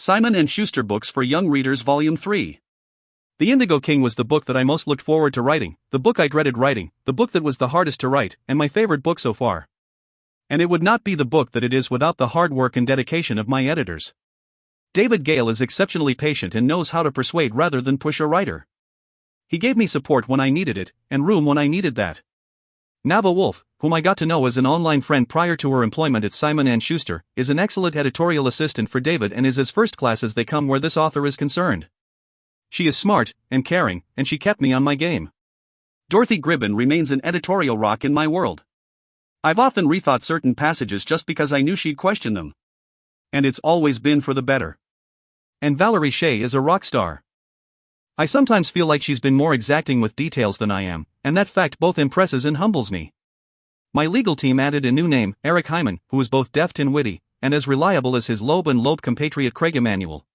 Simon & Schuster Books for Young Readers Volume 3. The Indigo King was the book that I most looked forward to writing, the book I dreaded writing, the book that was the hardest to write, and my favorite book so far. And it would not be the book that it is without the hard work and dedication of my editors. David Gale is exceptionally patient and knows how to persuade rather than push a writer. He gave me support when I needed it, and room when I needed that. Nava Wolf, whom I got to know as an online friend prior to her employment at Simon & Schuster, is an excellent editorial assistant for David and is as first class as they come where this author is concerned. She is smart and caring, and she kept me on my game. Dorothy Gribben remains an editorial rock in my world. I've often rethought certain passages just because I knew she'd question them. And it's always been for the better. And Valerie Shea is a rock star. I sometimes feel like she's been more exacting with details than I am, and that fact both impresses and humbles me. My legal team added a new name, Eric Hyman, who is both deft and witty, and as reliable as his Loeb and Loeb compatriot Craig Emanuel.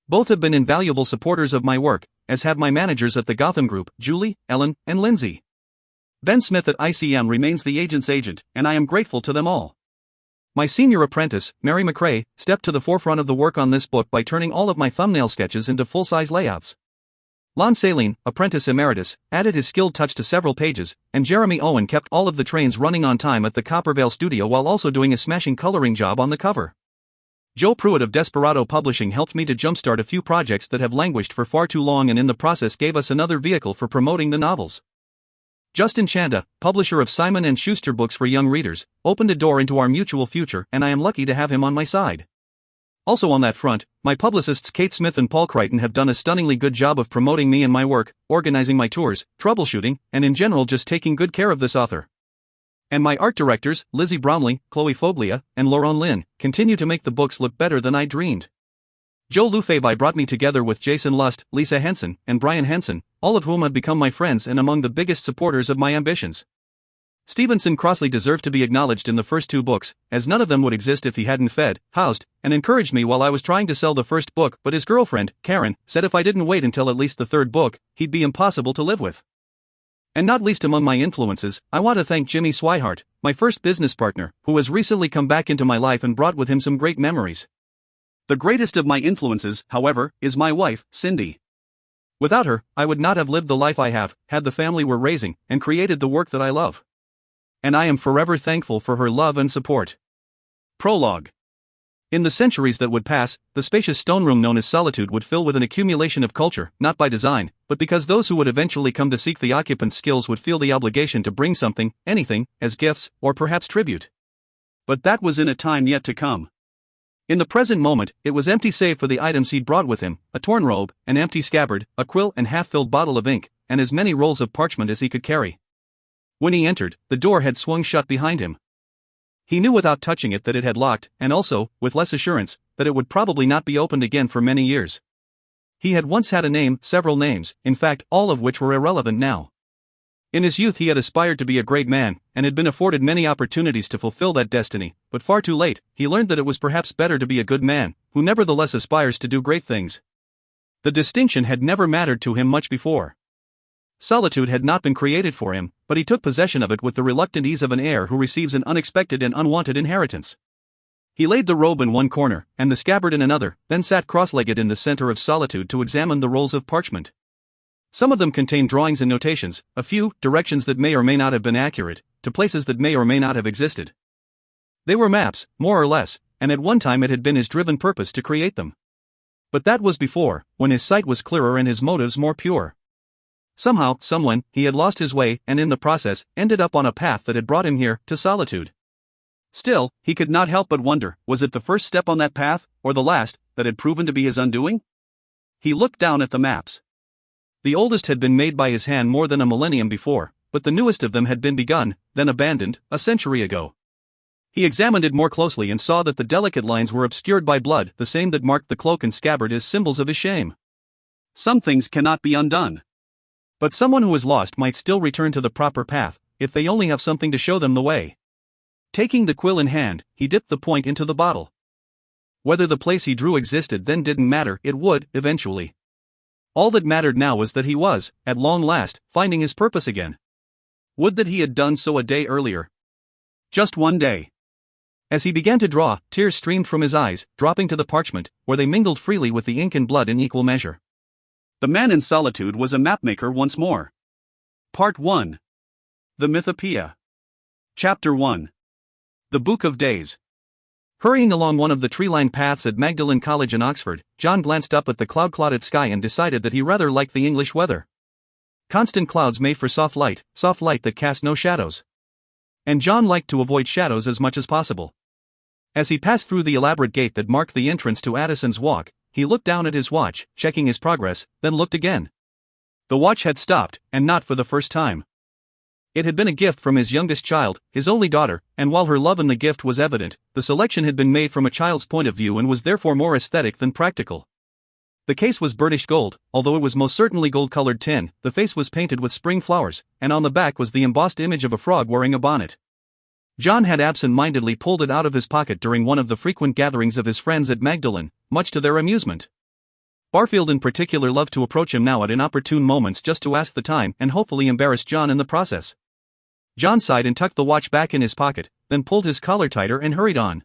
Both have been invaluable supporters of my work, as have my managers at the Gotham Group, Julie, Ellen, and Lindsay. Ben Smith at ICM remains the agent's agent, and I am grateful to them all. My senior apprentice, Mary McRae, stepped to the forefront of the work on this book by turning all of my thumbnail sketches into full-size layouts. Lon Saline, apprentice emeritus, added his skilled touch to several pages, and Jeremy Owen kept all of the trains running on time at the Coppervale studio while also doing a smashing coloring job on the cover. Joe Pruitt of Desperado Publishing helped me to jumpstart a few projects that have languished for far too long and in the process gave us another vehicle for promoting the novels. Justin Chanda, publisher of Simon & Schuster Books for Young Readers, opened a door into our mutual future and I am lucky to have him on my side. Also on that front, my publicists Kate Smith and Paul Crichton have done a stunningly good job of promoting me and my work, organizing my tours, troubleshooting, and in general just taking good care of this author. And my art directors, Lizzie Bromley, Chloe Foglia, and Laurent Lin, continue to make the books look better than I dreamed. Joe Lufevi brought me together with Jason Lust, Lisa Henson, and Brian Henson, all of whom have become my friends and among the biggest supporters of my ambitions. Stevenson Crossley deserved to be acknowledged in the first two books, as none of them would exist if he hadn't fed, housed, and encouraged me while I was trying to sell the first book, but his girlfriend, Karen, said if I didn't wait until at least the third book, he'd be impossible to live with. And not least among my influences, I want to thank Jimmy Swihart, my first business partner, who has recently come back into my life and brought with him some great memories. The greatest of my influences, however, is my wife, Cindy. Without her, I would not have lived the life I have, had the family we're raising, and created the work that I love. And I am forever thankful for her love and support. Prologue. In the centuries that would pass, the spacious stone room known as Solitude would fill with an accumulation of culture, not by design, but because those who would eventually come to seek the occupant's skills would feel the obligation to bring something, anything, as gifts, or perhaps tribute. But that was in a time yet to come. In the present moment, it was empty save for the items he'd brought with him, a torn robe, an empty scabbard, a quill and half-filled bottle of ink, and as many rolls of parchment as he could carry. When he entered, the door had swung shut behind him. He knew without touching it that it had locked, and also, with less assurance, that it would probably not be opened again for many years. He had once had a name, several names, in fact, all of which were irrelevant now. In his youth he had aspired to be a great man, and had been afforded many opportunities to fulfill that destiny, but far too late, he learned that it was perhaps better to be a good man, who nevertheless aspires to do great things. The distinction had never mattered to him much before. Solitude had not been created for him, but he took possession of it with the reluctant ease of an heir who receives an unexpected and unwanted inheritance. He laid the robe in one corner, and the scabbard in another, then sat cross-legged in the center of Solitude to examine the rolls of parchment. Some of them contained drawings and notations, a few, directions that may or may not have been accurate, to places that may or may not have existed. They were maps, more or less, and at one time it had been his driven purpose to create them. But that was before, when his sight was clearer and his motives more pure. Somehow, somewhen, he had lost his way and in the process, ended up on a path that had brought him here, to Solitude. Still, he could not help but wonder, was it the first step on that path, or the last, that had proven to be his undoing? He looked down at the maps. The oldest had been made by his hand more than a millennium before, but the newest of them had been begun, then abandoned, a century ago. He examined it more closely and saw that the delicate lines were obscured by blood, the same that marked the cloak and scabbard as symbols of his shame. Some things cannot be undone. But someone who is lost might still return to the proper path, if they only have something to show them the way. Taking the quill in hand, he dipped the point into the bottle. Whether the place he drew existed then didn't matter, it would, eventually. All that mattered now was that he was, at long last, finding his purpose again. Would that he had done so a day earlier. Just one day. As he began to draw, tears streamed from his eyes, dropping to the parchment, where they mingled freely with the ink and blood in equal measure. The man in solitude was a mapmaker once more. Part 1. The Mythopoeia. Chapter 1. The Book of Days. Hurrying along one of the tree-lined paths at Magdalen College in Oxford, John glanced up at the cloud-clotted sky and decided that he rather liked the English weather. Constant clouds made for soft light that cast no shadows. And John liked to avoid shadows as much as possible. As he passed through the elaborate gate that marked the entrance to Addison's Walk, he looked down at his watch, checking his progress, then looked again. The watch had stopped, and not for the first time. It had been a gift from his youngest child, his only daughter, and while her love in the gift was evident, the selection had been made from a child's point of view and was therefore more aesthetic than practical. The case was burnished gold, although it was most certainly gold-colored tin. The face was painted with spring flowers, and on the back was the embossed image of a frog wearing a bonnet. John had absent-mindedly pulled it out of his pocket during one of the frequent gatherings of his friends at Magdalen, much to their amusement. Barfield in particular loved to approach him now at inopportune moments just to ask the time and hopefully embarrass John in the process. John sighed and tucked the watch back in his pocket, then pulled his collar tighter and hurried on.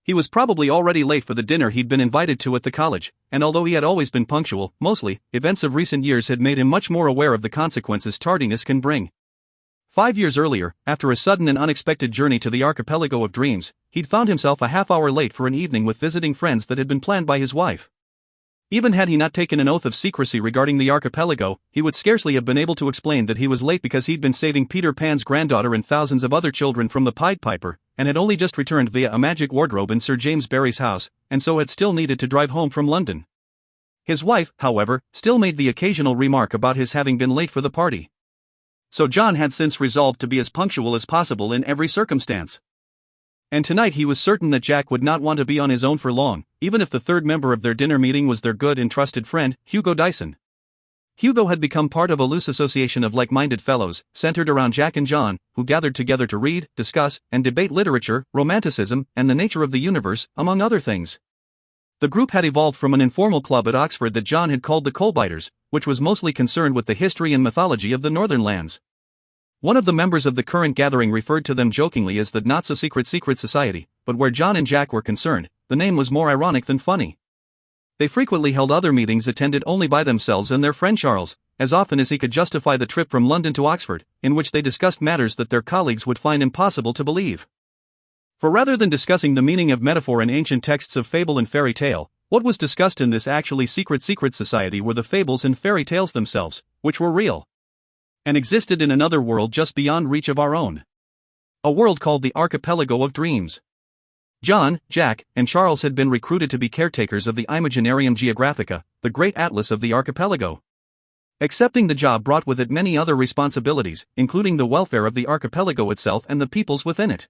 He was probably already late for the dinner he'd been invited to at the college, and although he had always been punctual, mostly, events of recent years had made him much more aware of the consequences tardiness can bring. 5 years earlier, after a sudden and unexpected journey to the Archipelago of Dreams, he'd found himself a half-hour late for an evening with visiting friends that had been planned by his wife. Even had he not taken an oath of secrecy regarding the archipelago, he would scarcely have been able to explain that he was late because he'd been saving Peter Pan's granddaughter and thousands of other children from the Pied Piper, and had only just returned via a magic wardrobe in Sir James Barry's house, and so had still needed to drive home from London. His wife, however, still made the occasional remark about his having been late for the party. So John had since resolved to be as punctual as possible in every circumstance. And tonight he was certain that Jack would not want to be on his own for long, even if the third member of their dinner meeting was their good and trusted friend, Hugo Dyson. Hugo had become part of a loose association of like-minded fellows, centered around Jack and John, who gathered together to read, discuss, and debate literature, romanticism, and the nature of the universe, among other things. The group had evolved from an informal club at Oxford that John had called the Coalbiters, which was mostly concerned with the history and mythology of the northern lands. One of the members of the current gathering referred to them jokingly as the not-so-secret society, but where John and Jack were concerned, the name was more ironic than funny. They frequently held other meetings attended only by themselves and their friend Charles, as often as he could justify the trip from London to Oxford, in which they discussed matters that their colleagues would find impossible to believe. For rather than discussing the meaning of metaphor in ancient texts of fable and fairy tale, what was discussed in this actually secret society were the fables and fairy tales themselves, which were real and existed in another world just beyond reach of our own. A world called the Archipelago of Dreams. John, Jack, and Charles had been recruited to be caretakers of the Imaginarium Geographica, the great atlas of the archipelago. Accepting the job brought with it many other responsibilities, including the welfare of the archipelago itself and the peoples within it.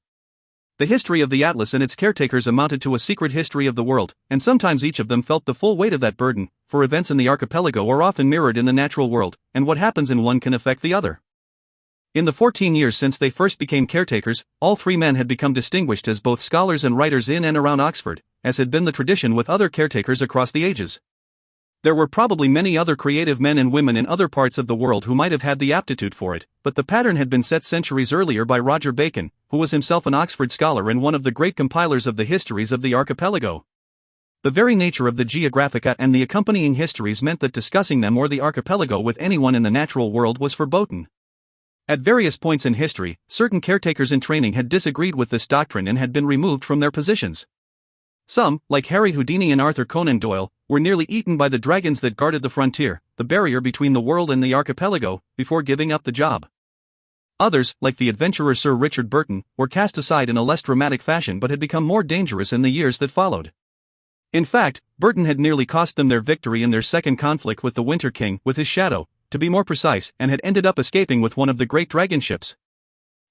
The history of the atlas and its caretakers amounted to a secret history of the world, and sometimes each of them felt the full weight of that burden, for events in the archipelago are often mirrored in the natural world, and what happens in one can affect the other. In the 14 years since they first became caretakers, all three men had become distinguished as both scholars and writers in and around Oxford, as had been the tradition with other caretakers across the ages. There were probably many other creative men and women in other parts of the world who might have had the aptitude for it, but the pattern had been set centuries earlier by Roger Bacon, who was himself an Oxford scholar and one of the great compilers of the histories of the archipelago. The very nature of the Geographica and the accompanying histories meant that discussing them or the archipelago with anyone in the natural world was verboten. At various points in history, certain caretakers in training had disagreed with this doctrine and had been removed from their positions. Some, like Harry Houdini and Arthur Conan Doyle, were nearly eaten by the dragons that guarded the frontier, the barrier between the world and the archipelago, before giving up the job. Others, like the adventurer Sir Richard Burton, were cast aside in a less dramatic fashion but had become more dangerous in the years that followed. In fact, Burton had nearly cost them their victory in their second conflict with the Winter King, with his shadow, to be more precise, and had ended up escaping with one of the great dragon ships.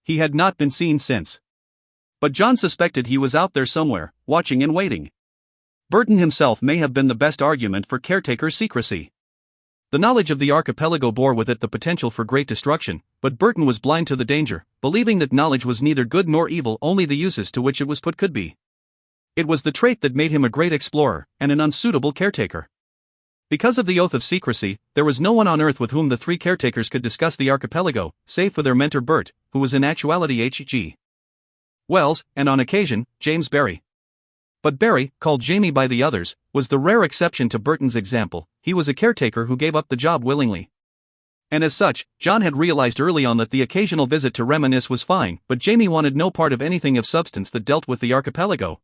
He had not been seen since. But John suspected he was out there somewhere, watching and waiting. Burton himself may have been the best argument for caretaker secrecy. The knowledge of the archipelago bore with it the potential for great destruction, but Burton was blind to the danger, believing that knowledge was neither good nor evil, only the uses to which it was put could be. It was the trait that made him a great explorer, and an unsuitable caretaker. Because of the oath of secrecy, there was no one on earth with whom the three caretakers could discuss the archipelago, save for their mentor Bert, who was in actuality H.G. Wells, and on occasion, James Barrie. But Barrie, called Jamie by the others, was the rare exception to Burton's example. He was a caretaker who gave up the job willingly. And as such, John had realized early on that the occasional visit to reminisce was fine, but Jamie wanted no part of anything of substance that dealt with the archipelago.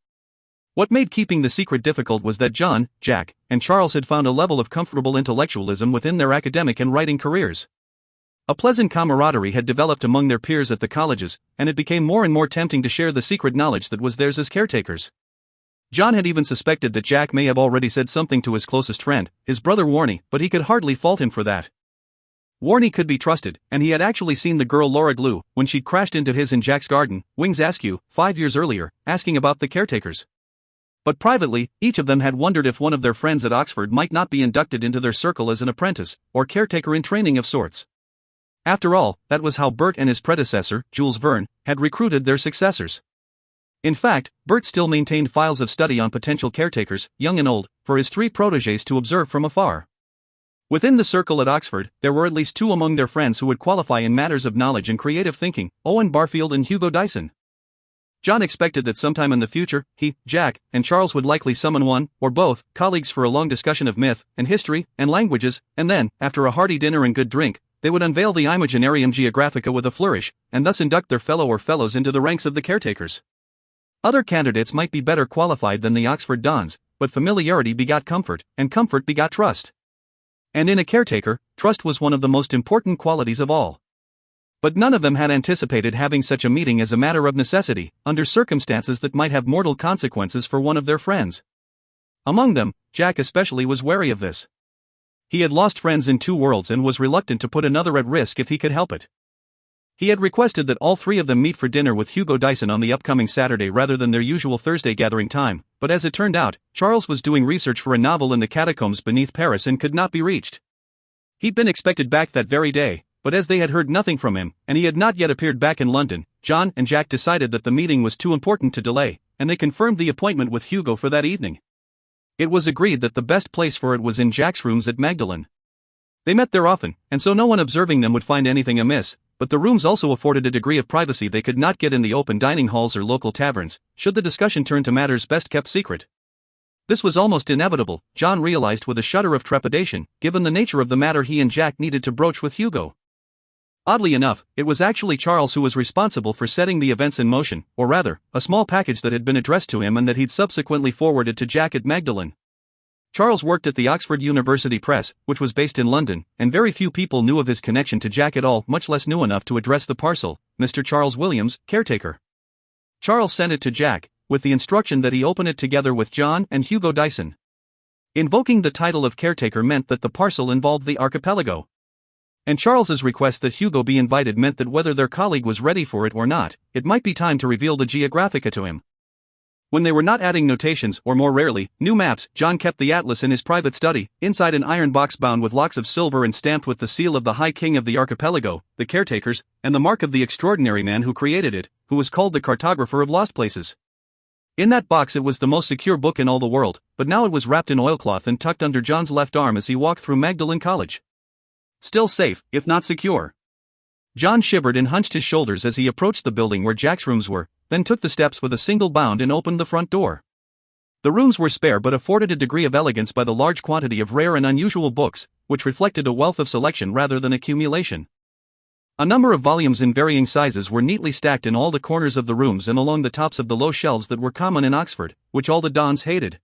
What made keeping the secret difficult was that John, Jack, and Charles had found a level of comfortable intellectualism within their academic and writing careers. A pleasant camaraderie had developed among their peers at the colleges, and it became more and more tempting to share the secret knowledge that was theirs as caretakers. John had even suspected that Jack may have already said something to his closest friend, his brother Warnie, but he could hardly fault him for that. Warnie could be trusted, and he had actually seen the girl Laura Glue, when she'd crashed into his and Jack's garden, Wings Askew, 5 years earlier, asking about the caretakers. But privately, each of them had wondered if one of their friends at Oxford might not be inducted into their circle as an apprentice, or caretaker in training of sorts. After all, that was how Bert and his predecessor, Jules Verne, had recruited their successors. In fact, Bert still maintained files of study on potential caretakers, young and old, for his 3 protégés to observe from afar. Within the circle at Oxford, there were at least 2 among their friends who would qualify in matters of knowledge and creative thinking, Owen Barfield and Hugo Dyson. John expected that sometime in the future, he, Jack, and Charles would likely summon one, or both, colleagues for a long discussion of myth, and history, and languages, and then, after a hearty dinner and good drink, they would unveil the Imaginarium Geographica with a flourish, and thus induct their fellow or fellows into the ranks of the caretakers. Other candidates might be better qualified than the Oxford dons, but familiarity begot comfort, and comfort begot trust. And in a caretaker, trust was one of the most important qualities of all. But none of them had anticipated having such a meeting as a matter of necessity, under circumstances that might have mortal consequences for one of their friends. Among them, Jack especially was wary of this. He had lost friends in 2 worlds and was reluctant to put another at risk if he could help it. He had requested that all 3 of them meet for dinner with Hugo Dyson on the upcoming Saturday rather than their usual Thursday gathering time, but as it turned out, Charles was doing research for a novel in the catacombs beneath Paris and could not be reached. He'd been expected back that very day, but as they had heard nothing from him, and he had not yet appeared back in London, John and Jack decided that the meeting was too important to delay, and they confirmed the appointment with Hugo for that evening. It was agreed that the best place for it was in Jack's rooms at Magdalen. They met there often, and so no one observing them would find anything amiss, but the rooms also afforded a degree of privacy they could not get in the open dining halls or local taverns, should the discussion turn to matters best kept secret. This was almost inevitable, John realized with a shudder of trepidation, given the nature of the matter he and Jack needed to broach with Hugo. Oddly enough, it was actually Charles who was responsible for setting the events in motion, or rather, a small package that had been addressed to him and that he'd subsequently forwarded to Jack at Magdalen. Charles worked at the Oxford University Press, which was based in London, and very few people knew of his connection to Jack at all, much less knew enough to address the parcel, Mr. Charles Williams, caretaker. Charles sent it to Jack, with the instruction that he open it together with John and Hugo Dyson. Invoking the title of caretaker meant that the parcel involved the archipelago. And Charles's request that Hugo be invited meant that whether their colleague was ready for it or not, it might be time to reveal the Geographica to him. When they were not adding notations, or more rarely, new maps, John kept the atlas in his private study, inside an iron box bound with locks of silver and stamped with the seal of the High King of the Archipelago, the caretakers, and the mark of the extraordinary man who created it, who was called the cartographer of lost places. In that box it was the most secure book in all the world, but now it was wrapped in oilcloth and tucked under John's left arm as he walked through Magdalen College. Still safe, if not secure. John shivered and hunched his shoulders as he approached the building where Jack's rooms were, then took the steps with a single bound and opened the front door. The rooms were spare but afforded a degree of elegance by the large quantity of rare and unusual books, which reflected a wealth of selection rather than accumulation. A number of volumes in varying sizes were neatly stacked in all the corners of the rooms and along the tops of the low shelves that were common in Oxford, which all the dons hated.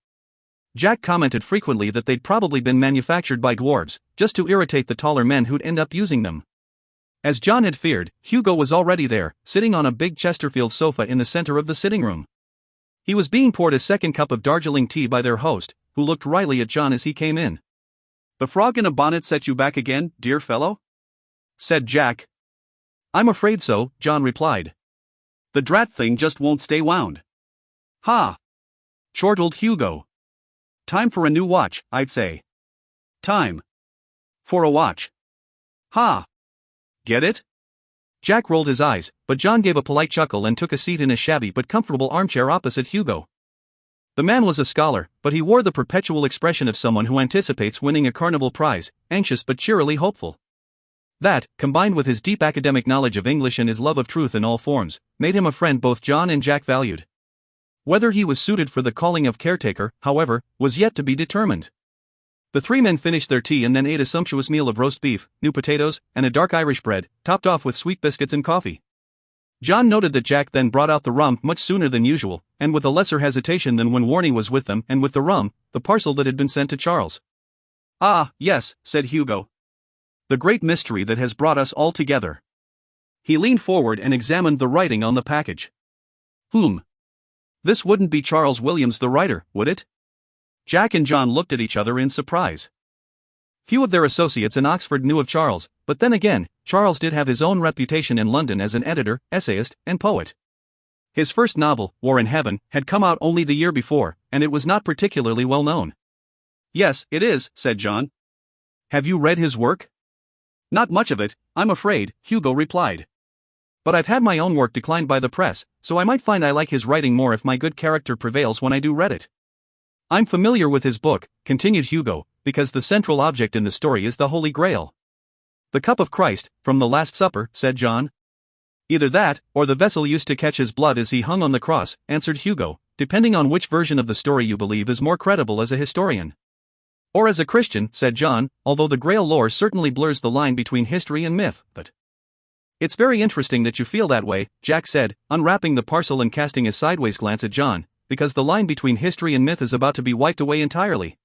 Jack commented frequently that they'd probably been manufactured by dwarves, just to irritate the taller men who'd end up using them. As John had feared, Hugo was already there, sitting on a big Chesterfield sofa in the center of the sitting room. He was being poured a second cup of Darjeeling tea by their host, who looked wryly at John as he came in. "The frog in a bonnet set you back again, dear fellow?" said Jack. "I'm afraid so," John replied. "The drat thing just won't stay wound." "Ha!" chortled Hugo. "Time for a new watch, I'd say." "Time for a watch. Ha! Get it?" Jack rolled his eyes, but John gave a polite chuckle and took a seat in a shabby but comfortable armchair opposite Hugo. The man was a scholar, but he wore the perpetual expression of someone who anticipates winning a carnival prize, anxious but cheerily hopeful. That, combined with his deep academic knowledge of English and his love of truth in all forms, made him a friend both John and Jack valued. Whether he was suited for the calling of caretaker, however, was yet to be determined. The three men finished their tea and then ate a sumptuous meal of roast beef, new potatoes, and a dark Irish bread, topped off with sweet biscuits and coffee. John noted that Jack then brought out the rum much sooner than usual, and with a lesser hesitation than when Warnie was with them, and with the rum, the parcel that had been sent to Charles. "Ah, yes," said Hugo. "The great mystery that has brought us all together." He leaned forward and examined the writing on the package. This wouldn't be Charles Williams the writer, would it? Jack and John looked at each other in surprise. Few of their associates in Oxford knew of Charles, but then again, Charles did have his own reputation in London as an editor, essayist, and poet. His first novel, War in Heaven, had come out only the year before, and it was not particularly well known. "Yes, it is," said John. "Have you read his work?" "Not much of it, I'm afraid," Hugo replied. "But I've had my own work declined by the press, so I might find I like his writing more if my good character prevails when I do read it. I'm familiar with his book," continued Hugo, "because the central object in the story is the Holy Grail." "The cup of Christ, from the Last Supper," said John. "Either that, or the vessel used to catch his blood as he hung on the cross," answered Hugo, "depending on which version of the story you believe is more credible as a historian." "Or as a Christian," said John, "although the Grail lore certainly blurs the line between history and myth, but—" "It's very interesting that you feel that way," Jack said, unwrapping the parcel and casting a sideways glance at John, "because the line between history and myth is about to be wiped away entirely."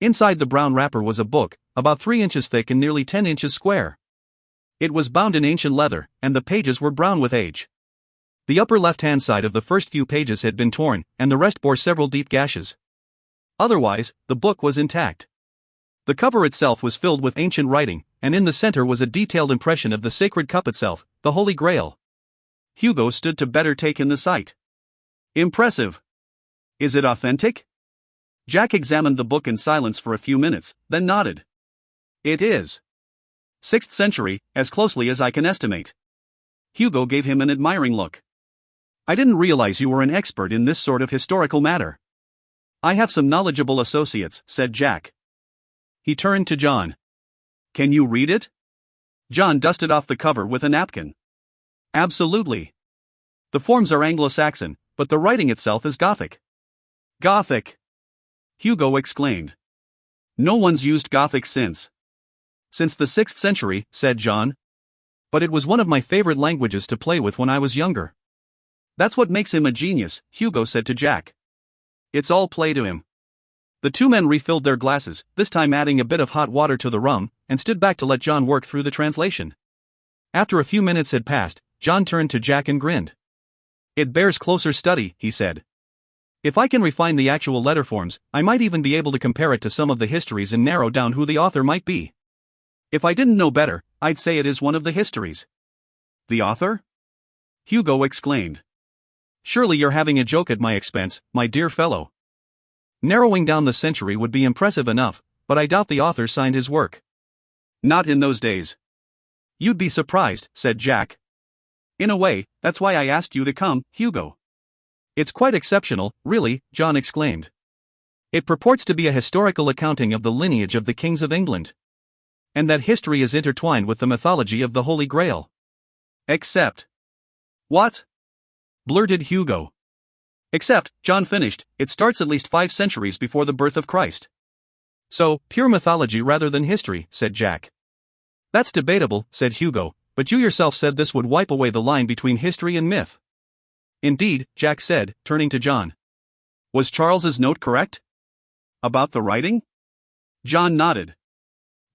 Inside the brown wrapper was a book, about 3 inches thick and nearly 10 inches square. It was bound in ancient leather, and the pages were brown with age. The upper left-hand side of the first few pages had been torn, and the rest bore several deep gashes. Otherwise, the book was intact. The cover itself was filled with ancient writing, and in the center was a detailed impression of the sacred cup itself, the Holy Grail. Hugo stood to better take in the sight. "Impressive. Is it authentic?" Jack examined the book in silence for a few minutes, then nodded. "It is. 6th century, as closely as I can estimate." Hugo gave him an admiring look. "I didn't realize you were an expert in this sort of historical matter." "I have some knowledgeable associates," said Jack. He turned to John. "Can you read it?" John dusted off the cover with a napkin. "Absolutely. The forms are Anglo-Saxon, but the writing itself is Gothic." "Gothic!" Hugo exclaimed. "No one's used Gothic since." "Since the 6th century," said John. "But it was one of my favorite languages to play with when I was younger." "That's what makes him a genius," Hugo said to Jack. "It's all play to him." The two men refilled their glasses, this time adding a bit of hot water to the rum, and stood back to let John work through the translation. After a few minutes had passed, John turned to Jack and grinned. "It bears closer study," he said. "If I can refine the actual letter forms, I might even be able to compare it to some of the histories and narrow down who the author might be. If I didn't know better, I'd say it is one of the histories." "The author?" Hugo exclaimed. "Surely you're having a joke at my expense, my dear fellow. Narrowing down the century would be impressive enough, but I doubt the author signed his work." "Not in those days." "You'd be surprised," said Jack. "In a way, that's why I asked you to come, Hugo." "It's quite exceptional, really," John exclaimed. "It purports to be a historical accounting of the lineage of the kings of England. And that history is intertwined with the mythology of the Holy Grail." "Except—" "What?" blurted Hugo. "Except," John finished, "it starts at least 5 centuries before the birth of Christ." "So, pure mythology rather than history," said Jack. "That's debatable," said Hugo, "but you yourself said this would wipe away the line between history and myth." "Indeed," Jack said, turning to John. "Was Charles's note correct? About the writing?" John nodded.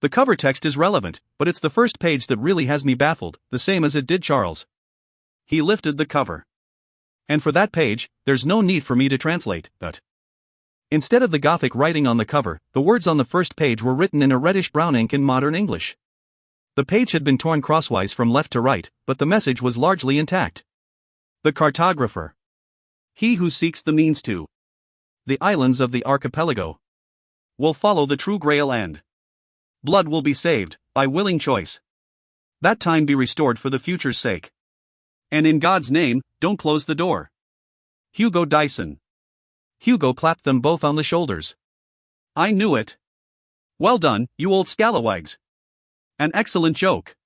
"The cover text is relevant, but it's the first page that really has me baffled, the same as it did Charles." He lifted the cover. "And for that page, there's no need for me to translate, but—" Instead of the Gothic writing on the cover, the words on the first page were written in a reddish-brown ink in modern English. The page had been torn crosswise from left to right, but the message was largely intact. "The cartographer. He who seeks the means to the islands of the Archipelago will follow the true Grail and blood will be saved, by willing choice. That time be restored for the future's sake. And in God's name, don't close the door. Hugo Dyson." Hugo clapped them both on the shoulders. "I knew it. Well done, you old scalawags. An excellent joke.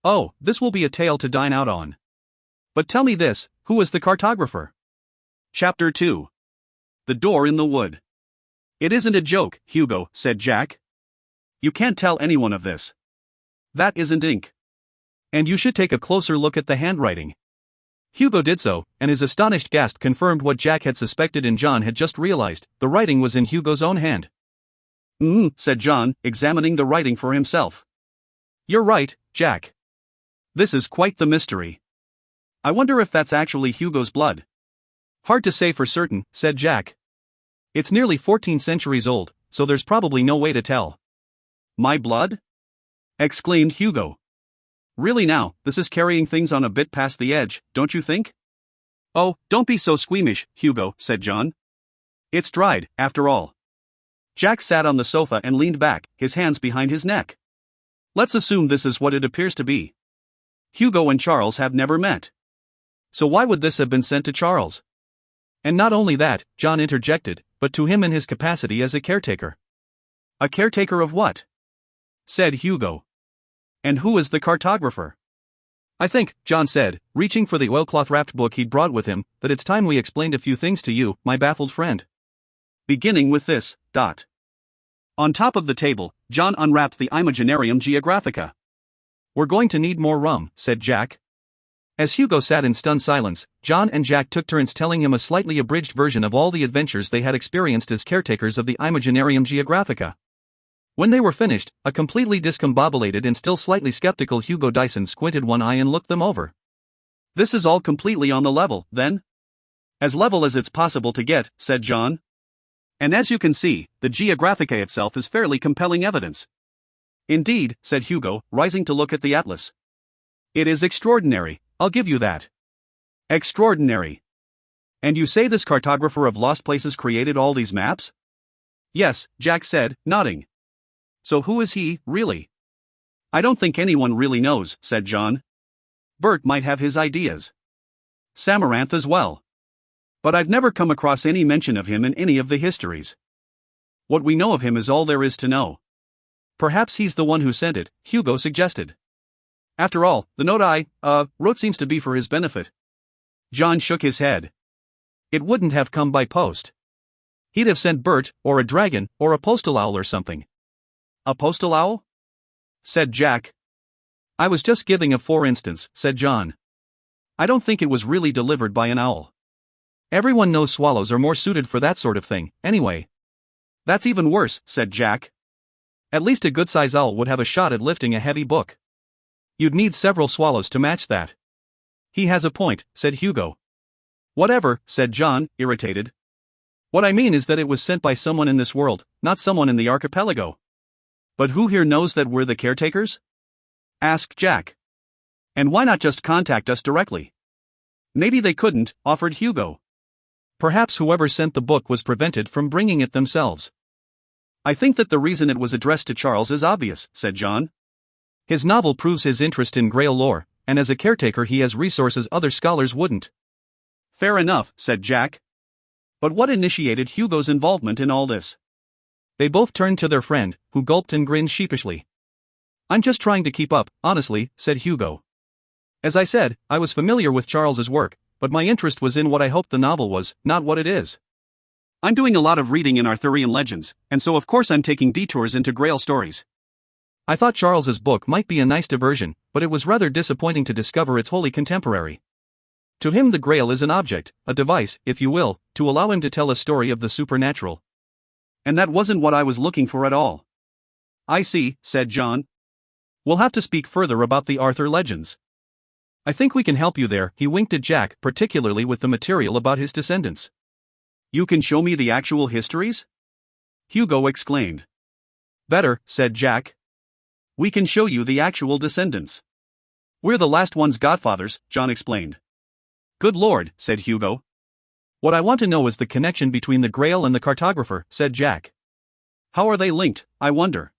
Oh, this will be a tale to dine out on. But tell me this, who was the cartographer? Chapter 2. The Door in the Wood. It isn't a joke, Hugo, said Jack. You can't tell anyone of this. That isn't ink. And you should take a closer look at the handwriting. Hugo did so, and his astonished gasp confirmed what Jack had suspected and John had just realized. The writing was in Hugo's own hand. Said John, examining the writing for himself. You're right, Jack. This is quite the mystery. I wonder if that's actually Hugo's blood. Hard to say for certain, said Jack. It's nearly 14 centuries old, so there's probably no way to tell. My blood? Exclaimed Hugo. Really now, this is carrying things on a bit past the edge, don't you think? Oh, don't be so squeamish, Hugo, said John. It's dried, after all. Jack sat on the sofa and leaned back, his hands behind his neck. Let's assume this is what it appears to be. Hugo and Charles have never met. So why would this have been sent to Charles? And not only that, John interjected, but to him in his capacity as a caretaker. A caretaker of what? Said Hugo. And who is the cartographer? I think, John said, reaching for the oilcloth-wrapped book he'd brought with him, that it's time we explained a few things to you, my baffled friend. Beginning with this. On top of the table, John unwrapped the Imaginarium Geographica. We're going to need more rum, said Jack. As Hugo sat in stunned silence, John and Jack took turns telling him a slightly abridged version of all the adventures they had experienced as caretakers of the Imaginarium Geographica. When they were finished, a completely discombobulated and still slightly skeptical Hugo Dyson squinted one eye and looked them over. This is all completely on the level, then? As level as it's possible to get, said John. And as you can see, the Geographica itself is fairly compelling evidence. Indeed, said Hugo, rising to look at the atlas. It is extraordinary, I'll give you that. Extraordinary. And you say this cartographer of lost places created all these maps? Yes, Jack said, nodding. So who is he, really? I don't think anyone really knows, said John. Bert might have his ideas. Samaranth as well. But I've never come across any mention of him in any of the histories. What we know of him is all there is to know. Perhaps he's the one who sent it, Hugo suggested. After all, the note I wrote seems to be for his benefit. John shook his head. It wouldn't have come by post. He'd have sent Bert, or a dragon, or a postal owl or something. A postal owl? Said Jack. I was just giving a for instance, said John. I don't think it was really delivered by an owl. Everyone knows swallows are more suited for that sort of thing, anyway. That's even worse, said Jack. At least a good-sized owl would have a shot at lifting a heavy book. You'd need several swallows to match that. He has a point, said Hugo. Whatever, said John, irritated. What I mean is that it was sent by someone in this world, not someone in the archipelago. But who here knows that we're the caretakers? Asked Jack. And why not just contact us directly? Maybe they couldn't, offered Hugo. Perhaps whoever sent the book was prevented from bringing it themselves. I think that the reason it was addressed to Charles is obvious, said John. His novel proves his interest in Grail lore, and as a caretaker he has resources other scholars wouldn't. Fair enough, said Jack. But what initiated Hugo's involvement in all this? They both turned to their friend, who gulped and grinned sheepishly. I'm just trying to keep up, honestly, said Hugo. As I said, I was familiar with Charles's work, but my interest was in what I hoped the novel was, not what it is. I'm doing a lot of reading in Arthurian legends, and so of course I'm taking detours into Grail stories. I thought Charles's book might be a nice diversion, but it was rather disappointing to discover its wholly contemporary. To him the Grail is an object, a device, if you will, to allow him to tell a story of the supernatural. And that wasn't what I was looking for at all. I see, said John. We'll have to speak further about the Arthur legends. I think we can help you there, he winked at Jack, particularly with the material about his descendants. You can show me the actual histories? Hugo exclaimed. Better, said Jack. We can show you the actual descendants. We're the last one's godfathers, John explained. Good Lord, said Hugo. What I want to know is the connection between the Grail and the cartographer, said Jack. How are they linked, I wonder?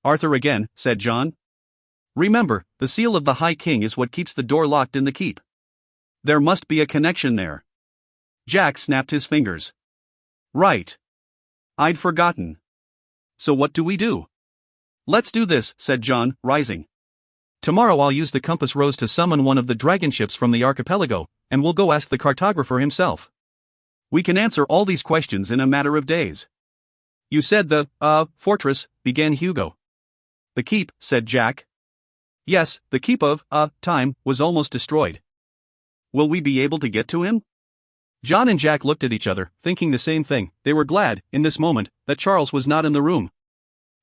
Arthur again, said John. Remember, the seal of the High King is what keeps the door locked in the keep. There must be a connection there. Jack snapped his fingers. Right. I'd forgotten. So what do we do? Let's do this, said John, rising. Tomorrow I'll use the compass rose to summon one of the dragon ships from the archipelago, and we'll go ask the cartographer himself. We can answer all these questions in a matter of days. You said the, fortress, began Hugo. The keep, said Jack. Yes, the keep of, time, was almost destroyed. Will we be able to get to him? John and Jack looked at each other, thinking the same thing. They were glad, in this moment, that Charles was not in the room.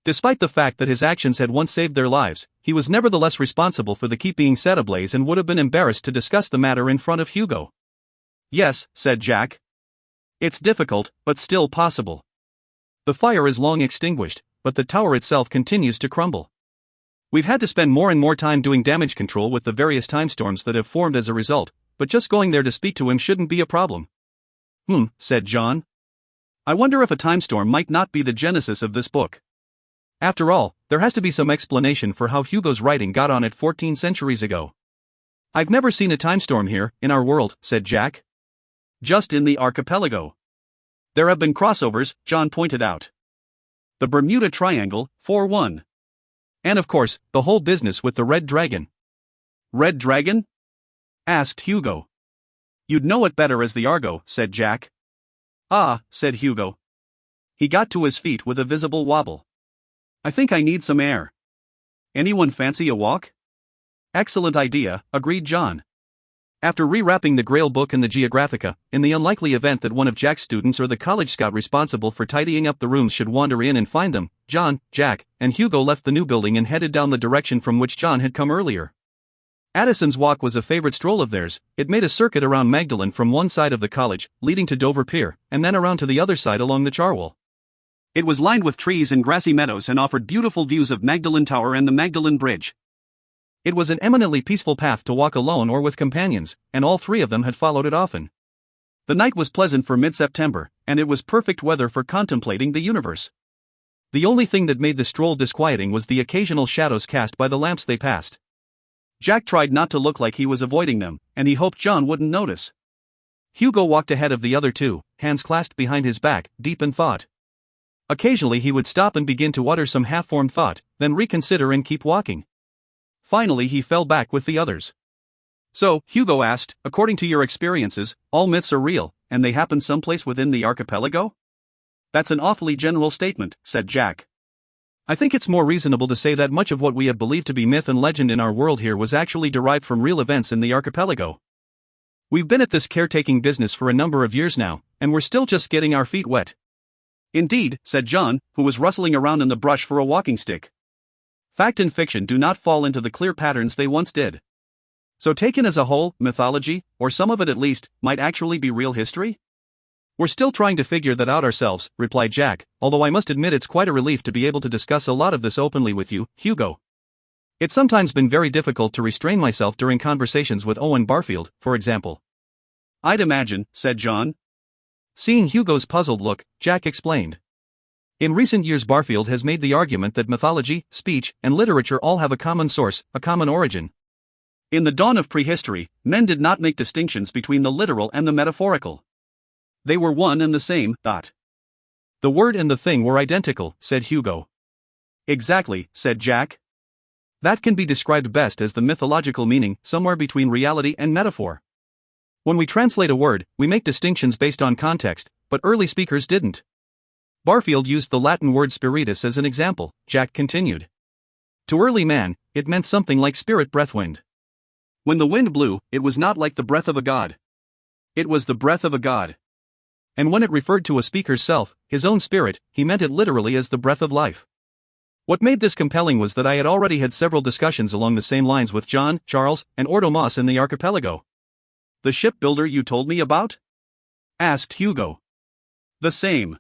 Despite the fact that his actions had once saved their lives, he was nevertheless responsible for the keep being set ablaze and would have been embarrassed to discuss the matter in front of Hugo. Yes, said Jack. It's difficult, but still possible. The fire is long extinguished, but the tower itself continues to crumble. We've had to spend more and more time doing damage control with the various time storms that have formed as a result, but just going there to speak to him shouldn't be a problem. Said John. I wonder if a time storm might not be the genesis of this book. After all, there has to be some explanation for how Hugo's writing got on it 14 centuries ago. I've never seen a time storm here, in our world, said Jack. Just in the archipelago. There have been crossovers, John pointed out. The Bermuda Triangle, 4-1. And of course, the whole business with the Red Dragon. Red Dragon? Asked Hugo. You'd know it better as the Argo, said Jack. Ah, said Hugo. He got to his feet with a visible wobble. I think I need some air. Anyone fancy a walk? Excellent idea, agreed John. After rewrapping the Grail book and the Geographica, in the unlikely event that one of Jack's students or the college scout responsible for tidying up the rooms should wander in and find them, John, Jack, and Hugo left the new building and headed down the direction from which John had come earlier. Addison's Walk was a favorite stroll of theirs. It made a circuit around Magdalen from one side of the college, leading to Dover Pier, and then around to the other side along the Charwell. It was lined with trees and grassy meadows and offered beautiful views of Magdalen Tower and the Magdalen Bridge. It was an eminently peaceful path to walk alone or with companions, and all three of them had followed it often. The night was pleasant for mid-September, and it was perfect weather for contemplating the universe. The only thing that made the stroll disquieting was the occasional shadows cast by the lamps they passed. Jack tried not to look like he was avoiding them, and he hoped John wouldn't notice. Hugo walked ahead of the other two, hands clasped behind his back, deep in thought. Occasionally he would stop and begin to utter some half-formed thought, then reconsider and keep walking. Finally he fell back with the others. So, Hugo asked, according to your experiences, all myths are real, and they happen someplace within the archipelago? That's an awfully general statement, said Jack. I think it's more reasonable to say that much of what we have believed to be myth and legend in our world here was actually derived from real events in the archipelago. We've been at this caretaking business for a number of years now, and we're still just getting our feet wet. Indeed, said John, who was rustling around in the brush for a walking stick. Fact and fiction do not fall into the clear patterns they once did. So taken as a whole, mythology, or some of it at least, might actually be real history? We're still trying to figure that out ourselves, replied Jack, although I must admit it's quite a relief to be able to discuss a lot of this openly with you, Hugo. It's sometimes been very difficult to restrain myself during conversations with Owen Barfield, for example. I'd imagine, said John. Seeing Hugo's puzzled look, Jack explained. In recent years Barfield has made the argument that mythology, speech, and literature all have a common source, a common origin. In the dawn of prehistory, men did not make distinctions between the literal and the metaphorical. They were one and the same. The word and the thing were identical, said Hugo. Exactly, said Jack. That can be described best as the mythological meaning, somewhere between reality and metaphor. When we translate a word, we make distinctions based on context, but early speakers didn't. Barfield used the Latin word spiritus as an example, Jack continued. To early man, it meant something like spirit breath wind. When the wind blew, it was not like the breath of a god. It was the breath of a god. And when it referred to a speaker's self, his own spirit, he meant it literally as the breath of life. What made this compelling was that I had already had several discussions along the same lines with John, Charles, and Ordo Moss in the archipelago. The shipbuilder you told me about? Asked Hugo. The same.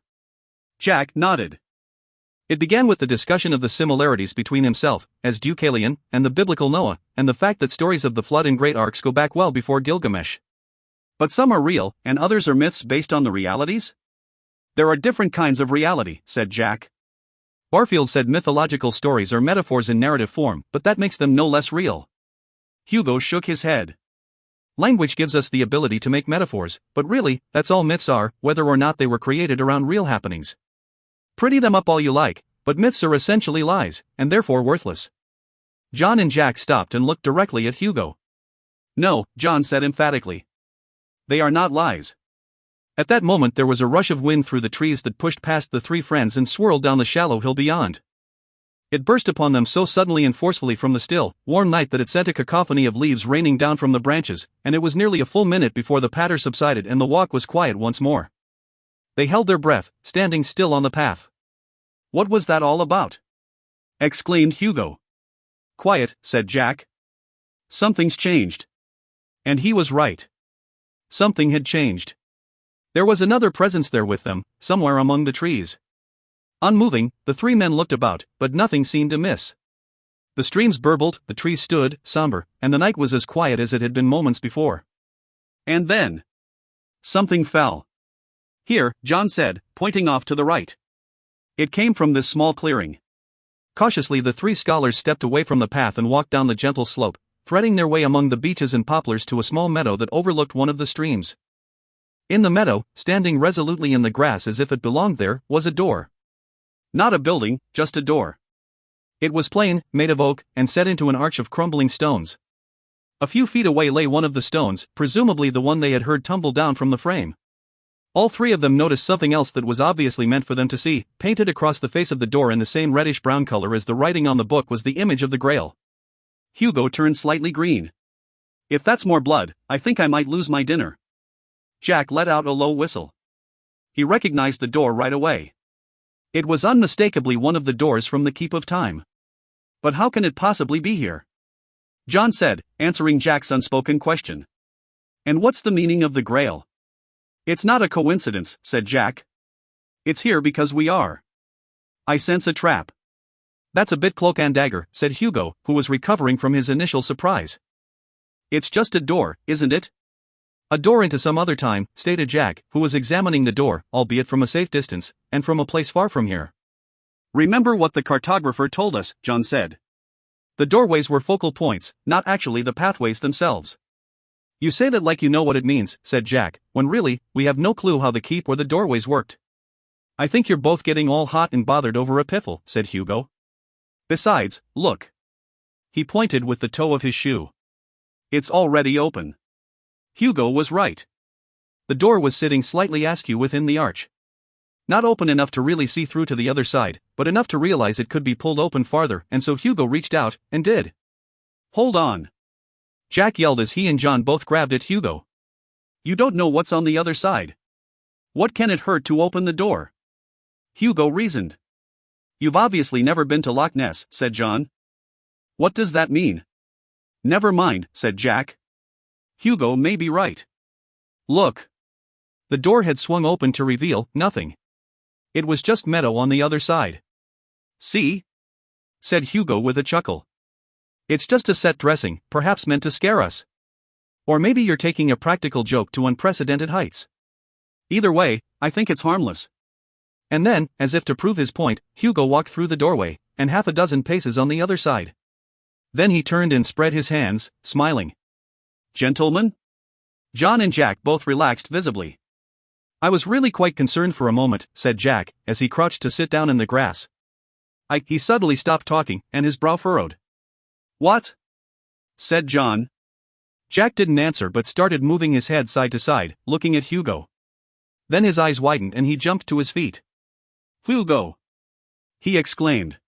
Jack nodded. It began with the discussion of the similarities between himself, as Deucalion, and the biblical Noah, and the fact that stories of the flood and great arcs go back well before Gilgamesh. But some are real, and others are myths based on the realities? There are different kinds of reality, said Jack. Barfield said mythological stories are metaphors in narrative form, but that makes them no less real. Hugo shook his head. Language gives us the ability to make metaphors, but really, that's all myths are, whether or not they were created around real happenings. Pretty them up all you like, But myths are essentially lies, and therefore worthless. John and Jack stopped and looked directly at Hugo. No, John said emphatically. They are not lies. At that moment there was a rush of wind through the trees that pushed past the three friends and swirled down the shallow hill beyond. It burst upon them so suddenly and forcefully from the still, warm night that it sent a cacophony of leaves raining down from the branches, and it was nearly a full minute before the patter subsided and the walk was quiet once more. They held their breath, standing still on the path. What was that all about? Exclaimed Hugo. Quiet, said Jack. Something's changed. And he was right. Something had changed. There was another presence there with them, somewhere among the trees. Unmoving, the three men looked about, but nothing seemed amiss. The streams burbled, the trees stood, somber, and the night was as quiet as it had been moments before. And then something fell. Here, John said, pointing off to the right. It came from this small clearing. Cautiously the three scholars stepped away from the path and walked down the gentle slope, threading their way among the beeches and poplars to a small meadow that overlooked one of the streams. In the meadow, standing resolutely in the grass as if it belonged there, was a door. Not a building, just a door. It was plain, made of oak, and set into an arch of crumbling stones. A few feet away lay one of the stones, presumably the one they had heard tumble down from the frame. All three of them noticed something else that was obviously meant for them to see. Painted across the face of the door in the same reddish-brown color as the writing on the book was the image of the Grail. Hugo turned slightly green. If that's more blood, I think I might lose my dinner. Jack let out a low whistle. He recognized the door right away. It was unmistakably one of the doors from the Keep of Time. But how can it possibly be here? John said, answering Jack's unspoken question. And what's the meaning of the Grail? It's not a coincidence, said Jack. It's here because we are. I sense a trap. That's a bit cloak and dagger, said Hugo, who was recovering from his initial surprise. It's just a door, isn't it? A door into some other time, stated Jack, who was examining the door, albeit from a safe distance, and from a place far from here. Remember what the cartographer told us, John said. The doorways were focal points, not actually the pathways themselves. You say that like you know what it means, said Jack, when really, we have no clue how the keep or the doorways worked. I think you're both getting all hot and bothered over a piffle, said Hugo. Besides, look. He pointed with the toe of his shoe. It's already open. Hugo was right. The door was sitting slightly askew within the arch. Not open enough to really see through to the other side, but enough to realize it could be pulled open farther, and so Hugo reached out, and did. Hold on. Jack yelled as he and John both grabbed at Hugo. You don't know what's on the other side. What can it hurt to open the door? Hugo reasoned. You've obviously never been to Loch Ness, said John. What does that mean? Never mind, said Jack. Hugo may be right. Look. The door had swung open to reveal nothing. It was just meadow on the other side. See? Said Hugo with a chuckle. It's just a set dressing, perhaps meant to scare us. Or maybe you're taking a practical joke to unprecedented heights. Either way, I think it's harmless. And then, as if to prove his point, Hugo walked through the doorway, and half a dozen paces on the other side. Then he turned and spread his hands, smiling. Gentlemen? John and Jack both relaxed visibly. I was really quite concerned for a moment, said Jack, as he crouched to sit down in the grass. He suddenly stopped talking, and his brow furrowed. What? Said John. Jack didn't answer but started moving his head side to side, looking at Hugo. Then his eyes widened and he jumped to his feet. Hugo! He exclaimed.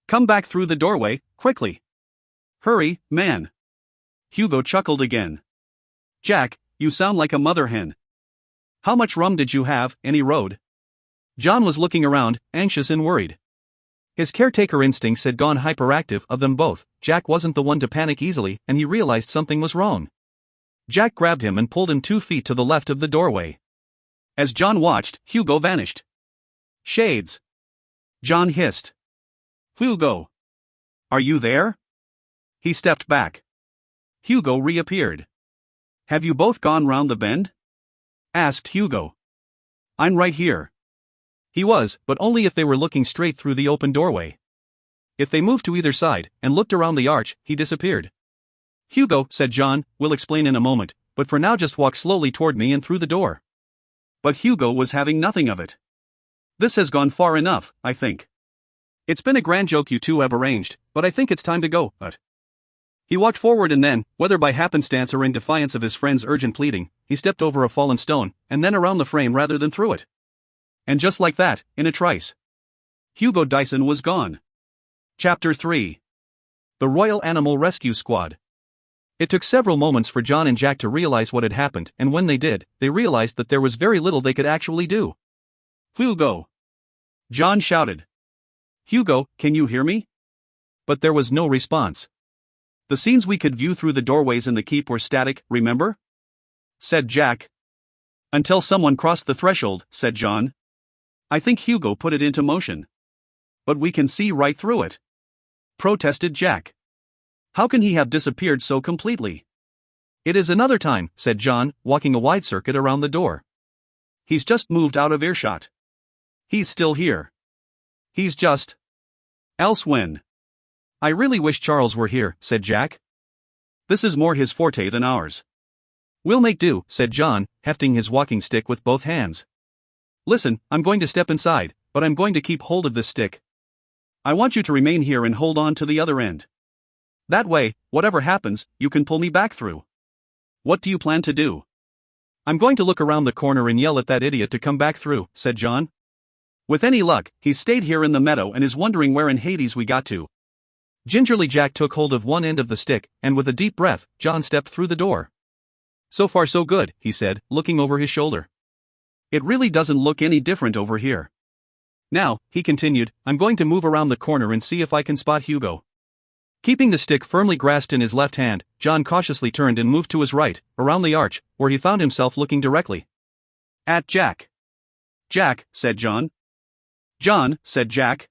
Come back through the doorway, quickly. Hurry, man. Hugo chuckled again. Jack, you sound like a mother hen. How much rum did you have, any road? John was looking around, anxious and worried. His caretaker instincts had gone hyperactive of them both. Jack wasn't the one to panic easily, and he realized something was wrong. Jack grabbed him and pulled him 2 feet to the left of the doorway. As John watched, Hugo vanished. Shades! John hissed. Hugo! Are you there? He stepped back. Hugo reappeared. Have you both gone round the bend? Asked Hugo. I'm right here. He was, but only if they were looking straight through the open doorway. If they moved to either side, and looked around the arch, he disappeared. Hugo, said John, we'll explain in a moment, but for now just walk slowly toward me and through the door. But Hugo was having nothing of it. This has gone far enough, I think. It's been a grand joke you two have arranged, but I think it's time to go, He walked forward and then, whether by happenstance or in defiance of his friend's urgent pleading, he stepped over a fallen stone, and then around the frame rather than through it. And just like that, in a trice, Hugo Dyson was gone. Chapter 3. The Royal Animal Rescue Squad. It took several moments for John and Jack to realize what had happened, and when they did, they realized that there was very little they could actually do. Hugo! John shouted. Hugo, can you hear me? But there was no response. The scenes we could view through the doorways in the keep were static, remember? Said Jack. Until someone crossed the threshold, said John. I think Hugo put it into motion. But we can see right through it, protested Jack. How can he have disappeared so completely? It is another time, said John, walking a wide circuit around the door. He's just moved out of earshot. He's still here. He's just else when. I really wish Charles were here, said Jack. This is more his forte than ours. We'll make do, said John, hefting his walking stick with both hands. Listen, I'm going to step inside, but I'm going to keep hold of this stick. I want you to remain here and hold on to the other end. That way, whatever happens, you can pull me back through. What do you plan to do? I'm going to look around the corner and yell at that idiot to come back through, said John. With any luck, he's stayed here in the meadow and is wondering where in Hades we got to. Gingerly Jack took hold of one end of the stick, and with a deep breath, John stepped through the door. So far so good, he said, looking over his shoulder. It really doesn't look any different over here. Now, he continued, I'm going to move around the corner and see if I can spot Hugo. Keeping the stick firmly grasped in his left hand, John cautiously turned and moved to his right, around the arch, where he found himself looking directly at Jack. Jack, said John. John, said Jack.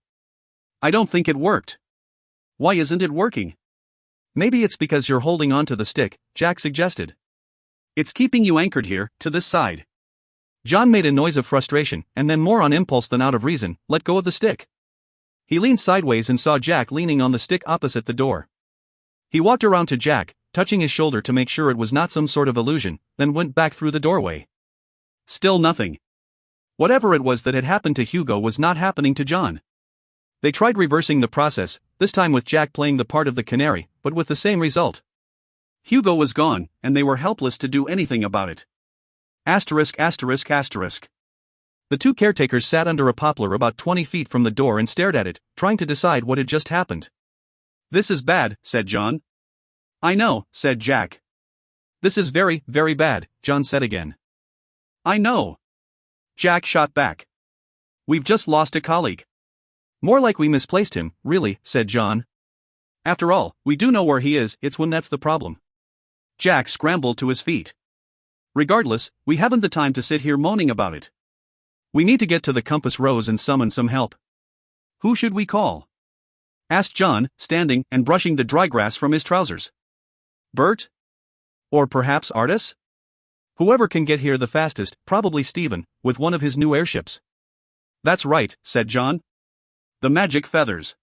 I don't think it worked. Why isn't it working? Maybe it's because you're holding on to the stick, Jack suggested. It's keeping you anchored here, to this side. John made a noise of frustration, and then more on impulse than out of reason, let go of the stick. He leaned sideways and saw Jack leaning on the stick opposite the door. He walked around to Jack, touching his shoulder to make sure it was not some sort of illusion, then went back through the doorway. Still nothing. Whatever it was that had happened to Hugo was not happening to John. They tried reversing the process, this time with Jack playing the part of the canary, but with the same result. Hugo was gone, and they were helpless to do anything about it. Asterisk asterisk asterisk. The two caretakers sat under a poplar about 20 feet from the door and stared at it, trying to decide what had just happened. This is bad, said John. I know, said Jack. This is very, very bad, John said again. I know. Jack shot back. We've just lost a colleague. More like we misplaced him, really, said John. After all, we do know where he is, it's when that's the problem. Jack scrambled to his feet. Regardless, we haven't the time to sit here moaning about it. We need to get to the Compass Rose and summon some help. Who should we call? Asked John, standing and brushing the dry grass from his trousers. Bert? Or perhaps Artis? Whoever can get here the fastest, probably Stephen, with one of his new airships. That's right, said John. The magic feathers.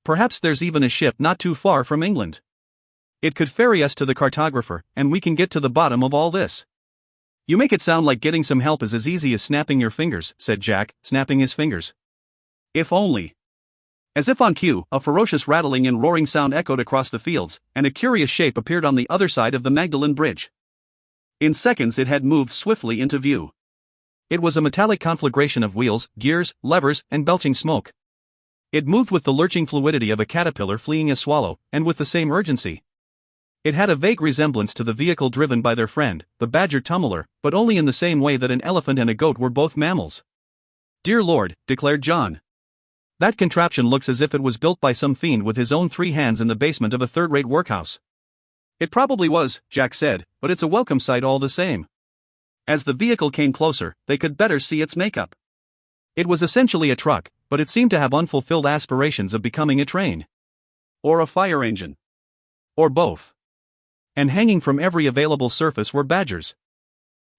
Perhaps there's even a ship not too far from England. It could ferry us to the cartographer, and we can get to the bottom of all this. You make it sound like getting some help is as easy as snapping your fingers, said Jack, snapping his fingers. If only. As if on cue, a ferocious rattling and roaring sound echoed across the fields, and a curious shape appeared on the other side of the Magdalen Bridge. In seconds it had moved swiftly into view. It was a metallic conflagration of wheels, gears, levers, and belching smoke. It moved with the lurching fluidity of a caterpillar fleeing a swallow, and with the same urgency. It had a vague resemblance to the vehicle driven by their friend, the badger Tummeler, but only in the same way that an elephant and a goat were both mammals. Dear Lord, declared John. That contraption looks as if it was built by some fiend with his own 3 hands in the basement of a third-rate workhouse. It probably was, Jack said, but it's a welcome sight all the same. As the vehicle came closer, they could better see its makeup. It was essentially a truck, but it seemed to have unfulfilled aspirations of becoming a train. Or a fire engine. Or both. And hanging from every available surface were badgers.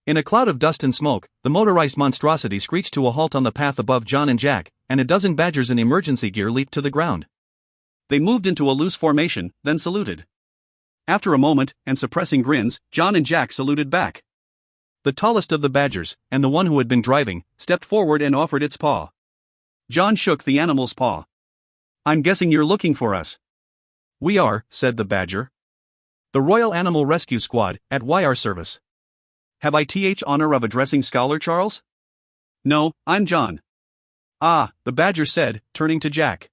In a cloud of dust and smoke, the motorized monstrosity screeched to a halt on the path above John and Jack, and a dozen badgers in emergency gear leaped to the ground. They moved into a loose formation, then saluted. After a moment, and suppressing grins, John and Jack saluted back. The tallest of the badgers, and the one who had been driving, stepped forward and offered its paw. John shook the animal's paw. I'm guessing you're looking for us. We are, said the badger. The Royal Animal Rescue Squad, at YR service. Have I honor of addressing Scholar Charles? No, I'm John. Ah, the badger said, turning to Jack.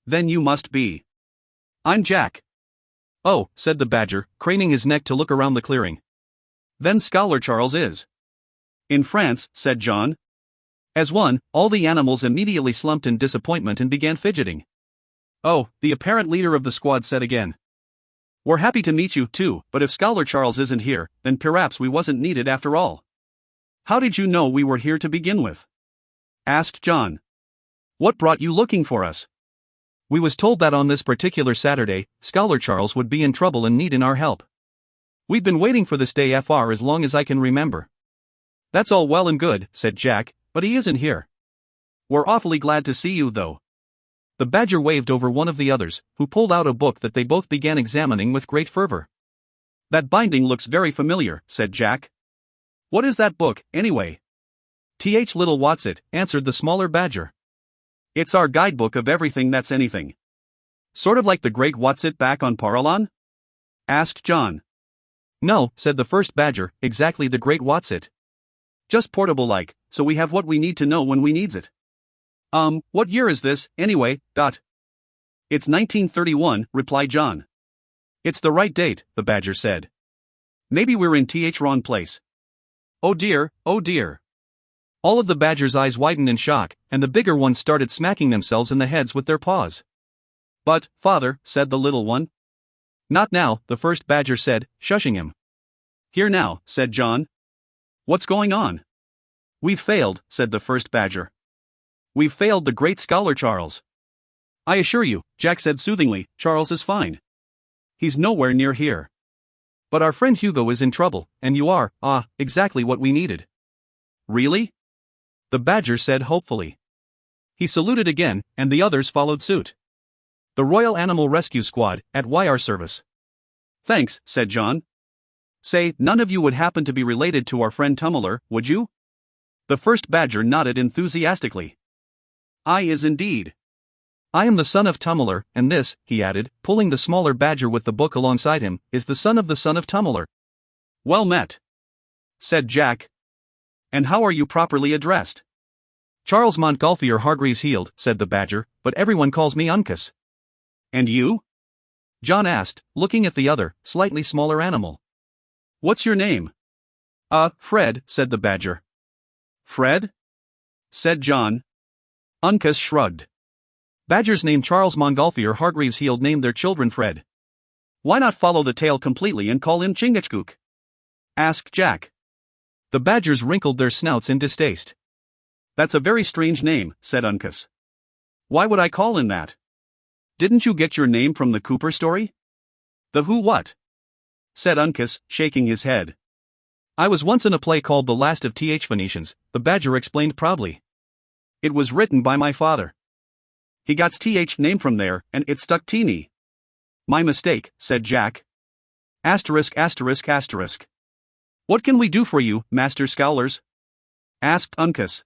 Then you must be. I'm Jack. Oh, said the badger, craning his neck to look around the clearing. Then Scholar Charles is. In France, said John. As one, all the animals immediately slumped in disappointment and began fidgeting. Oh, the apparent leader of the squad said again. We're happy to meet you, too, but if Scholar Charles isn't here, then perhaps we wasn't needed after all. How did you know we were here to begin with? Asked John. What brought you looking for us? We was told that on this particular Saturday, Scholar Charles would be in trouble and need our help. We've been waiting for this day for as long as I can remember. That's all well and good, said Jack, but he isn't here. We're awfully glad to see you, though. The badger waved over one of the others, who pulled out a book that they both began examining with great fervor. That binding looks very familiar, said Jack. What is that book, anyway? Little Watsit, answered the smaller badger. It's our guidebook of everything that's anything. Sort of like the Great Watsit back on Paralon? Asked John. No, said the first badger, exactly the Great Watsit. Just portable-like, so we have what we need to know when we needs it. What year is this, anyway, It's 1931, replied John. It's the right date, the badger said. Maybe we're in wrong place. Oh dear, oh dear. All of the badger's eyes widened in shock, and the bigger ones started smacking themselves in the heads with their paws. But, father, said the little one. Not now, the first badger said, shushing him. Here now, said John. What's going on? We've failed, said the first badger. We've failed the great Scholar Charles. I assure you, Jack said soothingly, Charles is fine. He's nowhere near here. But our friend Hugo is in trouble, and you are, exactly what we needed. Really? The badger said hopefully. He saluted again, and the others followed suit. The Royal Animal Rescue Squad, at YR service. Thanks, said John. Say, none of you would happen to be related to our friend Tummler, would you? The first badger nodded enthusiastically. I is indeed. I am the son of Tummler, and this, he added, pulling the smaller badger with the book alongside him, is the son of Tummler. Well met, said Jack. And how are you properly addressed? Charles Montgolfier Hargreaves Heald, said the badger, but everyone calls me Uncas. And you? John asked, looking at the other, slightly smaller animal. What's your name? Fred, said the badger. Fred? Said John. Uncas shrugged. Badgers named Charles Montgolfier Hargreaves Heald named their children Fred. Why not follow the tale completely and call him Chingachgook? Asked Jack. The badgers wrinkled their snouts in distaste. That's a very strange name, said Uncas. Why would I call him that? Didn't you get your name from the Cooper story? The who what? Said Uncas, shaking his head. I was once in a play called The Last of Phoenicians, the badger explained proudly. It was written by my father. He got name from there, and it stuck to me. My mistake, said Jack. Asterisk asterisk asterisk. What can we do for you, Master Scholars? Asked Uncas.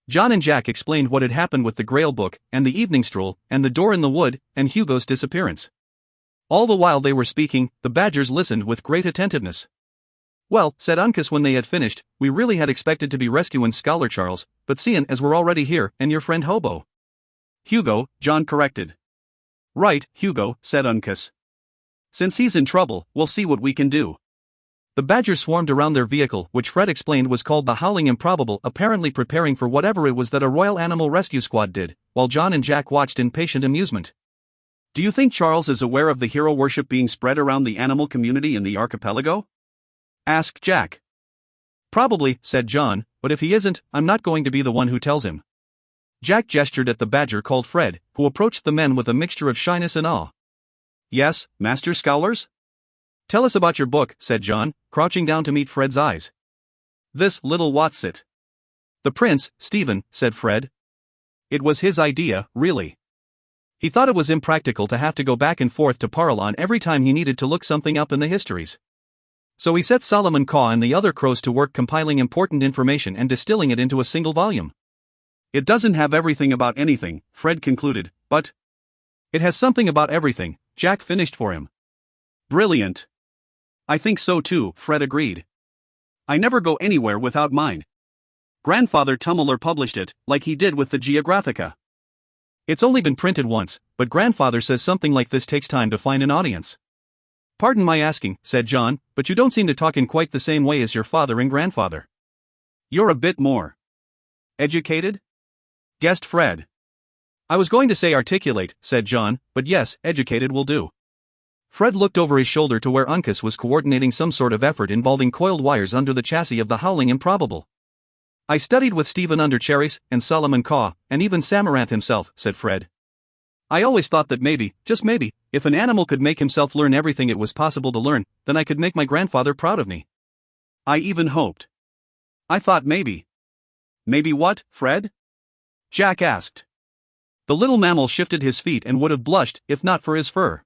John and Jack explained what had happened with the Grail book, and the evening stroll, and the door in the wood, and Hugo's disappearance. All the while they were speaking, the badgers listened with great attentiveness. Well, said Uncas when they had finished, we really had expected to be rescuing Scholar Charles, but seeing as we're already here, and your friend Hobo. Hugo, John corrected. Right, Hugo, said Uncas. Since he's in trouble, we'll see what we can do. The badgers swarmed around their vehicle, which Fred explained was called the Howling Improbable, apparently preparing for whatever it was that a Royal Animal Rescue Squad did, while John and Jack watched in patient amusement. Do you think Charles is aware of the hero worship being spread around the animal community in the archipelago? Asked Jack. Probably, said John, but if he isn't, I'm not going to be the one who tells him. Jack gestured at the badger called Fred, who approached the men with a mixture of shyness and awe. Yes, Master Scholars? Tell us about your book, said John, crouching down to meet Fred's eyes. This little Watsit. The prince, Stephen, said Fred. It was his idea, really. He thought it was impractical to have to go back and forth to Paralon every time he needed to look something up in the histories. So he set Solomon Caw and the other crows to work compiling important information and distilling it into a single volume. It doesn't have everything about anything, Fred concluded, but It has something about everything, Jack finished for him. Brilliant. I think so too, Fred agreed. I never go anywhere without mine. Grandfather Tummeler published it, like he did with the Geographica. It's only been printed once, but grandfather says something like this takes time to find an audience. Pardon my asking, said John, but you don't seem to talk in quite the same way as your father and grandfather. You're a bit more educated? Guessed Fred. I was going to say articulate, said John, but yes, educated will do. Fred looked over his shoulder to where Uncas was coordinating some sort of effort involving coiled wires under the chassis of the Howling Improbable. I studied with Stephen Undercherries, and Solomon Caw, and even Samaranth himself, said Fred. I always thought that maybe, just maybe, if an animal could make himself learn everything it was possible to learn, then I could make my grandfather proud of me. I even hoped. I thought maybe. Maybe what, Fred? Jack asked. The little mammal shifted his feet and would have blushed if not for his fur.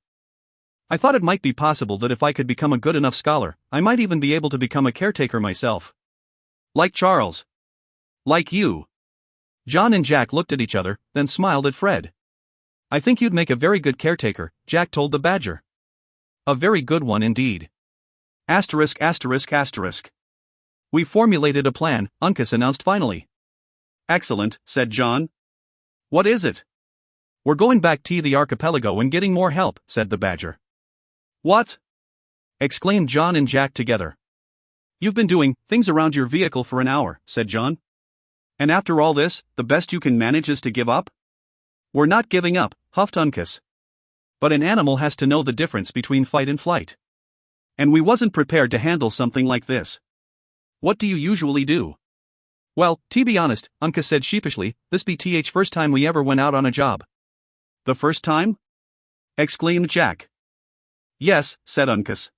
I thought it might be possible that if I could become a good enough scholar, I might even be able to become a caretaker myself. Like Charles. Like you. John and Jack looked at each other, then smiled at Fred. I think you'd make a very good caretaker, Jack told the badger. A very good one indeed. Asterisk asterisk asterisk. We formulated a plan, Uncas announced finally. Excellent, said John. What is it? We're going back to the archipelago and getting more help, said the badger. What? Exclaimed John and Jack together. You've been doing things around your vehicle for an hour, said John. And after all this, the best you can manage is to give up? We're not giving up, huffed Uncas. But an animal has to know the difference between fight and flight. And we wasn't prepared to handle something like this. What do you usually do? Well, to be honest, Uncas said sheepishly, this be th first time we ever went out on a job. The first time? Exclaimed Jack. Yes, said Uncas.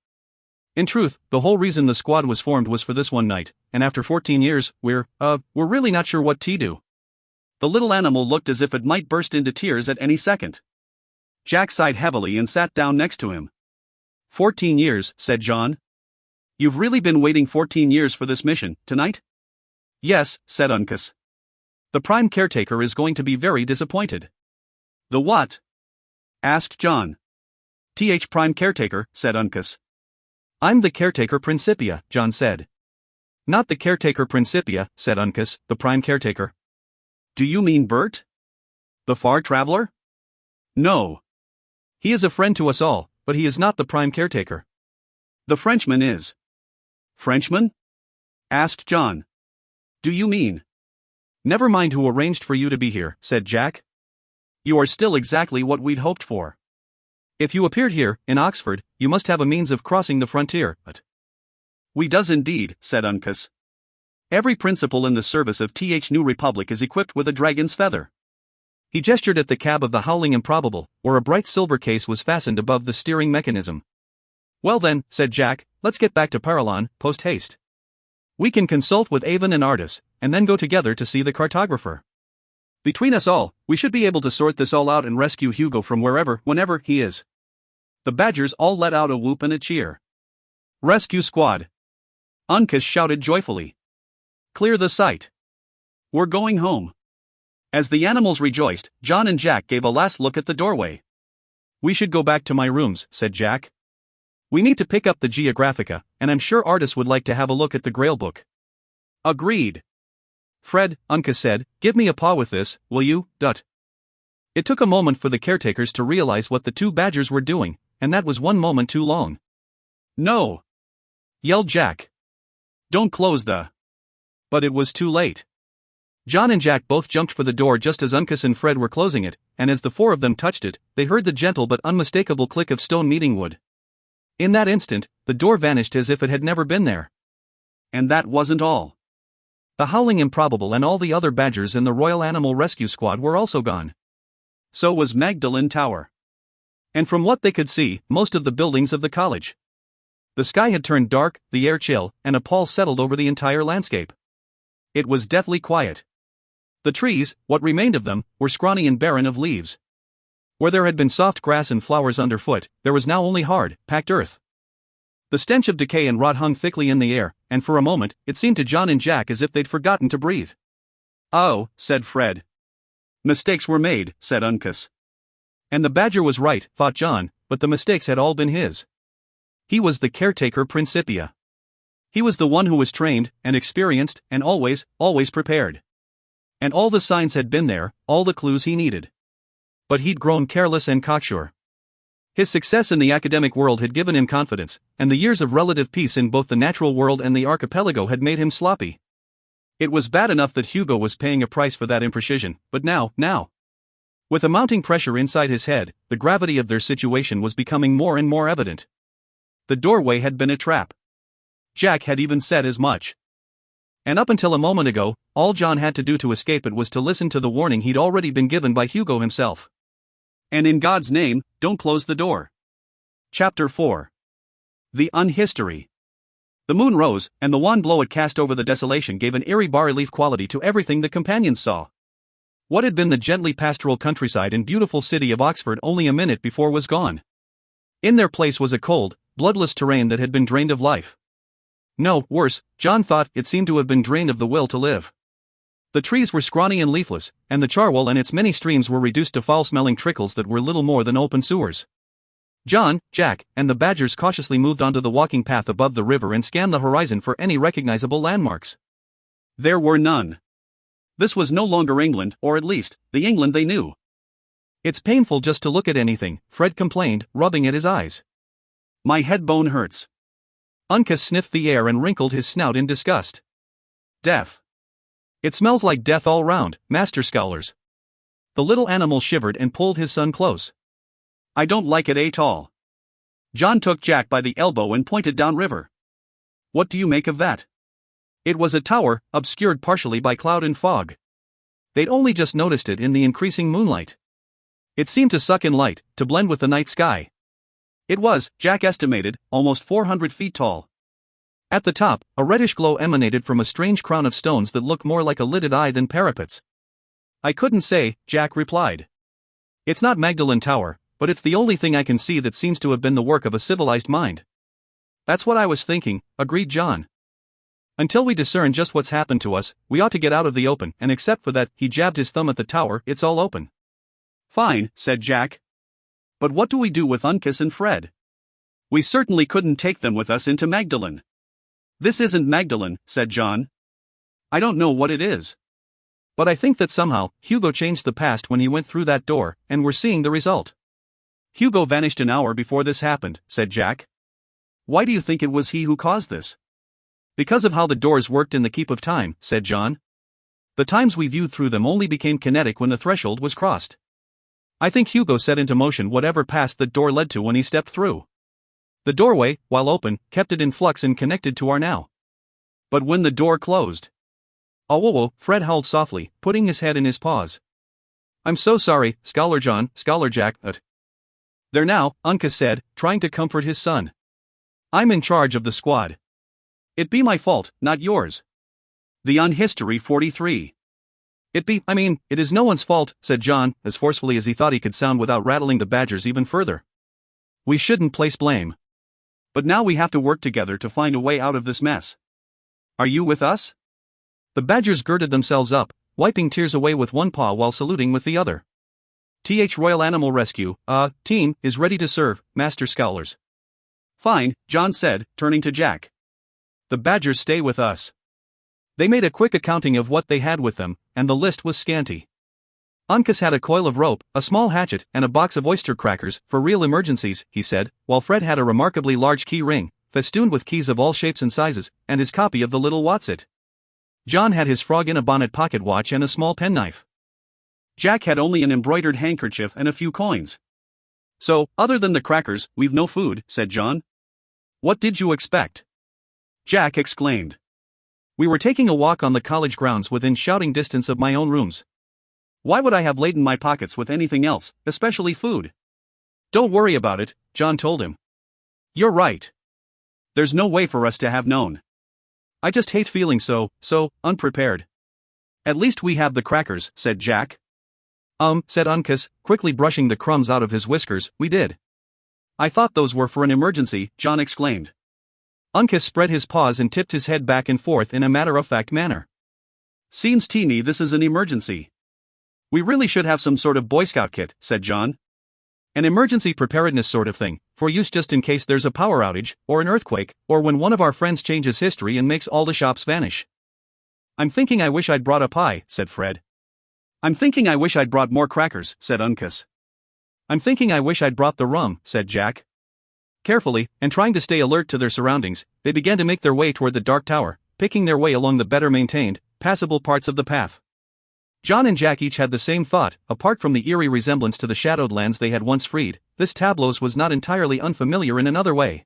In truth, the whole reason the squad was formed was for this one night, and after 14 years, we're really not sure what to do. The little animal looked as if it might burst into tears at any second. Jack sighed heavily and sat down next to him. 14 years, said John. You've really been waiting 14 years for this mission, tonight? Yes, said Uncas. The prime caretaker is going to be very disappointed. The what? Asked John. Prime caretaker, said Uncas. I'm the caretaker Principia, John said. Not the caretaker Principia, said Uncas, the prime caretaker. Do you mean Bert? The far traveler? No. He is a friend to us all, but he is not the prime caretaker. The Frenchman is. Frenchman? Asked John. Do you mean? Never mind who arranged for you to be here, said Jack. You are still exactly what we'd hoped for. If you appeared here, in Oxford, you must have a means of crossing the frontier, but... We does indeed, said Uncas. Every principal in the service of New Republic is equipped with a dragon's feather. He gestured at the cab of the Howling Improbable, where a bright silver case was fastened above the steering mechanism. Well then, said Jack, let's get back to Paralon, post haste. We can consult with Avon and Artis, and then go together to see the cartographer. Between us all, we should be able to sort this all out and rescue Hugo from wherever, whenever he is. The badgers all let out a whoop and a cheer. Rescue squad! Uncas shouted joyfully. Clear the site. We're going home. As the animals rejoiced, John and Jack gave a last look at the doorway. We should go back to my rooms, said Jack. We need to pick up the Geographica, and I'm sure Artis would like to have a look at the Grail book. Agreed. Fred, Uncas said, give me a paw with this, will you, Dut? It took a moment for the caretakers to realize what the two badgers were doing, and that was one moment too long. No! Yelled Jack. Don't close the... But it was too late. John and Jack both jumped for the door just as Uncas and Fred were closing it, and as the four of them touched it, they heard the gentle but unmistakable click of stone meeting wood. In that instant, the door vanished as if it had never been there. And that wasn't all. The Howling Improbable and all the other badgers in the Royal Animal Rescue Squad were also gone. So was Magdalen Tower. And from what they could see, most of the buildings of the college. The sky had turned dark, the air chill, and a pall settled over the entire landscape. It was deathly quiet. The trees, what remained of them, were scrawny and barren of leaves. Where there had been soft grass and flowers underfoot, there was now only hard, packed earth. The stench of decay and rot hung thickly in the air, and for a moment, it seemed to John and Jack as if they'd forgotten to breathe. Oh, said Fred. Mistakes were made, said Uncas. And the badger was right, thought John, but the mistakes had all been his. He was the caretaker Principia. He was the one who was trained, and experienced, and always prepared. And all the signs had been there, all the clues he needed. But he'd grown careless and cocksure. His success in the academic world had given him confidence, and the years of relative peace in both the natural world and the archipelago had made him sloppy. It was bad enough that Hugo was paying a price for that imprecision, but now. With a mounting pressure inside his head, the gravity of their situation was becoming more and more evident. The doorway had been a trap. Jack had even said as much. And up until a moment ago, all John had to do to escape it was to listen to the warning he'd already been given by Hugo himself. And in God's name, don't close the door. Chapter 4. The Unhistory. The moon rose, and the wan glow it cast over the desolation gave an eerie bas-relief quality to everything the companions saw. What had been the gently pastoral countryside and beautiful city of Oxford only a minute before was gone. In their place was a cold, bloodless terrain that had been drained of life. No, worse, John thought it seemed to have been drained of the will to live. The trees were scrawny and leafless, and the Charwell and its many streams were reduced to foul-smelling trickles that were little more than open sewers. John, Jack, and the badgers cautiously moved onto the walking path above the river and scanned the horizon for any recognizable landmarks. There were none. This was no longer England, or at least, the England they knew. It's painful just to look at anything, Fred complained, rubbing at his eyes. My head bone hurts. Uncas sniffed the air and wrinkled his snout in disgust. Death. It smells like death all round, Master Scholars. The little animal shivered and pulled his son close. I don't like it at all. John took Jack by the elbow and pointed downriver. What do you make of that? It was a tower, obscured partially by cloud and fog. They'd only just noticed it in the increasing moonlight. It seemed to suck in light, to blend with the night sky. It was, Jack estimated, almost 400 feet tall. At the top, a reddish glow emanated from a strange crown of stones that looked more like a lidded eye than parapets. I couldn't say, Jack replied. It's not Magdalen Tower, but it's the only thing I can see that seems to have been the work of a civilized mind. That's what I was thinking, agreed John. Until we discern just what's happened to us, we ought to get out of the open, and except for that, he jabbed his thumb at the tower, it's all open. Fine, said Jack. But what do we do with Uncas and Fred? We certainly couldn't take them with us into Magdalen. This isn't Magdalen, said John. I don't know what it is. But I think that somehow, Hugo changed the past when he went through that door, and we're seeing the result. Hugo vanished an hour before this happened, said Jack. Why do you think it was he who caused this? Because of how the doors worked in the Keep of Time, said John. The times we viewed through them only became kinetic when the threshold was crossed. I think Hugo set into motion whatever path that door led to when he stepped through. The doorway, while open, kept it in flux and connected to our now. But when the door closed... Oh, Fred howled softly, putting his head in his paws. I'm so sorry, Scholar John, Scholar Jack, There now, Uncas said, trying to comfort his son. I'm in charge of the squad. It be my fault, not yours. The Unhistory 43. It is no one's fault, said John, as forcefully as he thought he could sound without rattling the badgers even further. We shouldn't place blame. But now we have to work together to find a way out of this mess. Are you with us? The badgers girded themselves up, wiping tears away with one paw while saluting with the other. Royal Animal Rescue, team, is ready to serve, Master Scholars. Fine, John said, turning to Jack. The badgers stay with us. They made a quick accounting of what they had with them, and the list was scanty. Uncas had a coil of rope, a small hatchet, and a box of oyster crackers, for real emergencies, he said, while Fred had a remarkably large key ring, festooned with keys of all shapes and sizes, and his copy of the Little Watsit. John had his frog-in-a-bonnet pocket watch and a small penknife. Jack had only an embroidered handkerchief and a few coins. So, other than the crackers, we've no food, said John. What did you expect? Jack exclaimed. We were taking a walk on the college grounds within shouting distance of my own rooms. Why would I have laden my pockets with anything else, especially food? Don't worry about it, John told him. You're right. There's no way for us to have known. I just hate feeling so unprepared. At least we have the crackers, said Jack. Said Uncas, quickly brushing the crumbs out of his whiskers, we did. I thought those were for an emergency, John exclaimed. Uncas spread his paws and tipped his head back and forth in a matter-of-fact manner. Seems to me this is an emergency. We really should have some sort of Boy Scout kit, said John. An emergency preparedness sort of thing, for use just in case there's a power outage, or an earthquake, or when one of our friends changes history and makes all the shops vanish. I'm thinking I wish I'd brought a pie, said Fred. I'm thinking I wish I'd brought more crackers, said Uncas. I'm thinking I wish I'd brought the rum, said Jack. Carefully, and trying to stay alert to their surroundings, they began to make their way toward the dark tower, picking their way along the better maintained, passable parts of the path. John and Jack each had the same thought. Apart from the eerie resemblance to the shadowed lands they had once freed, this tableau was not entirely unfamiliar in another way.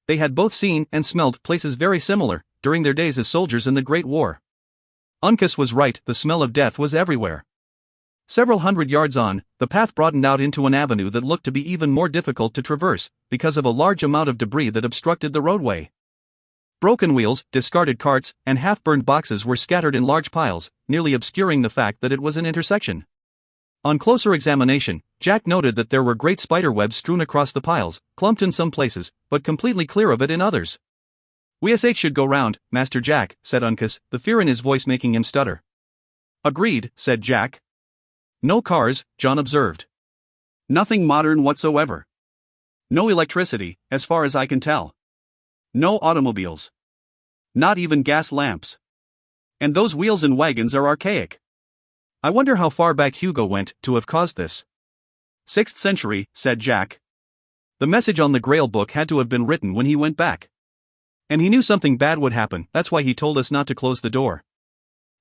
They had both seen and smelled places very similar during their days as soldiers in the Great War. Uncas was right, the smell of death was everywhere. Several hundred yards on, the path broadened out into an avenue that looked to be even more difficult to traverse because of a large amount of debris that obstructed the roadway. Broken wheels, discarded carts, and half-burned boxes were scattered in large piles, nearly obscuring the fact that it was an intersection. On closer examination, Jack noted that there were great spider webs strewn across the piles, clumped in some places, but completely clear of it in others. "We should go round, Master Jack," said Uncas, the fear in his voice making him stutter. "Agreed," said Jack. "No cars," John observed. "Nothing modern whatsoever. No electricity, as far as I can tell. No automobiles. Not even gas lamps. And those wheels and wagons are archaic. I wonder how far back Hugo went to have caused this." "6th century," said Jack. "The message on the Grail book had to have been written when he went back. And he knew something bad would happen, that's why he told us not to close the door."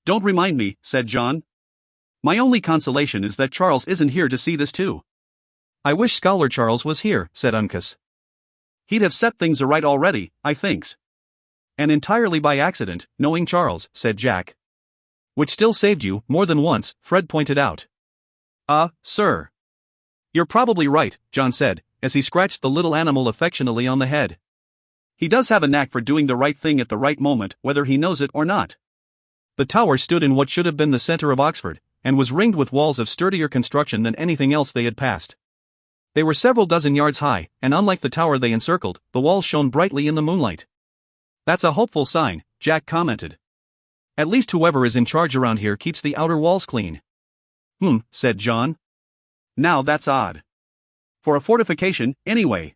"Don't remind me," said John. "My only consolation is that Charles isn't here to see this too." "I wish Scholar Charles was here," said Uncas. "He'd have set things right already, I thinks." "And entirely by accident, knowing Charles," said Jack. "Which still saved you, more than once," Fred pointed out. Sir. "You're probably right," John said, as he scratched the little animal affectionately on the head. "He does have a knack for doing the right thing at the right moment, whether he knows it or not." The tower stood in what should have been the center of Oxford, and was ringed with walls of sturdier construction than anything else they had passed. They were several dozen yards high, and unlike the tower they encircled, the walls shone brightly in the moonlight. "That's a hopeful sign," Jack commented. "At least whoever is in charge around here keeps the outer walls clean." Said John. "Now that's odd. For a fortification, anyway."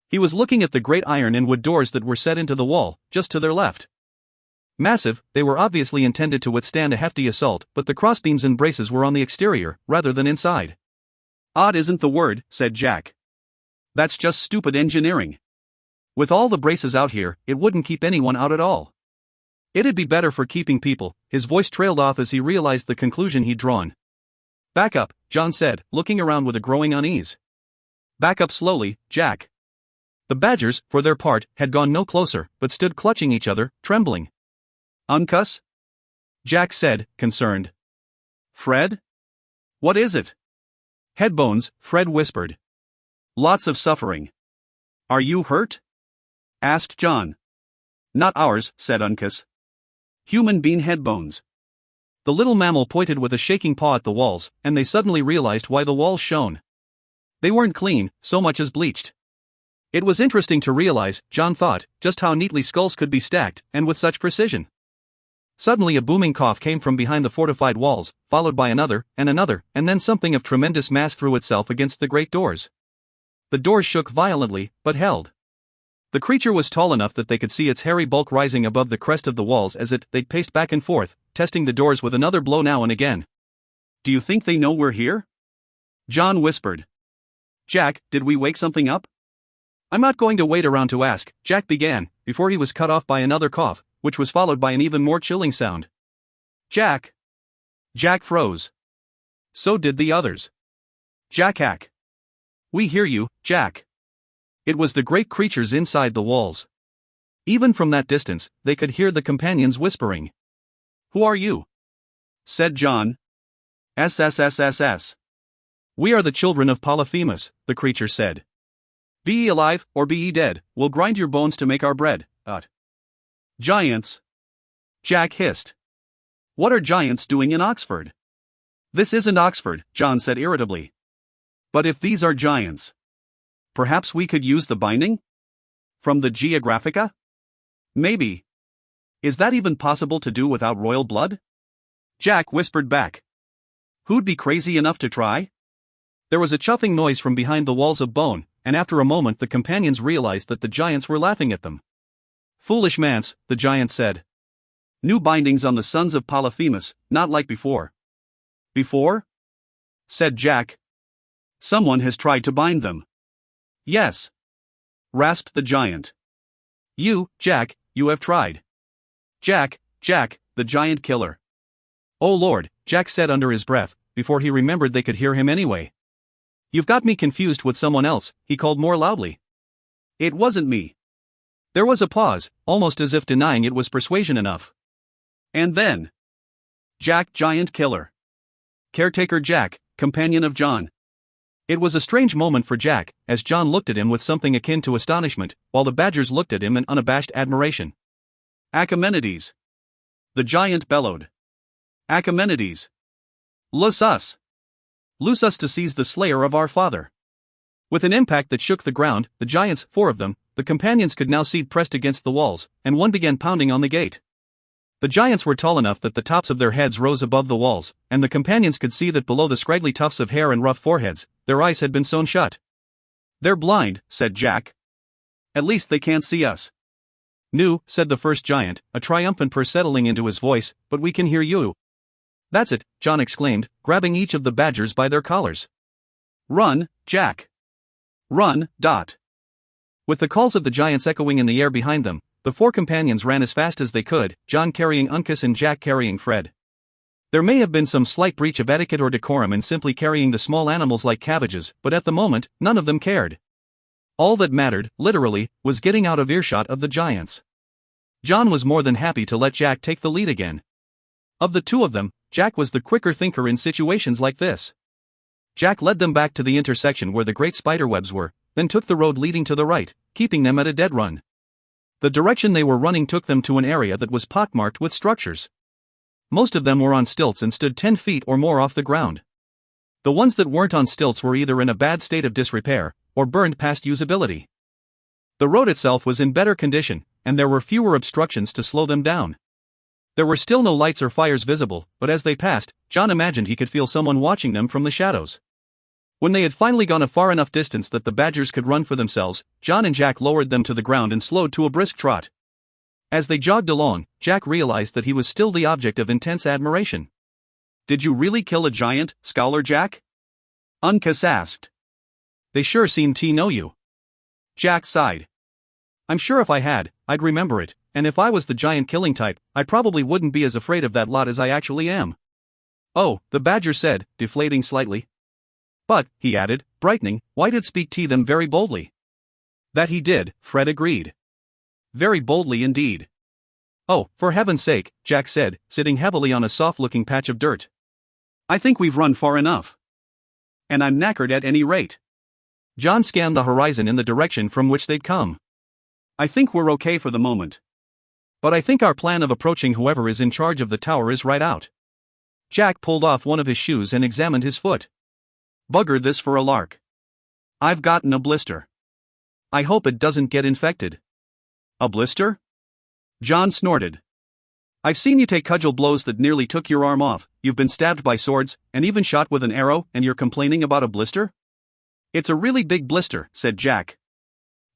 He was looking at the great iron and wood doors that were set into the wall, just to their left. Massive, they were obviously intended to withstand a hefty assault, but the crossbeams and braces were on the exterior, rather than inside. "Odd isn't the word," said Jack. "That's just stupid engineering. With all the braces out here, it wouldn't keep anyone out at all. It'd be better for keeping people." His voice trailed off as he realized the conclusion he'd drawn. "Back up," John said, looking around with a growing unease. "Back up slowly, Jack." The Badgers, for their part, had gone no closer, but stood clutching each other, trembling. "Uncas?" Jack said, concerned. "Fred? What is it?" "Headbones," Fred whispered. "Lots of suffering." "Are you hurt?" asked John. "Not ours," said Uncas. "Human being headbones." The little mammal pointed with a shaking paw at the walls, and they suddenly realized why the walls shone. They weren't clean, so much as bleached. It was interesting to realize, John thought, just how neatly skulls could be stacked, and with such precision. Suddenly a booming cough came from behind the fortified walls, followed by another, and then something of tremendous mass threw itself against the great doors. The doors shook violently, but held. The creature was tall enough that they could see its hairy bulk rising above the crest of the walls as they paced back and forth, testing the doors with another blow now and again. "Do you think they know we're here?" John whispered. "Jack, did we wake something up?" "I'm not going to wait around to ask," Jack began, before he was cut off by another cough, which was followed by an even more chilling sound. "Jack!" Jack froze. So did the others. "Jack-hack! We hear you, Jack." It was the great creatures inside the walls. Even from that distance, they could hear the companions whispering. "Who are you?" said John. "SSSSS. We are the children of Polyphemus," the creature said. "Be ye alive, or be ye dead, we'll grind your bones to make our bread." "Giants!" Jack hissed. "What are giants doing in Oxford?" "This isn't Oxford," John said irritably. "But if these are giants, perhaps we could use the binding? From the Geographica? Maybe. Is that even possible to do without royal blood?" Jack whispered back. "Who'd be crazy enough to try?" There was a chuffing noise from behind the walls of bone, and after a moment the companions realized that the giants were laughing at them. "Foolish manse," the giant said. "New bindings on the sons of Polyphemus, not like before." "Before?" said Jack. "Someone has tried to bind them." "Yes," rasped the giant. "You, Jack, you have tried." Jack, the giant killer." "Oh Lord," Jack said under his breath, before he remembered they could hear him anyway. "You've got me confused with someone else," he called more loudly. "It wasn't me." There was a pause, almost as if denying it was persuasion enough. And then, Jack, giant killer. Caretaker Jack, companion of John. It was a strange moment for Jack, as John looked at him with something akin to astonishment, while the badgers looked at him in unabashed admiration. "Achaemenides!" the giant bellowed. "Achaemenides! Loose us! Loose us to seize the slayer of our father!" With an impact that shook the ground, the giants, 4 of them, the companions could now see pressed against the walls, and one began pounding on the gate. The giants were tall enough that the tops of their heads rose above the walls, and the companions could see that below the scraggly tufts of hair and rough foreheads, their eyes had been sewn shut. "They're blind," said Jack. "At least they can't see us." "No," said the first giant, a triumphant purr settling into his voice, "but we can hear you." "That's it," John exclaimed, grabbing each of the badgers by their collars. "Run, Jack! Run, Dot!" With the calls of the giants echoing in the air behind them, the 4 companions ran as fast as they could, John carrying Uncas and Jack carrying Fred. There may have been some slight breach of etiquette or decorum in simply carrying the small animals like cabbages, but at the moment, none of them cared. All that mattered, literally, was getting out of earshot of the giants. John was more than happy to let Jack take the lead again. Of the 2 of them, Jack was the quicker thinker in situations like this. Jack led them back to the intersection where the great spiderwebs were, then took the road leading to the right, keeping them at a dead run. The direction they were running took them to an area that was pockmarked with structures. Most of them were on stilts and stood 10 feet or more off the ground. The ones that weren't on stilts were either in a bad state of disrepair, or burned past usability. The road itself was in better condition, and there were fewer obstructions to slow them down. There were still no lights or fires visible, but as they passed, John imagined he could feel someone watching them from the shadows. When they had finally gone a far enough distance that the badgers could run for themselves, John and Jack lowered them to the ground and slowed to a brisk trot. As they jogged along, Jack realized that he was still the object of intense admiration. "Did you really kill a giant, Scholar Jack?" Uncas asked. "They sure seem to know you." Jack sighed. "I'm sure if I had, I'd remember it, and if I was the giant killing type, I probably wouldn't be as afraid of that lot as I actually am." "Oh," the badger said, deflating slightly. "But," he added, brightening, "why did speak to them very boldly?" "That he did," Fred agreed. "Very boldly indeed." "Oh, for heaven's sake," Jack said, sitting heavily on a soft-looking patch of dirt. "I think we've run far enough. And I'm knackered at any rate." John scanned the horizon in the direction from which they'd come. "I think we're okay for the moment. But I think our plan of approaching whoever is in charge of the tower is right out." Jack pulled off one of his shoes and examined his foot. "Bugger this for a lark. I've gotten a blister. I hope it doesn't get infected." "A blister?" John snorted. "I've seen you take cudgel blows that nearly took your arm off, you've been stabbed by swords, and even shot with an arrow, and you're complaining about a blister?" "It's a really big blister," said Jack.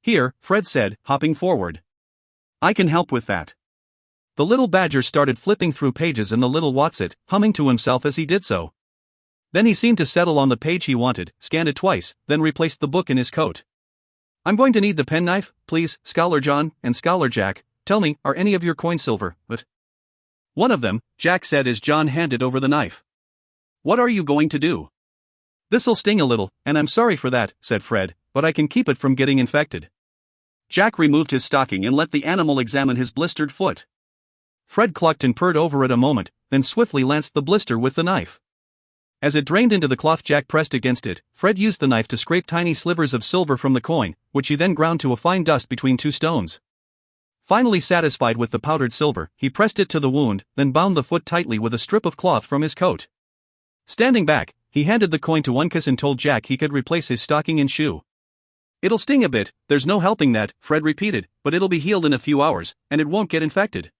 "Here," Fred said, hopping forward. "I can help with that." The little badger started flipping through pages and the little Watsit, humming to himself as he did so. Then he seemed to settle on the page he wanted, scanned it twice, then replaced the book in his coat. "I'm going to need the penknife, please, Scholar John, and Scholar Jack. Tell me, are any of your coins silver?" "But one of them," Jack said as John handed over the knife. "What are you going to do?" "This'll sting a little, and I'm sorry for that," said Fred, "but I can keep it from getting infected." Jack removed his stocking and let the animal examine his blistered foot. Fred clucked and purred over it a moment, then swiftly lanced the blister with the knife. As it drained into the cloth Jack pressed against it, Fred used the knife to scrape tiny slivers of silver from the coin, which he then ground to a fine dust between 2 stones. Finally satisfied with the powdered silver, he pressed it to the wound, then bound the foot tightly with a strip of cloth from his coat. Standing back, he handed the coin to Uncas and told Jack he could replace his stocking and shoe. "It'll sting a bit, there's no helping that," Fred repeated, "but it'll be healed in a few hours, and it won't get infected."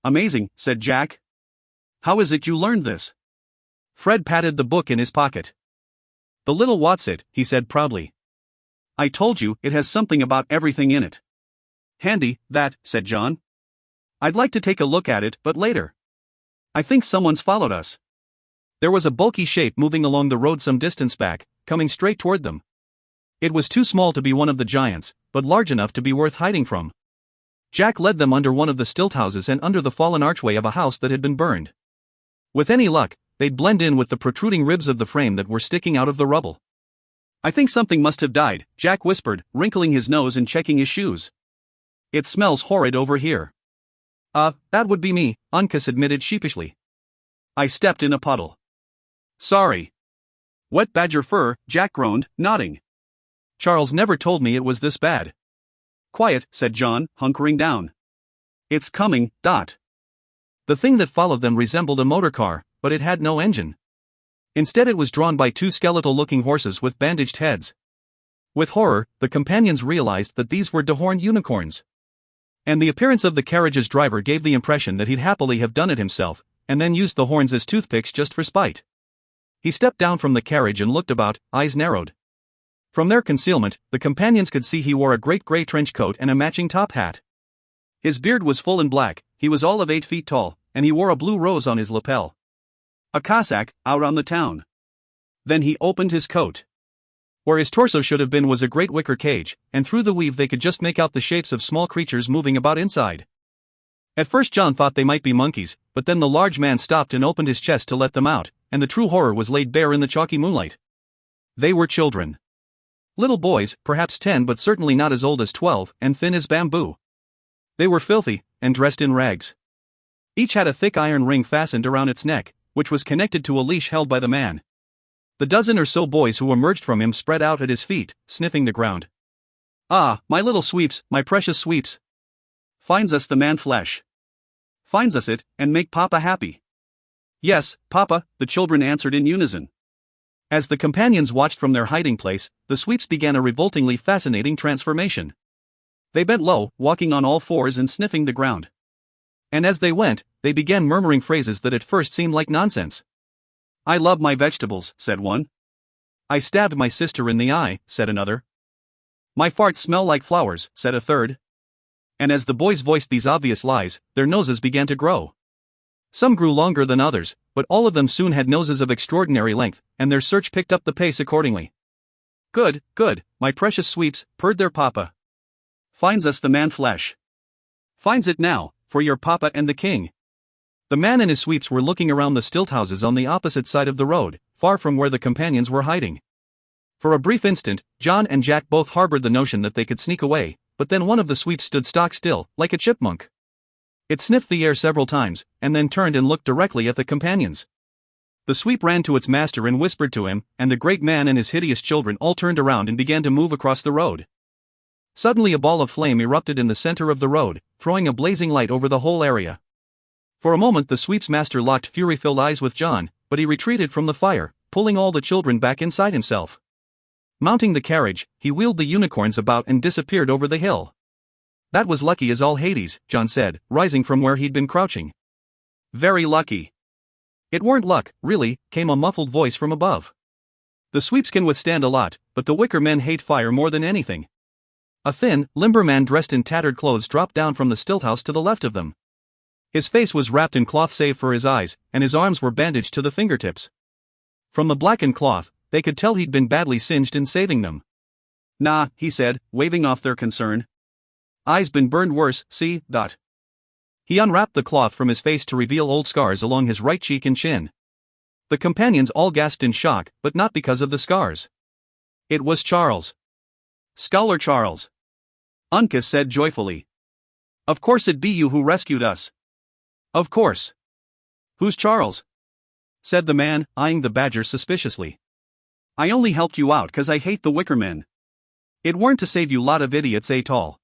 "Amazing," said Jack. "How is it you learned this?" Fred patted the book in his pocket. The little Watsit, he said proudly. I told you, it has something about everything in it. Handy, that, said John. I'd like to take a look at it, but later. I think someone's followed us. There was a bulky shape moving along the road some distance back, coming straight toward them. It was too small to be one of the giants, but large enough to be worth hiding from. Jack led them under one of the stilt houses and under the fallen archway of a house that had been burned. With any luck, they'd blend in with the protruding ribs of the frame that were sticking out of the rubble. I think something must have died, Jack whispered, wrinkling his nose and checking his shoes. It smells horrid over here. That would be me, Uncas admitted sheepishly. I stepped in a puddle. Sorry. Wet badger fur, Jack groaned, nodding. Charles never told me it was this bad. Quiet, said John, hunkering down. It's coming, Dot. The thing that followed them resembled a motor car, but it had no engine. Instead it was drawn by two skeletal-looking horses with bandaged heads. With horror, the companions realized that these were dehorned unicorns. And the appearance of the carriage's driver gave the impression that he'd happily have done it himself, and then used the horns as toothpicks just for spite. He stepped down from the carriage and looked about, eyes narrowed. From their concealment, the companions could see he wore a great gray trench coat and a matching top hat. His beard was full and black, he was all of 8 feet tall, and he wore a blue rose on his lapel. A Cossack, out on the town. Then he opened his coat. Where his torso should have been was a great wicker cage, and through the weave they could just make out the shapes of small creatures moving about inside. At first John thought they might be monkeys, but then the large man stopped and opened his chest to let them out, and the true horror was laid bare in the chalky moonlight. They were children. Little boys, perhaps 10 but certainly not as old as 12, and thin as bamboo. They were filthy, and dressed in rags. Each had a thick iron ring fastened around its neck, which was connected to a leash held by the man. The dozen or so boys who emerged from him spread out at his feet, sniffing the ground. Ah, my little sweeps, my precious sweeps. Finds us the man flesh. Finds us it, and make Papa happy. Yes, Papa, the children answered in unison. As the companions watched from their hiding place, the sweeps began a revoltingly fascinating transformation. They bent low, walking on all fours and sniffing the ground. And as they went, they began murmuring phrases that at first seemed like nonsense. I love my vegetables, said one. I stabbed my sister in the eye, said another. My farts smell like flowers, said a third. And as the boys voiced these obvious lies, their noses began to grow. Some grew longer than others, but all of them soon had noses of extraordinary length, and their search picked up the pace accordingly. Good, good, my precious sweeps, purred their papa. Finds us the man flesh. Finds it now, for your papa and the king. The man and his sweeps were looking around the stilt houses on the opposite side of the road, far from where the companions were hiding. For a brief instant, John and Jack both harbored the notion that they could sneak away, but then one of the sweeps stood stock still, like a chipmunk. It sniffed the air several times, and then turned and looked directly at the companions. The sweep ran to its master and whispered to him, and the great man and his hideous children all turned around and began to move across the road. Suddenly a ball of flame erupted in the center of the road, throwing a blazing light over the whole area. For a moment the sweep's master locked fury-filled eyes with John, but he retreated from the fire, pulling all the children back inside himself. Mounting the carriage, he wheeled the unicorns about and disappeared over the hill. That was lucky as all Hades, John said, rising from where he'd been crouching. Very lucky. It weren't luck, really, came a muffled voice from above. The sweeps can withstand a lot, but the wicker men hate fire more than anything. A thin, limber man dressed in tattered clothes dropped down from the stilt house to the left of them. His face was wrapped in cloth save for his eyes, and his arms were bandaged to the fingertips. From the blackened cloth, they could tell he'd been badly singed in saving them. Nah, he said, waving off their concern. Eyes been burned worse, see, Dot. He unwrapped the cloth from his face to reveal old scars along his right cheek and chin. The companions all gasped in shock, but not because of the scars. It was Charles. Scholar Charles. Uncas said joyfully. Of course it be you who rescued us. Of course. Who's Charles? Said the man, eyeing the badger suspiciously. I only helped you out 'cause I hate the wicker men. It weren't to save you lot of idiots at all.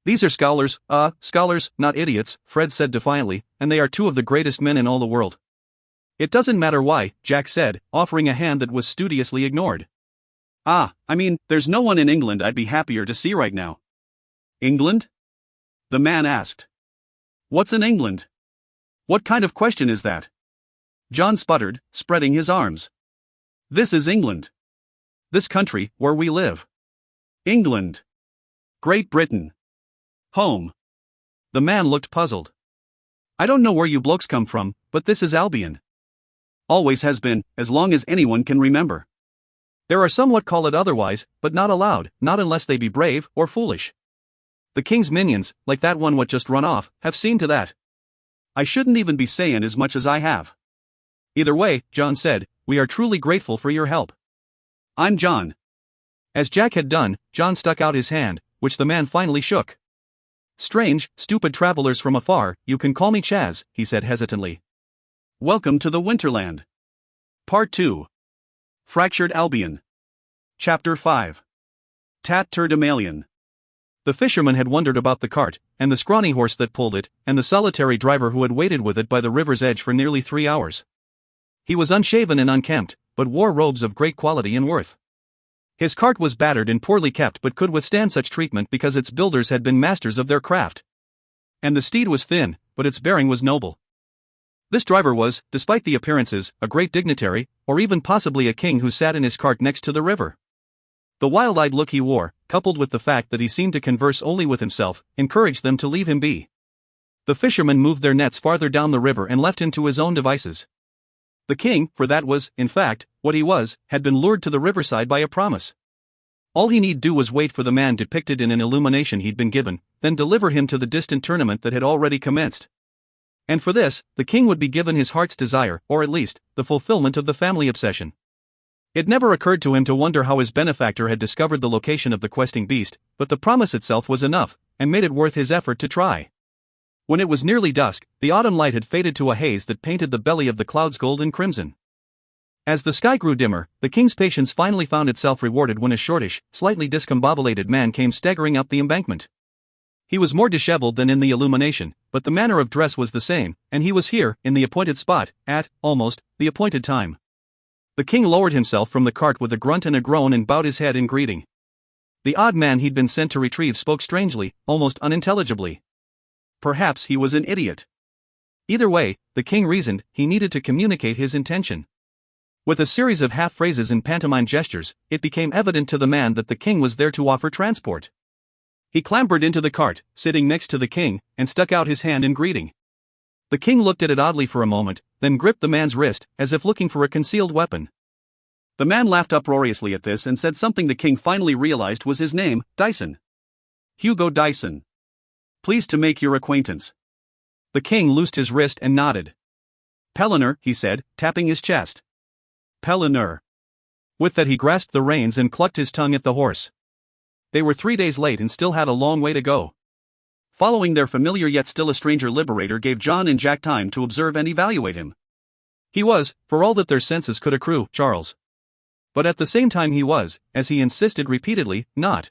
These are scholars, scholars, not idiots, Fred said defiantly, and they are two of the greatest men in all the world. It doesn't matter why, Jack said, offering a hand that was studiously ignored. I mean, there's no one in England I'd be happier to see right now. England? The man asked. What's in England? What kind of question is that? John sputtered, spreading his arms. This is England. This country, where we live. England. Great Britain. Home. The man looked puzzled. I don't know where you blokes come from, but this is Albion. Always has been, as long as anyone can remember. There are some what call it otherwise, but not allowed, not unless they be brave or foolish. The king's minions, like that one what just run off, have seen to that. I shouldn't even be saying as much as I have. Either way, John said, we are truly grateful for your help. I'm John. As Jack had done, John stuck out his hand, which the man finally shook. Strange, stupid travelers from afar, you can call me Chaz, he said hesitantly. Welcome to the Winterland. Part 2. Fractured Albion. Chapter 5. Tat Turdemalion. The fisherman had wondered about the cart, and the scrawny horse that pulled it, and the solitary driver who had waited with it by the river's edge for nearly 3 hours. He was unshaven and unkempt, but wore robes of great quality and worth. His cart was battered and poorly kept but could withstand such treatment because its builders had been masters of their craft. And the steed was thin, but its bearing was noble. This driver was, despite the appearances, a great dignitary, or even possibly a king who sat in his cart next to the river. The wild-eyed look he wore, coupled with the fact that he seemed to converse only with himself, encouraged them to leave him be. The fishermen moved their nets farther down the river and left him to his own devices. The king, for that was, in fact, what he was, had been lured to the riverside by a promise. All he need do was wait for the man depicted in an illumination he'd been given, then deliver him to the distant tournament that had already commenced. And for this, the king would be given his heart's desire, or at least, the fulfillment of the family obsession. It never occurred to him to wonder how his benefactor had discovered the location of the questing beast, but the promise itself was enough, and made it worth his effort to try. When it was nearly dusk, the autumn light had faded to a haze that painted the belly of the clouds gold and crimson. As the sky grew dimmer, the king's patience finally found itself rewarded when a shortish, slightly discombobulated man came staggering up the embankment. He was more disheveled than in the illumination, but the manner of dress was the same, and he was here, in the appointed spot, at, almost, the appointed time. The king lowered himself from the cart with a grunt and a groan and bowed his head in greeting. The odd man he'd been sent to retrieve spoke strangely, almost unintelligibly. Perhaps he was an idiot. Either way, the king reasoned, he needed to communicate his intention. With a series of half-phrases and pantomime gestures, it became evident to the man that the king was there to offer transport. He clambered into the cart, sitting next to the king, and stuck out his hand in greeting. The king looked at it oddly for a moment, then gripped the man's wrist, as if looking for a concealed weapon. The man laughed uproariously at this and said something the king finally realized was his name, Dyson. Hugo Dyson. Pleased to make your acquaintance. The king loosed his wrist and nodded. Pellinor, he said, tapping his chest. Pellinor. With that he grasped the reins and clucked his tongue at the horse. They were 3 days late and still had a long way to go. Following their familiar yet still a stranger liberator gave John and Jack time to observe and evaluate him. He was, for all that their senses could accrue, Charles. But at the same time he was, as he insisted repeatedly, not.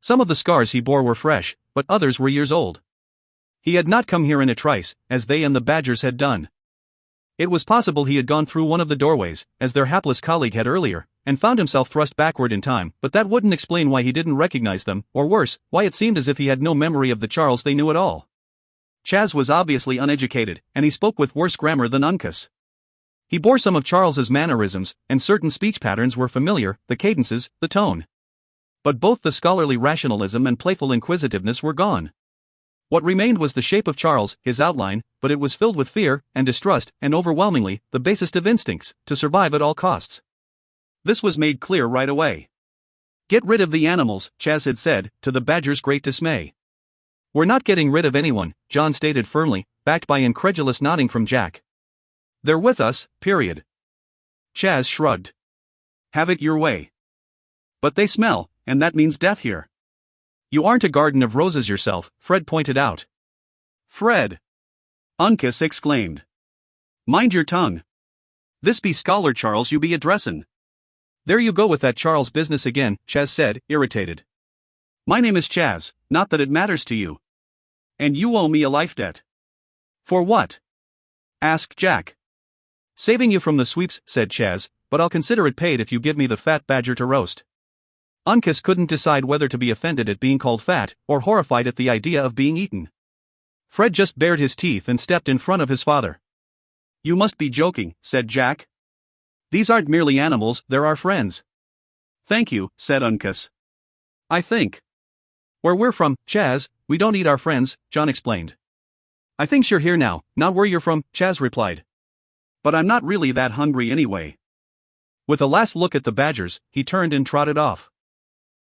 Some of the scars he bore were fresh, but others were years old. He had not come here in a trice, as they and the Badgers had done. It was possible he had gone through one of the doorways, as their hapless colleague had earlier, and found himself thrust backward in time, but that wouldn't explain why he didn't recognize them, or worse, why it seemed as if he had no memory of the Charles they knew at all. Chaz was obviously uneducated, and he spoke with worse grammar than Uncas. He bore some of Charles's mannerisms, and certain speech patterns were familiar, the cadences, the tone. But both the scholarly rationalism and playful inquisitiveness were gone. What remained was the shape of Charles, his outline, but it was filled with fear, and distrust, and overwhelmingly, the basest of instincts, to survive at all costs. This was made clear right away. Get rid of the animals, Chaz had said, to the Badger's great dismay. We're not getting rid of anyone, John stated firmly, backed by incredulous nodding from Jack. They're with us, period. Chaz shrugged. Have it your way. But they smell, and that means death here. You aren't a garden of roses yourself, Fred pointed out. Fred! Uncas exclaimed. Mind your tongue. This be Scholar Charles you be addressin'. There you go with that Charles business again, Chaz said, irritated. My name is Chaz, not that it matters to you. And you owe me a life debt. For what? Asked Jack. Saving you from the sweeps, said Chaz, but I'll consider it paid if you give me the fat badger to roast. Uncas couldn't decide whether to be offended at being called fat, or horrified at the idea of being eaten. Fred just bared his teeth and stepped in front of his father. You must be joking, said Jack. These aren't merely animals, they're our friends. Thank you, said Uncas. I think. Where we're from, Chaz, we don't eat our friends, John explained. I think you're here now, not where you're from, Chaz replied. But I'm not really that hungry anyway. With a last look at the badgers, he turned and trotted off.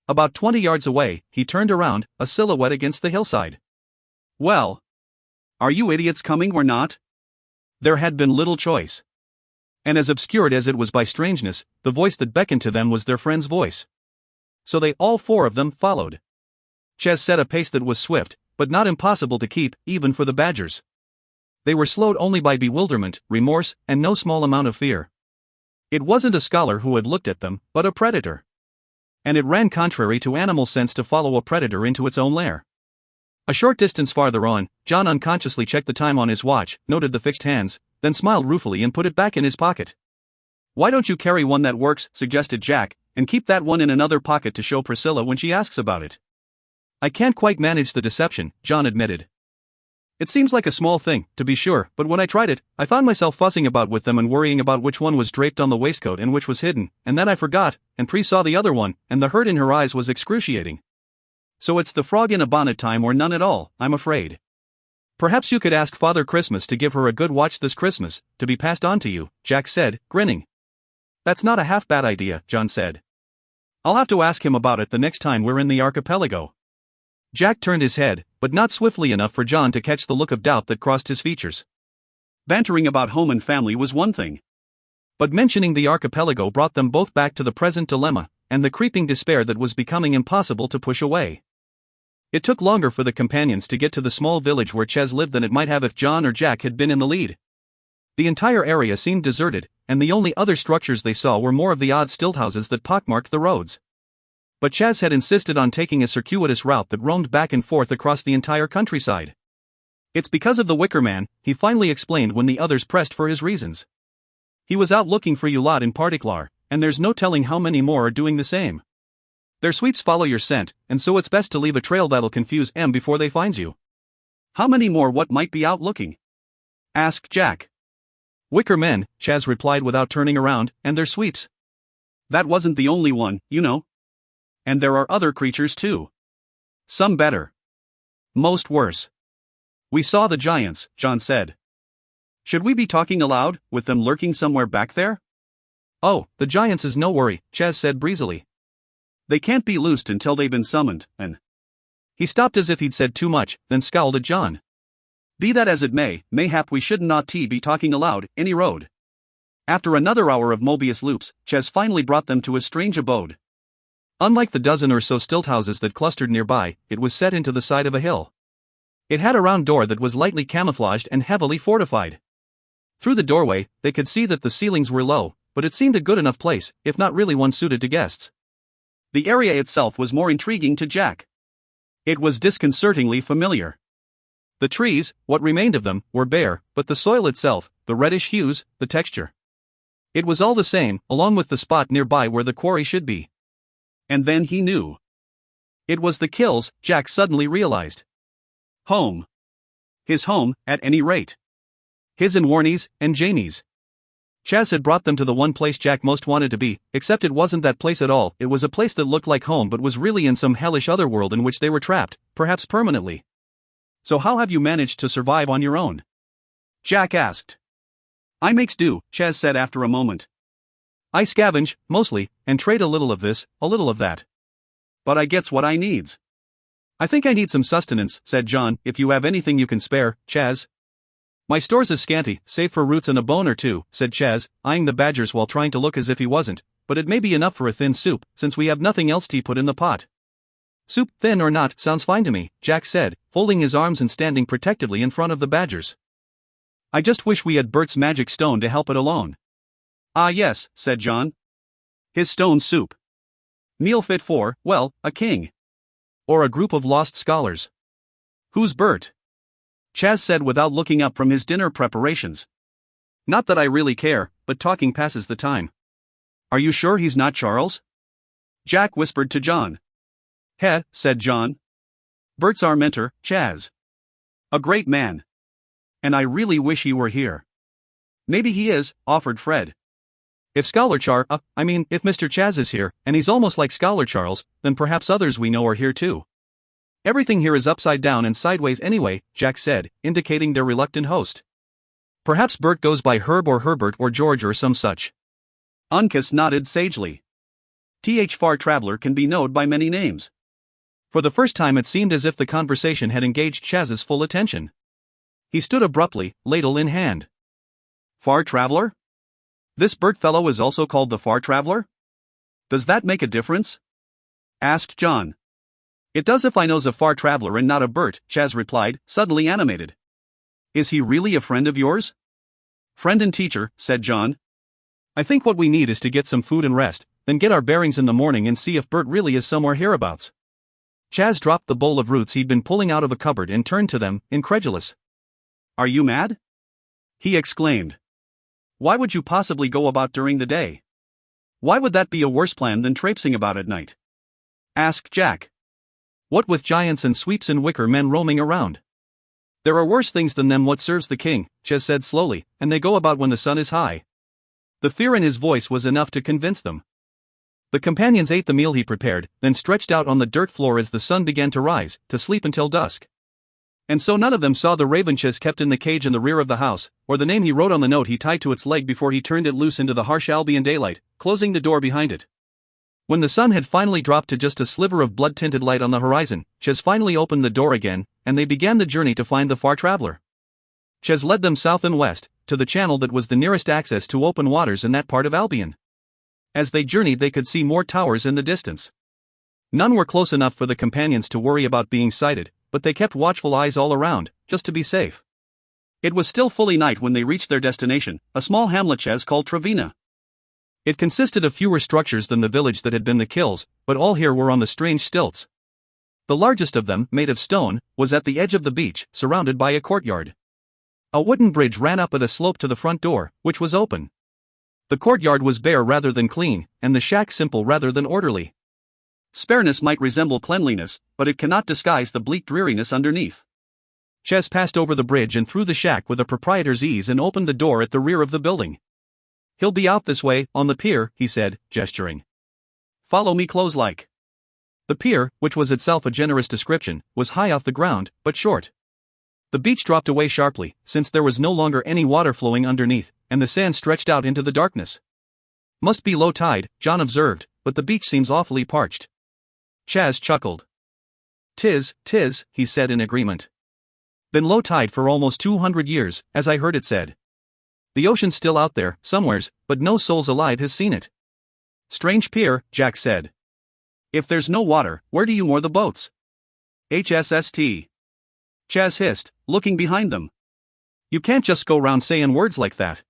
About 20 yards away, he turned around, a silhouette against the hillside. Well, are you idiots coming or not? There had been little choice. And as obscured as it was by strangeness, the voice that beckoned to them was their friend's voice. So they all four of them followed. Chaz set a pace that was swift, but not impossible to keep, even for the badgers. They were slowed only by bewilderment, remorse, and no small amount of fear. It wasn't a scholar who had looked at them, but a predator. And it ran contrary to animal sense to follow a predator into its own lair. A short distance farther on, John unconsciously checked the time on his watch, noted the fixed hands, then smiled ruefully and put it back in his pocket. Why don't you carry one that works, suggested Jack, and keep that one in another pocket to show Priscilla when she asks about it. I can't quite manage the deception, John admitted. It seems like a small thing, to be sure, but when I tried it, I found myself fussing about with them and worrying about which one was draped on the waistcoat and which was hidden, and then I forgot, and Pri saw the other one, and the hurt in her eyes was excruciating. So it's the frog in a bonnet time or none at all, I'm afraid. Perhaps you could ask Father Christmas to give her a good watch this Christmas, to be passed on to you, Jack said, grinning. That's not a half bad idea, John said. I'll have to ask him about it the next time we're in the archipelago. Jack turned his head, but not swiftly enough for John to catch the look of doubt that crossed his features. Bantering about home and family was one thing. But mentioning the archipelago brought them both back to the present dilemma, and the creeping despair that was becoming impossible to push away. It took longer for the companions to get to the small village where Ches lived than it might have if John or Jack had been in the lead. The entire area seemed deserted, and the only other structures they saw were more of the odd stilt houses that pockmarked the roads. But Chaz had insisted on taking a circuitous route that roamed back and forth across the entire countryside. It's because of the Wicker Man, he finally explained when the others pressed for his reasons. He was out looking for you lot in particular, and there's no telling how many more are doing the same. Their sweeps follow your scent, and so it's best to leave a trail that'll confuse 'em before they finds you. How many more what might be out looking? Asked Jack. Wicker Men, Chaz replied without turning around, and their sweeps. That wasn't the only one, you know. And there are other creatures too. Some better. Most worse. We saw the giants, John said. Should we be talking aloud, with them lurking somewhere back there? Oh, the giants is no worry, Chaz said breezily. They can't be loosed until they've been summoned, and... He stopped as if he'd said too much, then scowled at John. Be that as it may, mayhap we should not be talking aloud, any road. After another hour of Mobius loops, Chaz finally brought them to a strange abode. Unlike the dozen or so stilt houses that clustered nearby, it was set into the side of a hill. It had a round door that was lightly camouflaged and heavily fortified. Through the doorway, they could see that the ceilings were low, but it seemed a good enough place, if not really one suited to guests. The area itself was more intriguing to Jack. It was disconcertingly familiar. The trees, what remained of them, were bare, but the soil itself, the reddish hues, the texture. It was all the same, along with the spot nearby where the quarry should be. And then he knew. It was the kills, Jack suddenly realized. Home. His home, at any rate. His and Warnie's, and Jamie's. Chaz had brought them to the one place Jack most wanted to be, except it wasn't that place at all. It was a place that looked like home but was really in some hellish otherworld in which they were trapped, perhaps permanently. So how have you managed to survive on your own? Jack asked. I makes do, Chaz said after a moment. I scavenge, mostly, and trade a little of this, a little of that. But I gets what I needs. I think I need some sustenance, said John, if you have anything you can spare, Chaz. My store's is scanty, save for roots and a bone or two, said Chaz, eyeing the badgers while trying to look as if he wasn't, but it may be enough for a thin soup, since we have nothing else to put in the pot. Soup, thin or not, sounds fine to me, Jack said, folding his arms and standing protectively in front of the badgers. I just wish we had Bert's magic stone to help it alone. Ah yes, said John. His stone soup. Meal fit for, well, a king. Or a group of lost scholars. Who's Bert? Chaz said without looking up from his dinner preparations. Not that I really care, but talking passes the time. Are you sure he's not Charles? Jack whispered to John. Heh, said John. Bert's our mentor, Chaz. A great man. And I really wish he were here. Maybe he is, offered Fred. If if Mr. Chaz is here, and he's almost like Scholar Charles, then perhaps others we know are here too. Everything here is upside down and sideways anyway, Jack said, indicating their reluctant host. Perhaps Bert goes by Herb or Herbert or George or some such. Uncas nodded sagely. Far Traveler can be known by many names. For the first time it seemed as if the conversation had engaged Chaz's full attention. He stood abruptly, ladle in hand. Far Traveler? This Bert fellow is also called the Far Traveler? Does that make a difference? Asked John. It does if I knows a Far Traveler and not a Bert, Chaz replied, suddenly animated. Is he really a friend of yours? Friend and teacher, said John. I think what we need is to get some food and rest, then get our bearings in the morning and see if Bert really is somewhere hereabouts. Chaz dropped the bowl of roots he'd been pulling out of a cupboard and turned to them, incredulous. Are you mad? He exclaimed. Why would you possibly go about during the day? Why would that be a worse plan than traipsing about at night? Asked Jack. What with giants and sweeps and wicker men roaming around? There are worse things than them what serves the king, Chaz said slowly, and they go about when the sun is high. The fear in his voice was enough to convince them. The companions ate the meal he prepared, then stretched out on the dirt floor as the sun began to rise, to sleep until dusk. And so none of them saw the raven Chaz kept in the cage in the rear of the house, or the name he wrote on the note he tied to its leg before he turned it loose into the harsh Albion daylight, closing the door behind it. When the sun had finally dropped to just a sliver of blood-tinted light on the horizon, Chaz finally opened the door again, and they began the journey to find the Far Traveler. Chaz led them south and west, to the channel that was the nearest access to open waters in that part of Albion. As they journeyed they could see more towers in the distance. None were close enough for the companions to worry about being sighted, but they kept watchful eyes all around, just to be safe. It was still fully night when they reached their destination, a small hamlet Chaz called Trevina. It consisted of fewer structures than the village that had been the Kills, but all here were on the strange stilts. The largest of them, made of stone, was at the edge of the beach, surrounded by a courtyard. A wooden bridge ran up at a slope to the front door, which was open. The courtyard was bare rather than clean, and the shack simple rather than orderly. Spareness might resemble cleanliness, but it cannot disguise the bleak dreariness underneath. Chaz passed over the bridge and through the shack with a proprietor's ease and opened the door at the rear of the building. He'll be out this way, on the pier, he said, gesturing. Follow me close-like. The pier, which was itself a generous description, was high off the ground, but short. The beach dropped away sharply, since there was no longer any water flowing underneath, and the sand stretched out into the darkness. Must be low tide, John observed, but the beach seems awfully parched. Chaz chuckled. Tis, he said in agreement. Been low tide for almost 200 years, as I heard it said. The ocean's still out there, somewheres, but no souls alive has seen it. Strange pier, Jack said. If there's no water, where do you moor the boats? HSST. Chaz hissed, looking behind them. You can't just go round saying words like that.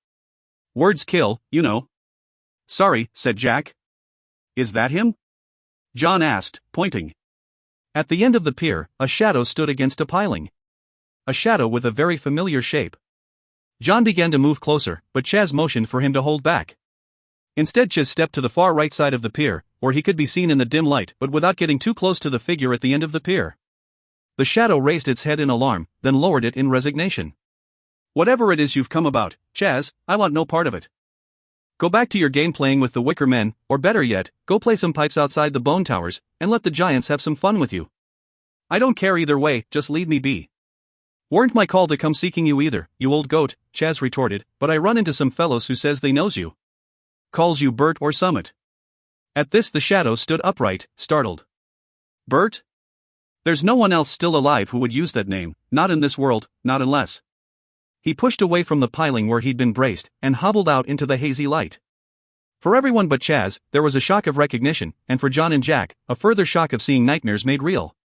Words kill, you know. Sorry, said Jack. Is that him? John asked, pointing. At the end of the pier, a shadow stood against a piling. A shadow with a very familiar shape. John began to move closer, but Chaz motioned for him to hold back. Instead Chaz stepped to the far right side of the pier, where he could be seen in the dim light but without getting too close to the figure at the end of the pier. The shadow raised its head in alarm, then lowered it in resignation. Whatever it is you've come about, Chaz, I want no part of it. Go back to your game playing with the wicker men, or better yet, go play some pipes outside the bone towers, and let the giants have some fun with you. I don't care either way, just leave me be. Weren't my call to come seeking you either, you old goat, Chaz retorted, but I run into some fellows who says they knows you. Calls you Bert or Summit. At this the shadow stood upright, startled. Bert? There's no one else still alive who would use that name, not in this world, not unless. He pushed away from the piling where he'd been braced, and hobbled out into the hazy light. For everyone but Chaz, there was a shock of recognition, and for John and Jack, a further shock of seeing nightmares made real.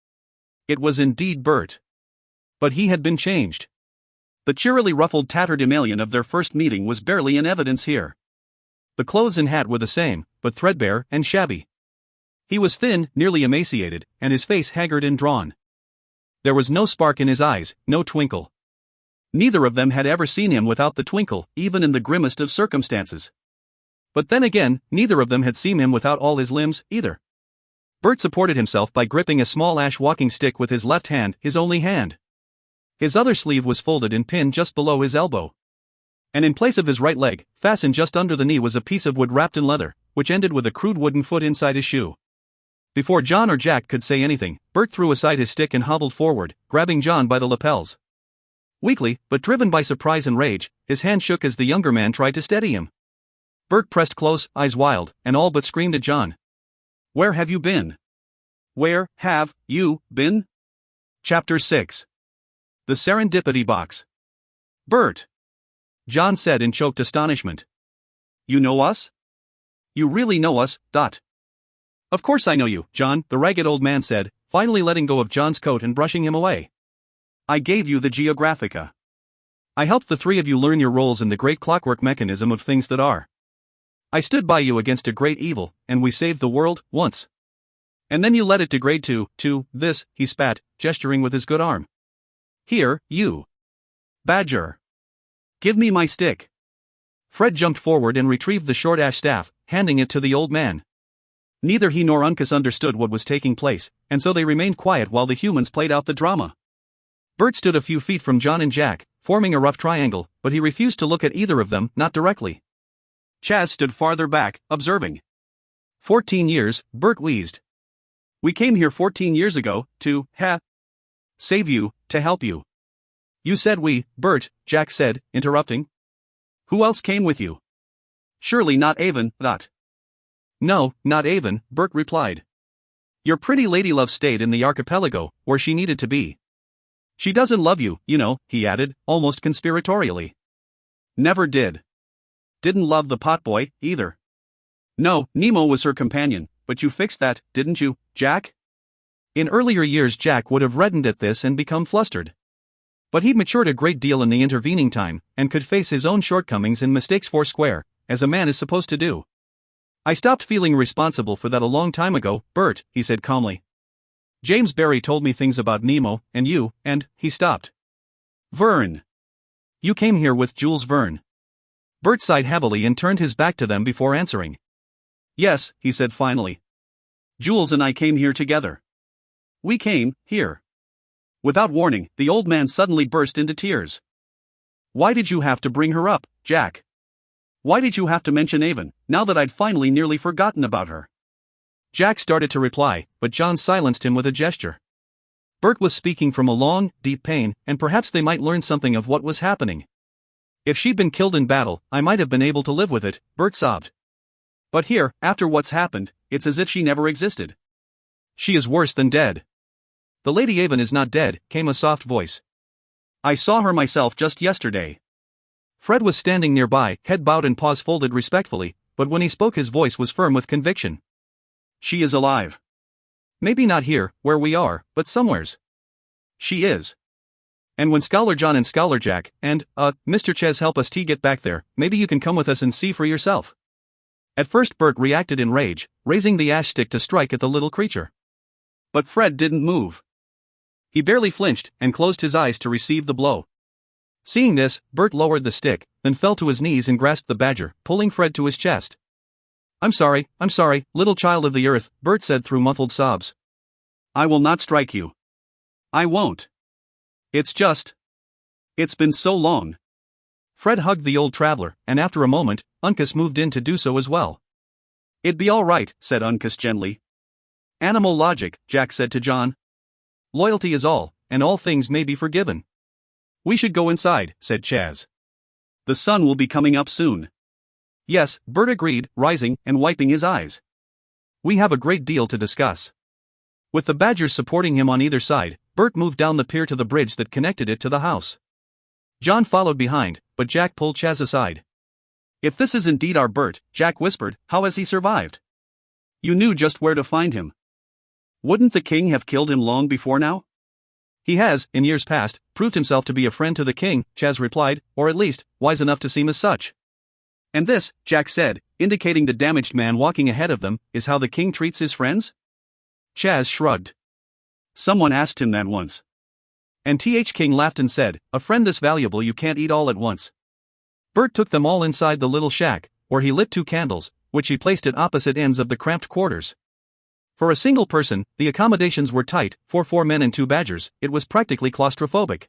It was indeed Bert. But he had been changed. The cheerily ruffled tatterdemalion of their first meeting was barely in evidence here. The clothes and hat were the same, but threadbare and shabby. He was thin, nearly emaciated, and his face haggard and drawn. There was no spark in his eyes, no twinkle. Neither of them had ever seen him without the twinkle, even in the grimmest of circumstances. But then again, neither of them had seen him without all his limbs, either. Bert supported himself by gripping a small ash walking stick with his left hand, his only hand. His other sleeve was folded and pinned just below his elbow. And in place of his right leg, fastened just under the knee was a piece of wood wrapped in leather, which ended with a crude wooden foot inside his shoe. Before John or Jack could say anything, Bert threw aside his stick and hobbled forward, grabbing John by the lapels. Weakly, but driven by surprise and rage, his hand shook as the younger man tried to steady him. Bert pressed close, eyes wild, and all but screamed at John. "Where have you been? Where have you been?" Chapter 6. The Serendipity Box. "Bert!" John said in choked astonishment. "You know us? You really know us, Dot?" "Of course I know you, John," the ragged old man said, finally letting go of John's coat and brushing him away. "I gave you the Geographica. I helped the three of you learn your roles in the great clockwork mechanism of things that are. I stood by you against a great evil, and we saved the world, once. And then you let it degrade to this," he spat, gesturing with his good arm. "Here, you badger. Give me my stick." Fred jumped forward and retrieved the short ash staff, handing it to the old man. Neither he nor Uncas understood what was taking place, and so they remained quiet while the humans played out the drama. Bert stood a few feet from John and Jack, forming a rough triangle, but he refused to look at either of them, not directly. Chaz stood farther back, observing. 14 years, Bert wheezed. "We came here 14 years ago, to save you, to help you." "You said we, Bert," Jack said, interrupting. "Who else came with you? Surely not Avon, that." "No, not Avon," Bert replied. "Your pretty ladylove stayed in the Archipelago, where she needed to be. She doesn't love you, you know," he added, almost conspiratorially. "Never did. Didn't love the potboy, either. No, Nemo was her companion, but you fixed that, didn't you, Jack?" In earlier years Jack would have reddened at this and become flustered. But he'd matured a great deal in the intervening time, and could face his own shortcomings and mistakes foursquare, as a man is supposed to do. "I stopped feeling responsible for that a long time ago, Bert," he said calmly. "James Barry told me things about Nemo, and you, and," he stopped. "Verne. You came here with Jules Verne." Bert sighed heavily and turned his back to them before answering. "Yes," he said finally. "Jules and I came here together. We came here." Without warning, the old man suddenly burst into tears. "Why did you have to bring her up, Jack? Why did you have to mention Avon, now that I'd finally nearly forgotten about her?" Jack started to reply, but John silenced him with a gesture. Bert was speaking from a long, deep pain, and perhaps they might learn something of what was happening. "If she'd been killed in battle, I might have been able to live with it," Bert sobbed. "But here, after what's happened, it's as if she never existed. She is worse than dead." "The Lady Avon is not dead," came a soft voice. "I saw her myself just yesterday." Fred was standing nearby, head bowed and paws folded respectfully, but when he spoke his voice was firm with conviction. "She is alive. Maybe not here, where we are, but somewheres. She is. And when Scholar John and Scholar Jack, and, Mr. Ches help us get back there, maybe you can come with us and see for yourself." At first Bert reacted in rage, raising the ash stick to strike at the little creature. But Fred didn't move. He barely flinched, and closed his eyes to receive the blow. Seeing this, Bert lowered the stick, then fell to his knees and grasped the badger, pulling Fred to his chest. I'm sorry, little child of the earth," Bert said through muffled sobs. "I will not strike you. I won't. It's been so long." Fred hugged the old traveler, and after a moment, Uncas moved in to do so as well. "It'd be all right," said Uncas gently. "Animal logic," Jack said to John. "Loyalty is all, and all things may be forgiven." "We should go inside," said Chaz. "The sun will be coming up soon." "Yes," Bert agreed, rising and wiping his eyes. "We have a great deal to discuss." With the badgers supporting him on either side, Bert moved down the pier to the bridge that connected it to the house. John followed behind, but Jack pulled Chaz aside. "If this is indeed our Bert," Jack whispered, "how has he survived? You knew just where to find him. Wouldn't the king have killed him long before now?" "He has, in years past, proved himself to be a friend to the king," Chaz replied, "or at least, wise enough to seem as such." "And this," Jack said, indicating the damaged man walking ahead of them, "is how the king treats his friends?" Chaz shrugged. "Someone asked him that once. And King laughed and said, 'A friend this valuable you can't eat all at once.'" Bert took them all inside the little shack, where he lit 2 candles, which he placed at opposite ends of the cramped quarters. For a single person, the accommodations were tight. For 4 men and 2 badgers, it was practically claustrophobic.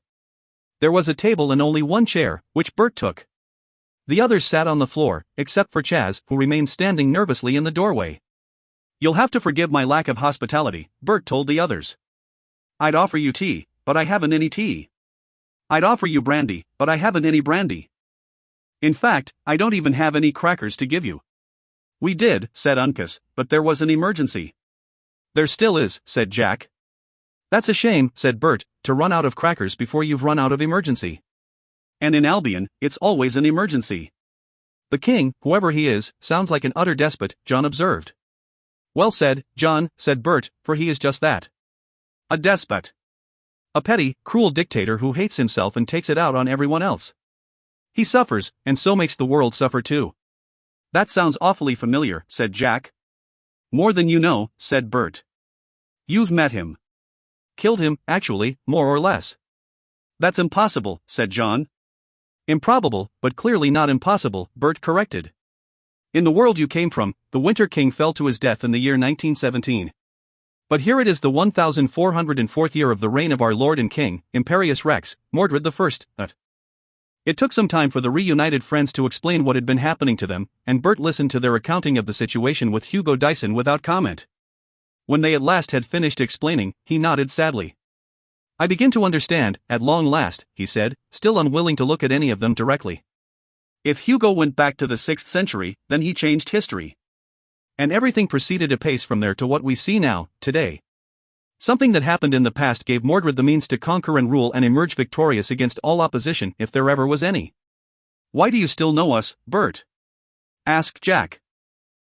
There was a table and only 1 chair, which Bert took. The others sat on the floor, except for Chaz, who remained standing nervously in the doorway. "You'll have to forgive my lack of hospitality," Bert told the others. "I'd offer you tea, but I haven't any tea. I'd offer you brandy, but I haven't any brandy. In fact, I don't even have any crackers to give you." "We did," said Uncas, "but there was an emergency." "There still is," said Jack. "That's a shame," said Bert, "to run out of crackers before you've run out of emergency. And in Albion, it's always an emergency." "The king, whoever he is, sounds like an utter despot," John observed. "Well said, John," said Bert, "for he is just that. A despot. A petty, cruel dictator who hates himself and takes it out on everyone else. He suffers, and so makes the world suffer too." "That sounds awfully familiar," said Jack. "More than you know," said Bert. "You've met him." "Killed him, actually, more or less." "That's impossible," said John. "Improbable, but clearly not impossible," Bert corrected. "In the world you came from, the Winter King fell to his death in the year 1917. But here it is, the 1404th year of the reign of our Lord and King, Imperius Rex, Mordred I. It took some time for the reunited friends to explain what had been happening to them, and Bert listened to their accounting of the situation with Hugo Dyson without comment. When they at last had finished explaining, he nodded sadly. "I begin to understand, at long last," he said, still unwilling to look at any of them directly. "If Hugo went back to the 6th century, then he changed history. And everything proceeded apace from there to what we see now, today. Something that happened in the past gave Mordred the means to conquer and rule and emerge victorious against all opposition, if there ever was any." "Why do you still know us, Bert?" asked Jack.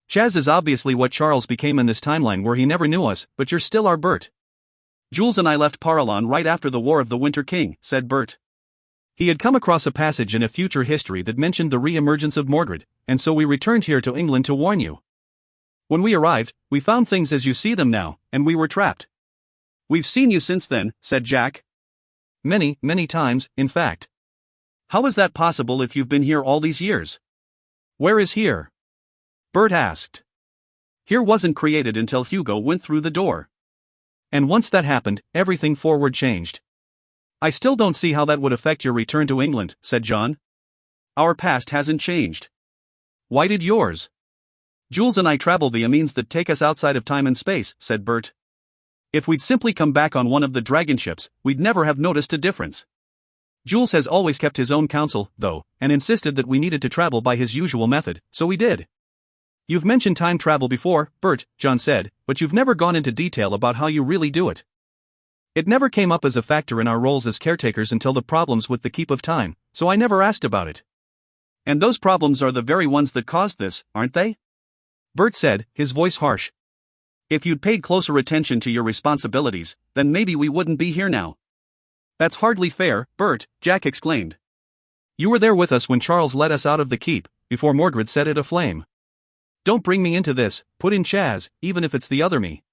"Chaz is obviously what Charles became in this timeline where he never knew us, but you're still our Bert." "Jules and I left Paralon right after the War of the Winter King," said Bert. He had come across a passage in a future history that mentioned the re-emergence of Mordred, and so we returned here to England to warn you. When we arrived, we found things as you see them now, and we were trapped." "We've seen you since then," said Jack. Many, many times, in fact." "How is that possible if you've been here all these years?" "Where is here?" Bert asked. "Here wasn't created until Hugo went through the door. And once that happened, everything forward changed." "I still don't see how that would affect your return to England," said John. "Our past hasn't changed." "Why did yours?" "Jules and I travel via means that take us outside of time and space," said Bert. "If we'd simply come back on one of the dragon ships, we'd never have noticed a difference. Jules has always kept his own counsel, though, and insisted that we needed to travel by his usual method, so we did." "You've mentioned time travel before, Bert," John said, "but you've never gone into detail about how you really do it. It never came up as a factor in our roles as caretakers until the problems with the Keep of Time, so I never asked about it." "And those problems are the very ones that caused this, aren't they?" Bert said, his voice harsh. "If you'd paid closer attention to your responsibilities, then maybe we wouldn't be here now." "That's hardly fair, Bert," Jack exclaimed. "You were there with us when Charles led us out of the keep, before Mordred set it aflame." "Don't bring me into this," put in Chaz, "even if it's the other me."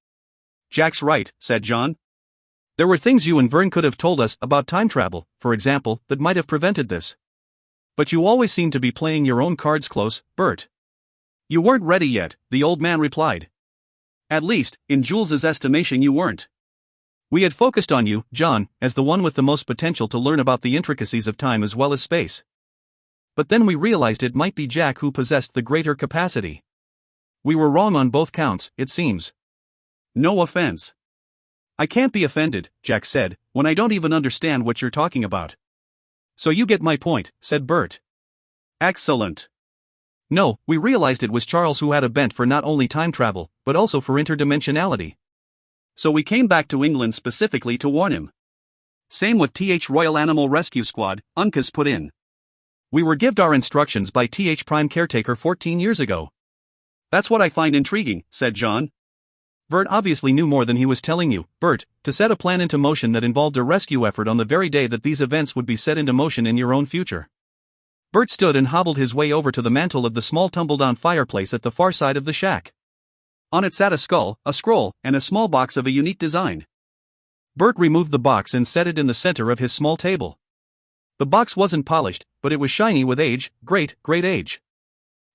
"Jack's right," said John. "There were things you and Vern could have told us about time travel, for example, that might have prevented this. But you always seem to be playing your own cards close, Bert." "You weren't ready yet," the old man replied. "At least, in Jules's estimation you weren't. We had focused on you, John, as the one with the most potential to learn about the intricacies of time as well as space. But then we realized it might be Jack who possessed the greater capacity. We were wrong on both counts, it seems." "No offense." "I can't be offended," Jack said, "when I don't even understand what you're talking about." "So you get my point," said Bert. "Excellent." "No, we realized it was Charles who had a bent for not only time travel, but also for interdimensionality. So we came back to England specifically to warn him." "Same with TH Royal Animal Rescue Squad," Uncas put in. "We were given our instructions by TH Prime Caretaker 14 years ago." "That's what I find intriguing," said John. "Vern obviously knew more than he was telling you, Bert, to set a plan into motion that involved a rescue effort on the very day that these events would be set into motion in your own future." Bert stood and hobbled his way over to the mantel of the small tumble-down fireplace at the far side of the shack. On it sat a skull, a scroll, and a small box of a unique design. Bert removed the box and set it in the center of his small table. The box wasn't polished, but it was shiny with age, great age.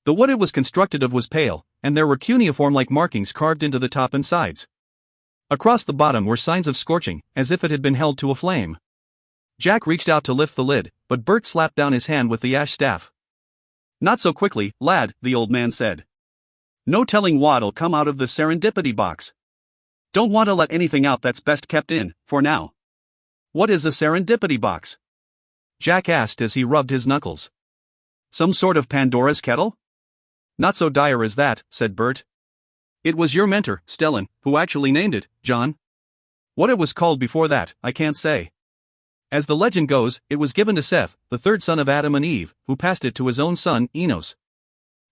The wood it was constructed of was pale, and there were cuneiform-like markings carved into the top and sides. Across the bottom were signs of scorching, as if it had been held to a flame. Jack reached out to lift the lid, but Bert slapped down his hand with the ash staff. Not so quickly, lad, the old man said. No telling what'll come out of the serendipity box. Don't want to let anything out that's best kept in, for now. What is a serendipity box? Jack asked as he rubbed his knuckles. Some sort of Pandora's kettle? Not so dire as that, said Bert. It was your mentor, Stellan, who actually named it, John. What it was called before that, I can't say. As the legend goes, it was given to Seth, the third son of Adam and Eve, who passed it to his own son, Enos.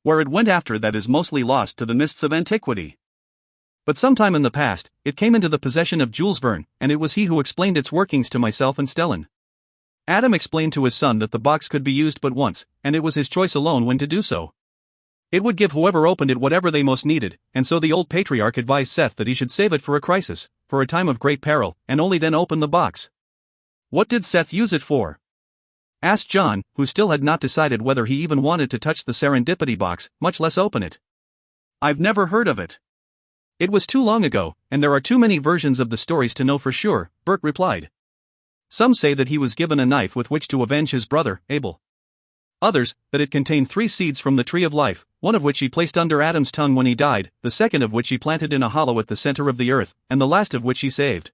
Where it went after that is mostly lost to the mists of antiquity. But sometime in the past, it came into the possession of Jules Verne, and it was he who explained its workings to myself and Stellan. Adam explained to his son that the box could be used but once, and it was his choice alone when to do so. It would give whoever opened it whatever they most needed, and so the old patriarch advised Seth that he should save it for a crisis, for a time of great peril, and only then open the box. What did Seth use it for? Asked John, who still had not decided whether he even wanted to touch the serendipity box, much less open it. I've never heard of it. It was too long ago, and there are too many versions of the stories to know for sure, Bert replied. Some say that he was given a knife with which to avenge his brother, Abel. Others, that it contained 3 seeds from the tree of life, one of which he placed under Adam's tongue when he died, the second of which he planted in a hollow at the center of the earth, and the last of which he saved.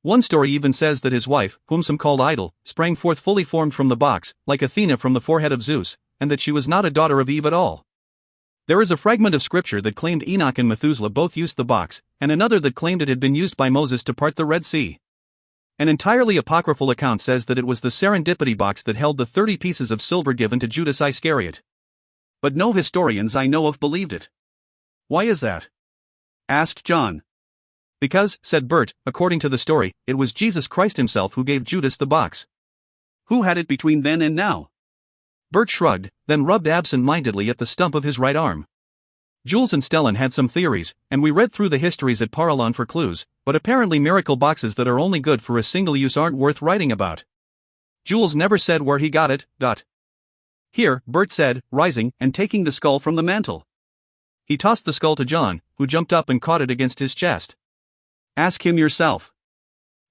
One story even says that his wife, whom some called Idol, sprang forth fully formed from the box, like Athena from the forehead of Zeus, and that she was not a daughter of Eve at all. There is a fragment of scripture that claimed Enoch and Methuselah both used the box, and another that claimed it had been used by Moses to part the Red Sea. An entirely apocryphal account says that it was the serendipity box that held the 30 pieces of silver given to Judas Iscariot. But no historians I know of believed it. Why is that? Asked John. Because, said Bert, according to the story, it was Jesus Christ himself who gave Judas the box. Who had it between then and now? Bert shrugged, then rubbed absent-mindedly at the stump of his right arm. Jules and Stellan had some theories, and we read through the histories at Paralon for clues, but apparently miracle boxes that are only good for a single use aren't worth writing about. Jules never said where he got it. Here, Bert said, rising and taking the skull from the mantel. He tossed the skull to John, who jumped up and caught it against his chest. Ask him yourself.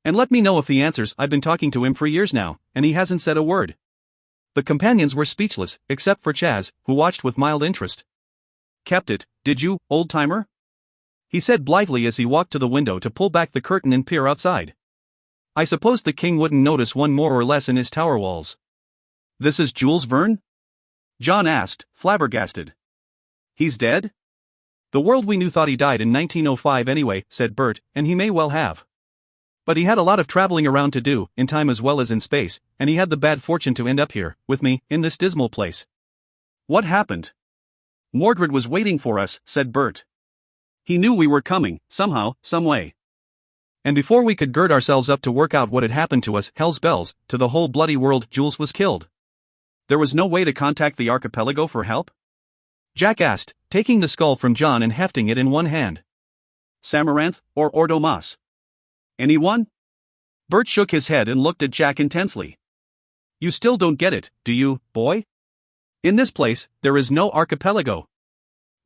And let me know if he answers. I've been talking to him for years now, and he hasn't said a word. The companions were speechless, except for Chaz, who watched with mild interest. Kept it, did you, old-timer? He said blithely as he walked to the window to pull back the curtain and peer outside. I supposed the king wouldn't notice one more or less in his tower walls. This is Jules Verne? John asked, flabbergasted. He's dead? The world we knew thought he died in 1905 anyway, said Bert, and he may well have. But he had a lot of traveling around to do, in time as well as in space, and he had the bad fortune to end up here, with me, in this dismal place. What happened? Mordred was waiting for us, said Bert. He knew we were coming, somehow, some way. And before we could gird ourselves up to work out what had happened to us, hell's bells, to the whole bloody world, Jules was killed. There was no way to contact the archipelago for help? Jack asked, taking the skull from John and hefting it in one hand. Samaranth, or Ordomas? Anyone? Bert shook his head and looked at Jack intensely. You still don't get it, do you, boy? In this place, there is no archipelago.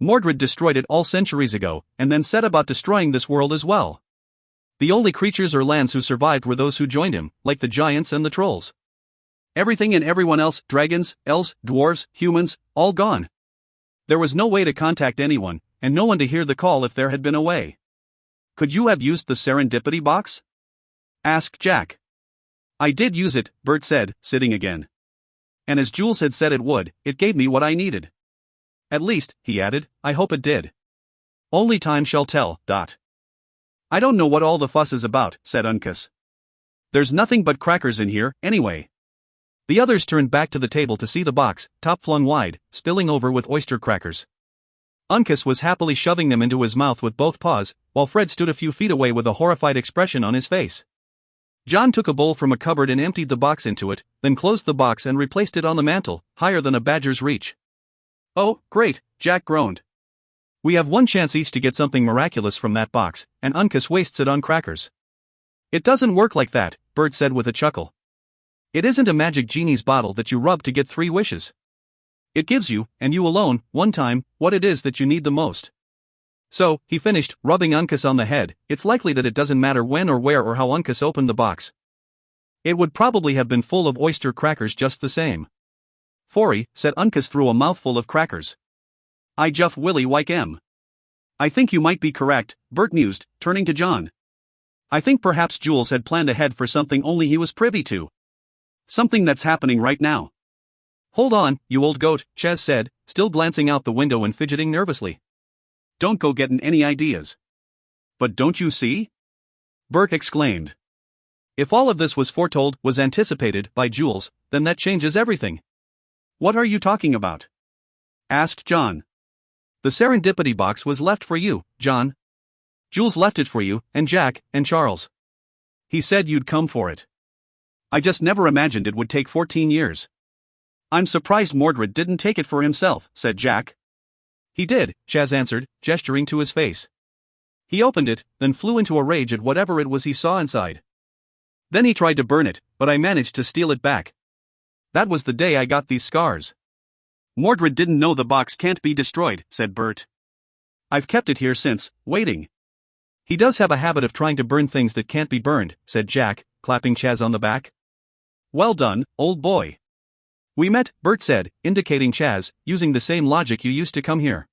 Mordred destroyed it all centuries ago, and then set about destroying this world as well. The only creatures or lands who survived were those who joined him, like the giants and the trolls. Everything and everyone else, dragons, elves, dwarves, humans, all gone. There was no way to contact anyone, and no one to hear the call if there had been a way. Could you have used the serendipity box? Asked Jack. I did use it, Bert said, sitting again. And as Jules had said it would, it gave me what I needed. At least, he added, I hope it did. Only time shall tell. I don't know what all the fuss is about, said Uncas. There's nothing but crackers in here, anyway. The others turned back to the table to see the box, top flung wide, spilling over with oyster crackers. Uncas was happily shoving them into his mouth with both paws, while Fred stood a few feet away with a horrified expression on his face. John took a bowl from a cupboard and emptied the box into it, then closed the box and replaced it on the mantel, higher than a badger's reach. Oh, great, Jack groaned. We have one chance each to get something miraculous from that box, and Uncas wastes it on crackers. It doesn't work like that, Bert said with a chuckle. It isn't a magic genie's bottle that you rub to get 3 wishes. It gives you, and you alone, one time, what it is that you need the most. So, he finished, rubbing Uncas on the head, it's likely that it doesn't matter when or where or how Uncas opened the box. It would probably have been full of oyster crackers just the same. "Forry," said Uncas through a mouthful of crackers. "I Juff Willie Wyke M. "I think you might be correct," Bert mused, turning to John. "I think perhaps Jules had planned ahead for something only he was privy to. Something that's happening right now." "Hold on, you old goat," Chaz said, still glancing out the window and fidgeting nervously. "Don't go getting any ideas." "But don't you see?" Bert exclaimed. "If all of this was foretold, was anticipated, by Jules, then that changes everything." "What are you talking about?" asked John. "The serendipity box was left for you, John. Jules left it for you, and Jack, and Charles. He said you'd come for it. I just never imagined it would take 14 years. "I'm surprised Mordred didn't take it for himself," said Jack. "He did," Chaz answered, gesturing to his face. "He opened it, then flew into a rage at whatever it was he saw inside. Then he tried to burn it, but I managed to steal it back. That was the day I got these scars." "Mordred didn't know the box can't be destroyed," said Bert. "I've kept it here since, waiting." "He does have a habit of trying to burn things that can't be burned," said Jack, clapping Chaz on the back. "Well done, old boy. We met," Bert said, indicating Chaz, "using the same logic you used to come here.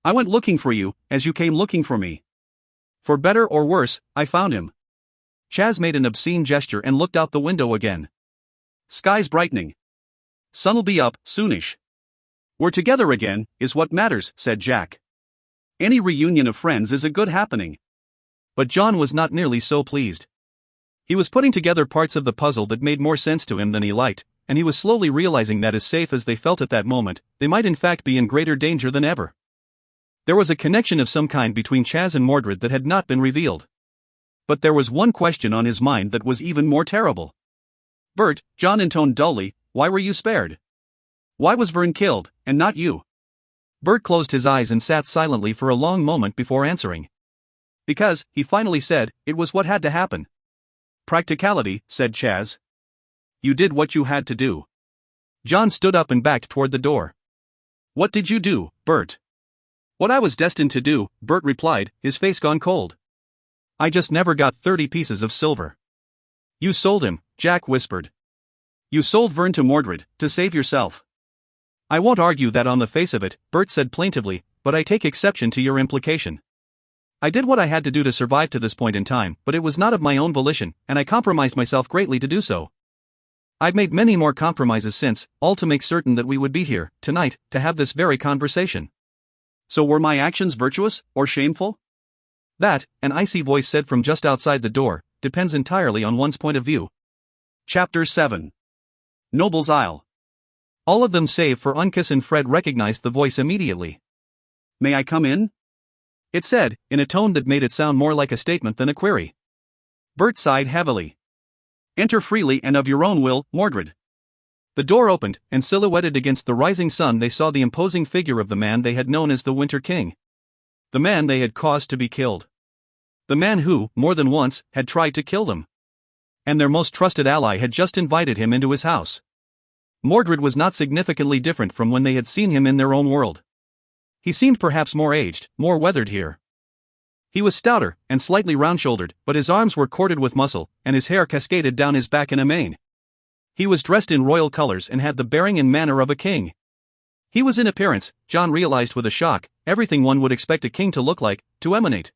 I went looking for you, as you came looking for me. For better or worse, I found him." Chaz made an obscene gesture and looked out the window again. "Sky's brightening. Sun'll be up, soonish. We're together again, is what matters," said Jack. "Any reunion of friends is a good happening." But John was not nearly so pleased. He was putting together parts of the puzzle that made more sense to him than he liked, and he was slowly realizing that as safe as they felt at that moment, they might in fact be in greater danger than ever. There was a connection of some kind between Chaz and Mordred that had not been revealed. But there was one question on his mind that was even more terrible. "Bert," John intoned dully, "why were you spared? Why was Vern killed, and not you?" Bert closed his eyes and sat silently for a long moment before answering. "Because," he finally said, "it was what had to happen." "Practicality," said Chaz. "You did what you had to do." John stood up and backed toward the door. "What did you do, Bert?" "What I was destined to do," Bert replied, his face gone cold. "I just never got 30 pieces of silver." "You sold him," Jack whispered. "You sold Vern to Mordred, to save yourself." "I won't argue that on the face of it," Bert said plaintively, "but I take exception to your implication. I did what I had to do to survive to this point in time, but it was not of my own volition, and I compromised myself greatly to do so. I've made many more compromises since, all to make certain that we would be here, tonight, to have this very conversation. So were my actions virtuous, or shameful?" "That," an icy voice said from just outside the door, "depends entirely on one's point of view." Chapter 7. Noble's Isle. All of them save for Uncas and Fred recognized the voice immediately. "May I come in?" it said, in a tone that made it sound more like a statement than a query. Bert sighed heavily. "Enter freely and of your own will, Mordred." The door opened, and silhouetted against the rising sun they saw the imposing figure of the man they had known as the Winter King. The man they had caused to be killed. The man who, more than once, had tried to kill them. And their most trusted ally had just invited him into his house. Mordred was not significantly different from when they had seen him in their own world. He seemed perhaps more aged, more weathered here. He was stouter, and slightly round-shouldered, but his arms were corded with muscle, and his hair cascaded down his back in a mane. He was dressed in royal colors and had the bearing and manner of a king. He was in appearance, John realized with a shock, everything one would expect a king to look like, to emanate.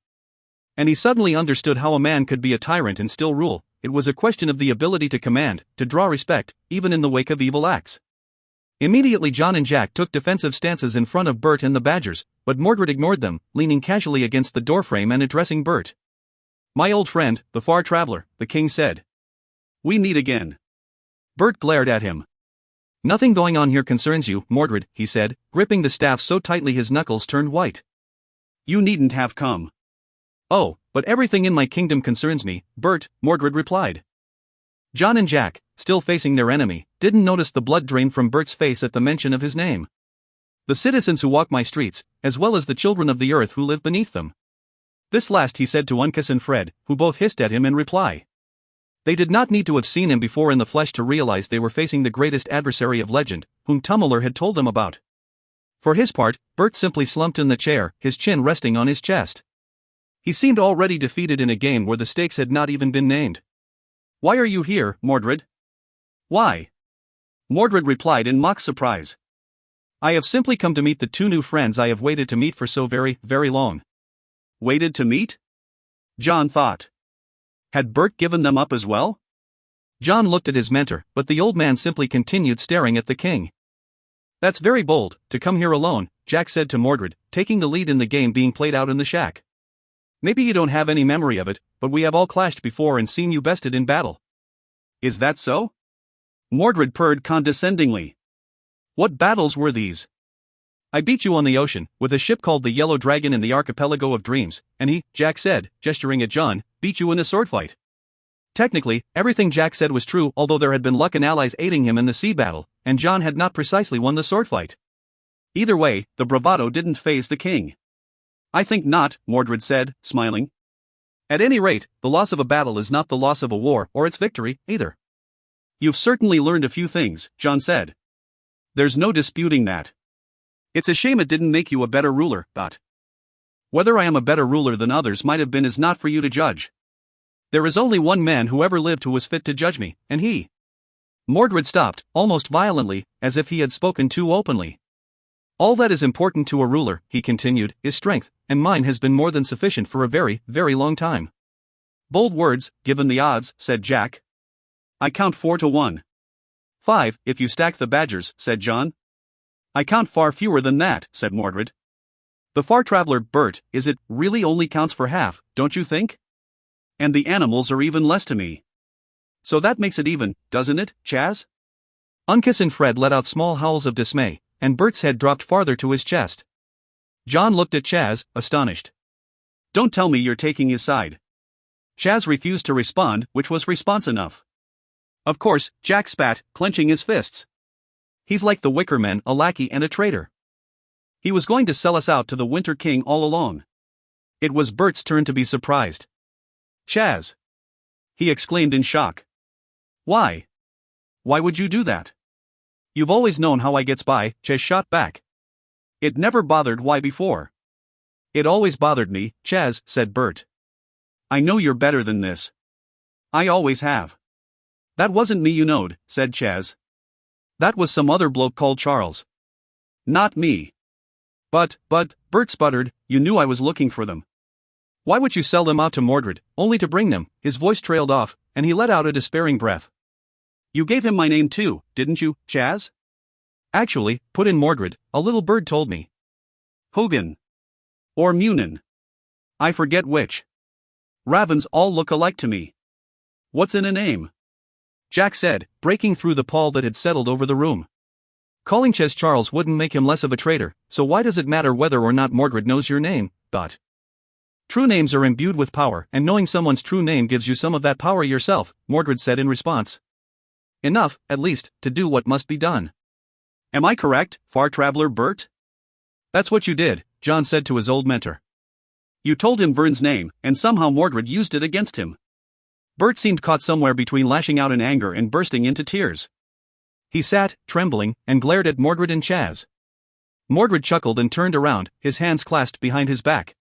And he suddenly understood how a man could be a tyrant and still rule. It was a question of the ability to command, to draw respect, even in the wake of evil acts. Immediately John and Jack took defensive stances in front of Bert and the Badgers, but Mordred ignored them, leaning casually against the doorframe and addressing Bert. "My old friend, the far traveler," the king said. "We meet again." Bert glared at him. "Nothing going on here concerns you, Mordred," he said, gripping the staff so tightly his knuckles turned white. "You needn't have come." "Oh, but everything in my kingdom concerns me, Bert," Mordred replied. John and Jack, still facing their enemy, didn't notice the blood drain from Bert's face at the mention of his name. "The citizens who walk my streets, as well as the children of the earth who live beneath them." This last he said to Uncas and Fred, who both hissed at him in reply. They did not need to have seen him before in the flesh to realize they were facing the greatest adversary of legend, whom Tumblr had told them about. For his part, Bert simply slumped in the chair, his chin resting on his chest. He seemed already defeated in a game where the stakes had not even been named. "Why are you here, Mordred?" "Why?" Mordred replied in mock surprise. I have simply come to meet the two new friends I have waited to meet for so very, very long. Waited to meet? John thought. Had Bert given them up as well? John looked at his mentor, but the old man simply continued staring at the king. That's very bold, to come here alone, Jack said to Mordred, taking the lead in the game being played out in the shack. Maybe you don't have any memory of it, but we have all clashed before and seen you bested in battle. Is that so? Mordred purred condescendingly. What battles were these? I beat you on the ocean, with a ship called the Yellow Dragon in the Archipelago of Dreams, and he, Jack said, gesturing at John, beat you in a sword fight. Technically, everything Jack said was true, although there had been luck and allies aiding him in the sea battle, and John had not precisely won the sword fight. Either way, the bravado didn't faze the king. I think not, Mordred said, smiling. At any rate, the loss of a battle is not the loss of a war or its victory, either. You've certainly learned a few things, John said. There's no disputing that. It's a shame it didn't make you a better ruler, but whether I am a better ruler than others might have been is not for you to judge. There is only one man who ever lived who was fit to judge me, and he. Mordred stopped, almost violently, as if he had spoken too openly. All that is important to a ruler, he continued, is strength, and mine has been more than sufficient for a very, very long time. Bold words, given the odds, said Jack. I count 4-1. 5, if you stack the badgers, said John. I count far fewer than that, said Mordred. The far traveler, Bert, is it, really only counts for half, don't you think? And the animals are even less to me. So that makes it even, doesn't it, Chaz? Uncas and Fred let out small howls of dismay, and Bert's head dropped farther to his chest. John looked at Chaz, astonished. Don't tell me you're taking his side. Chaz refused to respond, which was response enough. Of course, Jack spat, clenching his fists. He's like the Wicker Men, a lackey and a traitor. He was going to sell us out to the Winter King all along. It was Bert's turn to be surprised. Chaz! He exclaimed in shock. Why? Why would you do that? You've always known how I gets by, Chaz shot back. It never bothered why before. It always bothered me, Chaz, said Bert. I know you're better than this. I always have. That wasn't me you knowed, said Chaz. That was some other bloke called Charles. Not me. But, Bert sputtered, you knew I was looking for them. Why would you sell them out to Mordred, only to bring them? His voice trailed off, and he let out a despairing breath. You gave him my name too, didn't you, Chaz? Actually, put in Mordred, a little bird told me. Hogan. Or Munin. I forget which. Ravens all look alike to me. What's in a name? Jack said, breaking through the pall that had settled over the room. Calling Chaz Charles wouldn't make him less of a traitor, so why does it matter whether or not Mordred knows your name, Dot? True names are imbued with power, and knowing someone's true name gives you some of that power yourself, Mordred said in response. Enough, at least, to do what must be done. Am I correct, far traveler Bert? That's what you did, John said to his old mentor. You told him Vern's name, and somehow Mordred used it against him. Bert seemed caught somewhere between lashing out in anger and bursting into tears. He sat, trembling, and glared at Mordred and Chaz. Mordred chuckled and turned around, his hands clasped behind his back.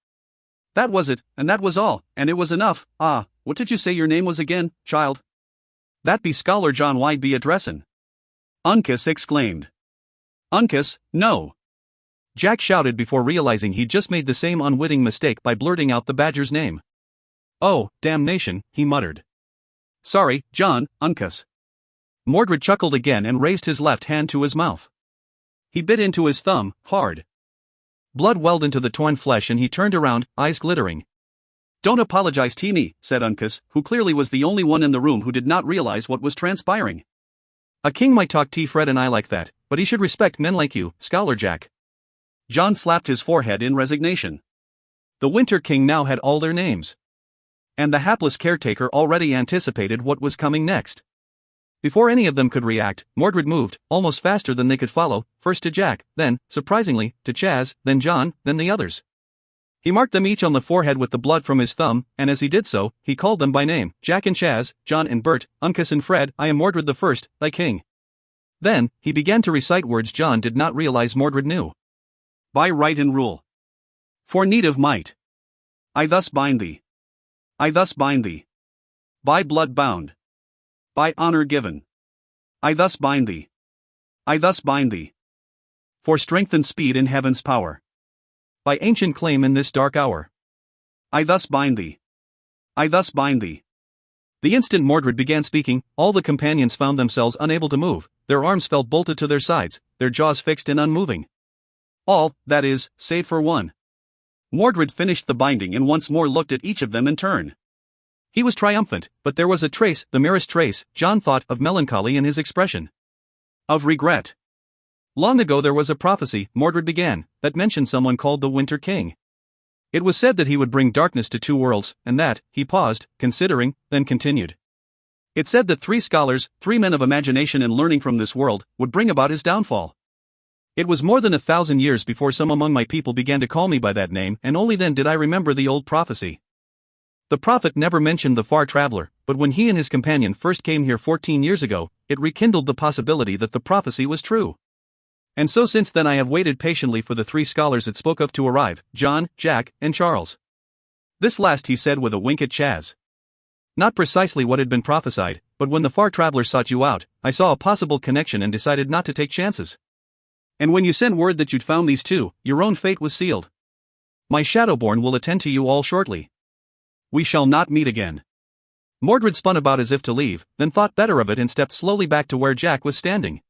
That was it, and that was all, and it was enough. Ah, what did you say your name was again, child? That be Scholar John Wide be addressin'. Uncas exclaimed. Uncas, no. Jack shouted before realizing he'd just made the same unwitting mistake by blurting out the badger's name. Oh, damnation, he muttered. Sorry, John, Uncas. Mordred chuckled again and raised his left hand to his mouth. He bit into his thumb, hard. Blood welled into the torn flesh and he turned around, eyes glittering. Don't apologize to me, said Uncas, who clearly was the only one in the room who did not realize what was transpiring. A king might talk to Fred and I like that, but he should respect men like you, Scholar Jack. John slapped his forehead in resignation. The Winter King now had all their names. And the hapless caretaker already anticipated what was coming next. Before any of them could react, Mordred moved, almost faster than they could follow, first to Jack, then, surprisingly, to Chaz, then John, then the others. He marked them each on the forehead with the blood from his thumb, and as he did so, he called them by name, Jack and Chaz, John and Bert, Uncas and Fred, I am Mordred the First, thy king. Then, he began to recite words John did not realize Mordred knew. By right and rule. For need of might. I thus bind thee. I thus bind thee. By blood bound. By honor given. I thus bind thee. I thus bind thee. For strength and speed in heaven's power. By ancient claim in this dark hour. I thus bind thee. I thus bind thee. The instant Mordred began speaking, all the companions found themselves unable to move, their arms felt bolted to their sides, their jaws fixed and unmoving. All, that is, save for one. Mordred finished the binding and once more looked at each of them in turn. He was triumphant, but there was a trace, the merest trace, John thought, of melancholy in his expression. Of regret. Long ago there was a prophecy, Mordred began, that mentioned someone called the Winter King. It was said that he would bring darkness to two worlds, and that, he paused, considering, then continued. It said that 3 scholars, 3 men of imagination and learning from this world, would bring about his downfall. It was more than 1,000 years before some among my people began to call me by that name, and only then did I remember the old prophecy. The prophet never mentioned the far traveler, but when he and his companion first came here 14 years ago, it rekindled the possibility that the prophecy was true. And so since then I have waited patiently for the 3 scholars it spoke of to arrive, John, Jack, and Charles. This last he said with a wink at Chaz. Not precisely what had been prophesied, but when the far traveler sought you out, I saw a possible connection and decided not to take chances. And when you sent word that you'd found these 2, your own fate was sealed. My Shadowborn will attend to you all shortly. We shall not meet again. Mordred spun about as if to leave, then thought better of it and stepped slowly back to where Jack was standing.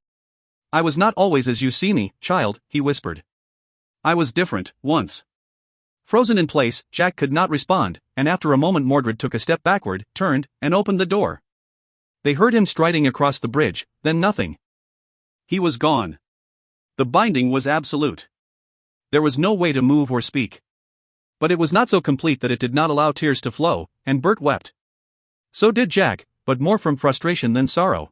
I was not always as you see me, child, he whispered. I was different, once. Frozen in place, Jack could not respond, and after a moment Mordred took a step backward, turned, and opened the door. They heard him striding across the bridge, then nothing. He was gone. The binding was absolute. There was no way to move or speak. But it was not so complete that it did not allow tears to flow, and Bert wept. So did Jack, but more from frustration than sorrow.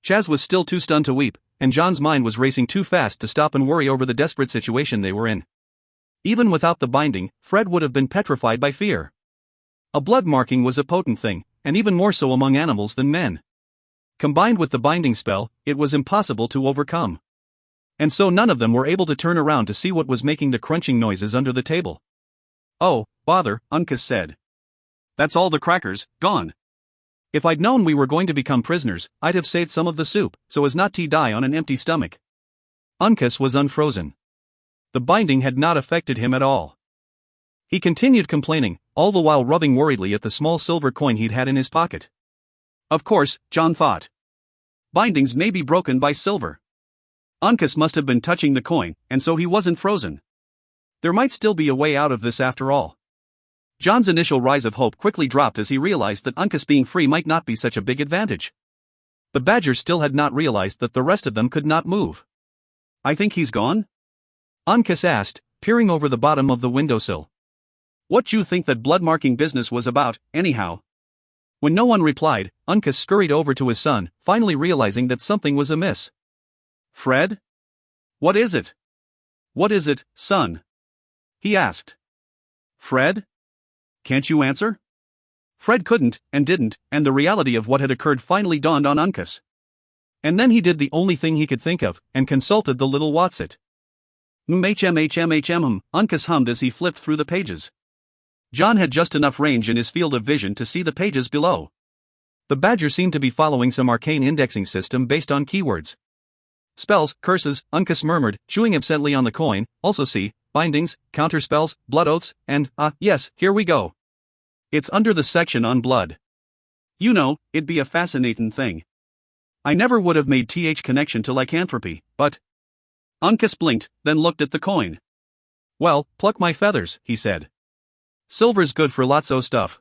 Chaz was still too stunned to weep, and John's mind was racing too fast to stop and worry over the desperate situation they were in. Even without the binding, Fred would have been petrified by fear. A blood marking was a potent thing, and even more so among animals than men. Combined with the binding spell, it was impossible to overcome. And so none of them were able to turn around to see what was making the crunching noises under the table. Oh, bother, Uncas said. That's all the crackers, gone. If I'd known we were going to become prisoners, I'd have saved some of the soup, so as not to die on an empty stomach. Uncas was unfrozen. The binding had not affected him at all. He continued complaining, all the while rubbing worriedly at the small silver coin he'd had in his pocket. Of course, John thought. Bindings may be broken by silver. Uncas must have been touching the coin, and so he wasn't frozen. There might still be a way out of this after all. John's initial rise of hope quickly dropped as he realized that Uncas being free might not be such a big advantage. The Badger still had not realized that the rest of them could not move. I think he's gone? Uncas asked, peering over the bottom of the windowsill. What you think that blood-marking business was about, anyhow? When no one replied, Uncas scurried over to his son, finally realizing that something was amiss. Fred? What is it? What is it, son? He asked. Fred? Can't you answer? Fred couldn't, and didn't, and the reality of what had occurred finally dawned on Uncas. And then he did the only thing he could think of, and consulted the little Watsit. Uncas hummed as he flipped through the pages. John had just enough range in his field of vision to see the pages below. The Badger seemed to be following some arcane indexing system based on keywords. Spells, curses, Uncas murmured, chewing absently on the coin, also see, bindings, counterspells, blood oaths, and, yes, here we go. It's under the section on blood. You know, it'd be a fascinating thing. I never would have made connection to lycanthropy, but... Uncas blinked, then looked at the coin. Well, pluck my feathers, he said. Silver's good for lots o' stuff.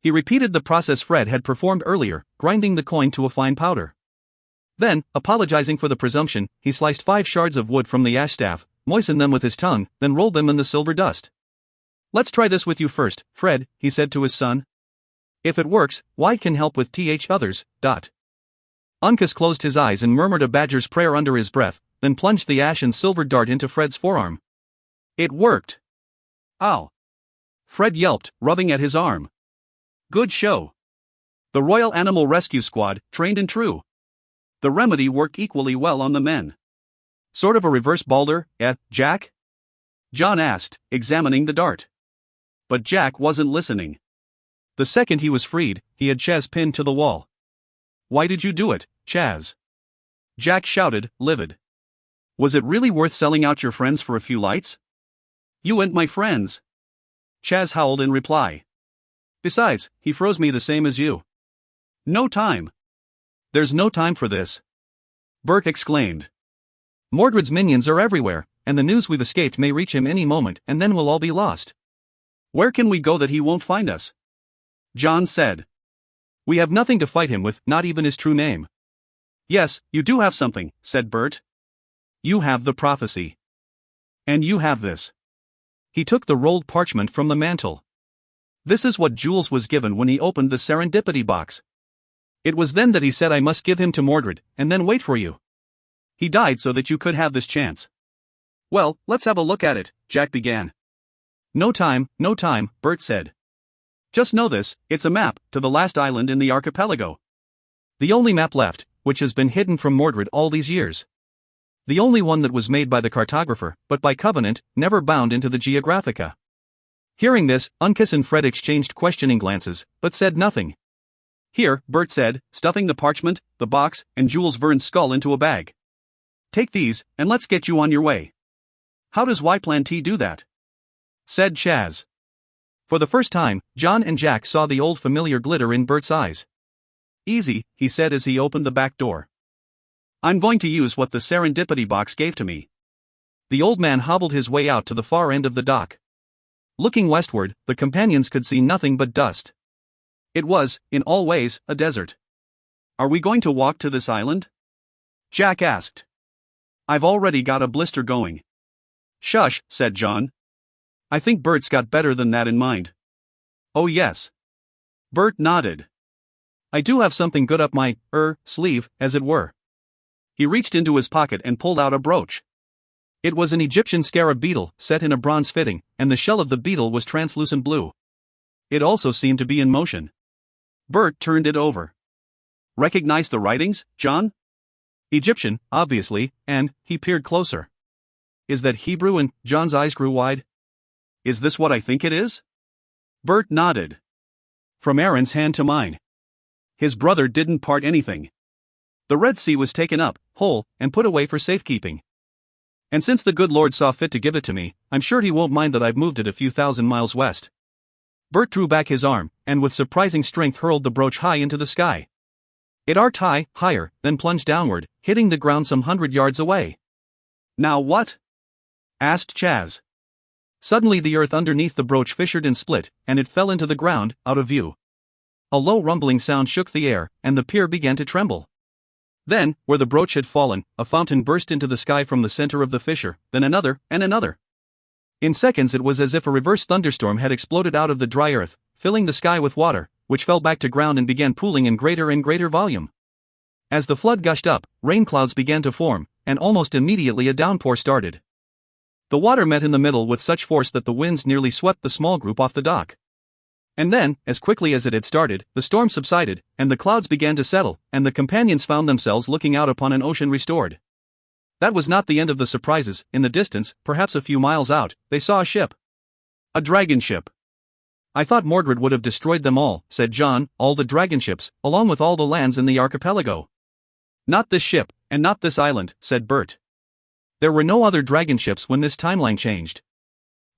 He repeated the process Fred had performed earlier, grinding the coin to a fine powder. Then, apologizing for the presumption, he sliced 5 shards of wood from the ash staff, moistened them with his tongue, then rolled them in the silver dust. Let's try this with you first, Fred, he said to his son. If it works, why can help with others. Uncas closed his eyes and murmured a badger's prayer under his breath, then plunged the ash and silver dart into Fred's forearm. It worked. Ow! Fred yelped, rubbing at his arm. Good show. The Royal Animal Rescue Squad, trained and true. The remedy worked equally well on the men. Sort of a reverse Balder, Jack? John asked, examining the dart. But Jack wasn't listening. The second he was freed, he had Chaz pinned to the wall. Why did you do it, Chaz? Jack shouted, livid. Was it really worth selling out your friends for a few lights? You and my friends. Chaz howled in reply. Besides, he froze me the same as you. No time. There's no time for this. Bert exclaimed. Mordred's minions are everywhere, and the news we've escaped may reach him any moment, and then we'll all be lost. Where can we go that he won't find us? John said. We have nothing to fight him with, not even his true name. Yes, you do have something, said Bert. You have the prophecy. And you have this. He took the rolled parchment from the mantel. This is what Jules was given when he opened the serendipity box. It was then that he said I must give him to Mordred, and then wait for you. He died so that you could have this chance. Well, let's have a look at it, Jack began. No time, Bert said. Just know this, it's a map to the last island in the archipelago. The only map left, which has been hidden from Mordred all these years. The only one that was made by the cartographer, but by covenant, never bound into the Geographica. Hearing this, Uncas and Fred exchanged questioning glances, but said nothing. Here, Bert said, stuffing the parchment, the box, and Jules Verne's skull into a bag. Take these, and let's get you on your way. How does Y-Plan-T do that? Said Chaz. For the first time, John and Jack saw the old familiar glitter in Bert's eyes. Easy, he said as he opened the back door. I'm going to use what the serendipity box gave to me. The old man hobbled his way out to the far end of the dock. Looking westward, the companions could see nothing but dust. It was, in all ways, a desert. Are we going to walk to this island? Jack asked. I've already got a blister going. Shush, said John. I think Bert's got better than that in mind. Oh yes. Bert nodded. I do have something good up my, sleeve, as it were. He reached into his pocket and pulled out a brooch. It was an Egyptian scarab beetle set in a bronze fitting, and the shell of the beetle was translucent blue. It also seemed to be in motion. Bert turned it over. Recognize the writings, John? Egyptian, obviously, and he peered closer. Is that Hebrew? And John's eyes grew wide. Is this what I think it is? Bert nodded. From Aaron's hand to mine. His brother didn't part anything. The Red Sea was taken up, whole, and put away for safekeeping. And since the good Lord saw fit to give it to me, I'm sure he won't mind that I've moved it a few thousand miles west. Bert drew back his arm, and with surprising strength hurled the brooch high into the sky. It arced higher, then plunged downward, hitting the ground some 100 yards away. Now what? Asked Chaz. Suddenly the earth underneath the brooch fissured and split, and it fell into the ground, out of view. A low rumbling sound shook the air, and the pier began to tremble. Then, where the brooch had fallen, a fountain burst into the sky from the center of the fissure, then another, and another. In seconds it was as if a reverse thunderstorm had exploded out of the dry earth, filling the sky with water, which fell back to ground and began pooling in greater and greater volume. As the flood gushed up, rain clouds began to form, and almost immediately a downpour started. The water met in the middle with such force that the winds nearly swept the small group off the dock. And then, as quickly as it had started, the storm subsided, and the clouds began to settle, and the companions found themselves looking out upon an ocean restored. That was not the end of the surprises. In the distance, perhaps a few miles out, they saw a ship. A dragon ship. I thought Mordred would have destroyed them all, said John, all the dragon ships, along with all the lands in the archipelago. Not this ship, and not this island, said Bert. There were no other dragon ships when this timeline changed.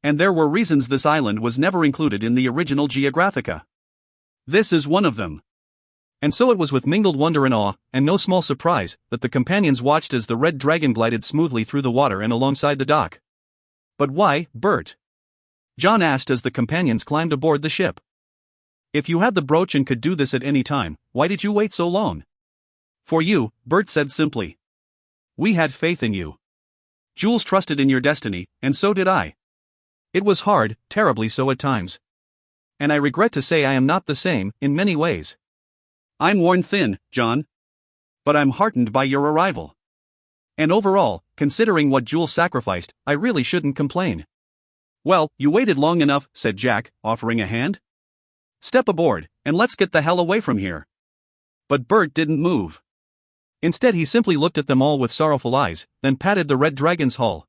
And there were reasons this island was never included in the original Geographica. This is one of them. And so it was with mingled wonder and awe, and no small surprise, that the companions watched as the red dragon glided smoothly through the water and alongside the dock. But why, Bert? John asked as the companions climbed aboard the ship. If you had the brooch and could do this at any time, why did you wait so long? For you, Bert said simply. We had faith in you. Jules trusted in your destiny, and so did I. It was hard, terribly so at times. And I regret to say I am not the same, in many ways. I'm worn thin, John. But I'm heartened by your arrival. And overall, considering what Jules sacrificed, I really shouldn't complain. Well, you waited long enough, said Jack, offering a hand. Step aboard, and let's get the hell away from here. But Bert didn't move. Instead he simply looked at them all with sorrowful eyes, then patted the red dragon's hull.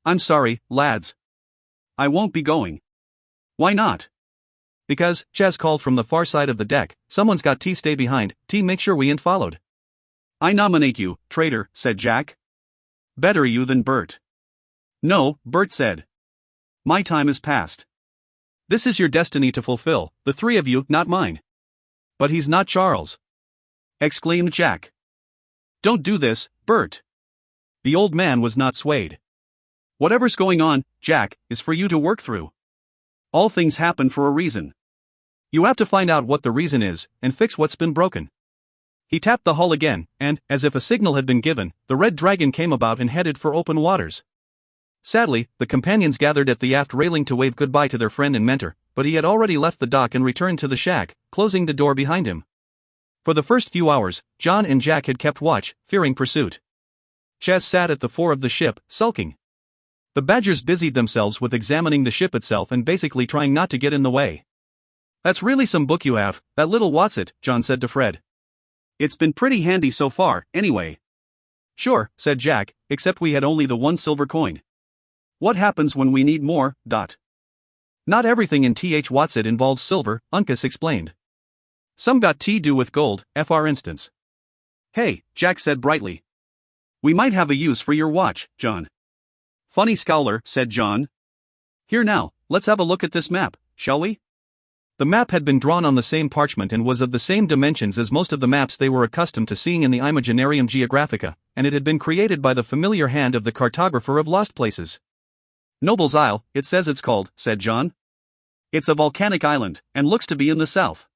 I'm sorry, lads. I won't be going. Why not? Because, Chaz called from the far side of the deck, someone's got T, stay behind, T, make sure we ain't followed. I nominate you, traitor, said Jack. Better you than Bert. No, Bert said. My time is past. This is your destiny to fulfill, the three of you, not mine. But he's not Charles, exclaimed Jack. Don't do this, Bert. The old man was not swayed. Whatever's going on, Jack, is for you to work through. All things happen for a reason. You have to find out what the reason is, and fix what's been broken. He tapped the hull again, and, as if a signal had been given, the red dragon came about and headed for open waters. Sadly, the companions gathered at the aft railing to wave goodbye to their friend and mentor, but he had already left the dock and returned to the shack, closing the door behind him. For the first few hours, John and Jack had kept watch, fearing pursuit. Ches sat at the fore of the ship, sulking. The Badgers busied themselves with examining the ship itself and basically trying not to get in the way. That's really some book you have, that little Watsit, John said to Fred. It's been pretty handy so far, anyway. Sure, said Jack, except we had only the one silver coin. What happens when we need more, Dot? Not everything in Th Watsit involves silver, Uncas explained. Some got to do with gold, for instance. Hey, Jack said brightly. We might have a use for your watch, John. Funny scowler, said John. Here now, let's have a look at this map, shall we? The map had been drawn on the same parchment and was of the same dimensions as most of the maps they were accustomed to seeing in the Imaginarium Geographica, and it had been created by the familiar hand of the cartographer of lost places. Noble's Isle, it says it's called, said John. It's a volcanic island, and looks to be in the south.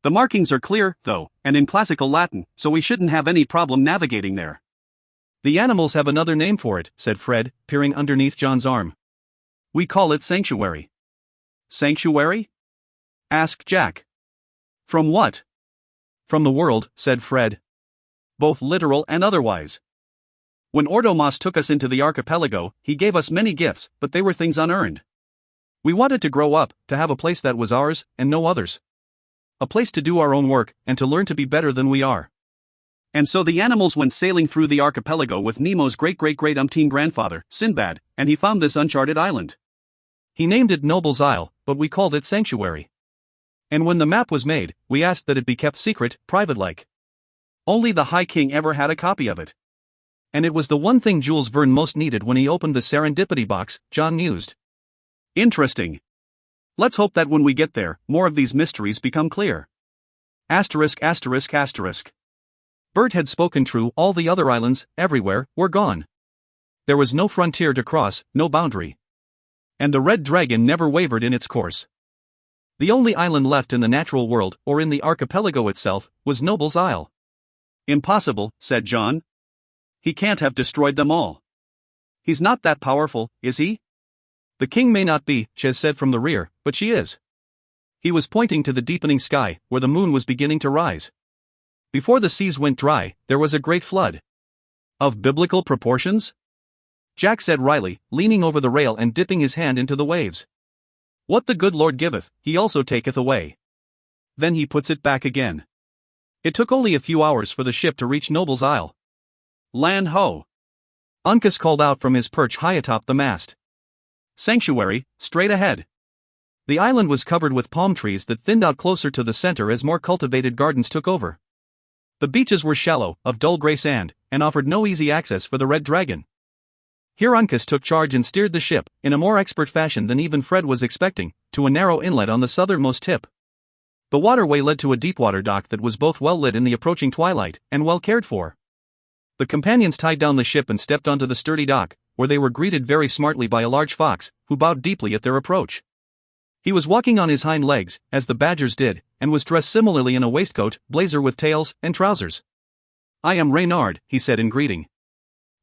The markings are clear, though, and in classical Latin, so we shouldn't have any problem navigating there. The animals have another name for it, said Fred, peering underneath John's arm. We call it sanctuary. Sanctuary? Asked Jack. From what? From the world, said Fred. Both literal and otherwise. When Ordomas took us into the archipelago, he gave us many gifts, but they were things unearned. We wanted to grow up, to have a place that was ours, and no others. A place to do our own work, and to learn to be better than we are. And so the animals went sailing through the archipelago with Nemo's great-great-great-umpteen grandfather, Sinbad, and he found this uncharted island. He named it Noble's Isle, but we called it Sanctuary. And when the map was made, we asked that it be kept secret, private-like. Only the High King ever had a copy of it. And it was the one thing Jules Verne most needed when he opened the serendipity box, John mused. Interesting. Let's hope that when we get there, more of these mysteries become clear. Asterisk. Bert had spoken true, all the other islands, everywhere, were gone. There was no frontier to cross, no boundary. And the red dragon never wavered in its course. The only island left in the natural world, or in the archipelago itself, was Noble's Isle. Impossible, said John. He can't have destroyed them all. He's not that powerful, is he? The king may not be, Ches said from the rear, but she is. He was pointing to the deepening sky, where the moon was beginning to rise. Before the seas went dry, there was a great flood. Of biblical proportions? Jack said wryly, leaning over the rail and dipping his hand into the waves. What the good Lord giveth, he also taketh away. Then he puts it back again. It took only a few hours for the ship to reach Noble's Isle. Land ho! Uncas called out from his perch high atop the mast. Sanctuary, straight ahead. The island was covered with palm trees that thinned out closer to the center as more cultivated gardens took over. The beaches were shallow, of dull gray sand, and offered no easy access for the red dragon. Here Uncas took charge and steered the ship, in a more expert fashion than even Fred was expecting, to a narrow inlet on the southernmost tip. The waterway led to a deepwater dock that was both well lit in the approaching twilight, and well cared for. The companions tied down the ship and stepped onto the sturdy dock, where they were greeted very smartly by a large fox, who bowed deeply at their approach. He was walking on his hind legs, as the Badgers did, and was dressed similarly in a waistcoat, blazer with tails, and trousers. I am Reynard, he said in greeting.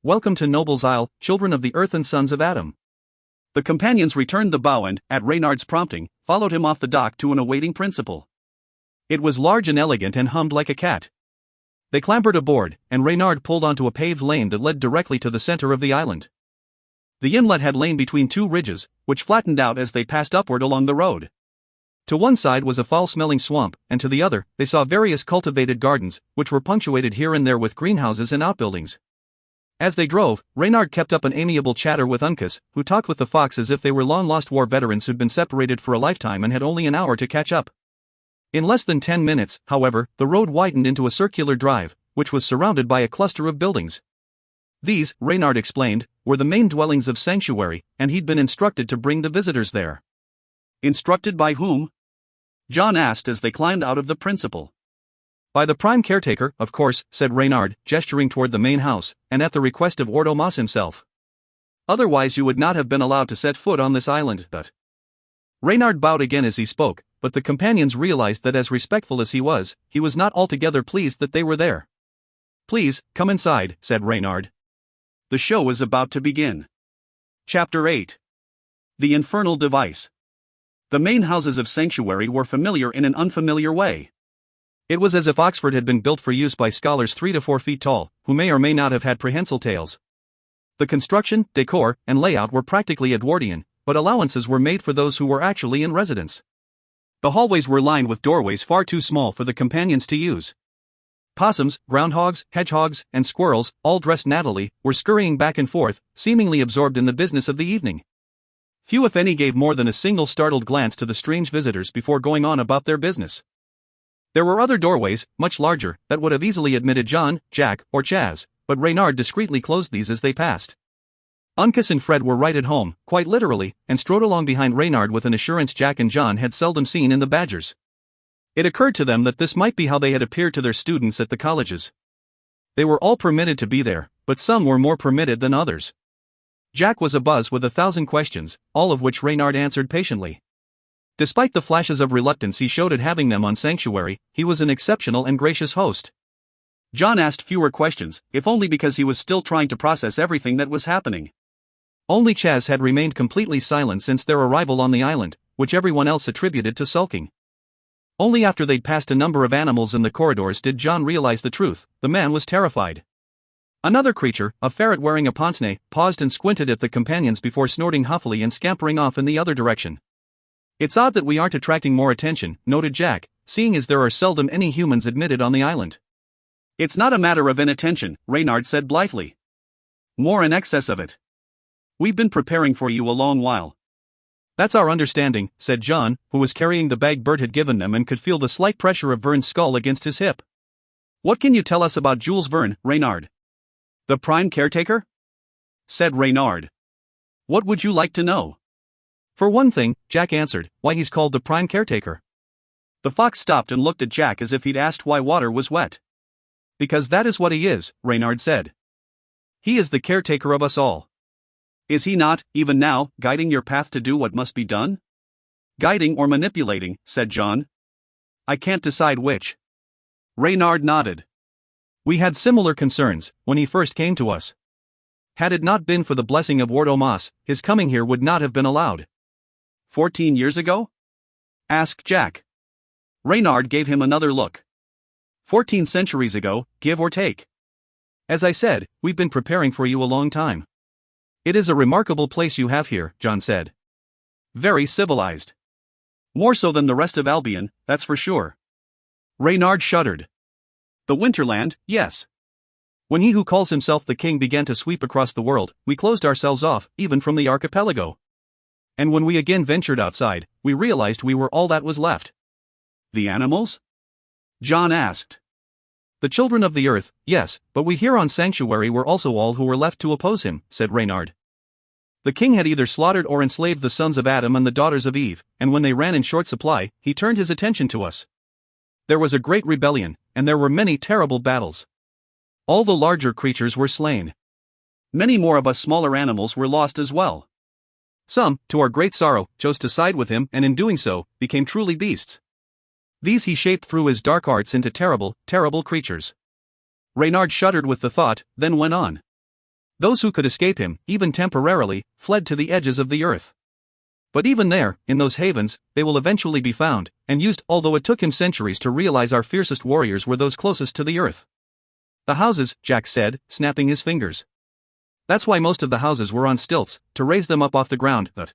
Welcome to Noble's Isle, children of the earth and sons of Adam. The companions returned the bow and, at Reynard's prompting, followed him off the dock to an awaiting principal. It was large and elegant and hummed like a cat. They clambered aboard, and Reynard pulled onto a paved lane that led directly to the center of the island. The inlet had lain between two ridges, which flattened out as they passed upward along the road. To one side was a foul-smelling swamp, and to the other, they saw various cultivated gardens, which were punctuated here and there with greenhouses and outbuildings. As they drove, Reynard kept up an amiable chatter with Uncas, who talked with the fox as if they were long-lost war veterans who'd been separated for a lifetime and had only an hour to catch up. In less than 10 minutes, however, the road widened into a circular drive, which was surrounded by a cluster of buildings. These, Reynard explained, were the main dwellings of Sanctuary, and he'd been instructed to bring the visitors there. Instructed by whom? John asked as they climbed out of the principal. By the prime caretaker, of course, said Reynard, gesturing toward the main house, and at the request of Ordomas himself. Otherwise you would not have been allowed to set foot on this island, but... Reynard bowed again as he spoke, but the companions realized that as respectful as he was not altogether pleased that they were there. Please, come inside, said Reynard. The show is about to begin. Chapter 8. The Infernal Device. The main houses of Sanctuary were familiar in an unfamiliar way. It was as if Oxford had been built for use by scholars 3 to 4 feet tall, who may or may not have had prehensile tails. The construction, decor, and layout were practically Edwardian, but allowances were made for those who were actually in residence. The hallways were lined with doorways far too small for the companions to use. Possums, groundhogs, hedgehogs, and squirrels, all dressed nattily, were scurrying back and forth, seemingly absorbed in the business of the evening. Few if any gave more than a single startled glance to the strange visitors before going on about their business. There were other doorways, much larger, that would have easily admitted John, Jack, or Chaz, but Reynard discreetly closed these as they passed. Uncas and Fred were right at home, quite literally, and strode along behind Reynard with an assurance Jack and John had seldom seen in the Badgers. It occurred to them that this might be how they had appeared to their students at the colleges. They were all permitted to be there, but some were more permitted than others. Jack was abuzz with 1,000 questions, all of which Reynard answered patiently. Despite the flashes of reluctance he showed at having them on Sanctuary, he was an exceptional and gracious host. John asked fewer questions, if only because he was still trying to process everything that was happening. Only Chaz had remained completely silent since their arrival on the island, which everyone else attributed to sulking. Only after they'd passed a number of animals in the corridors did John realize the truth: the man was terrified. Another creature, a ferret wearing a pince-nez, paused and squinted at the companions before snorting huffily and scampering off in the other direction. It's odd that we aren't attracting more attention, noted Jack, seeing as there are seldom any humans admitted on the island. It's not a matter of inattention, Reynard said blithely. More in excess of it. We've been preparing for you a long while. That's our understanding, said John, who was carrying the bag Bert had given them and could feel the slight pressure of Vern's skull against his hip. What can you tell us about Jules Verne, Reynard? The prime caretaker? Said Reynard. What would you like to know? For one thing, Jack answered, why he's called the prime caretaker. The fox stopped and looked at Jack as if he'd asked why water was wet. Because that is what he is, Reynard said. He is the caretaker of us all. Is he not, even now, guiding your path to do what must be done? Guiding or manipulating, said John. I can't decide which. Reynard nodded. We had similar concerns when he first came to us. Had it not been for the blessing of Ordomas, his coming here would not have been allowed. 14 years ago? Asked Jack. Reynard gave him another look. 14 centuries ago, give or take. As I said, we've been preparing for you a long time. It is a remarkable place you have here, John said. Very civilized. More so than the rest of Albion, that's for sure. Reynard shuddered. The Winterland, yes. When he who calls himself the king began to sweep across the world, we closed ourselves off, even from the archipelago. And when we again ventured outside, we realized we were all that was left. The animals? John asked. The children of the earth, yes, but we here on Sanctuary were also all who were left to oppose him, said Reynard. The king had either slaughtered or enslaved the sons of Adam and the daughters of Eve, and when they ran in short supply, he turned his attention to us. There was a great rebellion, and there were many terrible battles. All the larger creatures were slain. Many more of us smaller animals were lost as well. Some, to our great sorrow, chose to side with him and in doing so, became truly beasts. These he shaped through his dark arts into terrible, terrible creatures. Reynard shuddered with the thought, then went on. Those who could escape him, even temporarily, fled to the edges of the earth. But even there, in those havens, they will eventually be found, and used, although it took him centuries to realize our fiercest warriors were those closest to the earth. The houses, Jack said, snapping his fingers. That's why most of the houses were on stilts, to raise them up off the ground, but...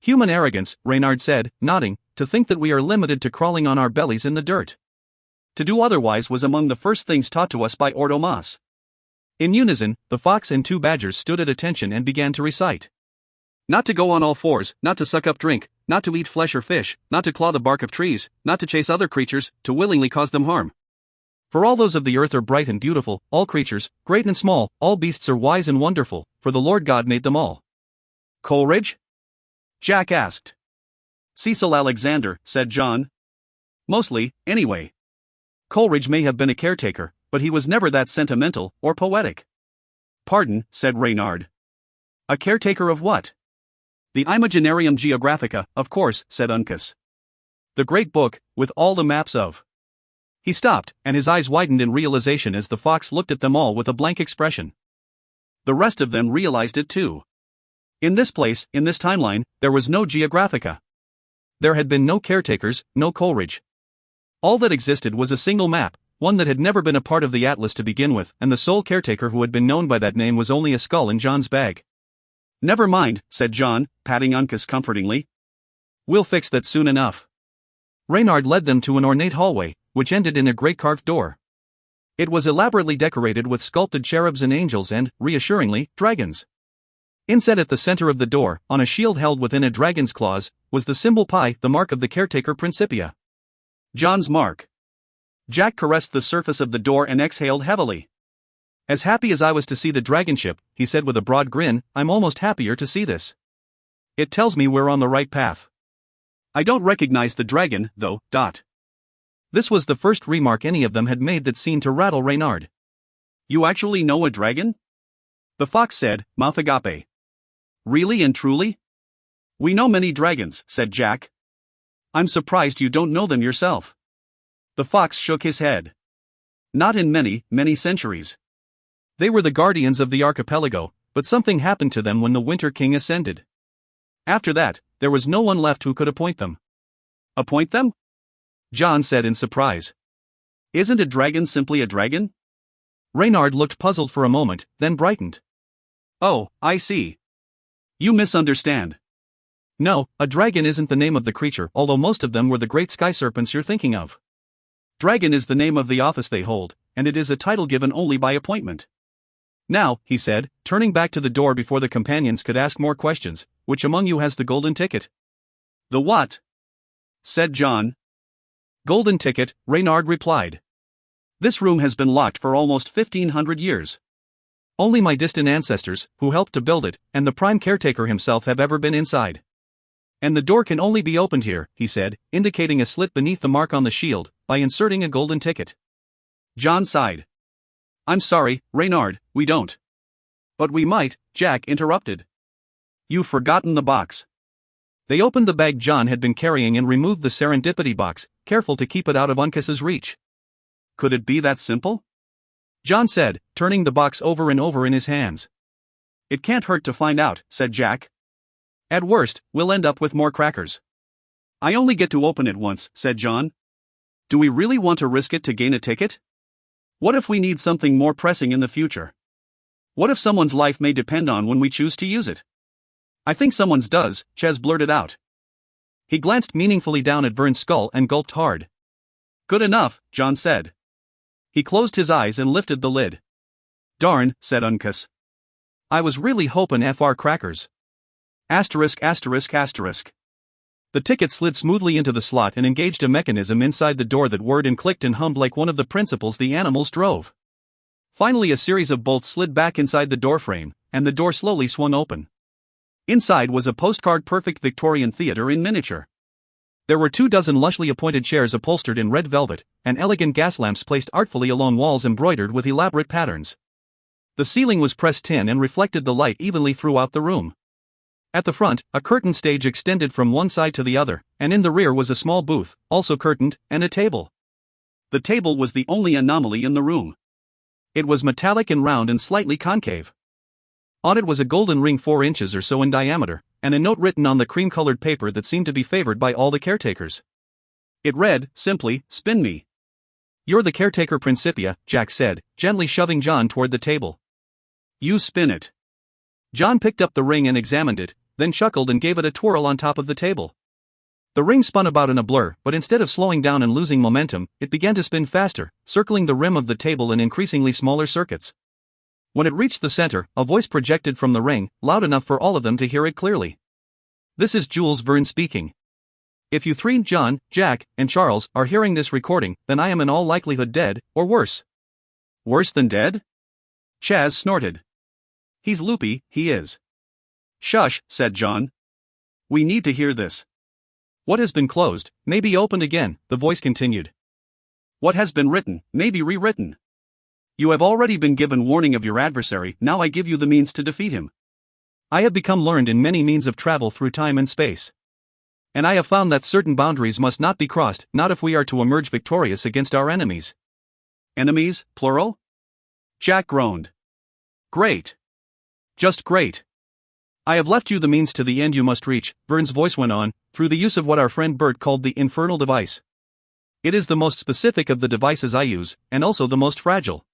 Human arrogance, Reynard said, nodding, to think that we are limited to crawling on our bellies in the dirt. To do otherwise was among the first things taught to us by Ordomas. In unison, the fox and 2 badgers stood at attention and began to recite. Not to go on all fours, not to suck up drink, not to eat flesh or fish, not to claw the bark of trees, not to chase other creatures, to willingly cause them harm. For all those of the earth are bright and beautiful, all creatures, great and small, all beasts are wise and wonderful, for the Lord God made them all. Coleridge? Jack asked. Cecil Alexander, said John. Mostly, anyway. Coleridge may have been a caretaker, but he was never that sentimental or poetic. Pardon, said Reynard. A caretaker of what? The Imaginarium Geographica, of course, said Uncas. The great book, with all the maps of. He stopped, and his eyes widened in realization as the fox looked at them all with a blank expression. The rest of them realized it too. In this place, in this timeline, there was no Geographica. There had been no caretakers, no Coleridge. All that existed was a single map, one that had never been a part of the atlas to begin with, and the sole caretaker who had been known by that name was only a skull in John's bag. Never mind, said John, patting Uncas comfortingly. We'll fix that soon enough. Reynard led them to an ornate hallway, which ended in a great carved door. It was elaborately decorated with sculpted cherubs and angels and, reassuringly, dragons. Inset at the center of the door, on a shield held within a dragon's claws, was the symbol pi, the mark of the caretaker Principia. John's mark. Jack caressed the surface of the door and exhaled heavily. As happy as I was to see the dragon ship, he said with a broad grin, I'm almost happier to see this. It tells me we're on the right path. I don't recognize the dragon, though. This was the first remark any of them had made that seemed to rattle Reynard. You actually know a dragon? The fox said, mouth agape. Really and truly? We know many dragons, said Jack. I'm surprised you don't know them yourself. The fox shook his head. Not in many, many centuries. They were the guardians of the archipelago, but something happened to them when the Winter King ascended. After that, there was no one left who could appoint them. Appoint them? John said in surprise. Isn't a dragon simply a dragon? Reynard looked puzzled for a moment, then brightened. Oh, I see. You misunderstand. No, a dragon isn't the name of the creature, although most of them were the great sky serpents you're thinking of. Dragon is the name of the office they hold, and it is a title given only by appointment. Now, he said, turning back to the door before the companions could ask more questions, which among you has the golden ticket? The what? Said John. Golden ticket, Reynard replied. This room has been locked for almost 1,500 years. Only my distant ancestors, who helped to build it, and the prime caretaker himself have ever been inside. And the door can only be opened here, he said, indicating a slit beneath the mark on the shield, by inserting a golden ticket. John sighed. I'm sorry, Reynard, we don't. But we might, Jack interrupted. You've forgotten the box. They opened the bag John had been carrying and removed the serendipity box, careful to keep it out of Uncas's reach. Could it be that simple? John said, turning the box over and over in his hands. It can't hurt to find out, said Jack. At worst, we'll end up with more crackers. I only get to open it once, said John. Do we really want to risk it to gain a ticket? What if we need something more pressing in the future? What if someone's life may depend on when we choose to use it? I think someone's does, Ches blurted out. He glanced meaningfully down at Vern's skull and gulped hard. Good enough, John said. He closed his eyes and lifted the lid. Darn, said Uncas. I was really hopin' FR crackers. Asterisk asterisk asterisk. The ticket slid smoothly into the slot and engaged a mechanism inside the door that whirred and clicked and hummed like one of the principles the animals drove. Finally a series of bolts slid back inside the doorframe, and the door slowly swung open. Inside was a postcard-perfect Victorian theatre in miniature. There were 24 lushly appointed chairs upholstered in red velvet, and elegant gas lamps placed artfully along walls embroidered with elaborate patterns. The ceiling was pressed tin and reflected the light evenly throughout the room. At the front, a curtain stage extended from one side to the other, and in the rear was a small booth, also curtained, and a table. The table was the only anomaly in the room. It was metallic and round and slightly concave. On it was a golden ring 4 inches or so in diameter, and a note written on the cream-colored paper that seemed to be favored by all the caretakers. It read, simply, spin me. You're the caretaker Principia, Jack said, gently shoving John toward the table. You spin it. John picked up the ring and examined it, then chuckled and gave it a twirl on top of the table. The ring spun about in a blur, but instead of slowing down and losing momentum, it began to spin faster, circling the rim of the table in increasingly smaller circuits. When it reached the center, a voice projected from the ring, loud enough for all of them to hear it clearly. This is Jules Verne speaking. If you three, John, Jack, and Charles, are hearing this recording, then I am in all likelihood dead, or worse. Worse than dead? Chaz snorted. He's loopy, he is. Shush, said John. We need to hear this. What has been closed, may be opened again, the voice continued. What has been written, may be rewritten. You have already been given warning of your adversary, now I give you the means to defeat him. I have become learned in many means of travel through time and space. And I have found that certain boundaries must not be crossed, not if we are to emerge victorious against our enemies. Enemies, plural? Jack groaned. Great. Just great. I have left you the means to the end you must reach, Vern's voice went on, through the use of what our friend Bert called the infernal device. It is the most specific of the devices I use, and also the most fragile.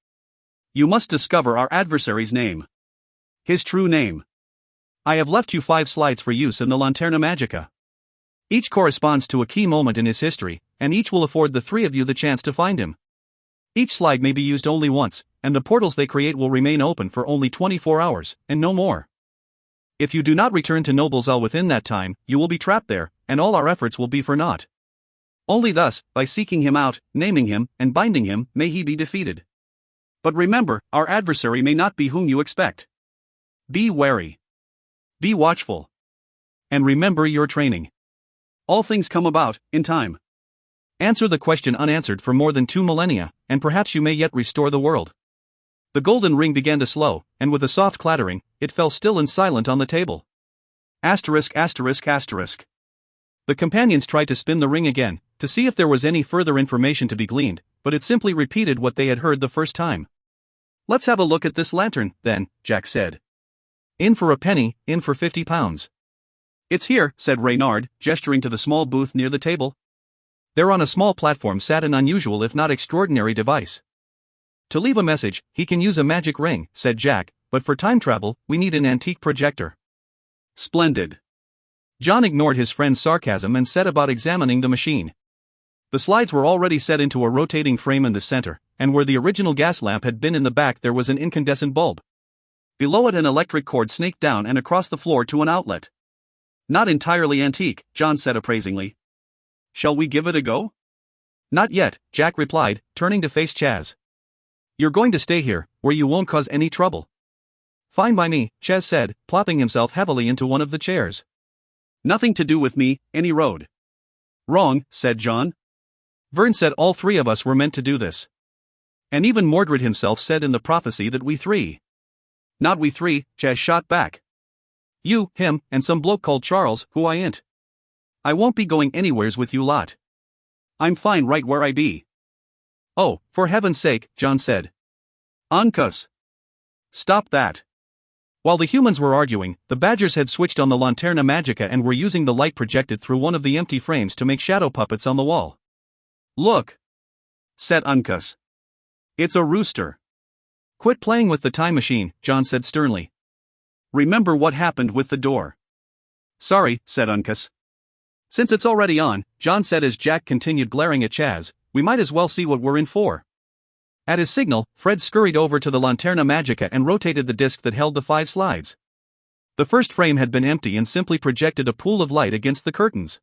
You must discover our adversary's name. His true name. I have left you 5 slides for use in the Lanterna Magica. Each corresponds to a key moment in his history, and each will afford the 3 of you the chance to find him. Each slide may be used only once, and the portals they create will remain open for only 24 hours, and no more. If you do not return to Noblesall within that time, you will be trapped there, and all our efforts will be for naught. Only thus, by seeking him out, naming him, and binding him, may he be defeated. But remember, our adversary may not be whom you expect. Be wary. Be watchful. And remember your training. All things come about, in time. Answer the question unanswered for more than 2 millennia, and perhaps you may yet restore the world. The golden ring began to slow, and with a soft clattering, it fell still and silent on the table. Asterisk, asterisk, asterisk. The companions tried to spin the ring again, to see if there was any further information to be gleaned, but it simply repeated what they had heard the first time. Let's have a look at this lantern, then, Jack said. In for a penny, in for 50 pounds. It's here, said Reynard, gesturing to the small booth near the table. There on a small platform sat an unusual if not extraordinary device. To leave a message, he can use a magic ring, said Jack, but for time travel, we need an antique projector. Splendid. John ignored his friend's sarcasm and set about examining the machine. The slides were already set into a rotating frame in the center, and where the original gas lamp had been in the back there was an incandescent bulb. Below it an electric cord snaked down and across the floor to an outlet. Not entirely antique, John said appraisingly. Shall we give it a go? Not yet, Jack replied, turning to face Chaz. You're going to stay here, where you won't cause any trouble. Fine by me, Chaz said, plopping himself heavily into one of the chairs. Nothing to do with me, any road. Wrong, said John. Vern said all 3 of us were meant to do this. And even Mordred himself said in the prophecy that we 3. Not we 3, Chaz shot back. You, him, and some bloke called Charles, who I ain't. I won't be going anywheres with you lot. I'm fine right where I be. Oh, for heaven's sake, John said. Uncas. Stop that. While the humans were arguing, the Badgers had switched on the Lanterna Magica and were using the light projected through one of the empty frames to make shadow puppets on the wall. Look, said Uncas. It's a rooster. Quit playing with the time machine, John said sternly. Remember what happened with the door. Sorry, said Uncas. Since it's already on, John said as Jack continued glaring at Chaz, we might as well see what we're in for. At his signal, Fred scurried over to the Lanterna Magica and rotated the disc that held the 5 slides. The first frame had been empty and simply projected a pool of light against the curtains.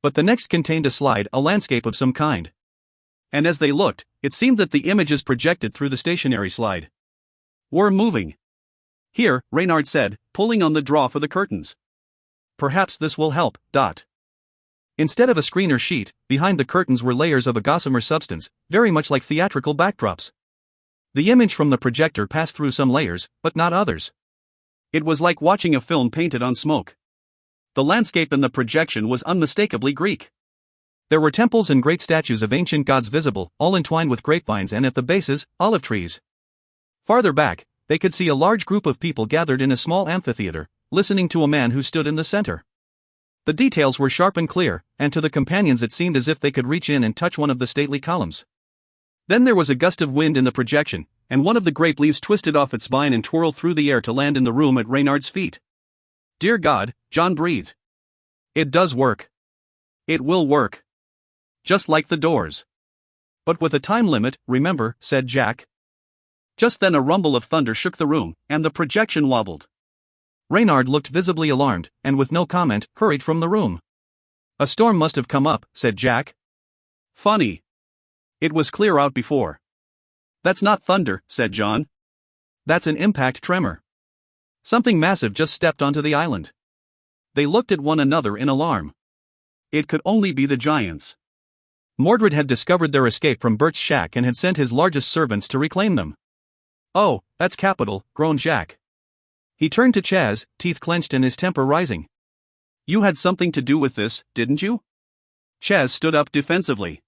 But the next contained a slide, a landscape of some kind. And as they looked, it seemed that the images projected through the stationary slide were moving. Here, Reynard said, pulling on the draw for the curtains. Perhaps this will help. Instead of a screen or sheet, behind the curtains were layers of a gossamer substance, very much like theatrical backdrops. The image from the projector passed through some layers, but not others. It was like watching a film painted on smoke. The landscape in the projection was unmistakably Greek. There were temples and great statues of ancient gods visible, all entwined with grapevines and at the bases, olive trees. Farther back, they could see a large group of people gathered in a small amphitheater, listening to a man who stood in the center. The details were sharp and clear, and to the companions it seemed as if they could reach in and touch one of the stately columns. Then there was a gust of wind in the projection, and one of the grape leaves twisted off its vine and twirled through the air to land in the room at Reynard's feet. Dear God, John breathed. It does work. It will work. Just like the doors. But with a time limit, remember, said Jack. Just then a rumble of thunder shook the room, and the projection wobbled. Reynard looked visibly alarmed, and with no comment, hurried from the room. A storm must have come up, said Jack. Funny. It was clear out before. That's not thunder, said John. That's an impact tremor. Something massive just stepped onto the island. They looked at one another in alarm. It could only be the giants. Mordred had discovered their escape from Bert's shack and had sent his largest servants to reclaim them. Oh, that's capital, groaned Jack. He turned to Chaz, teeth clenched and his temper rising. You had something to do with this, didn't you? Chaz stood up defensively.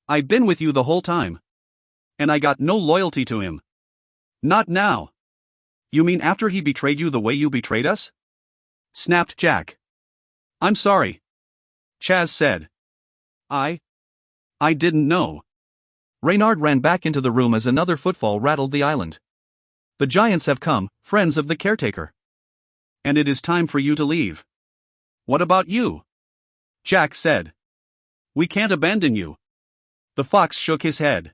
I've been with you the whole time. And I got no loyalty to him. Not now. You mean after he betrayed you the way you betrayed us? Snapped Jack. I'm sorry. Chaz said. I didn't know. Reynard ran back into the room as another footfall rattled the island. The giants have come, friends of the caretaker. And it is time for you to leave. What about you? Jack said. We can't abandon you. The fox shook his head.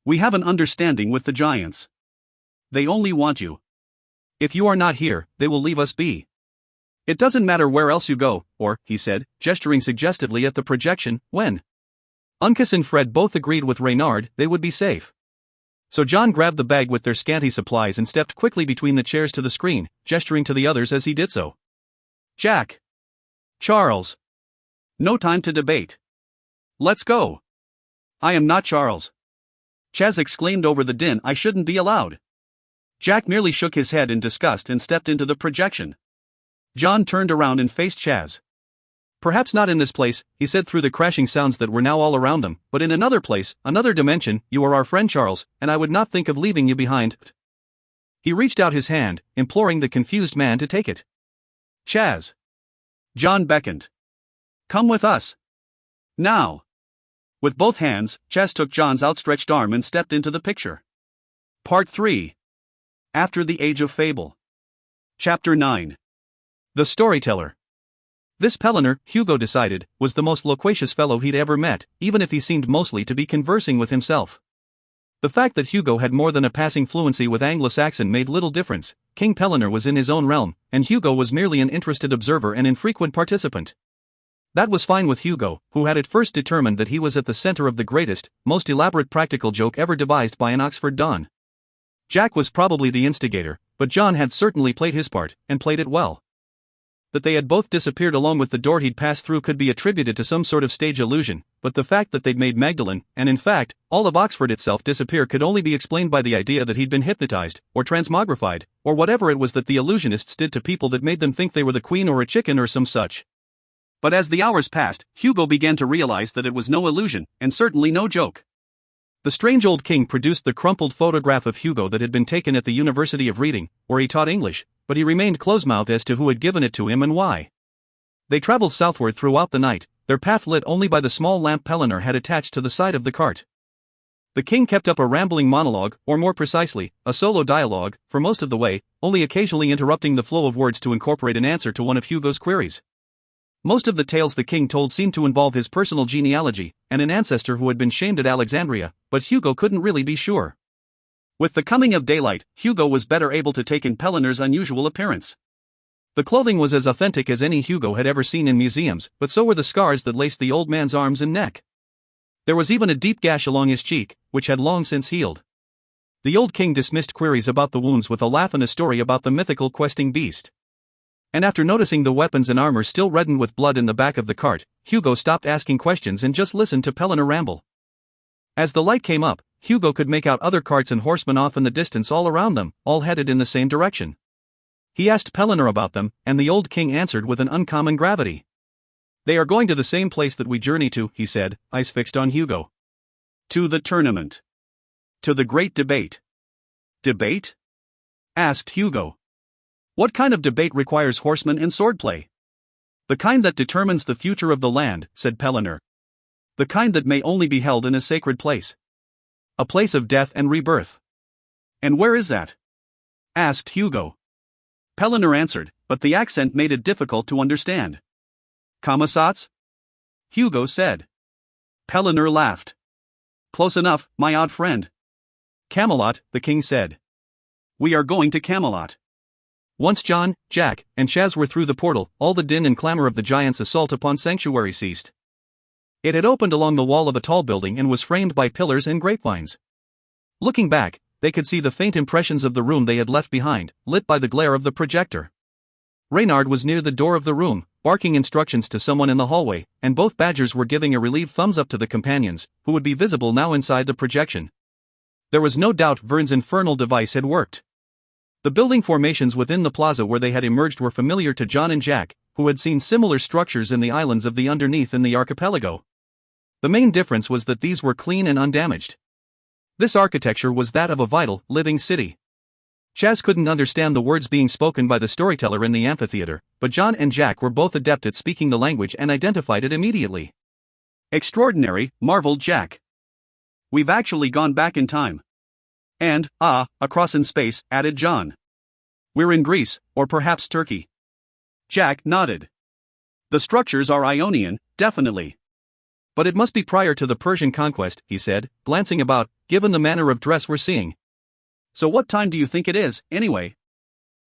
We have an understanding with the giants. They only want you. If you are not here, they will leave us be. It doesn't matter where else you go, or, he said, gesturing suggestively at the projection, when. Uncas and Fred both agreed with Reynard they would be safe. So John grabbed the bag with their scanty supplies and stepped quickly between the chairs to the screen, gesturing to the others as he did so. Jack. Charles. No time to debate. Let's go. I am not Charles. Chaz exclaimed over the din. I shouldn't be allowed. Jack merely shook his head in disgust and stepped into the projection. John turned around and faced Chaz. Perhaps not in this place, he said through the crashing sounds that were now all around them, but in another place, another dimension. You are our friend Charles, and I would not think of leaving you behind. He reached out his hand, imploring the confused man to take it. Chaz. John beckoned. Come with us. Now. With both hands, Chaz took John's outstretched arm and stepped into the picture. Part 3. After the Age of Fable. Chapter 9. The Storyteller. This Pellinor, Hugo decided, was the most loquacious fellow he'd ever met, even if he seemed mostly to be conversing with himself. The fact that Hugo had more than a passing fluency with Anglo-Saxon made little difference. King Pellinor was in his own realm, and Hugo was merely an interested observer and infrequent participant. That was fine with Hugo, who had at first determined that he was at the center of the greatest, most elaborate practical joke ever devised by an Oxford Don. Jack was probably the instigator, but John had certainly played his part, and played it well. That they had both disappeared along with the door he'd passed through could be attributed to some sort of stage illusion, but the fact that they'd made Magdalen, and in fact, all of Oxford itself disappear could only be explained by the idea that he'd been hypnotized, or transmogrified, or whatever it was that the illusionists did to people that made them think they were the queen or a chicken or some such. But as the hours passed, Hugo began to realize that it was no illusion, and certainly no joke. The strange old king produced the crumpled photograph of Hugo that had been taken at the University of Reading, where he taught English, but he remained close-mouthed as to who had given it to him and why. They traveled southward throughout the night, their path lit only by the small lamp Pellinor had attached to the side of the cart. The king kept up a rambling monologue, or more precisely, a solo dialogue, for most of the way, only occasionally interrupting the flow of words to incorporate an answer to one of Hugo's queries. Most of the tales the king told seemed to involve his personal genealogy, and an ancestor who had been shamed at Alexandria, but Hugo couldn't really be sure. With the coming of daylight, Hugo was better able to take in Pellinor's unusual appearance. The clothing was as authentic as any Hugo had ever seen in museums, but so were the scars that laced the old man's arms and neck. There was even a deep gash along his cheek, which had long since healed. The old king dismissed queries about the wounds with a laugh and a story about the mythical questing beast. And after noticing the weapons and armor still reddened with blood in the back of the cart, Hugo stopped asking questions and just listened to Pellinor ramble. As the light came up, Hugo could make out other carts and horsemen off in the distance all around them, all headed in the same direction. He asked Pellinor about them, and the old king answered with an uncommon gravity. "They are going to the same place that we journey to," he said, eyes fixed on Hugo. "To the tournament. To the great debate." "Debate?" asked Hugo. "What kind of debate requires horsemen and swordplay?" "The kind that determines the future of the land," said Pellinor. "The kind that may only be held in a sacred place. A place of death and rebirth." "And where is that?" asked Hugo. Pellinor answered, but the accent made it difficult to understand. "Camisards?" Hugo said. Pellinor laughed. "Close enough, my odd friend." "Camelot," the king said. "We are going to Camelot." Once John, Jack, and Chaz were through the portal, all the din and clamor of the giant's assault upon Sanctuary ceased. It had opened along the wall of a tall building and was framed by pillars and grapevines. Looking back, they could see the faint impressions of the room they had left behind, lit by the glare of the projector. Reynard was near the door of the room, barking instructions to someone in the hallway, and both badgers were giving a relieved thumbs up to the companions, who would be visible now inside the projection. There was no doubt Vern's infernal device had worked. The building formations within the plaza where they had emerged were familiar to John and Jack, who had seen similar structures in the islands of the underneath in the archipelago. The main difference was that these were clean and undamaged. This architecture was that of a vital, living city. Chaz couldn't understand the words being spoken by the storyteller in the amphitheater, but John and Jack were both adept at speaking the language and identified it immediately. Extraordinary, marveled Jack. We've actually gone back in time. And, across in space, added John. We're in Greece, or perhaps Turkey. Jack nodded. The structures are Ionian, definitely. But it must be prior to the Persian conquest, he said, glancing about, given the manner of dress we're seeing. So what time do you think it is, anyway?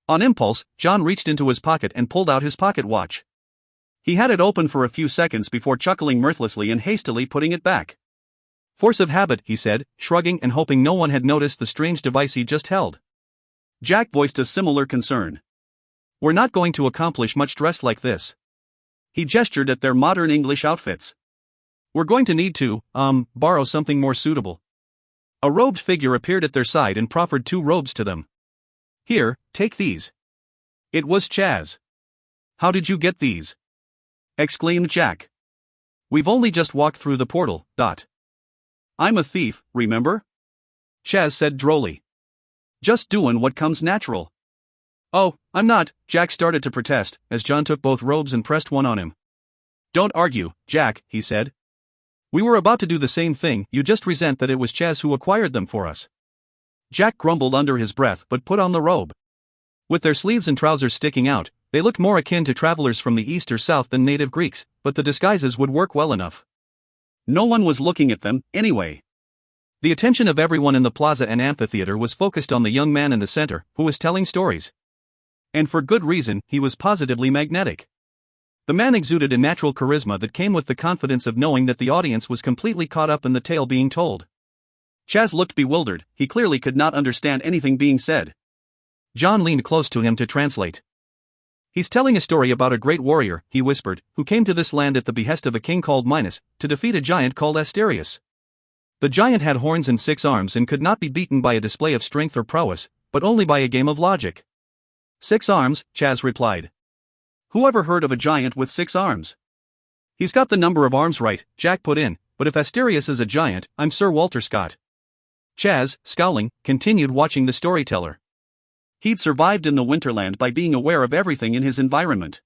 On impulse, John reached into his pocket and pulled out his pocket watch. He had it open for a few seconds before chuckling mirthlessly and hastily putting it back. Force of habit, he said, shrugging and hoping no one had noticed the strange device he just held. Jack voiced a similar concern. We're not going to accomplish much dressed like this. He gestured at their modern English outfits. We're going to need to, borrow something more suitable. A robed figure appeared at their side and proffered 2 robes to them. Here, take these. It was Chaz. How did you get these? Exclaimed Jack. We've only just walked through the portal, I'm a thief, remember? Chaz said drolly. Just doin' what comes natural. Oh, I'm not, Jack started to protest, as John took both robes and pressed one on him. Don't argue, Jack, he said. We were about to do the same thing, you just resent that it was Chaz who acquired them for us. Jack grumbled under his breath but put on the robe. With their sleeves and trousers sticking out, they looked more akin to travelers from the east or south than native Greeks, but the disguises would work well enough. No one was looking at them, anyway. The attention of everyone in the plaza and amphitheater was focused on the young man in the center, who was telling stories. And for good reason, he was positively magnetic. The man exuded a natural charisma that came with the confidence of knowing that the audience was completely caught up in the tale being told. Chaz looked bewildered, he clearly could not understand anything being said. John leaned close to him to translate. He's telling a story about a great warrior, he whispered, who came to this land at the behest of a king called Minos, to defeat a giant called Asterius. The giant had horns and 6 arms and could not be beaten by a display of strength or prowess, but only by a game of logic. 6 arms, Chaz replied. Who ever heard of a giant with 6 arms? He's got the number of arms right, Jack put in, but if Asterius is a giant, I'm Sir Walter Scott. Chaz, scowling, continued watching the storyteller. He'd survived in the Winterland by being aware of everything in his environment.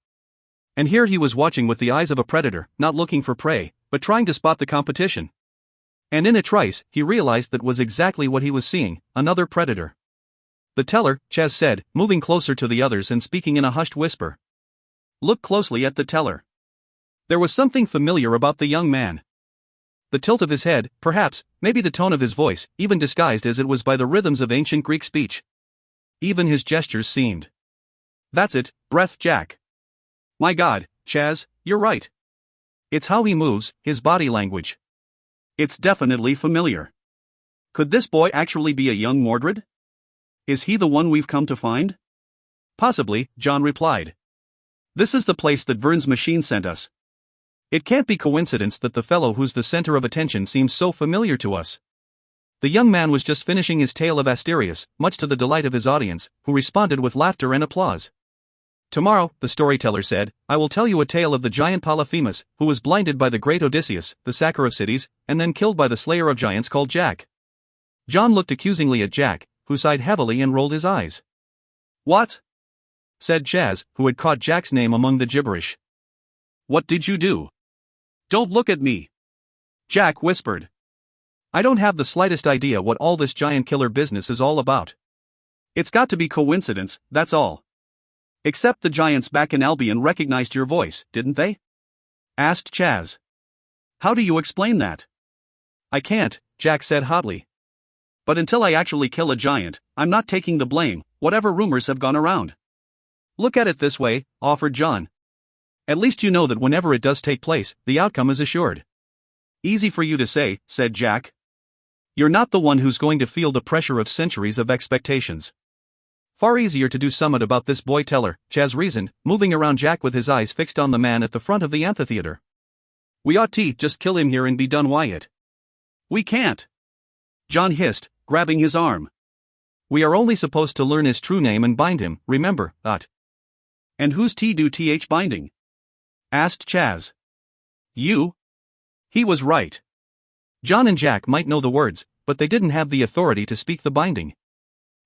And here he was watching with the eyes of a predator, not looking for prey, but trying to spot the competition. And in a trice, he realized that was exactly what he was seeing, another predator. The teller, Chaz said, moving closer to the others and speaking in a hushed whisper. Look closely at the teller. There was something familiar about the young man. The tilt of his head, perhaps, maybe the tone of his voice, even disguised as it was by the rhythms of ancient Greek speech. Even his gestures seemed. That's it, breathed Jack. My God, Chaz, you're right. It's how he moves, his body language. It's definitely familiar. Could this boy actually be a young Mordred? Is he the one we've come to find? Possibly, John replied. This is the place that Vern's machine sent us. It can't be coincidence that the fellow who's the center of attention seems so familiar to us. The young man was just finishing his tale of Asterius, much to the delight of his audience, who responded with laughter and applause. Tomorrow, the storyteller said, I will tell you a tale of the giant Polyphemus, who was blinded by the great Odysseus, the sacker of cities, and then killed by the slayer of giants called Jack. John looked accusingly at Jack, who sighed heavily and rolled his eyes. What? Said Chaz, who had caught Jack's name among the gibberish. What did you do? Don't look at me. Jack whispered. I don't have the slightest idea what all this giant killer business is all about. It's got to be coincidence, that's all. Except the giants back in Albion recognized your voice, didn't they? Asked Chaz. How do you explain that? I can't, Jack said hotly. But until I actually kill a giant, I'm not taking the blame, whatever rumors have gone around. Look at it this way, offered John. At least you know that whenever it does take place, the outcome is assured. Easy for you to say, said Jack. You're not the one who's going to feel the pressure of centuries of expectations. Far easier to do somewhat about this boy teller, Chaz reasoned, moving around Jack with his eyes fixed on the man at the front of the amphitheater. We ought to just kill him here and be done with. We can't. John hissed, grabbing his arm. We are only supposed to learn his true name and bind him, remember, And who's th binding? Asked Chaz. You? He was right. John and Jack might know the words, but they didn't have the authority to speak the binding.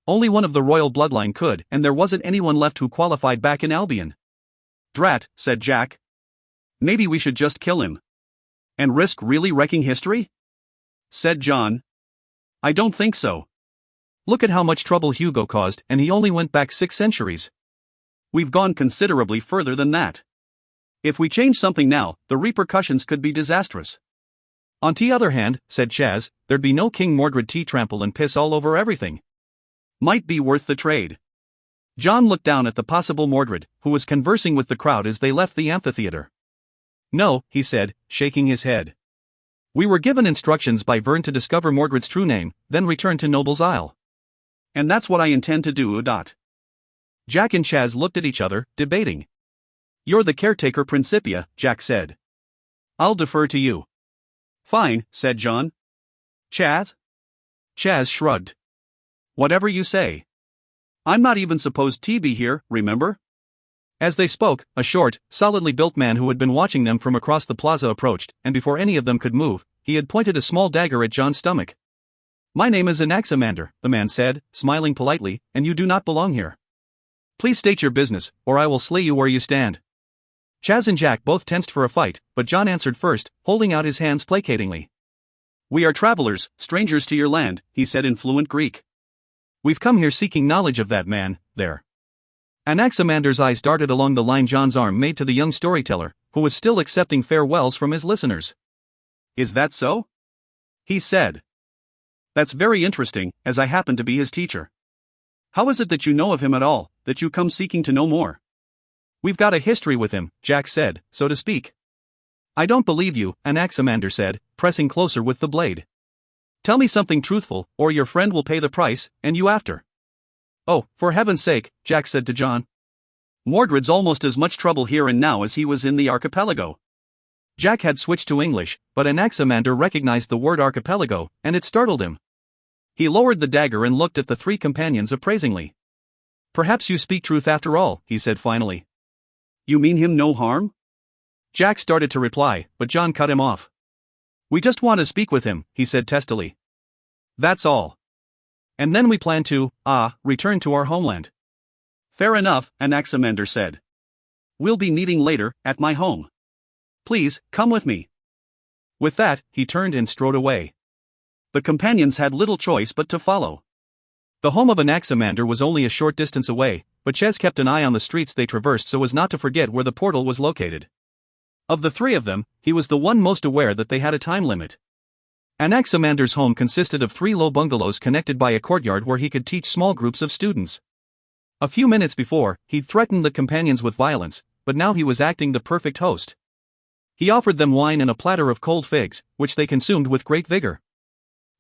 Only one of the royal bloodline could, and there wasn't anyone left who qualified back in Albion. Drat, said Jack. Maybe we should just kill him. And risk really wrecking history? Said John. I don't think so. Look at how much trouble Hugo caused, and he only went back 6 centuries. We've gone considerably further than that. If we change something now, the repercussions could be disastrous. On the other hand, said Chaz, there'd be no King Mordred tea trample and piss all over everything. Might be worth the trade. John looked down at the possible Mordred, who was conversing with the crowd as they left the amphitheater. No, he said, shaking his head. We were given instructions by Vern to discover Mordred's true name, then return to Noble's Isle. And that's what I intend to do. Jack and Chaz looked at each other, debating. You're the caretaker Principia, Jack said. I'll defer to you. Fine, said John. Chaz? Chaz shrugged. Whatever you say. I'm not even supposed to be here, remember? As they spoke, a short, solidly built man who had been watching them from across the plaza approached, and before any of them could move, he had pointed a small dagger at John's stomach. My name is Anaximander, the man said, smiling politely, and you do not belong here. Please state your business, or I will slay you where you stand. Chaz and Jack both tensed for a fight, but John answered first, holding out his hands placatingly. We are travelers, strangers to your land, he said in fluent Greek. We've come here seeking knowledge of that man, there. Anaximander's eyes darted along the line John's arm made to the young storyteller, who was still accepting farewells from his listeners. Is that so? He said. That's very interesting, as I happen to be his teacher. How is it that you know of him at all, that you come seeking to know more? We've got a history with him, Jack said, so to speak. I don't believe you, Anaximander said, pressing closer with the blade. Tell me something truthful, or your friend will pay the price, and you after. Oh, for heaven's sake, Jack said to John. Mordred's almost as much trouble here and now as he was in the Archipelago. Jack had switched to English, but Anaximander recognized the word archipelago, and it startled him. He lowered the dagger and looked at the 3 companions appraisingly. Perhaps you speak truth after all, he said finally. You mean him no harm? Jack started to reply, but John cut him off. We just want to speak with him, he said testily. That's all. And then we plan to, return to our homeland. Fair enough, Anaximander said. We'll be meeting later, at my home. Please, come with me. With that, he turned and strode away. The companions had little choice but to follow. The home of Anaximander was only a short distance away, but Chez kept an eye on the streets they traversed so as not to forget where the portal was located. Of the 3 of them, he was the one most aware that they had a time limit. Anaximander's home consisted of 3 low bungalows connected by a courtyard where he could teach small groups of students. A few minutes before, he'd threatened the companions with violence, but now he was acting the perfect host. He offered them wine and a platter of cold figs, which they consumed with great vigor.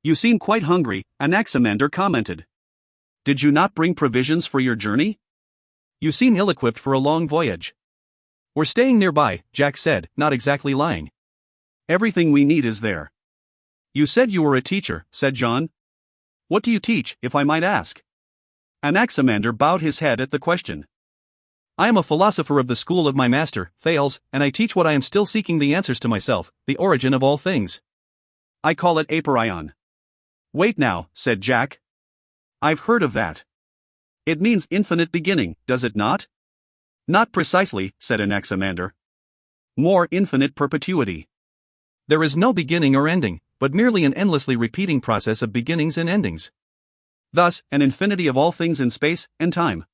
You seem quite hungry, Anaximander commented. Did you not bring provisions for your journey? You seem ill-equipped for a long voyage. We're staying nearby, Jack said, not exactly lying. Everything we need is there. You said you were a teacher, said John. What do you teach, if I might ask? Anaximander bowed his head at the question. I am a philosopher of the school of my master, Thales, and I teach what I am still seeking the answers to myself, the origin of all things. I call it apeiron. Wait now, said Jack. I've heard of that. It means infinite beginning, does it not? Not precisely, said Anaximander. More infinite perpetuity. There is no beginning or ending, but merely an endlessly repeating process of beginnings and endings. Thus, an infinity of all things in space and time.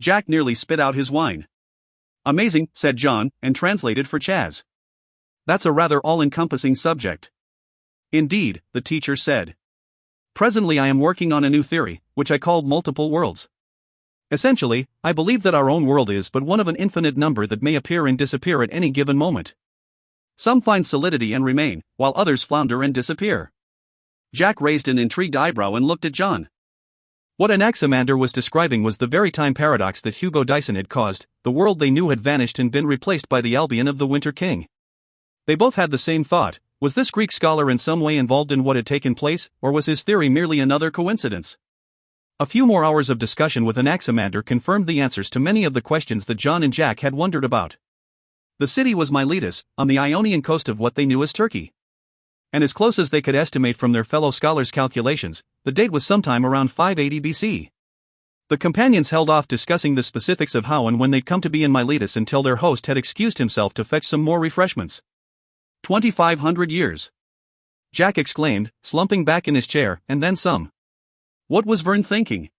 Jack nearly spit out his wine. Amazing, said John, and translated for Chaz. That's a rather all-encompassing subject. Indeed, the teacher said. Presently I am working on a new theory, which I called multiple worlds. Essentially, I believe that our own world is but one of an infinite number that may appear and disappear at any given moment. Some find solidity and remain, while others flounder and disappear. Jack raised an intrigued eyebrow and looked at John. What Anaximander was describing was the very time paradox that Hugo Dyson had caused. The world they knew had vanished and been replaced by the Albion of the Winter King. They both had the same thought: was this Greek scholar in some way involved in what had taken place, or was his theory merely another coincidence? A few more hours of discussion with Anaximander confirmed the answers to many of the questions that John and Jack had wondered about. The city was Miletus, on the Ionian coast of what they knew as Turkey. And as close as they could estimate from their fellow scholars' calculations, the date was sometime around 580 BC. The companions held off discussing the specifics of how and when they'd come to be in Miletus until their host had excused himself to fetch some more refreshments. 2,500 years! Jack exclaimed, slumping back in his chair, and then some. What was Vern thinking?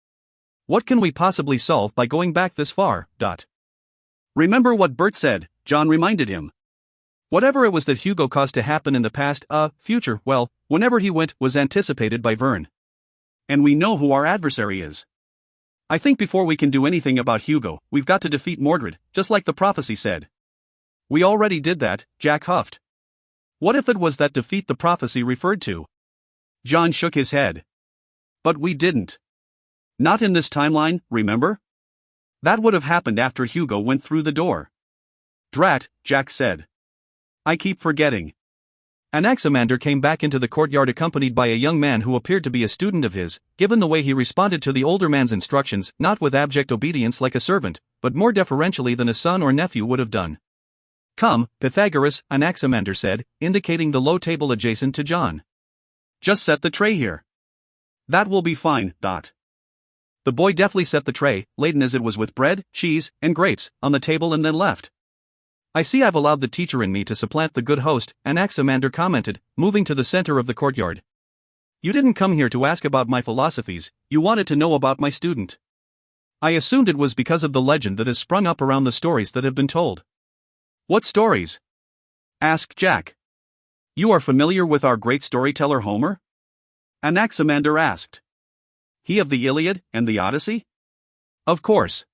What can we possibly solve by going back this far? Remember what Bert said, John reminded him. Whatever it was that Hugo caused to happen in the past, future, well, whenever he went, was anticipated by Vern. And we know who our adversary is. I think before we can do anything about Hugo, we've got to defeat Mordred, just like the prophecy said. We already did that, Jack huffed. What if it was that defeat the prophecy referred to? John shook his head. But we didn't. Not in this timeline, remember? That would have happened after Hugo went through the door. Drat, Jack said. I keep forgetting. Anaximander came back into the courtyard accompanied by a young man who appeared to be a student of his, given the way he responded to the older man's instructions, not with abject obedience like a servant, but more deferentially than a son or nephew would have done. Come, Pythagoras, Anaximander said, indicating the low table adjacent to John. Just set the tray here. That will be fine, The boy deftly set the tray, laden as it was with bread, cheese, and grapes, on the table and then left. I see I've allowed the teacher in me to supplant the good host, Anaximander commented, moving to the center of the courtyard. You didn't come here to ask about my philosophies, you wanted to know about my student. I assumed it was because of the legend that has sprung up around the stories that have been told. What stories? Asked Jack. You are familiar with our great storyteller Homer? Anaximander asked. He of the Iliad and the Odyssey? Of course.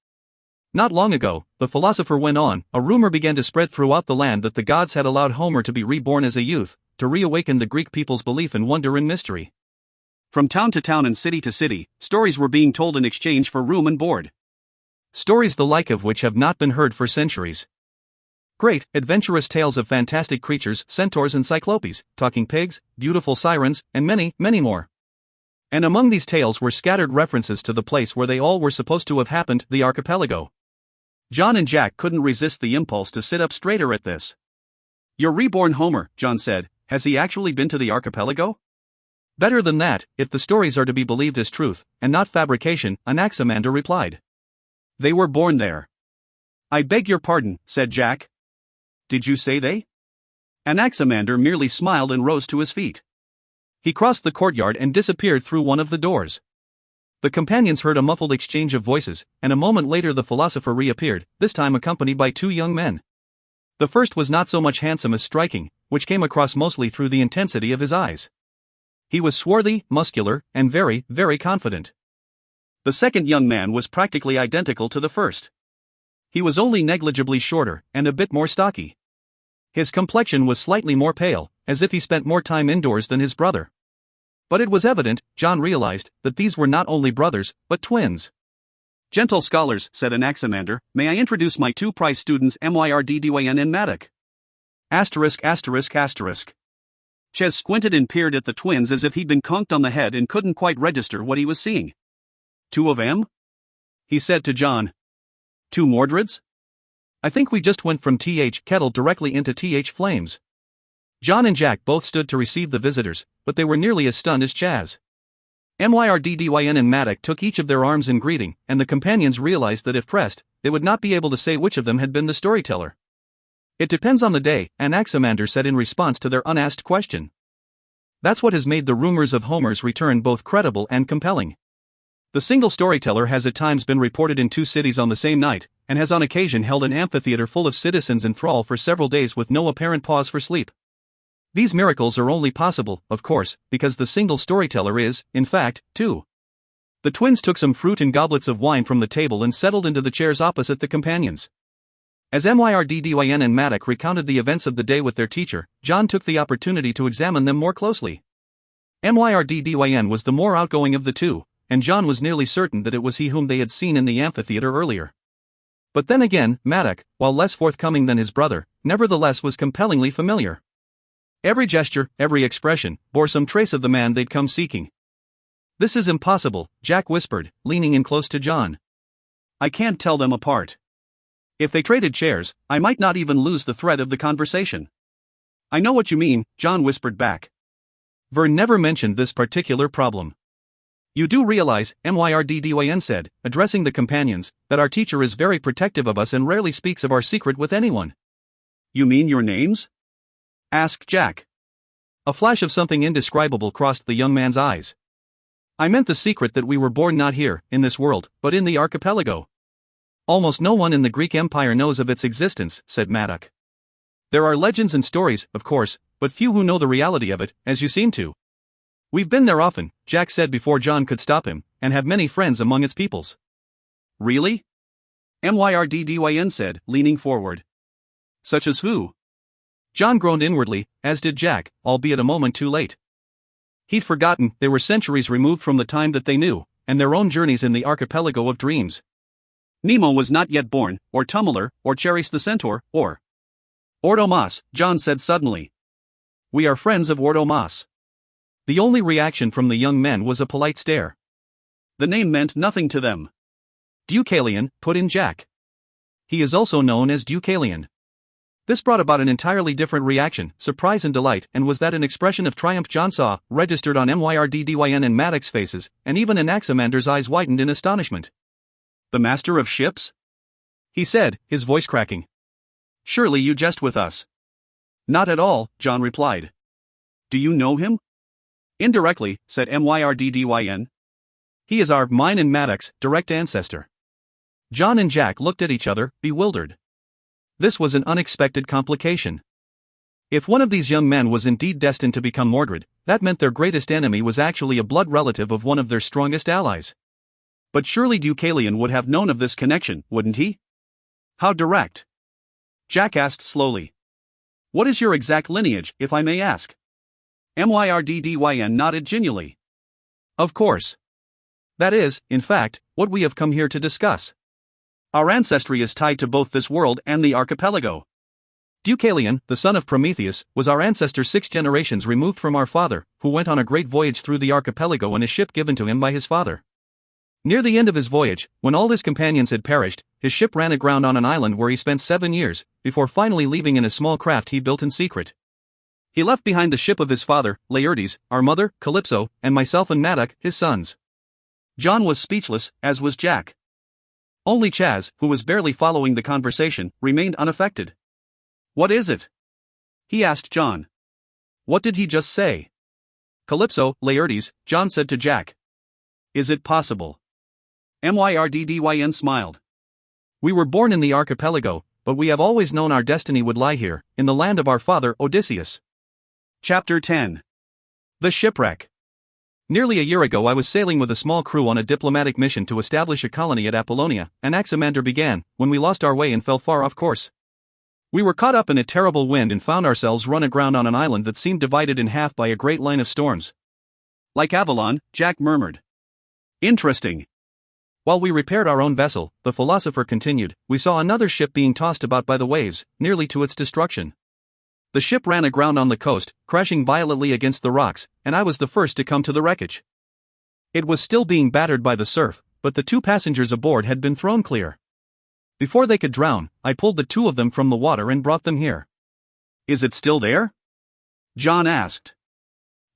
Not long ago, the philosopher went on, a rumor began to spread throughout the land that the gods had allowed Homer to be reborn as a youth, to reawaken the Greek people's belief in wonder and mystery. From town to town and city to city, stories were being told in exchange for room and board. Stories the like of which have not been heard for centuries. Great, adventurous tales of fantastic creatures, centaurs and cyclopes, talking pigs, beautiful sirens, and many, many more. And among these tales were scattered references to the place where they all were supposed to have happened, the Archipelago. John and Jack couldn't resist the impulse to sit up straighter at this. Your reborn Homer, John said, has he actually been to the Archipelago? Better than that, if the stories are to be believed as truth, and not fabrication, Anaximander replied. They were born there. I beg your pardon, said Jack. Did you say they? Anaximander merely smiled and rose to his feet. He crossed the courtyard and disappeared through one of the doors. The companions heard a muffled exchange of voices, and a moment later the philosopher reappeared, this time accompanied by two young men. The first was not so much handsome as striking, which came across mostly through the intensity of his eyes. He was swarthy, muscular, and very, very confident. The second young man was practically identical to the first. He was only negligibly shorter, and a bit more stocky. His complexion was slightly more pale, as if he spent more time indoors than his brother. But it was evident, John realized, that these were not only brothers, but twins. Gentle scholars, said Anaximander, may I introduce my two prize students Myrdyn and Maddock? ******. Ches squinted and peered at the twins as if he'd been conked on the head and couldn't quite register what he was seeing. Two of em? He said to John. Two Mordreds? I think we just went from kettle directly into flames. John and Jack both stood to receive the visitors, but they were nearly as stunned as Chaz. Myrdyn and Maddock took each of their arms in greeting, and the companions realized that if pressed, they would not be able to say which of them had been the storyteller. It depends on the day, Anaximander said in response to their unasked question. That's what has made the rumors of Homer's return both credible and compelling. The single storyteller has at times been reported in two cities on the same night, and has on occasion held an amphitheater full of citizens in thrall for several days with no apparent pause for sleep. These miracles are only possible, of course, because the single storyteller is, in fact, two. The twins took some fruit and goblets of wine from the table and settled into the chairs opposite the companions. As Myrdydyn and Maddock recounted the events of the day with their teacher, John took the opportunity to examine them more closely. Myrdydyn was the more outgoing of the two, and John was nearly certain that it was he whom they had seen in the amphitheater earlier. But then again, Maddock, while less forthcoming than his brother, nevertheless was compellingly familiar. Every gesture, every expression, bore some trace of the man they'd come seeking. "This is impossible," Jack whispered, leaning in close to John. "I can't tell them apart. If they traded chairs, I might not even lose the thread of the conversation." "I know what you mean," John whispered back. Vern never mentioned this particular problem. "You do realize," Myrdydyn said, addressing the companions, "that our teacher is very protective of us and rarely speaks of our secret with anyone." "You mean your names?" asked Jack. A flash of something indescribable crossed the young man's eyes. "I meant the secret that we were born not here, in this world, but in the archipelago. Almost no one in the Greek Empire knows of its existence," said Maddock. "There are legends and stories, of course, but few who know the reality of it, as you seem to." "We've been there often," Jack said before John could stop him, "and have many friends among its peoples." "Really?" Myrdydyn said, leaning forward. "Such as who?" John groaned inwardly, as did Jack, albeit a moment too late. He'd forgotten they were centuries removed from the time that they knew, and their own journeys in the archipelago of dreams. Nemo was not yet born, or Tumblr, or Cheris the Centaur, or Ordomas, John said suddenly. "We are friends of Ordomas." The only reaction from the young men was a polite stare. The name meant nothing to them. "Deucalion," put in Jack. "He is also known as Deucalion." This brought about an entirely different reaction, surprise and delight, and was that an expression of triumph John saw, registered on Myrdydyn and Maddox's faces, and even Anaximander's eyes widened in astonishment. "The master of ships?" he said, his voice cracking. "Surely you jest with us." "Not at all," John replied. "Do you know him?" "Indirectly," said Myrdydyn. "He is mine and Maddox's, direct ancestor." John and Jack looked at each other, bewildered. This was an unexpected complication. If one of these young men was indeed destined to become Mordred, that meant their greatest enemy was actually a blood relative of one of their strongest allies. But surely Deucalion would have known of this connection, wouldn't he? "How direct?" Jack asked slowly. "What is your exact lineage, if I may ask?" Myrdydyn nodded genially. "Of course. That is, in fact, what we have come here to discuss. Our ancestry is tied to both this world and the archipelago. Deucalion, the son of Prometheus, was our ancestor 6 generations removed from our father, who went on a great voyage through the archipelago in a ship given to him by his father. Near the end of his voyage, when all his companions had perished, his ship ran aground on an island where he spent 7 years, before finally leaving in a small craft he built in secret. He left behind the ship of his father, Laertes, our mother, Calypso, and myself and Maddock, his sons." John was speechless, as was Jack. Only Chaz, who was barely following the conversation, remained unaffected. "What is it?" he asked John. "What did he just say?" "Calypso, Laertes," John said to Jack. "Is it possible?" Myrdydyn smiled. "We were born in the archipelago, but we have always known our destiny would lie here, in the land of our father, Odysseus." Chapter 10. The Shipwreck. Nearly a year ago I was sailing with a small crew on a diplomatic mission to establish a colony at Apollonia, and Anaximander began, when we lost our way and fell far off course. We were caught up in a terrible wind and found ourselves run aground on an island that seemed divided in half by a great line of storms. "Like Avalon," Jack murmured. "Interesting." While we repaired our own vessel, the philosopher continued, we saw another ship being tossed about by the waves, nearly to its destruction. The ship ran aground on the coast, crashing violently against the rocks, and I was the first to come to the wreckage. It was still being battered by the surf, but the 2 passengers aboard had been thrown clear. Before they could drown, I pulled the 2 of them from the water and brought them here. "Is it still there?" John asked.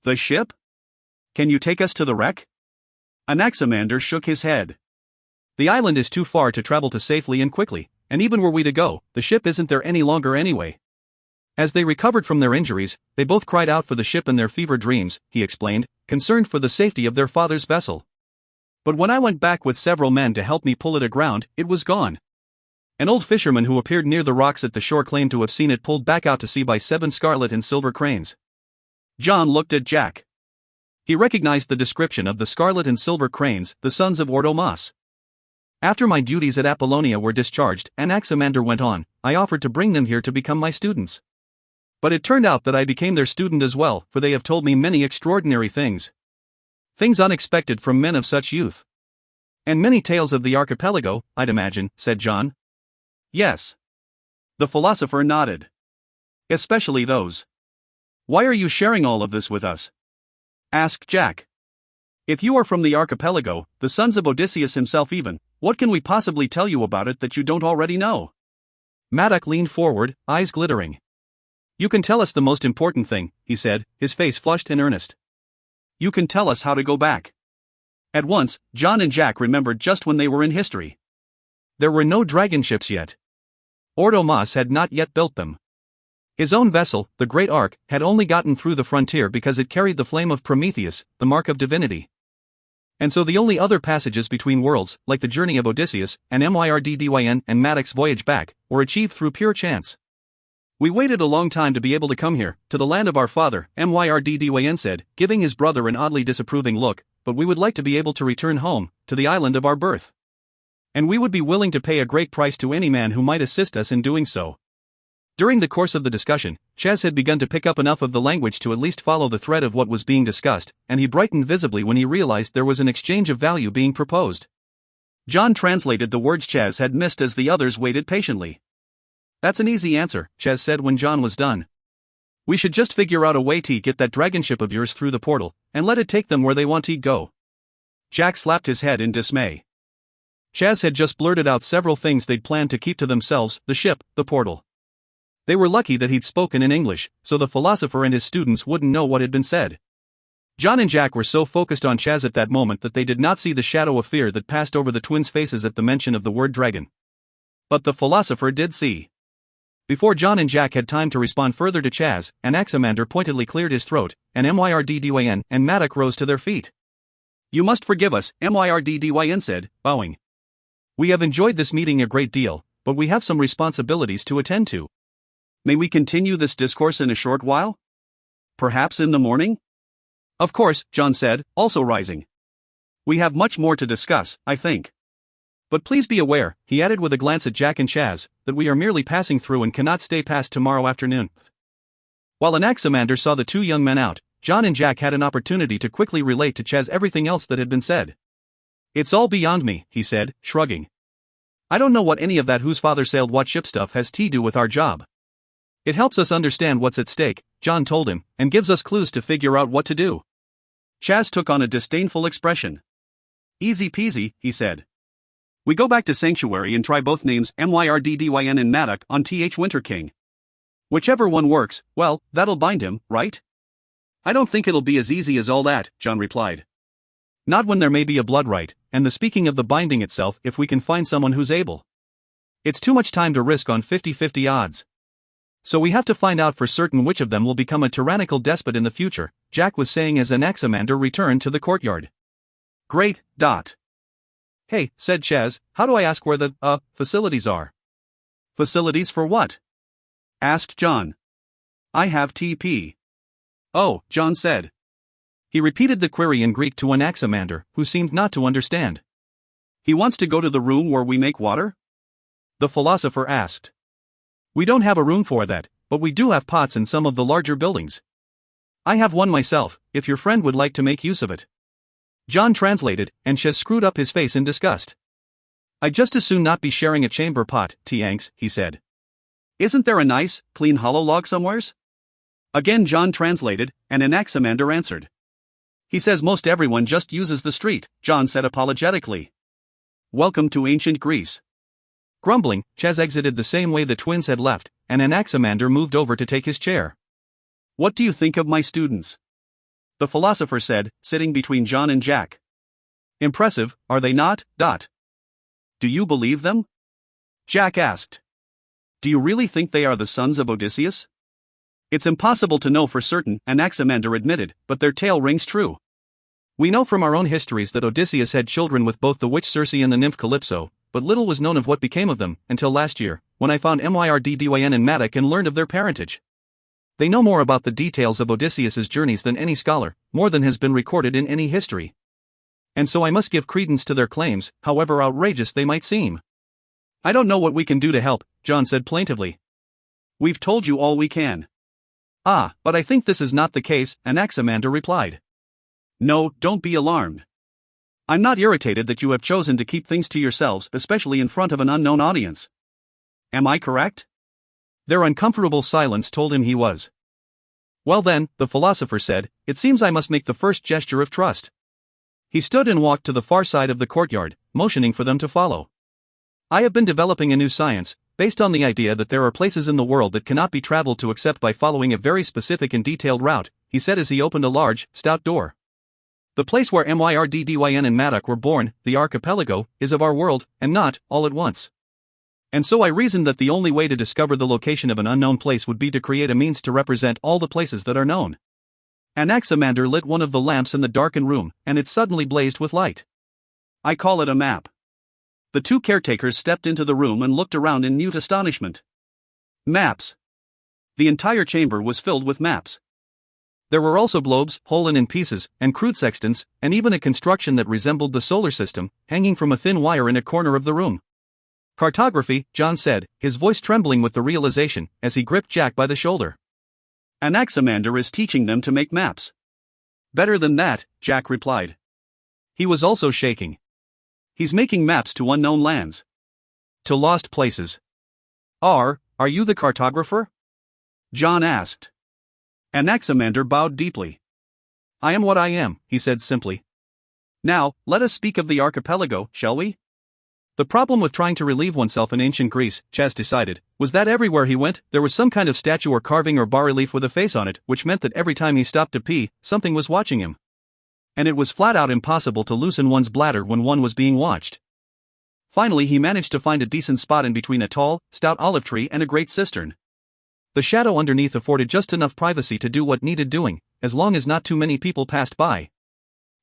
"The ship? Can you take us to the wreck?" Anaximander shook his head. "The island is too far to travel to safely and quickly, and even were we to go, the ship isn't there any longer anyway." As they recovered from their injuries, they both cried out for the ship in their fever dreams, he explained, concerned for the safety of their father's vessel. "But when I went back with several men to help me pull it aground, it was gone. An old fisherman who appeared near the rocks at the shore claimed to have seen it pulled back out to sea by 7 scarlet and silver cranes." John looked at Jack. He recognized the description of the scarlet and silver cranes, the sons of Ordomas. After my duties at Apollonia were discharged, Anaximander went on, I offered to bring them here to become my students. But it turned out that I became their student as well, for they have told me many extraordinary things. Things unexpected from men of such youth. And many tales of the archipelago, I'd imagine, said John. Yes. The philosopher nodded. Especially those. Why are you sharing all of this with us? Asked Jack. If you are from the archipelago, the sons of Odysseus himself even, what can we possibly tell you about it that you don't already know? Maddock leaned forward, eyes glittering. You can tell us the most important thing, he said, his face flushed and earnest. You can tell us how to go back. At once, John and Jack remembered just when they were in history. There were no dragon ships yet. Ordomas had not yet built them. His own vessel, the Great Ark, had only gotten through the frontier because it carried the flame of Prometheus, the mark of divinity. And so the only other passages between worlds, like the journey of Odysseus, and Myrdydyn and Maddox's voyage back, were achieved through pure chance. We waited a long time to be able to come here, to the land of our father, Myrdydyn said, giving his brother an oddly disapproving look, but we would like to be able to return home, to the island of our birth. And we would be willing to pay a great price to any man who might assist us in doing so. During the course of the discussion, Ches had begun to pick up enough of the language to at least follow the thread of what was being discussed, and he brightened visibly when he realized there was an exchange of value being proposed. John translated the words Ches had missed as the others waited patiently. That's an easy answer, Ches said when John was done. We should just figure out a way to get that dragon ship of yours through the portal, and let it take them where they want to go. Jack slapped his head in dismay. Ches had just blurted out several things they'd planned to keep to themselves, the ship, the portal. They were lucky that he'd spoken in English, so the philosopher and his students wouldn't know what had been said. John and Jack were so focused on Ches at that moment that they did not see the shadow of fear that passed over the twins' faces at the mention of the word dragon. But the philosopher did see. Before John and Jack had time to respond further to Ches, Anaximander pointedly cleared his throat, and Myrdydyn and Maddock rose to their feet. You must forgive us, Myrdydyn said, bowing. We have enjoyed this meeting a great deal, but we have some responsibilities to attend to. May we continue this discourse in a short while? Perhaps in the morning? Of course, John said, also rising. We have much more to discuss, I think. But please be aware, he added with a glance at Jack and Ches, that we are merely passing through and cannot stay past tomorrow afternoon. While Anaximander saw the two young men out, John and Jack had an opportunity to quickly relate to Ches everything else that had been said. It's all beyond me, he said, shrugging. I don't know what any of that whose father sailed what ship stuff has to do with our job. It helps us understand what's at stake, John told him, and gives us clues to figure out what to do. Ches took on a disdainful expression. Easy peasy, he said. We go back to Sanctuary and try both names Myrdydyn and Maddock on Winter King. Whichever one works, well, that'll bind him, right? I don't think it'll be as easy as all that, John replied. Not when there may be a blood right, and the speaking of the binding itself if we can find someone who's able. It's too much time to risk on 50-50 odds. So we have to find out for certain which of them will become a tyrannical despot in the future, Jack was saying as Anaximander returned to the courtyard. Great, Dot. Hey, said Ches, how do I ask where the, facilities are? Facilities for what? Asked John. I have TP. Oh, John said. He repeated the query in Greek to Anaximander, who seemed not to understand. He wants to go to the room where we make water? The philosopher asked. We don't have a room for that, but we do have pots in some of the larger buildings. I have one myself, if your friend would like to make use of it. John translated, and Ches screwed up his face in disgust. I'd just as soon not be sharing a chamber pot, Tianx, he said. Isn't there a nice, clean hollow log somewheres? Again John translated, and Anaximander answered. He says most everyone just uses the street, John said apologetically. Welcome to ancient Greece. Grumbling, Ches exited the same way the twins had left, and Anaximander moved over to take his chair. What do you think of my students? The philosopher said, sitting between John and Jack. Impressive, are they not, Dot? Do you believe them? Jack asked. Do you really think they are the sons of Odysseus? It's impossible to know for certain, Anaximander admitted, but their tale rings true. We know from our own histories that Odysseus had children with both the witch Circe and the nymph Calypso, but little was known of what became of them, until last year, when I found Myrdydyn and Maddock and learned of their parentage. They know more about the details of Odysseus's journeys than any scholar, more than has been recorded in any history. And so I must give credence to their claims, however outrageous they might seem. I don't know what we can do to help, John said plaintively. We've told you all we can. Ah, but I think this is not the case, Anaximander replied. No, don't be alarmed. I'm not irritated that you have chosen to keep things to yourselves, especially in front of an unknown audience. Am I correct? Their uncomfortable silence told him he was. Well then, the philosopher said, it seems I must make the first gesture of trust. He stood and walked to the far side of the courtyard, motioning for them to follow. I have been developing a new science, based on the idea that there are places in the world that cannot be traveled to except by following a very specific and detailed route, he said as he opened a large, stout door. The place where Myrddyn and Madoc were born, the archipelago, is of our world, and not, all at once. And so I reasoned that the only way to discover the location of an unknown place would be to create a means to represent all the places that are known. Anaximander lit one of the lamps in the darkened room, and it suddenly blazed with light. I call it a map. The two caretakers stepped into the room and looked around in mute astonishment. Maps. The entire chamber was filled with maps. There were also globes, whole and in pieces, and crude sextants, and even a construction that resembled the solar system, hanging from a thin wire in a corner of the room. Cartography, John said, his voice trembling with the realization, as he gripped Jack by the shoulder. Anaximander is teaching them to make maps. Better than that, Jack replied. He was also shaking. He's making maps to unknown lands. To lost places. Are you the cartographer? John asked. Anaximander bowed deeply. I am what I am, he said simply. Now, let us speak of the archipelago, shall we? The problem with trying to relieve oneself in ancient Greece, Chaz decided, was that everywhere he went, there was some kind of statue or carving or bas-relief with a face on it, which meant that every time he stopped to pee, something was watching him. And it was flat out impossible to loosen one's bladder when one was being watched. Finally he managed to find a decent spot in between a tall, stout olive tree and a great cistern. The shadow underneath afforded just enough privacy to do what needed doing, as long as not too many people passed by.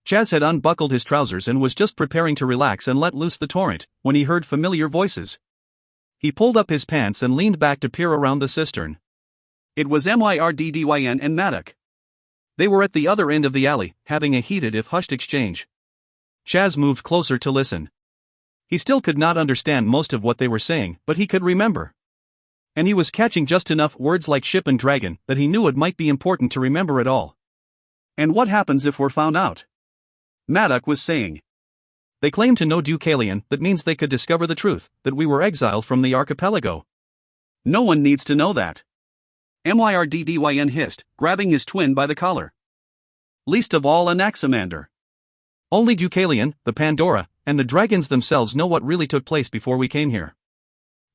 Chaz had unbuckled his trousers and was just preparing to relax and let loose the torrent, when he heard familiar voices. He pulled up his pants and leaned back to peer around the cistern. It was Myrddyn and Madoc. They were at the other end of the alley, having a heated if hushed exchange. Chaz moved closer to listen. He still could not understand most of what they were saying, but he could remember. And he was catching just enough words like ship and dragon that he knew it might be important to remember it all. And what happens if we're found out? Madoc was saying. They claim to know Deucalion, that means they could discover the truth, that we were exiled from the archipelago. No one needs to know that. Myrddyn hissed, grabbing his twin by the collar. Least of all Anaximander. Only Deucalion, the Pandora, and the dragons themselves know what really took place before we came here.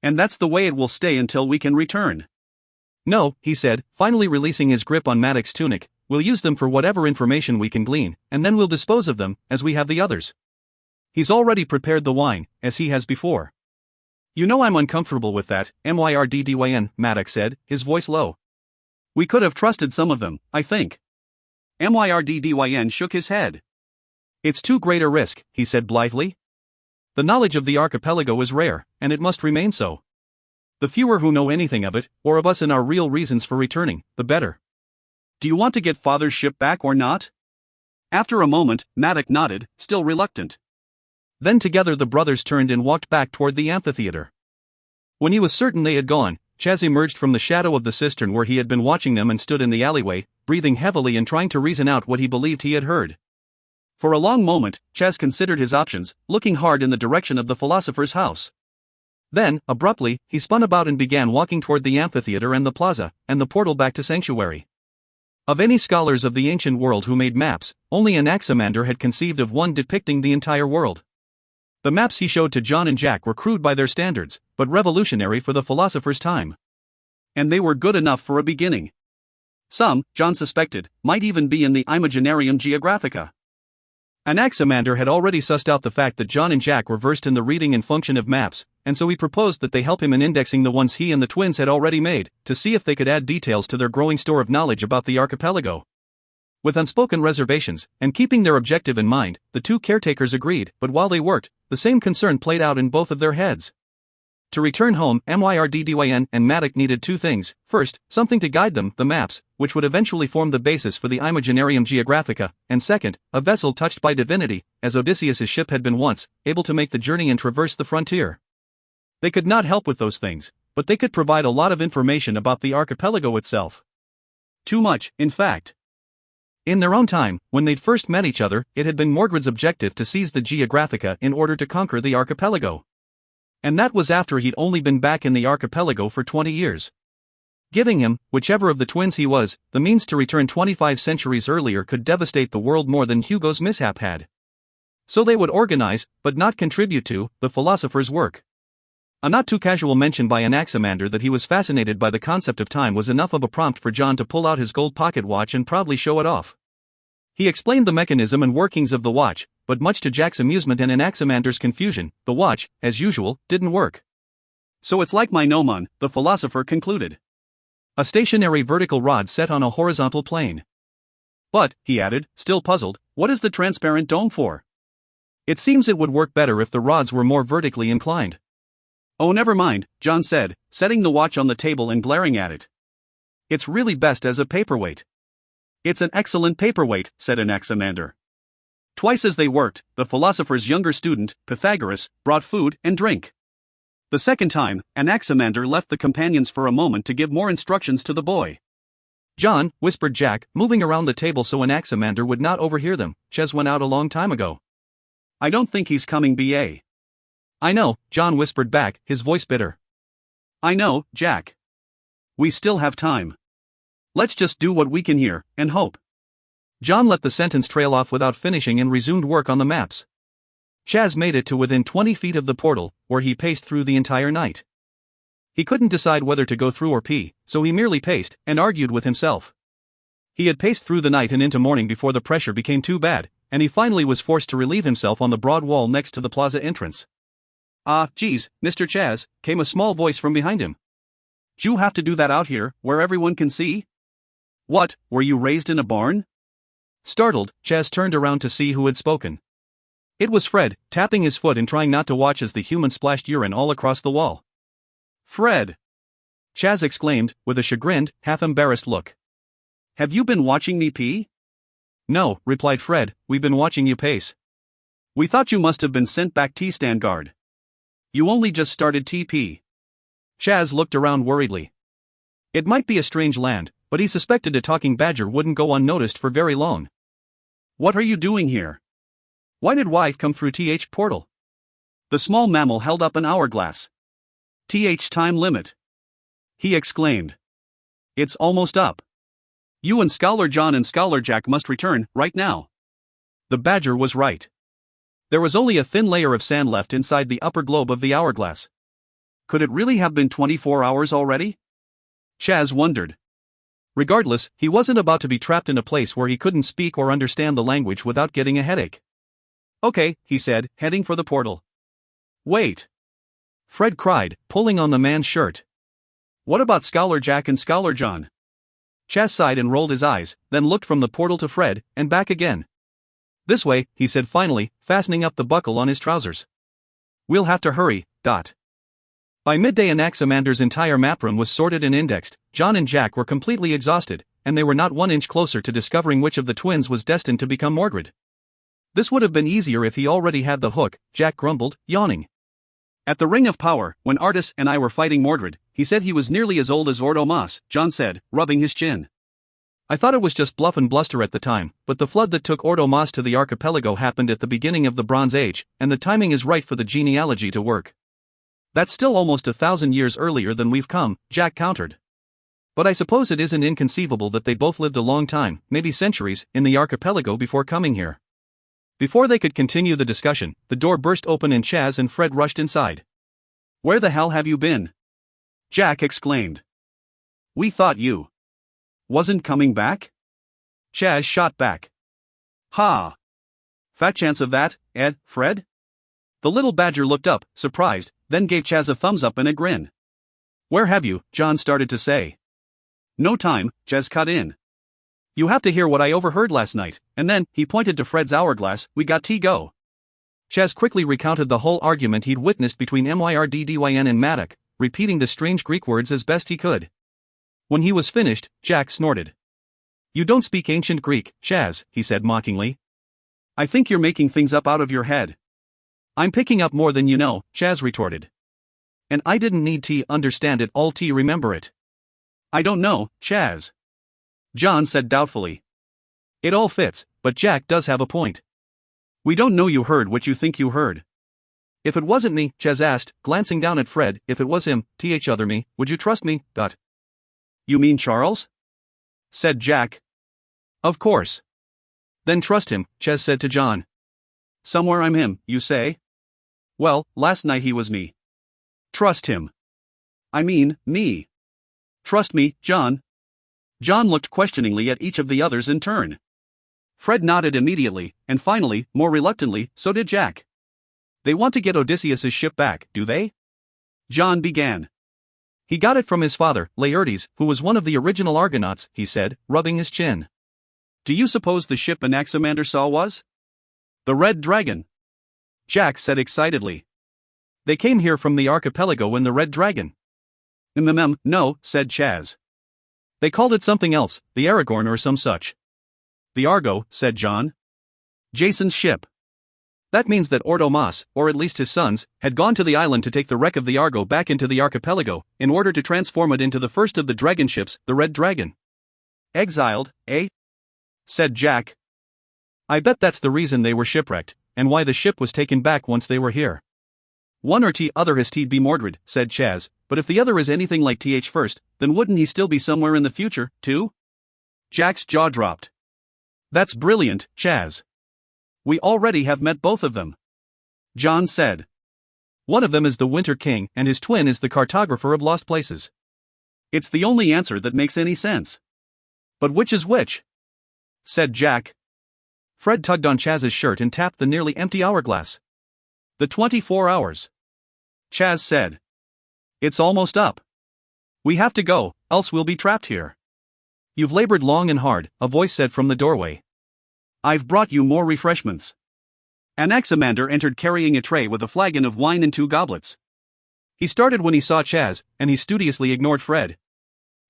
And that's the way it will stay until we can return. No, he said, finally releasing his grip on Madoc's tunic, we'll use them for whatever information we can glean, and then we'll dispose of them, as we have the others. He's already prepared the wine, as he has before. You know I'm uncomfortable with that, Myrddyn, Madoc said, his voice low. We could have trusted some of them, I think. Myrddyn shook his head. It's too great a risk, he said blithely. The knowledge of the archipelago is rare, and it must remain so. The fewer who know anything of it, or of us and our real reasons for returning, the better. Do you want to get Father's ship back or not? After a moment, Madoc nodded, still reluctant. Then together the brothers turned and walked back toward the amphitheater. When he was certain they had gone, Chaz emerged from the shadow of the cistern where he had been watching them and stood in the alleyway, breathing heavily and trying to reason out what he believed he had heard. For a long moment, Chaz considered his options, looking hard in the direction of the philosopher's house. Then, abruptly, he spun about and began walking toward the amphitheater and the plaza, and the portal back to sanctuary. Of any scholars of the ancient world who made maps, only Anaximander had conceived of one depicting the entire world. The maps he showed to John and Jack were crude by their standards, but revolutionary for the philosopher's time. And they were good enough for a beginning. Some, John suspected, might even be in the Imaginarium Geographica. Anaximander had already sussed out the fact that John and Jack were versed in the reading and function of maps, and so he proposed that they help him in indexing the ones he and the twins had already made, to see if they could add details to their growing store of knowledge about the archipelago. With unspoken reservations, and keeping their objective in mind, the two caretakers agreed, but while they worked, the same concern played out in both of their heads. To return home, Myrdyn and Maddock needed two things. First, something to guide them, the maps, which would eventually form the basis for the Imaginarium Geographica, and second, a vessel touched by divinity, as Odysseus's ship had been once, able to make the journey and traverse the frontier. They could not help with those things, but they could provide a lot of information about the archipelago itself. Too much, in fact. In their own time, when they'd first met each other, it had been Mordred's objective to seize the Geographica in order to conquer the archipelago. And that was after he'd only been back in the archipelago for 20 years. Giving him, whichever of the twins he was, the means to return 25 centuries earlier could devastate the world more than Hugo's mishap had. So they would organize, but not contribute to, the philosopher's work. A not too casual mention by Anaximander that he was fascinated by the concept of time was enough of a prompt for John to pull out his gold pocket watch and proudly show it off. He explained the mechanism and workings of the watch, but much to Jack's amusement and Anaximander's confusion, the watch, as usual, didn't work. So it's like my gnomon, the philosopher concluded. A stationary vertical rod set on a horizontal plane. But, he added, still puzzled, what is the transparent dome for? It seems it would work better if the rods were more vertically inclined. Oh, never mind, John said, setting the watch on the table and glaring at it. It's really best as a paperweight. It's an excellent paperweight, said Anaximander. Twice as they worked, the philosopher's younger student, Pythagoras, brought food and drink. The second time, Anaximander left the companions for a moment to give more instructions to the boy. John, whispered Jack, moving around the table so Anaximander would not overhear them, Ches went out a long time ago. I don't think he's coming, B.A. I know, John whispered back, his voice bitter. I know, Jack. We still have time. Let's just do what we can here, and hope. John let the sentence trail off without finishing and resumed work on the maps. Chaz made it to within 20 feet of the portal, where he paced through the entire night. He couldn't decide whether to go through or pee, so he merely paced, and argued with himself. He had paced through the night and into morning before the pressure became too bad, and he finally was forced to relieve himself on the broad wall next to the plaza entrance. Ah, geez, Mr. Chaz, came a small voice from behind him. Do you have to do that out here, where everyone can see? What, were you raised in a barn? Startled, Chaz turned around to see who had spoken. It was Fred, tapping his foot and trying not to watch as the human splashed urine all across the wall. Fred! Chaz exclaimed, with a chagrined, half-embarrassed look. Have you been watching me pee? No, replied Fred, we've been watching you pace. We thought you must have been sent back T-stand guard. You only just started TP. Chaz looked around worriedly. It might be a strange land, but he suspected a talking badger wouldn't go unnoticed for very long. What are you doing here? Why did wife come through TH portal? The small mammal held up an hourglass. TH time limit. He exclaimed. It's almost up. You and Scholar John and Scholar Jack must return, right now. The badger was right. There was only a thin layer of sand left inside the upper globe of the hourglass. Could it really have been 24 hours already? Chaz wondered. Regardless, he wasn't about to be trapped in a place where he couldn't speak or understand the language without getting a headache. Okay, he said, heading for the portal. Wait! Fred cried, pulling on the man's shirt. What about Scholar Jack and Scholar John? Chaz sighed and rolled his eyes, then looked from the portal to Fred, and back again. This way, he said finally, fastening up the buckle on his trousers. We'll have to hurry, Dot. By midday Anaximander's entire map room was sorted and indexed. John and Jack were completely exhausted, and they were not 1 inch closer to discovering which of the twins was destined to become Mordred. This would have been easier if he already had the hook, Jack grumbled, yawning. At the Ring of Power, when Artis and I were fighting Mordred, he said he was nearly as old as Ordo Moss, John said, rubbing his chin. I thought it was just bluff and bluster at the time, but the flood that took Ordo Moss to the archipelago happened at the beginning of the Bronze Age, and the timing is right for the genealogy to work. That's still almost 1,000 years earlier than we've come, Jack countered. But I suppose it isn't inconceivable that they both lived a long time, maybe centuries, in the archipelago before coming here. Before they could continue the discussion, the door burst open and Chaz and Fred rushed inside. Where the hell have you been? Jack exclaimed. We thought you wasn't coming back? Chaz shot back. Ha! Fat chance of that, Ed, Fred? The little badger looked up, surprised, then gave Chaz a thumbs up and a grin. Where have you? John started to say. No time, Chaz cut in. You have to hear what I overheard last night, and then, he pointed to Fred's hourglass, we got to go. Chaz quickly recounted the whole argument he'd witnessed between Myrddyn and Maddock, repeating the strange Greek words as best he could. When he was finished, Jack snorted. "You don't speak ancient Greek, Chaz," he said mockingly. "I think you're making things up out of your head." "I'm picking up more than you know," Chaz retorted. "And I didn't need to understand it all to remember it." "I don't know, Chaz," John said doubtfully. "It all fits, but Jack does have a point. We don't know you heard what you think you heard." "If it wasn't me," Chaz asked, glancing down at Fred, "if it was him, other me, would you trust me, Dot?" "You mean Charles?" said Jack. "Of course." "Then trust him," Chaz said to John. "Somewhere I'm him, you say?" "Well, last night he was me." "Trust him." "I mean, me." "Trust me, John." John looked questioningly at each of the others in turn. Fred nodded immediately, and finally, more reluctantly, so did Jack. "They want to get Odysseus's ship back, do they?" John began. "He got it from his father, Laertes, who was one of the original Argonauts," he said, rubbing his chin. "Do you suppose the ship Anaximander saw was the Red Dragon?" Jack said excitedly. "They came here from the Archipelago in the Red Dragon." No," said Chaz. "They called it something else, the Aragorn or some such." "The Argo," said John. "Jason's ship." "That means that Ordomas, or at least his sons, had gone to the island to take the wreck of the Argo back into the archipelago, in order to transform it into the first of the dragon ships, the Red Dragon." "Exiled, eh?" said Jack. "I bet that's the reason they were shipwrecked, and why the ship was taken back once they were here." "One or other has be Mordred," said Chaz, "but if the other is anything like first, then wouldn't he still be somewhere in the future, too?" Jack's jaw dropped. "That's brilliant, Chaz. We already have met both of them," John said. "One of them is the Winter King, and his twin is the cartographer of lost places." "It's the only answer that makes any sense." "But which is which?" said Jack. Fred tugged on Chaz's shirt and tapped the nearly empty hourglass. "The 24 hours," Chaz said. "It's almost up. We have to go, else we'll be trapped here." "You've labored long and hard," a voice said from the doorway. "I've brought you more refreshments." Anaximander entered carrying a tray with a flagon of wine and 2 goblets. He started when he saw Chaz, and he studiously ignored Fred.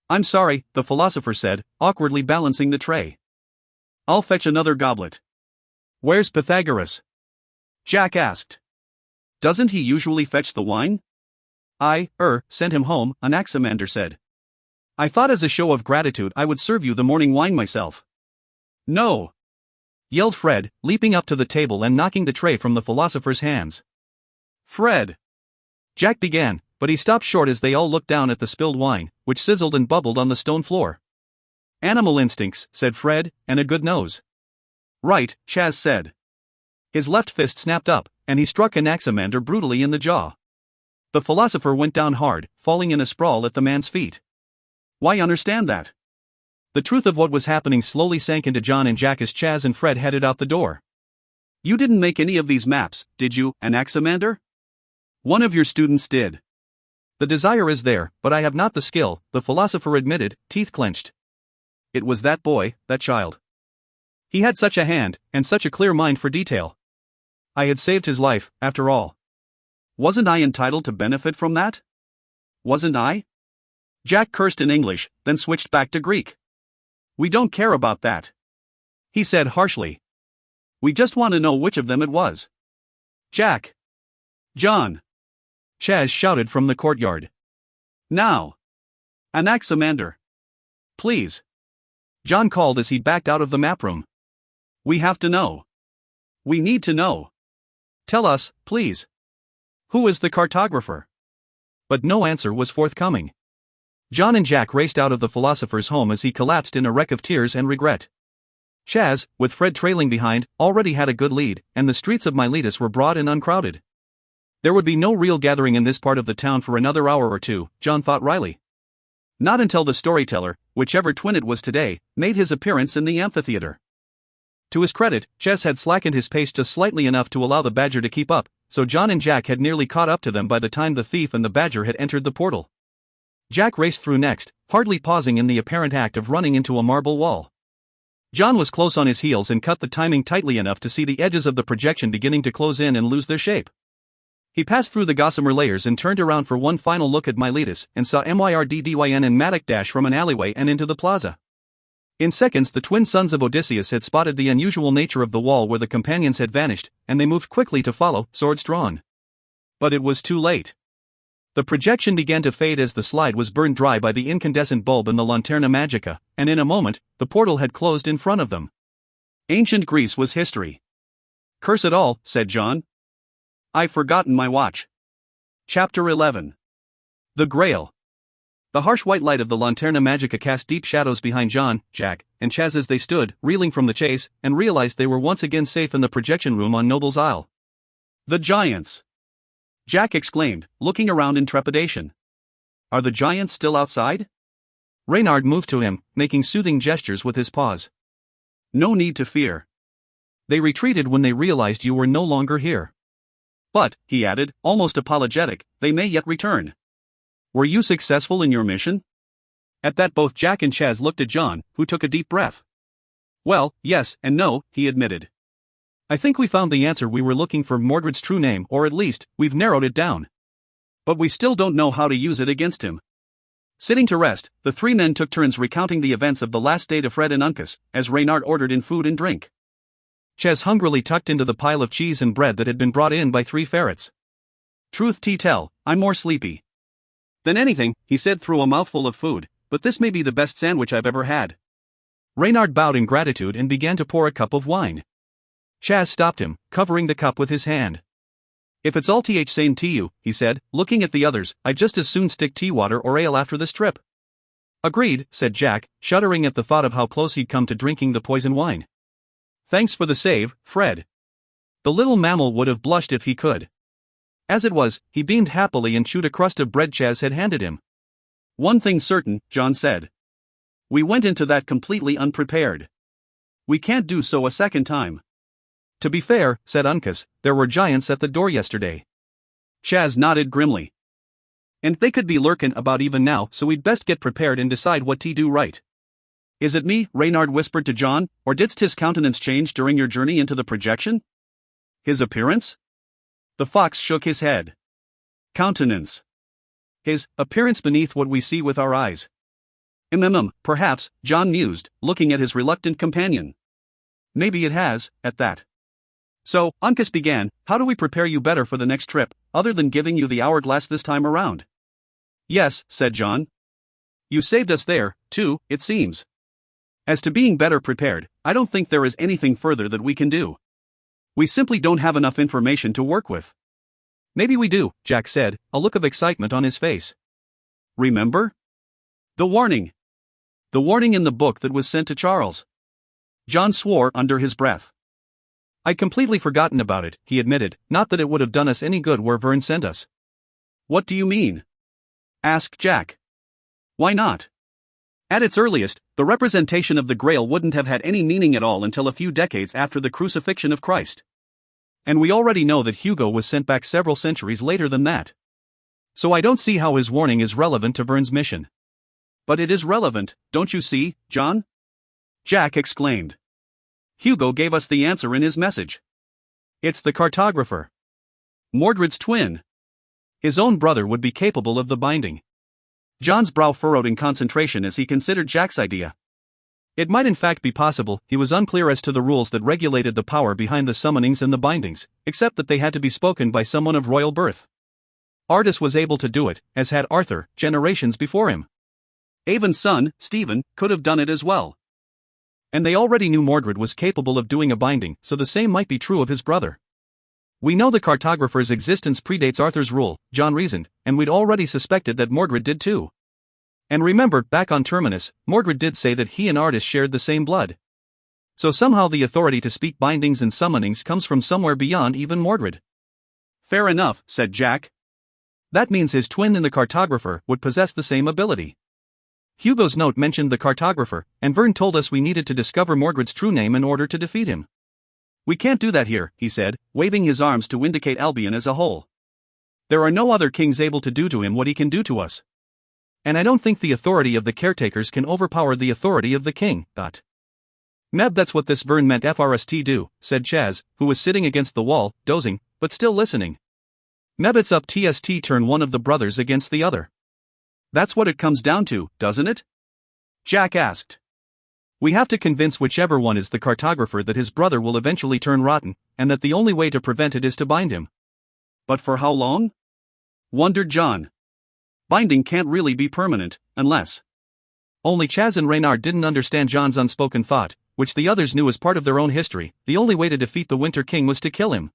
"I'm sorry," the philosopher said, awkwardly balancing the tray. "I'll fetch another goblet." "Where's Pythagoras?" Jack asked. "Doesn't he usually fetch the wine?" "I sent him home," Anaximander said. "I thought as a show of gratitude I would serve you the morning wine myself." "No!" yelled Fred, leaping up to the table and knocking the tray from the philosopher's hands. "Fred!" Jack began, but he stopped short as they all looked down at the spilled wine, which sizzled and bubbled on the stone floor. "Animal instincts," said Fred, "and a good nose." "Right," Chaz said. His left fist snapped up, and he struck Anaximander brutally in the jaw. The philosopher went down hard, falling in a sprawl at the man's feet. "Why understand that?" The truth of what was happening slowly sank into John and Jack as Chaz and Fred headed out the door. "You didn't make any of these maps, did you, Anaximander?" "One of your students did." "The desire is there, but I have not the skill," the philosopher admitted, teeth clenched. It was that boy, that child. He had such a hand, and such a clear mind for detail. I had saved his life, after all. Wasn't I entitled to benefit from that? Wasn't I? Jack cursed in English, then switched back to Greek. "We don't care about that," he said harshly. "We just want to know which of them it was." "Jack." "John." Chaz shouted from the courtyard. "Now." "Anaximander." "Please." John called as he backed out of the map room. "We have to know. We need to know. Tell us, please. Who is the cartographer?" But no answer was forthcoming. John and Jack raced out of the philosopher's home as he collapsed in a wreck of tears and regret. Chaz, with Fred trailing behind, already had a good lead, and the streets of Miletus were broad and uncrowded. There would be no real gathering in this part of the town for another hour or two, John thought wryly. Not until the storyteller, whichever twin it was today, made his appearance in the amphitheater. To his credit, Chaz had slackened his pace just slightly enough to allow the badger to keep up, so John and Jack had nearly caught up to them by the time the thief and the badger had entered the portal. Jack raced through next, hardly pausing in the apparent act of running into a marble wall. John was close on his heels and cut the timing tightly enough to see the edges of the projection beginning to close in and lose their shape. He passed through the gossamer layers and turned around for one final look at Miletus and saw Myrdydyn and Madoc dash from an alleyway and into the plaza. In seconds, the twin sons of Odysseus had spotted the unusual nature of the wall where the companions had vanished, and they moved quickly to follow, swords drawn. But it was too late. The projection began to fade as the slide was burned dry by the incandescent bulb in the Lanterna Magica, and in a moment, the portal had closed in front of them. Ancient Greece was history. "Curse it all," said John. "I've forgotten my watch." Chapter 11. The Grail. The harsh white light of the Lanterna Magica cast deep shadows behind John, Jack, and Chaz as they stood, reeling from the chase, and realized they were once again safe in the projection room on Noble's Isle. "The giants!" Jack exclaimed, looking around in trepidation. "Are the giants still outside?" Reynard moved to him, making soothing gestures with his paws. "No need to fear. They retreated when they realized you were no longer here. But," he added, almost apologetic, "they may yet return. Were you successful in your mission?" At that, both Jack and Chaz looked at John, who took a deep breath. "Well, yes and no," he admitted. "I think we found the answer we were looking for, Mordred's true name, or at least, we've narrowed it down. But we still don't know how to use it against him." Sitting to rest, the three men took turns recounting the events of the last day to Fred and Uncas, as Reynard ordered in food and drink. Chaz hungrily tucked into the pile of cheese and bread that had been brought in by three ferrets. "Truth to tell, I'm more sleepy than anything," he said through a mouthful of food, "but this may be the best sandwich I've ever had." Reynard bowed in gratitude and began to pour a cup of wine. Chaz stopped him, covering the cup with his hand. "If it's all same to you," he said, looking at the others, "I'd just as soon stick tea, water or ale after this trip." "Agreed," said Jack, shuddering at the thought of how close he'd come to drinking the poison wine. "Thanks for the save, Fred." The little mammal would have blushed if he could. As it was, he beamed happily and chewed a crust of bread Chaz had handed him. "One thing's certain," John said. "We went into that completely unprepared. We can't do so a second time." "To be fair," said Uncas, "there were giants at the door yesterday." Chaz nodded grimly. "And they could be lurking about even now, so we'd best get prepared and decide what to do right." "Is it me?" Reynard whispered to John, "or didst his countenance change during your journey into the projection?" "His appearance?" The fox shook his head. "Countenance. His appearance beneath what we see with our eyes." Perhaps," John mused, looking at his reluctant companion. "Maybe it has, at that." "So," Uncas began, "how do we prepare you better for the next trip, other than giving you the hourglass this time around?" "Yes," said John. "You saved us there, too, it seems. As to being better prepared, I don't think there is anything further that we can do. We simply don't have enough information to work with." "Maybe we do," Jack said, a look of excitement on his face. "Remember? The warning. The warning in the book that was sent to Charles." John swore under his breath. "I'd completely forgotten about it," he admitted, "not that it would have done us any good where Vern sent us." "What do you mean?" asked Jack. "Why not? At its earliest, the representation of the Grail wouldn't have had any meaning at all until a few decades after the crucifixion of Christ. And we already know that Hugo was sent back several centuries later than that. So I don't see how his warning is relevant to Vern's mission." "But it is relevant, don't you see, John?" Jack exclaimed. "Hugo gave us the answer in his message. It's the cartographer. Mordred's twin. His own brother would be capable of the binding." John's brow furrowed in concentration as he considered Jack's idea. It might in fact be possible. He was unclear as to the rules that regulated the power behind the summonings and the bindings, except that they had to be spoken by someone of royal birth. Artus was able to do it, as had Arthur, generations before him. Avon's son, Stephen, could have done it as well. And they already knew Mordred was capable of doing a binding, so the same might be true of his brother. "We know the cartographer's existence predates Arthur's rule," John reasoned, "and we'd already suspected that Mordred did too. And remember, back on Terminus, Mordred did say that he and Artus shared the same blood. So somehow the authority to speak bindings and summonings comes from somewhere beyond even Mordred." "Fair enough," said Jack. "That means his twin and the cartographer would possess the same ability. Hugo's note mentioned the cartographer, and Vern told us we needed to discover Mordred's true name in order to defeat him. We can't do that here," he said, waving his arms to indicate Albion as a whole. "There are no other kings able to do to him what he can do to us. And I don't think the authority of the caretakers can overpower the authority of the king." Meb, that's what this Vern meant FRST do, said Chaz, who was sitting against the wall, dozing, but still listening. Meb, it's up TST turn one of the brothers against the other. That's what it comes down to, doesn't it? Jack asked. We have to convince whichever one is the cartographer that his brother will eventually turn rotten, and that the only way to prevent it is to bind him. But for how long? Wondered John. Binding can't really be permanent, unless. Only Chaz and Reynard didn't understand John's unspoken thought, which the others knew as part of their own history. The only way to defeat the Winter King was to kill him.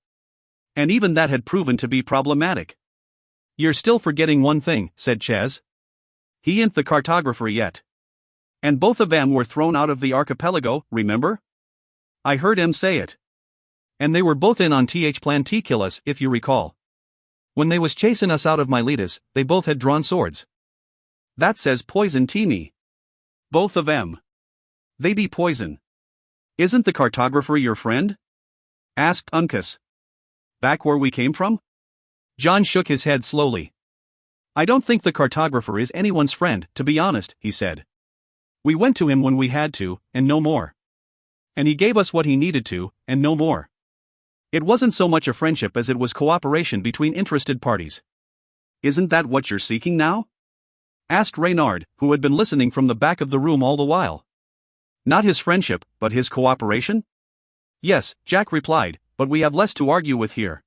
And even that had proven to be problematic. You're still forgetting one thing, said Chaz. He ain't the cartographer yet. And both of them were thrown out of the archipelago, remember? I heard him say it. And they were both in on plan to kill us, if you recall. When they was chasing us out of Miletus, they both had drawn swords. That says poison to me. Both of them. They be poison. Isn't the cartographer your friend? Asked Uncas. Back where we came from? John shook his head slowly. I don't think the cartographer is anyone's friend, to be honest, he said. We went to him when we had to, and no more. And he gave us what he needed to, and no more. It wasn't so much a friendship as it was cooperation between interested parties. Isn't that what you're seeking now? Asked Reynard, who had been listening from the back of the room all the while. Not his friendship, but his cooperation? Yes, Jack replied, but we have less to argue with here.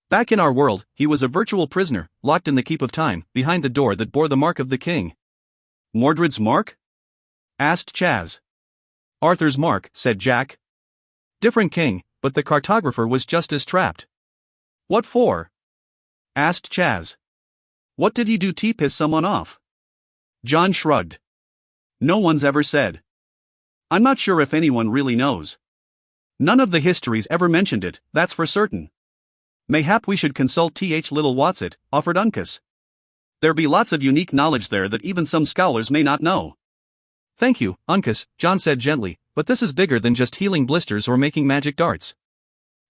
Back in our world, he was a virtual prisoner, locked in the Keep of Time, behind the door that bore the mark of the king. Mordred's mark? Asked Chaz. Arthur's mark, said Jack. Different king, but the cartographer was just as trapped. What for? Asked Chaz. What did he do to piss someone off? John shrugged. No one's ever said. I'm not sure if anyone really knows. None of the histories ever mentioned it, that's for certain. Mayhap we should consult Little Watset, offered Uncas. There be lots of unique knowledge there that even some scholars may not know. Thank you, Uncas, John said gently, but this is bigger than just healing blisters or making magic darts.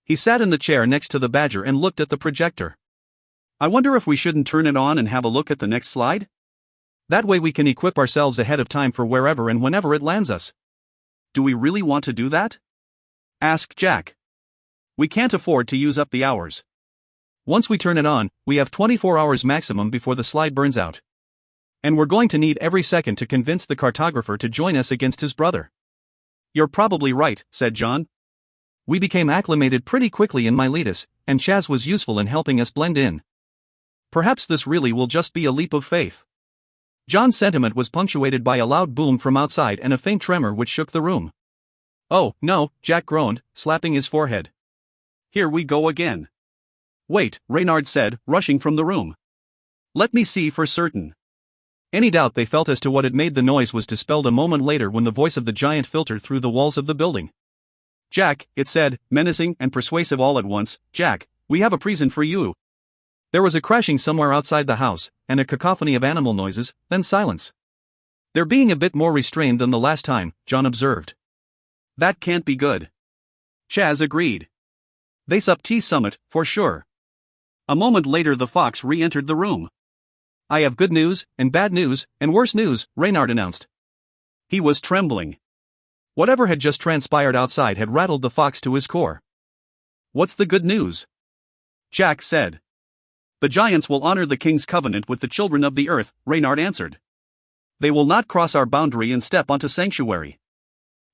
He sat in the chair next to the badger and looked at the projector. I wonder if we shouldn't turn it on and have a look at the next slide? That way we can equip ourselves ahead of time for wherever and whenever it lands us. Do we really want to do that? Asked Jack. We can't afford to use up the hours. Once we turn it on, we have 24 hours maximum before the slide burns out. And we're going to need every second to convince the cartographer to join us against his brother. You're probably right, said John. We became acclimated pretty quickly in Miletus, and Chaz was useful in helping us blend in. Perhaps this really will just be a leap of faith. John's sentiment was punctuated by a loud boom from outside and a faint tremor which shook the room. Oh, no, Jack groaned, slapping his forehead. Here we go again. Wait, Reynard said, rushing from the room. Let me see for certain. Any doubt they felt as to what had made the noise was dispelled a moment later when the voice of the giant filtered through the walls of the building. Jack, it said, menacing and persuasive all at once, Jack, we have a present for you. There was a crashing somewhere outside the house, and a cacophony of animal noises, then silence. They're being a bit more restrained than the last time, John observed. That can't be good. Chaz agreed. They's up T-Summit, for sure. A moment later the fox re-entered the room. I have good news, and bad news, and worse news, Reynard announced. He was trembling. Whatever had just transpired outside had rattled the fox to his core. What's the good news? Jack said. The giants will honor the king's covenant with the children of the earth, Reynard answered. They will not cross our boundary and step onto sanctuary.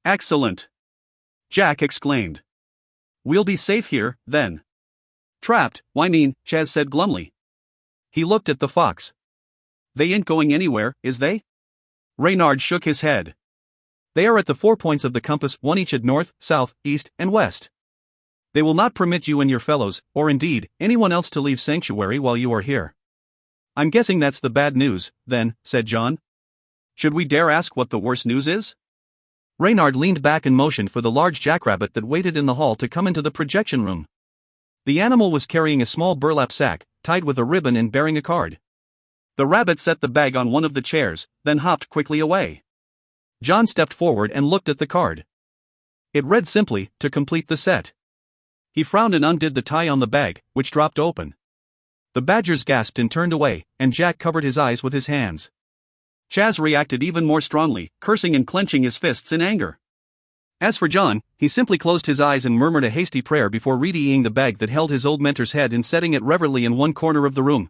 Excellent! Jack exclaimed. We'll be safe here, then. Trapped, why mean, Chaz said glumly. He looked at the fox. They ain't going anywhere, is they? Reynard shook his head. They are at the 4 points of the compass, one each at north, south, east, and west. They will not permit you and your fellows, or indeed, anyone else to leave sanctuary while you are here. I'm guessing that's the bad news, then, said John. Should we dare ask what the worst news is? Reynard leaned back and motioned for the large jackrabbit that waited in the hall to come into the projection room. The animal was carrying a small burlap sack, tied with a ribbon and bearing a card. The rabbit set the bag on one of the chairs, then hopped quickly away. John stepped forward and looked at the card. It read simply, to complete the set. He frowned and undid the tie on the bag, which dropped open. The badgers gasped and turned away, and Jack covered his eyes with his hands. Chaz reacted even more strongly, cursing and clenching his fists in anger. As for John, he simply closed his eyes and murmured a hasty prayer before readying the bag that held his old mentor's head and setting it reverently in one corner of the room.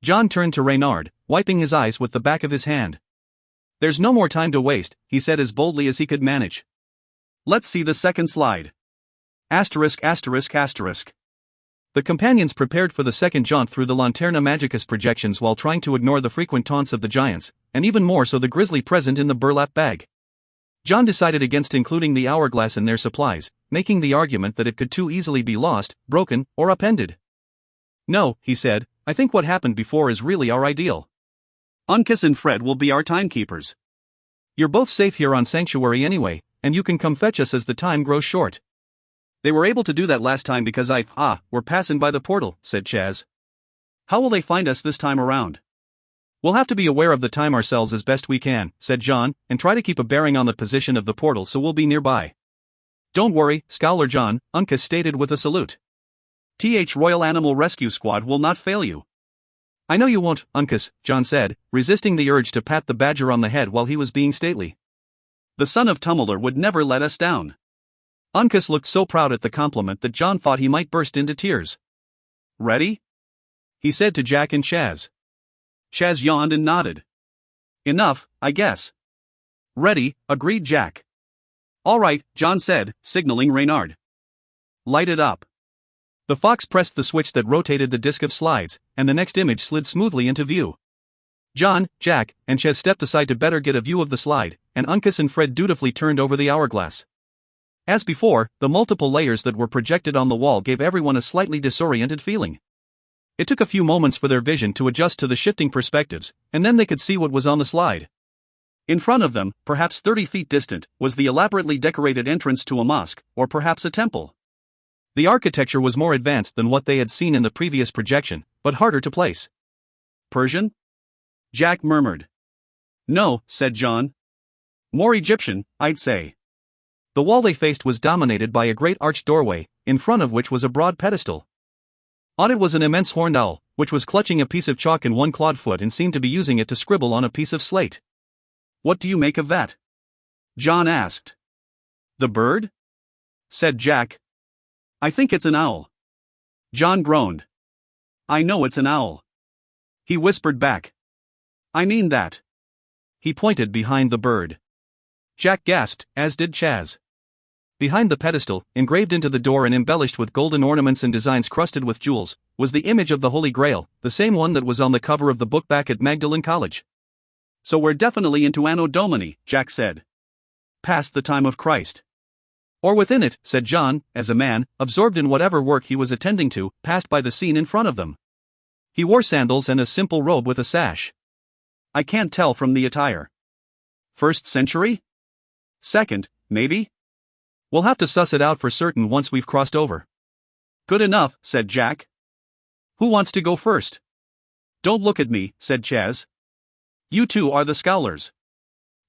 John turned to Reynard, wiping his eyes with the back of his hand. "There's no more time to waste," he said as boldly as he could manage. "Let's see the second slide." Asterisk asterisk asterisk. The companions prepared for the second jaunt through the Lanterna Magicus projections while trying to ignore the frequent taunts of the giants, and even more so the grizzly present in the burlap bag. John decided against including the hourglass in their supplies, making the argument that it could too easily be lost, broken, or upended. "No," he said, "I think what happened before is really our ideal. Uncas and Fred will be our timekeepers. You're both safe here on Sanctuary anyway, and you can come fetch us as the time grows short." "They were able to do that last time because we're passing by the portal," said Chaz. "How will they find us this time around?" "We'll have to be aware of the time ourselves as best we can," said John, "and try to keep a bearing on the position of the portal so we'll be nearby." "Don't worry, Scholar John," Uncas stated with a salute. Royal Animal Rescue Squad will not fail you." "I know you won't, Uncas," John said, resisting the urge to pat the badger on the head while he was being stately. "The son of Tumblr would never let us down." Uncas looked so proud at the compliment that John thought he might burst into tears. "Ready?" he said to Jack and Chaz. Chaz yawned and nodded. "Enough, I guess." "Ready," agreed Jack. "All right," John said, signaling Reynard. "Light it up." The fox pressed the switch that rotated the disc of slides, and the next image slid smoothly into view. John, Jack, and Chaz stepped aside to better get a view of the slide, and Uncas and Fred dutifully turned over the hourglass. As before, the multiple layers that were projected on the wall gave everyone a slightly disoriented feeling. It took a few moments for their vision to adjust to the shifting perspectives, and then they could see what was on the slide. In front of them, perhaps 30 feet distant, was the elaborately decorated entrance to a mosque, or perhaps a temple. The architecture was more advanced than what they had seen in the previous projection, but harder to place. "Persian?" Jack murmured. "No," said John. "More Egyptian, I'd say." The wall they faced was dominated by a great arched doorway, in front of which was a broad pedestal. On it was an immense horned owl, which was clutching a piece of chalk in one clawed foot and seemed to be using it to scribble on a piece of slate. "What do you make of that?" John asked. "The bird?" said Jack. "I think it's an owl." John groaned. "I know it's an owl." He whispered back. "I mean that." He pointed behind the bird. Jack gasped, as did Chaz. Behind the pedestal, engraved into the door and embellished with golden ornaments and designs crusted with jewels, was the image of the Holy Grail, the same one that was on the cover of the book back at Magdalen College. "So we're definitely into Anno Domini," Jack said. "Past the time of Christ." "Or within it," said John, as a man, absorbed in whatever work he was attending to, passed by the scene in front of them. He wore sandals and a simple robe with a sash. "I can't tell from the attire." "First century? Second, maybe? We'll have to suss it out for certain once we've crossed over." "Good enough," said Jack. "Who wants to go first?" "Don't look at me," said Chaz. "You two are the scholars."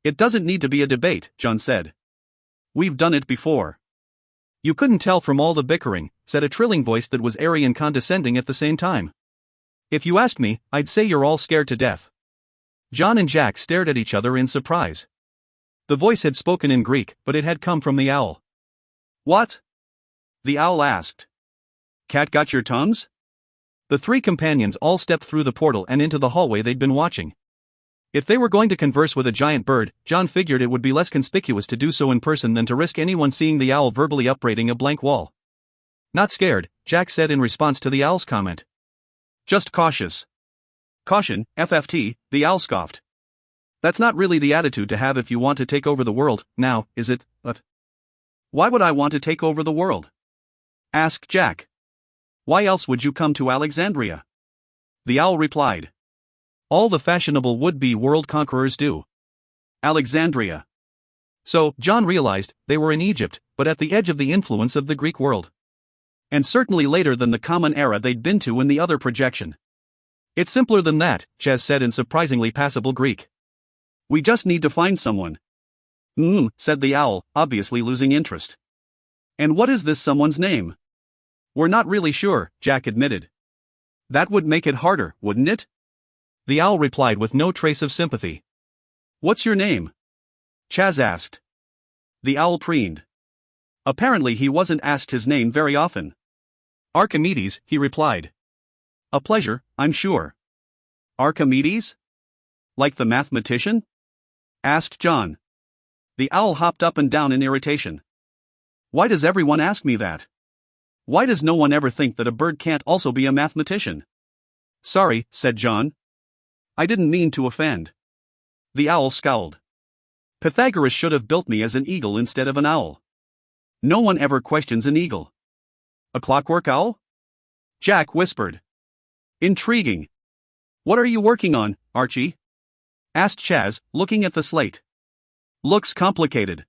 "It doesn't need to be a debate," John said. "We've done it before." "You couldn't tell from all the bickering," said a trilling voice that was airy and condescending at the same time. "If you asked me, I'd say you're all scared to death." John and Jack stared at each other in surprise. The voice had spoken in Greek, but it had come from the owl. "What?" the owl asked. "Cat got your tongues?" The three companions all stepped through the portal and into the hallway they'd been watching. If they were going to converse with a giant bird, John figured it would be less conspicuous to do so in person than to risk anyone seeing the owl verbally upbraiding a blank wall. "Not scared," Jack said in response to the owl's comment. "Just cautious." "Caution, FFT," the owl scoffed. "That's not really the attitude to have if you want to take over the world, now, is it?" "Why would I want to take over the world?" asked Jack. "Why else would you come to Alexandria?" The owl replied. "All the fashionable would-be world conquerors do." Alexandria. So, John realized, they were in Egypt, but at the edge of the influence of the Greek world. And certainly later than the common era they'd been to in the other projection. "It's simpler than that," Chaz said in surprisingly passable Greek. "We just need to find someone." Said the owl, obviously losing interest. "And what is this someone's name?" "We're not really sure," Jack admitted. "That would make it harder, wouldn't it?" The owl replied with no trace of sympathy. "What's your name?" Chaz asked. The owl preened. Apparently he wasn't asked his name very often. Archimedes, he replied. A pleasure, I'm sure. Archimedes? Like the mathematician? Asked John. The owl hopped up and down in irritation. Why does everyone ask me that? Why does no one ever think that a bird can't also be a mathematician? Sorry, said John. I didn't mean to offend. The owl scowled. Pythagoras should have built me as an eagle instead of an owl. No one ever questions an eagle. A clockwork owl? Jack whispered. Intriguing. What are you working on, Archie? Asked Chaz, looking at the slate. Looks complicated.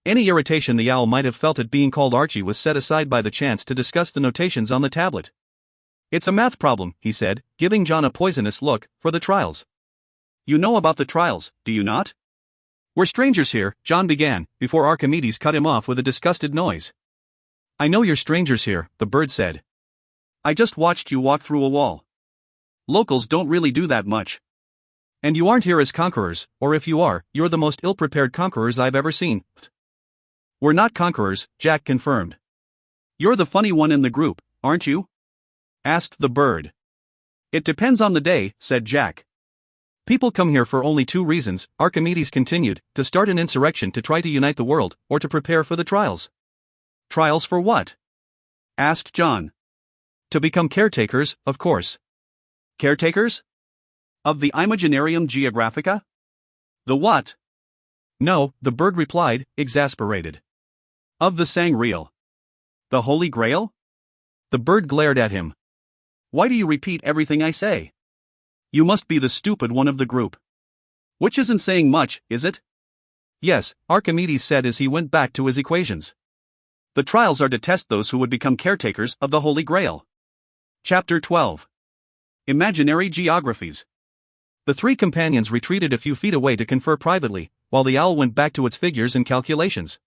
Any irritation the owl might have felt at being called Archie was set aside by the chance to discuss the notations on the tablet. It's a math problem, he said, giving John a poisonous look, for the trials. You know about the trials, do you not? We're strangers here, John began, before Archimedes cut him off with a disgusted noise. I know you're strangers here, the bird said. I just watched you walk through a wall. Locals don't really do that much. And you aren't here as conquerors, or if you are, you're the most ill-prepared conquerors I've ever seen. We're not conquerors, Jack confirmed. You're the funny one in the group, aren't you? Asked the bird. It depends on the day, said Jack. People come here for only two reasons, Archimedes continued, to start an insurrection to try to unite the world, or to prepare for the trials. Trials for what? Asked John. To become caretakers, of course. Caretakers? Of the Imaginarium Geographica? The what? No, the bird replied, exasperated. Of the Sangreal. The Holy Grail? The bird glared at him. Why do you repeat everything I say? You must be the stupid one of the group. Which isn't saying much, is it? Yes, Archimedes said as he went back to his equations. The trials are to test those who would become caretakers of the Holy Grail. Chapter 12. Imaginary Geographies. The three companions retreated a few feet away to confer privately, while the owl went back to its figures and calculations.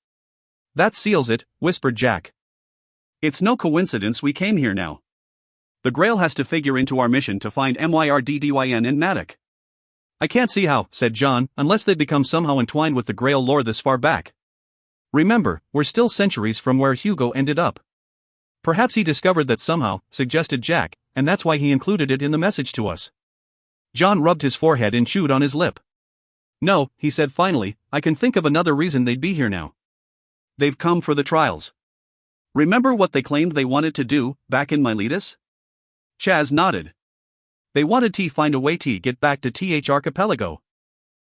That seals it, whispered Jack. It's no coincidence we came here now. The Grail has to figure into our mission to find MyrdDyn in Madoc. I can't see how, said John, unless they've become somehow entwined with the Grail lore this far back. Remember, we're still centuries from where Hugo ended up. Perhaps he discovered that somehow, suggested Jack, and that's why he included it in the message to us. John rubbed his forehead and chewed on his lip. No, he said finally, I can think of another reason they'd be here now. They've come for the trials. Remember what they claimed they wanted to do, back in Miletus? Chaz nodded. They wanted to find a way to get back to Archipelago.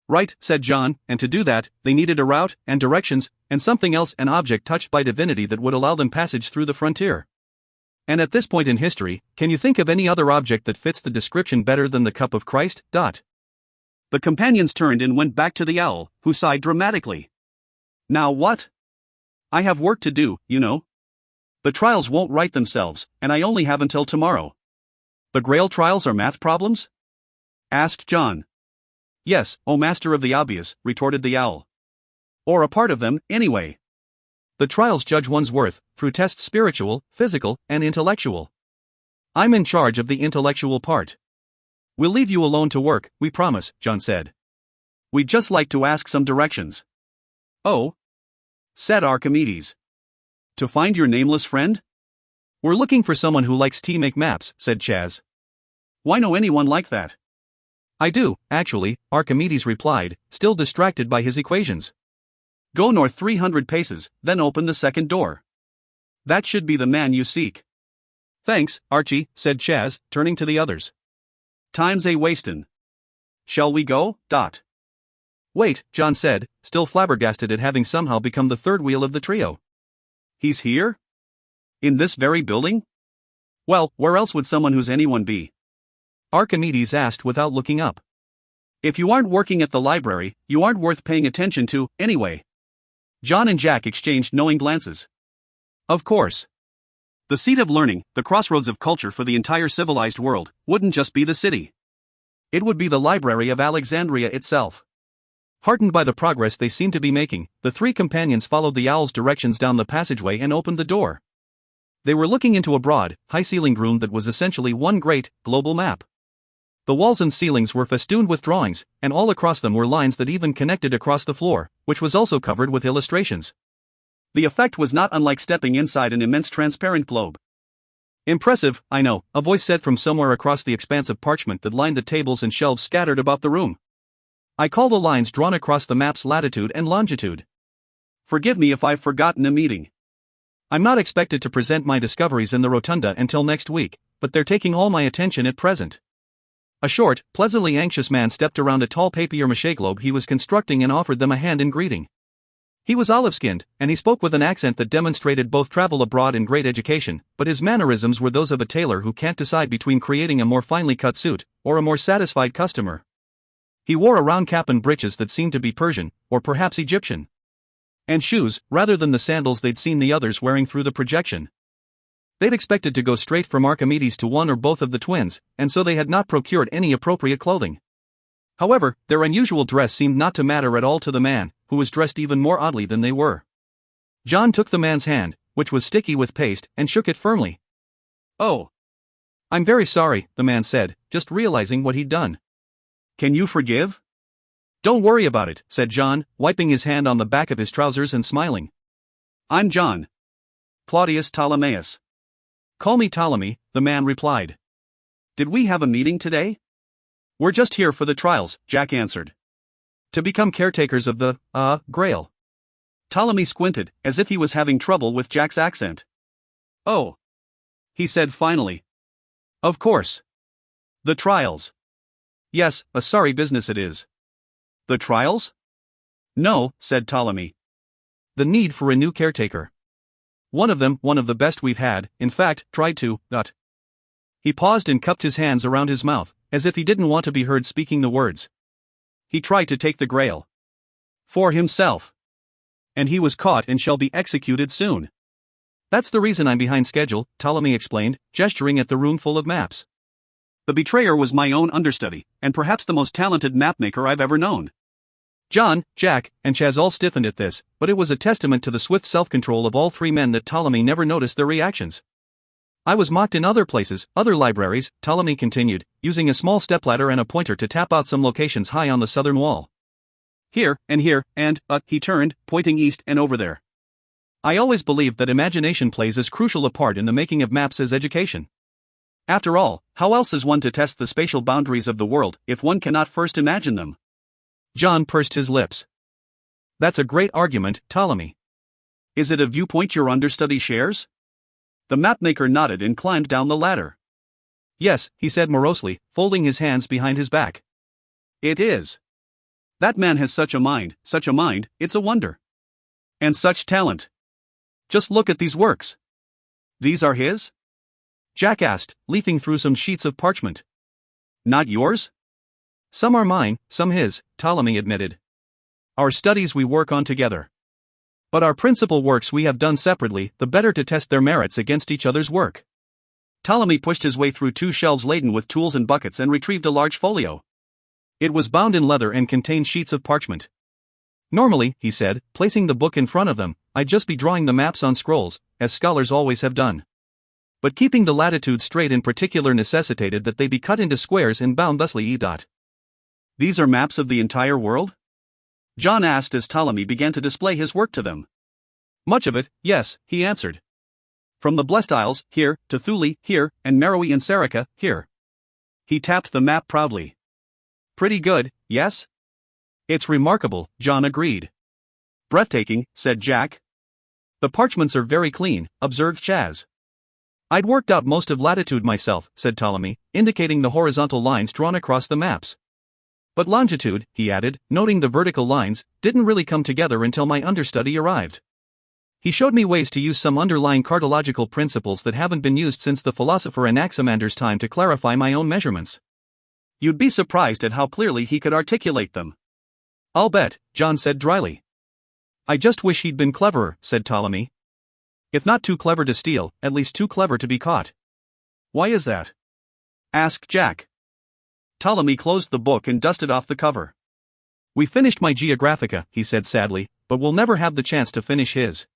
Right, said John, and to do that, they needed a route, and directions, and something else, an object touched by divinity that would allow them passage through the frontier. And at this point in history, can you think of any other object that fits the description better than the cup of Christ? The companions turned and went back to the owl, who sighed dramatically. Now what? I have work to do, you know. The trials won't write themselves, and I only have until tomorrow. The Grail trials are math problems? Asked John. Yes, O master of the obvious, retorted the owl. Or a part of them, anyway. The trials judge one's worth, through tests spiritual, physical, and intellectual. I'm in charge of the intellectual part. We'll leave you alone to work, we promise, John said. We'd just like to ask some directions. Oh? Said Archimedes. To find your nameless friend? We're looking for someone who likes to make maps, said Chaz. Why know anyone like that? I do, actually, Archimedes replied, still distracted by his equations. Go north 300 paces, then open the second door. That should be the man you seek. Thanks, Archie, said Chaz, turning to the others. Time's a wastin'. Shall we go? Wait, John said, still flabbergasted at having somehow become the third wheel of the trio. He's here? In this very building? Well, where else would someone who's anyone be? Archimedes asked without looking up. If you aren't working at the library, you aren't worth paying attention to, anyway. John and Jack exchanged knowing glances. Of course. The seat of learning, the crossroads of culture for the entire civilized world, wouldn't just be the city. It would be the Library of Alexandria itself. Heartened by the progress they seemed to be making, the three companions followed the owl's directions down the passageway and opened the door. They were looking into a broad, high-ceilinged room that was essentially one great, global map. The walls and ceilings were festooned with drawings, and all across them were lines that even connected across the floor, which was also covered with illustrations. The effect was not unlike stepping inside an immense transparent globe. Impressive, I know, a voice said from somewhere across the expanse of parchment that lined the tables and shelves scattered about the room. I call the lines drawn across the map's latitude and longitude. Forgive me if I've forgotten a meeting. I'm not expected to present my discoveries in the rotunda until next week, but they're taking all my attention at present. A short, pleasantly anxious man stepped around a tall papier-mâché globe he was constructing and offered them a hand in greeting. He was olive-skinned, and he spoke with an accent that demonstrated both travel abroad and great education, but his mannerisms were those of a tailor who can't decide between creating a more finely cut suit or a more satisfied customer. He wore a round cap and breeches that seemed to be Persian, or perhaps Egyptian. And shoes, rather than the sandals they'd seen the others wearing through the projection. They'd expected to go straight from Archimedes to one or both of the twins, and so they had not procured any appropriate clothing. However, their unusual dress seemed not to matter at all to the man, who was dressed even more oddly than they were. John took the man's hand, which was sticky with paste, and shook it firmly. "Oh. I'm very sorry," the man said, just realizing what he'd done. "Can you forgive?" "Don't worry about it," said John, wiping his hand on the back of his trousers and smiling. "I'm John. Claudius Ptolemaeus." "Call me Ptolemy," the man replied. "Did we have a meeting today?" "We're just here for the trials," Jack answered. "To become caretakers of the, Grail." Ptolemy squinted, as if he was having trouble with Jack's accent. "Oh," he said finally. "Of course. "The trials." "Yes, a sorry business it is." "The trials?" "No," said Ptolemy. "The need for a new caretaker. One of them, one of the best we've had, in fact, tried to, He paused and cupped his hands around his mouth, as if he didn't want to be heard speaking the words. "He tried to take the Grail. For himself. And he was caught and shall be executed soon." "That's the reason I'm behind schedule," Ptolemy explained, gesturing at the room full of maps. "The betrayer was my own understudy, and perhaps the most talented mapmaker I've ever known." John, Jack, and Chaz all stiffened at this, but it was a testament to the swift self-control of all three men that Ptolemy never noticed their reactions. "I was mocked in other places, other libraries," Ptolemy continued, using a small stepladder and a pointer to tap out some locations high on the southern wall. "Here, and he turned, pointing east and over there. I always believed that imagination plays as crucial a part in the making of maps as education. After all, how else is one to test the spatial boundaries of the world if one cannot first imagine them?" John pursed his lips. "That's a great argument, Ptolemy." "Is it a viewpoint your understudy shares?" The mapmaker nodded and climbed down the ladder. "Yes," he said morosely, folding his hands behind his back. "It is. That man has such a mind, it's a wonder. And such talent. Just look at these works." "These are his?" Jack asked, leafing through some sheets of parchment. "Not yours?" "Some are mine, some his," Ptolemy admitted. "Our studies we work on together. But our principal works we have done separately, the better to test their merits against each other's work." Ptolemy pushed his way through two shelves laden with tools and buckets and retrieved a large folio. It was bound in leather and contained sheets of parchment. "Normally," he said, placing the book in front of them, "I'd just be drawing the maps on scrolls, as scholars always have done. But keeping the latitude straight in particular necessitated that they be cut into squares and bound thusly. "These are maps of the entire world?" John asked as Ptolemy began to display his work to them. "Much of it, yes," he answered. "From the Blessed Isles, here, to Thule, here, and Meroe and Serica, here." He tapped the map proudly. "Pretty good, yes?" "It's remarkable," John agreed. "Breathtaking," said Jack. "The parchments are very clean," observed Chaz. "I'd worked out most of latitude myself," said Ptolemy, indicating the horizontal lines drawn across the maps. "But longitude," he added, noting the vertical lines, "didn't really come together until my understudy arrived. He showed me ways to use some underlying cartological principles that haven't been used since the philosopher Anaximander's time to clarify my own measurements." "You'd be surprised at how clearly he could articulate them." "I'll bet," John said dryly. "I just wish he'd been cleverer," said Ptolemy. "If not too clever to steal, at least too clever to be caught." "Why is that?" asked Jack. Ptolemy closed the book and dusted off the cover. "We finished my Geographica," he said sadly, "but we'll never have the chance to finish his.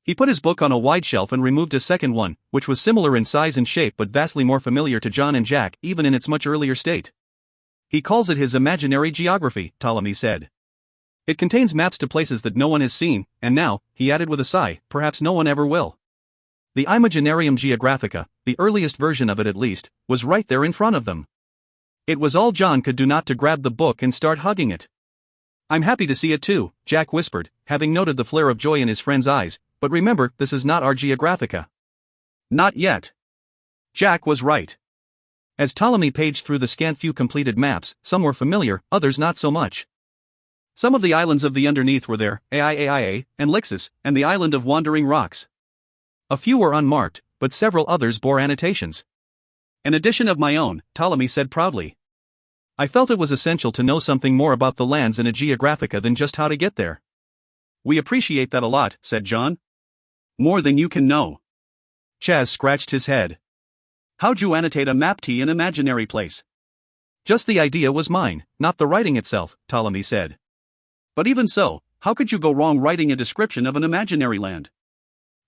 He put his book on a wide shelf and removed a second one, which was similar in size and shape but vastly more familiar to John and Jack even in its much earlier state. He calls it his Imaginary Geography, Ptolemy said. It contains maps to places that no one has seen, and now, he added with a sigh, perhaps no one ever will. The Imaginarium Geographica, the earliest version of it at least, was right there in front of them. It was all John could do not to grab the book and start hugging it. "I'm happy to see it too," Jack whispered, having noted the flare of joy in his friend's eyes, "but remember, this is not our Geographica." "Not yet." Jack was right. As Ptolemy paged through the scant few completed maps, some were familiar, others not so much. Some of the islands of the underneath were there, Aiaia and Lixus, and the island of Wandering Rocks. A few were unmarked, but several others bore annotations. "An addition of my own," Ptolemy said proudly. "I felt it was essential to know something more about the lands in a Geographica than just how to get there." "We appreciate that a lot," said John. "More than you can know." Chaz scratched his head. "How'd you annotate a map to an imaginary place?" "Just the idea was mine, not the writing itself," Ptolemy said. "But even so, how could you go wrong writing a description of an imaginary land?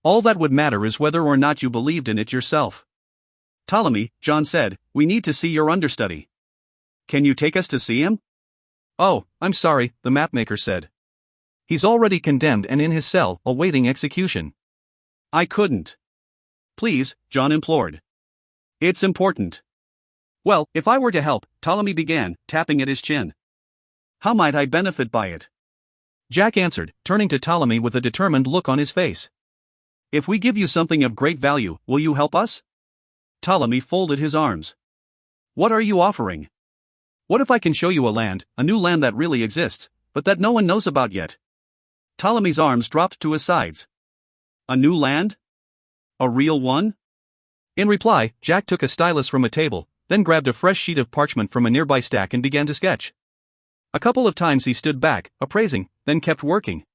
All that would matter is whether or not you believed in it yourself." "Ptolemy," John said, "we need to see your understudy." "Can you take us to see him?" "Oh, I'm sorry," the mapmaker said. "He's already condemned and in his cell, awaiting execution." "I couldn't." "Please," John implored. "It's important." "Well, if I were to help," Ptolemy began, tapping at his chin. "How might I benefit by it?" Jack answered, turning to Ptolemy with a determined look on his face. "If we give you something of great value, will you help us?" Ptolemy folded his arms. "What are you offering?" "What if I can show you a new land that really exists, but that no one knows about yet?" Ptolemy's arms dropped to his sides. "A new land? A real one?" In reply, Jack took a stylus from a table, then grabbed a fresh sheet of parchment from a nearby stack and began to sketch. A couple of times he stood back, appraising, then kept working.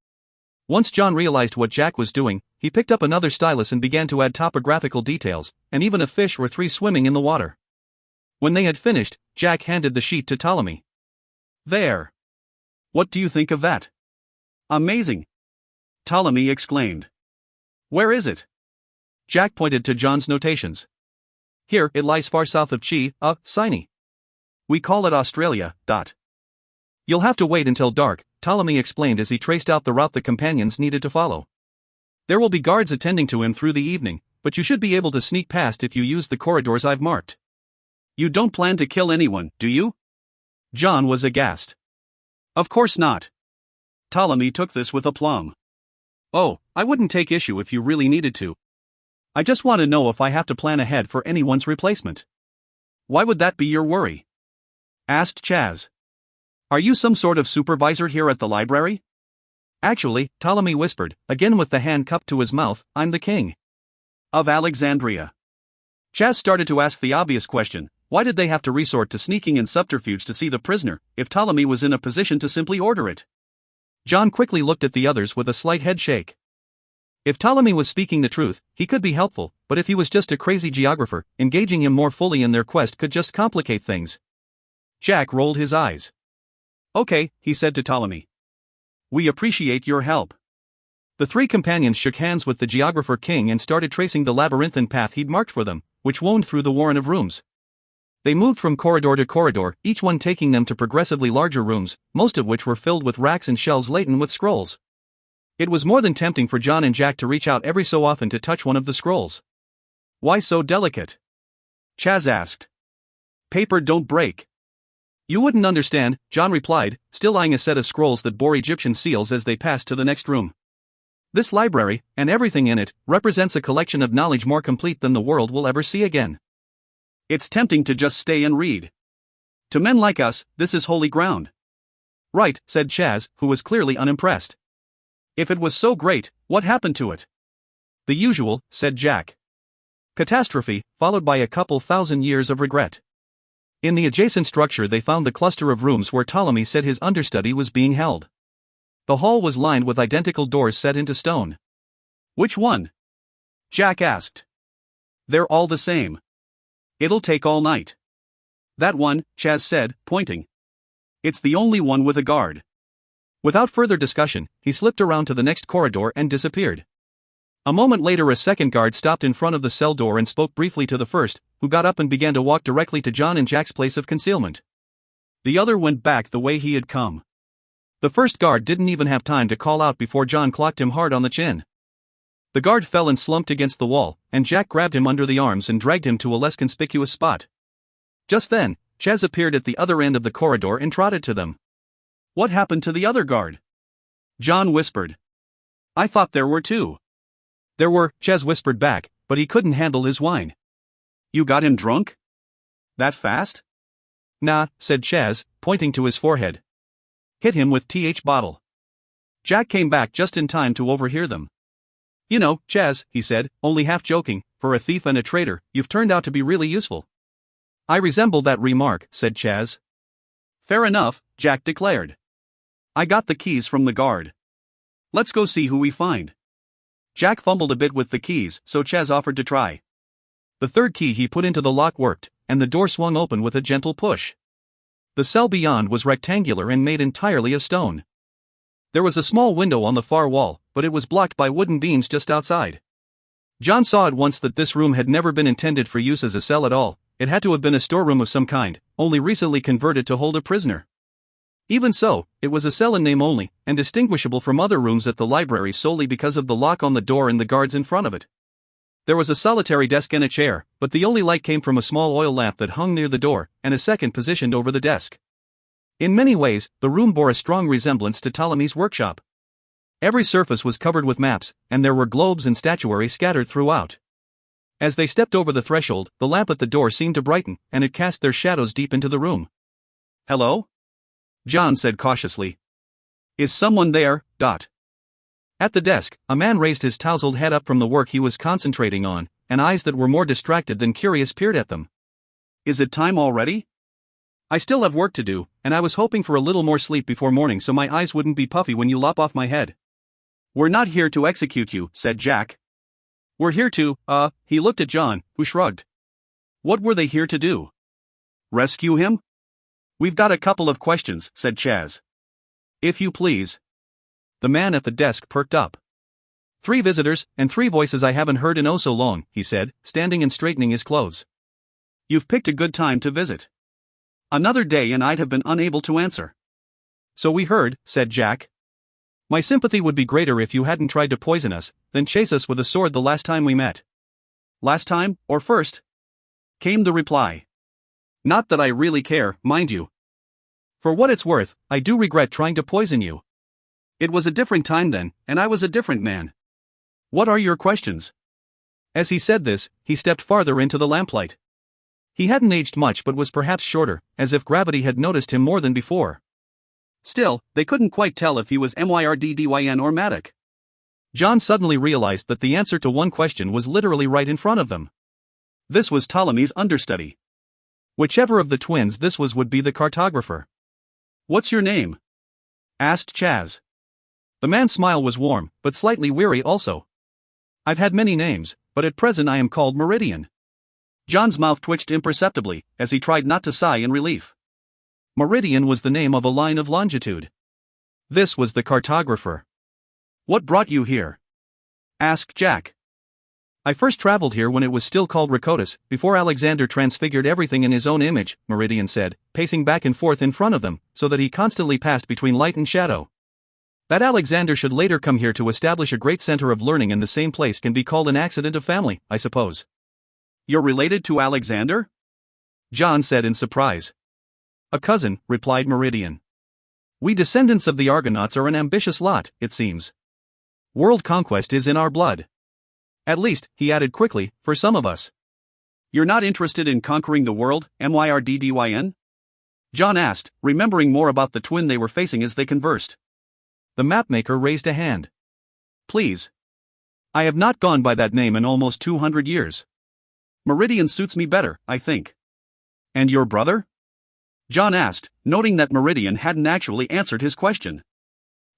Once John realized what Jack was doing, he picked up another stylus and began to add topographical details, and even a fish or three swimming in the water. When they had finished, Jack handed the sheet to Ptolemy. "There. What do you think of that?" "Amazing!" Ptolemy exclaimed. "Where is it?" Jack pointed to John's notations. "Here, it lies far south of Sini. We call it Australia. You'll have to wait until dark," Ptolemy explained as he traced out the route the companions needed to follow. "There will be guards attending to him through the evening, but you should be able to sneak past if you use the corridors I've marked." "You don't plan to kill anyone, do you?" John was aghast. "Of course not." Ptolemy took this with aplomb. "Oh, I wouldn't take issue if you really needed to. I just want to know if I have to plan ahead for anyone's replacement." "Why would that be your worry?" asked Chaz. "Are you some sort of supervisor here at the library?" "Actually," Ptolemy whispered, again with the hand cupped to his mouth, "I'm the king of Alexandria." Chaz started to ask the obvious question, why did they have to resort to sneaking and subterfuge to see the prisoner, if Ptolemy was in a position to simply order it? John quickly looked at the others with a slight head shake. If Ptolemy was speaking the truth, he could be helpful, but if he was just a crazy geographer, engaging him more fully in their quest could just complicate things. Jack rolled his eyes. "Okay," he said to Ptolemy. "We appreciate your help." The three companions shook hands with the geographer king and started tracing the labyrinthine path he'd marked for them, which wound through the warren of rooms. They moved from corridor to corridor, each one taking them to progressively larger rooms, most of which were filled with racks and shelves laden with scrolls. It was more than tempting for John and Jack to reach out every so often to touch one of the scrolls. "Why so delicate?" Chaz asked. "Paper don't break." "You wouldn't understand," John replied, still eyeing a set of scrolls that bore Egyptian seals as they passed to the next room. "This library, and everything in it, represents a collection of knowledge more complete than the world will ever see again. It's tempting to just stay and read. To men like us, this is holy ground." "Right," said Chaz, who was clearly unimpressed. "If it was so great, what happened to it?" "The usual," said Jack. "Catastrophe, followed by a couple thousand years of regret." In the adjacent structure they found the cluster of rooms where Ptolemy said his understudy was being held. The hall was lined with identical doors set into stone. "Which one?" Jack asked. "They're all the same. It'll take all night." "That one," Chaz said, pointing. "It's the only one with a guard." Without further discussion, he slipped around to the next corridor and disappeared. A moment later, a second guard stopped in front of the cell door and spoke briefly to the first, who got up and began to walk directly to John and Jack's place of concealment. The other went back the way he had come. The first guard didn't even have time to call out before John clocked him hard on the chin. The guard fell and slumped against the wall, and Jack grabbed him under the arms and dragged him to a less conspicuous spot. Just then, Chaz appeared at the other end of the corridor and trotted to them. "What happened to the other guard?" John whispered. "I thought there were two." "There were," Chaz whispered back, "but he couldn't handle his wine." "You got him drunk? That fast?" "Nah," said Chaz, pointing to his forehead. "Hit him with th bottle." Jack came back just in time to overhear them. "You know, Chaz," he said, only half joking, "for a thief and a traitor, you've turned out to be really useful." "I resemble that remark," said Chaz. "Fair enough," Jack declared. "I got the keys from the guard. Let's go see who we find." Jack fumbled a bit with the keys, so Chaz offered to try. The third key he put into the lock worked, and the door swung open with a gentle push. The cell beyond was rectangular and made entirely of stone. There was a small window on the far wall, but it was blocked by wooden beams just outside. John saw at once that this room had never been intended for use as a cell at all. It had to have been a storeroom of some kind, only recently converted to hold a prisoner. Even so, it was a cell in name only, and distinguishable from other rooms at the library solely because of the lock on the door and the guards in front of it. There was a solitary desk and a chair, but the only light came from a small oil lamp that hung near the door, and a second positioned over the desk. In many ways, the room bore a strong resemblance to Ptolemy's workshop. Every surface was covered with maps, and there were globes and statuary scattered throughout. As they stepped over the threshold, the lamp at the door seemed to brighten, and it cast their shadows deep into the room. "Hello?" John said cautiously. "Is someone there?" At the desk, a man raised his tousled head up from the work he was concentrating on, and eyes that were more distracted than curious peered at them. "Is it time already?" "I still have work to do, and I was hoping for a little more sleep before morning so my eyes wouldn't be puffy when you lop off my head." "We're not here to execute you," said Jack. "We're here to, he looked at John, who shrugged. "What were they here to do? Rescue him?" "We've got a couple of questions," said Chaz. "If you please." The man at the desk perked up. "3 visitors, and 3 voices I haven't heard in oh so long," he said, standing and straightening his clothes. "You've picked a good time to visit. Another day and I'd have been unable to answer." "So we heard," said Jack. "My sympathy would be greater if you hadn't tried to poison us, then chase us with a sword the last time we met." "Last time, or first?" came the reply. "Not that I really care, mind you. For what it's worth, I do regret trying to poison you. It was a different time then, and I was a different man. What are your questions?" As he said this, he stepped farther into the lamplight. He hadn't aged much but was perhaps shorter, as if gravity had noticed him more than before. Still, they couldn't quite tell if he was Myrdyn or Maddock. John suddenly realized that the answer to one question was literally right in front of them. This was Ptolemy's understudy. Whichever of the twins this was would be the cartographer. "What's your name?" asked Chaz. The man's smile was warm, but slightly weary also. "I've had many names, but at present I am called Meridian." John's mouth twitched imperceptibly, as he tried not to sigh in relief. Meridian was the name of a line of longitude. This was the cartographer. "What brought you here?" asked Jack. "I first traveled here when it was still called Rakotis, before Alexander transfigured everything in his own image," Meridian said, pacing back and forth in front of them, so that he constantly passed between light and shadow. "That Alexander should later come here to establish a great center of learning in the same place can be called an accident of family, I suppose." "You're related to Alexander?" John said in surprise. "A cousin," replied Meridian. "We descendants of the Argonauts are an ambitious lot, it seems. World conquest is in our blood. At least," he added quickly, "for some of us." "You're not interested in conquering the world, Myrdyn?" John asked, remembering more about the twin they were facing as they conversed. The mapmaker raised a hand. "Please. I have not gone by that name in almost 200 years. Meridian suits me better, I think." "And your brother?" John asked, noting that Meridian hadn't actually answered his question.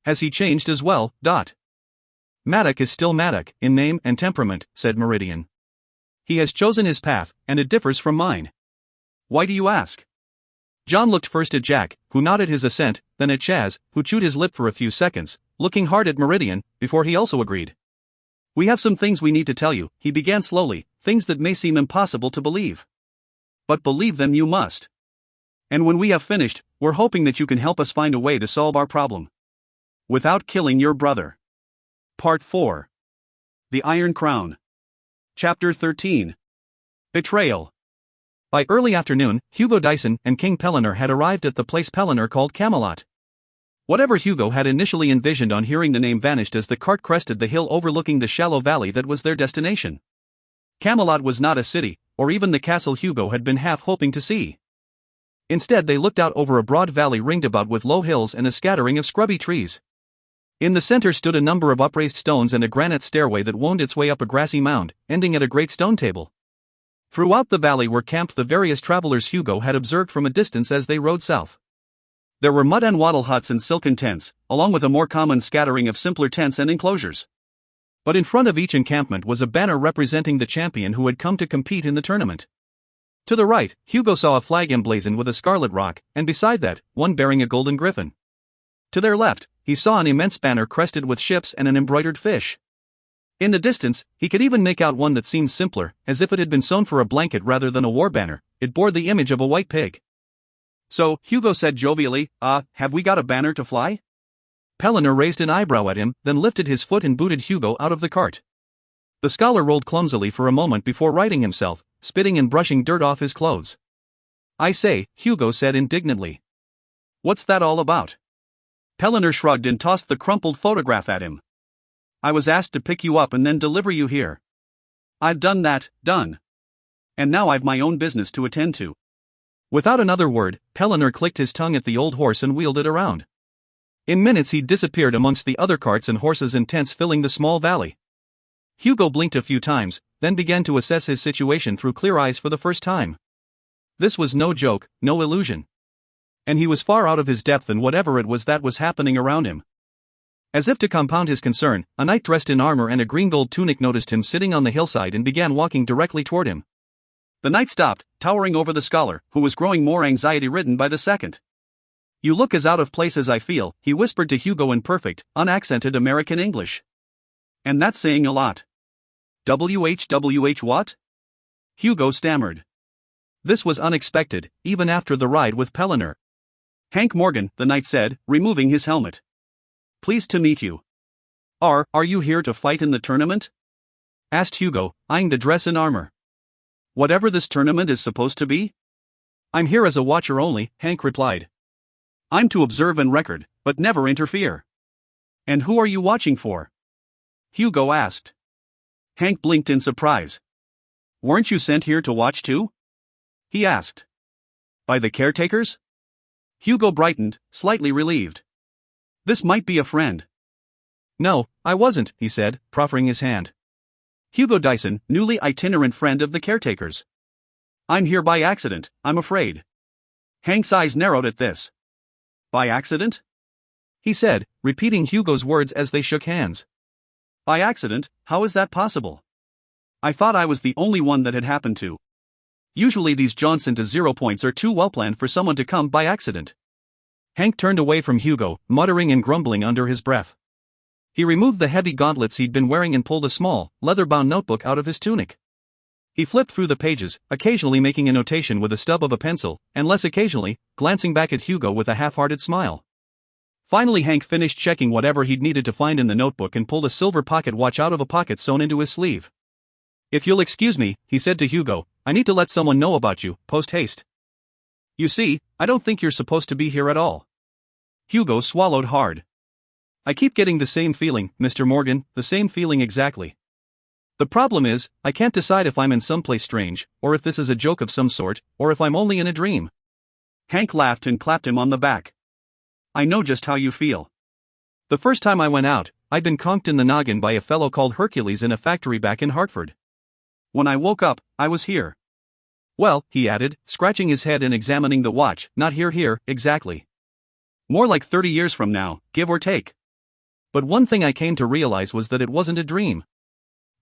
"Has he changed as well?" "Maddock is still Maddock, in name and temperament," said Meridian. "He has chosen his path, and it differs from mine." "Why do you ask?" John looked first at Jack, who nodded his assent, then at Chaz, who chewed his lip for a few seconds, looking hard at Meridian, before he also agreed. We have some things we need to tell you, he began slowly, things that may seem impossible to believe. But believe them you must. And when we have finished, we're hoping that you can help us find a way to solve our problem. Without killing your brother. Part 4. The Iron Crown. Chapter 13. Betrayal. By early afternoon, Hugo Dyson and King Pellinor had arrived at the place Pellinor called Camelot. Whatever Hugo had initially envisioned on hearing the name vanished as the cart crested the hill overlooking the shallow valley that was their destination. Camelot was not a city, or even the castle Hugo had been half hoping to see. Instead they looked out over a broad valley ringed about with low hills and a scattering of scrubby trees. In the center stood a number of upraised stones and a granite stairway that wound its way up a grassy mound, ending at a great stone table. Throughout the valley were camped the various travelers Hugo had observed from a distance as they rode south. There were mud and wattle huts and silken tents, along with a more common scattering of simpler tents and enclosures. But in front of each encampment was a banner representing the champion who had come to compete in the tournament. To the right, Hugo saw a flag emblazoned with a scarlet rock, and beside that, one bearing a golden griffin. To their left, he saw an immense banner crested with ships and an embroidered fish. In the distance, he could even make out one that seemed simpler, as if it had been sewn for a blanket rather than a war banner. It bore the image of a white pig. So, Hugo said jovially, have we got a banner to fly? Pellinor raised an eyebrow at him, then lifted his foot and booted Hugo out of the cart. The scholar rolled clumsily for a moment before righting himself, spitting and brushing dirt off his clothes. I say, Hugo said indignantly. What's that all about? Pellinor shrugged and tossed the crumpled photograph at him. I was asked to pick you up and then deliver you here. I've done that, done. And now I've my own business to attend to. Without another word, Pellinor clicked his tongue at the old horse and wheeled it around. In minutes he'd disappeared amongst the other carts and horses and tents filling the small valley. Hugo blinked a few times, then began to assess his situation through clear eyes for the first time. This was no joke, no illusion. And he was far out of his depth in whatever it was that was happening around him. As if to compound his concern, a knight dressed in armor and a green-gold tunic noticed him sitting on the hillside and began walking directly toward him. The knight stopped, towering over the scholar, who was growing more anxiety-ridden by the second. You look as out of place as I feel, he whispered to Hugo in perfect, unaccented American English. And that's saying a lot. WHWH what? Hugo stammered. This was unexpected, even after the ride with Pellinor. Hank Morgan, the knight said, removing his helmet. Pleased to meet you. Are you here to fight in the tournament? Asked Hugo, eyeing the dress and armor. Whatever this tournament is supposed to be? I'm here as a watcher only, Hank replied. I'm to observe and record, but never interfere. And who are you watching for? Hugo asked. Hank blinked in surprise. Weren't you sent here to watch too? He asked. By the caretakers? Hugo brightened, slightly relieved. This might be a friend. No, I wasn't, he said, proffering his hand. Hugo Dyson, newly itinerant friend of the caretakers. I'm here by accident, I'm afraid. Hank's eyes narrowed at this. By accident? He said, repeating Hugo's words as they shook hands. By accident, how is that possible? I thought I was the only one that had happened to. Usually these jaunts into 0 points are too well planned for someone to come by accident. Hank turned away from Hugo, muttering and grumbling under his breath. He removed the heavy gauntlets he'd been wearing and pulled a small, leather-bound notebook out of his tunic. He flipped through the pages, occasionally making a notation with a stub of a pencil, and less occasionally, glancing back at Hugo with a half-hearted smile. Finally Hank finished checking whatever he'd needed to find in the notebook and pulled a silver pocket watch out of a pocket sewn into his sleeve. If you'll excuse me, he said to Hugo, I need to let someone know about you, post-haste. You see, I don't think you're supposed to be here at all. Hugo swallowed hard. I keep getting the same feeling, Mr. Morgan, the same feeling exactly. The problem is, I can't decide if I'm in someplace strange, or if this is a joke of some sort, or if I'm only in a dream. Hank laughed and clapped him on the back. I know just how you feel. The first time I went out, I'd been conked in the noggin by a fellow called Hercules in a factory back in Hartford. When I woke up, I was here. Well, he added, scratching his head and examining the watch, not here, exactly. More like 30 years from now, give or take. But one thing I came to realize was that it wasn't a dream.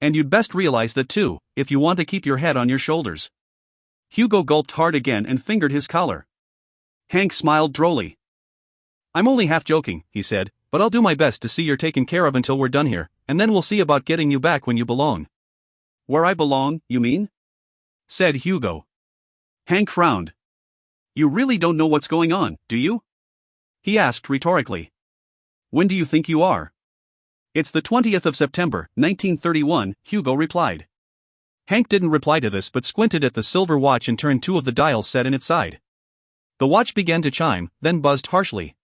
And you'd best realize that too, if you want to keep your head on your shoulders. Hugo gulped hard again and fingered his collar. Hank smiled drolly. I'm only half joking, he said, but I'll do my best to see you're taken care of until we're done here, and then we'll see about getting you back when you belong." "Where I belong, you mean?" said Hugo. Hank frowned. "You really don't know what's going on, do you?" he asked rhetorically. "When do you think you are?" "It's the 20th of September, 1931, Hugo replied. Hank didn't reply to this but squinted at the silver watch and turned two of the dials set in its side. The watch began to chime, then buzzed harshly.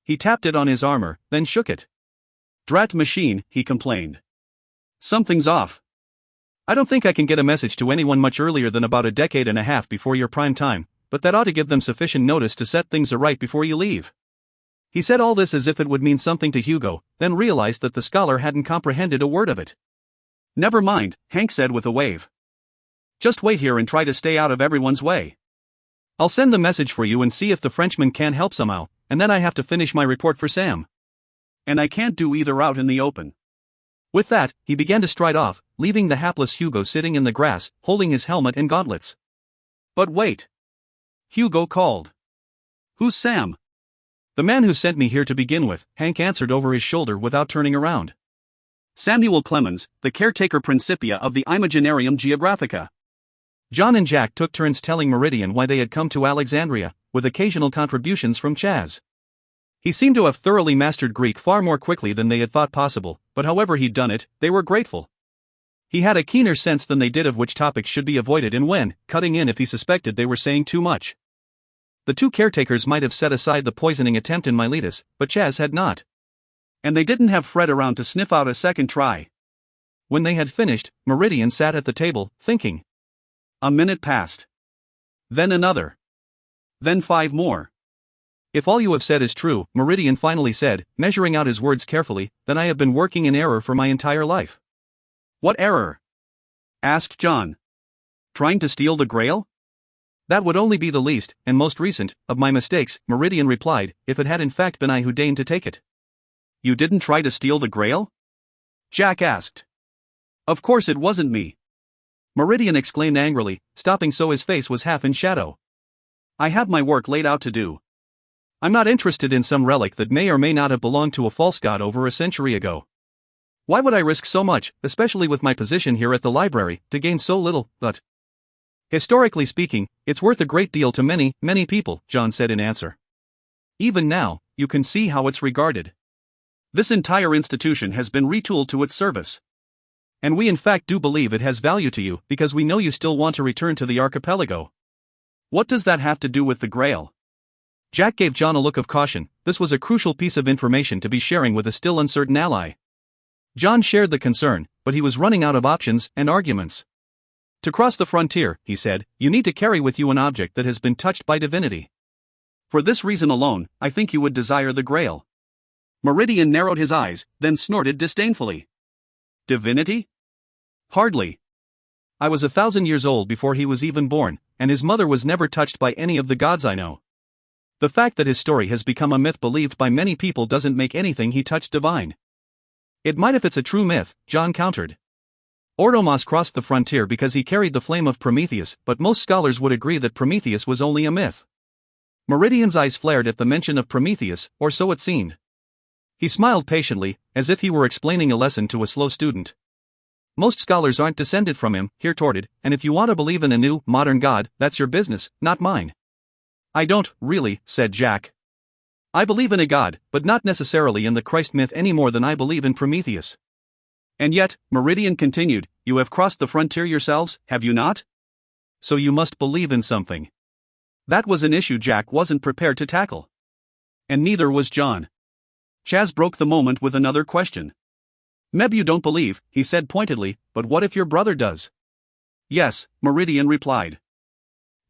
He tapped it on his armor, then shook it. "Drat machine," he complained. "Something's off. I don't think I can get a message to anyone much earlier than about a decade and a half before your prime time, but that ought to give them sufficient notice to set things aright before you leave." He said all this as if it would mean something to Hugo, then realized that the scholar hadn't comprehended a word of it. "Never mind," Hank said with a wave. "Just wait here and try to stay out of everyone's way. I'll send the message for you and see if the Frenchman can help somehow, and then I have to finish my report for Sam. And I can't do either out in the open." With that, he began to stride off, leaving the hapless Hugo sitting in the grass, holding his helmet and gauntlets. "But wait," Hugo called. "Who's Sam?" "The man who sent me here to begin with," Hank answered over his shoulder without turning around. "Samuel Clemens, the caretaker Principia of the Imaginarium Geographica." John and Jack took turns telling Meridian why they had come to Alexandria, with occasional contributions from Chaz. He seemed to have thoroughly mastered Greek far more quickly than they had thought possible, but however he'd done it, they were grateful. He had a keener sense than they did of which topics should be avoided and when, cutting in if he suspected they were saying too much. The two caretakers might have set aside the poisoning attempt in Miletus, but Chaz had not. And they didn't have Fred around to sniff out a second try. When they had finished, Meridian sat at the table, thinking. A minute passed. Then another. Then 5 more. "If all you have said is true," Meridian finally said, measuring out his words carefully, "then I have been working in error for my entire life." "What error?" asked John. "Trying to steal the Grail?" "That would only be the least, and most recent, of my mistakes," Meridian replied, "if it had in fact been I who deigned to take it." "You didn't try to steal the Grail?" Jack asked. "Of course it wasn't me," Meridian exclaimed angrily, stopping so his face was half in shadow. "I have my work laid out to do. I'm not interested in some relic that may or may not have belonged to a false god over a century ago. Why would I risk so much, especially with my position here at the library, to gain so little, but historically speaking, it's worth a great deal to many, many people," John said in answer. "Even now, you can see how it's regarded. This entire institution has been retooled to its service. And we in fact do believe it has value to you because we know you still want to return to the archipelago." "What does that have to do with the Grail?" Jack gave John a look of caution. This was a crucial piece of information to be sharing with a still uncertain ally. John shared the concern, but he was running out of options and arguments. "To cross the frontier," he said, "you need to carry with you an object that has been touched by divinity. For this reason alone, I think you would desire the Grail." Meridian narrowed his eyes, then snorted disdainfully. "Divinity? Hardly. I was 1,000 years old before he was even born, and his mother was never touched by any of the gods I know. The fact that his story has become a myth believed by many people doesn't make anything he touched divine." "It might if it's a true myth," John countered. "Ordomos crossed the frontier because he carried the flame of Prometheus, but most scholars would agree that Prometheus was only a myth." Meridian's eyes flared at the mention of Prometheus, or so it seemed. He smiled patiently, as if he were explaining a lesson to a slow student. "Most scholars aren't descended from him," he retorted, "and if you want to believe in a new, modern god, that's your business, not mine." "I don't, really," said Jack. "I believe in a god, but not necessarily in the Christ myth any more than I believe in Prometheus." "And yet," Meridian continued, "you have crossed the frontier yourselves, have you not? So you must believe in something." That was an issue Jack wasn't prepared to tackle. And neither was John. Chaz broke the moment with another question. "Maybe you don't believe," he said pointedly, "but what if your brother does?" "Yes," Meridian replied.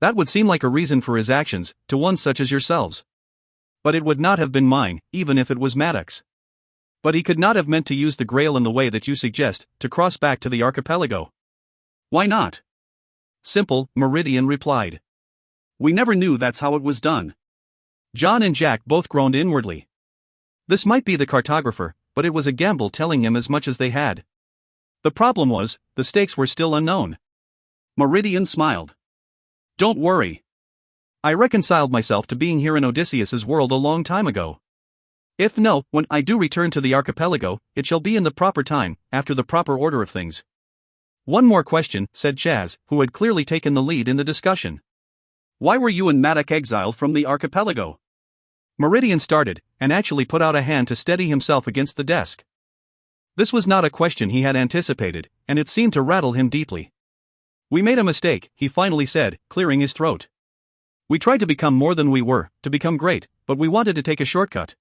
"That would seem like a reason for his actions, to one such as yourselves. But it would not have been mine, even if it was Maddox. But he could not have meant to use the Grail in the way that you suggest, to cross back to the archipelago." "Why not?" "Simple," Meridian replied. "We never knew that's how it was done." John and Jack both groaned inwardly. This might be the cartographer, but it was a gamble telling him as much as they had. The problem was, the stakes were still unknown. Meridian smiled. "Don't worry. I reconciled myself to being here in Odysseus's world a long time ago. If no, when I do return to the archipelago, it shall be in the proper time, after the proper order of things. One more question, said Chaz, who had clearly taken the lead in the discussion. Why were you and Maddock exiled from the archipelago? Meridian started, and actually put out a hand to steady himself against the desk. This was not a question he had anticipated, and it seemed to rattle him deeply. We made a mistake, he finally said, clearing his throat. We tried to become more than we were, to become great, but we wanted to take a shortcut.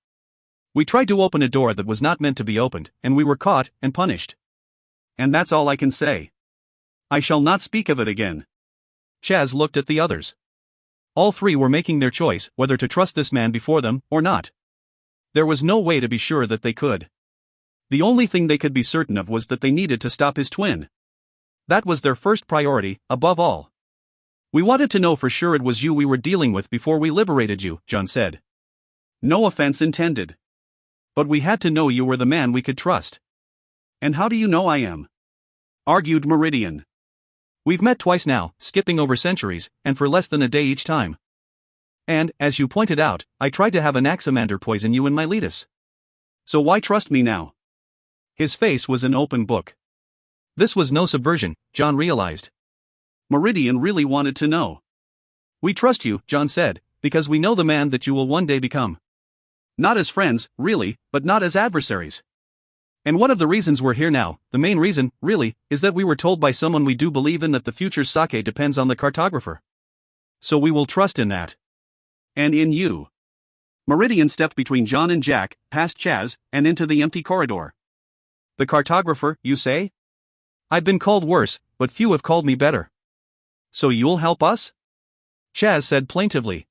We tried to open a door that was not meant to be opened, and we were caught and punished. And that's all I can say. I shall not speak of it again. Chaz looked at the others. All three were making their choice whether to trust this man before them or not. There was no way to be sure that they could. The only thing they could be certain of was that they needed to stop his twin. That was their first priority, above all. We wanted to know for sure it was you we were dealing with before we liberated you, John said. No offense intended. But we had to know you were the man we could trust. And how do you know I am? Argued Meridian. We've met twice now, skipping over centuries, and for less than a day each time. And, as you pointed out, I tried to have an Axamander poison you in Miletus. So why trust me now? His face was an open book. This was no subversion, John realized. Meridian really wanted to know. We trust you, John said, because we know the man that you will one day become. Not as friends, really, but not as adversaries. And one of the reasons we're here now, the main reason, really, is that we were told by someone we do believe in that the future's sake depends on the cartographer. So we will trust in that. And in you. Meridian stepped between John and Jack, past Chaz, and into the empty corridor. The cartographer, you say? I've been called worse, but few have called me better. So you'll help us? Chaz said plaintively.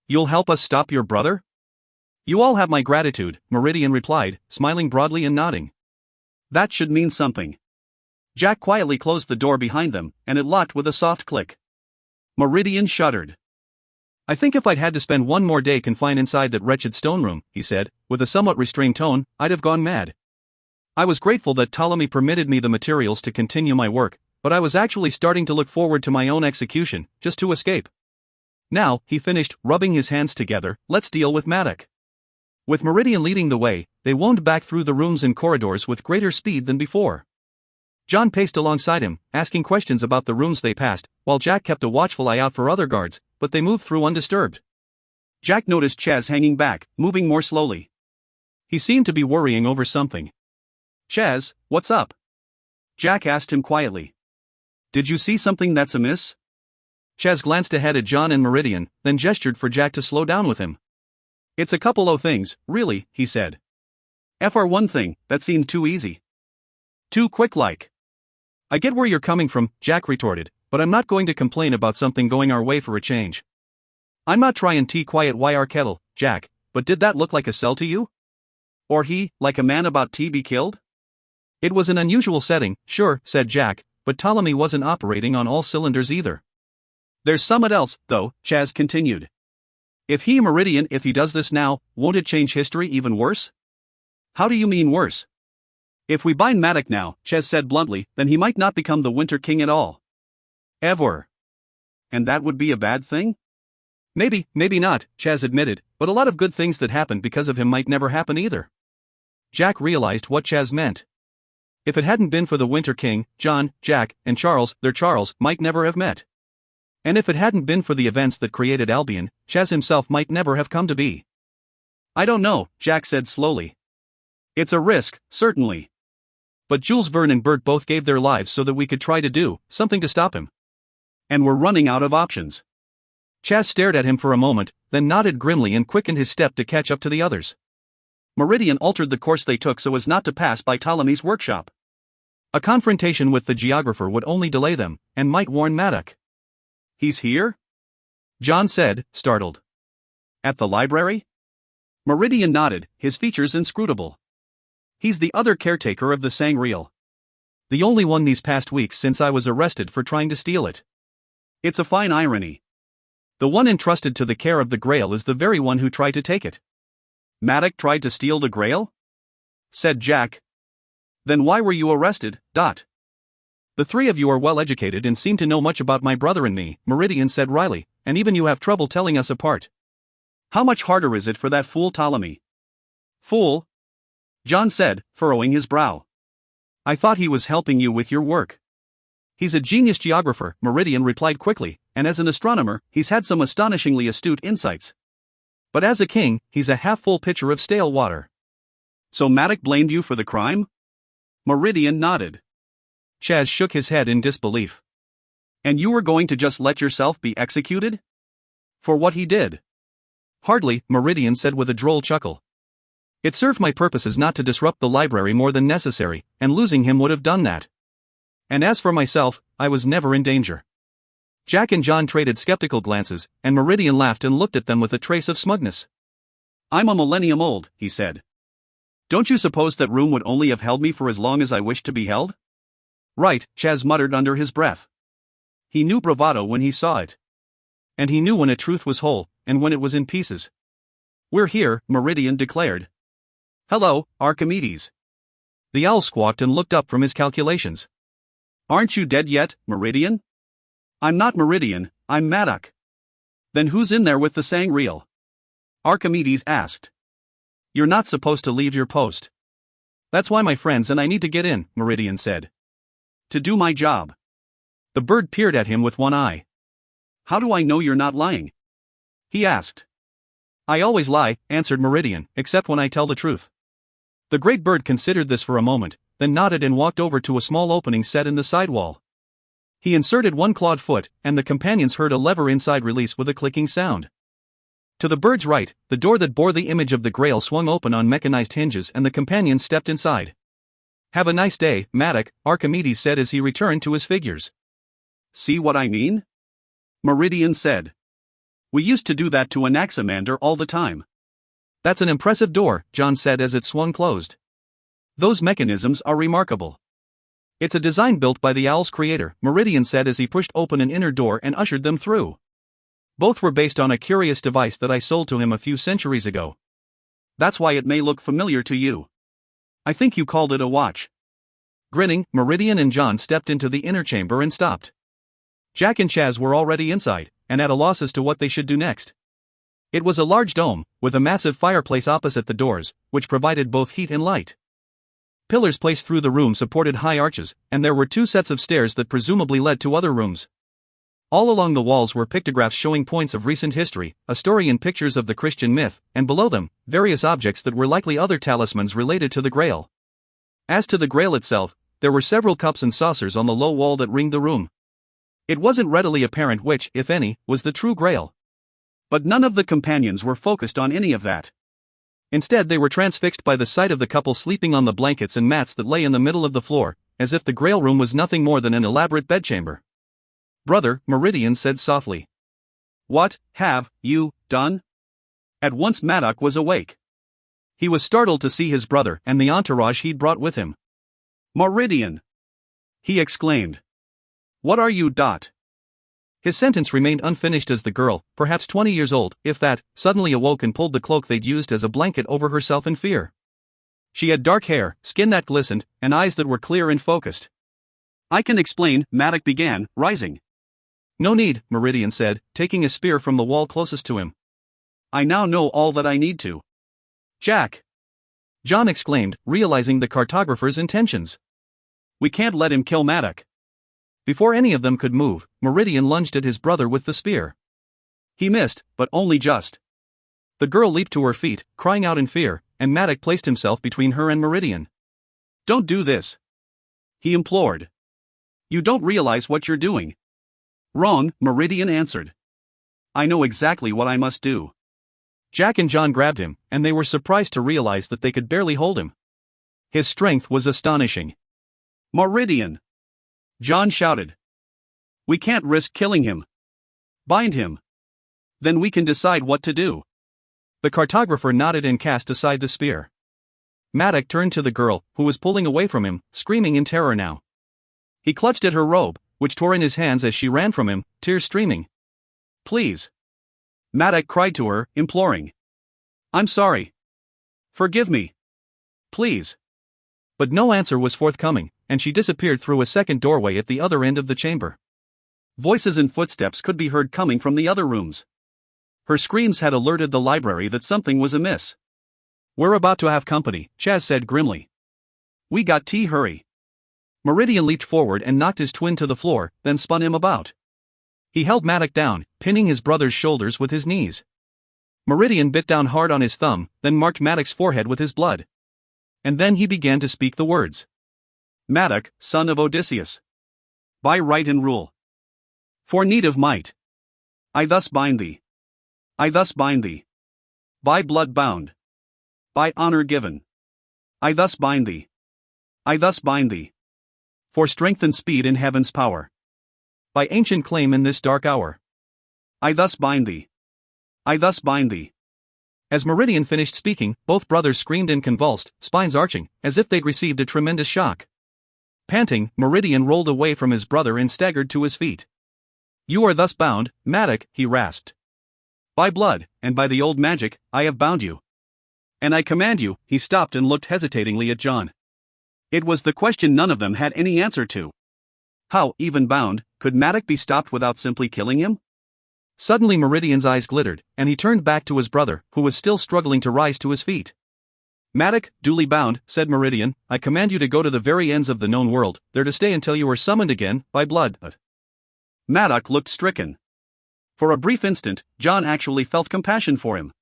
You'll help us stop your brother? You all have my gratitude, Meridian replied, smiling broadly and nodding. That should mean something. Jack quietly closed the door behind them, and it locked with a soft click. Meridian shuddered. I think if I'd had to spend one more day confined inside that wretched stone room, he said, with a somewhat restrained tone, I'd have gone mad. I was grateful that Ptolemy permitted me the materials to continue my work, but I was actually starting to look forward to my own execution, just to escape. Now, he finished, rubbing his hands together, let's deal with Maddock. With Meridian leading the way, they wound back through the rooms and corridors with greater speed than before. John paced alongside him, asking questions about the rooms they passed, while Jack kept a watchful eye out for other guards, but they moved through undisturbed. Jack noticed Chaz hanging back, moving more slowly. He seemed to be worrying over something. Chaz, what's up? Jack asked him quietly. Did you see something that's amiss? Chaz glanced ahead at John and Meridian, then gestured for Jack to slow down with him. It's a couple o' things, really, he said. For one thing, that seemed too easy. Too quick-like. I get where you're coming from, Jack retorted, but I'm not going to complain about something going our way for a change. I'm not trying to quiet our kettle, Jack, but did that look like a cell to you? Or he, like a man about to be killed? It was an unusual setting, sure, said Jack, but Ptolemy wasn't operating on all cylinders either. There's somewhat else, though, Chaz continued. If he does this now, won't it change history even worse? How do you mean worse? If we bind Maddock now, Chaz said bluntly, then he might not become the Winter King at all. Ever. And that would be a bad thing? Maybe not, Chaz admitted, but a lot of good things that happened because of him might never happen either. Jack realized what Chaz meant. If it hadn't been for the Winter King, John, Jack, and Charles, their Charles, might never have met. And if it hadn't been for the events that created Albion, Chaz himself might never have come to be. I don't know, Jack said slowly. It's a risk, certainly. But Jules Verne and Bert both gave their lives so that we could try to do something to stop him. And we're running out of options. Chaz stared at him for a moment, then nodded grimly and quickened his step to catch up to the others. Meridian altered the course they took so as not to pass by Ptolemy's workshop. A confrontation with the geographer would only delay them, and might warn Maddock. He's here? John said, startled. At the library? Meridian nodded, his features inscrutable. He's the other caretaker of the Sangreal. The only one these past weeks since I was arrested for trying to steal it. It's a fine irony. The one entrusted to the care of the Grail is the very one who tried to take it. Maddock tried to steal the Grail? Said Jack. Then why were you arrested, Dot? The three of you are well educated and seem to know much about my brother and me, Meridian said wryly, and even you have trouble telling us apart. How much harder is it for that fool Ptolemy? Fool! John said, furrowing his brow. I thought he was helping you with your work. He's a genius geographer, Meridian replied quickly, and as an astronomer, he's had some astonishingly astute insights. But as a king, he's a half-full pitcher of stale water. So Maddox blamed you for the crime? Meridian nodded. Chaz shook his head in disbelief. And you were going to just let yourself be executed? For what he did? Hardly, Meridian said with a droll chuckle. It served my purposes not to disrupt the library more than necessary, and losing him would have done that. And as for myself, I was never in danger. Jack and John traded skeptical glances, and Meridian laughed and looked at them with a trace of smugness. I'm a millennium old, he said. Don't you suppose that room would only have held me for as long as I wished to be held? Right, Chaz muttered under his breath. He knew bravado when he saw it. And he knew when a truth was whole, and when it was in pieces. We're here, Meridian declared. Hello, Archimedes. The owl squawked and looked up from his calculations. Aren't you dead yet, Meridian? I'm not Meridian, I'm Maddox. Then who's in there with the sangreal? Archimedes asked. You're not supposed to leave your post. That's why my friends and I need to get in, Meridian said. To do my job. The bird peered at him with one eye. How do I know you're not lying? He asked. I always lie, answered Meridian, except when I tell the truth. The great bird considered this for a moment, then nodded and walked over to a small opening set in the sidewall. He inserted one clawed foot, and the companions heard a lever inside release with a clicking sound. To the bird's right, the door that bore the image of the Grail swung open on mechanized hinges and the companions stepped inside. Have a nice day, Maddox, Archimedes said as he returned to his figures. See what I mean? Meridian said. We used to do that to Anaximander all the time. That's an impressive door, John said as it swung closed. Those mechanisms are remarkable. It's a design built by the owl's creator, Meridian said as he pushed open an inner door and ushered them through. Both were based on a curious device that I sold to him a few centuries ago. That's why it may look familiar to you. I think you called it a watch. Grinning, Meridian and John stepped into the inner chamber and stopped. Jack and Chaz were already inside, and at a loss as to what they should do next. It was a large dome, with a massive fireplace opposite the doors, which provided both heat and light. Pillars placed through the room supported high arches, and there were two sets of stairs that presumably led to other rooms. All along the walls were pictographs showing points of recent history, a story and pictures of the Christian myth, and below them, various objects that were likely other talismans related to the Grail. As to the Grail itself, there were several cups and saucers on the low wall that ringed the room. It wasn't readily apparent which, if any, was the true Grail. But none of the companions were focused on any of that. Instead, they were transfixed by the sight of the couple sleeping on the blankets and mats that lay in the middle of the floor, as if the Grail room was nothing more than an elaborate bedchamber. Brother, Meridian said softly. What have you done? At once Maddox was awake. He was startled to see his brother and the entourage he'd brought with him. Meridian! He exclaimed. What are you? His sentence remained unfinished as the girl, perhaps 20 years old, if that, suddenly awoke and pulled the cloak they'd used as a blanket over herself in fear. She had dark hair, skin that glistened, and eyes that were clear and focused. I can explain, Maddox began, rising. No need, Meridian said, taking a spear from the wall closest to him. I now know all that I need to. Jack! John exclaimed, realizing the cartographer's intentions. We can't let him kill Maddox. Before any of them could move, Meridian lunged at his brother with the spear. He missed, but only just. The girl leaped to her feet, crying out in fear, and Maddox placed himself between her and Meridian. Don't do this, he implored. You don't realize what you're doing. Wrong, Meridian answered. I know exactly what I must do. Jack and John grabbed him, and they were surprised to realize that they could barely hold him. His strength was astonishing. Meridian! John shouted. We can't risk killing him. Bind him. Then we can decide what to do. The cartographer nodded and cast aside the spear. Maddox turned to the girl, who was pulling away from him, screaming in terror now. He clutched at her robe, which tore in his hands as she ran from him, tears streaming. Please. Maddox cried to her, imploring. I'm sorry. Forgive me. Please. But no answer was forthcoming, and she disappeared through a second doorway at the other end of the chamber. Voices and footsteps could be heard coming from the other rooms. Her screams had alerted the library that something was amiss. We're about to have company, Chaz said grimly. We got tea, hurry. Meridian leaped forward and knocked his twin to the floor, then spun him about. He held Maddox down, pinning his brother's shoulders with his knees. Meridian bit down hard on his thumb, then marked Maddox's forehead with his blood. And then he began to speak the words. Maddox, son of Odysseus. By right and rule. For need of might. I thus bind thee. I thus bind thee. By blood bound. By honor given. I thus bind thee. I thus bind thee. For strength and speed in heaven's power. By ancient claim in this dark hour. I thus bind thee. I thus bind thee. As Meridian finished speaking, both brothers screamed and convulsed, spines arching, as if they'd received a tremendous shock. Panting, Meridian rolled away from his brother and staggered to his feet. You are thus bound, Maddox, he rasped. By blood, and by the old magic, I have bound you. And I command you, he stopped and looked hesitatingly at John. It was the question none of them had any answer to. How, even bound, could Maddox be stopped without simply killing him? Suddenly Meridian's eyes glittered, and he turned back to his brother, who was still struggling to rise to his feet. Maddox, duly bound, said Meridian, I command you to go to the very ends of the known world, there to stay until you are summoned again, by blood. Maddox looked stricken. For a brief instant, John actually felt compassion for him.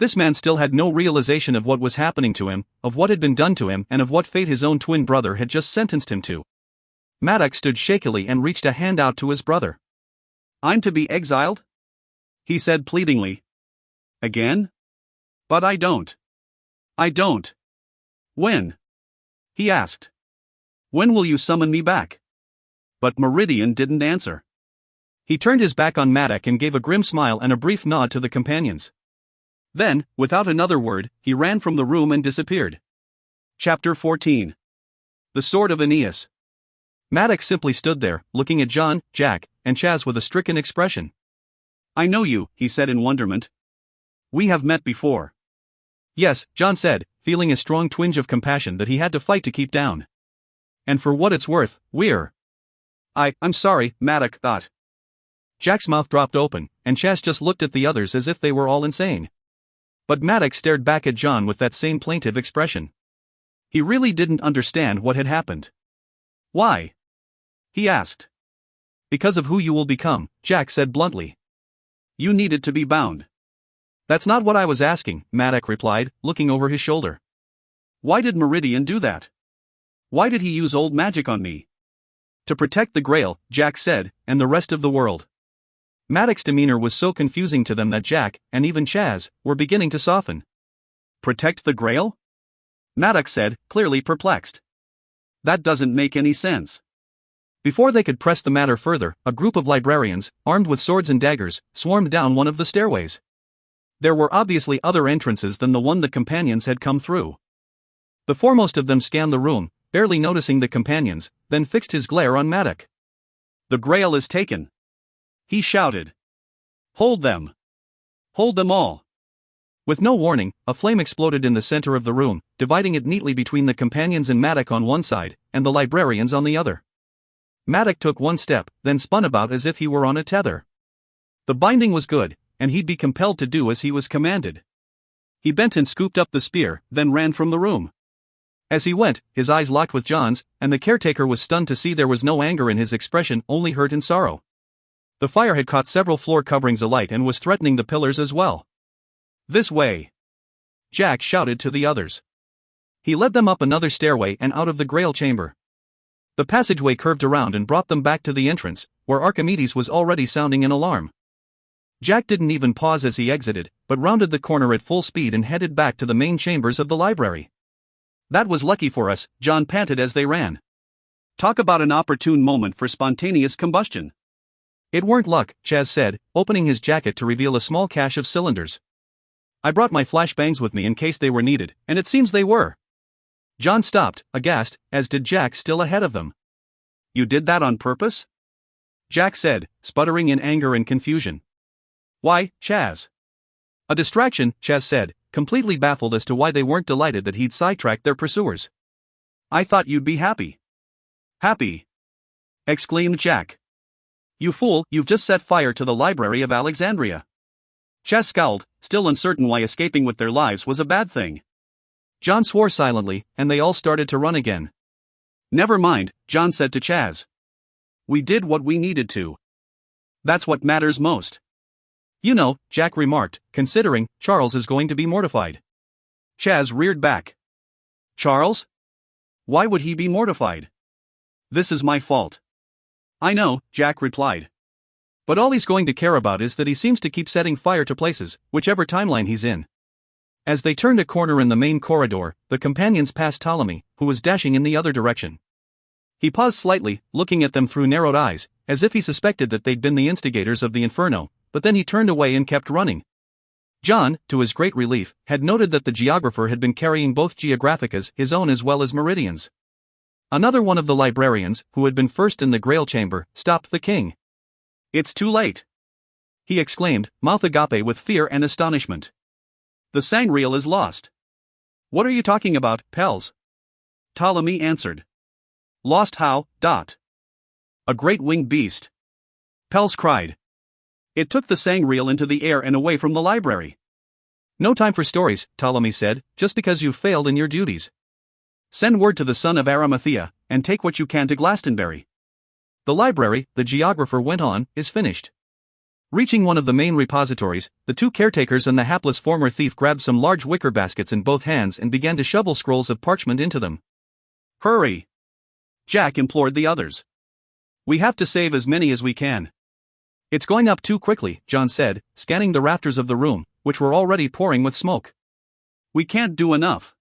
This man still had no realization of what was happening to him, of what had been done to him, and of what fate his own twin brother had just sentenced him to. Maddox stood shakily and reached a hand out to his brother. I'm to be exiled? He said pleadingly. Again? But I don't. I don't. When? He asked. When will you summon me back? But Meridian didn't answer. He turned his back on Maddox and gave a grim smile and a brief nod to the companions. Then, without another word, he ran from the room and disappeared. Chapter 14. The Sword of Aeneas. Maddox simply stood there, looking at John, Jack, and Chaz with a stricken expression. I know you, he said in wonderment. We have met before. Yes, John said, feeling a strong twinge of compassion that he had to fight to keep down. And for what it's worth, we're... I'm sorry, Maddox thought. Jack's mouth dropped open, and Chaz just looked at the others as if they were all insane. But Maddox stared back at John with that same plaintive expression. He really didn't understand what had happened. Why? He asked. Because of who you will become, Jack said bluntly. You needed to be bound. That's not what I was asking, Maddox replied, looking over his shoulder. Why did Meridian do that? Why did he use old magic on me? To protect the Grail, Jack said, and the rest of the world. Maddox's demeanor was so confusing to them that Jack, and even Chaz, were beginning to soften. Protect the Grail? Maddox said, clearly perplexed. That doesn't make any sense. Before they could press the matter further, a group of librarians, armed with swords and daggers, swarmed down one of the stairways. There were obviously other entrances than the one the companions had come through. The foremost of them scanned the room, barely noticing the companions, then fixed his glare on Maddox. The Grail is taken. He shouted. Hold them. Hold them all. With no warning, a flame exploded in the center of the room, dividing it neatly between the companions and Maddox on one side, and the librarians on the other. Maddox took one step, then spun about as if he were on a tether. The binding was good, and he'd be compelled to do as he was commanded. He bent and scooped up the spear, then ran from the room. As he went, his eyes locked with John's, and the caretaker was stunned to see there was no anger in his expression, only hurt and sorrow. The fire had caught several floor coverings alight and was threatening the pillars as well. This way! Jack shouted to the others. He led them up another stairway and out of the Grail chamber. The passageway curved around and brought them back to the entrance, where Archimedes was already sounding an alarm. Jack didn't even pause as he exited, but rounded the corner at full speed and headed back to the main chambers of the library. That was lucky for us, John panted as they ran. Talk about an opportune moment for spontaneous combustion. It weren't luck, Chaz said, opening his jacket to reveal a small cache of cylinders. I brought my flashbangs with me in case they were needed, and it seems they were. John stopped, aghast, as did Jack still ahead of them. You did that on purpose? Jack said, sputtering in anger and confusion. Why, Chaz? A distraction, Chaz said, completely baffled as to why they weren't delighted that he'd sidetracked their pursuers. I thought you'd be happy. Happy? Exclaimed Jack. You fool, you've just set fire to the Library of Alexandria. Chaz scowled, still uncertain why escaping with their lives was a bad thing. John swore silently, and they all started to run again. Never mind, John said to Chaz. We did what we needed to. That's what matters most. You know, Jack remarked, considering, Charles is going to be mortified. Chaz reared back. Charles? Why would he be mortified? This is my fault. I know, Jack replied. But all he's going to care about is that he seems to keep setting fire to places, whichever timeline he's in. As they turned a corner in the main corridor, the companions passed Ptolemy, who was dashing in the other direction. He paused slightly, looking at them through narrowed eyes, as if he suspected that they'd been the instigators of the inferno, but then he turned away and kept running. John, to his great relief, had noted that the geographer had been carrying both Geographicas, his own as well as Meridian's. Another one of the librarians, who had been first in the Grail chamber, stopped the king. It's too late, he exclaimed, mouth agape with fear and astonishment. The sangreal is lost. What are you talking about, Pels? Ptolemy answered. Lost how, Dot? A great winged beast. Pels cried. It took the sangreal into the air and away from the library. No time for stories, Ptolemy said, just because you've failed in your duties. Send word to the son of Arimathea, and take what you can to Glastonbury. The library, the geographer went on, is finished. Reaching one of the main repositories, the two caretakers and the hapless former thief grabbed some large wicker baskets in both hands and began to shovel scrolls of parchment into them. Hurry! Jack implored the others. We have to save as many as we can. It's going up too quickly, John said, scanning the rafters of the room, which were already pouring with smoke. We can't do enough.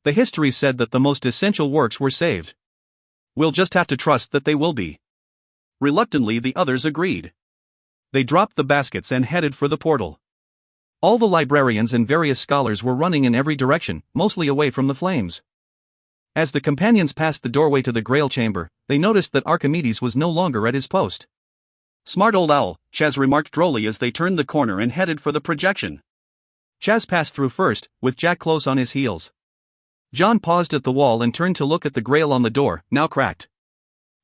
The histories said that the most essential works were saved. We'll just have to trust that they will be. Reluctantly, the others agreed. They dropped the baskets and headed for the portal. All the librarians and various scholars were running in every direction, mostly away from the flames. As the companions passed the doorway to the Grail chamber, they noticed that Archimedes was no longer at his post. Smart old owl, Chaz remarked drolly as they turned the corner and headed for the projection. Chaz passed through first, with Jack close on his heels. John paused at the wall and turned to look at the Grail on the door, now cracked.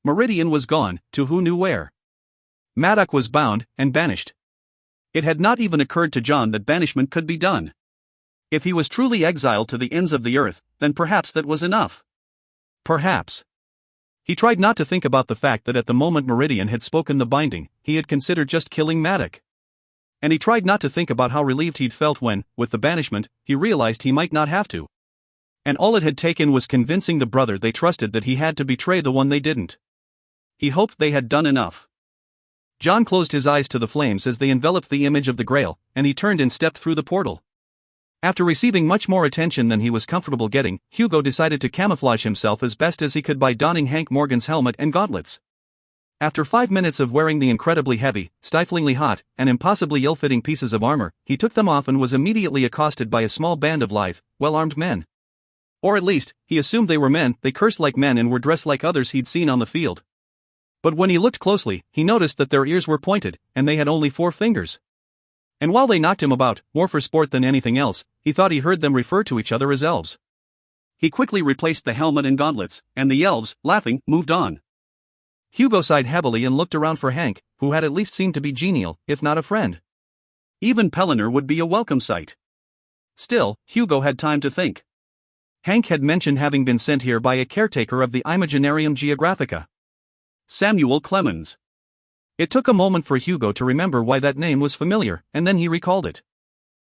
Meridian was gone, to who knew where. Maddock was bound, and banished. It had not even occurred to John that banishment could be done. If he was truly exiled to the ends of the earth, then perhaps that was enough. Perhaps. He tried not to think about the fact that at the moment Meridian had spoken the binding, he had considered just killing Maddock. And he tried not to think about how relieved he'd felt when, with the banishment, he realized he might not have to. And all it had taken was convincing the brother they trusted that he had to betray the one they didn't. He hoped they had done enough. John closed his eyes to the flames as they enveloped the image of the Grail, and he turned and stepped through the portal. After receiving much more attention than he was comfortable getting, Hugo decided to camouflage himself as best as he could by donning Hank Morgan's helmet and gauntlets. After 5 minutes of wearing the incredibly heavy, stiflingly hot, and impossibly ill-fitting pieces of armor, he took them off and was immediately accosted by a small band of lithe, well-armed men. Or at least, he assumed they were men. They cursed like men and were dressed like others he'd seen on the field. But when he looked closely, he noticed that their ears were pointed, and they had only 4 fingers. And while they knocked him about, more for sport than anything else, he thought he heard them refer to each other as elves. He quickly replaced the helmet and gauntlets, and the elves, laughing, moved on. Hugo sighed heavily and looked around for Hank, who had at least seemed to be genial, if not a friend. Even Pellinor would be a welcome sight. Still, Hugo had time to think. Hank had mentioned having been sent here by a caretaker of the Imaginarium Geographica. Samuel Clemens. It took a moment for Hugo to remember why that name was familiar, and then he recalled it.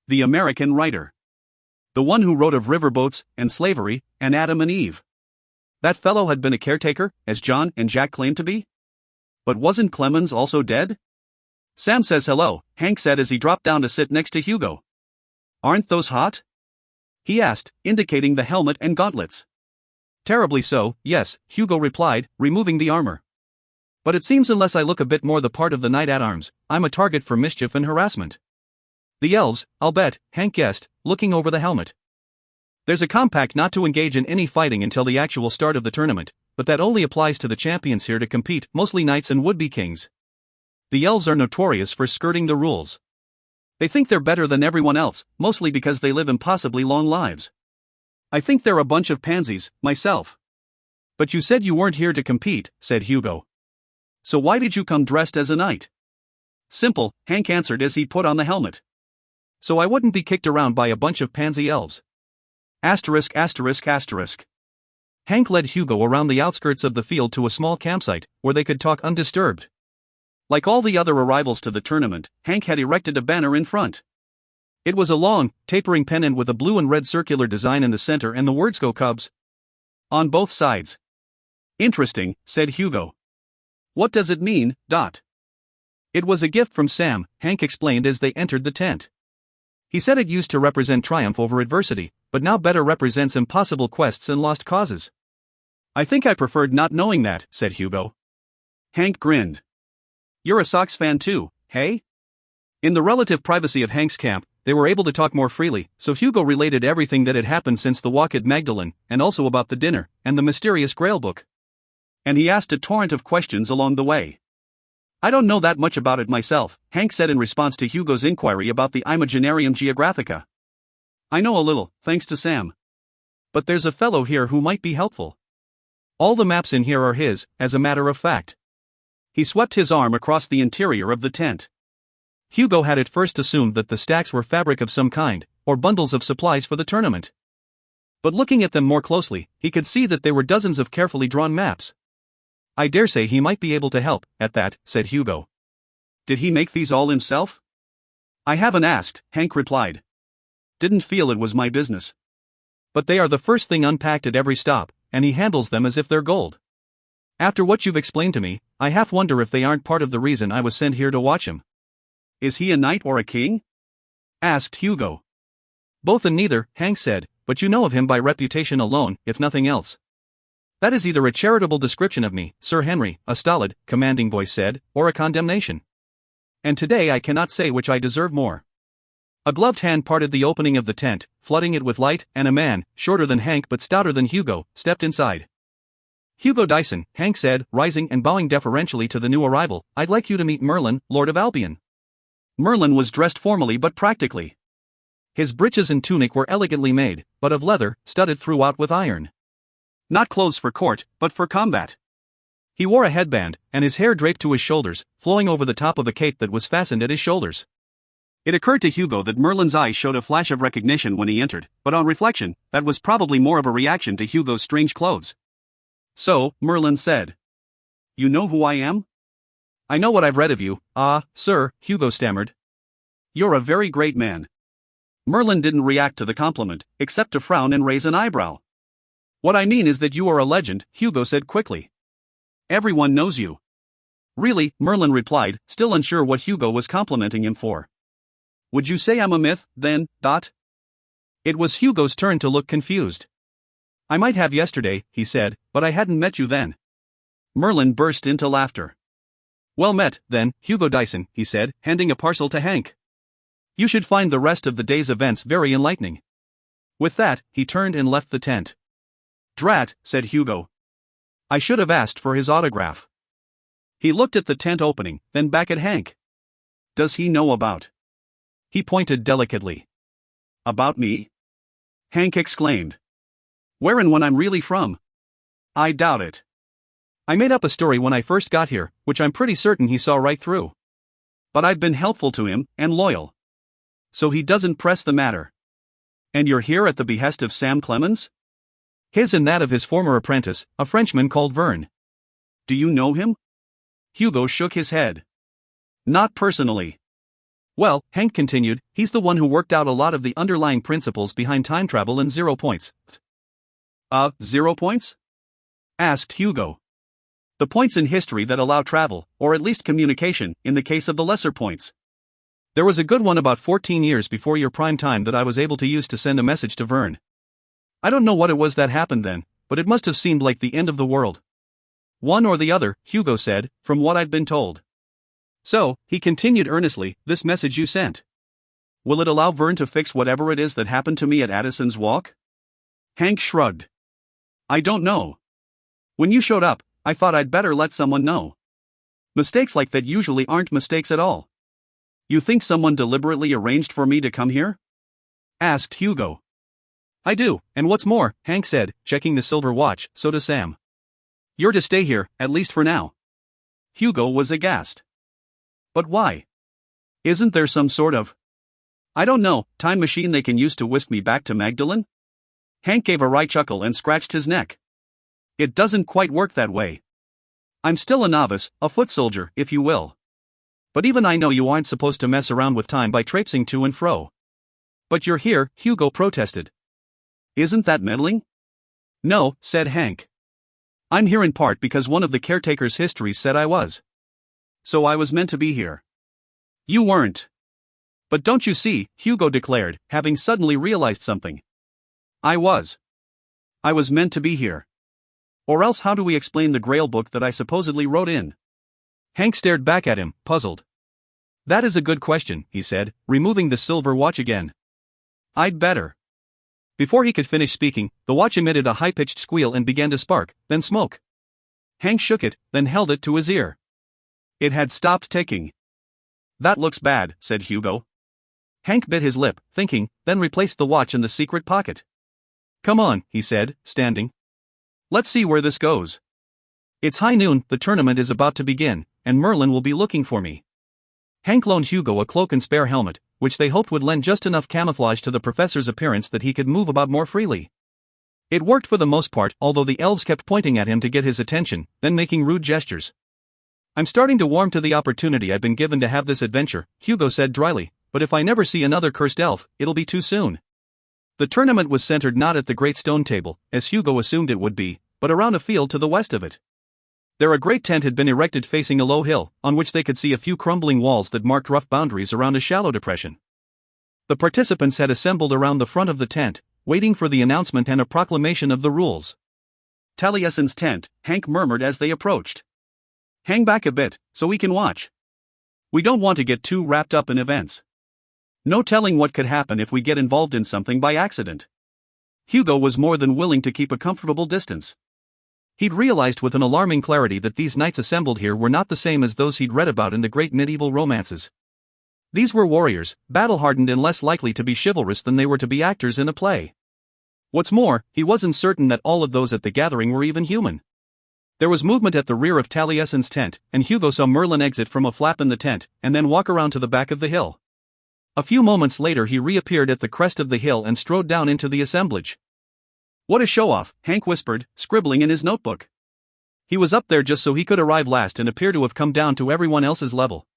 The American writer. The one who wrote of riverboats, and slavery, and Adam and Eve. That fellow had been a caretaker, as John and Jack claimed to be? But wasn't Clemens also dead? Sam says hello, Hank said as he dropped down to sit next to Hugo. Aren't those hot? He asked, indicating the helmet and gauntlets. Terribly so, yes, Hugo replied, removing the armor. But it seems unless I look a bit more the part of the knight-at-arms, I'm a target for mischief and harassment. The elves, I'll bet, Hank guessed, looking over the helmet. There's a compact not to engage in any fighting until the actual start of the tournament, but that only applies to the champions here to compete, mostly knights and would-be kings. The elves are notorious for skirting the rules. They think they're better than everyone else, mostly because they live impossibly long lives. I think they're a bunch of pansies, myself. But you said you weren't here to compete, said Hugo. So why did you come dressed as a knight? Simple, Hank answered as he put on the helmet. So I wouldn't be kicked around by a bunch of pansy elves. Asterisk asterisk asterisk. Hank led Hugo around the outskirts of the field to a small campsite, where they could talk undisturbed. Like all the other arrivals to the tournament, Hank had erected a banner in front. It was a long, tapering pennant with a blue and red circular design in the center and the words "Go Cubs" on both sides. Interesting, said Hugo. What does it mean, Dot? It was a gift from Sam, Hank explained as they entered the tent. He said it used to represent triumph over adversity, but now better represents impossible quests and lost causes. I think I preferred not knowing that, said Hugo. Hank grinned. You're a Sox fan too, hey? In the relative privacy of Hank's camp, they were able to talk more freely, so Hugo related everything that had happened since the walk at Magdalen, and also about the dinner, and the mysterious Grail book. And he asked a torrent of questions along the way. I don't know that much about it myself, Hank said in response to Hugo's inquiry about the Imaginarium Geographica. I know a little, thanks to Sam. But there's a fellow here who might be helpful. All the maps in here are his, as a matter of fact. He swept his arm across the interior of the tent. Hugo had at first assumed that the stacks were fabric of some kind, or bundles of supplies for the tournament. But looking at them more closely, he could see that they were dozens of carefully drawn maps. I dare say he might be able to help, at that, said Hugo. Did he make these all himself? I haven't asked, Hank replied. Didn't feel it was my business. But they are the first thing unpacked at every stop, and he handles them as if they're gold. After what you've explained to me, I half wonder if they aren't part of the reason I was sent here to watch him. Is he a knight or a king? Asked Hugo. Both and neither, Hank said, but you know of him by reputation alone, if nothing else. That is either a charitable description of me, Sir Henry, a stolid, commanding voice said, or a condemnation. And today I cannot say which I deserve more. A gloved hand parted the opening of the tent, flooding it with light, and a man, shorter than Hank but stouter than Hugo, stepped inside. Hugo Dyson, Hank said, rising and bowing deferentially to the new arrival, I'd like you to meet Merlin, Lord of Albion. Merlin was dressed formally but practically. His breeches and tunic were elegantly made, but of leather, studded throughout with iron. Not clothes for court, but for combat. He wore a headband, and his hair draped to his shoulders, flowing over the top of a cape that was fastened at his shoulders. It occurred to Hugo that Merlin's eyes showed a flash of recognition when he entered, but on reflection, that was probably more of a reaction to Hugo's strange clothes. So, Merlin said. You know who I am? I know what I've read of you, sir, Hugo stammered. You're a very great man. Merlin didn't react to the compliment, except to frown and raise an eyebrow. What I mean is that you are a legend, Hugo said quickly. Everyone knows you. Really, Merlin replied, still unsure what Hugo was complimenting him for. Would you say I'm a myth, then, Dot? It was Hugo's turn to look confused. I might have yesterday, he said, but I hadn't met you then. Merlin burst into laughter. Well met, then, Hugo Dyson, he said, handing a parcel to Hank. You should find the rest of the day's events very enlightening. With that, he turned and left the tent. Drat, said Hugo. I should have asked for his autograph. He looked at the tent opening, then back at Hank. Does he know about? He pointed delicately. About me? Hank exclaimed. Where and when I'm really from? I doubt it. I made up a story when I first got here, which I'm pretty certain he saw right through. But I've been helpful to him, and loyal. So he doesn't press the matter. And you're here at the behest of Sam Clemens? His and that of his former apprentice, a Frenchman called Verne. Do you know him? Hugo shook his head. Not personally. Well, Hank continued, he's the one who worked out a lot of the underlying principles behind time travel and 0 points. 0 points? Asked Hugo. The points in history that allow travel, or at least communication, in the case of the lesser points. There was a good one about 14 years before your prime time that I was able to use to send a message to Verne. I don't know what it was that happened then, but it must have seemed like the end of the world. One or the other, Hugo said, from what I've been told. So, he continued earnestly, this message you sent. Will it allow Verne to fix whatever it is that happened to me at Addison's Walk? Hank shrugged. I don't know. When you showed up, I thought I'd better let someone know. Mistakes like that usually aren't mistakes at all. You think someone deliberately arranged for me to come here? Asked Hugo. I do, and what's more, Hank said, checking the silver watch, so does Sam. You're to stay here, at least for now. Hugo was aghast. But why? Isn't there some sort of, I don't know, time machine they can use to whisk me back to Magdalen? Hank gave a wry chuckle and scratched his neck. It doesn't quite work that way. I'm still a novice, a foot soldier, if you will. But even I know you aren't supposed to mess around with time by traipsing to and fro. But you're here, Hugo protested. Isn't that meddling? No, said Hank. I'm here in part because one of the caretaker's histories said I was. So I was meant to be here. You weren't. But don't you see, Hugo declared, having suddenly realized something. I was. I was meant to be here. Or else how do we explain the Grail book that I supposedly wrote in? Hank stared back at him, puzzled. That is a good question, he said, removing the silver watch again. I'd better. Before he could finish speaking, the watch emitted a high-pitched squeal and began to spark, then smoke. Hank shook it, then held it to his ear. It had stopped ticking. That looks bad, said Hugo. Hank bit his lip, thinking, then replaced the watch in the secret pocket. Come on, he said, standing. Let's see where this goes. It's high noon, the tournament is about to begin, and Merlin will be looking for me. Hank loaned Hugo a cloak and spare helmet, which they hoped would lend just enough camouflage to the professor's appearance that he could move about more freely. It worked for the most part, although the elves kept pointing at him to get his attention, then making rude gestures. I'm starting to warm to the opportunity I've been given to have this adventure, Hugo said dryly, but if I never see another cursed elf, it'll be too soon. The tournament was centered not at the great stone table, as Hugo assumed it would be, but around a field to the west of it. There a great tent had been erected facing a low hill, on which they could see a few crumbling walls that marked rough boundaries around a shallow depression. The participants had assembled around the front of the tent, waiting for the announcement and a proclamation of the rules. Taliesin's tent, Hank murmured as they approached. Hang back a bit, so we can watch. We don't want to get too wrapped up in events. No telling what could happen if we get involved in something by accident. Hugo was more than willing to keep a comfortable distance. He'd realized with an alarming clarity that these knights assembled here were not the same as those he'd read about in the great medieval romances. These were warriors, battle-hardened and less likely to be chivalrous than they were to be actors in a play. What's more, he wasn't certain that all of those at the gathering were even human. There was movement at the rear of Taliesin's tent, and Hugo saw Merlin exit from a flap in the tent, and then walk around to the back of the hill. A few moments later he reappeared at the crest of the hill and strode down into the assemblage. What a show-off, Hank whispered, scribbling in his notebook. He was up there just so he could arrive last and appear to have come down to everyone else's level.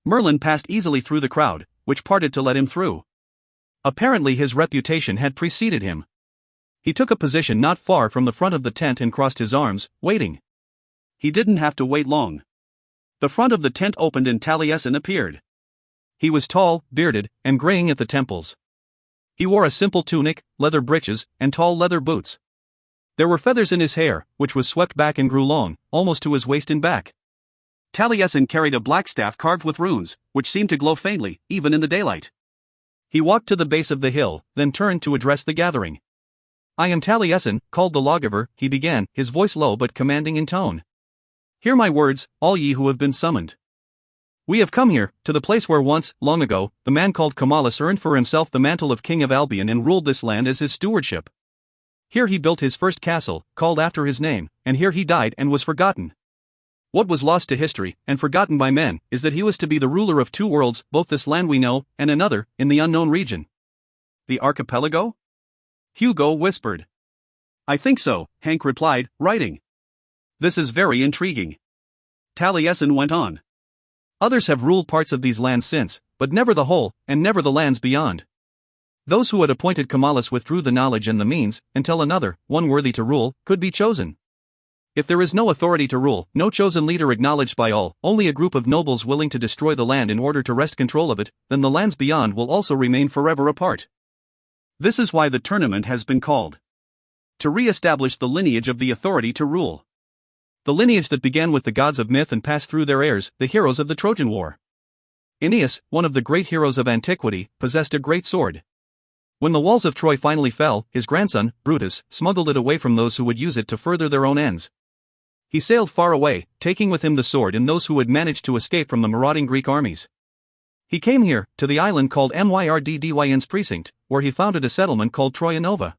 Merlin passed easily through the crowd, which parted to let him through. Apparently his reputation had preceded him. He took a position not far from the front of the tent and crossed his arms, waiting. He didn't have to wait long. The front of the tent opened and Taliesin appeared. He was tall, bearded, and graying at the temples. He wore a simple tunic, leather breeches, and tall leather boots. There were feathers in his hair, which was swept back and grew long, almost to his waist and back. Taliesin carried a black staff carved with runes, which seemed to glow faintly, even in the daylight. He walked to the base of the hill, then turned to address the gathering. I am Taliesin, called the Lawgiver, he began, his voice low but commanding in tone. Hear my words, all ye who have been summoned. We have come here, to the place where once, long ago, the man called Kamalis earned for himself the mantle of King of Albion and ruled this land as his stewardship. Here he built his first castle, called after his name, and here he died and was forgotten. What was lost to history, and forgotten by men, is that he was to be the ruler of two worlds, both this land we know, and another, in the unknown region. The Archipelago? Hugo whispered. I think so, Hank replied, writing. This is very intriguing. Taliesin went on. Others have ruled parts of these lands since, but never the whole, and never the lands beyond. Those who had appointed Kamalis withdrew the knowledge and the means, until another, one worthy to rule, could be chosen. If there is no authority to rule, no chosen leader acknowledged by all, only a group of nobles willing to destroy the land in order to wrest control of it, then the lands beyond will also remain forever apart. This is why the tournament has been called. To re-establish the lineage of the authority to rule. The lineage that began with the gods of myth and passed through their heirs, the heroes of the Trojan War. Aeneas, one of the great heroes of antiquity, possessed a great sword. When the walls of Troy finally fell, his grandson, Brutus, smuggled it away from those who would use it to further their own ends. He sailed far away, taking with him the sword and those who had managed to escape from the marauding Greek armies. He came here, to the island called Myrdydyn's Precinct, where he founded a settlement called Troia Nova.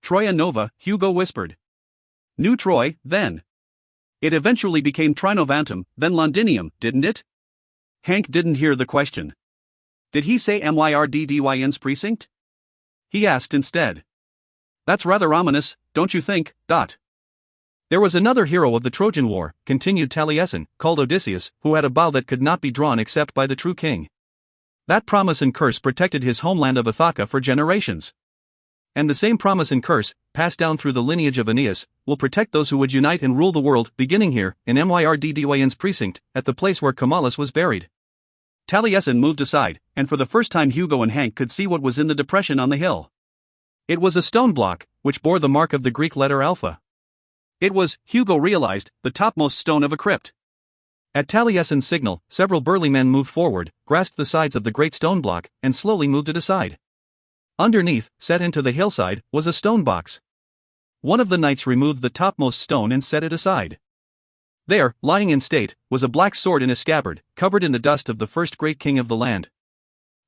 Troia Nova, Hugo whispered. New Troy, then. It eventually became Trinovantum, then Londinium, didn't it? Hank didn't hear the question. Did he say Myrdydyn's Precinct? He asked instead. That's rather ominous, don't you think? There was another hero of the Trojan War, continued Taliesin, called Odysseus, who had a bow that could not be drawn except by the true king. That promise and curse protected his homeland of Ithaca for generations. And the same promise and curse, passed down through the lineage of Aeneas, will protect those who would unite and rule the world, beginning here, in Myrdwyin's precinct, at the place where Camillus was buried. Taliesin moved aside, and for the first time Hugo and Hank could see what was in the depression on the hill. It was a stone block, which bore the mark of the Greek letter alpha. It was, Hugo realized, the topmost stone of a crypt. At Taliesin's signal, several burly men moved forward, grasped the sides of the great stone block, and slowly moved it aside. Underneath, set into the hillside, was a stone box. One of the knights removed the topmost stone and set it aside. There, lying in state, was a black sword in a scabbard, covered in the dust of the first great king of the land.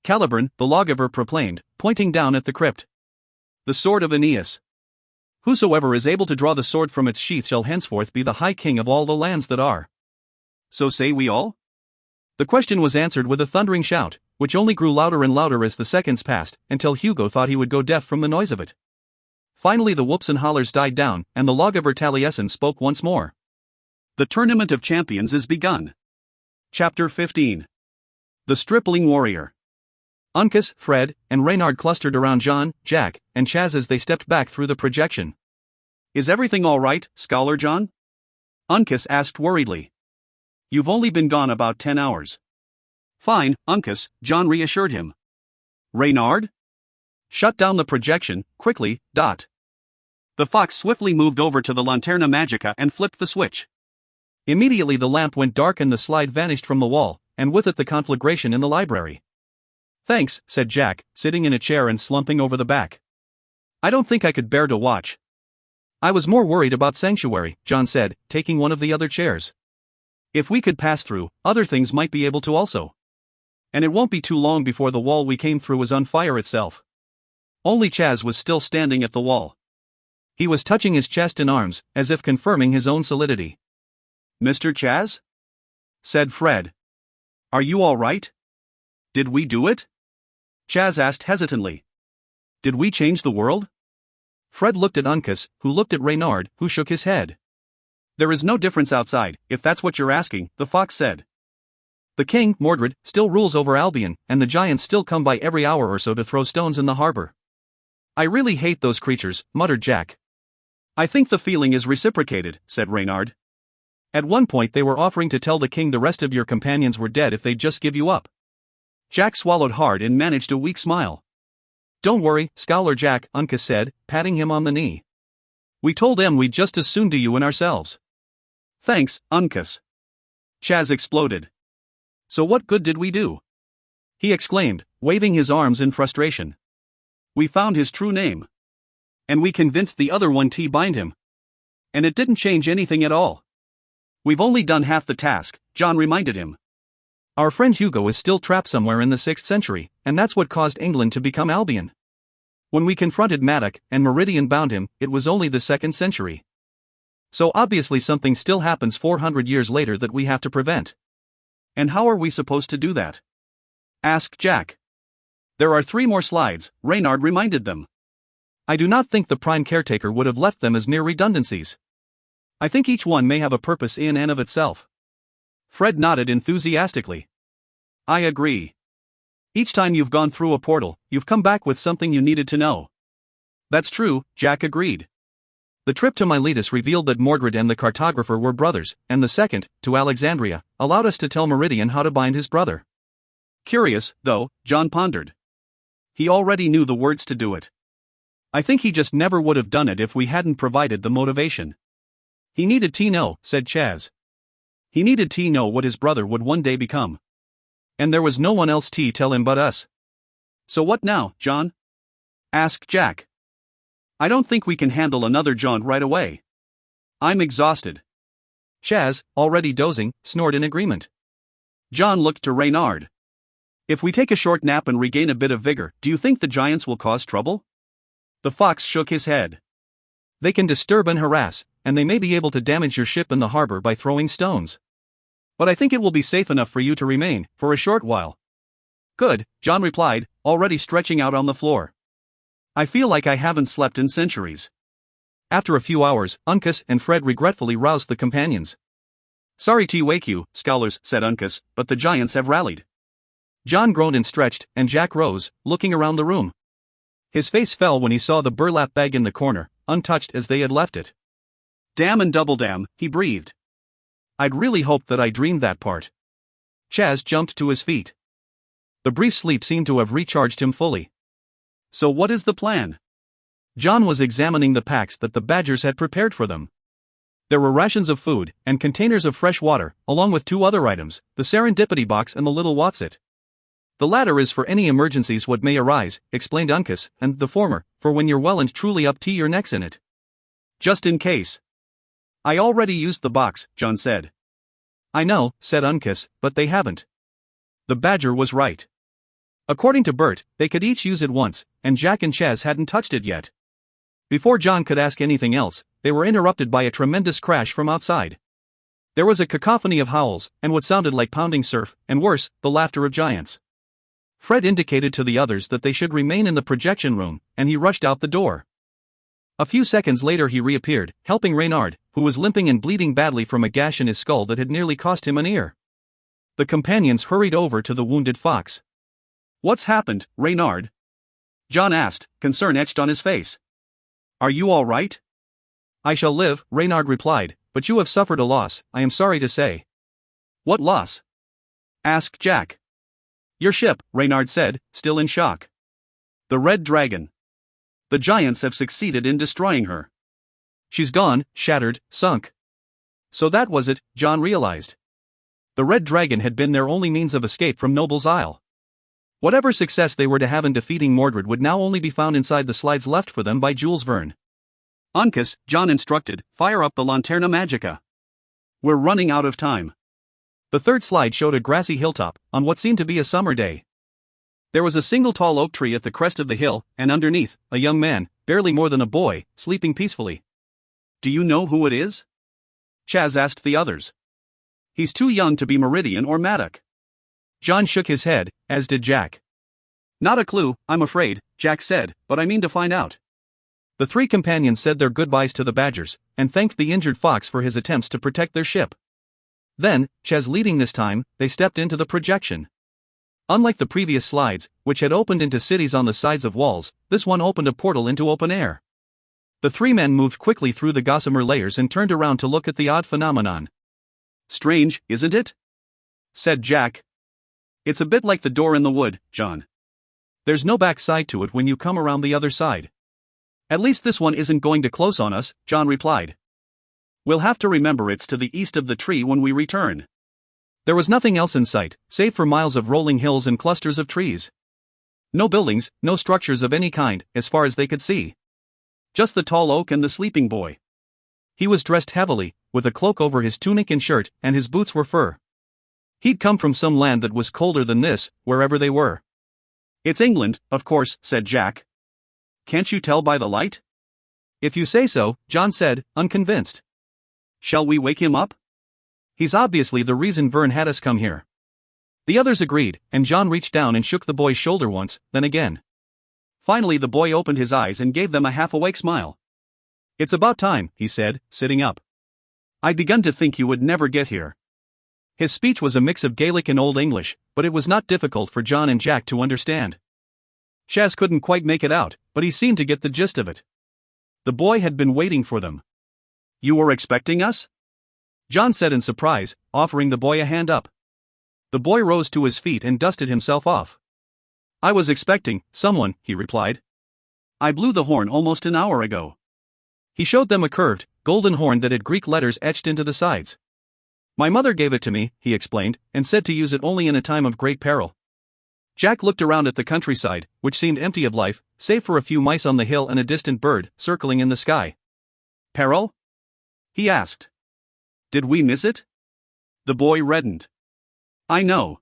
Caliburn, the lawgiver, proclaimed, pointing down at the crypt. The sword of Aeneas. Whosoever is able to draw the sword from its sheath shall henceforth be the high king of all the lands that are. So say we all? The question was answered with a thundering shout, which only grew louder and louder as the seconds passed, until Hugo thought he would go deaf from the noise of it. Finally the whoops and hollers died down, and the lawgiver Taliesin spoke once more. The Tournament of Champions is begun. Chapter 15. The Stripling Warrior. Uncas, Fred, and Reynard clustered around John, Jack, and Chaz as they stepped back through the projection. Is everything all right, Scholar John? Uncas asked worriedly. You've only been gone about 10 hours. Fine, Uncas, John reassured him. Reynard? Shut down the projection, quickly. The fox swiftly moved over to the Lanterna Magica and flipped the switch. Immediately the lamp went dark and the slide vanished from the wall, and with it the conflagration in the library. Thanks, said Jack, sitting in a chair and slumping over the back. I don't think I could bear to watch. I was more worried about Sanctuary, John said, taking one of the other chairs. If we could pass through, other things might be able to also. And it won't be too long before the wall we came through is on fire itself. Only Chaz was still standing at the wall. He was touching his chest and arms, as if confirming his own solidity. Mr. Chaz? Said Fred. Are you all right? Did we do it? Chaz asked hesitantly. Did we change the world? Fred looked at Uncas, who looked at Reynard, who shook his head. There is no difference outside, if that's what you're asking, the fox said. The king, Mordred, still rules over Albion, and the giants still come by every hour or so to throw stones in the harbor. I really hate those creatures, muttered Jack. I think the feeling is reciprocated, said Reynard. At one point they were offering to tell the king the rest of your companions were dead if they'd just give you up. Jack swallowed hard and managed a weak smile. Don't worry, Scholar Jack, Uncas said, patting him on the knee. We told them we'd just as soon do you and ourselves. Thanks, Uncas. Chaz exploded. So what good did we do? He exclaimed, waving his arms in frustration. We found his true name. And we convinced the other one to bind him. And it didn't change anything at all. We've only done half the task, John reminded him. Our friend Hugo is still trapped somewhere in the 6th century, and that's what caused England to become Albion. When we confronted Maddock and Meridian bound him, it was only the 2nd century. So obviously something still happens 400 years later that we have to prevent. And how are we supposed to do that? Asked Jack. There are 3 more slides, Reynard reminded them. I do not think the Prime Caretaker would have left them as mere redundancies. I think each one may have a purpose in and of itself. Fred nodded enthusiastically. I agree. Each time you've gone through a portal, you've come back with something you needed to know. That's true, Jack agreed. The trip to Miletus revealed that Mordred and the cartographer were brothers, and the second, to Alexandria, allowed us to tell Meridian how to bind his brother. Curious, though, John pondered. He already knew the words to do it. I think he just never would have done it if we hadn't provided the motivation. He needed to know, said Chaz. He needed to know what his brother would one day become. And there was no one else to tell him but us. So what now, John? Asked Jack. I don't think we can handle another jaunt right away. I'm exhausted. Chaz, already dozing, snored in agreement. John looked to Reynard. If we take a short nap and regain a bit of vigor, do you think the giants will cause trouble? The fox shook his head. They can disturb and harass, and they may be able to damage your ship in the harbor by throwing stones. But I think it will be safe enough for you to remain, for a short while. Good, John replied, already stretching out on the floor. I feel like I haven't slept in centuries. After a few hours, Uncas and Fred regretfully roused the companions. Sorry to wake you, scholars, said Uncas, but the giants have rallied. John groaned and stretched, and Jack rose, looking around the room. His face fell when he saw the burlap bag in the corner, untouched as they had left it. Damn and double damn, he breathed. I'd really hoped that I dreamed that part. Chaz jumped to his feet. The brief sleep seemed to have recharged him fully. So what is the plan? John was examining the packs that the Badgers had prepared for them. There were rations of food, and containers of fresh water, along with 2 other items, the Serendipity box and the little Watsit. The latter is for any emergencies what may arise, explained Uncas, and the former, for when you're well and truly up to your necks in it. Just in case. I already used the box, John said. I know, said Uncas, but they haven't. The Badger was right. According to Bert, they could each use it once, and Jack and Chaz hadn't touched it yet. Before John could ask anything else, they were interrupted by a tremendous crash from outside. There was a cacophony of howls, and what sounded like pounding surf, and worse, the laughter of giants. Fred indicated to the others that they should remain in the projection room, and he rushed out the door. A few seconds later he reappeared, helping Reynard, who was limping and bleeding badly from a gash in his skull that had nearly cost him an ear. The companions hurried over to the wounded fox. What's happened, Reynard? John asked, concern etched on his face. Are you all right? I shall live, Reynard replied, but you have suffered a loss, I am sorry to say. What loss? Asked Jack. Your ship, Reynard said, still in shock. The Red Dragon. The giants have succeeded in destroying her. She's gone, shattered, sunk. So that was it, John realized. The Red Dragon had been their only means of escape from Noble's Isle. Whatever success they were to have in defeating Mordred would now only be found inside the slides left for them by Jules Verne. Uncas, John instructed, fire up the Lanterna Magica. We're running out of time. The third slide showed a grassy hilltop, on what seemed to be a summer day. There was a single tall oak tree at the crest of the hill, and underneath, a young man, barely more than a boy, sleeping peacefully. Do you know who it is? Chaz asked the others. He's too young to be Meridian or Maddock. John shook his head, as did Jack. Not a clue, I'm afraid, Jack said, but I mean to find out. The 3 companions said their goodbyes to the Badgers, and thanked the injured fox for his attempts to protect their ship. Then, Chaz leading this time, they stepped into the projection. Unlike the previous slides, which had opened into cities on the sides of walls, this one opened a portal into open air. The 3 men moved quickly through the gossamer layers and turned around to look at the odd phenomenon. Strange, isn't it? Said Jack. It's a bit like the door in the wood, John. There's no back side to it when you come around the other side. At least this one isn't going to close on us, John replied. We'll have to remember it's to the east of the tree when we return. There was nothing else in sight, save for miles of rolling hills and clusters of trees. No buildings, no structures of any kind, as far as they could see. Just the tall oak and the sleeping boy. He was dressed heavily, with a cloak over his tunic and shirt, and his boots were fur. He'd come from some land that was colder than this, wherever they were. It's England, of course, said Jack. Can't you tell by the light? If you say so, John said, unconvinced. Shall we wake him up? He's obviously the reason Verne had us come here. The others agreed, and John reached down and shook the boy's shoulder once, then again. Finally the boy opened his eyes and gave them a half-awake smile. It's about time, he said, sitting up. I'd begun to think you would never get here. His speech was a mix of Gaelic and Old English, but it was not difficult for John and Jack to understand. Chaz couldn't quite make it out, but he seemed to get the gist of it. The boy had been waiting for them. You were expecting us? John said in surprise, offering the boy a hand up. The boy rose to his feet and dusted himself off. I was expecting someone, he replied. I blew the horn almost an hour ago. He showed them a curved, golden horn that had Greek letters etched into the sides. My mother gave it to me, he explained, and said to use it only in a time of great peril. Jack looked around at the countryside, which seemed empty of life, save for a few mice on the hill and a distant bird, circling in the sky. Peril? He asked. Did we miss it? The boy reddened. I know.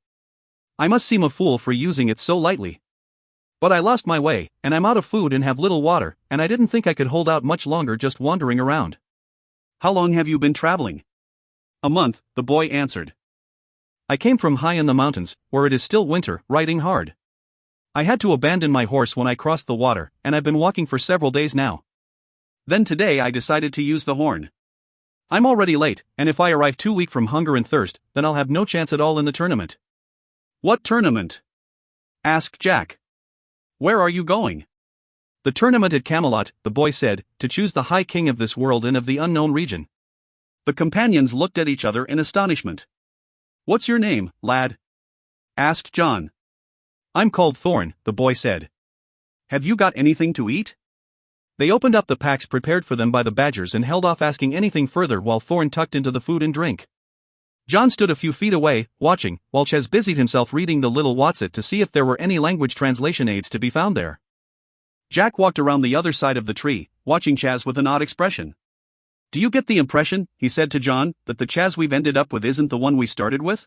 I must seem a fool for using it so lightly. But I lost my way, and I'm out of food and have little water, and I didn't think I could hold out much longer just wandering around. How long have you been traveling? A month, the boy answered. I came from high in the mountains, where it is still winter, riding hard. I had to abandon my horse when I crossed the water, and I've been walking for several days now. Then today I decided to use the horn. I'm already late, and if I arrive too weak from hunger and thirst, then I'll have no chance at all in the tournament." "What tournament?" asked Jack. "Where are you going?" "The tournament at Camelot," the boy said, "to choose the High King of this world and of the unknown region." The companions looked at each other in astonishment. "What's your name, lad?" asked John. "I'm called Thorn," the boy said. "Have you got anything to eat?" They opened up the packs prepared for them by the badgers and held off asking anything further while Thorn tucked into the food and drink. John stood a few feet away, watching, while Ches busied himself reading the little Watsit to see if there were any language translation aids to be found there. Jack walked around the other side of the tree, watching Chaz with an odd expression. "Do you get the impression," he said to John, "that the Chaz we've ended up with isn't the one we started with?"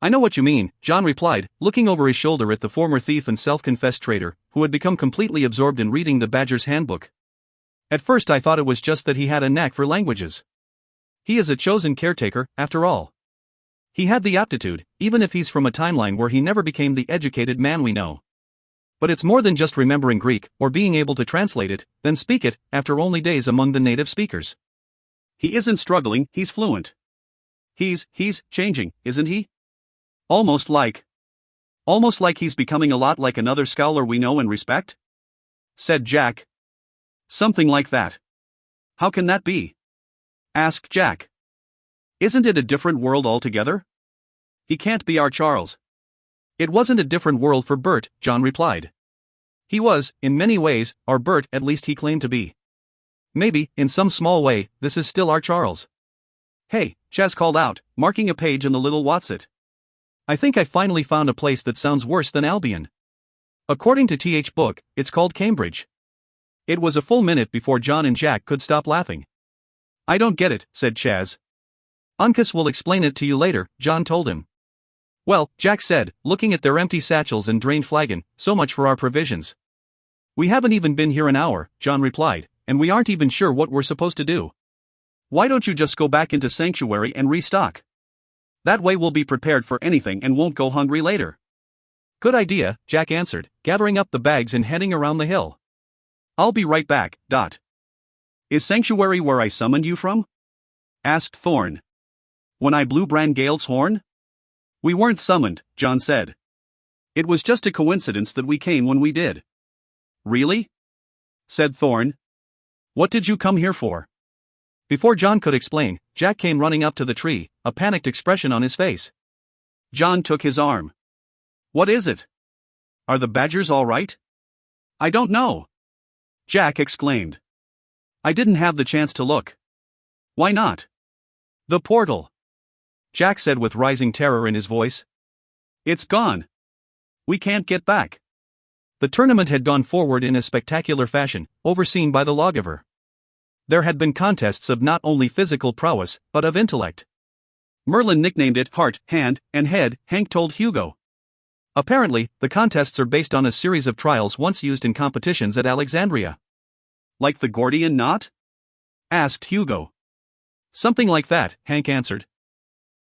"I know what you mean," John replied, looking over his shoulder at the former thief and self-confessed traitor, who had become completely absorbed in reading the Badger's handbook. "At first I thought it was just that he had a knack for languages. He is a chosen caretaker, after all. He had the aptitude, even if he's from a timeline where he never became the educated man we know. But it's more than just remembering Greek, or being able to translate it, then speak it, after only days among the native speakers. He isn't struggling, he's fluent. He's changing, isn't he? Almost like he's becoming a lot like another scholar we know and respect?" said Jack. "Something like that." "How can that be?" asked Jack. "Isn't it a different world altogether? He can't be our Charles." "It wasn't a different world for Bert," John replied. "He was, in many ways, our Bert, at least he claimed to be. Maybe, in some small way, this is still our Charles." "Hey," Chaz called out, marking a page in the little Watsit. "I think I finally found a place that sounds worse than Albion. According to TH Book, it's called Cambridge." It was a full minute before John and Jack could stop laughing. "I don't get it," said Chaz. "Uncas will explain it to you later," John told him. "Well," Jack said, looking at their empty satchels and drained flagon, "so much for our provisions." "We haven't even been here an hour," John replied, "and we aren't even sure what we're supposed to do." "Why don't you just go back into Sanctuary and restock? That way we'll be prepared for anything and won't go hungry later." "Good idea," Jack answered, gathering up the bags and heading around the hill. "I'll be right back, Dot." "Is Sanctuary where I summoned you from?" asked Thorn. "When I blew Brangale's horn?" "We weren't summoned," John said. "It was just a coincidence that we came when we did." "Really?" said Thorn. "What did you come here for?" Before John could explain, Jack came running up to the tree, a panicked expression on his face. John took his arm. "What is it? Are the badgers all right?" "I don't know," Jack exclaimed. "I didn't have the chance to look." "Why not?" "The portal," Jack said with rising terror in his voice. "It's gone. We can't get back." The tournament had gone forward in a spectacular fashion, overseen by the lawgiver. There had been contests of not only physical prowess, but of intellect. Merlin nicknamed it Heart, Hand, and Head, Hank told Hugo. Apparently, the contests are based on a series of trials once used in competitions at Alexandria. "Like the Gordian knot?" asked Hugo. "Something like that," Hank answered.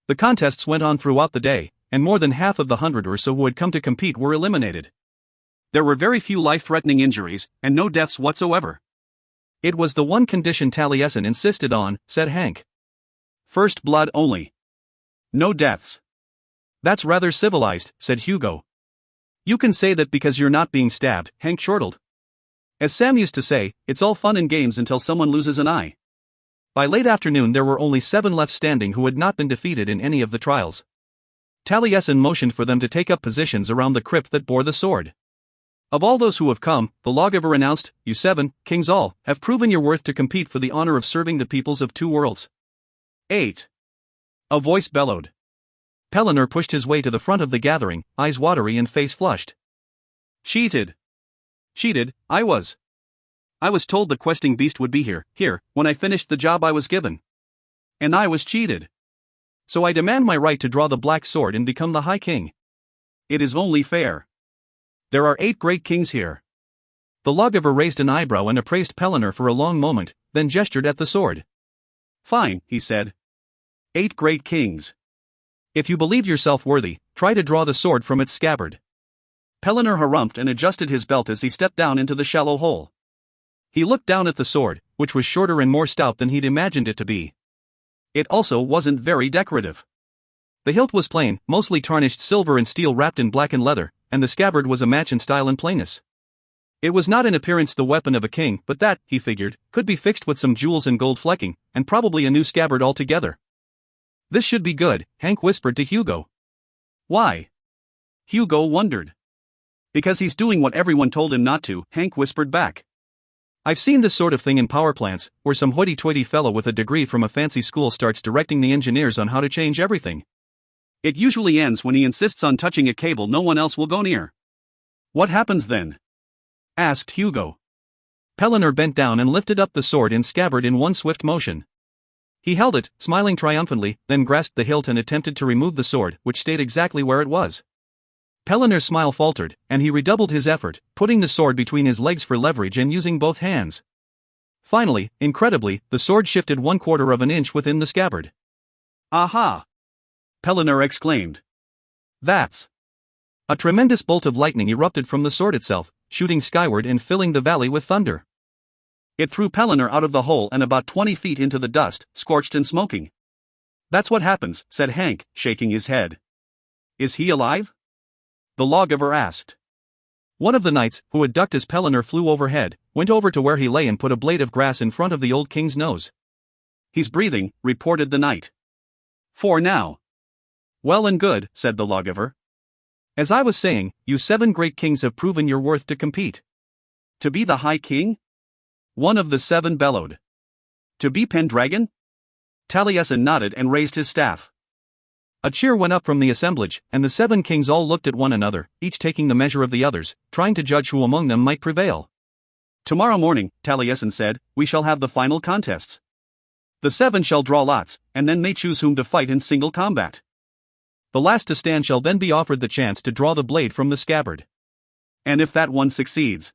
The contests went on throughout the day, and more than half of the 100 or so who had come to compete were eliminated. There were very few life-threatening injuries, and no deaths whatsoever. "It was the one condition Taliesin insisted on," said Hank. "First blood only. No deaths." "That's rather civilized," said Hugo. "You can say that because you're not being stabbed," Hank chortled. "As Sam used to say, it's all fun and games until someone loses an eye." By late afternoon there were only 7 left standing who had not been defeated in any of the trials. Taliesin motioned for them to take up positions around the crypt that bore the sword. "Of all those who have come," the lawgiver announced, "you 7, kings all, have proven your worth to compete for the honor of serving the peoples of 2 worlds. 8. A voice bellowed. Pellinor pushed his way to the front of the gathering, eyes watery and face flushed. "Cheated. Cheated, I was. I was told the questing beast would be here, when I finished the job I was given. And I was cheated. So I demand my right to draw the black sword and become the High King. It is only fair. There are 8 great kings here." The lawgiver raised an eyebrow and appraised Pellinor for a long moment, then gestured at the sword. "Fine," he said. 8 great kings. If you believe yourself worthy, try to draw the sword from its scabbard." Pellinor harumphed and adjusted his belt as he stepped down into the shallow hole. He looked down at the sword, which was shorter and more stout than he'd imagined it to be. It also wasn't very decorative. The hilt was plain, mostly tarnished silver and steel wrapped in blackened leather, and the scabbard was a match in style and plainness. It was not in appearance the weapon of a king, but that, he figured, could be fixed with some jewels and gold flecking, and probably a new scabbard altogether. This should be good, Hank whispered to Hugo. Why? Hugo wondered. Because he's doing what everyone told him not to, Hank whispered back. I've seen this sort of thing in power plants, where some hoity-toity fellow with a degree from a fancy school starts directing the engineers on how to change everything. It usually ends when he insists on touching a cable no one else will go near. What happens then? Asked Hugo. Pellinor bent down and lifted up the sword and scabbard in one swift motion. He held it, smiling triumphantly, then grasped the hilt and attempted to remove the sword, which stayed exactly where it was. Pellinor's smile faltered, and he redoubled his effort, putting the sword between his legs for leverage and using both hands. Finally, incredibly, the sword shifted 1/4 of an inch within the scabbard. Aha! Pellinor exclaimed. That's... A tremendous bolt of lightning erupted from the sword itself, shooting skyward and filling the valley with thunder. It threw Pellinor out of the hole and about 20 feet into the dust, scorched and smoking. That's what happens, said Hank, shaking his head. Is he alive? The lawgiver asked. One of the knights, who had ducked as Pellinor flew overhead, went over to where he lay and put a blade of grass in front of the old king's nose. He's breathing, reported the knight. For now. Well and good, said the lawgiver. As I was saying, you 7 great kings have proven your worth to compete. To be the High King? One of the 7 bellowed. To be Pendragon? Taliesin nodded and raised his staff. A cheer went up from the assemblage, and the 7 kings all looked at one another, each taking the measure of the others, trying to judge who among them might prevail. Tomorrow morning, Taliesin said, we shall have the final contests. The 7 shall draw lots, and then may choose whom to fight in single combat. The last to stand shall then be offered the chance to draw the blade from the scabbard. And if that one succeeds,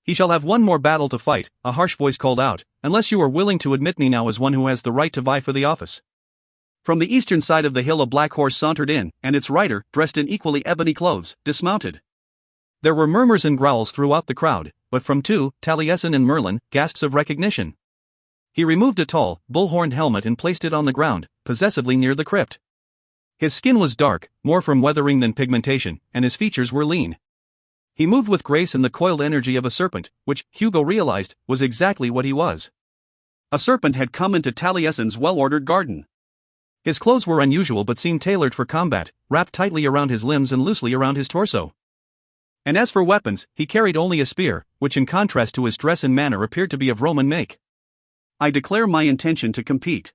he shall have one more battle to fight, a harsh voice called out, unless you are willing to admit me now as one who has the right to vie for the office. From the eastern side of the hill a black horse sauntered in, and its rider, dressed in equally ebony clothes, dismounted. There were murmurs and growls throughout the crowd, but from Taliesin and Merlin, gasps of recognition. He removed a tall, bull-horned helmet and placed it on the ground, possessively near the crypt. His skin was dark, more from weathering than pigmentation, and his features were lean. He moved with grace and the coiled energy of a serpent, which, Hugo realized, was exactly what he was. A serpent had come into Taliesin's well-ordered garden. His clothes were unusual but seemed tailored for combat, wrapped tightly around his limbs and loosely around his torso. And as for weapons, he carried only a spear, which in contrast to his dress and manner appeared to be of Roman make. I declare my intention to compete.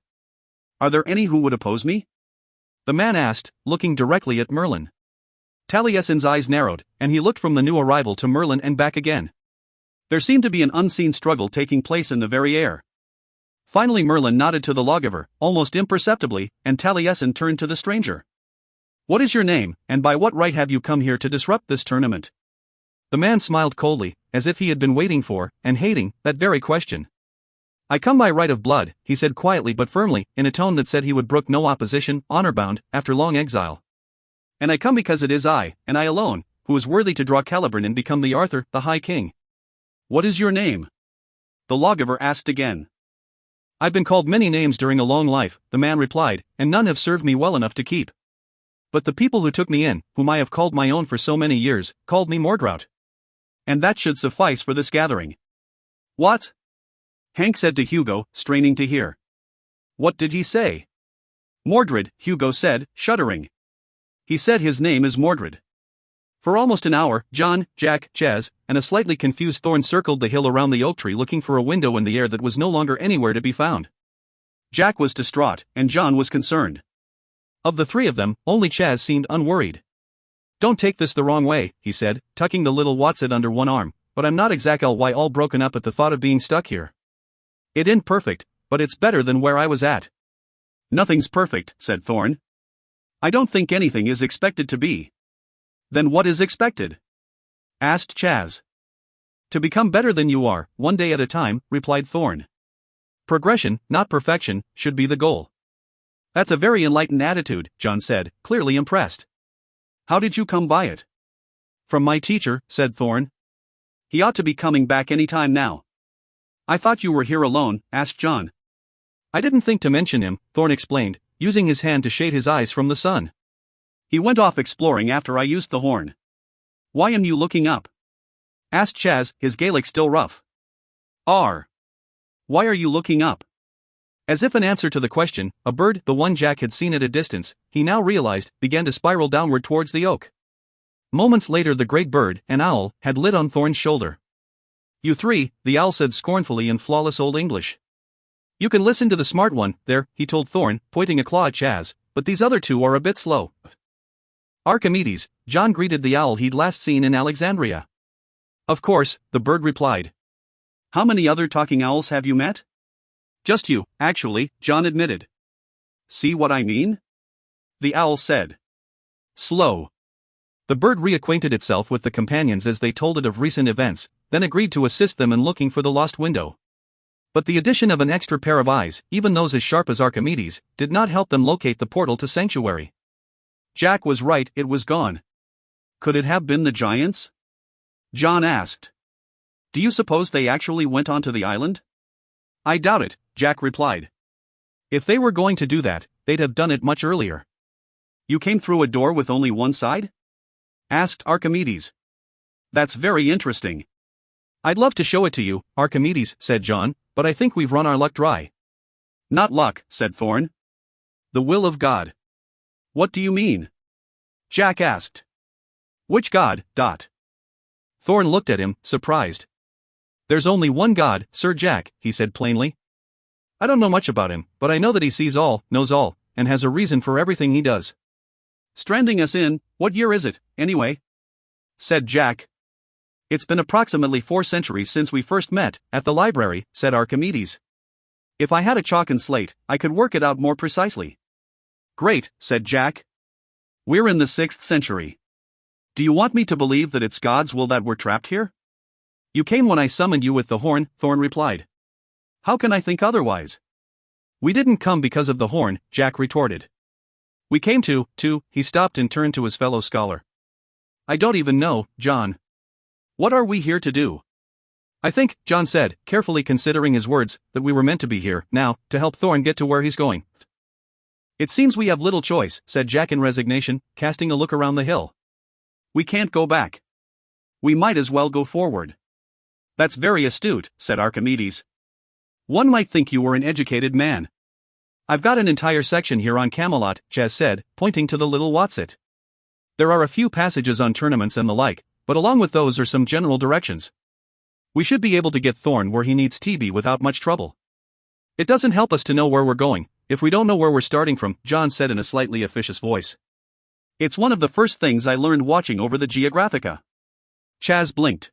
Are there any who would oppose me? The man asked, looking directly at Merlin. Taliesin's eyes narrowed, and he looked from the new arrival to Merlin and back again. There seemed to be an unseen struggle taking place in the very air. Finally Merlin nodded to the lawgiver, almost imperceptibly, and Taliesin turned to the stranger. What is your name, and by what right have you come here to disrupt this tournament? The man smiled coldly, as if he had been waiting for, and hating, that very question. I come by right of blood, he said quietly but firmly, in a tone that said he would brook no opposition, honor-bound, after long exile. And I come because it is I, and I alone, who is worthy to draw Celeborn and become the Arthur, the High King. What is your name? The lawgiver asked again. I've been called many names during a long life, the man replied, and none have served me well enough to keep. But the people who took me in, whom I have called my own for so many years, called me Mordrout. And that should suffice for this gathering. What? Hank said to Hugo, straining to hear. What did he say? Mordred, Hugo said, shuddering. He said his name is Mordred. For almost an hour, John, Jack, Chaz, and a slightly confused Thorn circled the hill around the oak tree looking for a window in the air that was no longer anywhere to be found. Jack was distraught, and John was concerned. Of the 3 of them, only Chaz seemed unworried. Don't take this the wrong way, he said, tucking the little Watset under one arm, but I'm not exactly all broken up at the thought of being stuck here. It ain't perfect, but it's better than where I was at. Nothing's perfect, said Thorn. I don't think anything is expected to be. Then what is expected? Asked Chaz. To become better than you are, one day at a time, replied Thorn. Progression, not perfection, should be the goal. That's a very enlightened attitude, John said, clearly impressed. How did you come by it? From my teacher, said Thorn. He ought to be coming back any time now. I thought you were here alone, asked John. I didn't think to mention him, Thorn explained, using his hand to shade his eyes from the sun. He went off exploring after I used the horn. Why am you looking up? Asked Chaz, his Gaelic still rough. Why are you looking up? As if in answer to the question, a bird, the one Jack had seen at a distance, he now realized, began to spiral downward towards the oak. Moments later the great bird, an owl, had lit on Thorn's shoulder. You three, the owl said scornfully in flawless Old English. You can listen to the smart one, there, he told Thorn, pointing a claw at Chaz, but these other two are a bit slow. Archimedes, John greeted the owl he'd last seen in Alexandria. Of course, the bird replied. How many other talking owls have you met? Just you, actually, John admitted. See what I mean? The owl said. Slow. The bird reacquainted itself with the companions as they told it of recent events, then agreed to assist them in looking for the lost window. But the addition of an extra pair of eyes, even those as sharp as Archimedes, did not help them locate the portal to Sanctuary. Jack was right, it was gone. Could it have been the giants? John asked. Do you suppose they actually went onto the island? I doubt it, Jack replied. If they were going to do that, they'd have done it much earlier. You came through a door with only one side? Asked Archimedes. That's very interesting. I'd love to show it to you, Archimedes, said John, but I think we've run our luck dry. Not luck, said Thorn. The will of God. What do you mean? Jack asked. Which God, Thorn looked at him, surprised. There's only one God, Sir Jack, he said plainly. I don't know much about him, but I know that he sees all, knows all, and has a reason for everything he does. Stranding us in, what year is it, anyway? Said Jack. It's been approximately 4 centuries since we first met, at the library, said Archimedes. If I had a chalk and slate, I could work it out more precisely. Great, said Jack. We're in the 6th century. Do you want me to believe that it's God's will that we're trapped here? You came when I summoned you with the horn, Thorn replied. How can I think otherwise? We didn't come because of the horn, Jack retorted. We came to, he stopped and turned to his fellow scholar. I don't even know, John. What are we here to do? I think, John said, carefully considering his words, that we were meant to be here, now, to help Thorn get to where he's going. It seems we have little choice, said Jack in resignation, casting a look around the hill. We can't go back. We might as well go forward. That's very astute, said Archimedes. One might think you were an educated man. I've got an entire section here on Camelot, Chaz said, pointing to the little Watset. There are a few passages on tournaments and the like, but along with those are some general directions. We should be able to get Thorn where he needs to be without much trouble. It doesn't help us to know where we're going, if we don't know where we're starting from, John said in a slightly officious voice. It's one of the first things I learned watching over the Geographica. Chaz blinked.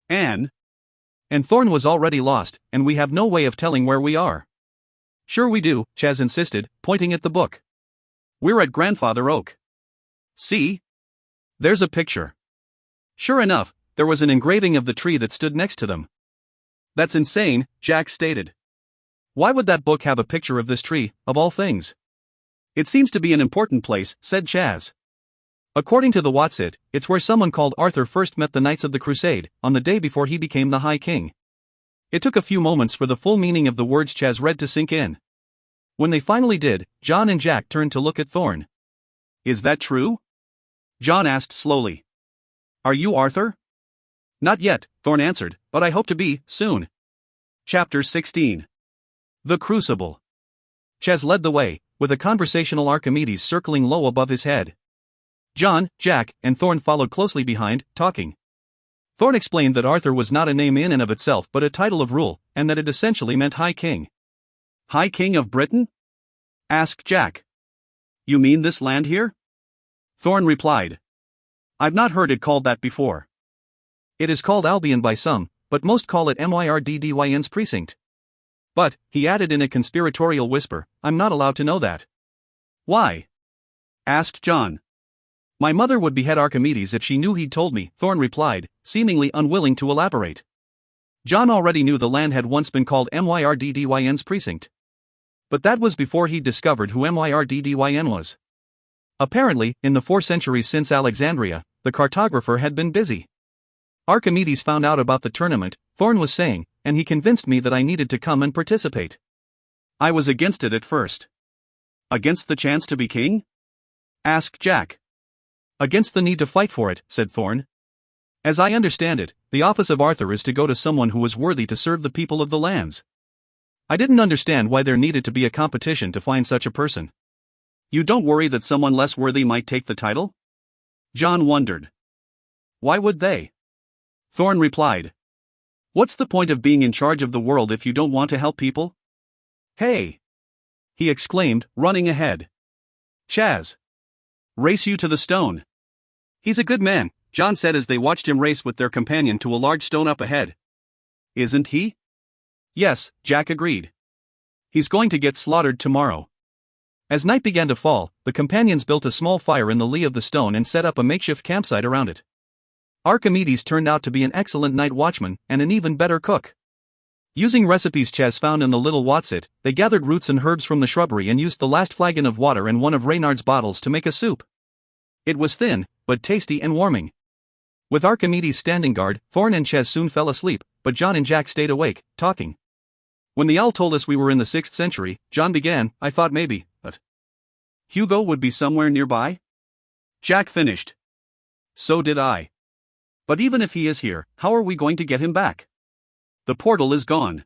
And Thorn was already lost, and we have no way of telling where we are. Sure we do, Chaz insisted, pointing at the book. We're at Grandfather Oak. See? There's a picture. Sure enough, there was an engraving of the tree that stood next to them. That's insane, Jack stated. Why would that book have a picture of this tree, of all things? It seems to be an important place, said Chaz. According to the Watset, it's where someone called Arthur first met the Knights of the Crusade, on the day before he became the High King. It took a few moments for the full meaning of the words Chaz read to sink in. When they finally did, John and Jack turned to look at Thorn. Is that true? John asked slowly. Are you Arthur? Not yet, Thorn answered, but I hope to be, soon. Chapter 16. The Crucible. Chaz led the way, with a conversational Archimedes circling low above his head. John, Jack, and Thorn followed closely behind, talking. Thorn explained that Arthur was not a name in and of itself but a title of rule, and that it essentially meant High King. High King of Britain? Asked Jack. You mean this land here? Thorn replied. I've not heard it called that before. It is called Albion by some, but most call it Myrdydyn's precinct. But, he added in a conspiratorial whisper, I'm not allowed to know that. Why? Asked John. My mother would behead Archimedes if she knew he'd told me, Thorn replied, seemingly unwilling to elaborate. John already knew the land had once been called Myrdydyn's precinct. But that was before he'd discovered who Myrdydyn was. Apparently, in the 4 centuries since Alexandria, the cartographer had been busy. Archimedes found out about the tournament, Thorn was saying, and he convinced me that I needed to come and participate. I was against it at first. Against the chance to be king? Asked Jack. Against the need to fight for it, said Thorn. As I understand it, the office of Arthur is to go to someone who is worthy to serve the people of the lands. I didn't understand why there needed to be a competition to find such a person. You don't worry that someone less worthy might take the title? John wondered. Why would they? Thorn replied. What's the point of being in charge of the world if you don't want to help people? Hey! He exclaimed, running ahead. Chaz! Race you to the stone. He's a good man, John said as they watched him race with their companion to a large stone up ahead. Isn't he? Yes, Jack agreed. He's going to get slaughtered tomorrow. As night began to fall, the companions built a small fire in the lee of the stone and set up a makeshift campsite around it. Archimedes turned out to be an excellent night watchman and an even better cook. Using recipes Chaz found in the little Watsit, they gathered roots and herbs from the shrubbery and used the last flagon of water and one of Reynard's bottles to make a soup. It was thin, but tasty and warming. With Archimedes standing guard, Thorn and Chaz soon fell asleep, but John and Jack stayed awake, talking. When the owl told us we were in the 6th century, John began, I thought maybe, but Hugo would be somewhere nearby? Jack finished. So did I. But even if he is here, how are we going to get him back? The portal is gone.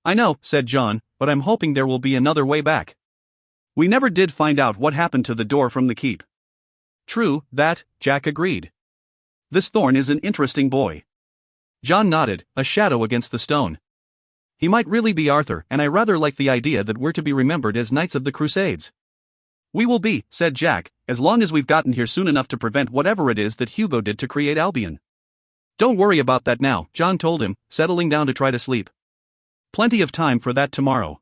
I know, said John, but I'm hoping there will be another way back. We never did find out what happened to the door from the keep. True, that, Jack agreed. This Thorn is an interesting boy. John nodded, a shadow against the stone. He might really be Arthur, and I rather like the idea that we're to be remembered as Knights of the Crusades. We will be, said Jack, as long as we've gotten here soon enough to prevent whatever it is that Hugo did to create Albion. Don't worry about that now, John told him, settling down to try to sleep. Plenty of time for that tomorrow.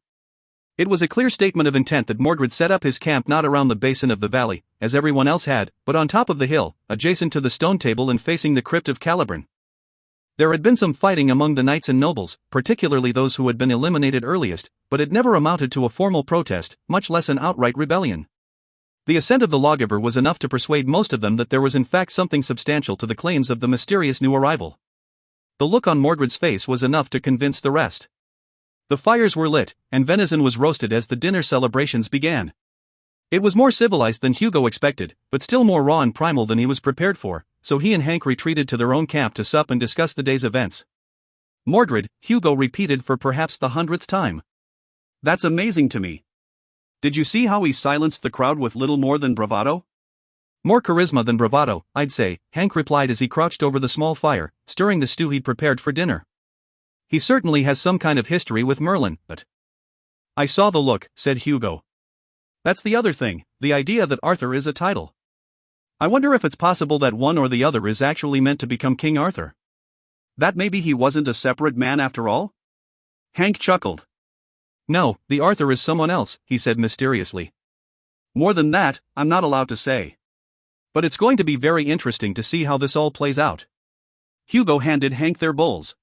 It was a clear statement of intent that Mordred set up his camp not around the basin of the valley, as everyone else had, but on top of the hill, adjacent to the stone table and facing the crypt of Caliban. There had been some fighting among the knights and nobles, particularly those who had been eliminated earliest, but it never amounted to a formal protest, much less an outright rebellion. The assent of the lawgiver was enough to persuade most of them that there was in fact something substantial to the claims of the mysterious new arrival. The look on Mordred's face was enough to convince the rest. The fires were lit, and venison was roasted as the dinner celebrations began. It was more civilized than Hugo expected, but still more raw and primal than he was prepared for, so he and Hank retreated to their own camp to sup and discuss the day's events. Mordred, Hugo repeated for perhaps the 100th time. That's amazing to me. Did you see how he silenced the crowd with little more than bravado? More charisma than bravado, I'd say, Hank replied as he crouched over the small fire, stirring the stew he'd prepared for dinner. He certainly has some kind of history with Merlin, but... I saw the look, said Hugo. That's the other thing, the idea that Arthur is a title. I wonder if it's possible that one or the other is actually meant to become King Arthur. That maybe he wasn't a separate man after all? Hank chuckled. No, the Arthur is someone else, he said mysteriously. More than that, I'm not allowed to say. But it's going to be very interesting to see how this all plays out. Hugo handed Hank their bowls.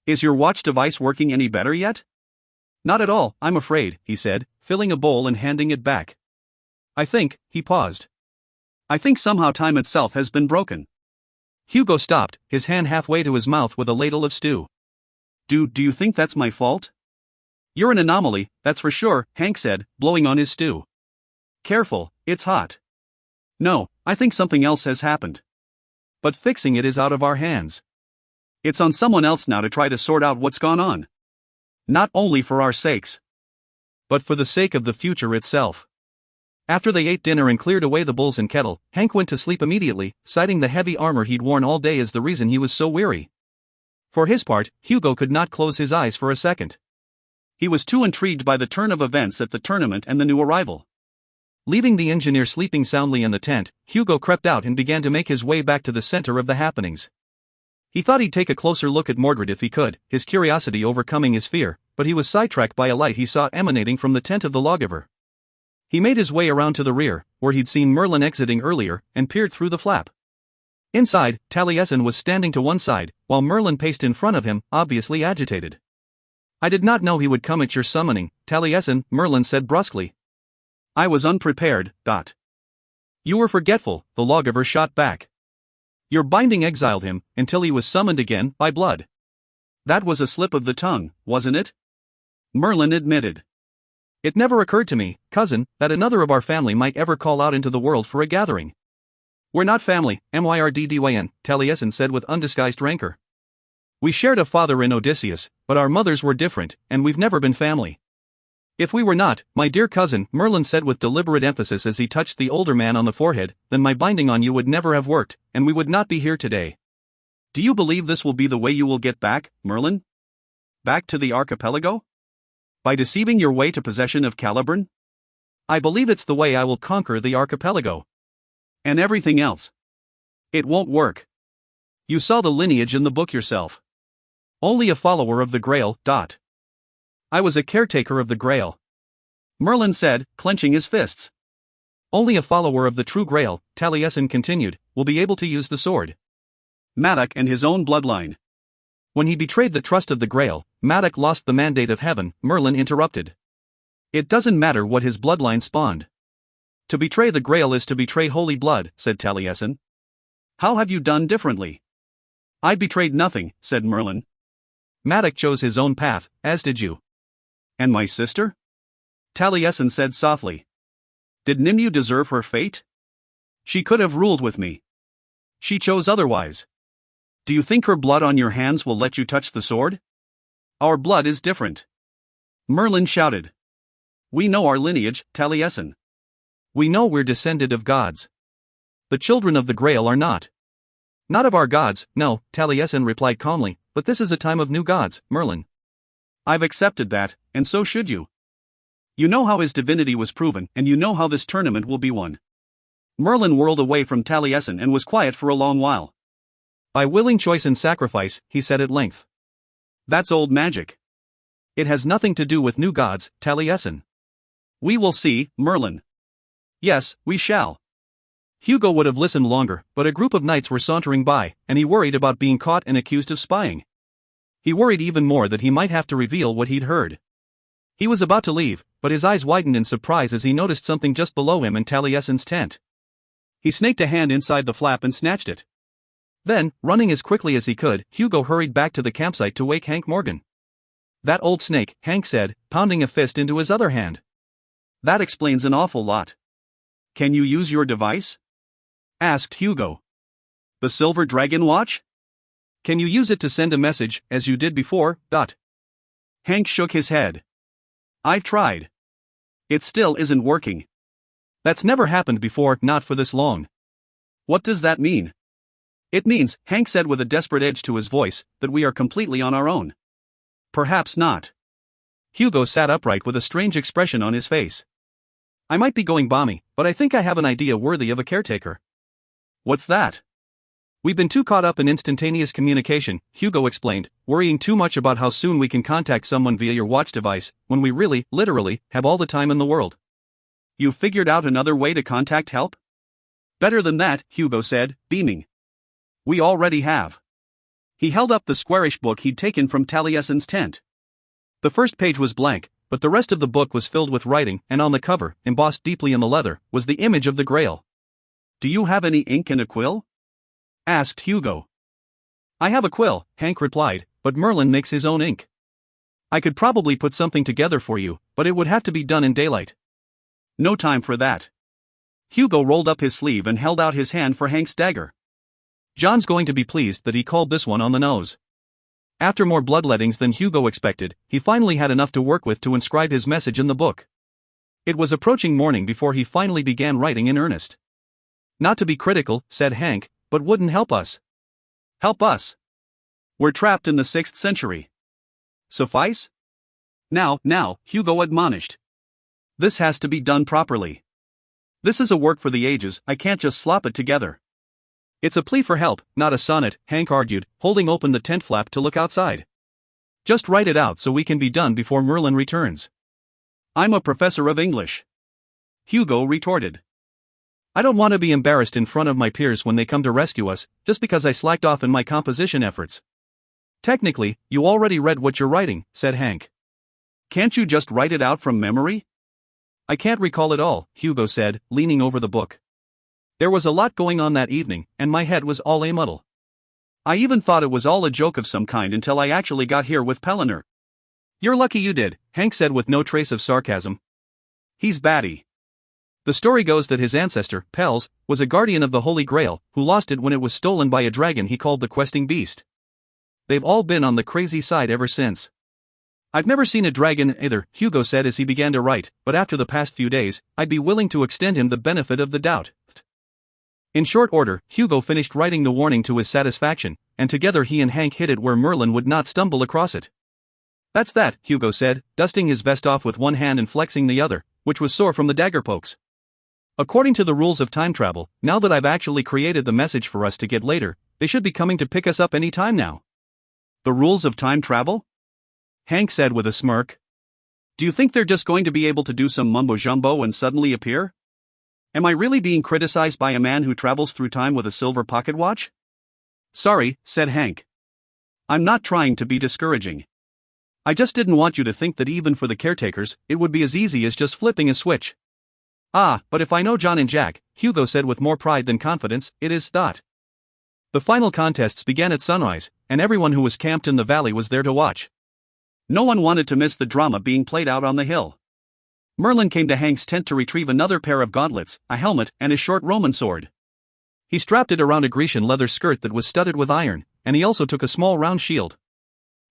Is your watch device working any better yet? Not at all, I'm afraid, he said, filling a bowl and handing it back. He paused. I think somehow time itself has been broken. Hugo stopped, his hand halfway to his mouth with a ladle of stew. Do you think that's my fault? You're an anomaly, that's for sure, Hank said, blowing on his stew. Careful, it's hot. No, I think something else has happened. But fixing it is out of our hands. It's on someone else now to try to sort out what's gone on. Not only for our sakes, but for the sake of the future itself. After they ate dinner and cleared away the bowls and kettle, Hank went to sleep immediately, citing the heavy armor he'd worn all day as the reason he was so weary. For his part, Hugo could not close his eyes for a second. He was too intrigued by the turn of events at the tournament and the new arrival. Leaving the engineer sleeping soundly in the tent, Hugo crept out and began to make his way back to the center of the happenings. He thought he'd take a closer look at Mordred if he could, his curiosity overcoming his fear, but he was sidetracked by a light he saw emanating from the tent of the lawgiver. He made his way around to the rear, where he'd seen Merlin exiting earlier, and peered through the flap. Inside, Taliesin was standing to one side, while Merlin paced in front of him, obviously agitated. I did not know he would come at your summoning, Taliesin, Merlin said brusquely. I was unprepared, . You were forgetful, the lawgiver shot back. Your binding exiled him, until he was summoned again, by blood. That was a slip of the tongue, wasn't it? Merlin admitted. It never occurred to me, cousin, that another of our family might ever call out into the world for a gathering. We're not family, Myrddyn, Taliesin said with undisguised rancor. We shared a father in Odysseus, but our mothers were different, and we've never been family. If we were not, my dear cousin, Merlin said with deliberate emphasis as he touched the older man on the forehead, then my binding on you would never have worked, and we would not be here today. Do you believe this will be the way you will get back, Merlin? Back to the Archipelago? By deceiving your way to possession of Caliburn? I believe it's the way I will conquer the Archipelago. And everything else. It won't work. You saw the lineage in the book yourself. Only a follower of the Grail. I was a caretaker of the Grail, Merlin said, clenching his fists. Only a follower of the true Grail, Taliesin continued, will be able to use the sword. Madoc and his own bloodline. When he betrayed the trust of the Grail, Madoc lost the mandate of heaven, Merlin interrupted. It doesn't matter what his bloodline spawned. To betray the Grail is to betray holy blood, said Taliesin. How have you done differently? I betrayed nothing, said Merlin. Madoc chose his own path, as did you. And my sister? Taliesin said softly. Did Nimue deserve her fate? She could have ruled with me. She chose otherwise. Do you think her blood on your hands will let you touch the sword? Our blood is different. Merlin shouted. We know our lineage, Taliesin. We know we're descended of gods. The children of the Grail are not. Not of our gods, no, Taliesin replied calmly, but this is a time of new gods, Merlin. I've accepted that, and so should you. You know how his divinity was proven, and you know how this tournament will be won. Merlin whirled away from Taliesin and was quiet for a long while. By willing choice and sacrifice, he said at length. That's old magic. It has nothing to do with new gods, Taliesin. We will see, Merlin. Yes, we shall. Hugo would have listened longer, but a group of knights were sauntering by, and he worried about being caught and accused of spying. He worried even more that he might have to reveal what he'd heard. He was about to leave, but his eyes widened in surprise as he noticed something just below him in Taliesin's tent. He snaked a hand inside the flap and snatched it. Then, running as quickly as he could, Hugo hurried back to the campsite to wake Hank Morgan. That old snake, Hank said, pounding a fist into his other hand. That explains an awful lot. Can you use your device? Asked Hugo. The Silver Dragon Watch? Can you use it to send a message, as you did before? Hank shook his head. I've tried. It still isn't working. That's never happened before, not for this long. What does that mean? It means, Hank said with a desperate edge to his voice, that we are completely on our own. Perhaps not. Hugo sat upright with a strange expression on his face. I might be going balmy, but I think I have an idea worthy of a caretaker. What's that? We've been too caught up in instantaneous communication, Hugo explained, worrying too much about how soon we can contact someone via your watch device, when we really, literally, have all the time in the world. You figured out another way to contact help? Better than that, Hugo said, beaming. We already have. He held up the squarish book he'd taken from Taliesin's tent. The first page was blank, but the rest of the book was filled with writing, and on the cover, embossed deeply in the leather, was the image of the Grail. Do you have any ink and a quill? Asked Hugo. I have a quill, Hank replied, but Merlin makes his own ink. I could probably put something together for you, but it would have to be done in daylight. No time for that. Hugo rolled up his sleeve and held out his hand for Hank's dagger. John's going to be pleased that he called this one on the nose. After more bloodlettings than Hugo expected, he finally had enough to work with to inscribe his message in the book. It was approaching morning before he finally began writing in earnest. Not to be critical, said Hank, but wouldn't help us. Help us. We're trapped in the 6th century. Suffice? Now, Hugo admonished. This has to be done properly. This is a work for the ages, I can't just slop it together. It's a plea for help, not a sonnet, Hank argued, holding open the tent flap to look outside. Just write it out so we can be done before Merlin returns. I'm a professor of English. Hugo retorted. I don't want to be embarrassed in front of my peers when they come to rescue us, just because I slacked off in my composition efforts. Technically, you already read what you're writing, said Hank. Can't you just write it out from memory? I can't recall it all, Hugo said, leaning over the book. There was a lot going on that evening, and my head was all a muddle. I even thought it was all a joke of some kind until I actually got here with Pellinor. You're lucky you did, Hank said with no trace of sarcasm. He's batty. The story goes that his ancestor, Pels, was a guardian of the Holy Grail, who lost it when it was stolen by a dragon he called the Questing Beast. They've all been on the crazy side ever since. I've never seen a dragon either, Hugo said as he began to write, but after the past few days, I'd be willing to extend him the benefit of the doubt. In short order, Hugo finished writing the warning to his satisfaction, and together he and Hank hid it where Merlin would not stumble across it. That's that, Hugo said, dusting his vest off with one hand and flexing the other, which was sore from the dagger pokes. According to the rules of time travel, now that I've actually created the message for us to get later, they should be coming to pick us up any time now. The rules of time travel? Hank said with a smirk. Do you think they're just going to be able to do some mumbo-jumbo and suddenly appear? Am I really being criticized by a man who travels through time with a silver pocket watch? Sorry, said Hank. I'm not trying to be discouraging. I just didn't want you to think that even for the caretakers, it would be as easy as just flipping a switch. Ah, but if I know John and Jack, Hugo said with more pride than confidence, it is that. The final contests began at sunrise, and everyone who was camped in the valley was there to watch. No one wanted to miss the drama being played out on the hill. Merlin came to Hank's tent to retrieve another pair of gauntlets, a helmet, and a short Roman sword. He strapped it around a Grecian leather skirt that was studded with iron, and he also took a small round shield.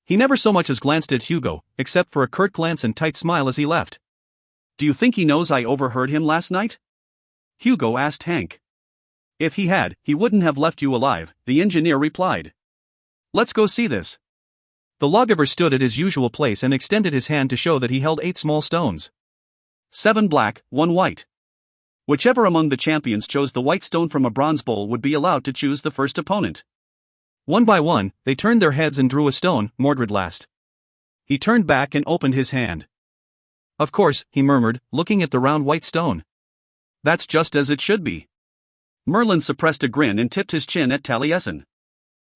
He never so much as glanced at Hugo, except for a curt glance and tight smile as he left. Do you think he knows I overheard him last night? Hugo asked Hank. If he had, he wouldn't have left you alive, the engineer replied. Let's go see this. The lawgiver stood at his usual place and extended his hand to show that he held 8 small stones. 7 black, 1 white. Whichever among the champions chose the white stone from a bronze bowl would be allowed to choose the first opponent. One by one, they turned their heads and drew a stone, Mordred last. He turned back and opened his hand. Of course, he murmured, looking at the round white stone. That's just as it should be. Merlin suppressed a grin and tipped his chin at Taliesin.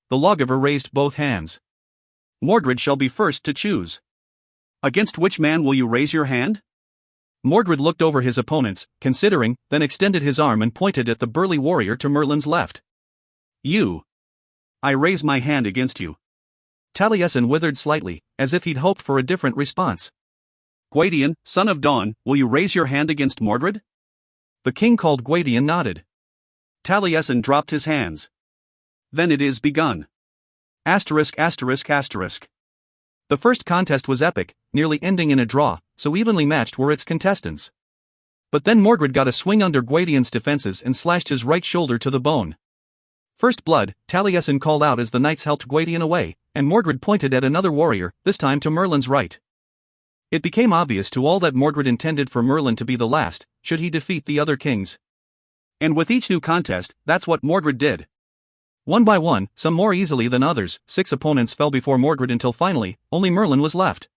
The lawgiver raised both hands. Mordred shall be first to choose. Against which man will you raise your hand? Mordred looked over his opponents, considering, then extended his arm and pointed at the burly warrior to Merlin's left. You. I raise my hand against you. Taliesin withered slightly, as if he'd hoped for a different response. Gwydion, son of Dawn, will you raise your hand against Mordred? The king called Gwydion nodded. Taliesin dropped his hands. Then it is begun. Asterisk asterisk asterisk. The first contest was epic, nearly ending in a draw, so evenly matched were its contestants. But then Mordred got a swing under Gwydion's defenses and slashed his right shoulder to the bone. First blood, Taliesin called out as the knights helped Gwydion away, and Mordred pointed at another warrior, this time to Merlin's right. It became obvious to all that Mordred intended for Merlin to be the last, should he defeat the other kings. And with each new contest, that's what Mordred did. One by one, some more easily than others, 6 opponents fell before Mordred until finally, only Merlin was left.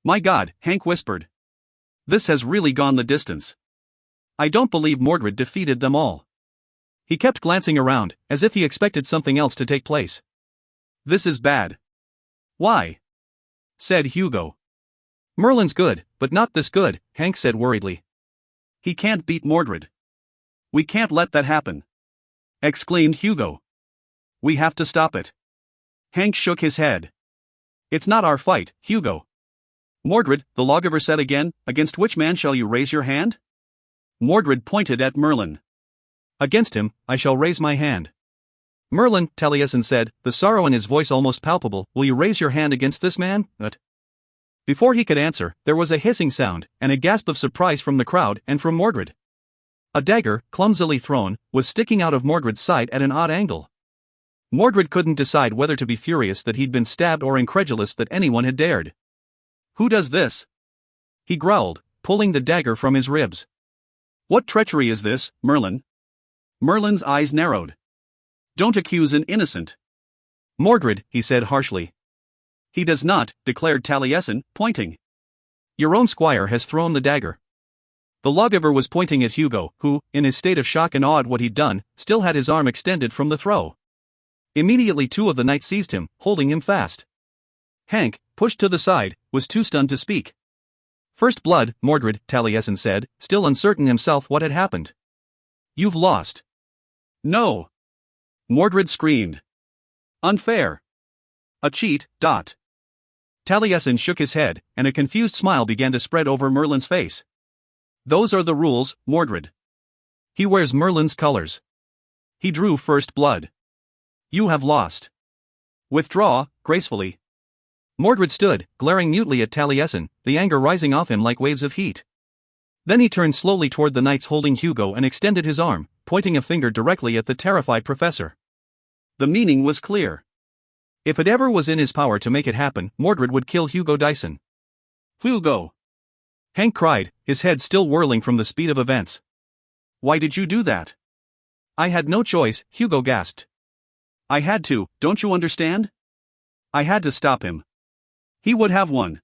My God, Hank whispered. This has really gone the distance. I don't believe Mordred defeated them all. He kept glancing around, as if he expected something else to take place. This is bad. Why? Said Hugo. Merlin's good, but not this good, Hank said worriedly. He can't beat Mordred. We can't let that happen. Exclaimed Hugo. We have to stop it. Hank shook his head. It's not our fight, Hugo. Mordred, the lawgiver said again, against which man shall you raise your hand? Mordred pointed at Merlin. Against him, I shall raise my hand. Merlin, Taliesin said, the sorrow in his voice almost palpable, will you raise your hand against this man? Before he could answer, there was a hissing sound, and a gasp of surprise from the crowd and from Mordred. A dagger, clumsily thrown, was sticking out of Mordred's side at an odd angle. Mordred couldn't decide whether to be furious that he'd been stabbed or incredulous that anyone had dared. Who does this? He growled, pulling the dagger from his ribs. What treachery is this, Merlin? Merlin's eyes narrowed. Don't accuse an innocent. Mordred, he said harshly. He does not, declared Taliesin, pointing. Your own squire has thrown the dagger. The lawgiver was pointing at Hugo, who, in his state of shock and awe at what he'd done, still had his arm extended from the throw. Immediately 2 of the knights seized him, holding him fast. Hank, pushed to the side, was too stunned to speak. First blood, Mordred, Taliesin said, still uncertain himself what had happened. You've lost. No! Mordred screamed. Unfair. A cheat. Taliesin shook his head, and a confused smile began to spread over Merlin's face. Those are the rules, Mordred. He wears Merlin's colors. He drew first blood. You have lost. Withdraw, gracefully. Mordred stood, glaring mutely at Taliesin, the anger rising off him like waves of heat. Then he turned slowly toward the knights holding Hugo and extended his arm, pointing a finger directly at the terrified professor. The meaning was clear. If it ever was in his power to make it happen, Mordred would kill Hugo Dyson. Hugo! Hank cried, his head still whirling from the speed of events. Why did you do that? I had no choice, Hugo gasped. I had to, don't you understand? I had to stop him. He would have won.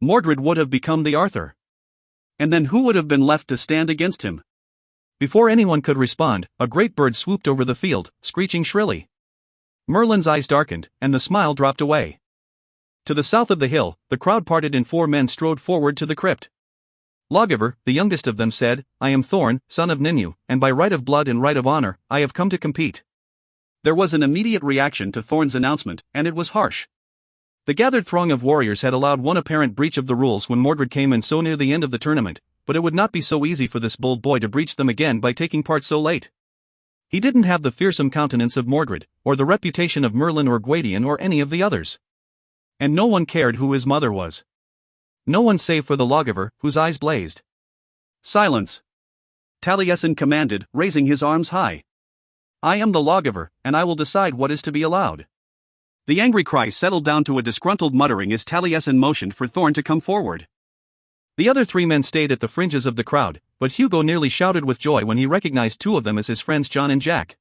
Mordred would have become the Arthur. And then who would have been left to stand against him? Before anyone could respond, a great bird swooped over the field, screeching shrilly. Merlin's eyes darkened, and the smile dropped away. To the south of the hill, the crowd parted and 4 men strode forward to the crypt. Lawgiver, the youngest of them, said, I am Thorn, son of Ninnu, and by right of blood and right of honor, I have come to compete. There was an immediate reaction to Thorn's announcement, and it was harsh. The gathered throng of warriors had allowed one apparent breach of the rules when Mordred came in so near the end of the tournament, but it would not be so easy for this bold boy to breach them again by taking part so late. He didn't have the fearsome countenance of Mordred, or the reputation of Merlin or Gwydion or any of the others. And no one cared who his mother was. No one save for the lawgiver, whose eyes blazed. Silence! Taliesin commanded, raising his arms high. I am the lawgiver, and I will decide what is to be allowed. The angry cry settled down to a disgruntled muttering as Taliesin motioned for Thorn to come forward. The other 3 men stayed at the fringes of the crowd, but Hugo nearly shouted with joy when he recognized 2 of them as his friends John and Jack.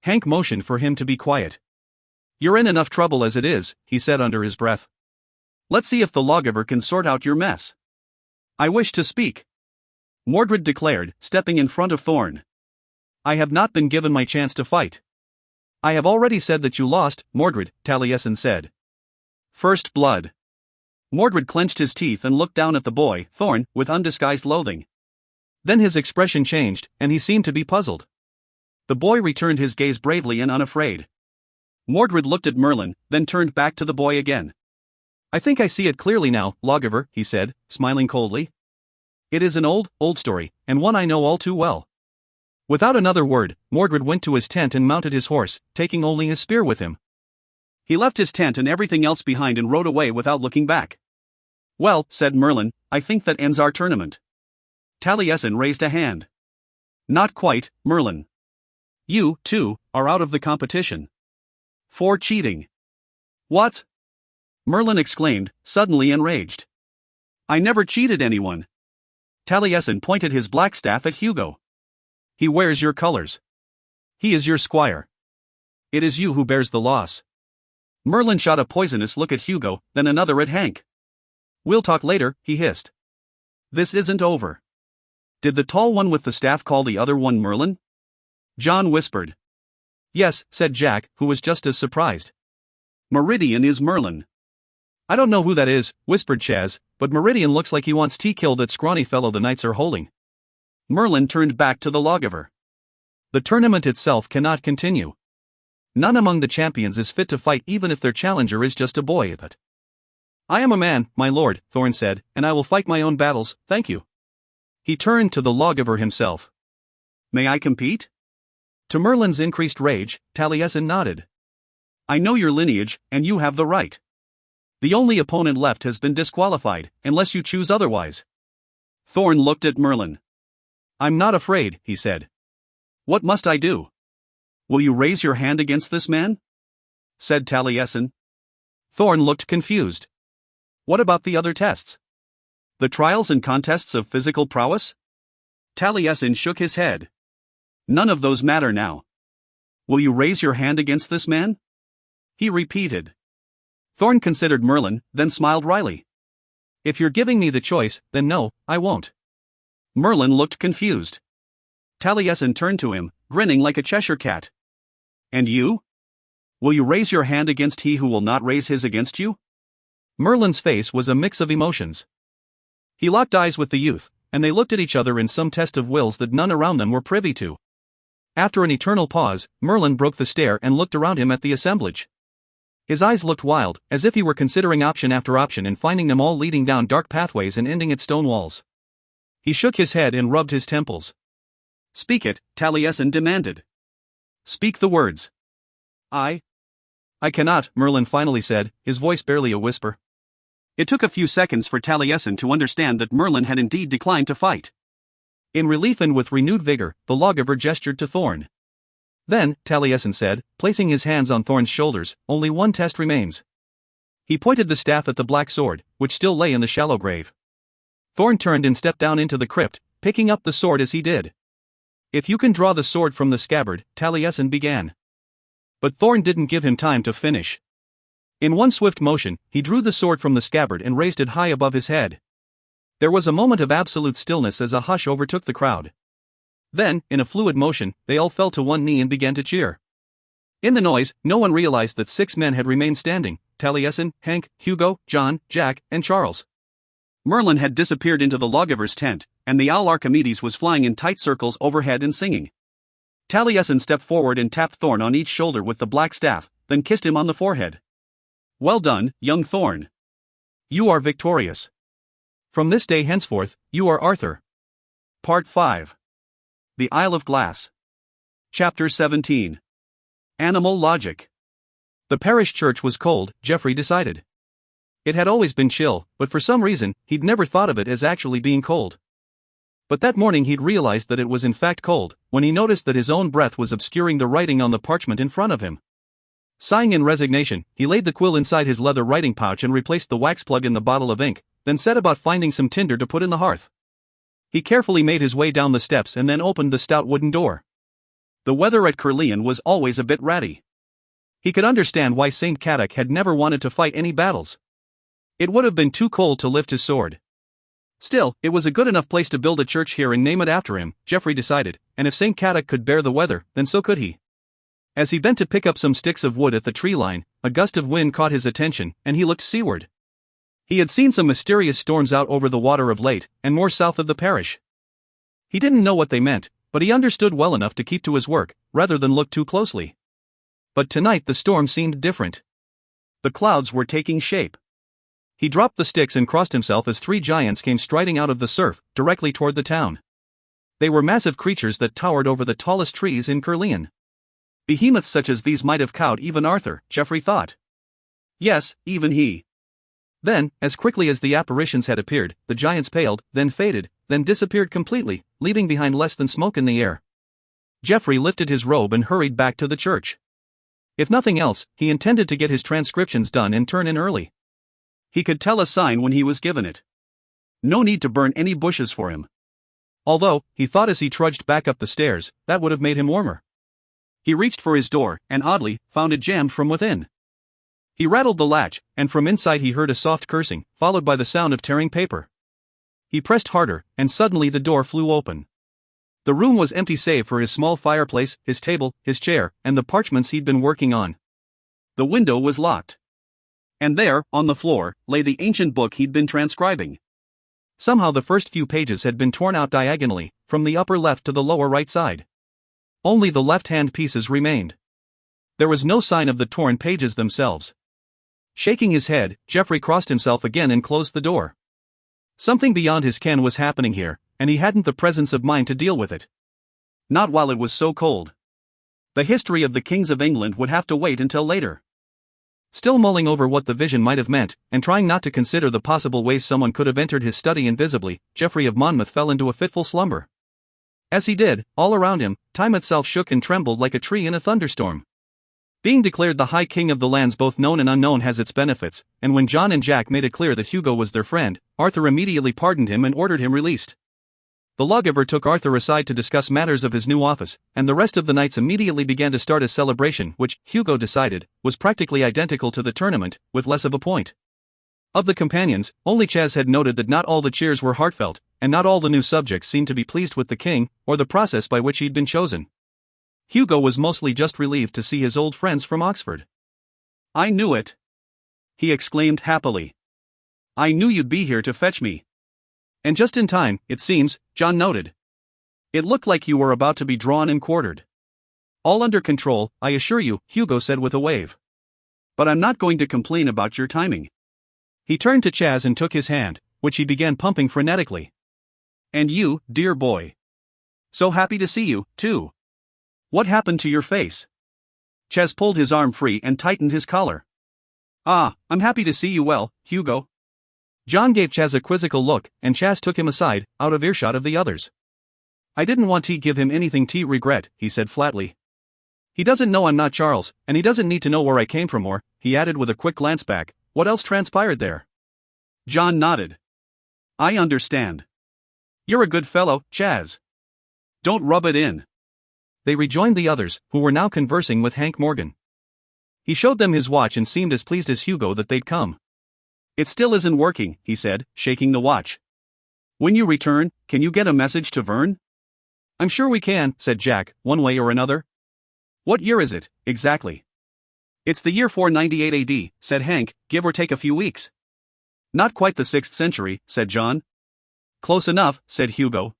Hank motioned for him to be quiet. You're in enough trouble as it is, he said under his breath. Let's see if the lawgiver can sort out your mess. I wish to speak, Mordred declared, stepping in front of Thorn. I have not been given my chance to fight. I have already said that you lost, Mordred, Taliesin said. First blood. Mordred clenched his teeth and looked down at the boy, Thorn, with undisguised loathing. Then his expression changed, and he seemed to be puzzled. The boy returned his gaze bravely and unafraid. Mordred looked at Merlin, then turned back to the boy again. I think I see it clearly now, lawgiver, he said, smiling coldly. It is an old story, and one I know all too well. Without another word, Mordred went to his tent and mounted his horse, taking only his spear with him. He left his tent and everything else behind and rode away without looking back. Well, said Merlin, I think that ends our tournament. Taliesin raised a hand. Not quite, Merlin. You, too, are out of the competition. For cheating. What? Merlin exclaimed, suddenly enraged. I never cheated anyone. Taliesin pointed his black staff at Hugo. He wears your colors. He is your squire. It is you who bears the loss. Merlin shot a poisonous look at Hugo, then another at Hank. We'll talk later, he hissed. This isn't over. Did the tall one with the staff call the other one Merlin? John whispered. Yes, said Jack, who was just as surprised. Meridian is Merlin. I don't know who that is, whispered Chaz, but Meridian looks like he wants to kill that scrawny fellow the knights are holding. Merlin turned back to the lawgiver. The tournament itself cannot continue. None among the champions is fit to fight even if their challenger is just a boy, but I am a man, my lord, Thorn said, and I will fight my own battles, thank you. He turned to the lawgiver himself. May I compete? To Merlin's increased rage, Taliesin nodded. I know your lineage, and you have the right. The only opponent left has been disqualified, unless you choose otherwise. Thorn looked at Merlin. I'm not afraid, he said. What must I do? Will you raise your hand against this man? Said Taliesin. Thorn looked confused. What about the other tests? The trials and contests of physical prowess? Taliesin shook his head. None of those matter now. Will you raise your hand against this man? He repeated. Thorn considered Merlin, then smiled wryly. If you're giving me the choice, then no, I won't. Merlin looked confused. Taliesin turned to him, grinning like a Cheshire cat. And you? Will you raise your hand against he who will not raise his against you? Merlin's face was a mix of emotions. He locked eyes with the youth, and they looked at each other in some test of wills that none around them were privy to. After an eternal pause, Merlin broke the stare and looked around him at the assemblage. His eyes looked wild, as if he were considering option after option and finding them all leading down dark pathways and ending at stone walls. He shook his head and rubbed his temples. "Speak it," Taliesin demanded. "Speak the words." I cannot," Merlin finally said, his voice barely a whisper. It took a few seconds for Taliesin to understand that Merlin had indeed declined to fight. In relief and with renewed vigor, the lawgiver gestured to Thorn. "Then," Taliesin said, placing his hands on Thorn's shoulders, "only one test remains." He pointed the staff at the black sword, which still lay in the shallow grave. Thorn turned and stepped down into the crypt, picking up the sword as he did. "If you can draw the sword from the scabbard," Taliesin began. But Thorn didn't give him time to finish. In one swift motion, he drew the sword from the scabbard and raised it high above his head. There was a moment of absolute stillness as a hush overtook the crowd. Then, in a fluid motion, they all fell to one knee and began to cheer. In the noise, no one realized that 6 men had remained standing: Taliesin, Hank, Hugo, John, Jack, and Charles. Merlin had disappeared into the lawgiver's tent, and the owl Archimedes was flying in tight circles overhead and singing. Taliesin stepped forward and tapped Thorn on each shoulder with the black staff, then kissed him on the forehead. "Well done, young Thorn. You are victorious. From this day henceforth, you are Arthur." Part 5. The Isle of Glass. Chapter 17. Animal Logic. The parish church was cold, Geoffrey decided. It had always been chill, but for some reason, he'd never thought of it as actually being cold. But that morning he'd realized that it was in fact cold, when he noticed that his own breath was obscuring the writing on the parchment in front of him. Sighing in resignation, he laid the quill inside his leather writing pouch and replaced the wax plug in the bottle of ink, then set about finding some tinder to put in the hearth. He carefully made his way down the steps and then opened the stout wooden door. The weather at Caerleon was always a bit ratty. He could understand why Saint Caddoc had never wanted to fight any battles. It would have been too cold to lift his sword. Still, it was a good enough place to build a church here and name it after him, Geoffrey decided, and if Saint Caddoc could bear the weather, then so could he. As he bent to pick up some sticks of wood at the tree line, a gust of wind caught his attention, and he looked seaward. He had seen some mysterious storms out over the water of late, and more south of the parish. He didn't know what they meant, but he understood well enough to keep to his work, rather than look too closely. But tonight the storm seemed different. The clouds were taking shape. He dropped the sticks and crossed himself as 3 giants came striding out of the surf, directly toward the town. They were massive creatures that towered over the tallest trees in Caerleon. Behemoths such as these might have cowed even Arthur, Geoffrey thought. Yes, even he. Then, as quickly as the apparitions had appeared, the giants paled, then faded, then disappeared completely, leaving behind less than smoke in the air. Geoffrey lifted his robe and hurried back to the church. If nothing else, he intended to get his transcriptions done and turn in early. He could tell a sign when he was given it. No need to burn any bushes for him. Although, he thought as he trudged back up the stairs, that would have made him warmer. He reached for his door, and oddly, found it jammed from within. He rattled the latch, and from inside he heard a soft cursing, followed by the sound of tearing paper. He pressed harder, and suddenly the door flew open. The room was empty save for his small fireplace, his table, his chair, and the parchments he'd been working on. The window was locked. And there, on the floor, lay the ancient book he'd been transcribing. Somehow the first few pages had been torn out diagonally, from the upper left to the lower right side. Only the left-hand pieces remained. There was no sign of the torn pages themselves. Shaking his head, Geoffrey crossed himself again and closed the door. Something beyond his ken was happening here, and he hadn't the presence of mind to deal with it. Not while it was so cold. The history of the kings of England would have to wait until later. Still mulling over what the vision might have meant, and trying not to consider the possible ways someone could have entered his study invisibly, Geoffrey of Monmouth fell into a fitful slumber. As he did, all around him, time itself shook and trembled like a tree in a thunderstorm. Being declared the High King of the lands both known and unknown has its benefits, and when John and Jack made it clear that Hugo was their friend, Arthur immediately pardoned him and ordered him released. The lawgiver took Arthur aside to discuss matters of his new office, and the rest of the knights immediately began to start a celebration which, Hugo decided, was practically identical to the tournament, with less of a point. Of the companions, only Chaz had noted that not all the cheers were heartfelt, and not all the new subjects seemed to be pleased with the king, or the process by which he'd been chosen. Hugo was mostly just relieved to see his old friends from Oxford. "I knew it!" he exclaimed happily. "I knew you'd be here to fetch me." "And just in time, it seems," John noted. "It looked like you were about to be drawn and quartered." All under control, I assure you, Hugo said with a wave. But I'm not going to complain about your timing. He turned to Chaz and took his hand, which he began pumping frenetically. And you, dear boy. So happy to see you, too. What happened to your face? Chaz pulled his arm free and tightened his collar. Ah, I'm happy to see you well, Hugo. John gave Chaz a quizzical look, and Chaz took him aside, out of earshot of the others. I didn't want to give him anything to regret, he said flatly. He doesn't know I'm not Charles, and he doesn't need to know where I came from or, he added with a quick glance back, what else transpired there? John nodded. I understand. You're a good fellow, Chaz. Don't rub it in. They rejoined the others, who were now conversing with Hank Morgan. He showed them his watch and seemed as pleased as Hugo that they'd come. It still isn't working, he said, shaking the watch. When you return, can you get a message to Vern? I'm sure we can, said Jack, one way or another. What year is it, exactly? It's the year 498 AD, said Hank, give or take a few weeks. Not quite the 6th century, said John. Close enough, said Hugo.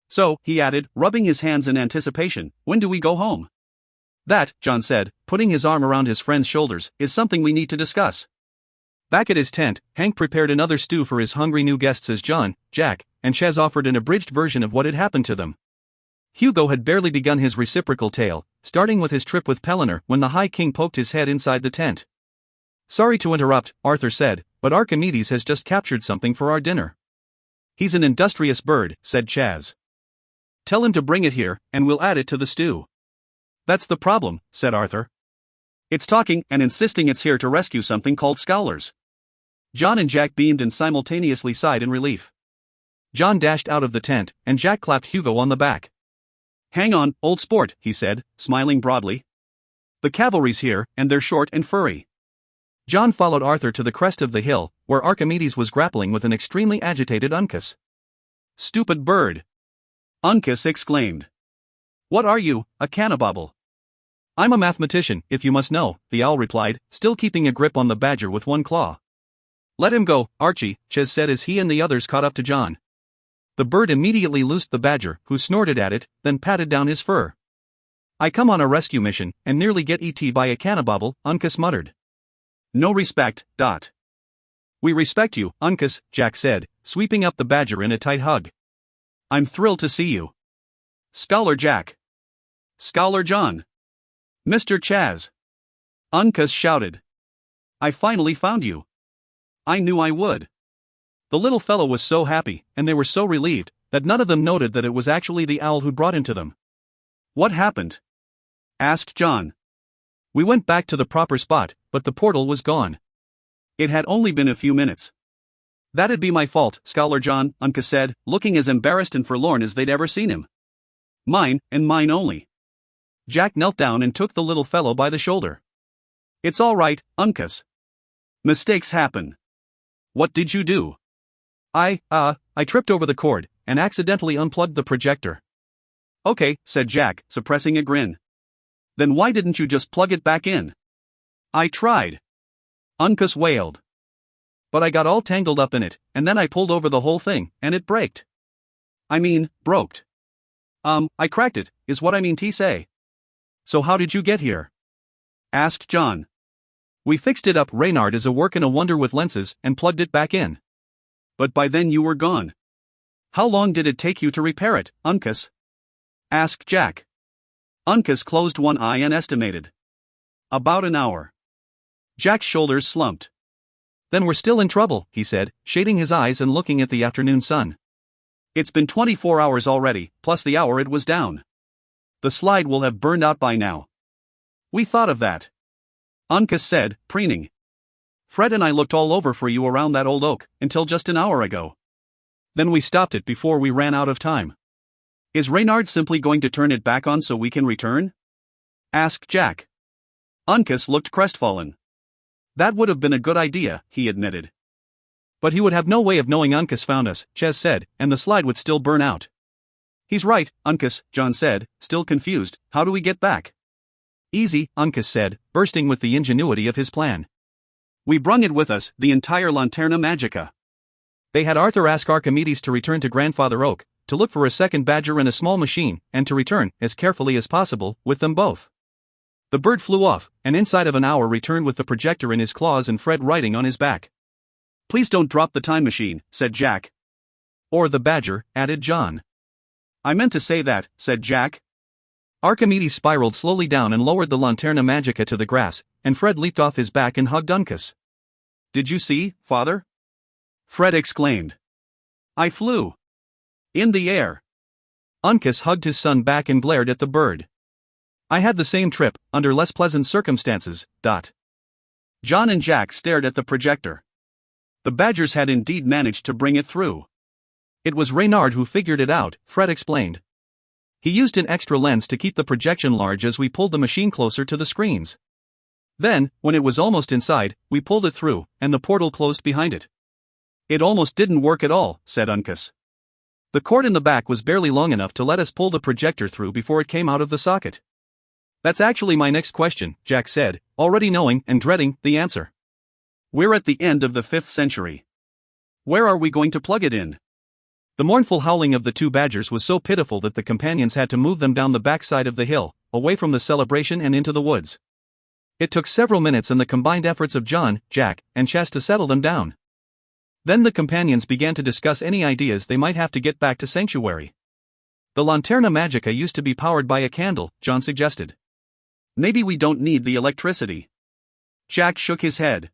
So, he added, rubbing his hands in anticipation, when do we go home? That, John said, putting his arm around his friend's shoulders, is something we need to discuss. Back at his tent, Hank prepared another stew for his hungry new guests as John, Jack, and Chaz offered an abridged version of what had happened to them. Hugo had barely begun his reciprocal tale, starting with his trip with Pellinor when the High King poked his head inside the tent. Sorry to interrupt, Arthur said, but Archimedes has just captured something for our dinner. He's an industrious bird, said Chaz. Tell him to bring it here, and we'll add it to the stew. That's the problem, said Arthur. It's talking and insisting it's here to rescue something called scholars. John and Jack beamed and simultaneously sighed in relief. John dashed out of the tent, and Jack clapped Hugo on the back. Hang on, old sport, he said, smiling broadly. The cavalry's here, and they're short and furry. John followed Arthur to the crest of the hill, where Archimedes was grappling with an extremely agitated Uncas. Stupid bird! Uncas exclaimed. What are you, a cannibobble? I'm a mathematician, if you must know, the owl replied, still keeping a grip on the badger with one claw. Let him go, Archie, Chaz said as he and the others caught up to John. The bird immediately loosed the badger, who snorted at it, then patted down his fur. I come on a rescue mission, and nearly get ET by a cannibobble, Uncas muttered. No respect, dot. We respect you, Uncas, Jack said, sweeping up the badger in a tight hug. I'm thrilled to see you. Scholar Jack. Scholar John. Mr. Chaz. Uncas shouted. I finally found you. I knew I would. The little fellow was so happy, and they were so relieved, that none of them noted that it was actually the owl who brought him to them. What happened? Asked John. We went back to the proper spot, but the portal was gone. It had only been a few minutes. That'd be my fault, Scholar John, Uncas said, looking as embarrassed and forlorn as they'd ever seen him. Mine, and mine only. Jack knelt down and took the little fellow by the shoulder. It's all right, Uncas. Mistakes happen. What did you do? I tripped over the cord, and accidentally unplugged the projector. Okay, said Jack, suppressing a grin. Then why didn't you just plug it back in? I tried. Uncas wailed. But I got all tangled up in it, and then I pulled over the whole thing, and it braked. Broked. I cracked it, is what I mean to say. So how did you get here? Asked John. We fixed it up. Reynard is a work in a wonder with lenses, and plugged it back in. But by then you were gone. How long did it take you to repair it, Uncas? Asked Jack. Uncas closed one eye and estimated. About an hour. Jack's shoulders slumped. Then we're still in trouble, he said, shading his eyes and looking at the afternoon sun. It's been 24 hours already, plus the hour it was down. The slide will have burned out by now. We thought of that. Uncas said, preening. Fred and I looked all over for you around that old oak, until just an hour ago. Then we stopped it before we ran out of time. Is Reynard simply going to turn it back on so we can return? Asked Jack. Uncas looked crestfallen. That would have been a good idea, he admitted. But he would have no way of knowing Uncas found us, Chaz said, and the slide would still burn out. He's right, Uncas, John said, still confused. How do we get back? Easy, Uncas said, bursting with the ingenuity of his plan. We brung it with us, the entire Lanterna Magica. They had Arthur ask Archimedes to return to Grandfather Oak, to look for a second badger and a small machine, and to return, as carefully as possible, with them both. The bird flew off, and inside of an hour returned with the projector in his claws and Fred riding on his back. "Please don't drop the time machine," said Jack. "Or the badger," added John. "I meant to say that," said Jack. Archimedes spiraled slowly down and lowered the Lanterna Magica to the grass, and Fred leaped off his back and hugged Uncas. "Did you see, Father?" Fred exclaimed. "I flew. In the air." Uncas hugged his son back and glared at the bird. "I had the same trip, under less pleasant circumstances." John and Jack stared at the projector. The badgers had indeed managed to bring it through. "It was Reynard who figured it out," Fred explained. "He used an extra lens to keep the projection large as we pulled the machine closer to the screens. Then, when it was almost inside, we pulled it through, and the portal closed behind it." "It almost didn't work at all," said Uncas. "The cord in the back was barely long enough to let us pull the projector through before it came out of the socket." "That's actually my next question," Jack said, already knowing and dreading the answer. "We're at the end of the 5th century. Where are we going to plug it in?" The mournful howling of the two badgers was so pitiful that the companions had to move them down the backside of the hill, away from the celebration and into the woods. It took several minutes and the combined efforts of John, Jack, and Chess to settle them down. Then the companions began to discuss any ideas they might have to get back to Sanctuary. "The Lanterna Magica used to be powered by a candle," John suggested. "Maybe we don't need the electricity." Jack shook his head.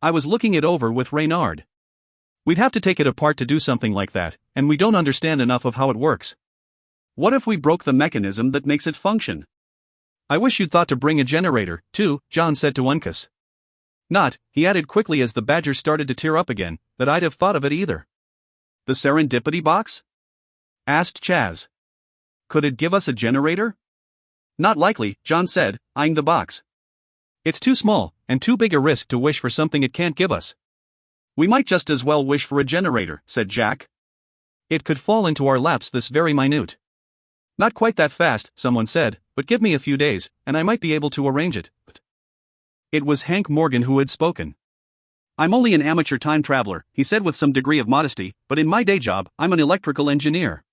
"I was looking it over with Reynard. We'd have to take it apart to do something like that, and we don't understand enough of how it works." "What if we broke the mechanism that makes it function?" "I wish you'd thought to bring a generator, too," John said to Uncas. "Not," he added quickly as the badger started to tear up again, "that I'd have thought of it either." "The serendipity box?" asked Chaz. "Could it give us a generator?" "Not likely," John said, eyeing the box. "It's too small, and too big a risk to wish for something it can't give us." "We might just as well wish for a generator," said Jack. "It could fall into our laps this very minute." "Not quite that fast," someone said, "but give me a few days, and I might be able to arrange it." It was Hank Morgan who had spoken. "I'm only an amateur time traveler," he said with some degree of modesty, "but in my day job, I'm an electrical engineer.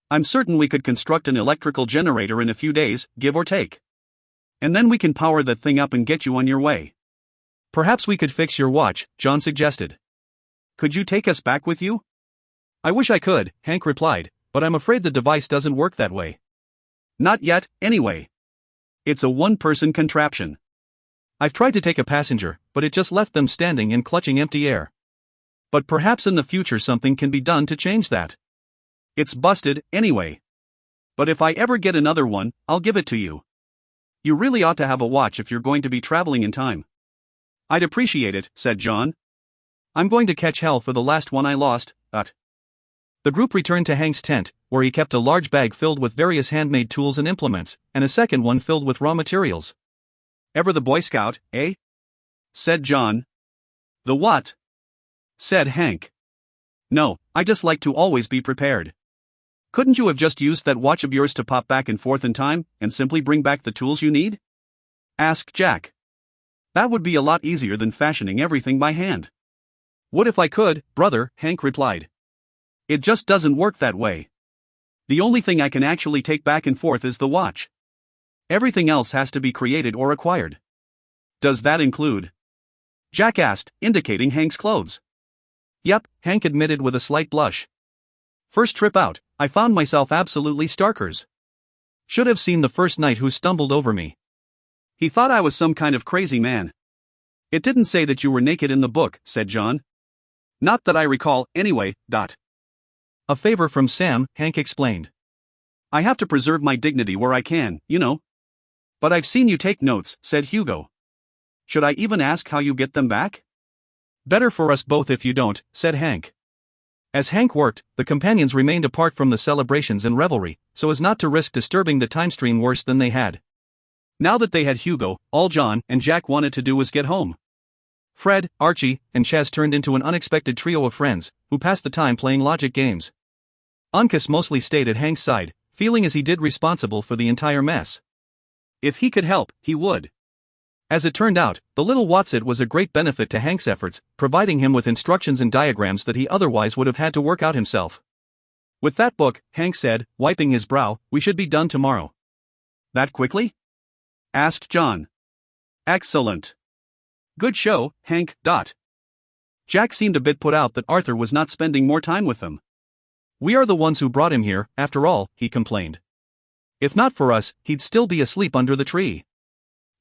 I'm certain we could construct an electrical generator in a few days, give or take. And then we can power that thing up and get you on your way." "Perhaps we could fix your watch," John suggested. "Could you take us back with you?" "I wish I could," Hank replied, "but I'm afraid the device doesn't work that way." "Not yet, anyway. It's a one-person contraption." "I've tried to take a passenger, but it just left them standing and clutching empty air." "But perhaps in the future something can be done to change that." "It's busted, anyway. But if I ever get another one, I'll give it to you. You really ought to have a watch if you're going to be traveling in time." "I'd appreciate it," said John. "I'm going to catch hell for the last one I lost." The group returned to Hank's tent, where he kept a large bag filled with various handmade tools and implements, and a second one filled with raw materials. "Ever the Boy Scout, eh?" said John. "The what?" said Hank. "No, I just like to always be prepared." "Couldn't you have just used that watch of yours to pop back and forth in time, and simply bring back the tools you need?" asked Jack. "That would be a lot easier than fashioning everything by hand." "Would if I could, brother," Hank replied. "It just doesn't work that way. The only thing I can actually take back and forth is the watch. Everything else has to be created or acquired." "Does that include?" Jack asked, indicating Hank's clothes. "Yep," Hank admitted with a slight blush. "First trip out, I found myself absolutely starkers. Should have seen the first knight who stumbled over me. He thought I was some kind of crazy man." "It didn't say that you were naked in the book," said John. "Not that I recall, anyway." "A favor from Sam," Hank explained. "I have to preserve my dignity where I can, you know." "But I've seen you take notes," said Hugo. "Should I even ask how you get them back?" "Better for us both if you don't," said Hank. As Hank worked, the companions remained apart from the celebrations and revelry, so as not to risk disturbing the time stream worse than they had. Now that they had Hugo, all John and Jack wanted to do was get home. Fred, Archie, and Chaz turned into an unexpected trio of friends, who passed the time playing logic games. Uncas mostly stayed at Hank's side, feeling as he did responsible for the entire mess. If he could help, he would. As it turned out, the little Watsit was a great benefit to Hank's efforts, providing him with instructions and diagrams that he otherwise would have had to work out himself. With that book, Hank said, wiping his brow, we should be done tomorrow. That quickly? Asked John. Excellent. Good show, Hank. Jack seemed a bit put out that Arthur was not spending more time with them. We are the ones who brought him here, after all, he complained. If not for us, he'd still be asleep under the tree.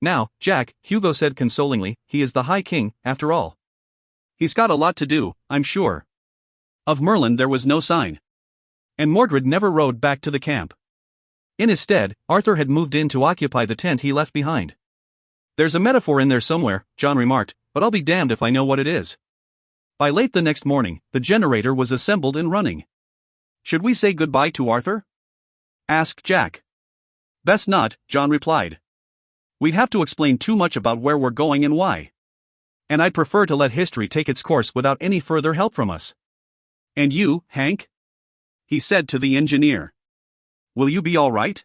Now, Jack, Hugo said consolingly, he is the High King, after all. He's got a lot to do, I'm sure. Of Merlin there was no sign. And Mordred never rode back to the camp. In his stead, Arthur had moved in to occupy the tent he left behind. There's a metaphor in there somewhere, John remarked, but I'll be damned if I know what it is. By late the next morning, the generator was assembled and running. Should we say goodbye to Arthur? Asked Jack. Best not, John replied. We'd have to explain too much about where we're going and why. And I'd prefer to let history take its course without any further help from us. And you, Hank? He said to the engineer. Will you be all right?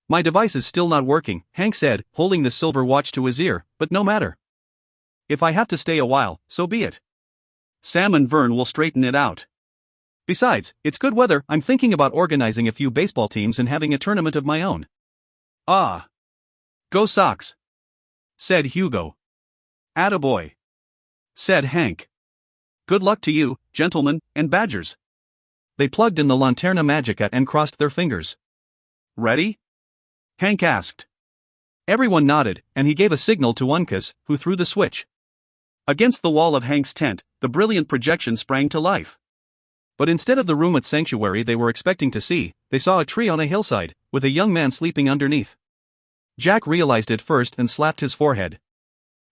My device is still not working, Hank said, holding the silver watch to his ear, but no matter. If I have to stay a while, so be it. Sam and Vern will straighten it out. Besides, it's good weather. I'm thinking about organizing a few baseball teams and having a tournament of my own. Ah. Go Sox, said Hugo. Attaboy, said Hank. Good luck to you, gentlemen, and Badgers. They plugged in the Lanterna Magica and crossed their fingers. Ready? Hank asked. Everyone nodded, and he gave a signal to Uncas, who threw the switch. Against the wall of Hank's tent, the brilliant projection sprang to life. But instead of the room at Sanctuary they were expecting to see, they saw a tree on a hillside, with a young man sleeping underneath. Jack realized it first and slapped his forehead.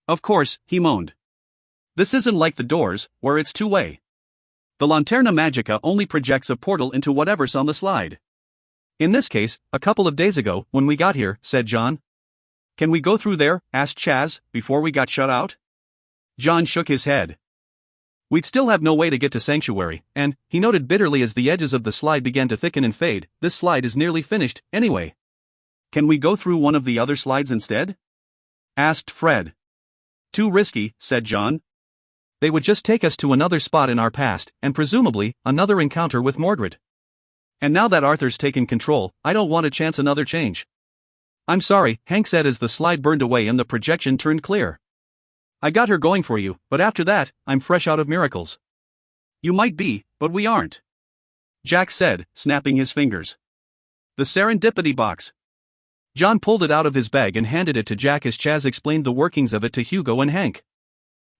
Of course, he moaned. This isn't like the doors, where it's two-way. The Lanterna Magica only projects a portal into whatever's on the slide. In this case, a couple of days ago, when we got here, said John. Can we go through there, asked Chaz, before we got shut out? John shook his head. We'd still have no way to get to Sanctuary, and, he noted bitterly as the edges of the slide began to thicken and fade, this slide is nearly finished, anyway. Can we go through one of the other slides instead? Asked Fred. Too risky, said John. They would just take us to another spot in our past, and presumably, another encounter with Mordred. And now that Arthur's taken control, I don't want to chance another change. I'm sorry, Hank said as the slide burned away and the projection turned clear. I got her going for you, but after that, I'm fresh out of miracles. You might be, but we aren't. Jack said, snapping his fingers. The serendipity box. John pulled it out of his bag and handed it to Jack as Chaz explained the workings of it to Hugo and Hank.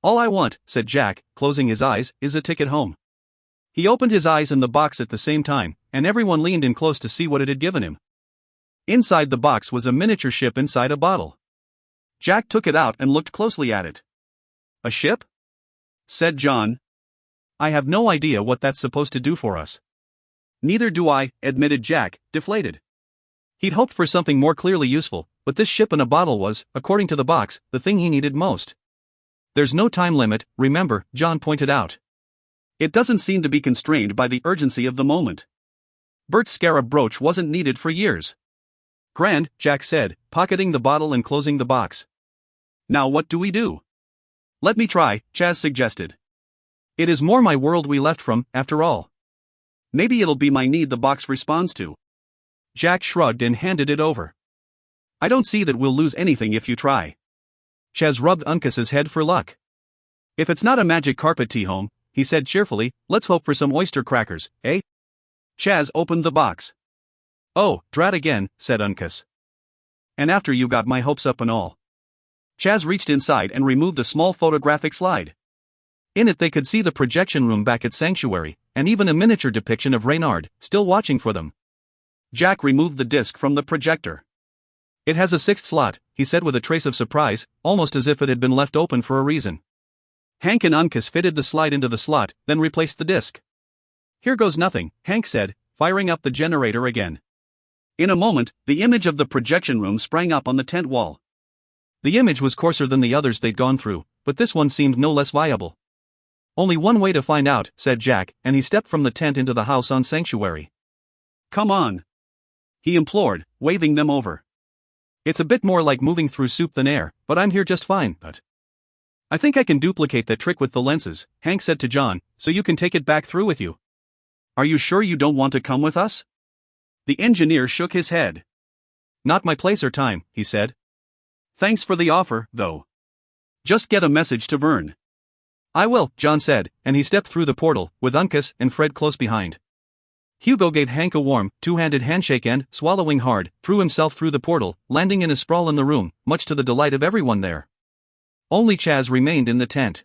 All I want, said Jack, closing his eyes, is a ticket home. He opened his eyes and the box at the same time, and everyone leaned in close to see what it had given him. Inside the box was a miniature ship inside a bottle. Jack took it out and looked closely at it. A ship? Said John. I have no idea what that's supposed to do for us. Neither do I, admitted Jack, deflated. He'd hoped for something more clearly useful, but this ship in a bottle was, according to the box, the thing he needed most. There's no time limit, remember, John pointed out. It doesn't seem to be constrained by the urgency of the moment. Bert's scarab brooch wasn't needed for years. Grand, Jack said, pocketing the bottle and closing the box. Now what do we do? Let me try, Chaz suggested. It is more my world we left from, after all. Maybe it'll be my need the box responds to. Jack shrugged and handed it over. I don't see that we'll lose anything if you try. Chaz rubbed Uncas's head for luck. If it's not a magic carpet tea home, he said cheerfully, let's hope for some oyster crackers, eh? Chaz opened the box. Oh, drat again, said Uncas. And after you got my hopes up and all. Chaz reached inside and removed a small photographic slide. In it they could see the projection room back at Sanctuary, and even a miniature depiction of Reynard, still watching for them. Jack removed the disc from the projector. It has a sixth slot, he said with a trace of surprise, almost as if it had been left open for a reason. Hank and Uncas fitted the slide into the slot, then replaced the disc. Here goes nothing, Hank said, firing up the generator again. In a moment, the image of the projection room sprang up on the tent wall. The image was coarser than the others they'd gone through, but this one seemed no less viable. Only one way to find out, said Jack, and he stepped from the tent into the house on Sanctuary. Come on, he implored, waving them over. It's a bit more like moving through soup than air, but I'm here just fine, but... I think I can duplicate that trick with the lenses, Hank said to John, so you can take it back through with you. Are you sure you don't want to come with us? The engineer shook his head. Not my place or time, he said. Thanks for the offer, though. Just get a message to Vern. I will, John said, and he stepped through the portal, with Uncas and Fred close behind. Hugo gave Hank a warm, two-handed handshake and, swallowing hard, threw himself through the portal, landing in a sprawl in the room, much to the delight of everyone there. Only Chaz remained in the tent.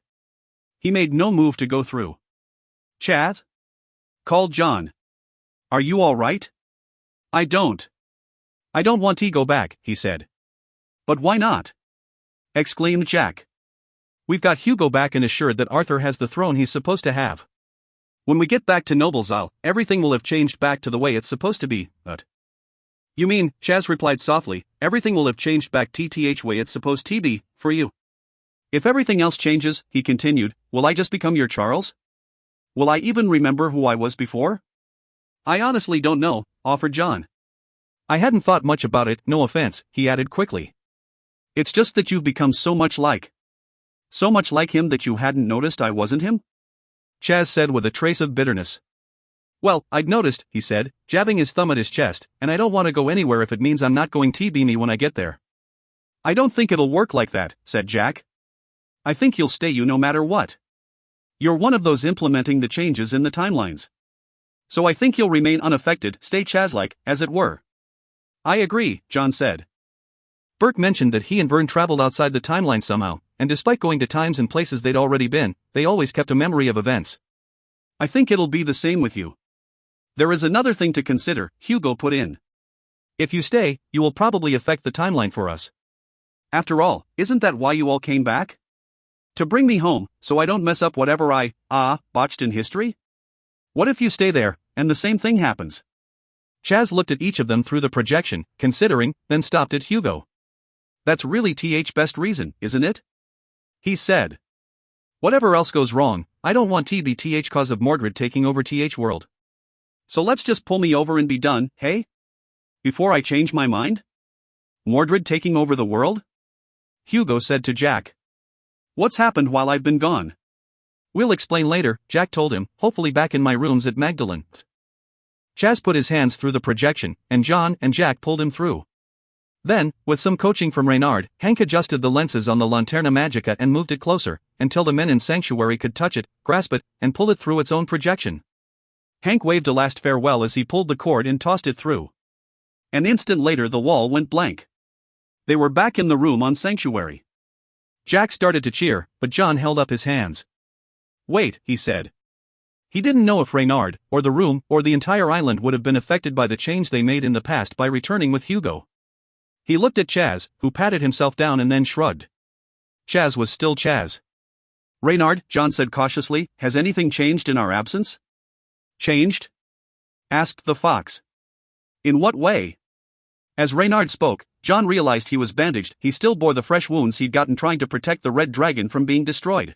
He made no move to go through. Chaz? Called John. Are you all right? I don't want Ego back, he said. But why not? Exclaimed Jack. We've got Hugo back and assured that Arthur has the throne he's supposed to have. When we get back to Noble's Isle, everything will have changed back to the way it's supposed to be, but... You mean, Chaz replied softly, everything will have changed back TTH way it's supposed to be, for you. If everything else changes, he continued, will I just become your Charles? Will I even remember who I was before? I honestly don't know, offered John. I hadn't thought much about it, no offense, he added quickly. It's just that you've become so much like him that you hadn't noticed I wasn't him? Chaz said with a trace of bitterness. Well, I'd noticed, he said, jabbing his thumb at his chest, and I don't want to go anywhere if it means I'm not going to be me when I get there. I don't think it'll work like that, said Jack. I think you'll stay you no matter what. You're one of those implementing the changes in the timelines. So I think you'll remain unaffected, stay Chaz-like, as it were. I agree, John said. Burke mentioned that he and Vern traveled outside the timeline somehow, and despite going to times and places they'd already been, they always kept a memory of events. I think it'll be the same with you. There is another thing to consider, Hugo put in. If you stay, you will probably affect the timeline for us. After all, isn't that why you all came back? To bring me home, so I don't mess up whatever I, botched in history? What if you stay there, and the same thing happens? Chaz looked at each of them through the projection, considering, then stopped at Hugo. That's really TH's best reason, isn't it? He said. Whatever else goes wrong, I don't want to be TH cause of Mordred taking over TH world. So let's just pull me over and be done, hey? Before I change my mind? Mordred taking over the world? Hugo said to Jack. What's happened while I've been gone? We'll explain later, Jack told him, hopefully back in my rooms at Magdalen. Chaz put his hands through the projection, and John and Jack pulled him through. Then, with some coaching from Reynard, Hank adjusted the lenses on the Lanterna Magica and moved it closer, until the men in Sanctuary could touch it, grasp it, and pull it through its own projection. Hank waved a last farewell as he pulled the cord and tossed it through. An instant later the wall went blank. They were back in the room on Sanctuary. Jack started to cheer, but John held up his hands. Wait, he said. He didn't know if Reynard, or the room, or the entire island would have been affected by the change they made in the past by returning with Hugo. He looked at Chaz, who patted himself down and then shrugged. Chaz was still Chaz. Reynard, John said cautiously, has anything changed in our absence? Changed? Asked the fox. In what way? As Reynard spoke, John realized he was bandaged. He still bore the fresh wounds he'd gotten trying to protect the red dragon from being destroyed.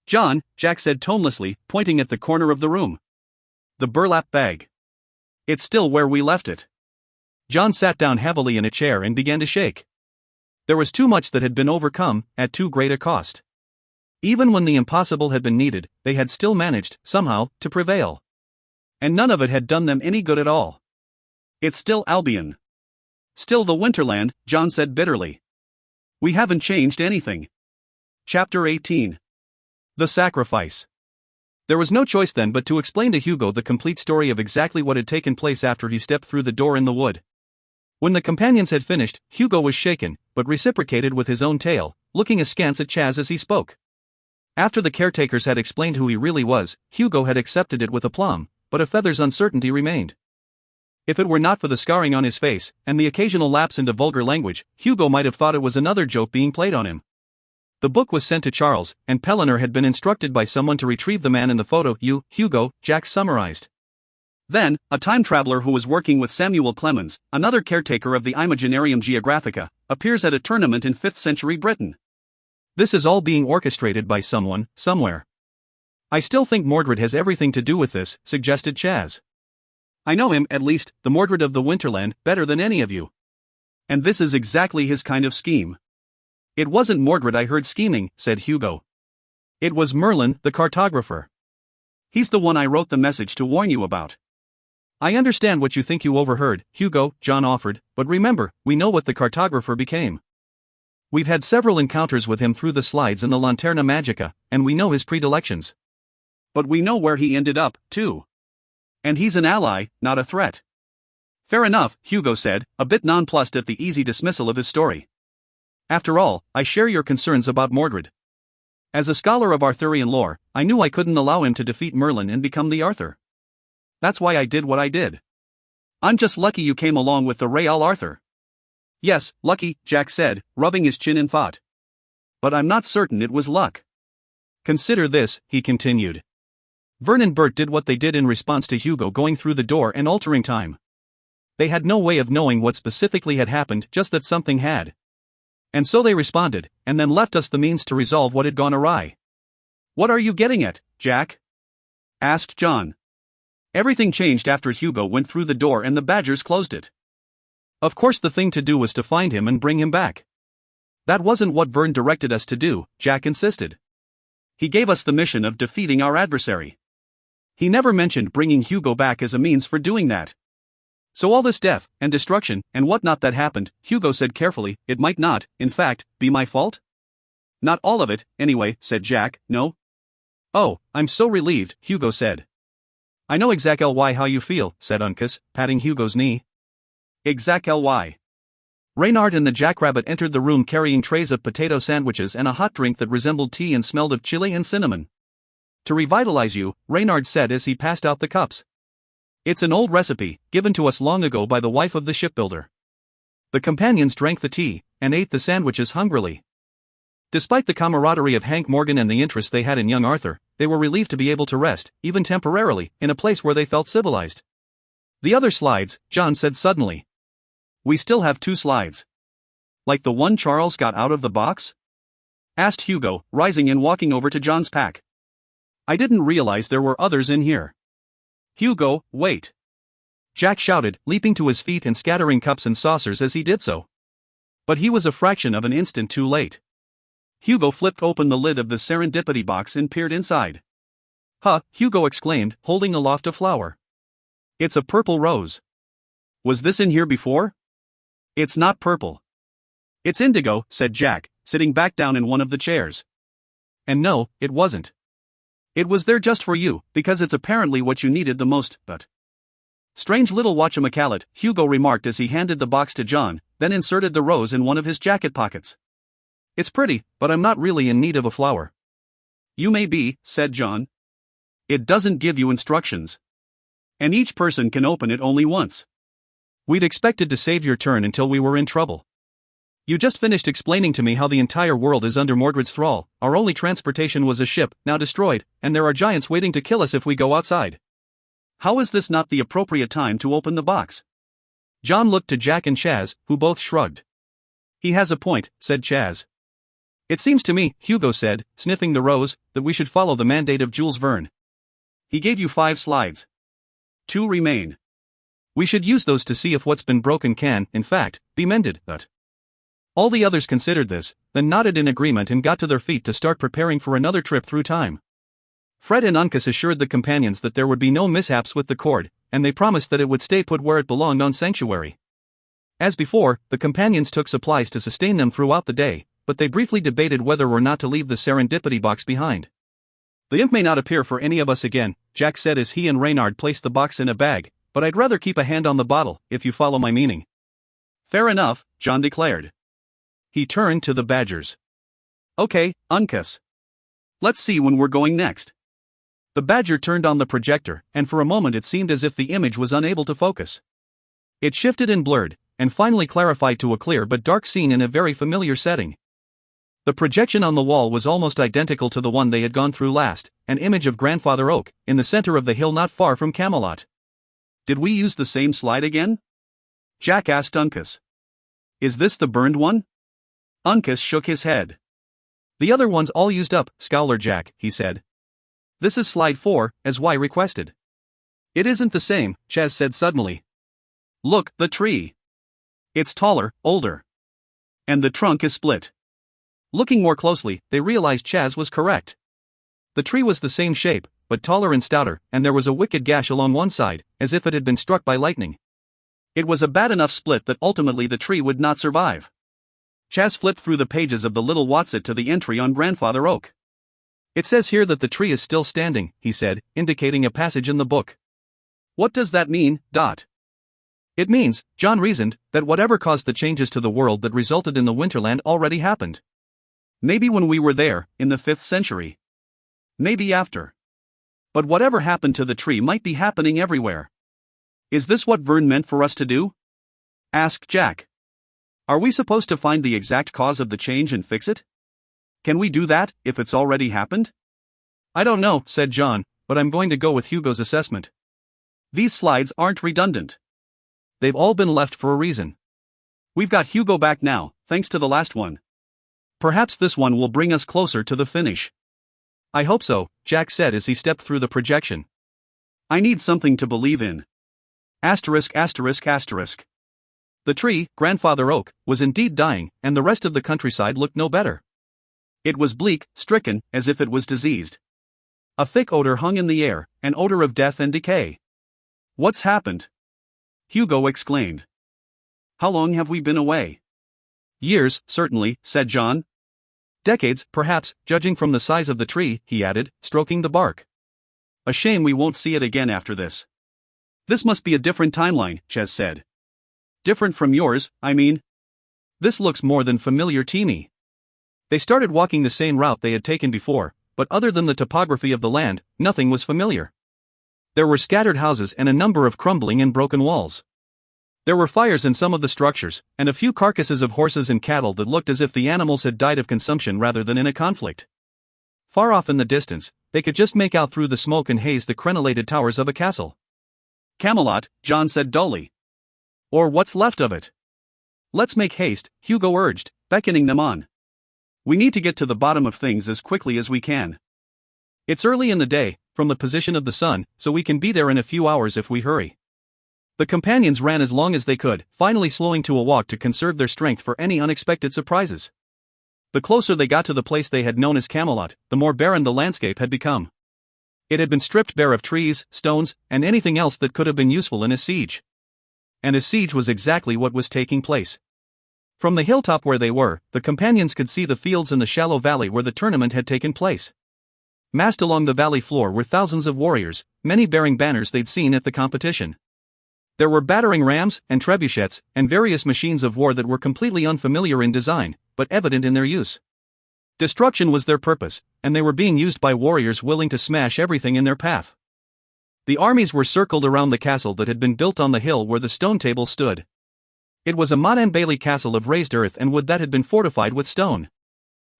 John, Jack said tonelessly, pointing at the corner of the room. The burlap bag. It's still where we left it. John sat down heavily in a chair and began to shake. There was too much that had been overcome, at too great a cost. Even when the impossible had been needed, they had still managed, somehow, to prevail. And none of it had done them any good at all. It's still Albion. Still the Winterland, John said bitterly. We haven't changed anything. Chapter 18. The Sacrifice. There was no choice then but to explain to Hugo the complete story of exactly what had taken place after he stepped through the door in the wood. When the companions had finished, Hugo was shaken, but reciprocated with his own tale, looking askance at Chaz as he spoke. After the caretakers had explained who he really was, Hugo had accepted it with aplomb, but a feather's uncertainty remained. If it were not for the scarring on his face, and the occasional lapse into vulgar language, Hugo might have thought it was another joke being played on him. The book was sent to Charles, and Pellinor had been instructed by someone to retrieve the man in the photo. Hugo, Jack summarized. Then, a time traveler who was working with Samuel Clemens, another caretaker of the Imaginarium Geographica, appears at a tournament in 5th century Britain. This is all being orchestrated by someone, somewhere. I still think Mordred has everything to do with this, suggested Chaz. I know him, at least, the Mordred of the Winterland, better than any of you. And this is exactly his kind of scheme. It wasn't Mordred I heard scheming, said Hugo. It was Merlin, the cartographer. He's the one I wrote the message to warn you about. I understand what you think you overheard, Hugo, John offered, but remember, we know what the cartographer became. We've had several encounters with him through the slides in the Lanterna Magica, and we know his predilections. But we know where he ended up, too. And he's an ally, not a threat. Fair enough, Hugo said, a bit nonplussed at the easy dismissal of his story. After all, I share your concerns about Mordred. As a scholar of Arthurian lore, I knew I couldn't allow him to defeat Merlin and become the Arthur. That's why I did what I did. I'm just lucky you came along with the Real Arthur. Yes, lucky, Jack said, rubbing his chin in thought. But I'm not certain it was luck. Consider this, he continued. Vern and Bert did what they did in response to Hugo going through the door and altering time. They had no way of knowing what specifically had happened, just that something had. And so they responded, and then left us the means to resolve what had gone awry. What are you getting at, Jack? Asked John. Everything changed after Hugo went through the door and the Badgers closed it. Of course the thing to do was to find him and bring him back. That wasn't what Vern directed us to do, Jack insisted. He gave us the mission of defeating our adversary. He never mentioned bringing Hugo back as a means for doing that. So all this death, and destruction, and whatnot that happened, Hugo said carefully, it might not, in fact, be my fault? Not all of it, anyway, said Jack, no. Oh, I'm so relieved, Hugo said. I know exactly how you feel, said Uncas, patting Hugo's knee. Exactly. Reynard and the jackrabbit entered the room carrying trays of potato sandwiches and a hot drink that resembled tea and smelled of chili and cinnamon. To revitalize you, Reynard said as he passed out the cups. It's an old recipe, given to us long ago by the wife of the shipbuilder. The companions drank the tea, and ate the sandwiches hungrily. Despite the camaraderie of Hank Morgan and the interest they had in young Arthur, they were relieved to be able to rest, even temporarily, in a place where they felt civilized. The other slides, John said suddenly. We still have 2 slides. Like the one Charles got out of the box? Asked Hugo, rising and walking over to John's pack. I didn't realize there were others in here. Hugo, wait. Jack shouted, leaping to his feet and scattering cups and saucers as he did so. But he was a fraction of an instant too late. Hugo flipped open the lid of the serendipity box and peered inside. Huh, Hugo exclaimed, holding aloft a flower. It's a purple rose. Was this in here before? It's not purple. It's indigo, said Jack, sitting back down in one of the chairs. And no, it wasn't. It was there just for you, because it's apparently what you needed the most, but... Strange little whatchamacallit, Hugo remarked as he handed the box to John, then inserted the rose in one of his jacket pockets. It's pretty, but I'm not really in need of a flower. You may be, said John. It doesn't give you instructions. And each person can open it only once. We'd expected to save your turn until we were in trouble. You just finished explaining to me how the entire world is under Mordred's thrall, our only transportation was a ship, now destroyed, and there are giants waiting to kill us if we go outside. How is this not the appropriate time to open the box? John looked to Jack and Chaz, who both shrugged. He has a point, said Chaz. It seems to me, Hugo said, sniffing the rose, that we should follow the mandate of Jules Verne. He gave you 5 slides. 2 remain. We should use those to see if what's been broken can, in fact, be mended, but... All the others considered this, then nodded in agreement and got to their feet to start preparing for another trip through time. Fred and Uncas assured the companions that there would be no mishaps with the cord, and they promised that it would stay put where it belonged on Sanctuary. As before, the companions took supplies to sustain them throughout the day, but they briefly debated whether or not to leave the serendipity box behind. The imp may not appear for any of us again, Jack said as he and Reynard placed the box in a bag, but I'd rather keep a hand on the bottle, if you follow my meaning. Fair enough, John declared. He turned to the Badgers. Okay, Uncas. Let's see when we're going next. The Badger turned on the projector, and for a moment it seemed as if the image was unable to focus. It shifted and blurred, and finally clarified to a clear but dark scene in a very familiar setting. The projection on the wall was almost identical to the one they had gone through last, an image of Grandfather Oak, in the center of the hill not far from Camelot. Did we use the same slide again? Jack asked Uncas. Is this the burned one? Uncas shook his head. The other one's all used up, Scowler Jack, he said. This is slide 4, as Y requested. It isn't the same, Chaz said suddenly. Look, the tree. It's taller, older. And the trunk is split. Looking more closely, they realized Chaz was correct. The tree was the same shape, but taller and stouter, and there was a wicked gash along one side, as if it had been struck by lightning. It was a bad enough split that ultimately the tree would not survive. Chaz flipped through the pages of the little Whatsit to the entry on Grandfather Oak. It says here that the tree is still standing, he said, indicating a passage in the book. What does that mean, Dot? It means, John reasoned, that whatever caused the changes to the world that resulted in the Winterland already happened. Maybe when we were there, in the 5th century. Maybe after. But whatever happened to the tree might be happening everywhere. Is this what Vern meant for us to do? Asked Jack. Are we supposed to find the exact cause of the change and fix it? Can we do that, if it's already happened? I don't know, said John, but I'm going to go with Hugo's assessment. These slides aren't redundant. They've all been left for a reason. We've got Hugo back now, thanks to the last one. Perhaps this one will bring us closer to the finish. I hope so, Jack said as he stepped through the projection. I need something to believe in. Asterisk asterisk asterisk. The tree, Grandfather Oak, was indeed dying, and the rest of the countryside looked no better. It was bleak, stricken, as if it was diseased. A thick odor hung in the air, an odor of death and decay. What's happened? Hugo exclaimed. How long have we been away? Years, certainly, said John. Decades, perhaps, judging from the size of the tree, he added, stroking the bark. A shame we won't see it again after this. This must be a different timeline, Ches said. Different from yours, I mean. This looks more than familiar to me. They started walking the same route they had taken before, but other than the topography of the land, nothing was familiar. There were scattered houses and a number of crumbling and broken walls. There were fires in some of the structures, and a few carcasses of horses and cattle that looked as if the animals had died of consumption rather than in a conflict. Far off in the distance, they could just make out through the smoke and haze the crenellated towers of a castle. Camelot, John said dully. Or what's left of it. Let's make haste, Hugo urged, beckoning them on. We need to get to the bottom of things as quickly as we can. It's early in the day, from the position of the sun, so we can be there in a few hours if we hurry. The companions ran as long as they could, finally slowing to a walk to conserve their strength for any unexpected surprises. The closer they got to the place they had known as Camelot, the more barren the landscape had become. It had been stripped bare of trees, stones, and anything else that could have been useful in a siege. And a siege was exactly what was taking place. From the hilltop where they were, the companions could see the fields and the shallow valley where the tournament had taken place. Massed along the valley floor were thousands of warriors, many bearing banners they'd seen at the competition. There were battering rams and trebuchets and various machines of war that were completely unfamiliar in design, but evident in their use. Destruction was their purpose, and they were being used by warriors willing to smash everything in their path. The armies were circled around the castle that had been built on the hill where the stone table stood. It was a Motte Bailey castle of raised earth and wood that had been fortified with stone.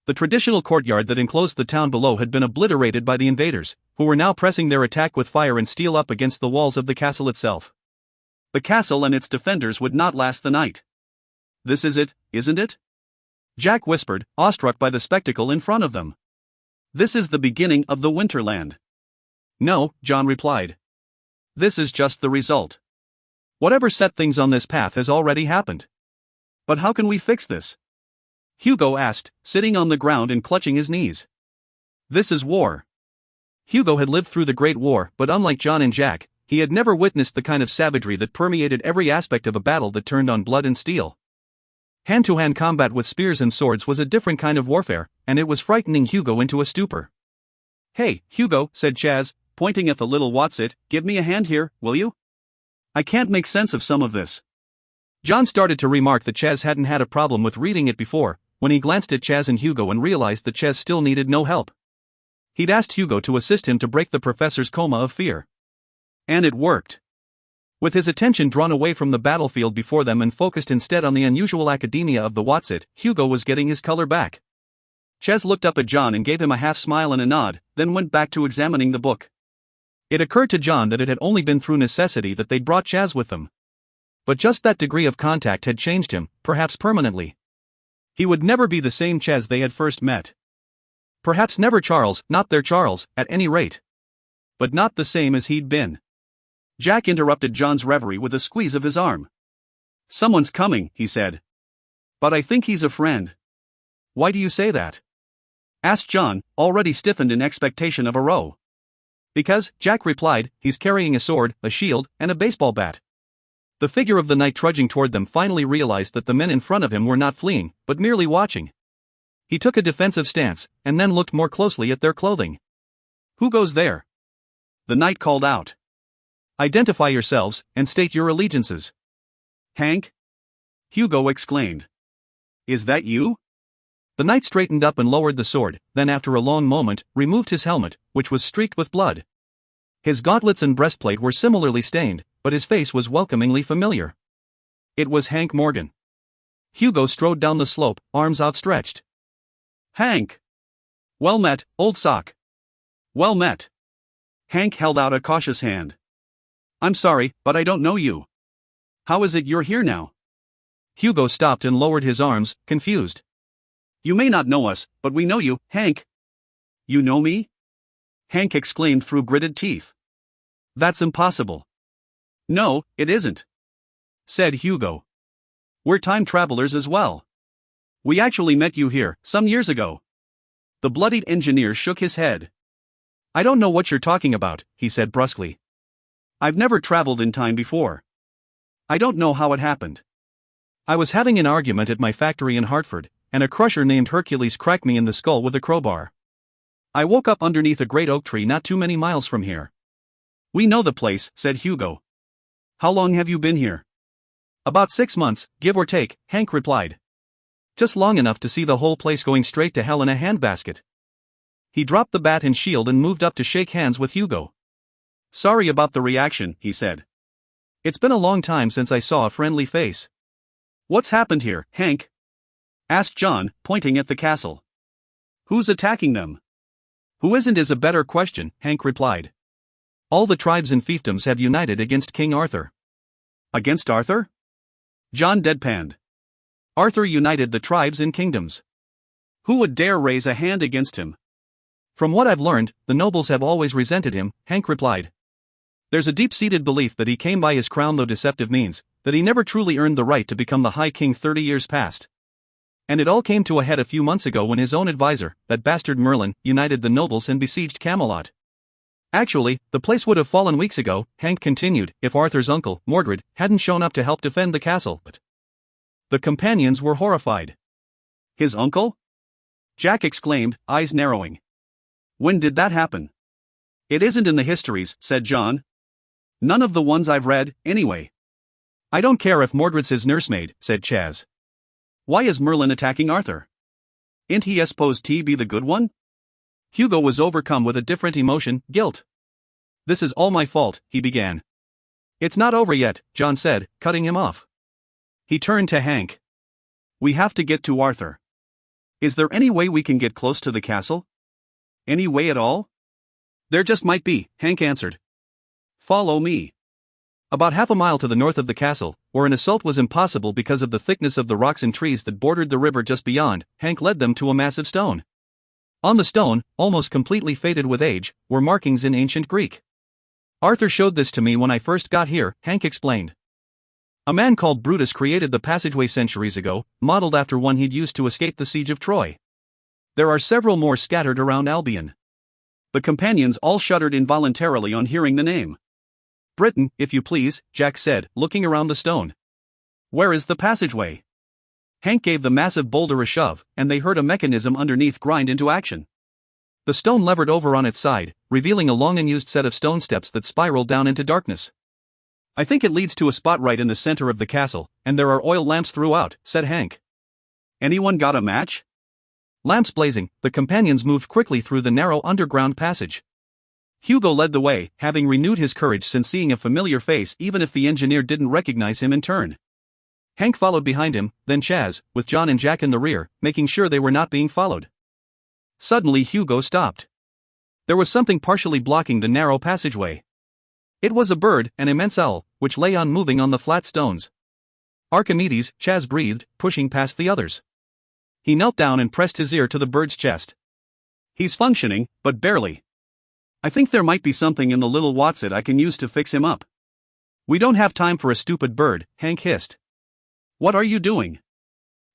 The traditional courtyard that enclosed the town below had been obliterated by the invaders, who were now pressing their attack with fire and steel up against the walls of the castle itself. The castle and its defenders would not last the night. This is it, isn't it? Jack whispered, awestruck by the spectacle in front of them. This is the beginning of the Winterland. No, John replied. This is just the result. Whatever set things on this path has already happened. But how can we fix this? Hugo asked, sitting on the ground and clutching his knees. This is war. Hugo had lived through the Great War, but unlike John and Jack, he had never witnessed the kind of savagery that permeated every aspect of a battle that turned on blood and steel. Hand-to-hand combat with spears and swords was a different kind of warfare, and it was frightening Hugo into a stupor. Hey, Hugo, said Chaz, pointing at the little Whatsit, give me a hand here, will you? I can't make sense of some of this. John started to remark that Chaz hadn't had a problem with reading it before, when he glanced at Chaz and Hugo and realized that Chaz still needed no help. He'd asked Hugo to assist him to break the professor's coma of fear. And it worked. With his attention drawn away from the battlefield before them and focused instead on the unusual academia of the Whatsit, Hugo was getting his color back. Chaz looked up at John and gave him a half smile and a nod, then went back to examining the book. It occurred to John that it had only been through necessity that they'd brought Chaz with them. But just that degree of contact had changed him, perhaps permanently. He would never be the same Chaz they had first met. Perhaps never Charles, not their Charles, at any rate. But not the same as he'd been. Jack interrupted John's reverie with a squeeze of his arm. Someone's coming, he said. But I think he's a friend. Why do you say that? Asked John, already stiffened in expectation of a row. Because, Jack replied, he's carrying a sword, a shield, and a baseball bat. The figure of the knight trudging toward them finally realized that the men in front of him were not fleeing, but merely watching. He took a defensive stance, and then looked more closely at their clothing. Who goes there? The knight called out. Identify yourselves, and state your allegiances. Hank? Hugo exclaimed. Is that you? The knight straightened up and lowered the sword, then after a long moment, removed his helmet, which was streaked with blood. His gauntlets and breastplate were similarly stained, but his face was welcomingly familiar. It was Hank Morgan. Hugo strode down the slope, arms outstretched. Hank! Well met, old sock. Well met. Hank held out a cautious hand. I'm sorry, but I don't know you. How is it you're here now? Hugo stopped and lowered his arms, confused. You may not know us, but we know you, Hank. You know me? Hank exclaimed through gritted teeth. That's impossible. No, it isn't, said Hugo. We're time travelers as well. We actually met you here, some years ago. The bloodied engineer shook his head. I don't know what you're talking about, he said brusquely. I've never traveled in time before. I don't know how it happened. I was having an argument at my factory in Hartford, and a crusher named Hercules cracked me in the skull with a crowbar. I woke up underneath a great oak tree not too many miles from here. We know the place, said Hugo. How long have you been here? About 6 months, give or take, Hank replied. Just long enough to see the whole place going straight to hell in a handbasket. He dropped the bat and shield and moved up to shake hands with Hugo. Sorry about the reaction, he said. It's been a long time since I saw a friendly face. What's happened here, Hank? Asked John, pointing at the castle. Who's attacking them? Who isn't is a better question, Hank replied. All the tribes and fiefdoms have united against King Arthur. Against Arthur? John deadpanned. Arthur united the tribes and kingdoms. Who would dare raise a hand against him? From what I've learned, the nobles have always resented him, Hank replied. There's a deep-seated belief that he came by his crown through deceptive means, that he never truly earned the right to become the High King 30 years past. And it all came to a head a few months ago when his own advisor, that bastard Merlin, united the nobles and besieged Camelot. Actually, the place would have fallen weeks ago, Hank continued, if Arthur's uncle, Mordred, hadn't shown up to help defend the castle. But the companions were horrified. His uncle? Jack exclaimed, eyes narrowing. When did that happen? It isn't in the histories, said John. None of the ones I've read, anyway. I don't care if Mordred's his nursemaid, said Chaz. Why is Merlin attacking Arthur? Ain't he supposed to be the good one? Hugo was overcome with a different emotion, guilt. This is all my fault, he began. It's not over yet, John said, cutting him off. He turned to Hank. We have to get to Arthur. Is there any way we can get close to the castle? Any way at all? There just might be, Hank answered. Follow me. About half a mile to the north of the castle, where an assault was impossible because of the thickness of the rocks and trees that bordered the river just beyond, Hank led them to a massive stone. On the stone, almost completely faded with age, were markings in ancient Greek. Arthur showed this to me when I first got here, Hank explained. A man called Brutus created the passageway centuries ago, modeled after one he'd used to escape the siege of Troy. There are several more scattered around Albion. The companions all shuddered involuntarily on hearing the name. Britain, if you please, Jack said, looking around the stone. Where is the passageway? Hank gave the massive boulder a shove, and they heard a mechanism underneath grind into action. The stone levered over on its side, revealing a long-unused set of stone steps that spiraled down into darkness. I think it leads to a spot right in the center of the castle, and there are oil lamps throughout, said Hank. Anyone got a match? Lamps blazing, the companions moved quickly through the narrow underground passage. Hugo led the way, having renewed his courage since seeing a familiar face even if the engineer didn't recognize him in turn. Hank followed behind him, then Chaz, with John and Jack in the rear, making sure they were not being followed. Suddenly Hugo stopped. There was something partially blocking the narrow passageway. It was a bird, an immense owl, which lay unmoving on the flat stones. Archimedes, Chaz breathed, pushing past the others. He knelt down and pressed his ear to the bird's chest. He's functioning, but barely. I think there might be something in the little Watson I can use to fix him up. We don't have time for a stupid bird, Hank hissed. What are you doing?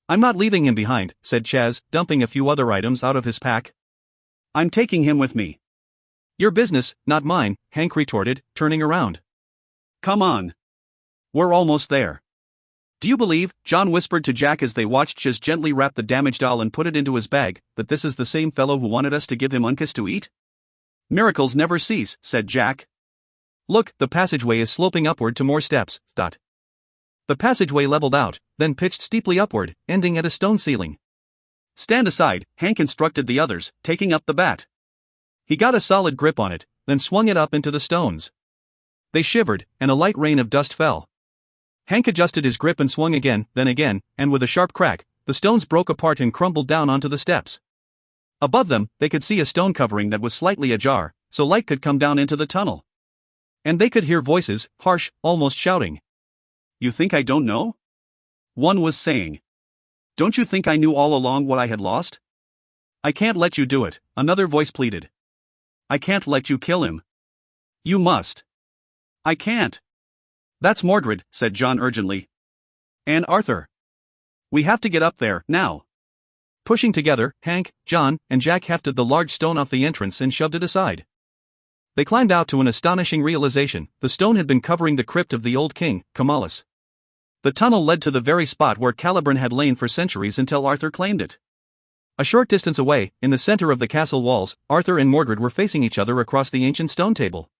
I'm not leaving him behind, said Chaz, dumping a few other items out of his pack. I'm taking him with me. Your business, not mine, Hank retorted, turning around. Come on. We're almost there. Do you believe, John whispered to Jack as they watched Ches gently wrap the damaged doll and put it into his bag, that this is the same fellow who wanted us to give him uncas to eat? Miracles never cease, said Jack. Look, the passageway is sloping upward to more steps. The passageway leveled out, then pitched steeply upward, ending at a stone ceiling. Stand aside, Hank instructed the others, taking up the bat. He got a solid grip on it, then swung it up into the stones. They shivered, and a light rain of dust fell. Hank adjusted his grip and swung again, and with a sharp crack, the stones broke apart and crumbled down onto the steps. Above them, they could see a stone covering that was slightly ajar, so light could come down into the tunnel. And they could hear voices, harsh, almost shouting. You think I don't know? One was saying. Don't you think I knew all along what I had lost? I can't let you do it, another voice pleaded. I can't let you kill him. You must. I can't. That's Mordred, said John urgently. And Arthur. We have to get up there, now. Pushing together, Hank, John, and Jack hefted the large stone off the entrance and shoved it aside. They climbed out to an astonishing realization: the stone had been covering the crypt of the old king, Camallus. The tunnel led to the very spot where Caliban had lain for centuries until Arthur claimed it. A short distance away, in the center of the castle walls, Arthur and Mordred were facing each other across the ancient stone table.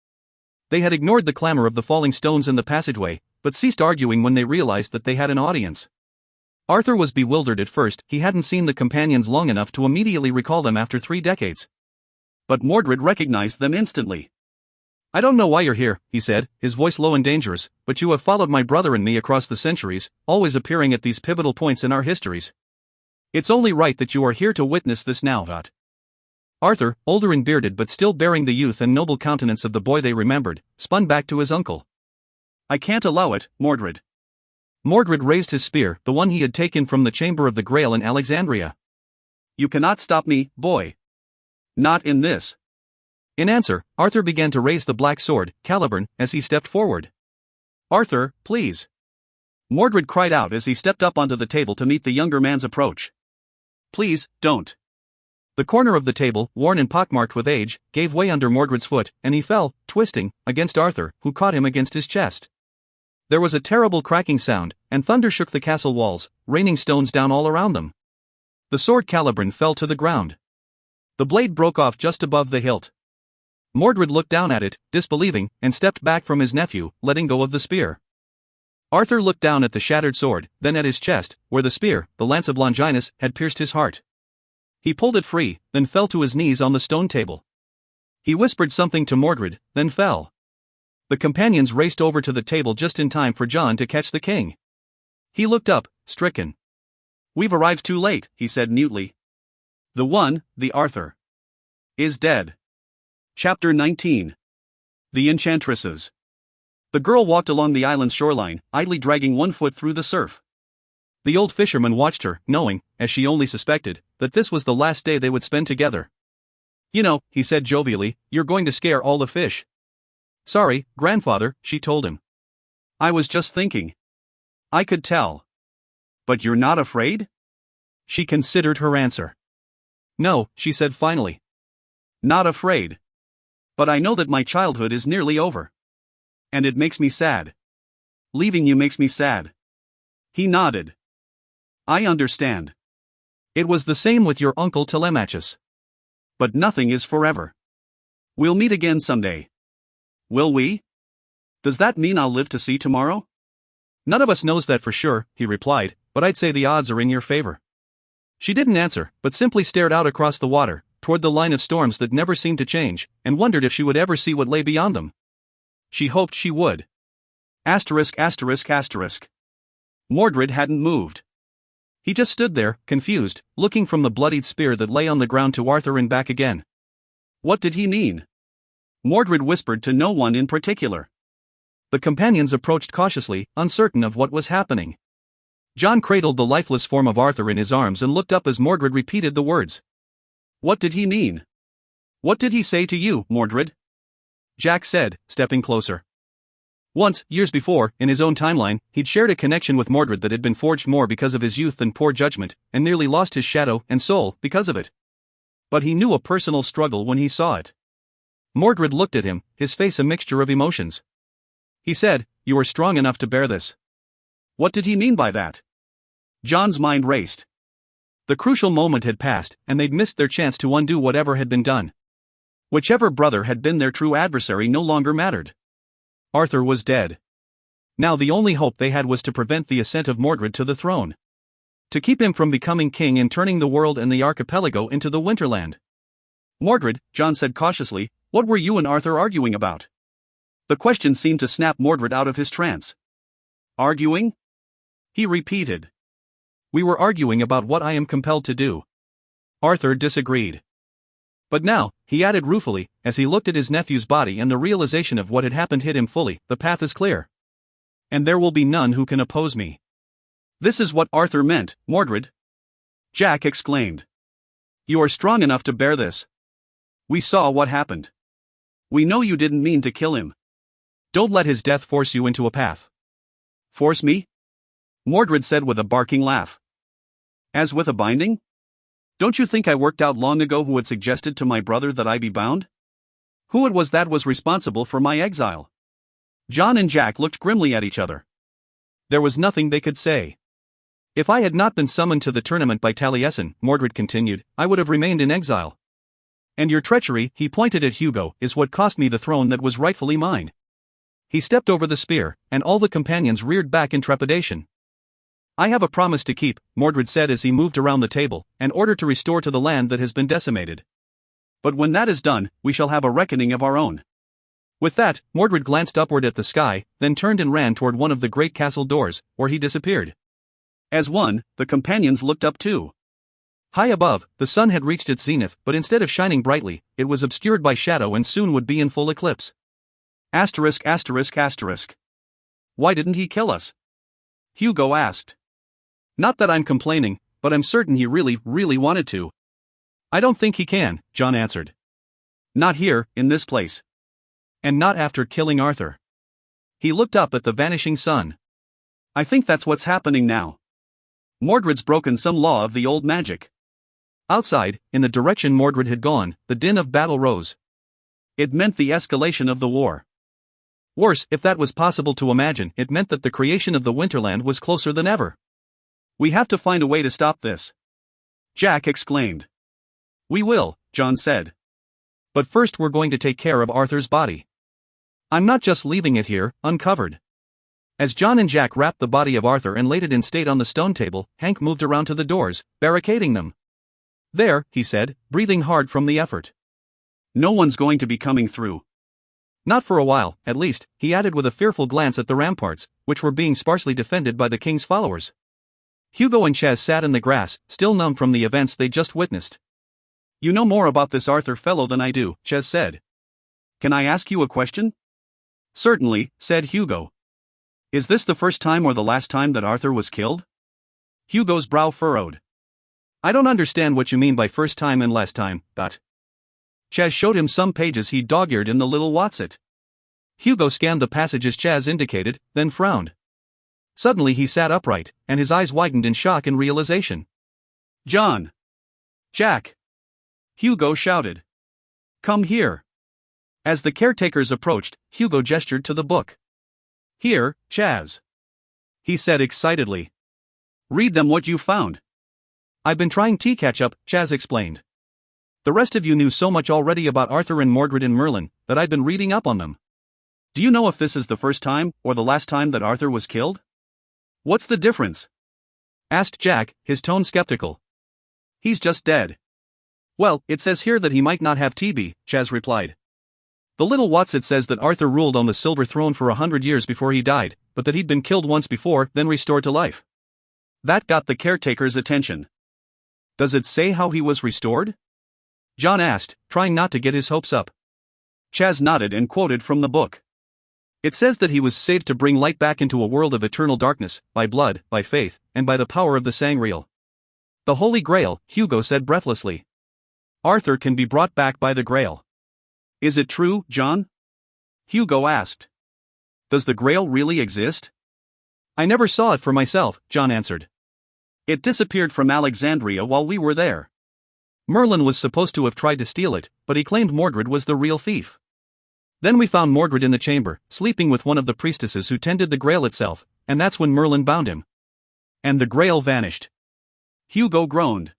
They had ignored the clamor of the falling stones in the passageway, but ceased arguing when they realized that they had an audience. Arthur was bewildered at first; he hadn't seen the companions long enough to immediately recall them after 3 decades. But Mordred recognized them instantly. I don't know why you're here, he said, his voice low and dangerous, but you have followed my brother and me across the centuries, always appearing at these pivotal points in our histories. It's only right that you are here to witness this now. Arthur, older and bearded but still bearing the youth and noble countenance of the boy they remembered, spun back to his uncle. I can't allow it, Mordred. Mordred raised his spear, the one he had taken from the chamber of the Grail in Alexandria. You cannot stop me, boy. Not in this. In answer, Arthur began to raise the black sword, Caliban, as he stepped forward. Arthur, please. Mordred cried out as he stepped up onto the table to meet the younger man's approach. Please, don't. The corner of the table, worn and pockmarked with age, gave way under Mordred's foot, and he fell, twisting, against Arthur, who caught him against his chest. There was a terrible cracking sound, and thunder shook the castle walls, raining stones down all around them. The sword Caliban fell to the ground. The blade broke off just above the hilt. Mordred looked down at it, disbelieving, and stepped back from his nephew, letting go of the spear. Arthur looked down at the shattered sword, then at his chest, where the spear, the lance of Longinus, had pierced his heart. He pulled it free, then fell to his knees on the stone table. He whispered something to Mordred, then fell. The companions raced over to the table just in time for John to catch the king. He looked up, stricken. We've arrived too late, he said mutely. The Arthur, is dead. Chapter 19. The Enchantresses. The girl walked along the island's shoreline, idly dragging one foot through the surf. The old fisherman watched her, knowing, as she only suspected, that this was the last day they would spend together. You know, he said jovially, you're going to scare all the fish. Sorry, grandfather, she told him. I was just thinking. I could tell. But you're not afraid? She considered her answer. No, she said finally. Not afraid. But I know that my childhood is nearly over. And it makes me sad. Leaving you makes me sad. He nodded. I understand. It was the same with your uncle Telemachus. But nothing is forever. We'll meet again someday. Will we? Does that mean I'll live to see tomorrow? None of us knows that for sure, he replied, but I'd say the odds are in your favor. She didn't answer, but simply stared out across the water, toward the line of storms that never seemed to change, and wondered if she would ever see what lay beyond them. She hoped she would. Asterisk. Mordred hadn't moved. He just stood there, confused, looking from the bloodied spear that lay on the ground to Arthur and back again. What did he mean? Mordred whispered to no one in particular. The companions approached cautiously, uncertain of what was happening. John cradled the lifeless form of Arthur in his arms and looked up as Mordred repeated the words. What did he mean? What did he say to you, Mordred? Jack said, stepping closer. Once, years before, in his own timeline, he'd shared a connection with Mordred that had been forged more because of his youth than poor judgment, and nearly lost his shadow and soul because of it. But he knew a personal struggle when he saw it. Mordred looked at him, his face a mixture of emotions. He said, "You are strong enough to bear this." What did he mean by that? John's mind raced. The crucial moment had passed, and they'd missed their chance to undo whatever had been done. Whichever brother had been their true adversary no longer mattered. Arthur was dead. Now the only hope they had was to prevent the ascent of Mordred to the throne. To keep him from becoming king and turning the world and the archipelago into the Winterland. "Mordred," John said cautiously, "what were you and Arthur arguing about?" The question seemed to snap Mordred out of his trance. "Arguing?" he repeated. "We were arguing about what I am compelled to do." Arthur disagreed. "But now," he added ruefully, as he looked at his nephew's body and the realization of what had happened hit him fully, "the path is clear. And there will be none who can oppose me." "This is what Arthur meant, Mordred," Jack exclaimed. "You are strong enough to bear this. We saw what happened. We know you didn't mean to kill him. Don't let his death force you into a path." "Force me?" Mordred said with a barking laugh. "As with a binding? Don't you think I worked out long ago who had suggested to my brother that I be bound? Who it was that was responsible for my exile?" John and Jack looked grimly at each other. There was nothing they could say. "If I had not been summoned to the tournament by Taliesin," Mordred continued, "I would have remained in exile. And your treachery," he pointed at Hugo, "is what cost me the throne that was rightfully mine." He stepped over the spear, and all the companions reared back in trepidation. "I have a promise to keep," Mordred said as he moved around the table, "an order to restore to the land that has been decimated. But when that is done, we shall have a reckoning of our own." With that, Mordred glanced upward at the sky, then turned and ran toward one of the great castle doors, where he disappeared. As one, the companions looked up too. High above, the sun had reached its zenith, but instead of shining brightly, it was obscured by shadow and soon would be in full eclipse. Asterisk asterisk asterisk. "Why didn't he kill us?" Hugo asked. "Not that I'm complaining, but I'm certain he really wanted to." "I don't think he can," John answered. "Not here, in this place. And not after killing Arthur." He looked up at the vanishing sun. "I think that's what's happening now. Mordred's broken some law of the old magic." Outside, in the direction Mordred had gone, the din of battle rose. It meant the escalation of the war. Worse, if that was possible to imagine, it meant that the creation of the Winterland was closer than ever. "We have to find a way to stop this," Jack exclaimed. "We will," John said. "But first we're going to take care of Arthur's body. I'm not just leaving it here, uncovered." As John and Jack wrapped the body of Arthur and laid it in state on the stone table, Hank moved around to the doors, barricading them. "There," he said, breathing hard from the effort. "No one's going to be coming through." "Not for a while, at least," he added with a fearful glance at the ramparts, which were being sparsely defended by the king's followers. Hugo and Chaz sat in the grass, still numb from the events they just witnessed. "You know more about this Arthur fellow than I do," Chaz said. "Can I ask you a question?" "Certainly," said Hugo. "Is this the first time or the last time that Arthur was killed?" Hugo's brow furrowed. "I don't understand what you mean by first time and last time, but..." Chaz showed him some pages he'd dog-eared in the little Watsit. Hugo scanned the passages Chaz indicated, then frowned. Suddenly he sat upright, and his eyes widened in shock and realization. "John! Jack!" Hugo shouted. "Come here!" As the caretakers approached, Hugo gestured to the book. "Here, Chaz," he said excitedly. "Read them what you found." "I've been trying to catch up," Chaz explained. "The rest of you knew so much already about Arthur and Mordred and Merlin, that I've been reading up on them." "Do you know if this is the first time, or the last time that Arthur was killed?" "What's the difference?" asked Jack, his tone skeptical. "He's just dead." "Well, it says here that he might not have TB, Chaz replied. "The little Watsit says that Arthur ruled on the silver throne for 100 years before he died, but that he'd been killed once before, then restored to life." That got the caretaker's attention. "Does it say how he was restored?" John asked, trying not to get his hopes up. Chaz nodded and quoted from the book. "It says that he was saved to bring light back into a world of eternal darkness, by blood, by faith, and by the power of the Sangreal." "The Holy Grail," Hugo said breathlessly. "Arthur can be brought back by the Grail." "Is it true, John?" Hugo asked. "Does the Grail really exist?" "I never saw it for myself," John answered. "It disappeared from Alexandria while we were there. Merlin was supposed to have tried to steal it, but he claimed Mordred was the real thief." Then we found Mordred in the chamber, sleeping with one of the priestesses who tended the Grail itself, and that's when Merlin bound him. And the Grail vanished. Hugo groaned.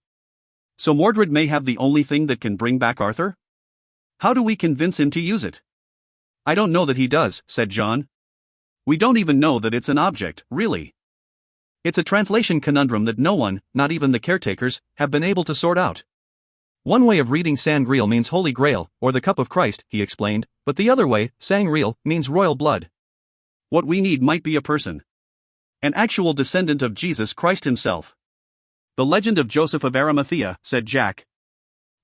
So Mordred may have the only thing that can bring back Arthur? How do we convince him to use it? I don't know that he does, said John. We don't even know that it's an object, really. It's a translation conundrum that no one, not even the caretakers, have been able to sort out. One way of reading Sangreal means Holy Grail, or the Cup of Christ, he explained, but the other way, Sangreal, means royal blood. What we need might be a person. An actual descendant of Jesus Christ himself. The legend of Joseph of Arimathea, said Jack.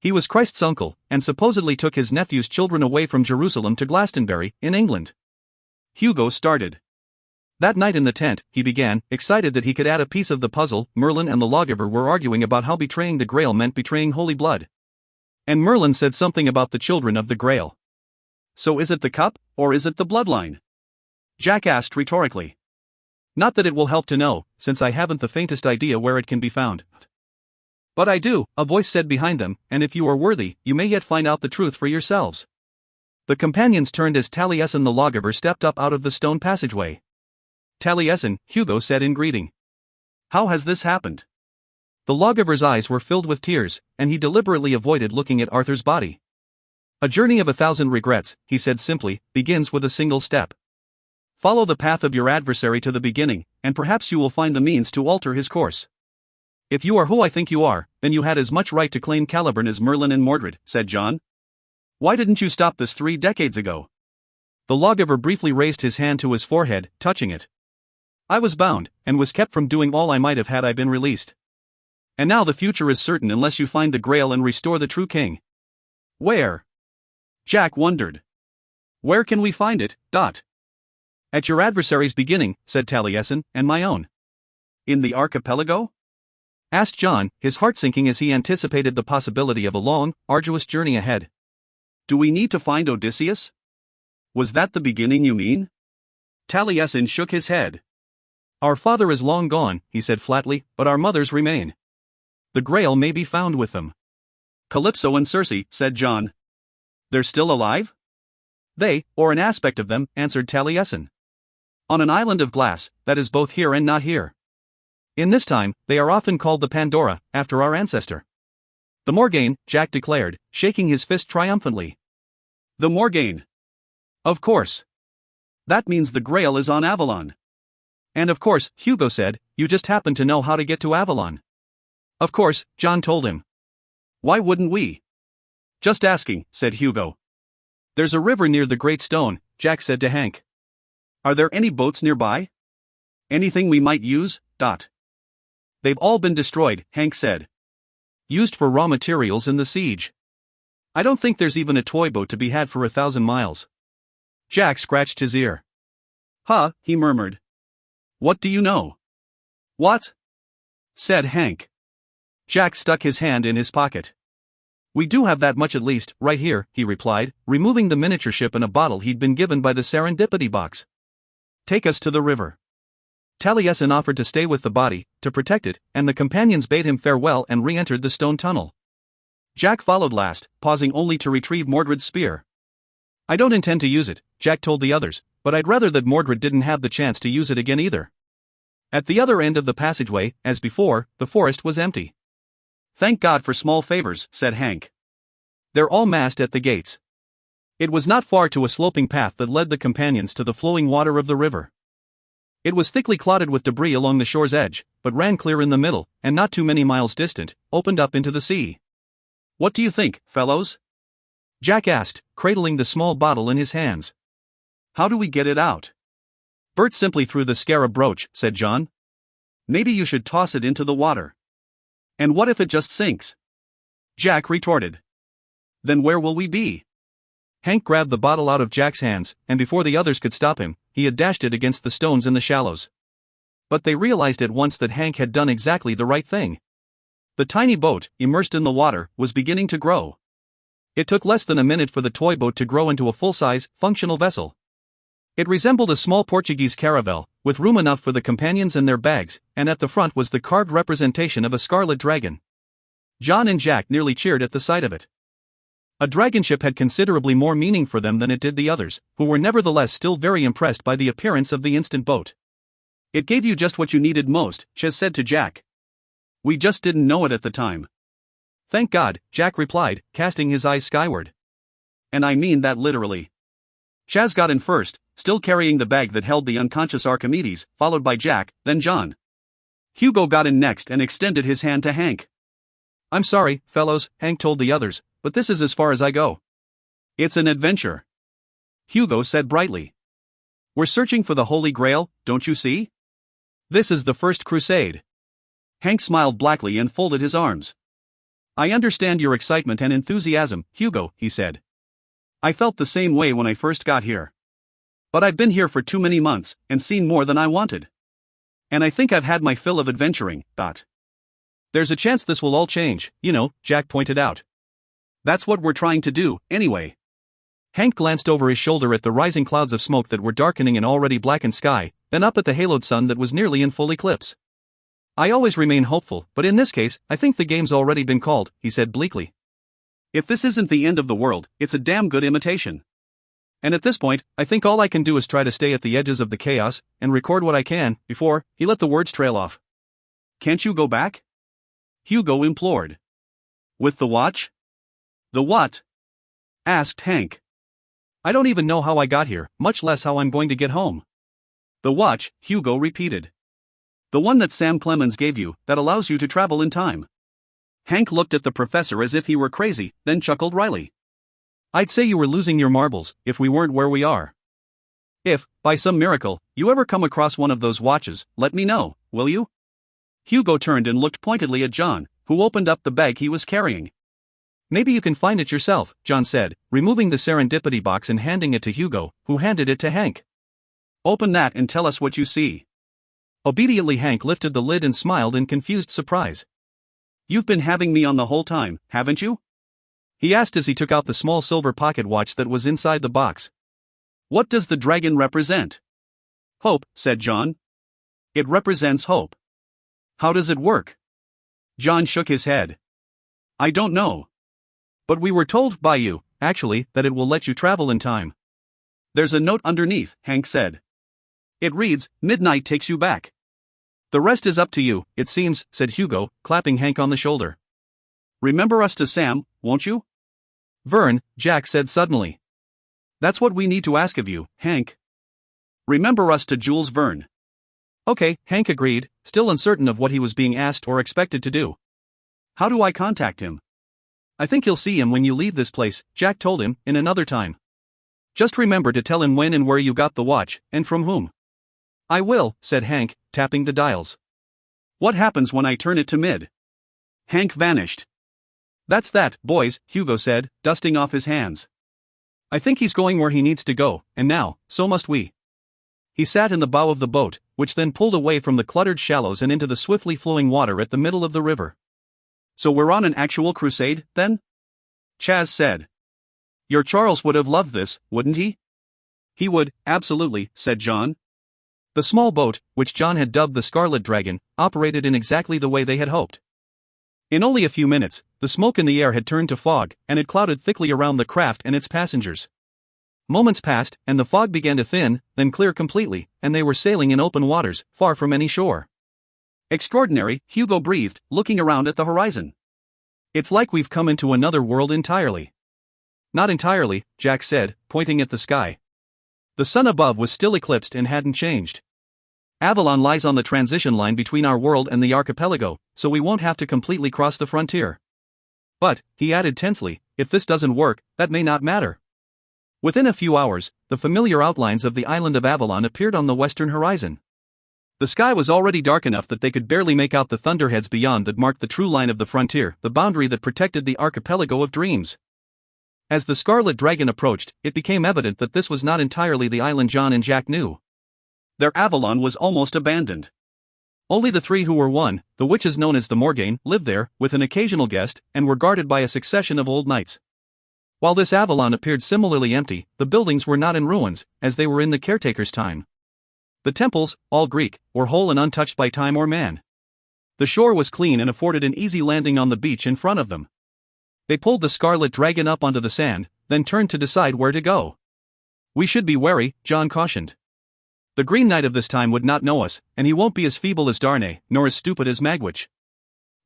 He was Christ's uncle, and supposedly took his nephew's children away from Jerusalem to Glastonbury, in England. Hugo started. That night in the tent, he began, excited that he could add a piece of the puzzle. Merlin and the lawgiver were arguing about how betraying the Grail meant betraying holy blood. And Merlin said something about the children of the Grail. So is it the cup, or is it the bloodline? Jack asked rhetorically. Not that it will help to know, since I haven't the faintest idea where it can be found. But I do, a voice said behind them, and if you are worthy, you may yet find out the truth for yourselves. The companions turned as Taliesin the lawgiver stepped up out of the stone passageway. Taliesin, Hugo said in greeting. How has this happened? The lawgiver's eyes were filled with tears, and he deliberately avoided looking at Arthur's body. A journey of 1,000 regrets, he said simply, begins with a single step. Follow the path of your adversary to the beginning, and perhaps you will find the means to alter his course. If you are who I think you are, then you had as much right to claim Caliburn as Merlin and Mordred, said John. Why didn't you stop this 3 decades ago? The lawgiver briefly raised his hand to his forehead, touching it. I was bound, and was kept from doing all I might have had I been released. And now the future is certain unless you find the Grail and restore the true king. Where? Jack wondered. Where can we find it? At your adversary's beginning, said Taliesin, and my own. In the Archipelago? Asked John, his heart sinking as he anticipated the possibility of a long, arduous journey ahead. Do we need to find Odysseus? Was that the beginning you mean? Taliesin shook his head. Our father is long gone, he said flatly, but our mothers remain. The Grail may be found with them. Calypso and Circe, said John. They're still alive? They, or an aspect of them, answered Taliesin. On an island of glass, that is both here and not here. In this time, they are often called the Pandora, after our ancestor. The Morgaine, Jack declared, shaking his fist triumphantly. The Morgaine. Of course. That means the Grail is on Avalon. And of course, Hugo said, you just happen to know how to get to Avalon. Of course, John told him. Why wouldn't we? Just asking, said Hugo. There's a river near the Great Stone, Jack said to Hank. Are there any boats nearby? Anything we might use? They've all been destroyed, Hank said. Used for raw materials in the siege. I don't think there's even a toy boat to be had for 1,000 miles. Jack scratched his ear. Huh, he murmured. What do you know? What? Said Hank. Jack stuck his hand in his pocket. We do have that much at least, right here, he replied, removing the miniature ship and a bottle he'd been given by the serendipity box. Take us to the river. Taliesin offered to stay with the body, to protect it, and the companions bade him farewell and re-entered the stone tunnel. Jack followed last, pausing only to retrieve Mordred's spear. I don't intend to use it, Jack told the others, but I'd rather that Mordred didn't have the chance to use it again either. At the other end of the passageway, as before, the forest was empty. Thank God for small favors, said Hank. They're all massed at the gates. It was not far to a sloping path that led the companions to the flowing water of the river. It was thickly clotted with debris along the shore's edge, but ran clear in the middle, and not too many miles distant, opened up into the sea. What do you think, fellows? Jack asked, cradling the small bottle in his hands. How do we get it out? Bert simply threw the scarab brooch, said John. Maybe you should toss it into the water. And what if it just sinks? Jack retorted. Then where will we be? Hank grabbed the bottle out of Jack's hands, and before the others could stop him, he had dashed it against the stones in the shallows. But they realized at once that Hank had done exactly the right thing. The tiny boat, immersed in the water, was beginning to grow. It took less than a minute for the toy boat to grow into a full-size, functional vessel. It resembled a small Portuguese caravel, with room enough for the companions and their bags, and at the front was the carved representation of a scarlet dragon. John and Jack nearly cheered at the sight of it. A dragon ship had considerably more meaning for them than it did the others, who were nevertheless still very impressed by the appearance of the instant boat. It gave you just what you needed most, Ches said to Jack. We just didn't know it at the time. Thank God, Jack replied, casting his eyes skyward. And I mean that literally. Chaz got in first, still carrying the bag that held the unconscious Archimedes, followed by Jack, then John. Hugo got in next and extended his hand to Hank. I'm sorry, fellows, Hank told the others, but this is as far as I go. It's an adventure, Hugo said brightly. We're searching for the Holy Grail, don't you see? This is the first crusade. Hank smiled blackly and folded his arms. I understand your excitement and enthusiasm, Hugo, he said. I felt the same way when I first got here. But I've been here for too many months, and seen more than I wanted. And I think I've had my fill of adventuring, There's a chance this will all change, Jack pointed out. That's what we're trying to do, anyway. Hank glanced over his shoulder at the rising clouds of smoke that were darkening an already blackened sky, then up at the haloed sun that was nearly in full eclipse. I always remain hopeful, but in this case, I think the game's already been called, he said bleakly. If this isn't the end of the world, it's a damn good imitation. And at this point, I think all I can do is try to stay at the edges of the chaos, and record what I can, before he let the words trail off. Can't you go back? Hugo implored. With the watch? The what? Asked Hank. I don't even know how I got here, much less how I'm going to get home. The watch, Hugo repeated. The one that Sam Clemens gave you, that allows you to travel in time. Hank looked at the professor as if he were crazy, then chuckled wryly. I'd say you were losing your marbles, if we weren't where we are. If, by some miracle, you ever come across one of those watches, let me know, will you? Hugo turned and looked pointedly at John, who opened up the bag he was carrying. Maybe you can find it yourself, John said, removing the serendipity box and handing it to Hugo, who handed it to Hank. Open that and tell us what you see. Obediently Hank lifted the lid and smiled in confused surprise. You've been having me on the whole time, haven't you? He asked as he took out the small silver pocket watch that was inside the box. What does the dragon represent? Hope, said John. It represents hope. How does it work? John shook his head. I don't know. But we were told by you, actually, that it will let you travel in time. There's a note underneath, Hank said. It reads, midnight takes you back. The rest is up to you, it seems, said Hugo, clapping Hank on the shoulder. Remember us to Sam, won't you? Vern, Jack said suddenly. That's what we need to ask of you, Hank. Remember us to Jules Verne. Okay, Hank agreed, still uncertain of what he was being asked or expected to do. How do I contact him? I think you'll see him when you leave this place, Jack told him, in another time. Just remember to tell him when and where you got the watch, and from whom. I will, said Hank, tapping the dials. What happens when I turn it to mid? Hank vanished. That's that, boys, Hugo said, dusting off his hands. I think he's going where he needs to go, and now, so must we. He sat in the bow of the boat, which then pulled away from the cluttered shallows and into the swiftly flowing water at the middle of the river. So we're on an actual crusade, then? Chaz said. Your Charles would have loved this, wouldn't he? He would, absolutely, said John. The small boat, which John had dubbed the Scarlet Dragon, operated in exactly the way they had hoped. In only a few minutes, the smoke in the air had turned to fog, and it clouded thickly around the craft and its passengers. Moments passed, and the fog began to thin, then clear completely, and they were sailing in open waters, far from any shore. Extraordinary, Hugo breathed, looking around at the horizon. It's like we've come into another world entirely. Not entirely, Jack said, pointing at the sky. The sun above was still eclipsed and hadn't changed. Avalon lies on the transition line between our world and the archipelago, so we won't have to completely cross the frontier. But, he added tensely, if this doesn't work, that may not matter. Within a few hours, the familiar outlines of the island of Avalon appeared on the western horizon. The sky was already dark enough that they could barely make out the thunderheads beyond that marked the true line of the frontier, the boundary that protected the archipelago of dreams. As the Scarlet Dragon approached, it became evident that this was not entirely the island John and Jack knew. Their Avalon was almost abandoned. Only the three who were one, the witches known as the Morgaine, lived there, with an occasional guest, and were guarded by a succession of old knights. While this Avalon appeared similarly empty, the buildings were not in ruins, as they were in the caretaker's time. The temples, all Greek, were whole and untouched by time or man. The shore was clean and afforded an easy landing on the beach in front of them. They pulled the scarlet dragon up onto the sand, then turned to decide where to go. We should be wary, John cautioned. The Green Knight of this time would not know us, and he won't be as feeble as Darnay, nor as stupid as Magwitch.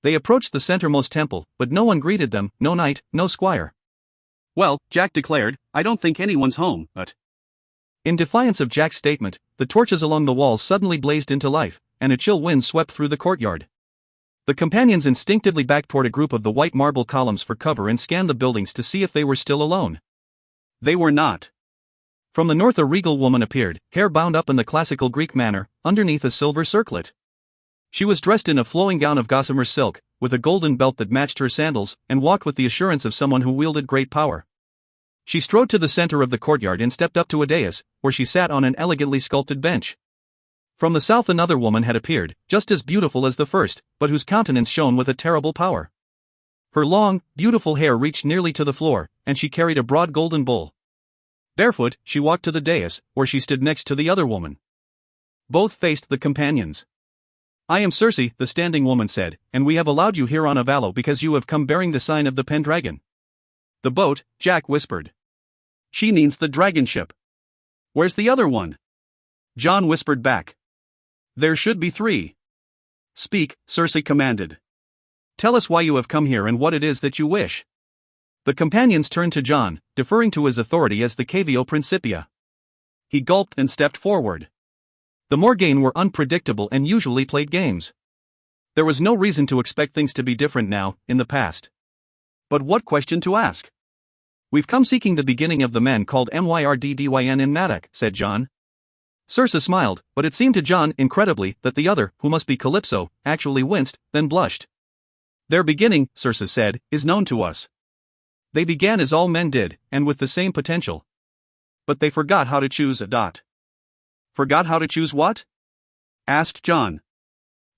They approached the centermost temple, but no one greeted them, no knight, no squire. Well, Jack declared, I don't think anyone's home, but... In defiance of Jack's statement, the torches along the walls suddenly blazed into life, and a chill wind swept through the courtyard. The companions instinctively backed toward a group of the white marble columns for cover and scanned the buildings to see if they were still alone. They were not. From the north a regal woman appeared, hair bound up in the classical Greek manner, underneath a silver circlet. She was dressed in a flowing gown of gossamer silk, with a golden belt that matched her sandals, and walked with the assurance of someone who wielded great power. She strode to the center of the courtyard and stepped up to a dais, where she sat on an elegantly sculpted bench. From the south another woman had appeared, just as beautiful as the first, but whose countenance shone with a terrible power. Her long, beautiful hair reached nearly to the floor, and she carried a broad golden bowl. Barefoot, she walked to the dais, where she stood next to the other woman. Both faced the companions. I am Circe, the standing woman said, and we have allowed you here on Avalo because you have come bearing the sign of the Pendragon. The boat, Jack whispered. She means the dragon ship. Where's the other one? John whispered back. There should be 3. Speak, Circe commanded. Tell us why you have come here and what it is that you wish. The companions turned to John, deferring to his authority as the Cavio Principia. He gulped and stepped forward. The Morgaine were unpredictable and usually played games. There was no reason to expect things to be different now, in the past. But what question to ask? We've come seeking the beginning of the men called Myrddyn in Madoc, said John. Circe smiled, but it seemed to John, incredibly, that the other, who must be Calypso, actually winced, then blushed. Their beginning, Circe said, is known to us. They began as all men did, and with the same potential. But they forgot how to choose a dot. Forgot how to choose what? Asked John.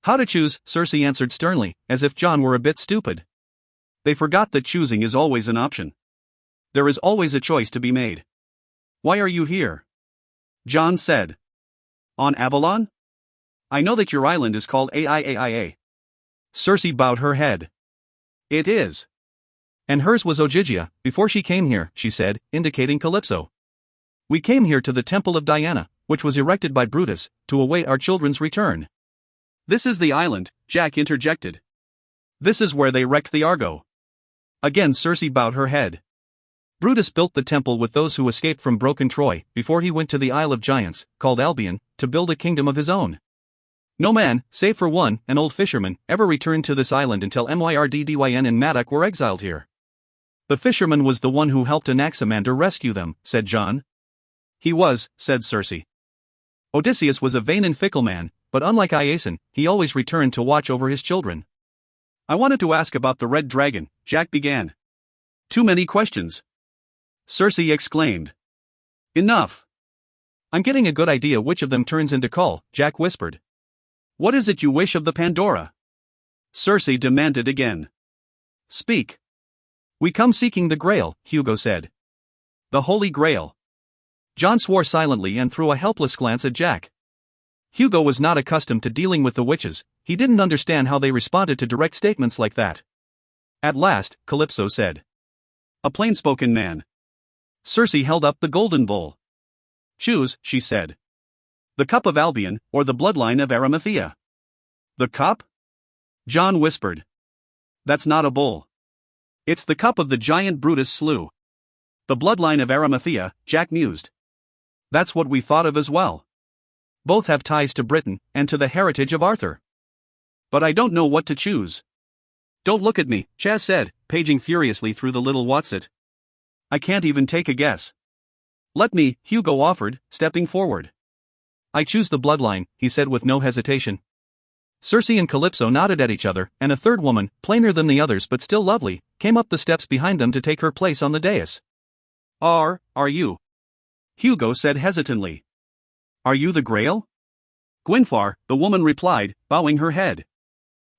How to choose, Circe answered sternly, as if John were a bit stupid. They forgot that choosing is always an option. There is always a choice to be made. Why are you here? John said. On Avalon? I know that your island is called Aiaia. Circe bowed her head. It is. And hers was Ogygia, before she came here, she said, indicating Calypso. We came here to the temple of Diana, which was erected by Brutus, to await our children's return. This is the island, Jack interjected. This is where they wrecked the Argo. Again Circe bowed her head. Brutus built the temple with those who escaped from broken Troy, before he went to the Isle of Giants, called Albion, to build a kingdom of his own. No man, save for one, an old fisherman, ever returned to this island until Myrddyn and Madoc were exiled here. The fisherman was the one who helped Anaximander rescue them, said John. He was, said Circe. Odysseus was a vain and fickle man, but unlike Iason, he always returned to watch over his children. I wanted to ask about the red dragon, Jack began. Too many questions. Circe exclaimed. Enough. I'm getting a good idea which of them turns into coal, Jack whispered. What is it you wish of the Pandora? Circe demanded again. Speak. We come seeking the Grail, Hugo said. The Holy Grail. John swore silently and threw a helpless glance at Jack. Hugo was not accustomed to dealing with the witches, he didn't understand how they responded to direct statements like that. At last, Calypso said. A plain-spoken man. Circe held up the golden bowl. Choose, she said. The cup of Albion, or the bloodline of Arimathea. The cup? John whispered. That's not a bowl. It's the cup of the giant Brutus slew. The bloodline of Arimathea, Jack mused. That's what we thought of as well. Both have ties to Britain, and to the heritage of Arthur. But I don't know what to choose. Don't look at me, Chaz said, paging furiously through the little Whatsit. I can't even take a guess. Let me, Hugo offered, stepping forward. I choose the bloodline, he said with no hesitation. Circe and Calypso nodded at each other, and a third woman, plainer than the others but still lovely, came up the steps behind them to take her place on the dais. Are you? Hugo said hesitantly. Are you the Grail? Gwynfar, the woman replied, bowing her head.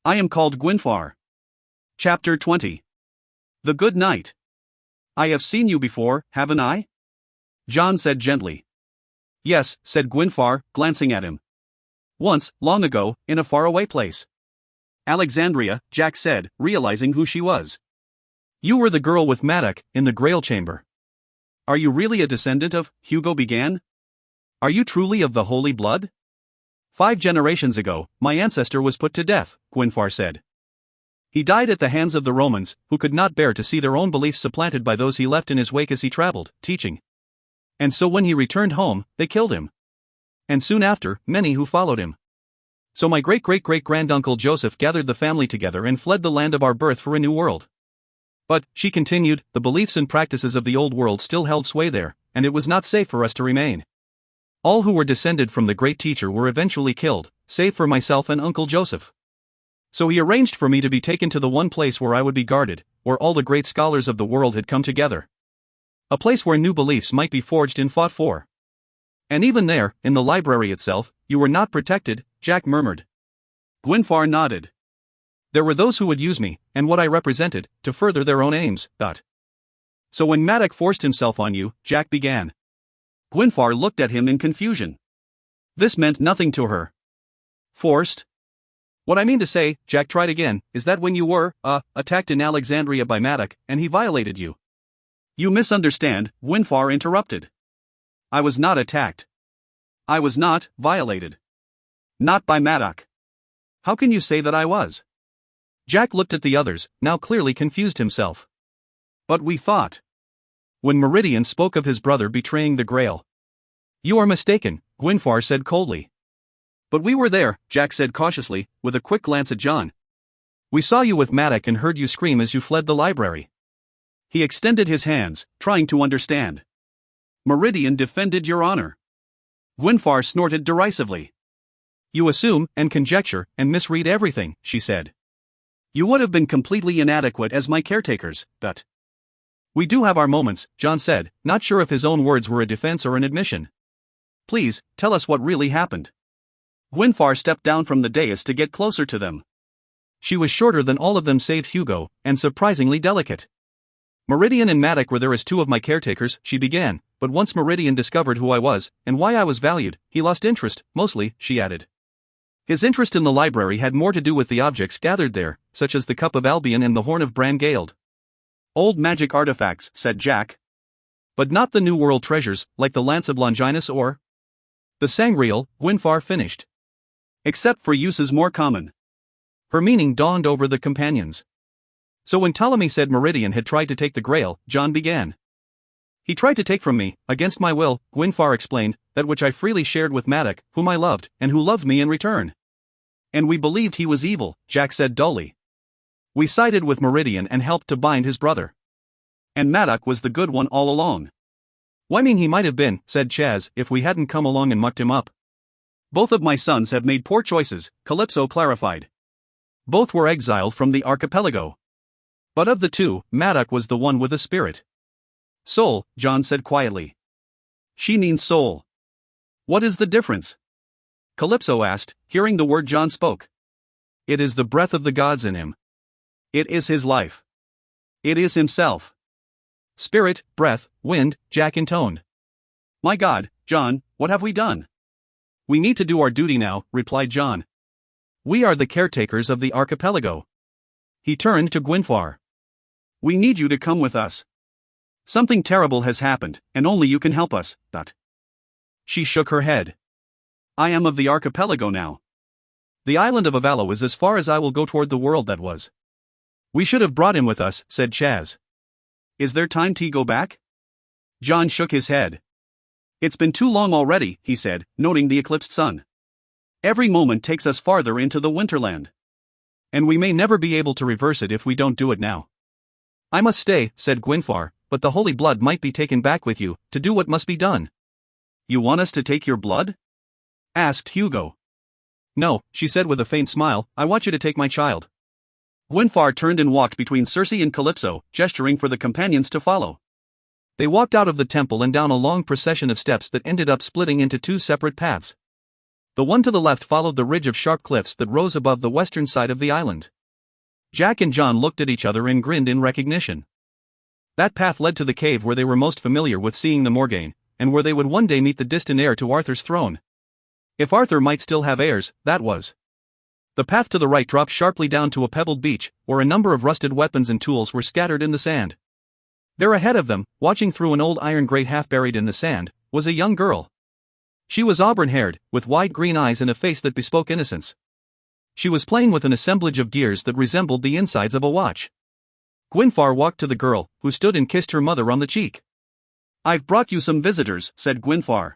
I am called Gwynfar. Chapter 20. The Good Night. I have seen you before, haven't I? John said gently. Yes, said Gwynfar, glancing at him. Once, long ago, in a faraway place. Alexandria, Jack said, realizing who she was. You were the girl with Maddock, in the Grail Chamber. Are you really a descendant of, Hugo began? Are you truly of the holy blood? 5 generations ago, my ancestor was put to death, Gwynfor said. He died at the hands of the Romans, who could not bear to see their own beliefs supplanted by those he left in his wake as he traveled, teaching. And so when he returned home, they killed him. And soon after, many who followed him. So my great-great-great-granduncle Joseph gathered the family together and fled the land of our birth for a new world. But, she continued, the beliefs and practices of the old world still held sway there, and it was not safe for us to remain. All who were descended from the great teacher were eventually killed, save for myself and Uncle Joseph. So he arranged for me to be taken to the one place where I would be guarded, where all the great scholars of the world had come together. A place where new beliefs might be forged and fought for. And even there, in the library itself, you were not protected, Jack murmured. Gwynfor nodded. There were those who would use me, and what I represented, to further their own aims. So when Maddock forced himself on you, Jack began. Gwynfor looked at him in confusion. This meant nothing to her. Forced? What I mean to say, Jack tried again, is that when you were, attacked in Alexandria by Maddock, and he violated you. You misunderstand, Gwynfor interrupted. I was not attacked. I was not violated. Not by Maddock. How can you say that I was? Jack looked at the others, now clearly confused himself. But we thought. When Meridian spoke of his brother betraying the Grail. You are mistaken, Gwynfor said coldly. But we were there, Jack said cautiously, with a quick glance at John. We saw you with Maddock and heard you scream as you fled the library. He extended his hands, trying to understand. Meridian defended your honor. Gwynfor snorted derisively. You assume, and conjecture, and misread everything, she said. You would have been completely inadequate as my caretakers, but. We do have our moments, John said, not sure if his own words were a defense or an admission. Please, tell us what really happened. Gwynfor stepped down from the dais to get closer to them. She was shorter than all of them save Hugo, and surprisingly delicate. Meridian and Maddock were there as 2 of my caretakers, she began, but once Meridian discovered who I was, and why I was valued, he lost interest, mostly, she added. His interest in the library had more to do with the objects gathered there, such as the Cup of Albion and the Horn of Bran Gaeld. Old magic artifacts, said Jack. But not the New World treasures, like the Lance of Longinus or the Sangreal, Gwynfor finished. Except for uses more common. Her meaning dawned over the companions. So when Ptolemy said Meridian had tried to take the Grail, John began. He tried to take from me, against my will, Gwynfor explained, that which I freely shared with Maddock, whom I loved, and who loved me in return. And we believed he was evil, Jack said dully. We sided with Meridian and helped to bind his brother. And Maddock was the good one all along. Why mean he might have been, said Chaz, if we hadn't come along and mucked him up. Both of my sons have made poor choices, Calypso clarified. Both were exiled from the Archipelago. But of the 2, Maddock was the one with a spirit. Soul, John said quietly. She means soul. What is the difference? Calypso asked, hearing the word John spoke. It is the breath of the gods in him. It is his life. It is himself. Spirit, breath, wind, Jack intoned. My God, John, what have we done? We need to do our duty now, replied John. We are the caretakers of the archipelago. He turned to Gwynfor. We need you to come with us. Something terrible has happened, and only you can help us, She shook her head. I am of the archipelago now. The island of Avalo is as far as I will go toward the world that was. We should have brought him with us, said Chaz. Is there time to go back? John shook his head. It's been too long already, he said, noting the eclipsed sun. Every moment takes us farther into the Winterland. And we may never be able to reverse it if we don't do it now. I must stay, said Gwynfor, but the holy blood might be taken back with you, to do what must be done. You want us to take your blood? Asked Hugo. No, she said with a faint smile, I want you to take my child. Gwynfor turned and walked between Circe and Calypso, gesturing for the companions to follow. They walked out of the temple and down a long procession of steps that ended up splitting into 2 separate paths. The one to the left followed the ridge of sharp cliffs that rose above the western side of the island. Jack and John looked at each other and grinned in recognition. That path led to the cave where they were most familiar with seeing the Morgaine, and where they would one day meet the distant heir to Arthur's throne. If Arthur might still have heirs, that was. The path to the right dropped sharply down to a pebbled beach, where a number of rusted weapons and tools were scattered in the sand. There ahead of them, watching through an old iron grate half buried in the sand, was a young girl. She was auburn-haired, with wide green eyes and a face that bespoke innocence. She was playing with an assemblage of gears that resembled the insides of a watch. Gwynfor walked to the girl, who stood and kissed her mother on the cheek. "I've brought you some visitors," said Gwynfor.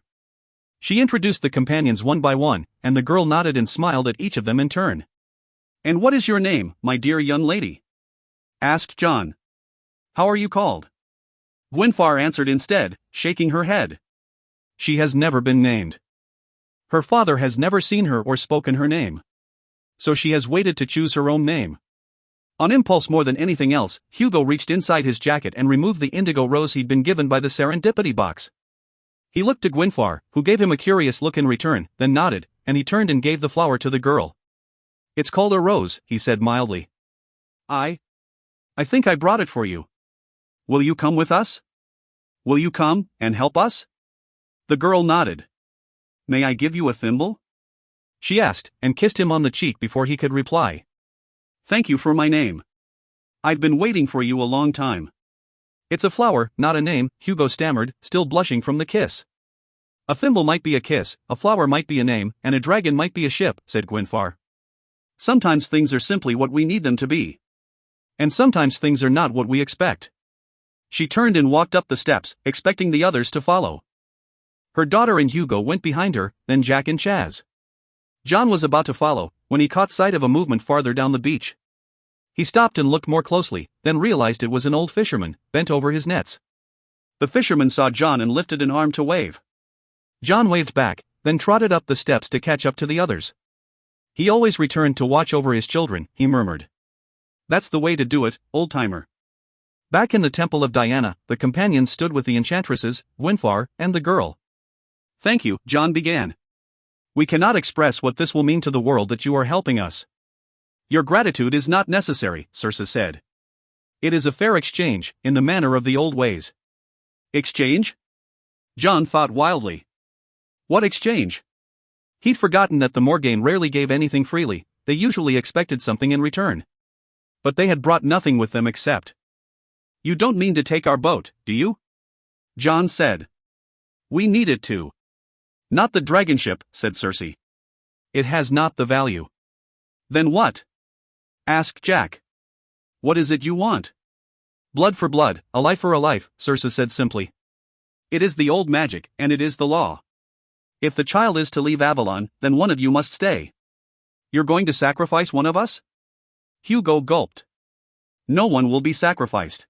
She introduced the companions one by one, and the girl nodded and smiled at each of them in turn. "And what is your name, my dear young lady?" asked John. "How are you called?" Gwynfor answered instead, shaking her head. She has never been named. Her father has never seen her or spoken her name. So she has waited to choose her own name. On impulse more than anything else, Hugo reached inside his jacket and removed the indigo rose he'd been given by the serendipity box. He looked to Gwynfor, who gave him a curious look in return, then nodded, and he turned and gave the flower to the girl. "It's called a rose," he said mildly. I think I brought it for you. Will you come with us? Will you come and help us?" The girl nodded. "May I give you a thimble?" she asked, and kissed him on the cheek before he could reply. "Thank you for my name. I've been waiting for you a long time." "It's a flower, not a name," Hugo stammered, still blushing from the kiss. "A thimble might be a kiss, a flower might be a name, and a dragon might be a ship," said Gwynfor. "Sometimes things are simply what we need them to be. And sometimes things are not what we expect." She turned and walked up the steps, expecting the others to follow. Her daughter and Hugo went behind her, then Jack and Chaz. John was about to follow, when he caught sight of a movement farther down the beach. He stopped and looked more closely, then realized it was an old fisherman, bent over his nets. The fisherman saw John and lifted an arm to wave. John waved back, then trotted up the steps to catch up to the others. He always returned to watch over his children, he murmured. "That's the way to do it, old-timer." Back in the Temple of Diana, the companions stood with the enchantresses, Gwynfor, and the girl. "Thank you," John began. "We cannot express what this will mean to the world that you are helping us." "Your gratitude is not necessary," Circe said. "It is a fair exchange, in the manner of the old ways." "Exchange?" John thought wildly. "What exchange?" He'd forgotten that the Morgaine rarely gave anything freely, they usually expected something in return. But they had brought nothing with them except. "You don't mean to take our boat, do you?" John said. "We need it to." "Not the dragon ship," said Circe. "It has not the value." "Then what?" asked Jack. "What is it you want?" "Blood for blood, a life for a life," Circe said simply. "It is the old magic, and it is the law. If the child is to leave Avalon, then one of you must stay." "You're going to sacrifice one of us?" Hugo gulped. "No one will be sacrificed."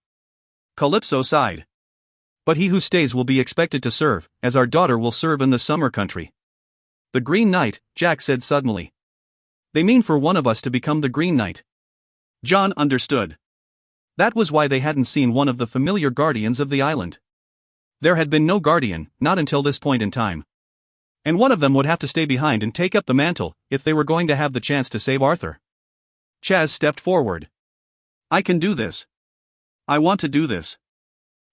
Calypso sighed. "But he who stays will be expected to serve, as our daughter will serve in the summer country." "The Green Knight," Jack said suddenly. "They mean for one of us to become the Green Knight." John understood. That was why they hadn't seen one of the familiar guardians of the island. There had been no guardian, not until this point in time. And one of them would have to stay behind and take up the mantle, if they were going to have the chance to save Arthur. Chaz stepped forward. "I can do this. I want to do this."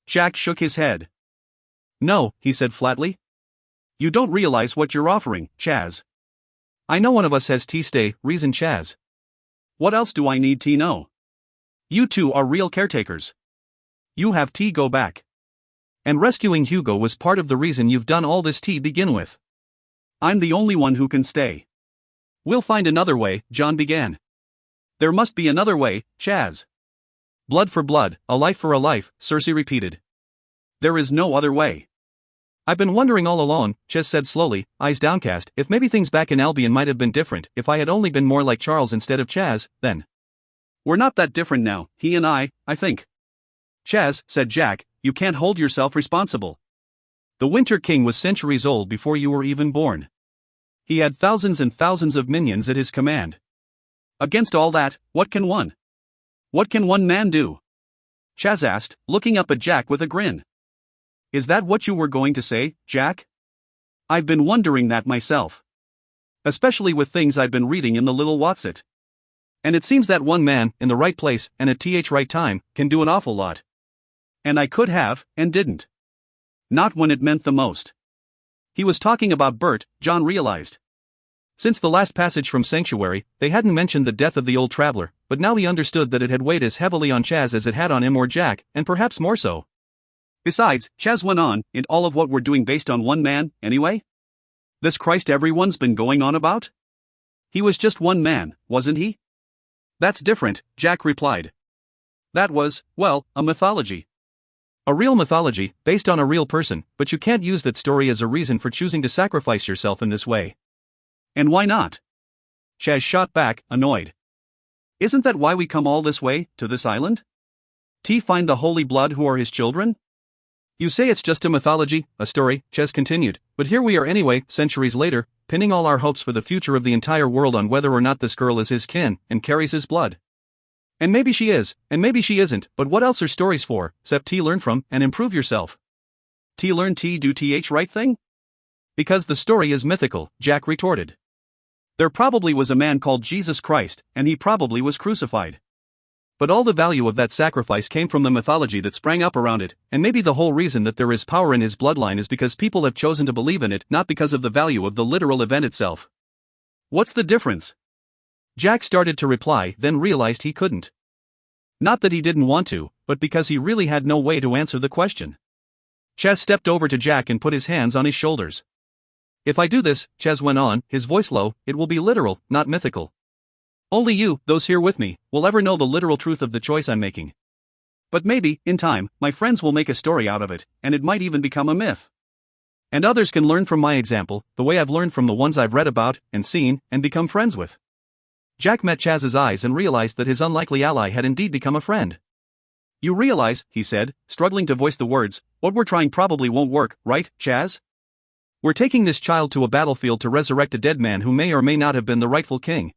Jack shook his head. "No," he said flatly. "You don't realize what you're offering, Chaz." "I know one of us has tea stay," reasoned Chaz. "What else do I need to know? You two are real caretakers. You have tea go back." "And rescuing Hugo was part of the reason you've done all this tea begin with." "I'm the only one who can stay." "We'll find another way," John began. "There must be another way, Chaz." "Blood for blood, a life for a life," Circe repeated. "There is no other way." "I've been wondering all along," Chaz said slowly, eyes downcast, "if maybe things back in Albion might have been different, if I had only been more like Charles instead of Chaz, then." "We're not that different now, he and I think." "Chaz," said Jack, "you can't hold yourself responsible. The Winter King was centuries old before you were even born. He had thousands and thousands of minions at his command. Against all that, what can one man do?" Chaz asked, looking up at Jack with a grin. "Is that what you were going to say, Jack?" "I've been wondering that myself. Especially with things I've been reading in the Little Whatsit. And it seems that one man, in the right place, and at right time, can do an awful lot. And I could have, and didn't. Not when it meant the most." He was talking about Bert, John realized. Since the last passage from Sanctuary, they hadn't mentioned the death of the old traveler, but now he understood that it had weighed as heavily on Chaz as it had on him or Jack, and perhaps more so. Besides, Chaz went on, isn't all of what we're doing based on one man, anyway? This Christ everyone's been going on about? He was just one man, wasn't he? That's different, Jack replied. That was, well, a mythology. A real mythology, based on a real person, but you can't use that story as a reason for choosing to sacrifice yourself in this way. And why not? Chaz shot back, annoyed. Isn't that why we come all this way, to this island? To find the holy blood who are his children? You say it's just a mythology, a story, Chaz continued, but here we are anyway, centuries later, pinning all our hopes for the future of the entire world on whether or not this girl is his kin, and carries his blood. And maybe she is, and maybe she isn't, but what else are stories for, except to learn from, and improve yourself? To learn to do th right thing? Because the story is mythical, Jack retorted. There probably was a man called Jesus Christ, and he probably was crucified. But all the value of that sacrifice came from the mythology that sprang up around it, and maybe the whole reason that there is power in his bloodline is because people have chosen to believe in it, not because of the value of the literal event itself. What's the difference? Jack started to reply, then realized he couldn't. Not that he didn't want to, but because he really had no way to answer the question. Chaz stepped over to Jack and put his hands on his shoulders. If I do this, Chaz went on, his voice low, it will be literal, not mythical. Only you, those here with me, will ever know the literal truth of the choice I'm making. But maybe, in time, my friends will make a story out of it, and it might even become a myth. And others can learn from my example, the way I've learned from the ones I've read about, and seen, and become friends with. Jack met Chaz's eyes and realized that his unlikely ally had indeed become a friend. You realize, he said, struggling to voice the words, what we're trying probably won't work, right, Chaz? We're taking this child to a battlefield to resurrect a dead man who may or may not have been the rightful king.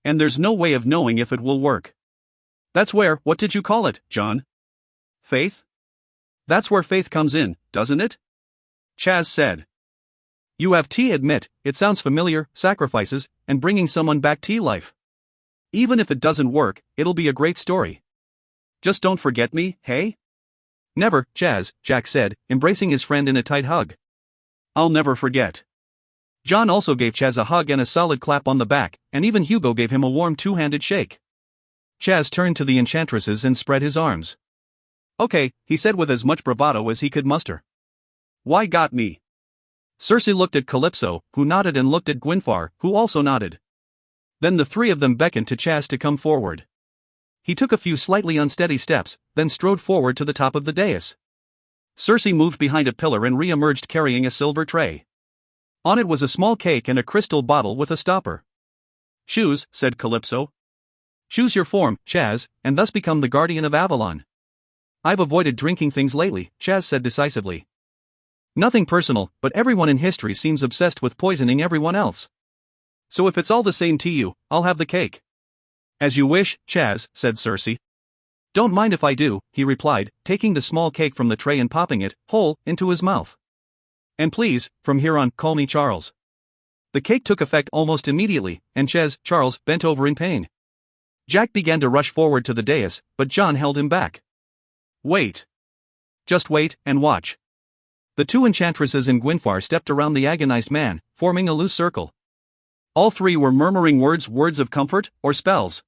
And there's no way of knowing if it will work. That's where, what did you call it, John? Faith? That's where faith comes in, doesn't it? Chaz said. You have to admit, it sounds familiar, sacrifices, and bringing someone back to life. Even if it doesn't work, it'll be a great story. Just don't forget me, hey? Never, Chaz, Jack said, embracing his friend in a tight hug. I'll never forget. John also gave Chaz a hug and a solid clap on the back, and even Hugo gave him a warm two-handed shake. Chaz turned to the enchantresses and spread his arms. Okay, he said with as much bravado as he could muster. Why got me? Circe looked at Calypso, who nodded, and looked at Gwynfar, who also nodded. Then the three of them beckoned to Chaz to come forward. He took a few slightly unsteady steps, then strode forward to the top of the dais. Circe moved behind a pillar and re-emerged carrying a silver tray. On it was a small cake and a crystal bottle with a stopper. Choose, said Calypso. Choose your form, Chaz, and thus become the guardian of Avalon. I've avoided drinking things lately, Chaz said decisively. Nothing personal, but everyone in history seems obsessed with poisoning everyone else. So if it's all the same to you, I'll have the cake. As you wish, Chaz, said Circe. Don't mind if I do, he replied, taking the small cake from the tray and popping it, whole, into his mouth. And please, from here on, call me Charles. The cake took effect almost immediately, and Charles, bent over in pain. Jack began to rush forward to the dais, but John held him back. Wait. Just wait, and watch. The two enchantresses and Gwynfar stepped around the agonized man, forming a loose circle. All three were murmuring words of comfort, or spells.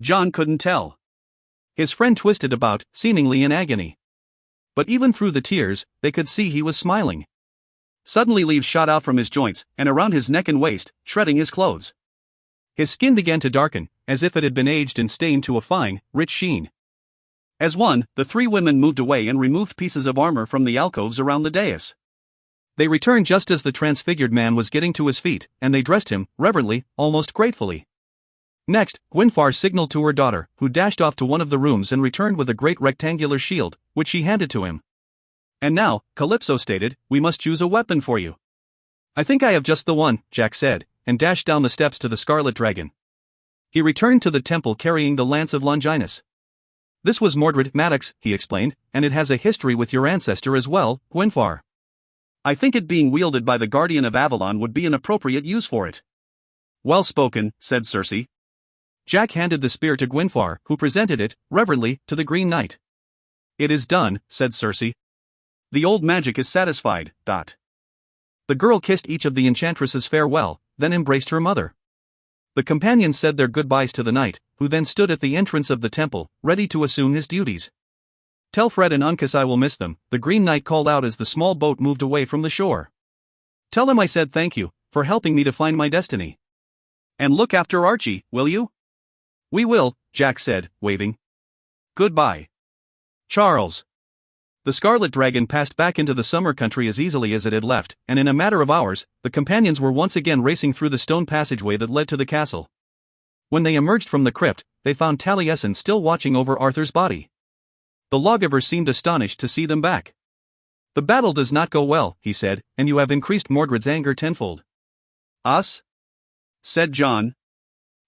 John couldn't tell. His friend twisted about, seemingly in agony. But even through the tears, they could see he was smiling. Suddenly leaves shot out from his joints, and around his neck and waist, shredding his clothes. His skin began to darken, as if it had been aged and stained to a fine, rich sheen. As one, the three women moved away and removed pieces of armor from the alcoves around the dais. They returned just as the transfigured man was getting to his feet, and they dressed him, reverently, almost gratefully. Next, Gwynfar signaled to her daughter, who dashed off to one of the rooms and returned with a great rectangular shield, which she handed to him. And now, Calypso stated, we must choose a weapon for you. I think I have just the one, Jack said, and dashed down the steps to the Scarlet Dragon. He returned to the temple carrying the Lance of Longinus. This was Mordred Maddox, he explained, and it has a history with your ancestor as well, Gwynfar. I think it being wielded by the Guardian of Avalon would be an appropriate use for it. Well spoken, said Circe. Jack handed the spear to Gwynfar, who presented it, reverently, to the Green Knight. It is done, said Circe. The old magic is satisfied. The girl kissed each of the enchantresses farewell, then embraced her mother. The companions said their goodbyes to the knight, who then stood at the entrance of the temple, ready to assume his duties. "Tell Fred and Uncas I will miss them," the Green Knight called out as the small boat moved away from the shore. "Tell them I said thank you, for helping me to find my destiny. And look after Archie, will you?" "We will," Jack said, waving. "Goodbye, Charles." The Scarlet Dragon passed back into the summer country as easily as it had left, and in a matter of hours, the companions were once again racing through the stone passageway that led to the castle. When they emerged from the crypt, they found Taliesin still watching over Arthur's body. The lawgiver seemed astonished to see them back. "The battle does not go well," he said, "and you have increased Mordred's anger tenfold." "Us?" said John.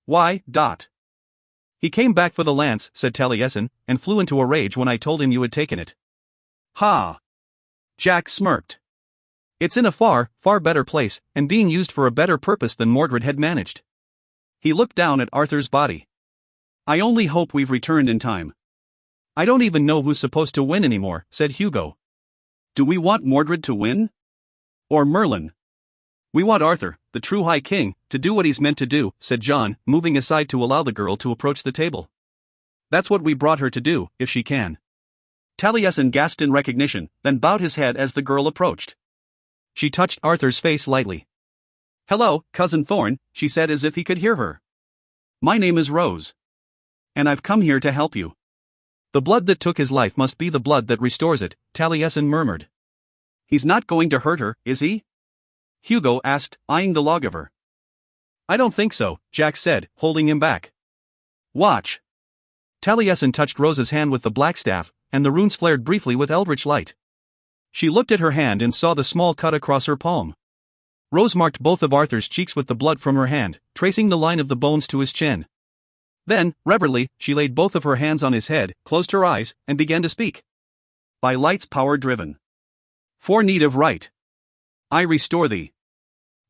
"Why, He came back for the lance," said Taliesin, "and flew into a rage when I told him you had taken it." "Ha!" Jack smirked. "It's in a far, far better place, and being used for a better purpose than Mordred had managed." He looked down at Arthur's body. "I only hope we've returned in time." "I don't even know who's supposed to win anymore," said Hugo. "Do we want Mordred to win? Or Merlin?" "We want Arthur, the true High King, to do what he's meant to do," said John, moving aside to allow the girl to approach the table. "That's what we brought her to do, if she can." Taliesin gasped in recognition, then bowed his head as the girl approached. She touched Arthur's face lightly. "Hello, Cousin Thorn," she said as if he could hear her. "My name is Rose. And I've come here to help you." "The blood that took his life must be the blood that restores it," Taliesin murmured. "He's not going to hurt her, is he?" Hugo asked, eyeing the lawgiver. "I don't think so," Jack said, holding him back. "Watch." Taliesin touched Rose's hand with the black staff, and the runes flared briefly with eldritch light. She looked at her hand and saw the small cut across her palm. Rose marked both of Arthur's cheeks with the blood from her hand, tracing the line of the bones to his chin. Then, reverently, she laid both of her hands on his head, closed her eyes, and began to speak. "By light's power driven. For need of right. I restore thee.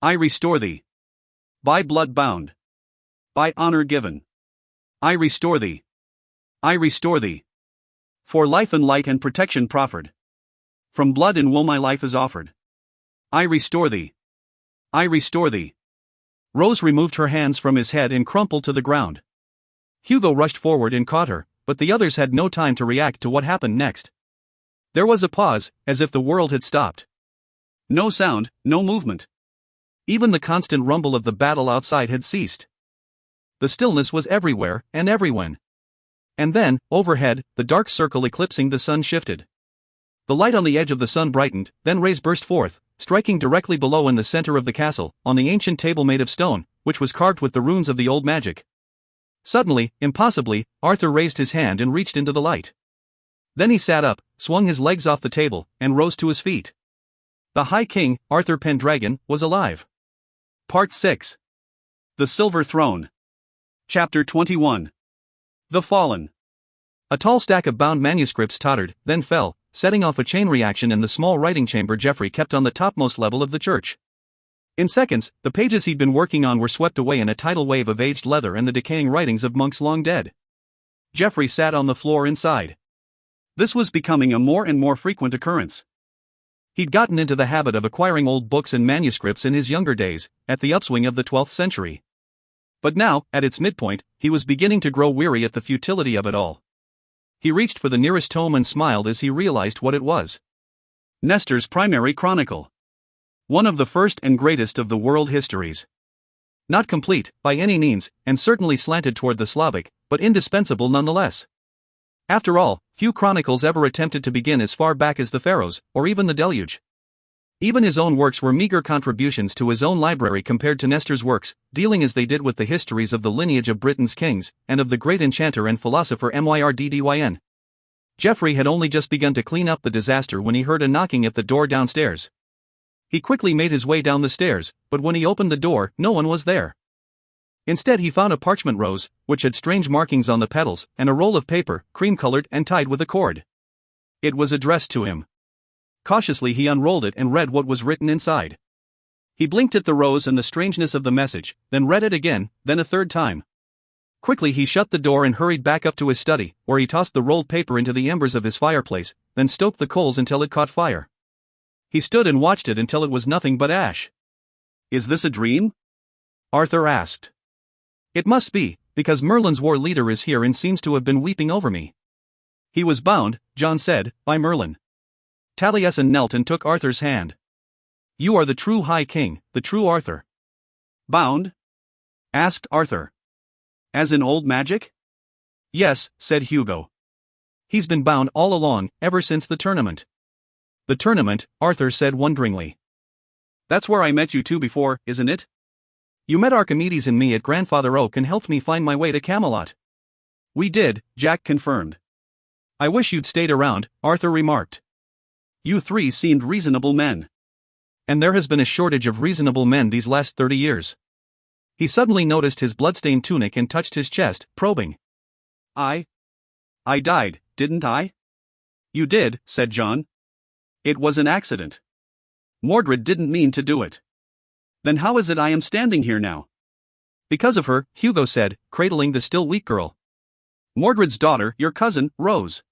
I restore thee. By blood bound. By honor given. I restore thee. I restore thee. For life and light and protection proffered. From blood and wool my life is offered. I restore thee. I restore thee." Rose removed her hands from his head and crumpled to the ground. Hugo rushed forward and caught her, but the others had no time to react to what happened next. There was a pause, as if the world had stopped. No sound, no movement. Even the constant rumble of the battle outside had ceased. The stillness was everywhere, and everywhen. And then, overhead, the dark circle eclipsing the sun shifted. The light on the edge of the sun brightened, then rays burst forth, striking directly below in the center of the castle, on the ancient table made of stone, which was carved with the runes of the old magic. Suddenly, impossibly, Arthur raised his hand and reached into the light. Then he sat up, swung his legs off the table, and rose to his feet. The High King, Arthur Pendragon, was alive. Part 6. The Silver Throne. Chapter 21. The Fallen. A tall stack of bound manuscripts tottered, then fell, setting off a chain reaction in the small writing chamber Geoffrey kept on the topmost level of the church. In seconds, the pages he'd been working on were swept away in a tidal wave of aged leather and the decaying writings of monks long dead. Geoffrey sat on the floor inside. This was becoming a more and more frequent occurrence. He'd gotten into the habit of acquiring old books and manuscripts in his younger days, at the upswing of the 12th century. But now, at its midpoint, he was beginning to grow weary at the futility of it all. He reached for the nearest tome and smiled as he realized what it was. Nestor's Primary Chronicle. One of the first and greatest of the world histories. Not complete, by any means, and certainly slanted toward the Slavic, but indispensable nonetheless. After all, few chronicles ever attempted to begin as far back as the Pharaohs, or even the Deluge. Even his own works were meager contributions to his own library compared to Nestor's works, dealing as they did with the histories of the lineage of Britain's kings, and of the great enchanter and philosopher Myrddyn. Geoffrey had only just begun to clean up the disaster when he heard a knocking at the door downstairs. He quickly made his way down the stairs, but when he opened the door, no one was there. Instead he found a parchment rose, which had strange markings on the petals, and a roll of paper, cream-colored and tied with a cord. It was addressed to him. Cautiously he unrolled it and read what was written inside. He blinked at the rose and the strangeness of the message, then read it again, then a third time. Quickly he shut the door and hurried back up to his study, where he tossed the rolled paper into the embers of his fireplace, then stoked the coals until it caught fire. He stood and watched it until it was nothing but ash. "Is this a dream?" Arthur asked. It must be, because Merlin's war leader is here and seems to have been weeping over me. He was bound, John said, by Merlin. Taliesin knelt and took Arthur's hand. You are the true High King, the true Arthur. Bound? Asked Arthur. As in old magic? Yes, said Hugo. He's been bound all along, ever since the tournament. The tournament, Arthur said wonderingly. That's where I met you two before, isn't it? You met Archimedes and me at Grandfather Oak and helped me find my way to Camelot. We did, Jack confirmed. I wish you'd stayed around, Arthur remarked. You three seemed reasonable men. And there has been a shortage of reasonable men these last 30 years. He suddenly noticed his bloodstained tunic and touched his chest, probing. I died, didn't I? You did, said John. It was an accident. Mordred didn't mean to do it. Then how is it I am standing here now? Because of her, Hugo said, cradling the still weak girl. Mordred's daughter, your cousin, Rose.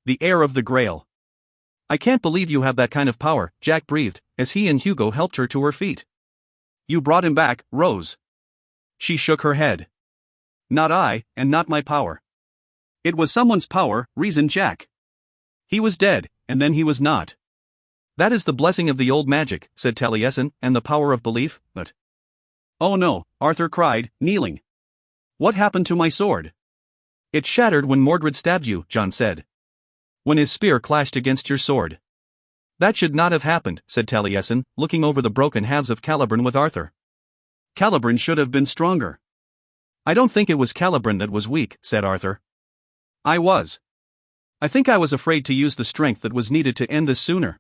The heir of the Grail. I can't believe you have that kind of power, Jack breathed, as he and Hugo helped her to her feet. You brought him back, Rose. She shook her head. Not I, and not my power. It was someone's power, reasoned Jack. He was dead, and then he was not. That is the blessing of the old magic, said Taliesin, and the power of belief, but... Oh no, Arthur cried, kneeling. What happened to my sword? It shattered when Mordred stabbed you, John said. When his spear clashed against your sword. That should not have happened, said Taliesin, looking over the broken halves of Caliban with Arthur. Caliban should have been stronger. I don't think it was Caliban that was weak, said Arthur. I was. I think I was afraid to use the strength that was needed to end this sooner.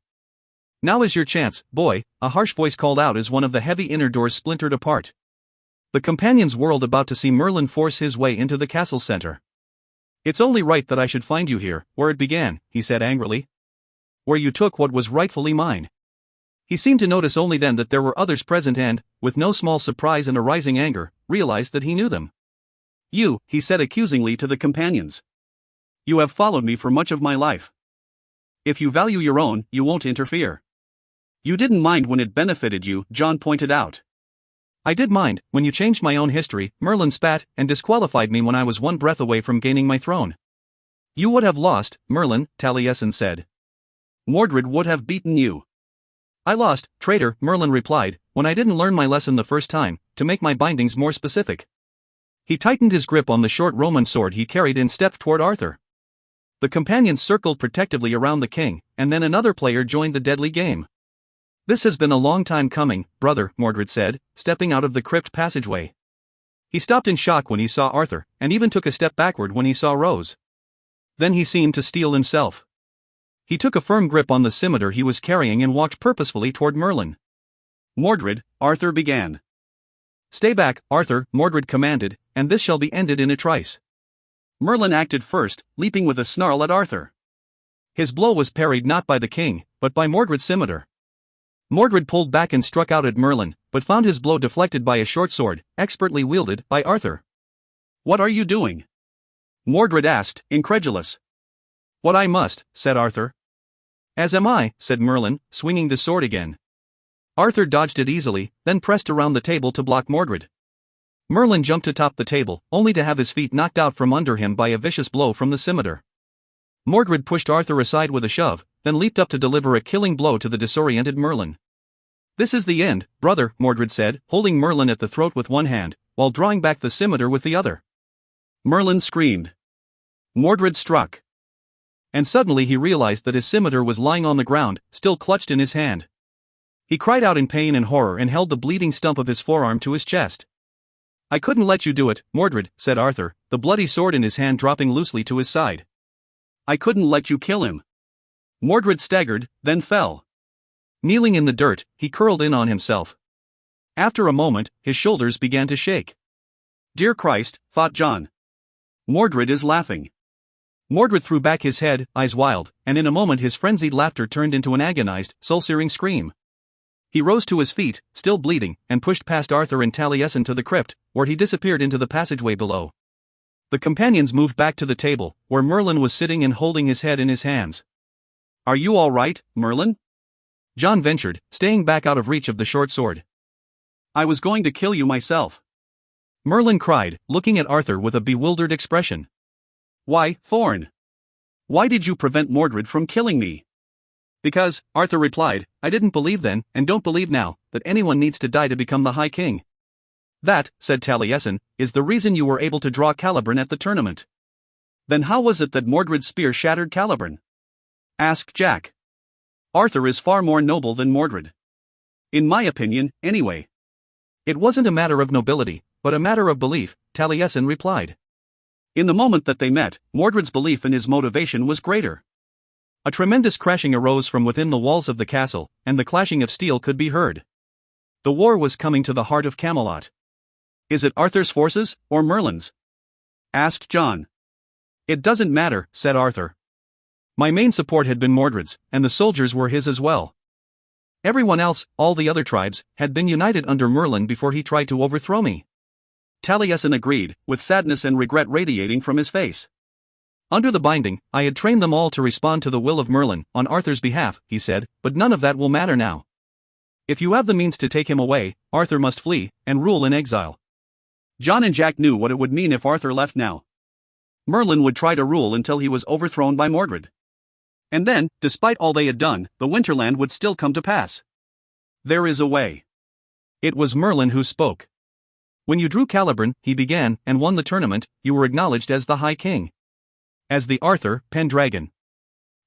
Now is your chance, boy, a harsh voice called out as one of the heavy inner doors splintered apart. The companions whirled about to see Merlin force his way into the castle center. It's only right that I should find you here, where it began, he said angrily. Where you took what was rightfully mine. He seemed to notice only then that there were others present and, with no small surprise and a rising anger, realized that he knew them. You, he said accusingly to the companions. You have followed me for much of my life. If you value your own, you won't interfere. You didn't mind when it benefited you, John pointed out. I did mind, when you changed my own history, Merlin spat, and disqualified me when I was one breath away from gaining my throne. You would have lost, Merlin, Taliesin said. Mordred would have beaten you. I lost, traitor, Merlin replied, when I didn't learn my lesson the first time, to make my bindings more specific. He tightened his grip on the short Roman sword he carried and stepped toward Arthur. The companions circled protectively around the king, and then another player joined the deadly game. This has been a long time coming, brother, Mordred said, stepping out of the crypt passageway. He stopped in shock when he saw Arthur, and even took a step backward when he saw Rose. Then he seemed to steel himself. He took a firm grip on the scimitar he was carrying and walked purposefully toward Merlin. Mordred, Arthur began. Stay back, Arthur, Mordred commanded, and this shall be ended in a trice. Merlin acted first, leaping with a snarl at Arthur. His blow was parried not by the king, but by Mordred's scimitar. Mordred pulled back and struck out at Merlin, but found his blow deflected by a short sword, expertly wielded by Arthur. What are you doing? Mordred asked, incredulous. What I must, said Arthur. As am I, said Merlin, swinging the sword again. Arthur dodged it easily, then pressed around the table to block Mordred. Merlin jumped atop the table, only to have his feet knocked out from under him by a vicious blow from the scimitar. Mordred pushed Arthur aside with a shove, then leaped up to deliver a killing blow to the disoriented Merlin. This is the end, brother, Mordred said, holding Merlin at the throat with one hand, while drawing back the scimitar with the other. Merlin screamed. Mordred struck. And suddenly he realized that his scimitar was lying on the ground, still clutched in his hand. He cried out in pain and horror and held the bleeding stump of his forearm to his chest. I couldn't let you do it, Mordred, said Arthur, the bloody sword in his hand dropping loosely to his side. I couldn't let you kill him. Mordred staggered, then fell. Kneeling in the dirt, he curled in on himself. After a moment, his shoulders began to shake. Dear Christ, thought John. Mordred is laughing. Mordred threw back his head, eyes wild, and in a moment his frenzied laughter turned into an agonized, soul-searing scream. He rose to his feet, still bleeding, and pushed past Arthur and Taliesin to the crypt, where he disappeared into the passageway below. The companions moved back to the table, where Merlin was sitting and holding his head in his hands. Are you all right, Merlin? John ventured, staying back out of reach of the short sword. I was going to kill you myself," Merlin cried, looking at Arthur with a bewildered expression. "Why, Thorn? Why did you prevent Mordred from killing me?" "Because," Arthur replied, "I didn't believe then, and don't believe now, that anyone needs to die to become the High King." "That," said Taliesin, "is the reason you were able to draw Caliban at the tournament." "Then how was it that Mordred's spear shattered Caliban?" asked Jack. "Arthur is far more noble than Mordred. In my opinion, anyway." "It wasn't a matter of nobility, but a matter of belief," Taliesin replied. In the moment that they met, Mordred's belief in his motivation was greater. A tremendous crashing arose from within the walls of the castle, and the clashing of steel could be heard. The war was coming to the heart of Camelot. "Is it Arthur's forces, or Merlin's?" asked John. "It doesn't matter," said Arthur. "My main support had been Mordred's, and the soldiers were his as well. Everyone else, all the other tribes, had been united under Merlin before he tried to overthrow me." Taliesin agreed, with sadness and regret radiating from his face. "Under the binding, I had trained them all to respond to the will of Merlin, on Arthur's behalf," he said, "but none of that will matter now. If you have the means to take him away, Arthur must flee, and rule in exile." John and Jack knew what it would mean if Arthur left now. Merlin would try to rule until he was overthrown by Mordred. And then, despite all they had done, the Winterland would still come to pass. "There is a way." It was Merlin who spoke. "When you drew Caliban," he began, "and won the tournament, you were acknowledged as the High King. As the Arthur, Pendragon.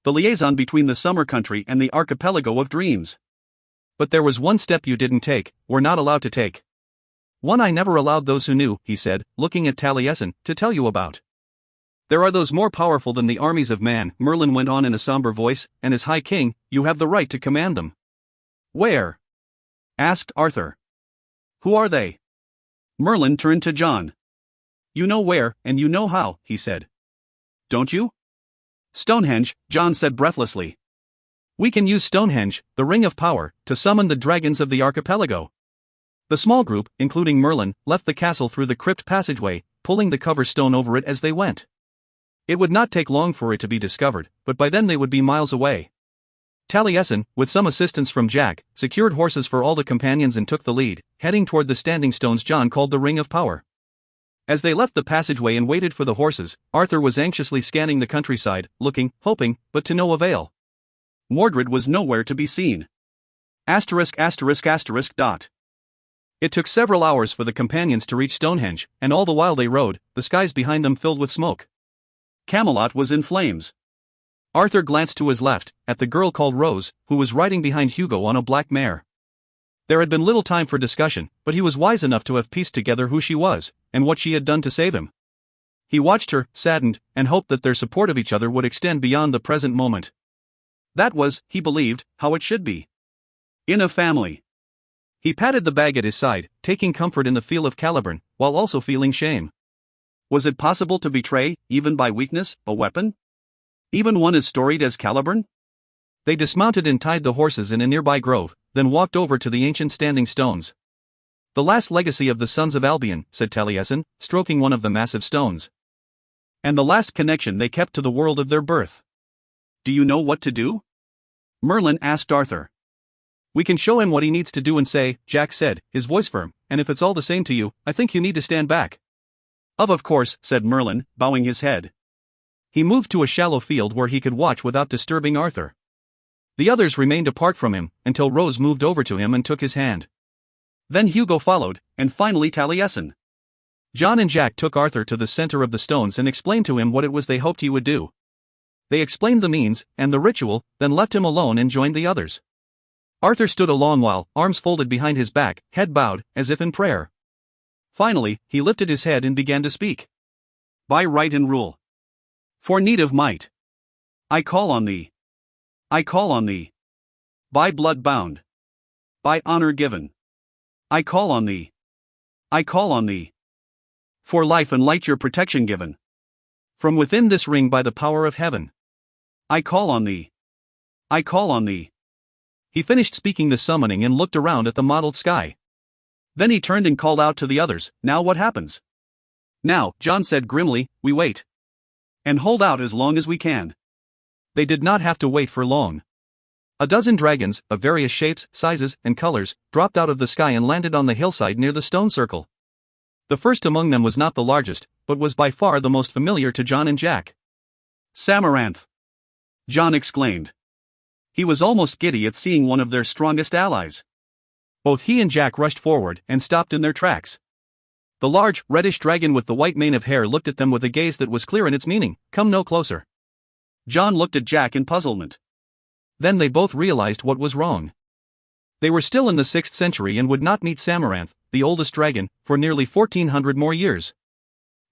The liaison between the Summer Country and the Archipelago of Dreams. But there was one step you didn't take, were not allowed to take. One I never allowed those who knew," he said, looking at Taliesin, "to tell you about. There are those more powerful than the armies of man," Merlin went on in a somber voice, "and as High King, you have the right to command them." "Where?" asked Arthur. "Who are they?" Merlin turned to John. "You know where, and you know how," he said. "Don't you?" "Stonehenge," John said breathlessly. "We can use Stonehenge, the ring of power, to summon the dragons of the archipelago." The small group, including Merlin, left the castle through the crypt passageway, pulling the cover stone over it as they went. It would not take long for it to be discovered, but by then they would be miles away. Taliesin, with some assistance from Jack, secured horses for all the companions and took the lead, heading toward the standing stones John called the Ring of Power. As they left the passageway and waited for the horses, Arthur was anxiously scanning the countryside, looking, hoping, but to no avail. Mordred was nowhere to be seen. It took several hours for the companions to reach Stonehenge, and all the while they rode, the skies behind them filled with smoke. Camelot was in flames. Arthur glanced to his left, at the girl called Rose, who was riding behind Hugo on a black mare. There had been little time for discussion, but he was wise enough to have pieced together who she was, and what she had done to save him. He watched her, saddened, and hoped that their support of each other would extend beyond the present moment. That was, he believed, how it should be. In a family. He patted the bag at his side, taking comfort in the feel of Caliban, while also feeling shame. Was it possible to betray, even by weakness, a weapon? Even one as storied as Caliban? They dismounted and tied the horses in a nearby grove, then walked over to the ancient standing stones. "The last legacy of the sons of Albion," said Taliesin, stroking one of the massive stones. "And the last connection they kept to the world of their birth. Do you know what to do?" Merlin asked Arthur. "We can show him what he needs to do and say," Jack said, his voice firm, "and if it's all the same to you, I think you need to stand back." Of course," said Merlin, bowing his head. He moved to a shallow field where he could watch without disturbing Arthur. The others remained apart from him, until Rose moved over to him and took his hand. Then Hugo followed, and finally Taliesin. John and Jack took Arthur to the center of the stones and explained to him what it was they hoped he would do. They explained the means, and the ritual, then left him alone and joined the others. Arthur stood a long while, arms folded behind his back, head bowed, as if in prayer. Finally, he lifted his head and began to speak. "By right and rule. For need of might. I call on thee. I call on thee. By blood bound. By honor given. I call on thee. I call on thee. For life and light your protection given. From within this ring by the power of heaven. I call on thee. I call on thee." He finished speaking the summoning and looked around at the mottled sky. Then he turned and called out to the others, "Now what happens?" "Now," John said grimly, "we wait. And hold out as long as we can." They did not have to wait for long. A dozen dragons, of various shapes, sizes, and colors, dropped out of the sky and landed on the hillside near the stone circle. The first among them was not the largest, but was by far the most familiar to John and Jack. "Samaranth!" John exclaimed. He was almost giddy at seeing one of their strongest allies. Both he and Jack rushed forward and stopped in their tracks. The large, reddish dragon with the white mane of hair looked at them with a gaze that was clear in its meaning. "Come no closer." John looked at Jack in puzzlement. Then they both realized what was wrong. They were still in the 6th century and would not meet Samaranth, the oldest dragon, for nearly 1400 more years.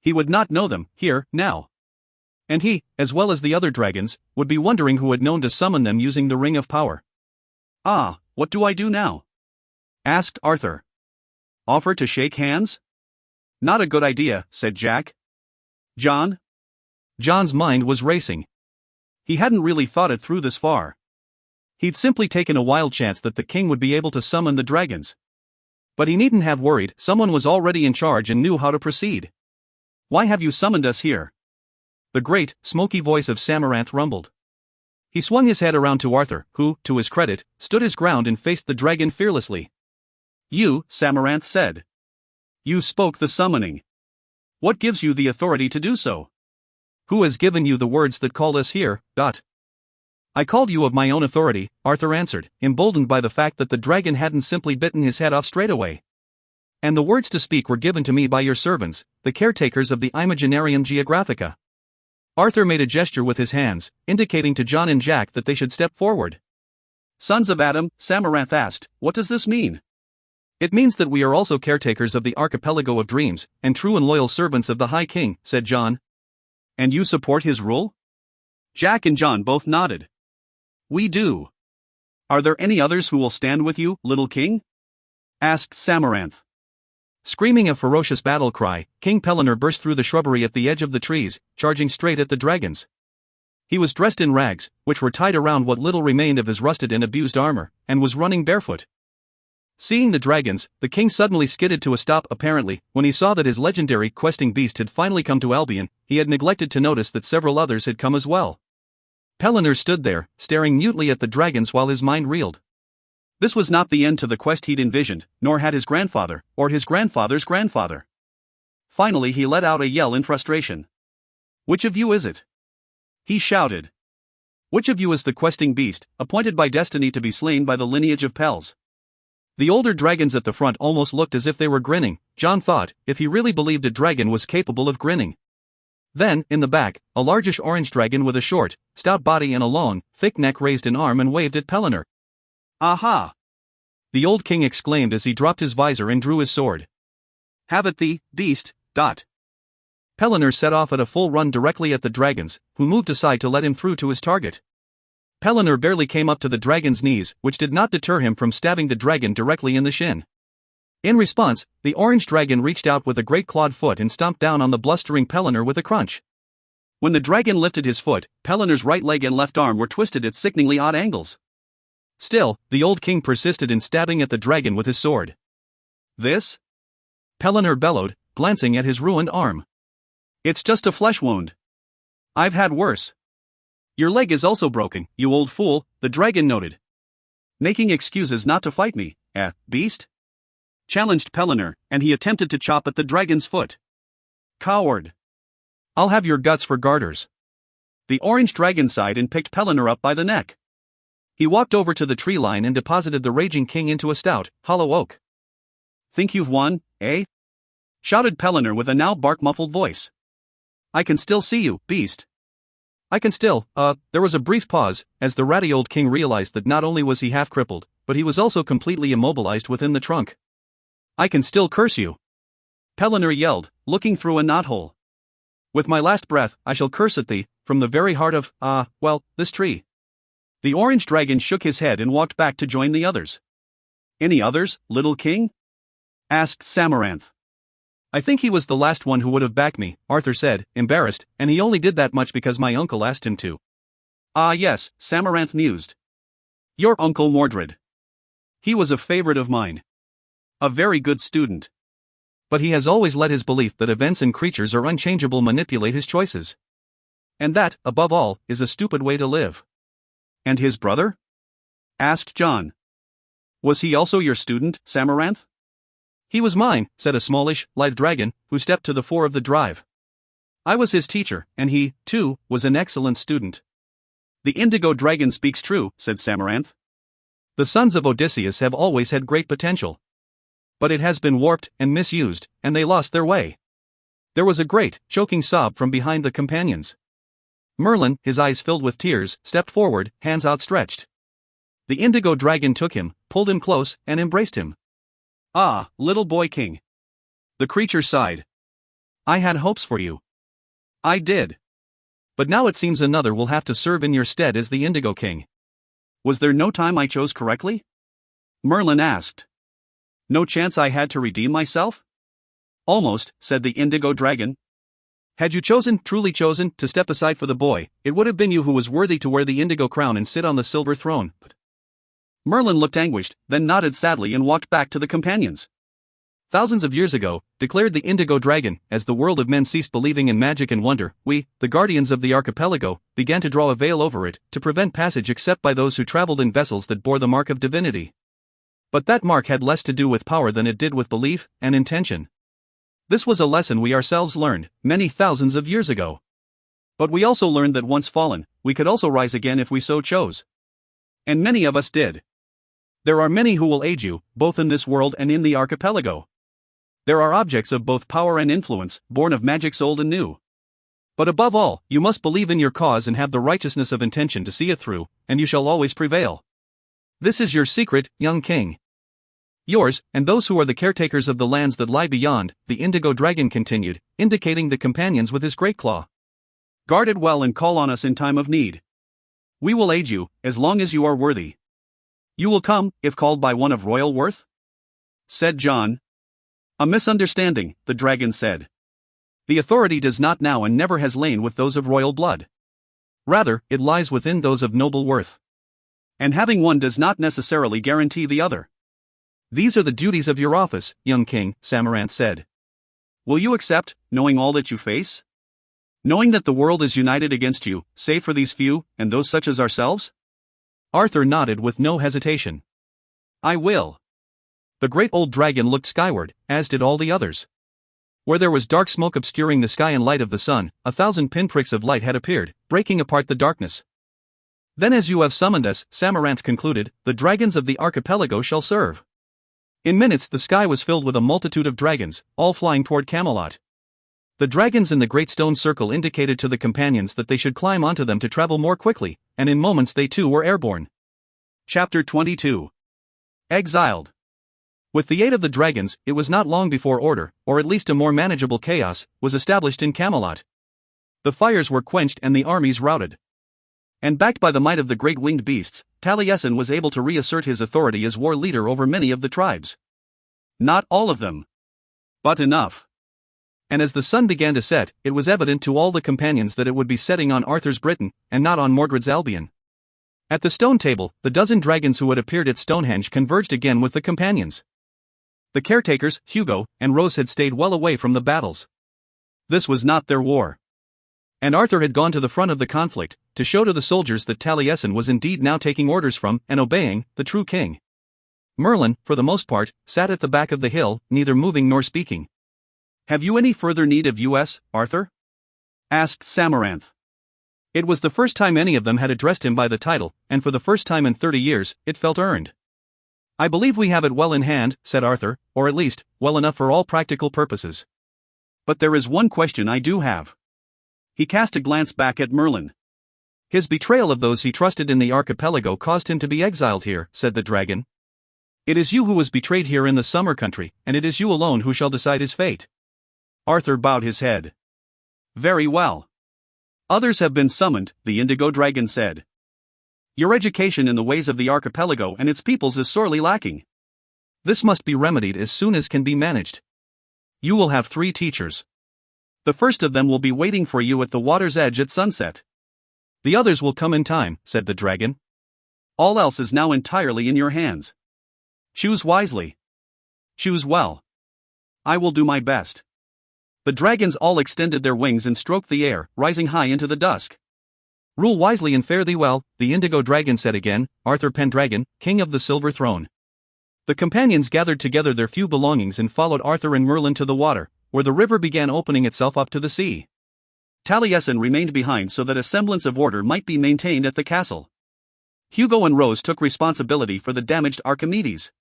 He would not know them, here, now. And he, as well as the other dragons, would be wondering who had known to summon them using the Ring of Power. "Ah, what do I do now?" asked Arthur. "Offer to shake hands?" "Not a good idea," said Jack. "John?" John's mind was racing. He hadn't really thought it through this far. He'd simply taken a wild chance that the king would be able to summon the dragons. But he needn't have worried, someone was already in charge and knew how to proceed. "Why have you summoned us here?" The great, smoky voice of Samaranth rumbled. He swung his head around to Arthur, who, to his credit, stood his ground and faced the dragon fearlessly. "You," Samaranth said. "You spoke the summoning. What gives you the authority to do so?" "Who has given you the words that called us here, Dot?" "I called you of my own authority," Arthur answered, emboldened by the fact that the dragon hadn't simply bitten his head off straight away. "And the words to speak were given to me by your servants, the caretakers of the Imaginarium Geographica." Arthur made a gesture with his hands, indicating to John and Jack that they should step forward. "Sons of Adam," Samaranth asked, "what does this mean?" "It means that we are also caretakers of the Archipelago of Dreams, and true and loyal servants of the High King," said John. "And you support his rule?" Jack and John both nodded. "We do." "Are there any others who will stand with you, little king?" asked Samaranth. Screaming a ferocious battle cry, King Pellinor burst through the shrubbery at the edge of the trees, charging straight at the dragons. He was dressed in rags, which were tied around what little remained of his rusted and abused armor, and was running barefoot. Seeing the dragons, the king suddenly skidded to a stop. Apparently, when he saw that his legendary questing beast had finally come to Albion, he had neglected to notice that several others had come as well. Pellinor stood there, staring mutely at the dragons while his mind reeled. This was not the end to the quest he'd envisioned, nor had his grandfather, or his grandfather's grandfather. Finally he let out a yell in frustration. "Which of you is it?" he shouted. "Which of you is the questing beast, appointed by destiny to be slain by the lineage of Pels?" The older dragons at the front almost looked as if they were grinning, John thought, if he really believed a dragon was capable of grinning. Then, in the back, a largish orange dragon with a short, stout body and a long, thick neck raised an arm and waved at Pellinor. "Aha!" the old king exclaimed as he dropped his visor and drew his sword. "Have it thee, beast, Dot." Pellinor set off at a full run directly at the dragons, who moved aside to let him through to his target. Pellinor barely came up to the dragon's knees, which did not deter him from stabbing the dragon directly in the shin. In response, the orange dragon reached out with a great clawed foot and stomped down on the blustering Pellinor with a crunch. When the dragon lifted his foot, Pellinor's right leg and left arm were twisted at sickeningly odd angles. Still, the old king persisted in stabbing at the dragon with his sword. "This?" Pellinor bellowed, glancing at his ruined arm. "It's just a flesh wound. I've had worse." "Your leg is also broken, you old fool," the dragon noted. "Making excuses not to fight me, beast?" challenged Pellinor, and he attempted to chop at the dragon's foot. "Coward. I'll have your guts for garters." The orange dragon sighed and picked Pellinor up by the neck. He walked over to the tree line and deposited the raging king into a stout, hollow oak. "Think you've won, eh?" shouted Pellinor with a now bark-muffled voice. "I can still see you, beast." "I can still, There was a brief pause, as the ratty old king realized that not only was he half-crippled, but he was also completely immobilized within the trunk. "I can still curse you," Pellinor yelled, looking through a knothole. "With my last breath, I shall curse at thee, from the very heart of, this tree." The orange dragon shook his head and walked back to join the others. "Any others, little king?" asked Samaranth. "I think he was the last one who would have backed me," Arthur said, embarrassed, "and he only did that much because my uncle asked him to." "Ah yes," Samaranth mused. "Your Uncle Mordred. He was a favorite of mine. A very good student. But he has always let his belief that events and creatures are unchangeable manipulate his choices. And that, above all, is a stupid way to live." "And his brother?" asked John. Was he also your student, Samaranth? He was mine, said a smallish, lithe dragon, who stepped to the fore of the drive. I was his teacher, and he, too, was an excellent student. The indigo dragon speaks true, said Samaranth. The sons of Odysseus have always had great potential. But it has been warped and misused, and they lost their way. There was a great, choking sob from behind the companions. Merlin, his eyes filled with tears, stepped forward, hands outstretched. The indigo dragon took him, pulled him close, and embraced him. Ah, little boy king. The creature sighed. I had hopes for you. I did. But now it seems another will have to serve in your stead as the Indigo King. Was there no time I chose correctly? Merlin asked. No chance I had to redeem myself? Almost, said the Indigo Dragon. Had you chosen, truly chosen, to step aside for the boy, it would have been you who was worthy to wear the indigo crown and sit on the silver throne. Merlin looked anguished, then nodded sadly and walked back to the companions. Thousands of years ago, declared the Indigo Dragon, as the world of men ceased believing in magic and wonder, we, the guardians of the archipelago, began to draw a veil over it, to prevent passage except by those who traveled in vessels that bore the mark of divinity. But that mark had less to do with power than it did with belief and intention. This was a lesson we ourselves learned, many thousands of years ago. But we also learned that once fallen, we could also rise again if we so chose. And many of us did. There are many who will aid you, both in this world and in the archipelago. There are objects of both power and influence, born of magics old and new. But above all, you must believe in your cause and have the righteousness of intention to see it through, and you shall always prevail. This is your secret, young king. Yours, and those who are the caretakers of the lands that lie beyond, the Indigo Dragon continued, indicating the companions with his great claw. Guard it well and call on us in time of need. We will aid you, as long as you are worthy. You will come, if called by one of royal worth? Said John. A misunderstanding, the dragon said. The authority does not now and never has lain with those of royal blood. Rather, it lies within those of noble worth. And having one does not necessarily guarantee the other. These are the duties of your office, young king, Samaranth said. Will you accept, knowing all that you face? Knowing that the world is united against you, save for these few, and those such as ourselves? Arthur nodded with no hesitation. I will. The great old dragon looked skyward, as did all the others. Where there was dark smoke obscuring the sky and light of the sun, 1,000 pinpricks of light had appeared, breaking apart the darkness. Then as you have summoned us, Samaranth concluded, the dragons of the archipelago shall serve. In minutes the sky was filled with a multitude of dragons, all flying toward Camelot. The dragons in the great stone circle indicated to the companions that they should climb onto them to travel more quickly, and in moments they too were airborne. Chapter 22. Exiled. With the aid of the dragons, it was not long before order, or at least a more manageable chaos, was established in Camelot. The fires were quenched and the armies routed. And backed by the might of the great winged beasts, Taliesin was able to reassert his authority as war leader over many of the tribes. Not all of them. But enough. And as the sun began to set, it was evident to all the companions that it would be setting on Arthur's Britain, and not on Mordred's Albion. At the stone table, the dozen dragons who had appeared at Stonehenge converged again with the companions. The caretakers, Hugo and Rose, had stayed well away from the battles. This was not their war. And Arthur had gone to the front of the conflict, to show to the soldiers that Taliesin was indeed now taking orders from, and obeying, the true king. Merlin, for the most part, sat at the back of the hill, neither moving nor speaking. Have you any further need of us, Arthur? Asked Samaranth. It was the first time any of them had addressed him by the title, and for the first time in 30 years, it felt earned. I believe we have it well in hand, said Arthur, or at least, well enough for all practical purposes. But there is one question I do have. He cast a glance back at Merlin. His betrayal of those he trusted in the archipelago caused him to be exiled here, said the dragon. It is you who was betrayed here in the summer country, and it is you alone who shall decide his fate. Arthur bowed his head. Very well. Others have been summoned, the Indigo Dragon said. Your education in the ways of the archipelago and its peoples is sorely lacking. This must be remedied as soon as can be managed. You will have 3 teachers. The first of them will be waiting for you at the water's edge at sunset. The others will come in time, said the dragon. All else is now entirely in your hands. Choose wisely. Choose well. I will do my best. The dragons all extended their wings and stroked the air, rising high into the dusk. Rule wisely and fare thee well, the indigo dragon said again, Arthur Pendragon, king of the silver throne. The companions gathered together their few belongings and followed Arthur and Merlin to the water, where the river began opening itself up to the sea. Taliesin remained behind so that a semblance of order might be maintained at the castle. Hugo and Rose took responsibility for the damaged Archimedes.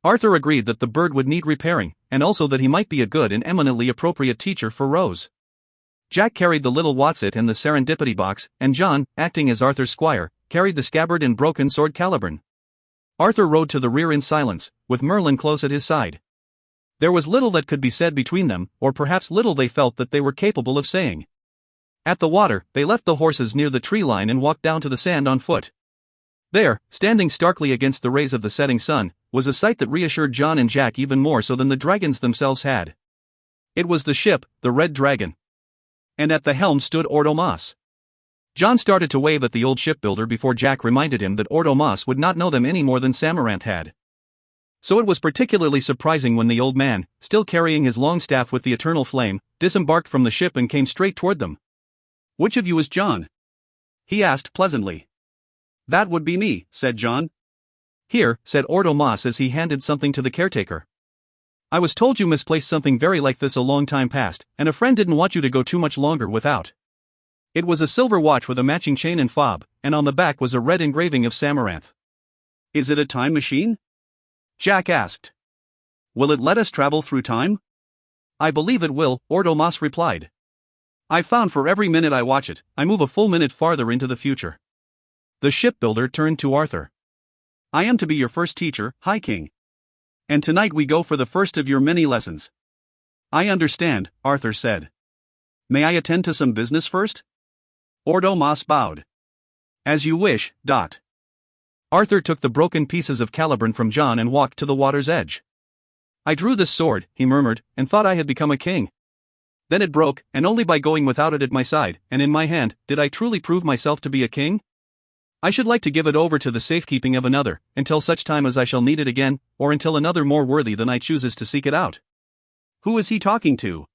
Arthur agreed that the bird would need repairing, and also that he might be a good and eminently appropriate teacher for Rose. Jack carried the little Watsit and the serendipity box, and John, acting as Arthur's squire, carried the scabbard and broken sword Caliburn. Arthur rode to the rear in silence, with Merlin close at his side. There was little that could be said between them, or perhaps little they felt that they were capable of saying. At the water, they left the horses near the tree line and walked down to the sand on foot. There, standing starkly against the rays of the setting sun, was a sight that reassured John and Jack even more so than the dragons themselves had. It was the ship, the Red Dragon. And at the helm stood Ordomas. John started to wave at the old shipbuilder before Jack reminded him that Ordomas would not know them any more than Samaranth had. So it was particularly surprising when the old man, still carrying his long staff with the eternal flame, disembarked from the ship and came straight toward them. "Which of you is John?" he asked pleasantly. "That would be me," said John. "Here," said Ordomas as he handed something to the caretaker. "I was told you misplaced something very like this a long time past, and a friend didn't want you to go too much longer without." It was a silver watch with a matching chain and fob, and on the back was a red engraving of Samaranth. "Is it a time machine?" Jack asked. "Will it let us travel through time?" "I believe it will," Ordomas replied. "I've found for every minute I watch it, I move a full minute farther into the future." The shipbuilder turned to Arthur. "I am to be your first teacher, High King. And tonight we go for the first of your many lessons." "I understand," Arthur said. "May I attend to some business first?" Ordomas bowed. "As you wish, Dot." Arthur took the broken pieces of Caliburn from John and walked to the water's edge. "I drew this sword," he murmured, "and thought I had become a king. Then it broke, and only by going without it at my side, and in my hand, did I truly prove myself to be a king? I should like to give it over to the safekeeping of another, until such time as I shall need it again, or until another more worthy than I chooses to seek it out." "Who is he talking to?"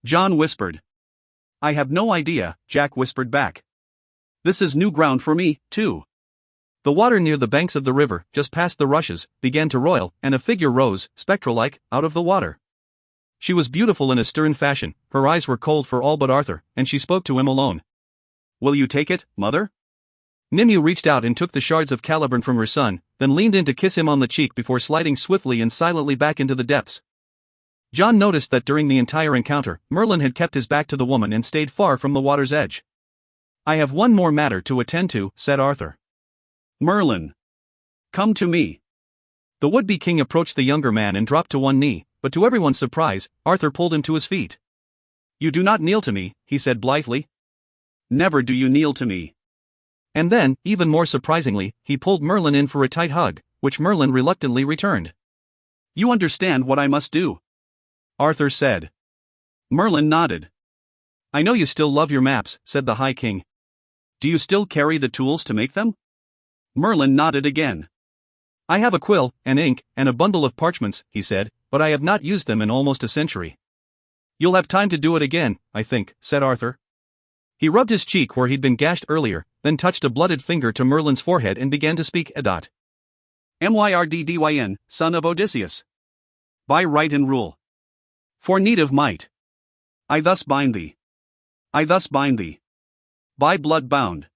John whispered. "I have no idea," Jack whispered back. "This is new ground for me, too." The water near the banks of the river, just past the rushes, began to roil, and a figure rose, spectral-like, out of the water. She was beautiful in a stern fashion, her eyes were cold for all but Arthur, and she spoke to him alone. "Will you take it, mother?" Nimue reached out and took the shards of Caliburn from her son, then leaned in to kiss him on the cheek before sliding swiftly and silently back into the depths. John noticed that during the entire encounter, Merlin had kept his back to the woman and stayed far from the water's edge. "I have one more matter to attend to," said Arthur. "Merlin, come to me." The would-be king approached the younger man and dropped to one knee, but to everyone's surprise, Arthur pulled him to his feet. "You do not kneel to me," he said blithely. "Never do you kneel to me." And then, even more surprisingly, he pulled Merlin in for a tight hug, which Merlin reluctantly returned. "You understand what I must do?" Arthur said. Merlin nodded. "I know you still love your maps," said the High King. "Do you still carry the tools to make them?" Merlin nodded again. "I have a quill, and ink, and a bundle of parchments," he said, "but I have not used them in almost a century." "You'll have time to do it again, I think," said Arthur. He rubbed his cheek where he'd been gashed earlier, then touched a blooded finger to Merlin's forehead and began to speak Edot. "Myrdydyn, son of Odysseus. By right and rule. For need of might. I thus bind thee. I thus bind thee. By blood bound.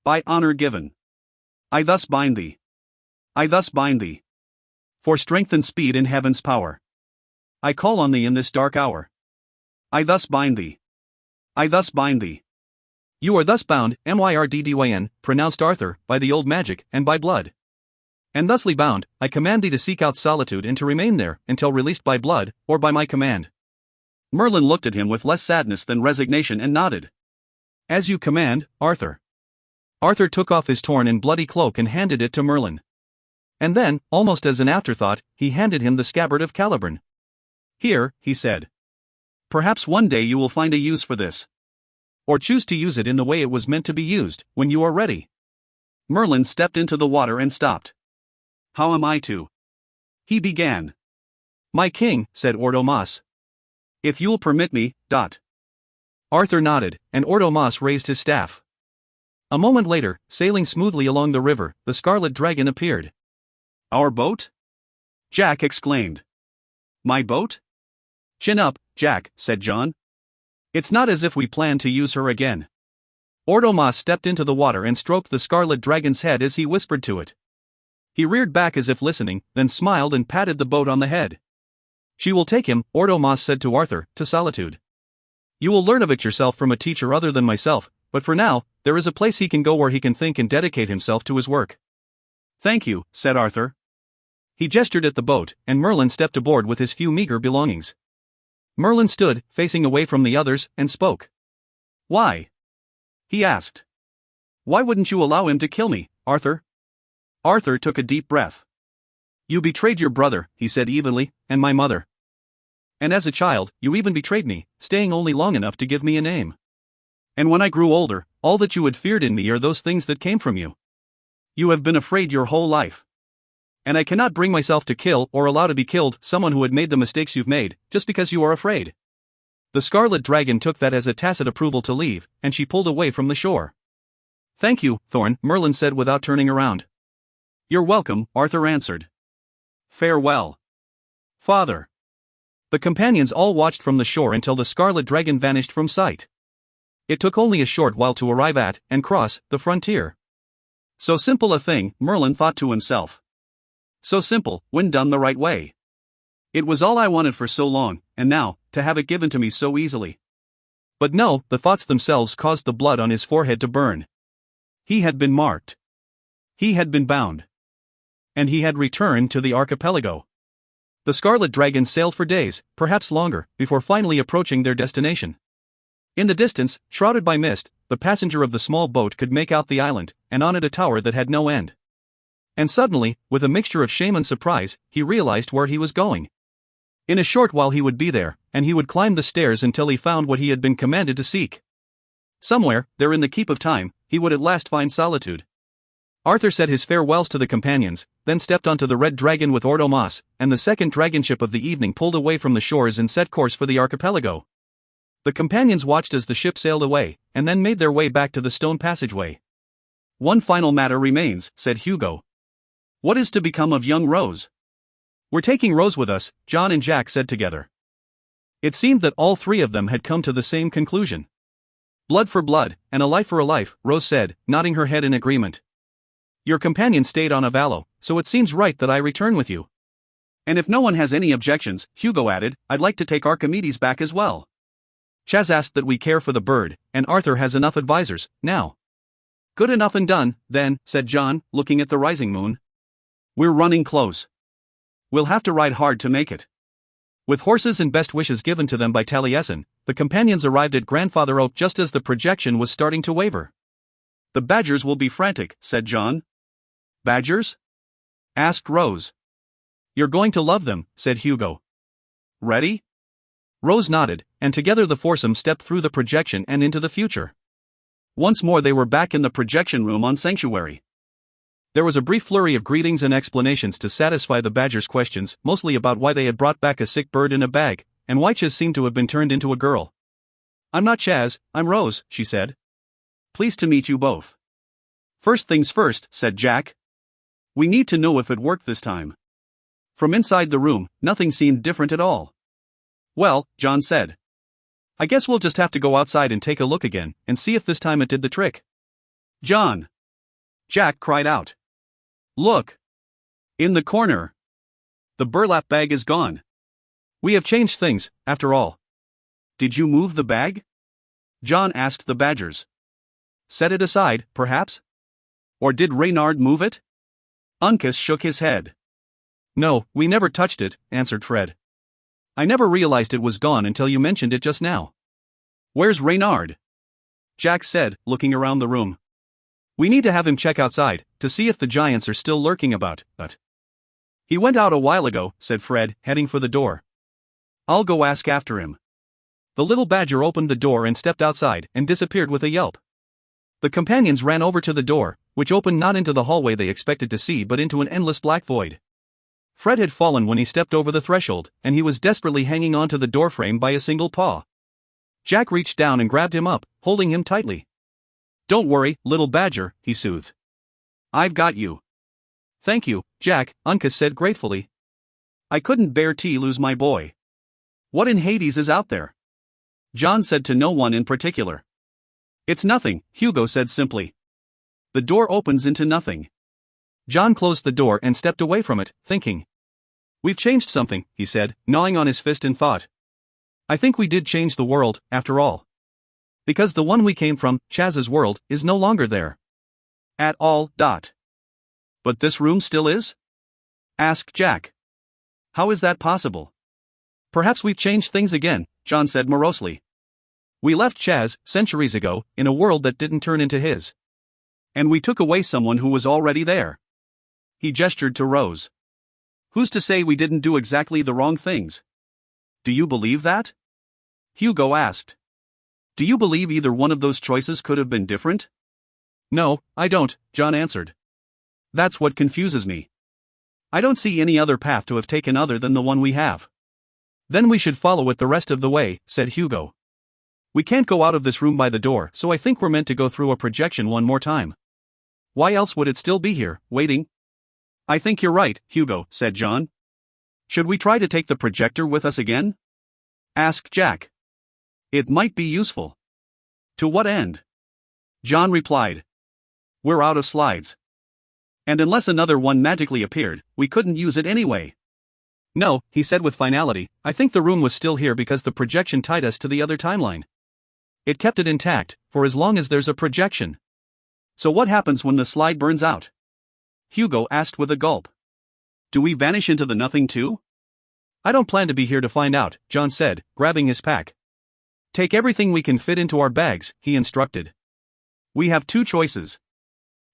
By honor given. I thus bind thee. I thus bind thee. For strength and speed in heaven's power. I call on thee in this dark hour. I thus bind thee. I thus bind thee. You are thus bound, Myrdydyn, pronounced Arthur, by the old magic, and by blood. And thusly bound, I command thee to seek out solitude and to remain there, until released by blood, or by my command. Merlin looked at him with less sadness than resignation and nodded. "As you command, Arthur." Arthur took off his torn and bloody cloak and handed it to Merlin. And then, almost as an afterthought, he handed him the scabbard of Caliburn. "Here," he said. "Perhaps one day you will find a use for this. Or choose to use it in the way it was meant to be used, when you are ready." Merlin stepped into the water and stopped. "How am I to?" he began. "My king," said Ordomas. "If you'll permit me, Dot." Arthur nodded, and Ordomas raised his staff. A moment later, sailing smoothly along the river, the Scarlet Dragon appeared. Our boat? Jack exclaimed. My boat? Chin up, Jack, said John. It's not as if we plan to use her again. Ordomas stepped into the water and stroked the Scarlet Dragon's head as he whispered to it. He reared back as if listening, then smiled and patted the boat on the head. She will take him, Ordomas said to Arthur, to solitude. You will learn of it yourself from a teacher other than myself, but for now, there is a place he can go where he can think and dedicate himself to his work. Thank you, said Arthur. He gestured at the boat, and Merlin stepped aboard with his few meager belongings. Merlin stood, facing away from the others, and spoke. Why? He asked. Why wouldn't you allow him to kill me, Arthur? Arthur took a deep breath. You betrayed your brother, he said evenly, and my mother. And as a child, you even betrayed me, staying only long enough to give me a name. And when I grew older, all that you had feared in me are those things that came from you. You have been afraid your whole life. And I cannot bring myself to kill or allow to be killed someone who had made the mistakes you've made, just because you are afraid. The Scarlet Dragon took that as a tacit approval to leave, and she pulled away from the shore. Thank you, Thorn, Merlin said without turning around. You're welcome, Arthur answered. Farewell. Father. The companions all watched from the shore until the Scarlet Dragon vanished from sight. It took only a short while to arrive at, and cross, the frontier. So simple a thing, Merlin thought to himself. So simple, when done the right way. It was all I wanted for so long, and now, to have it given to me so easily. But no, the thoughts themselves caused the blood on his forehead to burn. He had been marked. He had been bound. And he had returned to the archipelago. The Scarlet Dragon sailed for days, perhaps longer, before finally approaching their destination. In the distance, shrouded by mist, the passenger of the small boat could make out the island, and on it a tower that had no end. And suddenly, with a mixture of shame and surprise, he realized where he was going. In a short while he would be there, and he would climb the stairs until he found what he had been commanded to seek. Somewhere, there in the keep of time, he would at last find solitude. Arthur said his farewells to the companions, then stepped onto the Red Dragon with Ordomas, and the second dragonship of the evening pulled away from the shores and set course for the archipelago. The companions watched as the ship sailed away, and then made their way back to the stone passageway. One final matter remains, said Hugo. What is to become of young Rose? We're taking Rose with us, John and Jack said together. It seemed that all three of them had come to the same conclusion. Blood for blood, and a life for a life, Rose said, nodding her head in agreement. Your companion stayed on Avalo, so it seems right that I return with you. And if no one has any objections, Hugo added, I'd like to take Archimedes back as well. Chaz asked that we care for the bird, and Arthur has enough advisors, now. Good enough and done, then, said John, looking at the rising moon. We're running close. We'll have to ride hard to make it. With horses and best wishes given to them by Taliesin, the companions arrived at Grandfather Oak just as the projection was starting to waver. The badgers will be frantic, said John. Badgers? Asked Rose. You're going to love them, said Hugo. Ready? Rose nodded, and together the foursome stepped through the projection and into the future. Once more they were back in the projection room on Sanctuary. There was a brief flurry of greetings and explanations to satisfy the badgers' questions, mostly about why they had brought back a sick bird in a bag, and why Chaz seemed to have been turned into a girl. I'm not Chaz, I'm Rose, she said. Pleased to meet you both. First things first, said Jack. We need to know if it worked this time. From inside the room, nothing seemed different at all. Well, John said. I guess we'll just have to go outside and take a look again, and see if this time it did the trick. John! Jack cried out. Look! In the corner! The burlap bag is gone. We have changed things, after all. Did you move the bag? John asked the badgers. Set it aside, perhaps? Or did Reynard move it? Uncas shook his head. No, we never touched it, answered Fred. I never realized it was gone until you mentioned it just now. Where's Reynard? Jack said, looking around the room. We need to have him check outside, to see if the giants are still lurking about, but... He went out a while ago, said Fred, heading for the door. I'll go ask after him. The little badger opened the door and stepped outside, and disappeared with a yelp. The companions ran over to the door, which opened not into the hallway they expected to see but into an endless black void. Fred had fallen when he stepped over the threshold, and he was desperately hanging onto the doorframe by a single paw. Jack reached down and grabbed him up, holding him tightly. Don't worry, little badger, he soothed. I've got you. Thank you, Jack, Uncas said gratefully. I couldn't bear to lose my boy. What in Hades is out there? John said to no one in particular. It's nothing, Hugo said simply. The door opens into nothing. John closed the door and stepped away from it, thinking. We've changed something, he said, gnawing on his fist in thought. I think we did change the world, after all. Because the one we came from, Chaz's world, is no longer there. At all. But this room still is? Asked Jack. How is that possible? Perhaps we've changed things again, John said morosely. We left Chaz, centuries ago, in a world that didn't turn into his. And we took away someone who was already there. He gestured to Rose. Who's to say we didn't do exactly the wrong things? Do you believe that? Hugo asked. Do you believe either one of those choices could have been different? No, I don't, John answered. That's what confuses me. I don't see any other path to have taken other than the one we have. Then we should follow it the rest of the way, said Hugo. We can't go out of this room by the door, so I think we're meant to go through a projection one more time. Why else would it still be here, waiting? I think you're right, Hugo, said John. Should we try to take the projector with us again? Asked Jack. It might be useful. To what end? John replied. We're out of slides. And unless another one magically appeared, we couldn't use it anyway. No, he said with finality, I think the room was still here because the projection tied us to the other timeline. It kept it intact, for as long as there's a projection. So what happens when the slide burns out? Hugo asked with a gulp. Do we vanish into the nothing too? I don't plan to be here to find out, John said, grabbing his pack. Take everything we can fit into our bags, he instructed. We have two choices.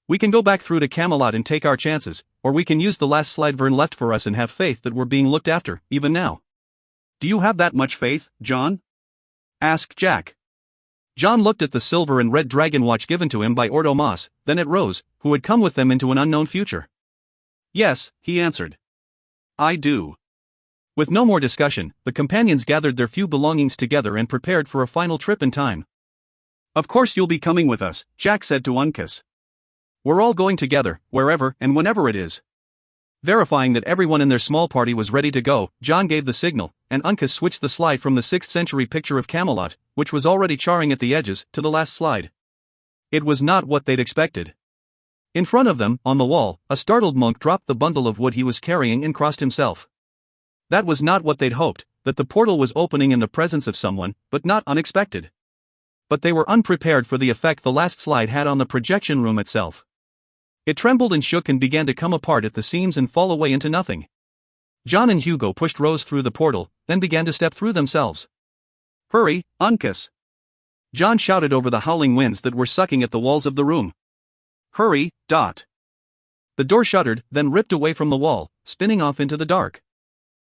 We can go back through to Camelot and take our chances, or we can use the last slide Vern left for us and have faith that we're being looked after, even now. Do you have that much faith, John? Asked Jack. John looked at the silver and red dragon watch given to him by Ordo Moss, then at Rose, who had come with them into an unknown future. Yes, he answered. I do. With no more discussion, the companions gathered their few belongings together and prepared for a final trip in time. Of course you'll be coming with us, Jack said to Uncas. We're all going together, wherever and whenever it is. Verifying that everyone in their small party was ready to go, John gave the signal, and Uncas switched the slide from the 6th century picture of Camelot, which was already charring at the edges, to the last slide. It was not what they'd expected. In front of them, on the wall, a startled monk dropped the bundle of wood he was carrying and crossed himself. That was not what they'd hoped, that the portal was opening in the presence of someone, but not unexpected. But they were unprepared for the effect the last slide had on the projection room itself. It trembled and shook and began to come apart at the seams and fall away into nothing. John and Hugo pushed Rose through the portal, then began to step through themselves. Hurry, Uncas! John shouted over the howling winds that were sucking at the walls of the room. Hurry, Dot! The door shuddered, then ripped away from the wall, spinning off into the dark.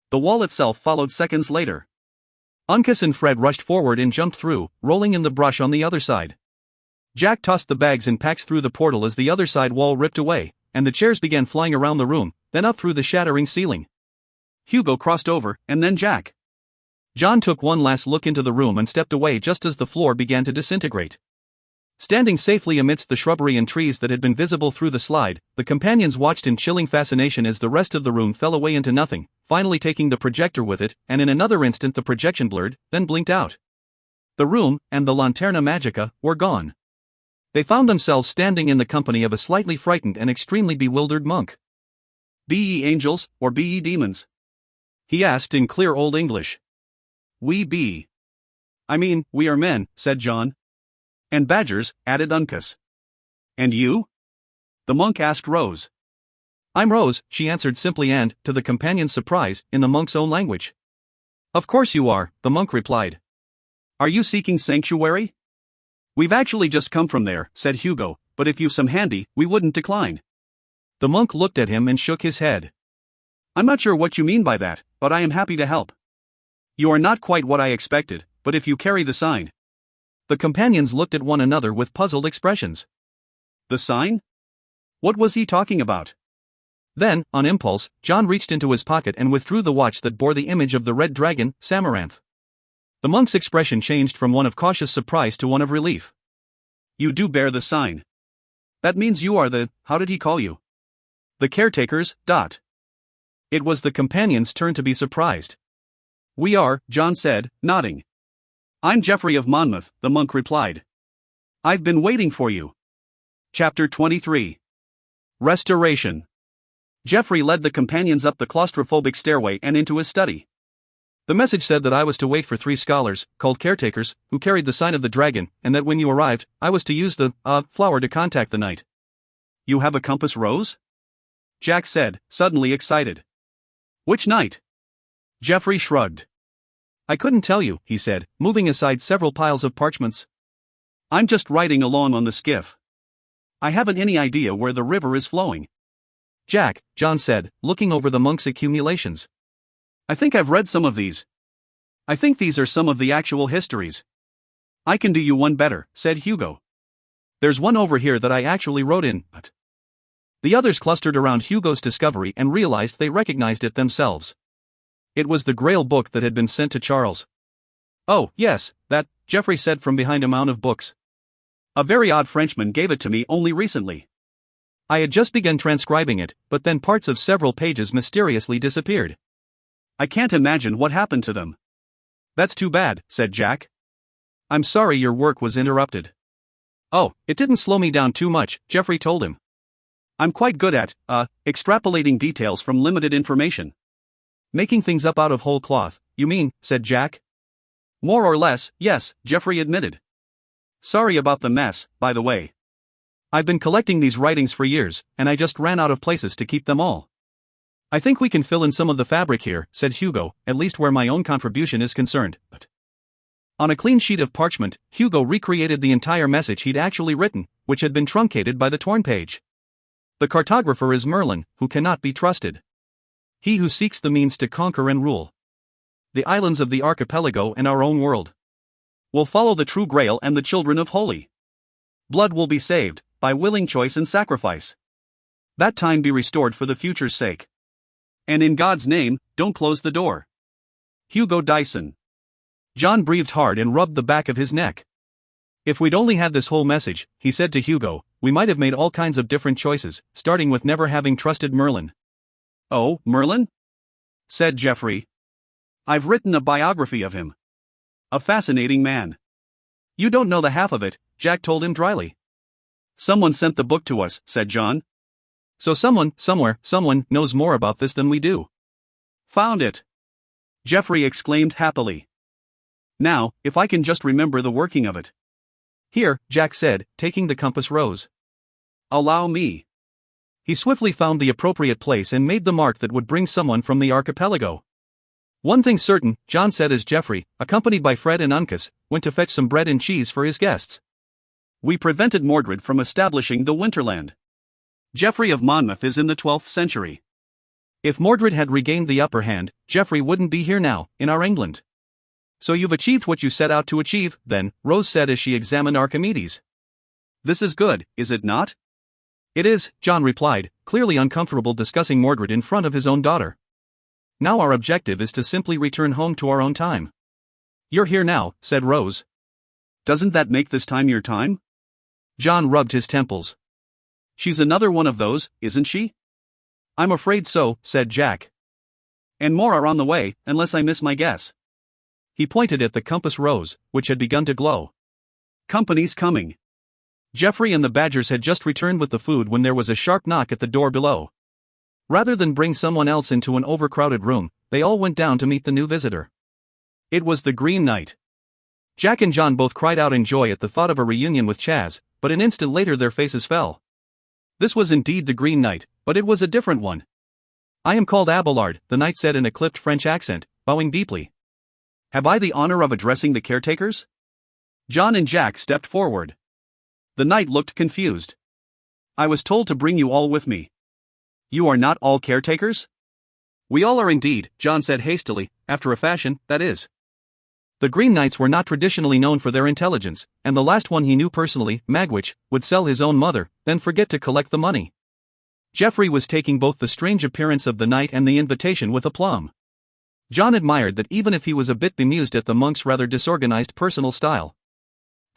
The wall itself followed seconds later. Uncas and Fred rushed forward and jumped through, rolling in the brush on the other side. Jack tossed the bags and packs through the portal as the other side wall ripped away, and the chairs began flying around the room, then up through the shattering ceiling. Hugo crossed over, and then Jack. John took one last look into the room and stepped away just as the floor began to disintegrate. Standing safely amidst the shrubbery and trees that had been visible through the slide, the companions watched in chilling fascination as the rest of the room fell away into nothing, finally taking the projector with it, and in another instant the projection blurred, then blinked out. The room, and the Lanterna Magica, were gone. They found themselves standing in the company of a slightly frightened and extremely bewildered monk. Be ye angels, or be ye demons? He asked in clear old English. We be. I mean, we are men, said John. And badgers, added Uncas. And you? The monk asked Rose. I'm Rose, she answered simply and, to the companion's surprise, in the monk's own language. Of course you are, the monk replied. Are you seeking sanctuary? We've actually just come from there, said Hugo, but if you've some handy, we wouldn't decline. The monk looked at him and shook his head. I'm not sure what you mean by that, but I am happy to help. You are not quite what I expected, but if you carry the sign. The companions looked at one another with puzzled expressions. The sign? What was he talking about? Then, on impulse, John reached into his pocket and withdrew the watch that bore the image of the red dragon, Samaranth. The monk's expression changed from one of cautious surprise to one of relief. You do bear the sign. That means you are the, how did he call you? The caretakers, dot. It was the companion's turn to be surprised. We are, John said, nodding. I'm Geoffrey of Monmouth, the monk replied. I've been waiting for you. Chapter 23. Restoration. Geoffrey led the companions up the claustrophobic stairway and into his study. The message said that I was to wait for 3 scholars, called caretakers, who carried the sign of the dragon, and that when you arrived, I was to use the, flower to contact the knight. You have a compass, Rose? Jack said, suddenly excited. Which knight? Geoffrey shrugged. I couldn't tell you, he said, moving aside several piles of parchments. I'm just riding along on the skiff. I haven't any idea where the river is flowing. Jack, John said, looking over the monk's accumulations. I think I've read some of these. I think these are some of the actual histories. I can do you one better, said Hugo. There's one over here that I actually wrote in, but. The others clustered around Hugo's discovery and realized they recognized it themselves. It was the Grail book that had been sent to Charles. Oh, yes, that, Geoffrey said from behind a mound of books. A very odd Frenchman gave it to me only recently. I had just begun transcribing it, but then parts of several pages mysteriously disappeared. I can't imagine what happened to them. That's too bad, said Jack. I'm sorry your work was interrupted. Oh, it didn't slow me down too much, Geoffrey told him. I'm quite good at, extrapolating details from limited information. Making things up out of whole cloth, you mean, said Jack. More or less, yes, Geoffrey admitted. Sorry about the mess, by the way. I've been collecting these writings for years, and I just ran out of places to keep them all. I think we can fill in some of the fabric here, said Hugo, at least where my own contribution is concerned, but. On a clean sheet of parchment, Hugo recreated the entire message he'd actually written, which had been truncated by the torn page. The cartographer is Merlin, who cannot be trusted. He who seeks the means to conquer and rule the islands of the archipelago and our own world will follow the true Grail and the children of Holy Blood will be saved, by willing choice and sacrifice. That time be restored for the future's sake. And in God's name, don't close the door. Hugo Dyson. John breathed hard and rubbed the back of his neck. If we'd only had this whole message, he said to Hugo, we might have made all kinds of different choices, starting with never having trusted Merlin. Oh, Merlin? Said Geoffrey. I've written a biography of him. A fascinating man. You don't know the half of it, Jack told him dryly. Someone sent the book to us, said John. So someone, somewhere, someone knows more about this than we do. Found it. Geoffrey exclaimed happily. Now, if I can just remember the working of it. Here, Jack said, taking the compass rose. Allow me. He swiftly found the appropriate place and made the mark that would bring someone from the archipelago. One thing's certain, John said as Geoffrey, accompanied by Fred and Uncas, went to fetch some bread and cheese for his guests. We prevented Mordred from establishing the Winterland. Geoffrey of Monmouth is in the 12th century. If Mordred had regained the upper hand, Geoffrey wouldn't be here now, in our England. So you've achieved what you set out to achieve, then, Rose said as she examined Archimedes. This is good, is it not? It is, John replied, clearly uncomfortable discussing Mordred in front of his own daughter. Now our objective is to simply return home to our own time. You're here now, said Rose. Doesn't that make this time your time? John rubbed his temples. She's another one of those, isn't she? I'm afraid so, said Jack. And more are on the way, unless I miss my guess. He pointed at the compass rose, which had begun to glow. Company's coming. Geoffrey and the Badgers had just returned with the food when there was a sharp knock at the door below. Rather than bring someone else into an overcrowded room, they all went down to meet the new visitor. It was the Green Knight. Jack and John both cried out in joy at the thought of a reunion with Chaz, but an instant later their faces fell. This was indeed the Green Knight, but it was a different one. I am called Abelard, the knight said in a clipped French accent, bowing deeply. Have I the honor of addressing the caretakers? John and Jack stepped forward. The knight looked confused. I was told to bring you all with me. You are not all caretakers? We all are indeed, John said hastily, after a fashion, that is. The Green Knights were not traditionally known for their intelligence, and the last one he knew personally, Magwitch, would sell his own mother, then forget to collect the money. Geoffrey was taking both the strange appearance of the knight and the invitation with aplomb. John admired that even if he was a bit bemused at the monk's rather disorganized personal style.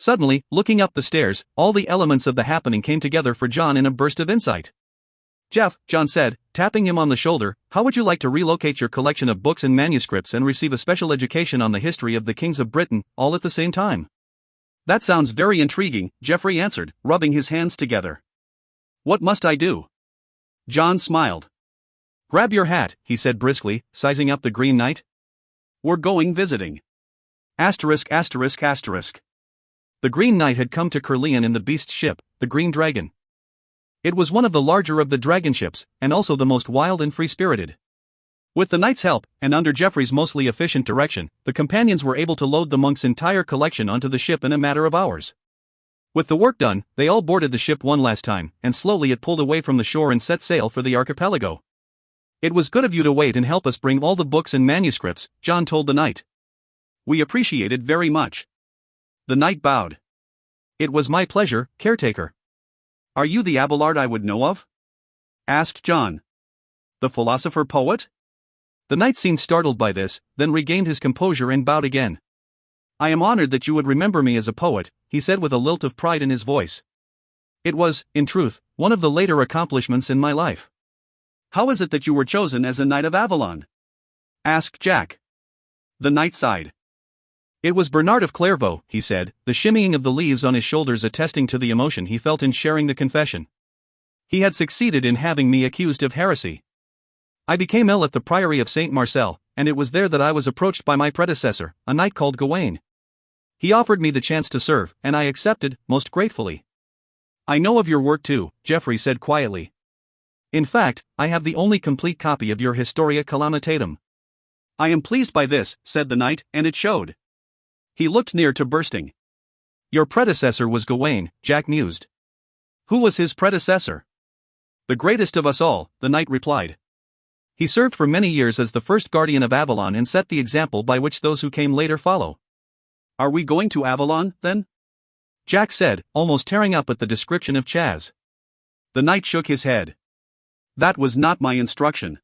Suddenly, looking up the stairs, all the elements of the happening came together for John in a burst of insight. "Jeff," John said, tapping him on the shoulder, "how would you like to relocate your collection of books and manuscripts and receive a special education on the history of the kings of Britain, all at the same time?" "That sounds very intriguing," Geoffrey answered, rubbing his hands together. "What must I do?" John smiled. "Grab your hat," he said briskly, sizing up the Green Knight. "We're going visiting." ******. The Green Knight had come to Caerleon in the beast's ship, the Green Dragon. It was one of the larger of the dragon ships, and also the most wild and free-spirited. With the knight's help, and under Geoffrey's mostly efficient direction, the companions were able to load the monk's entire collection onto the ship in a matter of hours. With the work done, they all boarded the ship one last time, and slowly it pulled away from the shore and set sail for the archipelago. "It was good of you to wait and help us bring all the books and manuscripts," John told the knight. "We appreciate it very much." The knight bowed. "It was my pleasure, caretaker." "Are you the Abelard I would know of?" asked John. "The philosopher-poet?" The knight seemed startled by this, then regained his composure and bowed again. "I am honored that you would remember me as a poet," he said with a lilt of pride in his voice. "It was, in truth, one of the later accomplishments in my life." "How is it that you were chosen as a Knight of Avalon?" asked Jack. The knight sighed. "It was Bernard of Clairvaux," he said, the shimmying of the leaves on his shoulders attesting to the emotion he felt in sharing the confession. "He had succeeded in having me accused of heresy. I became ill at the Priory of Saint Marcel, and it was there that I was approached by my predecessor, a knight called Gawain. He offered me the chance to serve, and I accepted, most gratefully." "I know of your work too," Geoffrey said quietly. "In fact, I have the only complete copy of your Historia Calamitatum." "I am pleased by this," said the knight, and it showed. He looked near to bursting. "Your predecessor was Gawain," Jack mused. "Who was his predecessor?" "The greatest of us all," the knight replied. "He served for many years as the first guardian of Avalon and set the example by which those who came later follow." "Are we going to Avalon, then?" Jack said, almost tearing up at the description of Chaz. The knight shook his head. "That was not my instruction.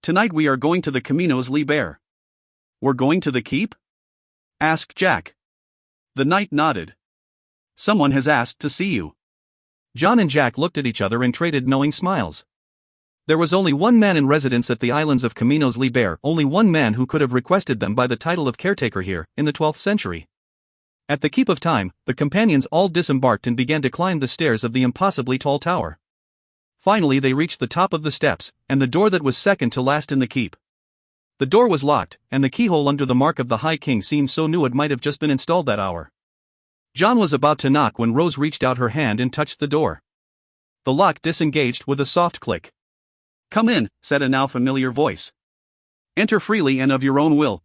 Tonight we are going to the Caminos Liber." "We're going to the keep?" asked Jack. The knight nodded. "Someone has asked to see you." John and Jack looked at each other and traded knowing smiles. There was only one man in residence at the islands of Caminos Liber, only one man who could have requested them by the title of caretaker here, in the 12th century. At the Keep of Time, the companions all disembarked and began to climb the stairs of the impossibly tall tower. Finally they reached the top of the steps, and the door that was second to last in the keep. The door was locked, and the keyhole under the mark of the High King seemed so new it might have just been installed that hour. John was about to knock when Rose reached out her hand and touched the door. The lock disengaged with a soft click. "Come in," said a now familiar voice. "Enter freely and of your own will."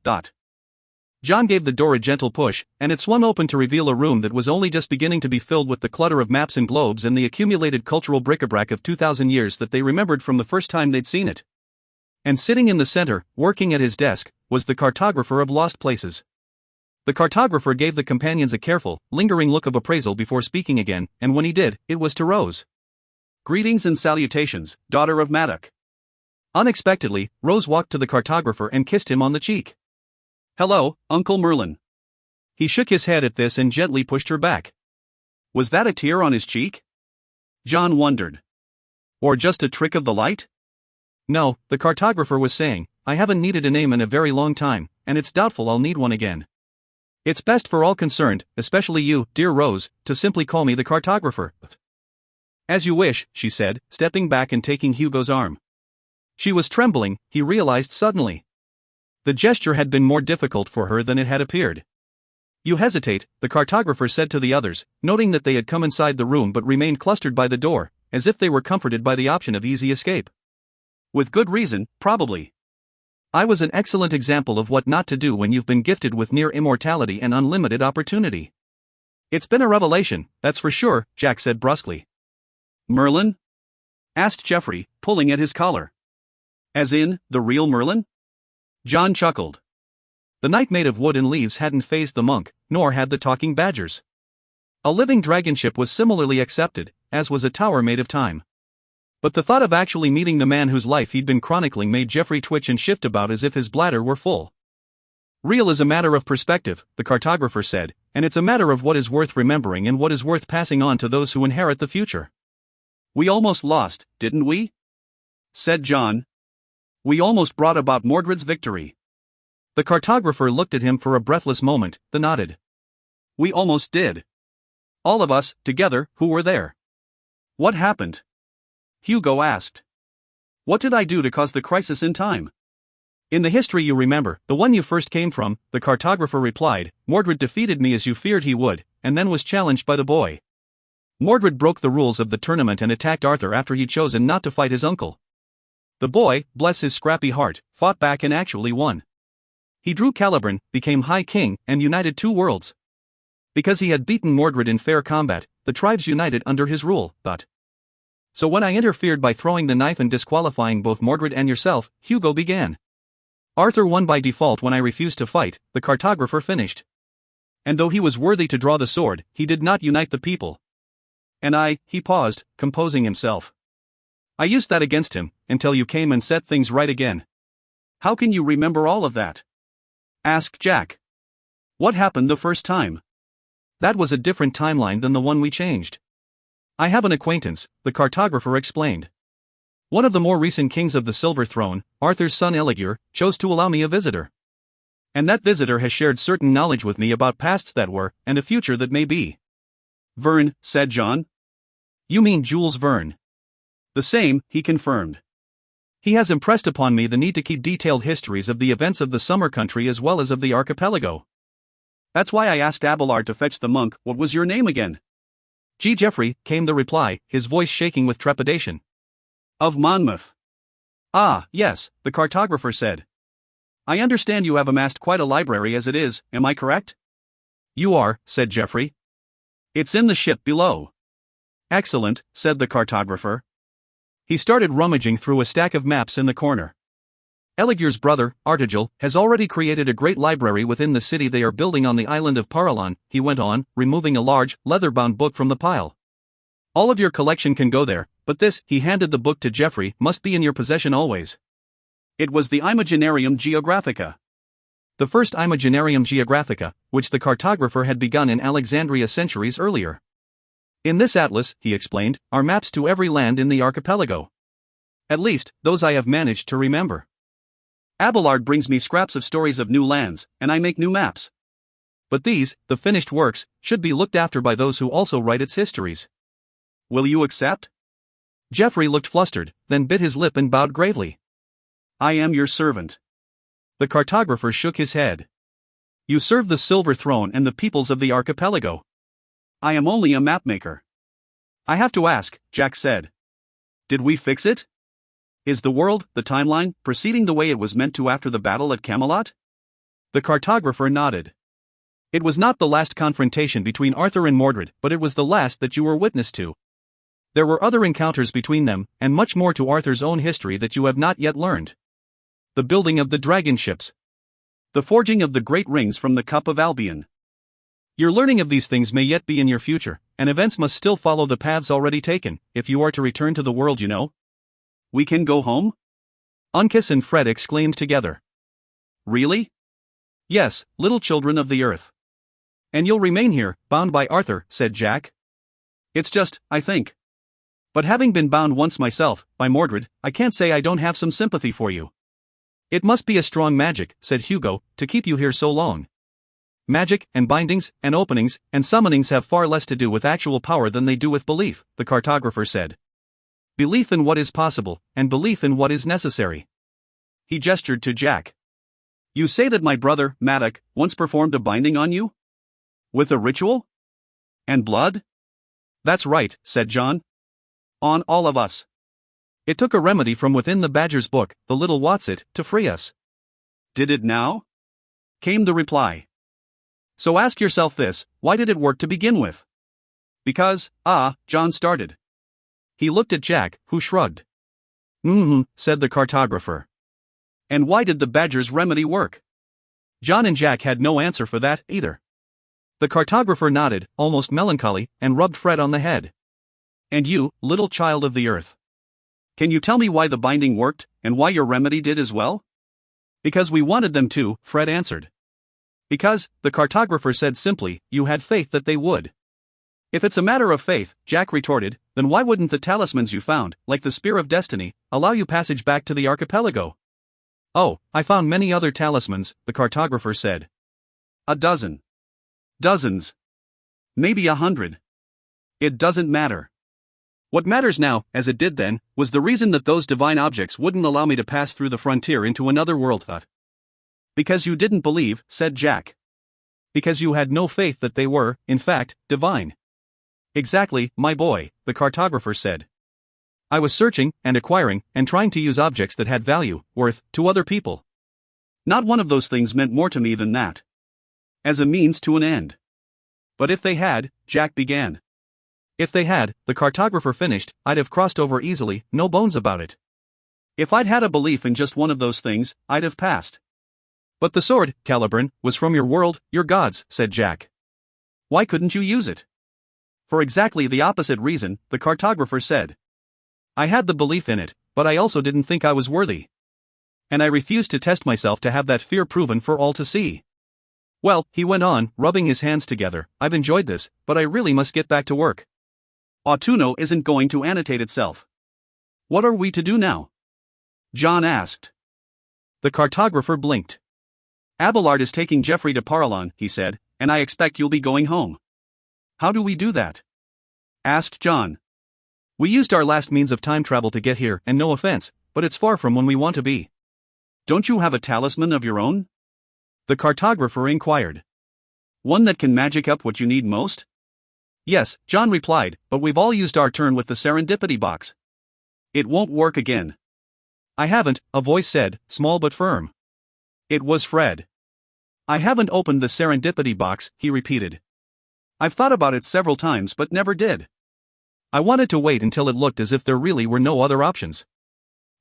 John gave the door a gentle push, and it swung open to reveal a room that was only just beginning to be filled with the clutter of maps and globes and the accumulated cultural bric-a-brac of 2,000 years that they remembered from the first time they'd seen it. And sitting in the center, working at his desk, was the cartographer of lost places. The cartographer gave the companions a careful, lingering look of appraisal before speaking again, and when he did, it was to Rose. "Greetings and salutations, daughter of Madoc." Unexpectedly, Rose walked to the cartographer and kissed him on the cheek. "Hello, Uncle Merlin." He shook his head at this and gently pushed her back. Was that a tear on his cheek? John wondered. Or just a trick of the light? "No," the cartographer was saying, "I haven't needed a name in a very long time, and it's doubtful I'll need one again. It's best for all concerned, especially you, dear Rose, to simply call me the cartographer." "As you wish," she said, stepping back and taking Hugo's arm. She was trembling, he realized suddenly. The gesture had been more difficult for her than it had appeared. "You hesitate," the cartographer said to the others, noting that they had come inside the room but remained clustered by the door, as if they were comforted by the option of easy escape. "With good reason, probably. I was an excellent example of what not to do when you've been gifted with near immortality and unlimited opportunity." "It's been a revelation, that's for sure," Jack said brusquely. "Merlin?" asked Geoffrey, pulling at his collar. "As in, the real Merlin?" John chuckled. The knight made of wood and leaves hadn't fazed the monk, nor had the talking badgers. A living dragon ship was similarly accepted, as was a tower made of time. But the thought of actually meeting the man whose life he'd been chronicling made Geoffrey twitch and shift about as if his bladder were full. Real is a matter of perspective, the cartographer said, and it's a matter of what is worth remembering and what is worth passing on to those who inherit the future. We almost lost, didn't we? Said John. We almost brought about Mordred's victory. The cartographer looked at him for a breathless moment, then nodded. We almost did. All of us, together, who were there. What happened? Hugo asked. What did I do to cause the crisis in time? In the history you remember, the one you first came from, the cartographer replied, Mordred defeated me as you feared he would, and then was challenged by the boy. Mordred broke the rules of the tournament and attacked Arthur after he'd chosen not to fight his uncle. The boy, bless his scrappy heart, fought back and actually won. He drew Caliban, became High King, and united two worlds. Because he had beaten Mordred in fair combat, the tribes united under his rule, but... So when I interfered by throwing the knife and disqualifying both Mordred and yourself, Hugo began. Arthur won by default when I refused to fight, the cartographer finished. And though he was worthy to draw the sword, he did not unite the people. And he paused, composing himself. I used that against him, until you came and set things right again. How can you remember all of that? Asked Jack. What happened the first time? That was a different timeline than the one we changed. I have an acquaintance, the cartographer explained. One of the more recent kings of the Silver Throne, Arthur's son Eligier, chose to allow me a visitor. And that visitor has shared certain knowledge with me about pasts that were, and a future that may be. Vern, said John. You mean Jules Verne? The same, he confirmed. He has impressed upon me the need to keep detailed histories of the events of the summer country as well as of the archipelago. That's why I asked Abelard to fetch the monk. What was your name again? G. Geoffrey, came the reply, his voice shaking with trepidation. Of Monmouth. Ah, yes, the cartographer said. I understand you have amassed quite a library as it is, am I correct? You are, said Geoffrey. It's in the ship below. Excellent, said the cartographer. He started rummaging through a stack of maps in the corner. Eligier's brother, Artigel, has already created a great library within the city they are building on the island of Paralon, he went on, removing a large, leather-bound book from the pile. All of your collection can go there, but this, he handed the book to Geoffrey, must be in your possession always. It was the Imaginarium Geographica. The first Imaginarium Geographica, which the cartographer had begun in Alexandria centuries earlier. In this atlas, he explained, are maps to every land in the archipelago. At least, those I have managed to remember. Abelard brings me scraps of stories of new lands, and I make new maps. But these, the finished works, should be looked after by those who also write its histories. Will you accept? Geoffrey looked flustered, then bit his lip and bowed gravely. I am your servant. The cartographer shook his head. You serve the Silver Throne and the peoples of the archipelago. I am only a mapmaker. I have to ask, Jack said. Did we fix it? Is the world, the timeline, proceeding the way it was meant to after the battle at Camelot? The cartographer nodded. It was not the last confrontation between Arthur and Mordred, but it was the last that you were witness to. There were other encounters between them, and much more to Arthur's own history that you have not yet learned. The building of the dragon ships. The forging of the great rings from the Cup of Albion. Your learning of these things may yet be in your future, and events must still follow the paths already taken, if you are to return to the world you know. We can go home? Uncas and Fred exclaimed together. Really? Yes, little children of the earth. And you'll remain here, bound by Arthur, said Jack. It's just, I think. But having been bound once myself, by Mordred, I can't say I don't have some sympathy for you. It must be a strong magic, said Hugo, to keep you here so long. Magic, and bindings, and openings, and summonings have far less to do with actual power than they do with belief, the cartographer said. Belief in what is possible, and belief in what is necessary. He gestured to Jack. You say that my brother, Maddock, once performed a binding on you? With a ritual? And blood? That's right, said John. On all of us. It took a remedy from within the Badger's book, the little Watsit, to free us. Did it now? Came the reply. So ask yourself this, why did it work to begin with? Because, John started. He looked at Jack, who shrugged. Said the cartographer. And why did the Badger's remedy work? John and Jack had no answer for that, either. The cartographer nodded, almost melancholy, and rubbed Fred on the head. And you, little child of the earth. Can you tell me why the binding worked, and why your remedy did as well? Because we wanted them to, Fred answered. Because, the cartographer said simply, you had faith that they would. If it's a matter of faith, Jack retorted, then why wouldn't the talismans you found, like the Spear of Destiny, allow you passage back to the archipelago? Oh, I found many other talismans, the cartographer said. A dozen. Dozens. Maybe 100. It doesn't matter. What matters now, as it did then, was the reason that those divine objects wouldn't allow me to pass through the frontier into another world. Because you didn't believe, said Jack. Because you had no faith that they were, in fact, divine. Exactly, my boy, the cartographer said. I was searching, and acquiring, and trying to use objects that had value, worth, to other people. Not one of those things meant more to me than that. As a means to an end. But if they had, Jack began. If they had, the cartographer finished, I'd have crossed over easily, no bones about it. If I'd had a belief in just one of those things, I'd have passed. But the sword, Caliburn, was from your world, your gods, said Jack. Why couldn't you use it? For exactly the opposite reason, the cartographer said. I had the belief in it, but I also didn't think I was worthy. And I refused to test myself to have that fear proven for all to see. Well, he went on, rubbing his hands together, I've enjoyed this, but I really must get back to work. Autuno isn't going to annotate itself. What are we to do now? John asked. The cartographer blinked. Abelard is taking Geoffrey to Paralon, he said, and I expect you'll be going home. How do we do that? Asked John. We used our last means of time travel to get here, and no offense, but it's far from when we want to be. Don't you have a talisman of your own? The cartographer inquired. One that can magic up what you need most? Yes, John replied, but we've all used our turn with the serendipity box. It won't work again. I haven't, a voice said, small but firm. It was Fred. I haven't opened the serendipity box, he repeated. I've thought about it several times but never did. I wanted to wait until it looked as if there really were no other options.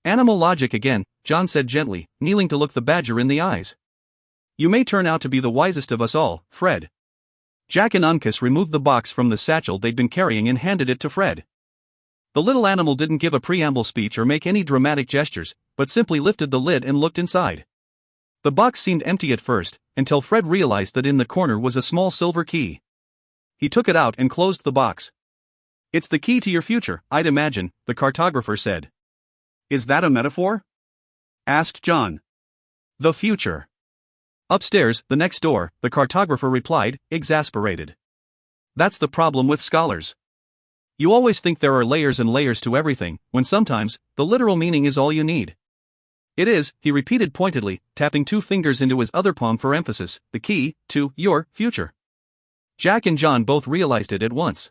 Animal logic again, John said gently, kneeling to look the badger in the eyes. You may turn out to be the wisest of us all, Fred. Jack and Uncas removed the box from the satchel they'd been carrying and handed it to Fred. The little animal didn't give a preamble speech or make any dramatic gestures, but simply lifted the lid and looked inside. The box seemed empty at first, until Fred realized that in the corner was a small silver key. He took it out and closed the box. It's the key to your future, I'd imagine, the cartographer said. Is that a metaphor? Asked John. The future. Upstairs, the next door, the cartographer replied, exasperated. That's the problem with scholars. You always think there are layers and layers to everything, when sometimes, the literal meaning is all you need. It is, he repeated pointedly, tapping 2 fingers into his other palm for emphasis, the key to your future. Jack and John both realized it at once.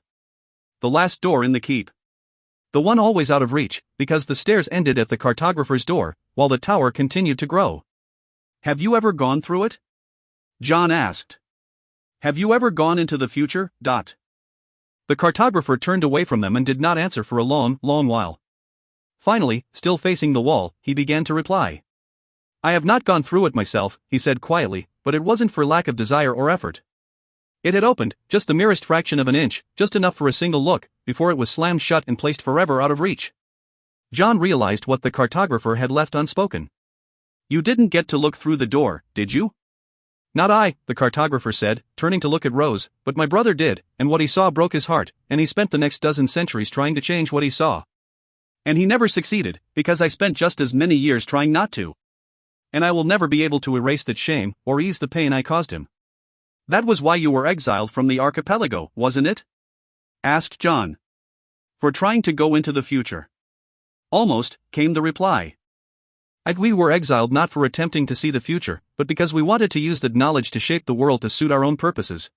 The last door in the keep. The one always out of reach, because the stairs ended at the cartographer's door, while the tower continued to grow. Have you ever gone through it? John asked. Have you ever gone into the future? The cartographer turned away from them and did not answer for a long, long while. Finally, still facing the wall, he began to reply. I have not gone through it myself, he said quietly, but it wasn't for lack of desire or effort. It had opened, just the merest fraction of an inch, just enough for a single look, before it was slammed shut and placed forever out of reach. John realized what the cartographer had left unspoken. You didn't get to look through the door, did you? Not I, the cartographer said, turning to look at Rose, but my brother did, and what he saw broke his heart, and he spent the next dozen centuries trying to change what he saw. And he never succeeded, because I spent just as many years trying not to. And I will never be able to erase that shame, or ease the pain I caused him. That was why you were exiled from the archipelago, wasn't it? Asked John. For trying to go into the future. Almost, came the reply. We were exiled not for attempting to see the future, but because we wanted to use that knowledge to shape the world to suit our own purposes.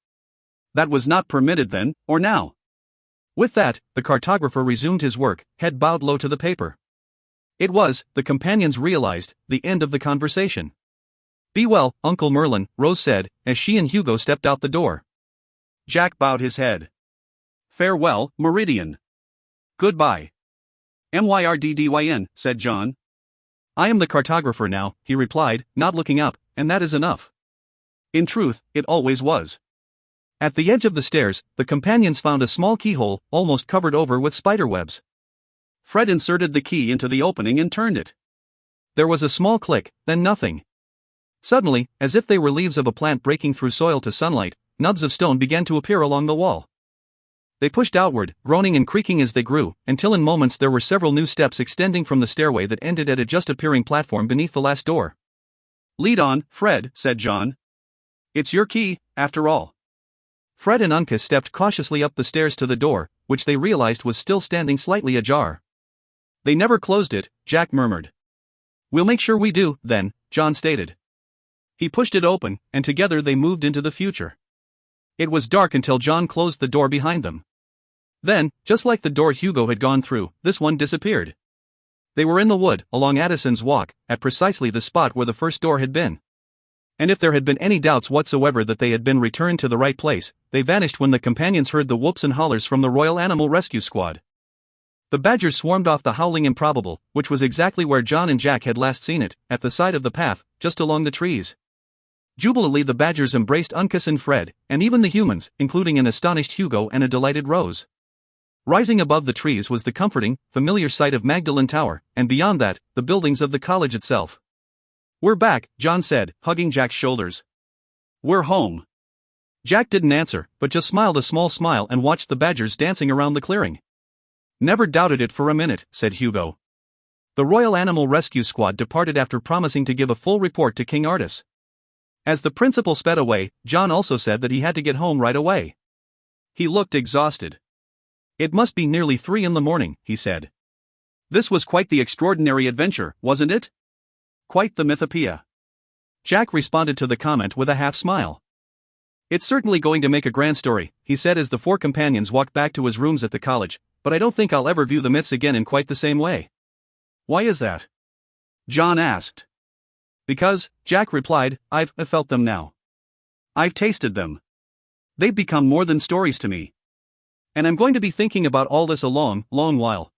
That was not permitted then, or now. With that, the cartographer resumed his work, head bowed low to the paper. It was, the companions realized, the end of the conversation. Be well, Uncle Merlin, Rose said, as she and Hugo stepped out the door. Jack bowed his head. Farewell, Meridian. Goodbye. Myrdydyn, said John. I am the cartographer now, he replied, not looking up, and that is enough. In truth, it always was. At the edge of the stairs, the companions found a small keyhole, almost covered over with spiderwebs. Fred inserted the key into the opening and turned it. There was a small click, then nothing. Suddenly, as if they were leaves of a plant breaking through soil to sunlight, nubs of stone began to appear along the wall. They pushed outward, groaning and creaking as they grew, until in moments there were several new steps extending from the stairway that ended at a just appearing platform beneath the last door. "Lead on, Fred," said John. "It's your key, after all." Fred and Uncas stepped cautiously up the stairs to the door, which they realized was still standing slightly ajar. "They never closed it," Jack murmured. "We'll make sure we do, then," John stated. He pushed it open, and together they moved into the future. It was dark until John closed the door behind them. Then, just like the door Hugo had gone through, this one disappeared. They were in the wood, along Addison's Walk, at precisely the spot where the first door had been. And if there had been any doubts whatsoever that they had been returned to the right place, they vanished when the companions heard the whoops and hollers from the Royal Animal Rescue Squad. The badgers swarmed off the Howling Improbable, which was exactly where John and Jack had last seen it, at the side of the path, just along the trees. Jubilantly the badgers embraced Uncas and Fred, and even the humans, including an astonished Hugo and a delighted Rose. Rising above the trees was the comforting, familiar sight of Magdalen Tower, and beyond that, the buildings of the college itself. "We're back," John said, hugging Jack's shoulders. "We're home." Jack didn't answer, but just smiled a small smile and watched the badgers dancing around the clearing. "Never doubted it for a minute," said Hugo. The Royal Animal Rescue Squad departed after promising to give a full report to King Artus. As the principal sped away, John also said that he had to get home right away. He looked exhausted. "It must be nearly 3 in the morning," he said. "This was quite the extraordinary adventure, wasn't it? Quite the mythopoeia." Jack responded to the comment with a half-smile. "It's certainly going to make a grand story," he said as the 4 companions walked back to his rooms at the college, "but I don't think I'll ever view the myths again in quite the same way." "Why is that?" John asked. "Because," Jack replied, I've felt them now. I've tasted them. They've become more than stories to me. And I'm going to be thinking about all this a long, long while."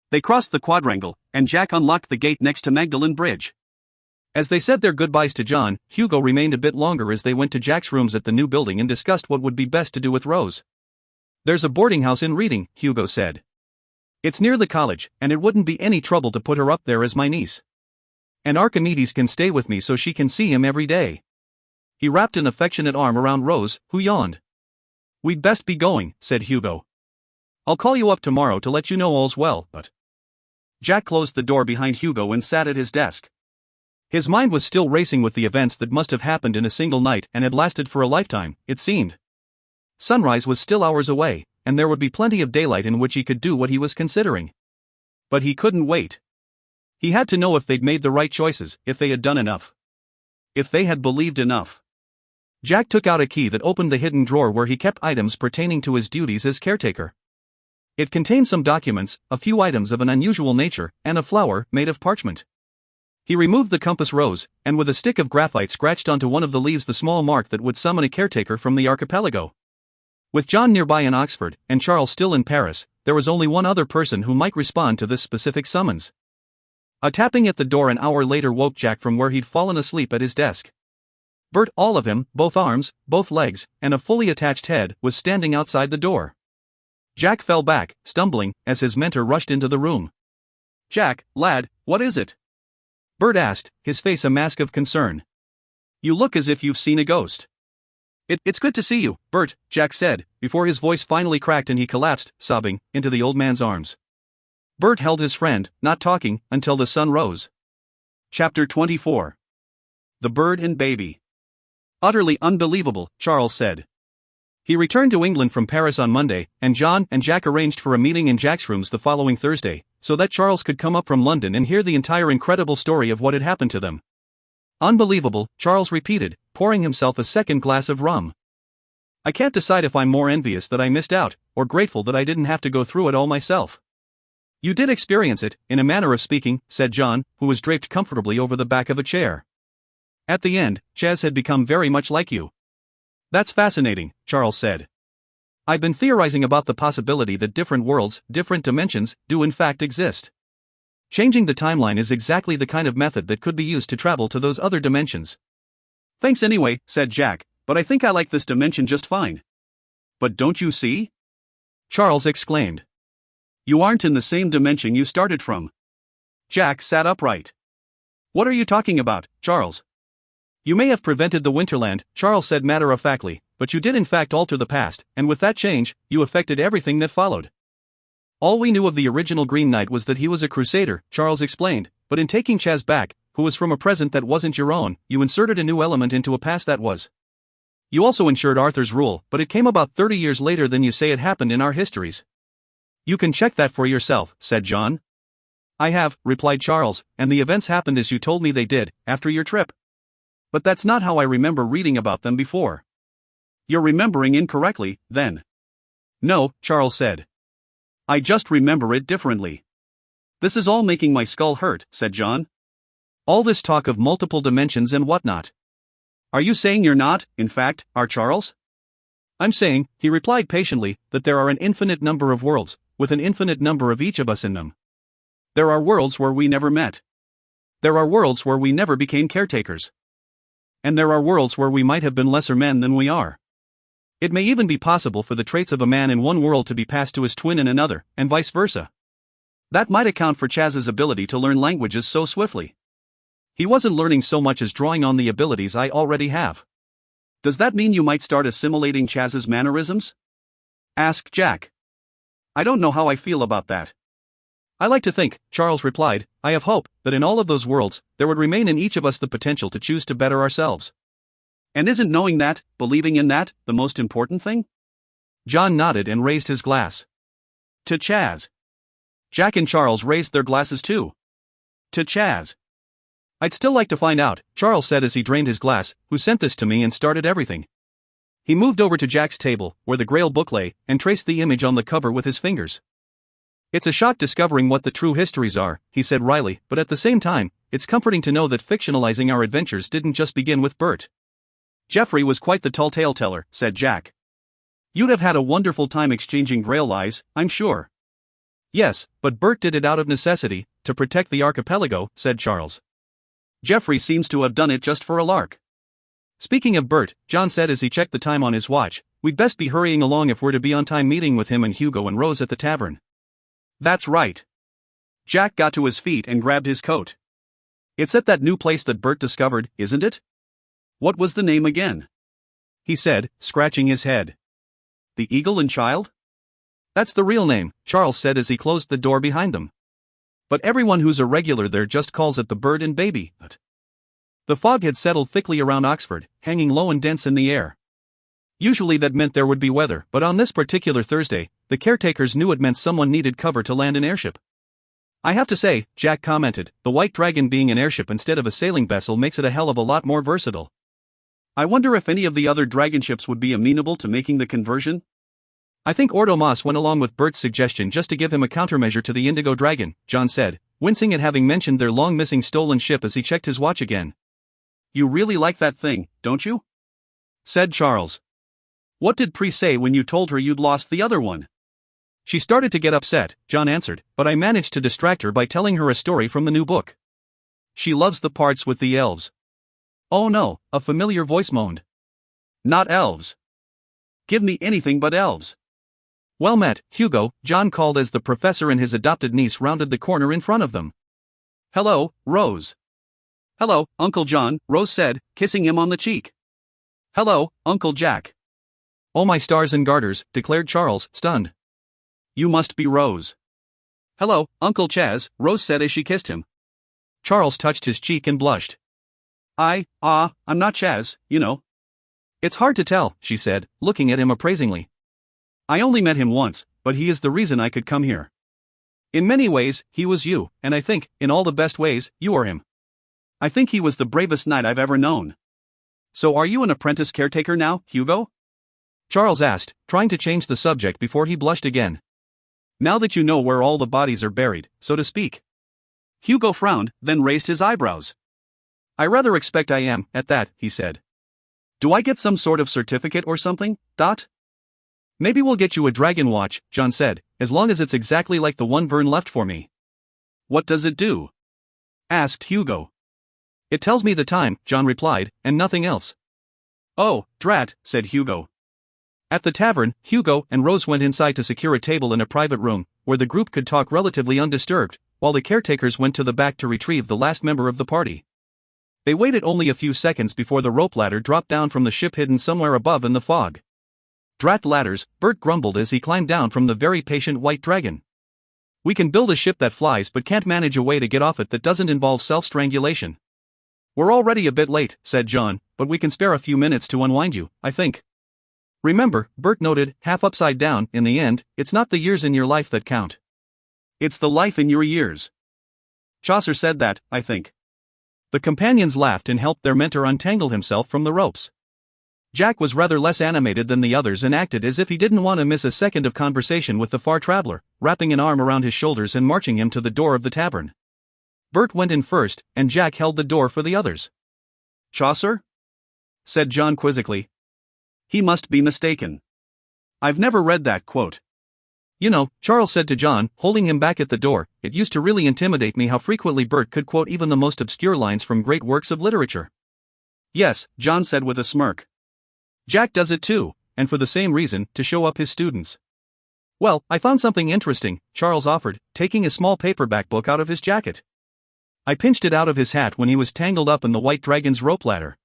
They crossed the quadrangle, and Jack unlocked the gate next to Magdalen Bridge. As they said their goodbyes to John, Hugo remained a bit longer as they went to Jack's rooms at the new building and discussed what would be best to do with Rose. "There's a boarding house in Reading," Hugo said. "It's near the college, and it wouldn't be any trouble to put her up there as my niece. And Archimedes can stay with me so she can see him every day." He wrapped an affectionate arm around Rose, who yawned. "We'd best be going," said Hugo. "I'll call you up tomorrow to let you know all's well, but..." Jack closed the door behind Hugo and sat at his desk. His mind was still racing with the events that must have happened in a single night and had lasted for a lifetime, it seemed. Sunrise was still hours away, and there would be plenty of daylight in which he could do what he was considering. But he couldn't wait. He had to know if they'd made the right choices, if they had done enough. If they had believed enough. Jack took out a key that opened the hidden drawer where he kept items pertaining to his duties as caretaker. It contained some documents, a few items of an unusual nature, and a flower made of parchment. He removed the compass rose, and with a stick of graphite scratched onto one of the leaves the small mark that would summon a caretaker from the archipelago. With John nearby in Oxford, and Charles still in Paris, there was only one other person who might respond to this specific summons. A tapping at the door an hour later woke Jack from where he'd fallen asleep at his desk. Bert, all of him, both arms, both legs, and a fully attached head, was standing outside the door. Jack fell back, stumbling, as his mentor rushed into the room. "Jack, lad, what is it?" Bert asked, his face a mask of concern. "You look as if you've seen a ghost." It's good to see you, Bert," Jack said, before his voice finally cracked and he collapsed, sobbing, into the old man's arms. Bert held his friend, not talking, until the sun rose. Chapter 24. The Bird and Baby. "Utterly unbelievable," Charles said. He returned to England from Paris on Monday, and John and Jack arranged for a meeting in Jack's rooms the following Thursday, so that Charles could come up from London and hear the entire incredible story of what had happened to them. "Unbelievable," Charles repeated, pouring himself a second glass of rum. "I can't decide if I'm more envious that I missed out, or grateful that I didn't have to go through it all myself." "You did experience it, in a manner of speaking," said John, who was draped comfortably over the back of a chair. "At the end, Chaz had become very much like you." "That's fascinating," Charles said. "I've been theorizing about the possibility that different worlds, different dimensions, do in fact exist. Changing the timeline is exactly the kind of method that could be used to travel to those other dimensions." "Thanks anyway," said Jack, "but I think I like this dimension just fine." "But don't you see?" Charles exclaimed. "You aren't in the same dimension you started from." Jack sat upright. "What are you talking about, Charles?" You may have prevented the Winterland, Charles said matter-of-factly, but you did in fact alter the past, and with that change, you affected everything that followed. All we knew of the original Green Knight was that he was a crusader, Charles explained, but in taking Chaz back, who was from a present that wasn't your own, you inserted a new element into a past that was. You also ensured Arthur's rule, but it came about 30 years later than you say it happened in our histories. You can check that for yourself, said John. I have, replied Charles, and the events happened as you told me they did, after your trip. But that's not how I remember reading about them before. You're remembering incorrectly, then. No, Charles said. I just remember it differently. This is all making my skull hurt, said John. All this talk of multiple dimensions and whatnot. Are you saying you're not, in fact, are Charles? I'm saying, he replied patiently, that there are an infinite number of worlds, with an infinite number of each of us in them. There are worlds where we never met. There are worlds where we never became caretakers. And there are worlds where we might have been lesser men than we are. It may even be possible for the traits of a man in one world to be passed to his twin in another, and vice versa. That might account for Chaz's ability to learn languages so swiftly. He wasn't learning so much as drawing on the abilities I already have. Does that mean you might start assimilating Chaz's mannerisms? Asked Jack. I don't know how I feel about that. I like to think, Charles replied, I have hope that in all of those worlds, there would remain in each of us the potential to choose to better ourselves. And isn't knowing that, believing in that, the most important thing? John nodded and raised his glass. To Chaz. Jack and Charles raised their glasses too. To Chaz. I'd still like to find out, Charles said as he drained his glass, who sent this to me and started everything. He moved over to Jack's table, where the Grail book lay, and traced the image on the cover with his fingers. It's a shock discovering what the true histories are, he said wryly, but at the same time, it's comforting to know that fictionalizing our adventures didn't just begin with Bert. Geoffrey was quite the tall tale teller, said Jack. You'd have had a wonderful time exchanging Grail lies, I'm sure. Yes, but Bert did it out of necessity, to protect the archipelago, said Charles. Geoffrey seems to have done it just for a lark. Speaking of Bert, John said as he checked the time on his watch, we'd best be hurrying along if we're to be on time meeting with him and Hugo and Rose at the tavern. That's right. Jack got to his feet and grabbed his coat. It's at that new place that Bert discovered, isn't it? What was the name again? He said, scratching his head. The Eagle and Child? That's the real name, Charles said as he closed the door behind them. But everyone who's a regular there just calls it the Bird and Baby Hut. The fog had settled thickly around Oxford, hanging low and dense in the air. Usually that meant there would be weather, but on this particular Thursday, the caretakers knew it meant someone needed cover to land an airship. I have to say, Jack commented, the White Dragon being an airship instead of a sailing vessel makes it a hell of a lot more versatile. I wonder if any of the other dragon ships would be amenable to making the conversion? I think Ordo Moss went along with Bert's suggestion just to give him a countermeasure to the Indigo Dragon, John said, wincing at having mentioned their long-missing stolen ship as he checked his watch again. You really like that thing, don't you? Said Charles. What did Pri say when you told her you'd lost the other one? She started to get upset, John answered, but I managed to distract her by telling her a story from the new book. She loves the parts with the elves. Oh no, a familiar voice moaned. Not elves. Give me anything but elves. Well met, Hugo, John called as the professor and his adopted niece rounded the corner in front of them. Hello, Rose. Hello, Uncle John, Rose said, kissing him on the cheek. Hello, Uncle Jack. Oh my stars and garters, declared Charles, stunned. You must be Rose. Hello, Uncle Chaz, Rose said as she kissed him. Charles touched his cheek and blushed. I'm not Chaz, you know. It's hard to tell, she said, looking at him appraisingly. I only met him once, but he is the reason I could come here. In many ways, he was you, and I think, in all the best ways, you are him. I think he was the bravest knight I've ever known. So are you an apprentice caretaker now, Hugo? Charles asked, trying to change the subject before he blushed again. Now that you know where all the bodies are buried, so to speak. Hugo frowned, then raised his eyebrows. I rather expect I am, at that, he said. Do I get some sort of certificate or something, Dot? Maybe we'll get you a dragon watch, John said, as long as it's exactly like the one Vern left for me. What does it do? Asked Hugo. It tells me the time, John replied, and nothing else. Oh, drat, said Hugo. At the tavern, Hugo and Rose went inside to secure a table in a private room, where the group could talk relatively undisturbed, while the caretakers went to the back to retrieve the last member of the party. They waited only a few seconds before the rope ladder dropped down from the ship hidden somewhere above in the fog. "Drat ladders," Bert grumbled as he climbed down from the very patient white dragon. "We can build a ship that flies but can't manage a way to get off it that doesn't involve self-strangulation." "We're already a bit late," said John, "but we can spare a few minutes to unwind you, I think." "Remember," Bert noted, half upside down, "in the end, it's not the years in your life that count. It's the life in your years. Chaucer said that, I think." The companions laughed and helped their mentor untangle himself from the ropes. Jack was rather less animated than the others and acted as if he didn't want to miss a second of conversation with the far traveler, wrapping an arm around his shoulders and marching him to the door of the tavern. Bert went in first, and Jack held the door for the others. "Chaucer?" said John quizzically. "He must be mistaken. I've never read that quote." "You know," Charles said to John, holding him back at the door, "it used to really intimidate me how frequently Bert could quote even the most obscure lines from great works of literature." "Yes," John said with a smirk. "Jack does it too, and for the same reason, to show up his students." "Well, I found something interesting," Charles offered, taking a small paperback book out of his jacket. "I pinched it out of his hat when he was tangled up in the White Dragon's rope ladder."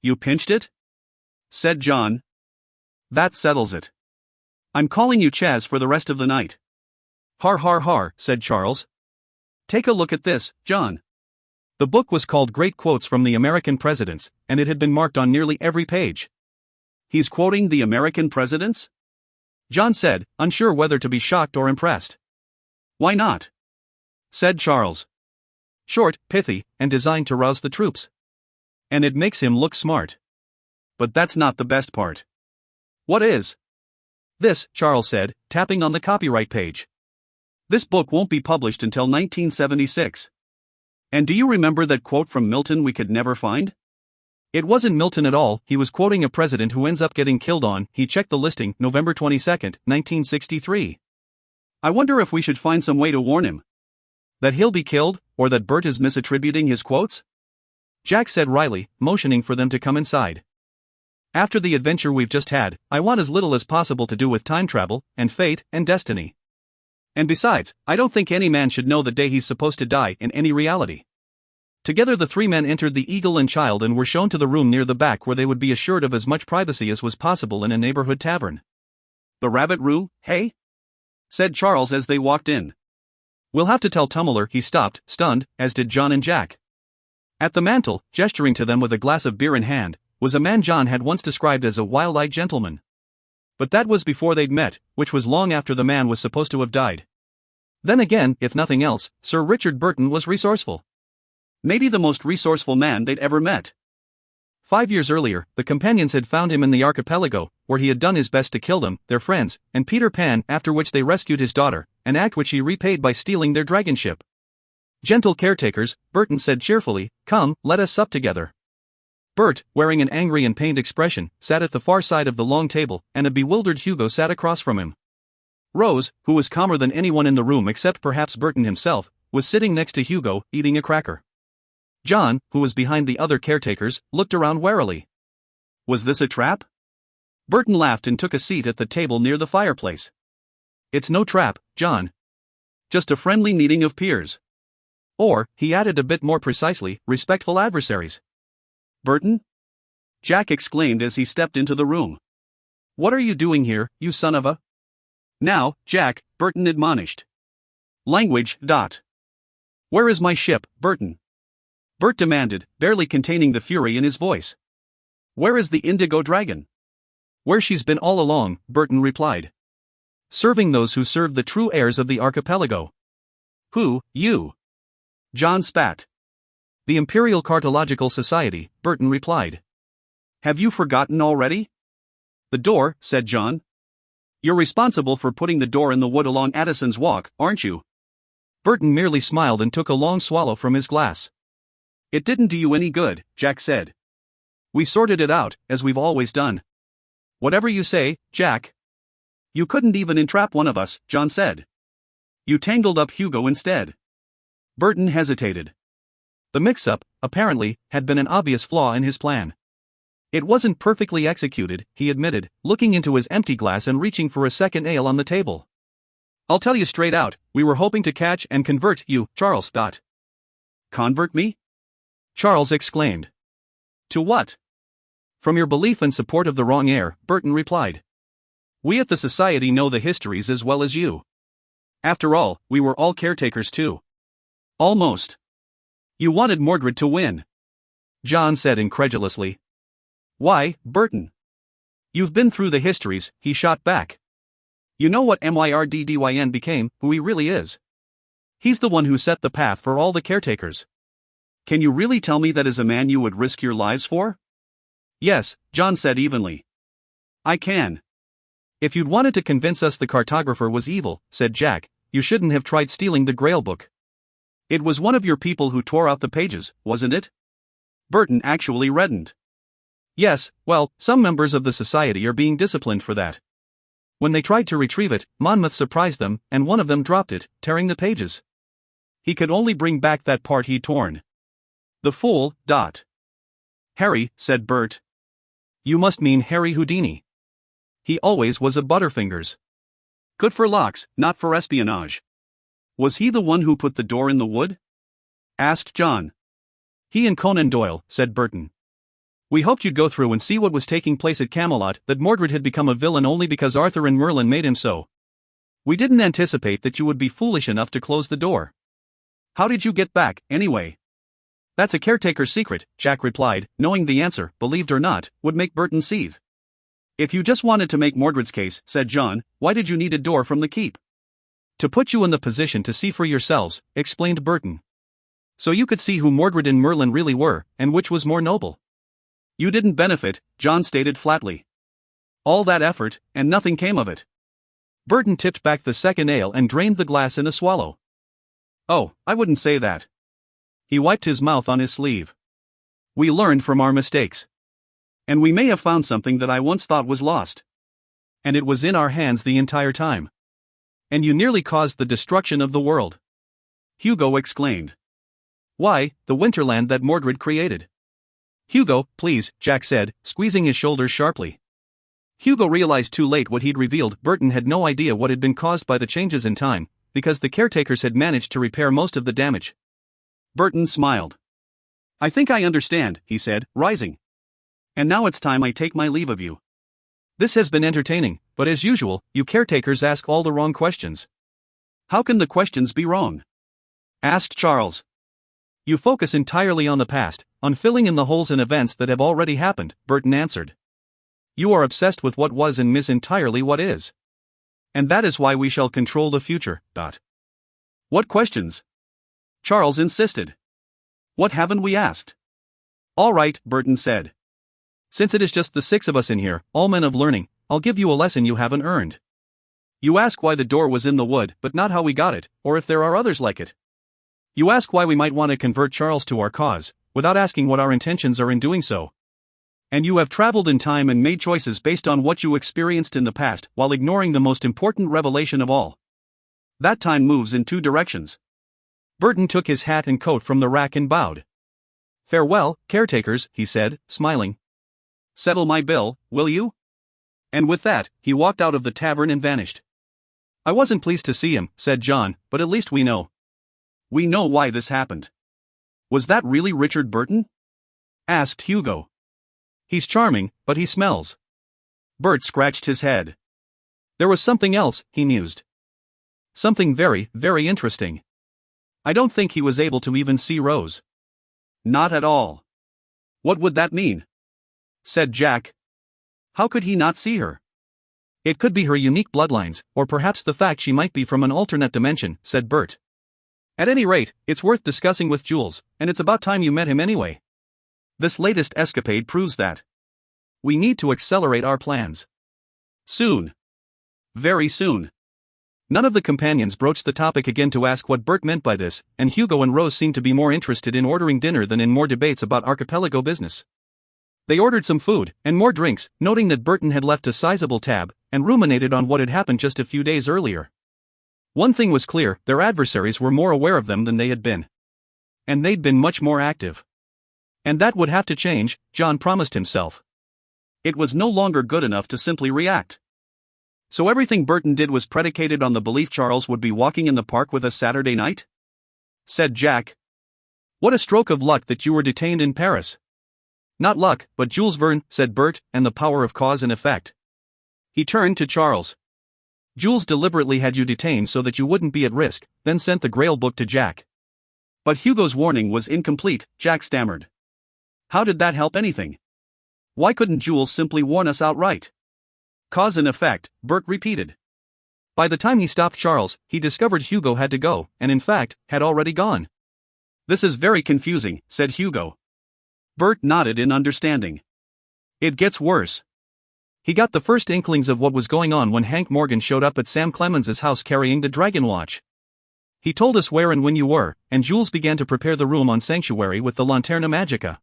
"You pinched it?" said John. "That settles it. I'm calling you Chaz for the rest of the night." "Har har har," said Charles. "Take a look at this, John." The book was called Great Quotes from the American Presidents, and it had been marked on nearly every page. "He's quoting the American presidents?" John said, unsure whether to be shocked or impressed. "Why not?" said Charles. "Short, pithy, and designed to rouse the troops. And it makes him look smart." "But that's not the best part." "What is?" "This," Charles said, tapping on the copyright page. "This book won't be published until 1976. And do you remember that quote from Milton we could never find?" It wasn't Milton at all, he was quoting a president who ends up getting killed on, he checked the listing, November 22, 1963. "I wonder if we should find some way to warn him. That he'll be killed, or that Bert is misattributing his quotes?" Jack said wryly, motioning for them to come inside. "After the adventure we've just had, I want as little as possible to do with time travel, and fate, and destiny. And besides, I don't think any man should know the day he's supposed to die in any reality." Together the three men entered the Eagle and Child and were shown to the room near the back where they would be assured of as much privacy as was possible in a neighborhood tavern. "The rabbit room, hey?" said Charles as they walked in. "We'll have to tell Tummeler," he stopped, stunned, as did John and Jack. At the mantel, gesturing to them with a glass of beer in hand, was a man John had once described as a wild-eyed gentleman. But that was before they'd met, which was long after the man was supposed to have died. Then again, if nothing else, Sir Richard Burton was resourceful. Maybe the most resourceful man they'd ever met. 5 years earlier, the companions had found him in the Archipelago, where he had done his best to kill them, their friends, and Peter Pan, after which they rescued his daughter, an act which he repaid by stealing their dragon ship. "Gentle caretakers," Burton said cheerfully, "come, let us sup together." Bert, wearing an angry and pained expression, sat at the far side of the long table, and a bewildered Hugo sat across from him. Rose, who was calmer than anyone in the room except perhaps Burton himself, was sitting next to Hugo, eating a cracker. John, who was behind the other caretakers, looked around warily. Was this a trap? Burton laughed and took a seat at the table near the fireplace. "It's no trap, John. Just a friendly meeting of peers. Or," he added a bit more precisely, "respectful adversaries." "Burton?" Jack exclaimed as he stepped into the room. "What are you doing here, you son of a—" "Now, Jack," Burton admonished. "Language, dot. Where is my ship, Burton?" Bert demanded, barely containing the fury in his voice. "Where is the Indigo Dragon?" "Where she's been all along," Burton replied. "Serving those who serve the true heirs of the Archipelago." "Who, you?" John spat. "The Imperial Cartological Society," Burton replied. "Have you forgotten already?" "The door," said John. "You're responsible for putting the door in the wood along Addison's Walk, aren't you?" Burton merely smiled and took a long swallow from his glass. "It didn't do you any good," Jack said. "We sorted it out, as we've always done." "Whatever you say, Jack." "You couldn't even entrap one of us," John said. "You tangled up Hugo instead." Burton hesitated. The mix-up, apparently, had been an obvious flaw in his plan. It wasn't perfectly executed, he admitted, looking into his empty glass and reaching for a second ale on the table. "I'll tell you straight out, we were hoping to catch and convert you, Charles. Convert me?" Charles exclaimed. To what? From your belief and support of the wrong heir, Burton replied. We at the Society know the histories as well as you. After all, we were all caretakers too. Almost. You wanted Mordred to win. John said incredulously. Why, Burton? You've been through the histories, he shot back. You know what Myrdydyn became, who he really is. He's the one who set the path for all the caretakers. Can you really tell me that is a man you would risk your lives for? Yes, John said evenly. I can. If you'd wanted to convince us the cartographer was evil, said Jack, you shouldn't have tried stealing the Grail book. It was one of your people who tore out the pages, wasn't it? Burton actually reddened. Yes, well, some members of the Society are being disciplined for that. When they tried to retrieve it, Monmouth surprised them, and one of them dropped it, tearing the pages. He could only bring back that part he'd torn. The fool. Harry, said Bert. You must mean Harry Houdini. He always was a Butterfingers. Good for locks, not for espionage. Was he the one who put the door in the wood? Asked John. He and Conan Doyle, said Burton. We hoped you'd go through and see what was taking place at Camelot, that Mordred had become a villain only because Arthur and Merlin made him so. We didn't anticipate that you would be foolish enough to close the door. How did you get back, anyway? That's a caretaker's secret, Jack replied, knowing the answer, believed or not, would make Burton seethe. If you just wanted to make Mordred's case, said John, why did you need a door from the keep? To put you in the position to see for yourselves, explained Burton. So you could see who Mordred and Merlin really were, and which was more noble. You didn't benefit, John stated flatly. All that effort, and nothing came of it. Burton tipped back the second ale and drained the glass in a swallow. Oh, I wouldn't say that. He wiped his mouth on his sleeve. We learned from our mistakes. And we may have found something that I once thought was lost. And it was in our hands the entire time. And you nearly caused the destruction of the world. Hugo exclaimed. Why, the Winterland that Mordred created. Hugo, please, Jack said, squeezing his shoulders sharply. Hugo realized too late what he'd revealed. Burton had no idea what had been caused by the changes in time, because the caretakers had managed to repair most of the damage. Burton smiled. I think I understand, he said, rising. And now it's time I take my leave of you. This has been entertaining, but as usual, you caretakers ask all the wrong questions. How can the questions be wrong? Asked Charles. You focus entirely on the past, on filling in the holes in events that have already happened, Burton answered. You are obsessed with what was and miss entirely what is. And that is why we shall control the future. What questions? Charles insisted. What haven't we asked? All right, Burton said. Since it is just the six of us in here, all men of learning, I'll give you a lesson you haven't earned. You ask why the door was in the wood, but not how we got it, or if there are others like it. You ask why we might want to convert Charles to our cause, without asking what our intentions are in doing so. And you have traveled in time and made choices based on what you experienced in the past, while ignoring the most important revelation of all. That time moves in two directions. Burton took his hat and coat from the rack and bowed. Farewell, caretakers, he said, smiling. Settle my bill, will you? And with that, he walked out of the tavern and vanished. I wasn't pleased to see him, said John, but at least we know. We know why this happened. Was that really Richard Burton? Asked Hugo. He's charming, but he smells. Bert scratched his head. There was something else, he mused. Something very, very interesting. I don't think he was able to even see Rose. Not at all. What would that mean? Said Jack. How could he not see her? It could be her unique bloodlines, or perhaps the fact she might be from an alternate dimension, said Bert. At any rate, it's worth discussing with Jules, and it's about time you met him anyway. This latest escapade proves that. We need to accelerate our plans. Soon. Very soon. None of the companions broached the topic again to ask what Bert meant by this, and Hugo and Rose seemed to be more interested in ordering dinner than in more debates about Archipelago business. They ordered some food, and more drinks, noting that Burton had left a sizable tab, and ruminated on what had happened just a few days earlier. One thing was clear, their adversaries were more aware of them than they had been. And they'd been much more active. And that would have to change, John promised himself. It was no longer good enough to simply react. So everything Burton did was predicated on the belief Charles would be walking in the park with us Saturday night? Said Jack. What a stroke of luck that you were detained in Paris. Not luck, but Jules Verne, said Bert, and the power of cause and effect. He turned to Charles. Jules deliberately had you detained so that you wouldn't be at risk, then sent the Grail book to Jack. But Hugo's warning was incomplete, Jack stammered. How did that help anything? Why couldn't Jules simply warn us outright? Cause and effect, Bert repeated. By the time he stopped Charles, he discovered Hugo had to go, and in fact, had already gone. This is very confusing, said Hugo. Bert nodded in understanding. It gets worse. He got the first inklings of what was going on when Hank Morgan showed up at Sam Clemens's house carrying the Dragon Watch. He told us where and when you were, and Jules began to prepare the room on Sanctuary with the Lanterna Magica.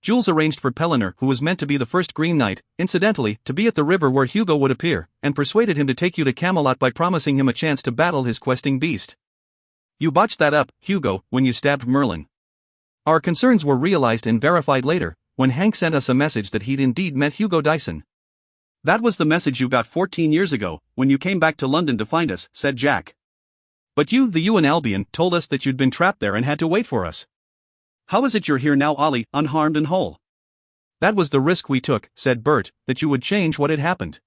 Jules arranged for Pellinor, who was meant to be the first Green Knight, incidentally, to be at the river where Hugo would appear, and persuaded him to take you to Camelot by promising him a chance to battle his questing beast. You botched that up, Hugo, when you stabbed Merlin. Our concerns were realized and verified later, when Hank sent us a message that he'd indeed met Hugo Dyson. That was the message you got 14 years ago, when you came back to London to find us, said Jack. But you, the UN Albion, told us that you'd been trapped there and had to wait for us. How is it you're here now, Ollie, unharmed and whole? That was the risk we took, said Bert, that you would change what had happened.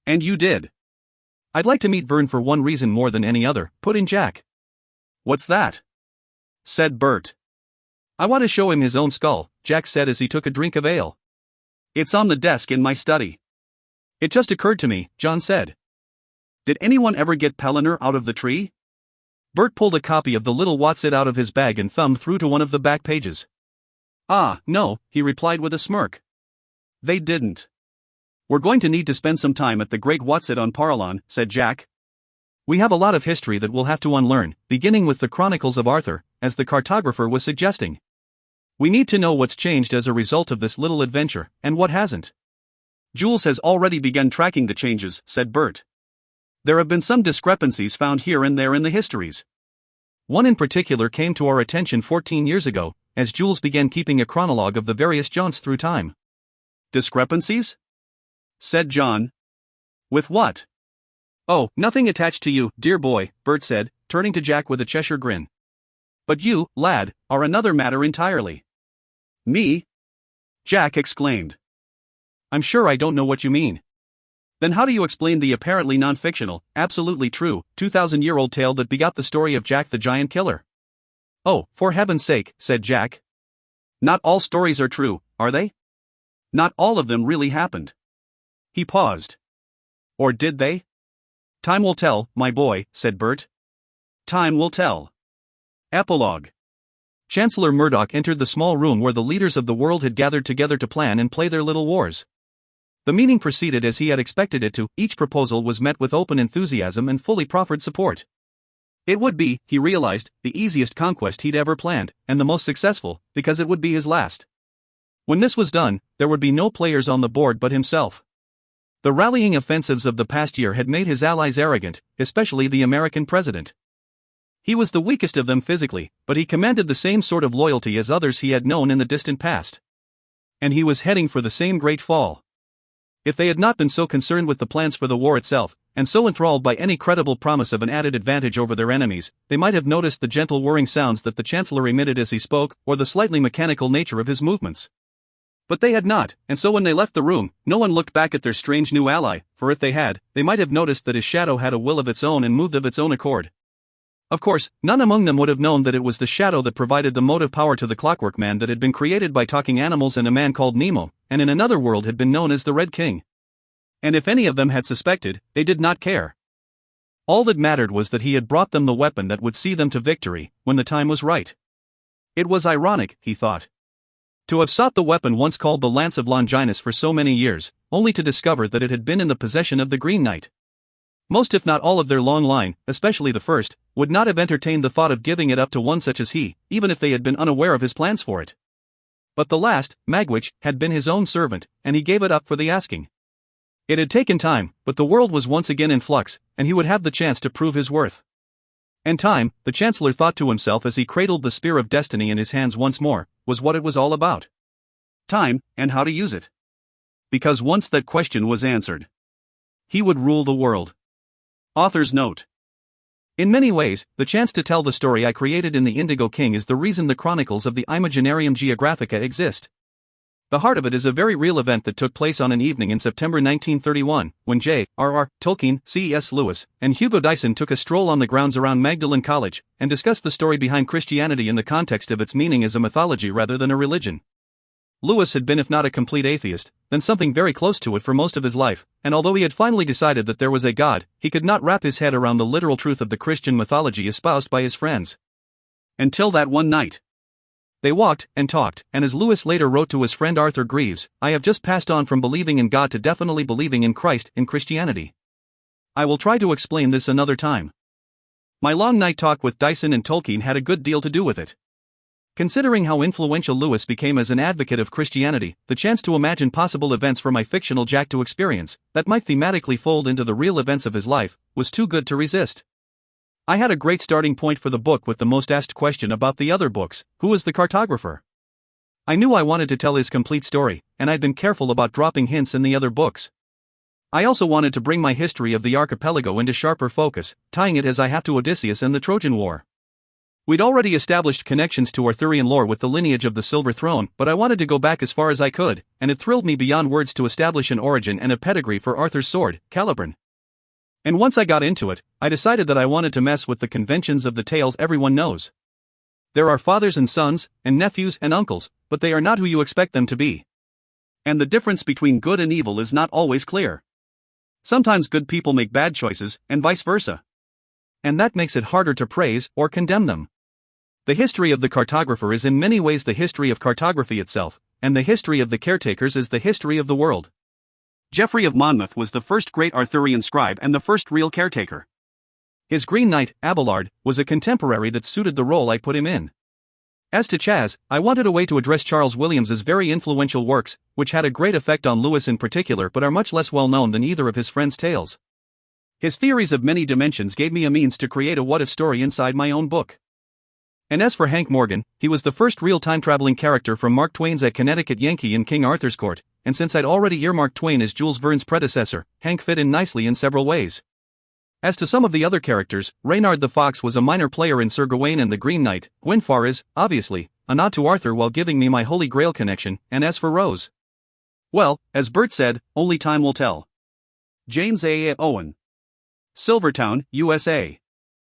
And you did. I'd like to meet Verne for one reason more than any other, put in Jack. What's that? Said Bert. I want to show him his own skull, Jack said as he took a drink of ale. It's on the desk in my study. It just occurred to me, John said. Did anyone ever get Pellinor out of the tree? Bert pulled a copy of the Little What's It out of his bag and thumbed through to one of the back pages. Ah, no, he replied with a smirk. They didn't. We're going to need to spend some time at the Great What's It on Paralon, said Jack. We have a lot of history that we'll have to unlearn, beginning with the Chronicles of Arthur, as the cartographer was suggesting. We need to know what's changed as a result of this little adventure, and what hasn't. Jules has already begun tracking the changes, said Bert. There have been some discrepancies found here and there in the histories. One in particular came to our attention 14 years ago, as Jules began keeping a chronologue of the various jaunts through time. Discrepancies? Said John. With what? Oh, nothing attached to you, dear boy, Bert said, turning to Jack with a Cheshire grin. But you, lad, are another matter entirely. Me? Jack exclaimed. I'm sure I don't know what you mean. Then how do you explain the apparently non-fictional, absolutely true, 2,000-year-old tale that begot the story of Jack the Giant Killer? Oh, for heaven's sake, said Jack. Not all stories are true, are they? Not all of them really happened. He paused. Or did they? Time will tell, my boy, said Bert. Time will tell. Epilogue. Chancellor Murdoch entered the small room where the leaders of the world had gathered together to plan and play their little wars. The meeting proceeded as he had expected it to. Each proposal was met with open enthusiasm and fully proffered support. It would be, he realized, the easiest conquest he'd ever planned, and the most successful, because it would be his last. When this was done, there would be no players on the board but himself. The rallying offensives of the past year had made his allies arrogant, especially the American president. He was the weakest of them physically, but he commanded the same sort of loyalty as others he had known in the distant past. And he was heading for the same great fall. If they had not been so concerned with the plans for the war itself, and so enthralled by any credible promise of an added advantage over their enemies, they might have noticed the gentle whirring sounds that the Chancellor emitted as he spoke, or the slightly mechanical nature of his movements. But they had not, and so when they left the room, no one looked back at their strange new ally, for if they had, they might have noticed that his shadow had a will of its own and moved of its own accord. Of course, none among them would have known that it was the shadow that provided the motive power to the Clockwork Man that had been created by talking animals and a man called Nemo, and in another world had been known as the Red King. And if any of them had suspected, they did not care. All that mattered was that he had brought them the weapon that would see them to victory, when the time was right. It was ironic, he thought. To have sought the weapon once called the Lance of Longinus for so many years, only to discover that it had been in the possession of the Green Knight. Most if not all of their long line, especially the first, would not have entertained the thought of giving it up to one such as he, even if they had been unaware of his plans for it. But the last, Magwitch, had been his own servant, and he gave it up for the asking. It had taken time, but the world was once again in flux, and he would have the chance to prove his worth. And time, the Chancellor thought to himself as he cradled the spear of destiny in his hands once more, was what it was all about. Time, and how to use it. Because once that question was answered, he would rule the world. Author's note. In many ways, the chance to tell the story I created in The Indigo King is the reason the Chronicles of the Imaginarium Geographica exist. The heart of it is a very real event that took place on an evening in September 1931, when J.R.R. Tolkien, C.S. Lewis, and Hugo Dyson took a stroll on the grounds around Magdalen College and discussed the story behind Christianity in the context of its meaning as a mythology rather than a religion. Lewis had been, if not a complete atheist, then something very close to it for most of his life, and although he had finally decided that there was a God, he could not wrap his head around the literal truth of the Christian mythology espoused by his friends. Until that one night. They walked and talked, and as Lewis later wrote to his friend Arthur Greaves, I have just passed on from believing in God to definitely believing in Christ, in Christianity. I will try to explain this another time. My long night talk with Dyson and Tolkien had a good deal to do with it. Considering how influential Lewis became as an advocate of Christianity, the chance to imagine possible events for my fictional Jack to experience, that might thematically fold into the real events of his life, was too good to resist. I had a great starting point for the book with the most asked question about the other books: who was the cartographer? I knew I wanted to tell his complete story, and I'd been careful about dropping hints in the other books. I also wanted to bring my history of the archipelago into sharper focus, tying it as I have to Odysseus and the Trojan War. We'd already established connections to Arthurian lore with the lineage of the Silver Throne, but I wanted to go back as far as I could, and it thrilled me beyond words to establish an origin and a pedigree for Arthur's sword, Caliban. And once I got into it, I decided that I wanted to mess with the conventions of the tales everyone knows. There are fathers and sons, and nephews and uncles, but they are not who you expect them to be. And the difference between good and evil is not always clear. Sometimes good people make bad choices, and vice versa. And that makes it harder to praise or condemn them. The history of the cartographer is in many ways the history of cartography itself, and the history of the caretakers is the history of the world. Geoffrey of Monmouth was the first great Arthurian scribe and the first real caretaker. His Green Knight, Abelard, was a contemporary that suited the role I put him in. As to Chas, I wanted a way to address Charles Williams's very influential works, which had a great effect on Lewis in particular but are much less well known than either of his friends' tales. His theories of many dimensions gave me a means to create a what-if story inside my own book. And as for Hank Morgan, he was the first real time-traveling character from Mark Twain's A Connecticut Yankee in King Arthur's Court, and since I'd already earmarked Twain as Jules Verne's predecessor, Hank fit in nicely in several ways. As to some of the other characters, Reynard the Fox was a minor player in Sir Gawain and the Green Knight. Gwynfor is, obviously, a nod to Arthur while giving me my Holy Grail connection, and as for Rose, well, as Bert said, only time will tell. James A. Owen. Silvertown, USA.